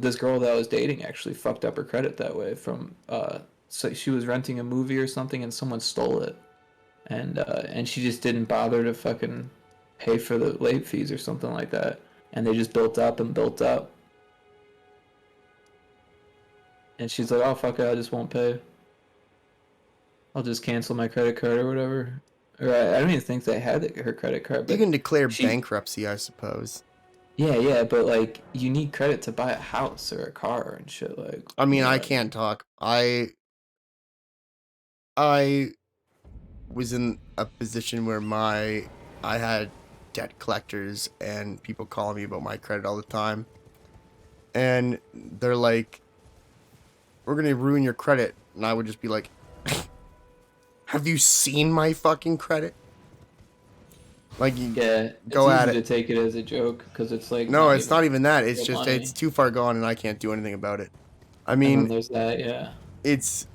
this girl that I was dating actually fucked up her credit that way so she was renting a movie or something and someone stole it. And she just didn't bother to fucking pay for the late fees or something like that. And they just built up and built up. And she's like, oh, fuck it, I just won't pay. I'll just cancel my credit card or whatever. Or I don't even think they had her credit card. But you can declare bankruptcy, I suppose. Yeah, but like, you need credit to buy a house or a car and shit. Like, I mean, I can't talk. I was in a position where I had debt collectors and people calling me about my credit all the time, and they're like, we're gonna ruin your credit, and I would just be like, have you seen my fucking credit? Like, yeah, go at it. it. To take it as a joke because it's like, no, it's not even that. It's just money. It's too far gone, and I can't do anything about it. I mean, there's that. Yeah, it's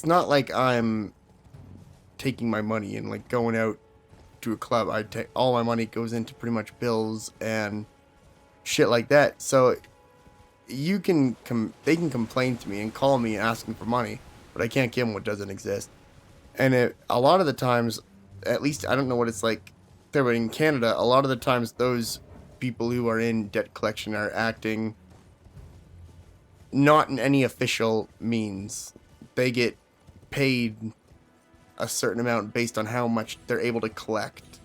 not like I'm taking my money and like going out to a club. I take all my money goes into pretty much bills and shit like that. So they can complain to me and call me asking for money, but I can't give them what doesn't exist. And a lot of the times, at least I don't know what it's like there, but in Canada, a lot of the times those people who are in debt collection are acting not in any official means. They get paid a certain amount based on how much they're able to collect.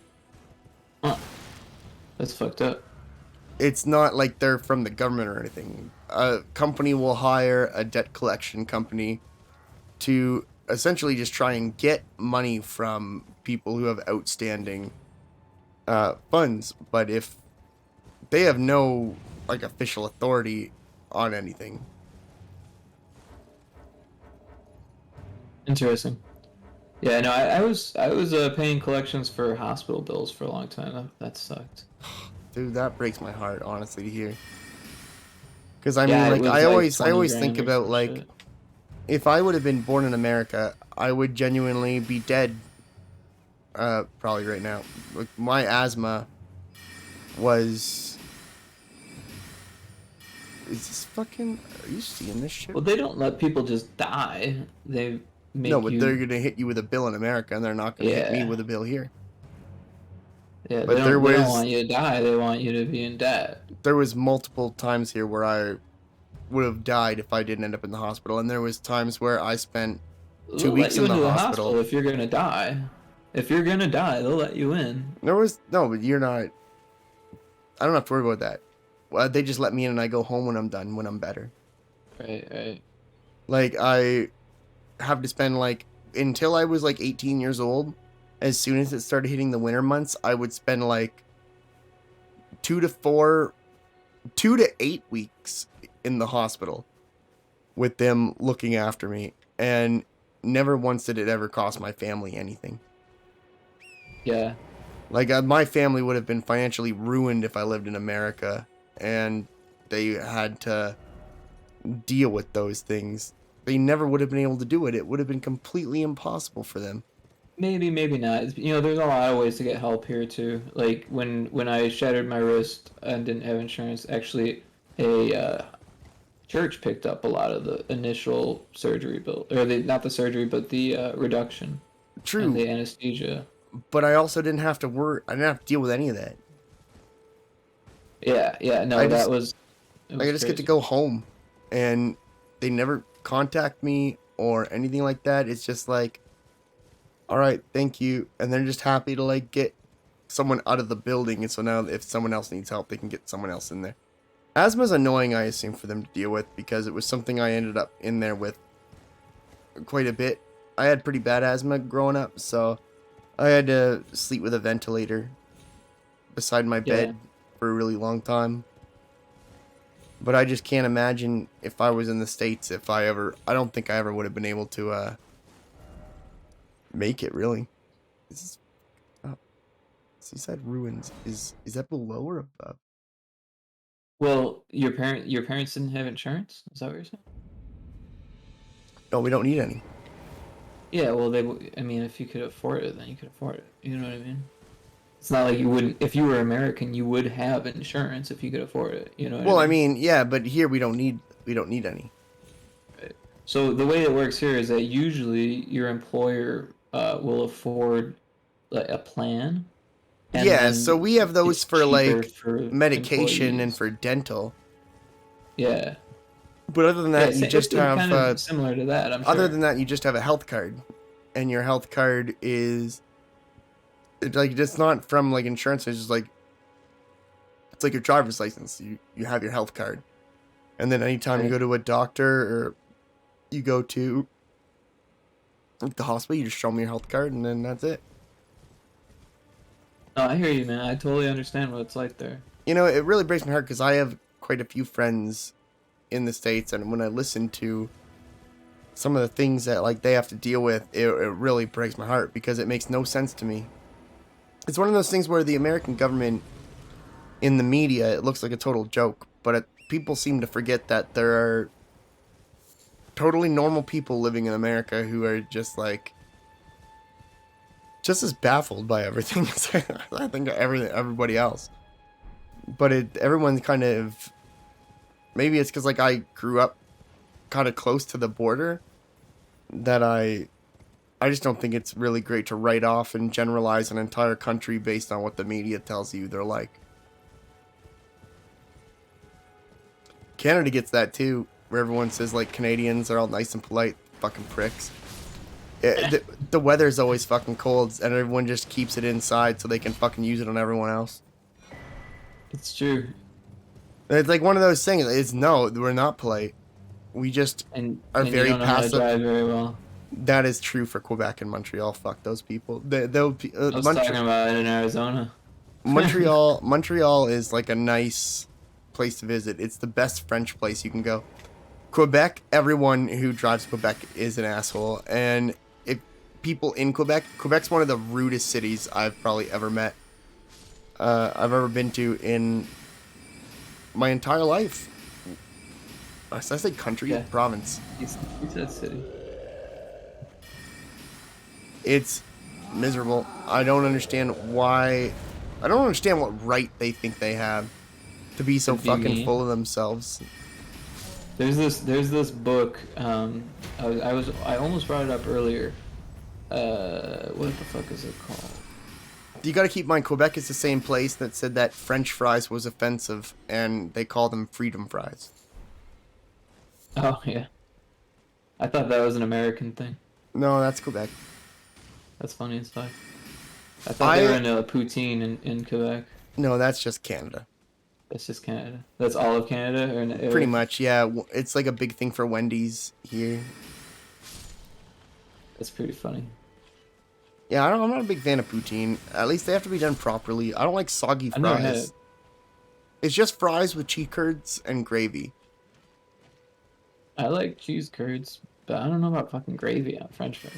Huh. That's fucked up. It's not like they're from the government or anything. A company will hire a debt collection company to essentially just try and get money from people who have outstanding funds. But if they have no like official authority on anything. Interesting. Yeah, no, I was paying collections for hospital bills for a long time. That sucked. Dude, that breaks my heart, honestly, to hear. Because I mean, like, I always think about like, shit. If I would have been born in America, I would genuinely be dead. Probably right now. Like, my asthma was. Is this fucking? Are you seeing this shit? Well, they don't let people just die. They make no, but they're gonna hit you with a bill in America, and they're not gonna hit me with a bill here. Yeah, but they don't want you to die. They want you to be in debt. There was multiple times here where I would have died if I didn't end up in the hospital, and there was times where I spent They'll 2 let weeks you in the into the hospital. if you're gonna die. If you're gonna die, they'll let you in. But you're not. I don't have to worry about that. Well, they just let me in and I go home when I'm done, when I'm better. Right. Like, I have to spend, like, until I was, like, 18 years old, as soon as it started hitting the winter months, I would spend, like, 2 to 8 weeks in the hospital with them looking after me. And never once did it ever cost my family anything. Yeah. Like, my family would have been financially ruined if I lived in America and they had to deal with those things. They never would have been able to do it. It would have been completely impossible for them. Maybe not. You know, there's a lot of ways to get help here too. Like when I shattered my wrist and didn't have insurance, actually a church picked up a lot of the initial surgery bill, or not the surgery, but the reduction. True. And the anesthesia. But I also didn't have to worry. I didn't have to deal with any of that. Yeah. No, I was I just get to go home, and they never contact me or anything like that. It's just like, all right, thank you, and they're just happy to like get someone out of the building, and so now if someone else needs help, they can get someone else in there. Asthma's annoying, I assume, for them to deal with because it was something I ended up in there with quite a bit. I had pretty bad asthma growing up, so I had to sleep with a ventilator beside my bed for a really long time. But I just can't imagine if I was in the States, I don't think I ever would have been able to make it, really. This is Seaside Ruins. Is that below or above? Well, your parents didn't have insurance? Is that what you're saying? No, we don't need any. Yeah, well, I mean, if you could afford it, then you could afford it. You know what I mean? It's not like you wouldn't. If you were American, you would have insurance if you could afford it. You know what Well, I mean? yeah, but here we don't need any. Right. So the way it works here is that usually your employer will afford like a plan. And Yeah, then so we have those it's for cheaper like for medication and employees. for dental. Yeah. But other than that, you just it's have kind of similar to that. I'm sure. other than that, you just have a health card, and your health card is it's not from like insurance. It's just like it's like your driver's license. You have your health card, and then anytime you go to a doctor or you go to the hospital, you just show them your health card, and then that's it. No, I hear you, man. I totally understand what it's like there. You know, it really breaks my heart because I have quite a few friends in the States, and when I listen to some of the things that like they have to deal with, it really breaks my heart because it makes no sense to me. It's one of those things where the American government in the media, it looks like a total joke, but people seem to forget that there are totally normal people living in America who are just as baffled by everything as I think everybody else. But everyone's kind of, maybe it's because like I grew up kind of close to the border that I just don't think it's really great to write off and generalize an entire country based on what the media tells you they're like. Canada gets that too, where everyone says like Canadians are all nice and polite, fucking pricks. The weather's always fucking cold, and everyone just keeps it inside so they can fucking use it on everyone else. It's true. It's like one of those things. No, we're not polite. We just are very you don't know passive. How to drive very well. That is true for Quebec and Montreal. Fuck those people. I was talking about it in Arizona. Montreal is like a nice place to visit. It's the best French place you can go. Quebec, everyone who drives Quebec is an asshole, and people in Quebec's one of the rudest cities I've probably ever met. I've ever been to in my entire life. Did I say country? Yeah. Province. It's a city. It's miserable. I don't understand why. I don't understand what right they think they have to be so fucking full of themselves. There's this book. I almost brought it up earlier. What the fuck is it called? You got to keep in mind, Quebec is the same place that said that French fries was offensive, and they call them freedom fries. Oh yeah. I thought that was an American thing. No, that's Quebec. That's funny as fuck. I thought they were in poutine in Quebec. No, that's just Canada. That's just Canada. That's all of Canada, or Pretty much, yeah. It's like a big thing for Wendy's here. That's pretty funny. Yeah, I'm not a big fan of poutine. At least they have to be done properly. I don't like soggy I've never had fries. it. It's just fries with cheese curds and gravy. I like cheese curds, but I don't know about fucking gravy on French fries.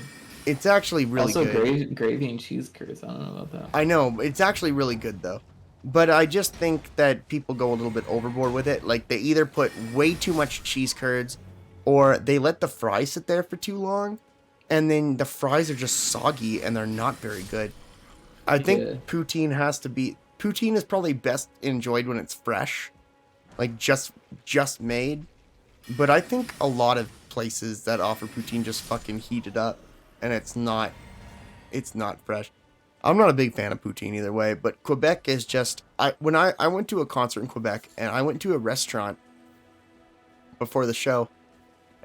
It's actually really also, good. Gravy and cheese curds. I don't know about that. I know, it's actually really good though. But I just think that people go a little bit overboard with it. Like, they either put way too much cheese curds, or they let the fries sit there for too long, and then the fries are just soggy and they're not very good. I think poutine has to be... Poutine is probably best enjoyed when it's fresh. Like, just made. But I think a lot of places that offer poutine just fucking heat it up, and it's not fresh. I'm not a big fan of poutine either way, but Quebec is just... When I went to a concert in Quebec, and I went to a restaurant before the show,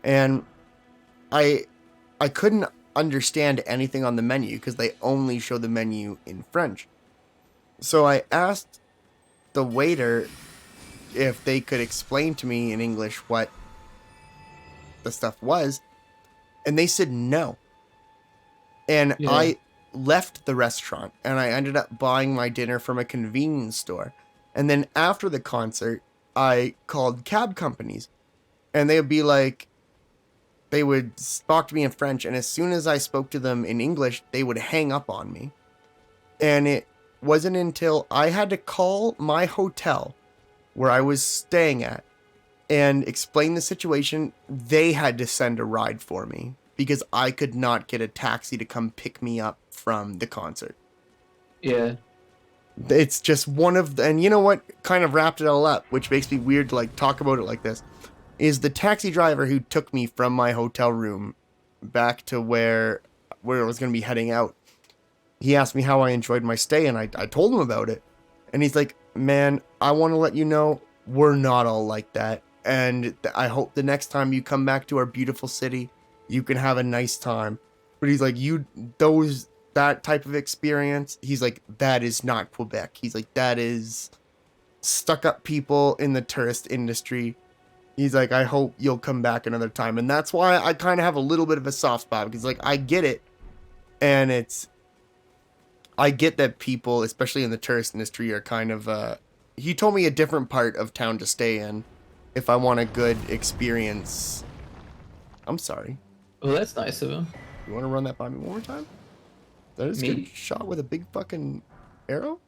and I couldn't understand anything on the menu because they only show the menu in French. So I asked the waiter if they could explain to me in English what the stuff was, and they said no. And I left the restaurant, and I ended up buying my dinner from a convenience store. And then after the concert, I called cab companies, and they would be like, they would talk to me in French, and as soon as I spoke to them in English, they would hang up on me. And it wasn't until I had to call my hotel where I was staying at and explain the situation, they had to send a ride for me because I could not get a taxi to come pick me up from the concert. Yeah. It's just one of the... And you know what kind of wrapped it all up, which makes me weird to like talk about it like this, is the taxi driver who took me from my hotel room back to where I was going to be heading out. He asked me how I enjoyed my stay, and I told him about it. And he's like, man, I want to let you know we're not all like that. And I hope the next time you come back to our beautiful city, you can have a nice time. But he's like, that type of experience, he's like, that is not Quebec. He's like, that is stuck up people in the tourist industry. He's like, I hope you'll come back another time. And that's why I kind of have a little bit of a soft spot, because like, I get it. And I get that people, especially in the tourist industry, are kind of, he told me a different part of town to stay in if I want a good experience. I'm sorry. Well, that's nice of him. You want to run that by me one more time? That is get shot with a big fucking arrow?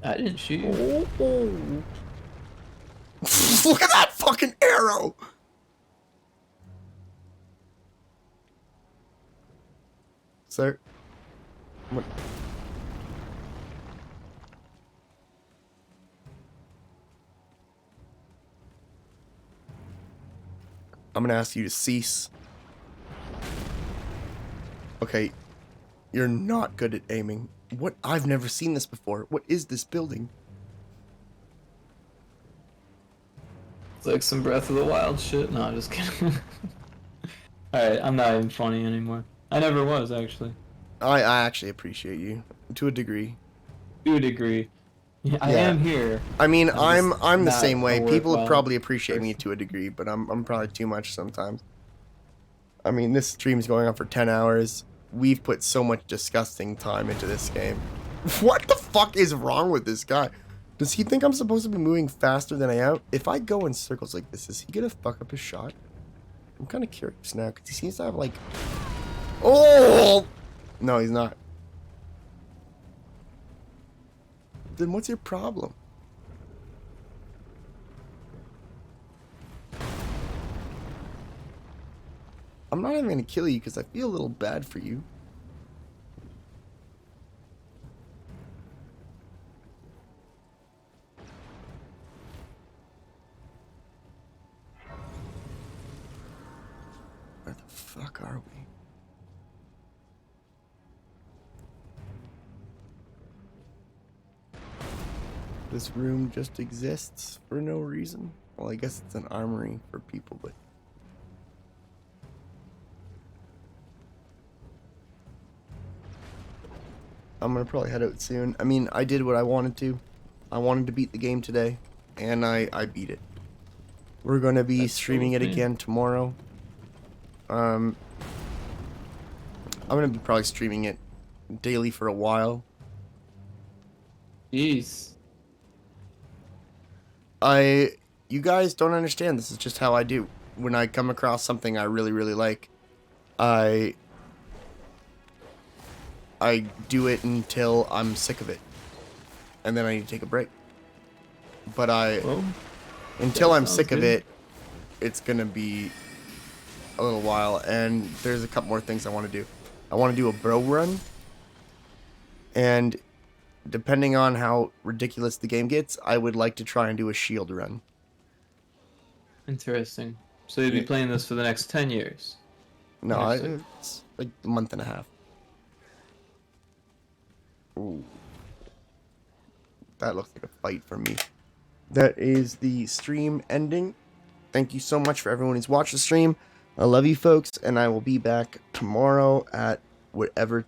I didn't shoot you. Oh. Look at that fucking arrow! Sir? What? I'm gonna ask you to cease. Okay, you're not good at aiming. What? I've never seen this before. What is this building? It's like some Breath of the Wild shit. No, I'm just kidding. Alright, I'm not even funny anymore. I never was, actually. I actually appreciate you to a degree. To a degree. Yeah, I am here. I mean, I'm the not same way. a People would worthwhile probably appreciate me to a degree, but I'm probably too much sometimes. I mean, this stream's going on for 10 hours. We've put so much disgusting time into this game. What the fuck is wrong with this guy? Does he think I'm supposed to be moving faster than I am? If I go in circles like this, is he gonna fuck up his shot? I'm kind of curious now, because he seems to have like... Oh! No, he's not. Then what's your problem? I'm not even going to kill you because I feel a little bad for you. Where the fuck are we? This room just exists for no reason. Well, I guess it's an armory for people, but... I'm gonna probably head out soon. I mean, I did what I wanted to. I wanted to beat the game today, and I beat it. We're gonna be streaming it again tomorrow. I'm gonna be probably streaming it daily for a while. Jeez. You guys don't understand. This is just how I do. When I come across something I really, really like, I do it until I'm sick of it, and then I need to take a break. But until I'm sick of it, it's gonna be a little while, and there's a couple more things I want to do. I want to do a bro run, and depending on how ridiculous the game gets, I would like to try and do a shield run. Interesting. So you'll be playing this for the next 10 years? No, it's like a month and a half. Ooh. That looks like a fight for me. That is the stream ending. Thank you so much for everyone who's watched the stream. I love you folks, and I will be back tomorrow at whatever time.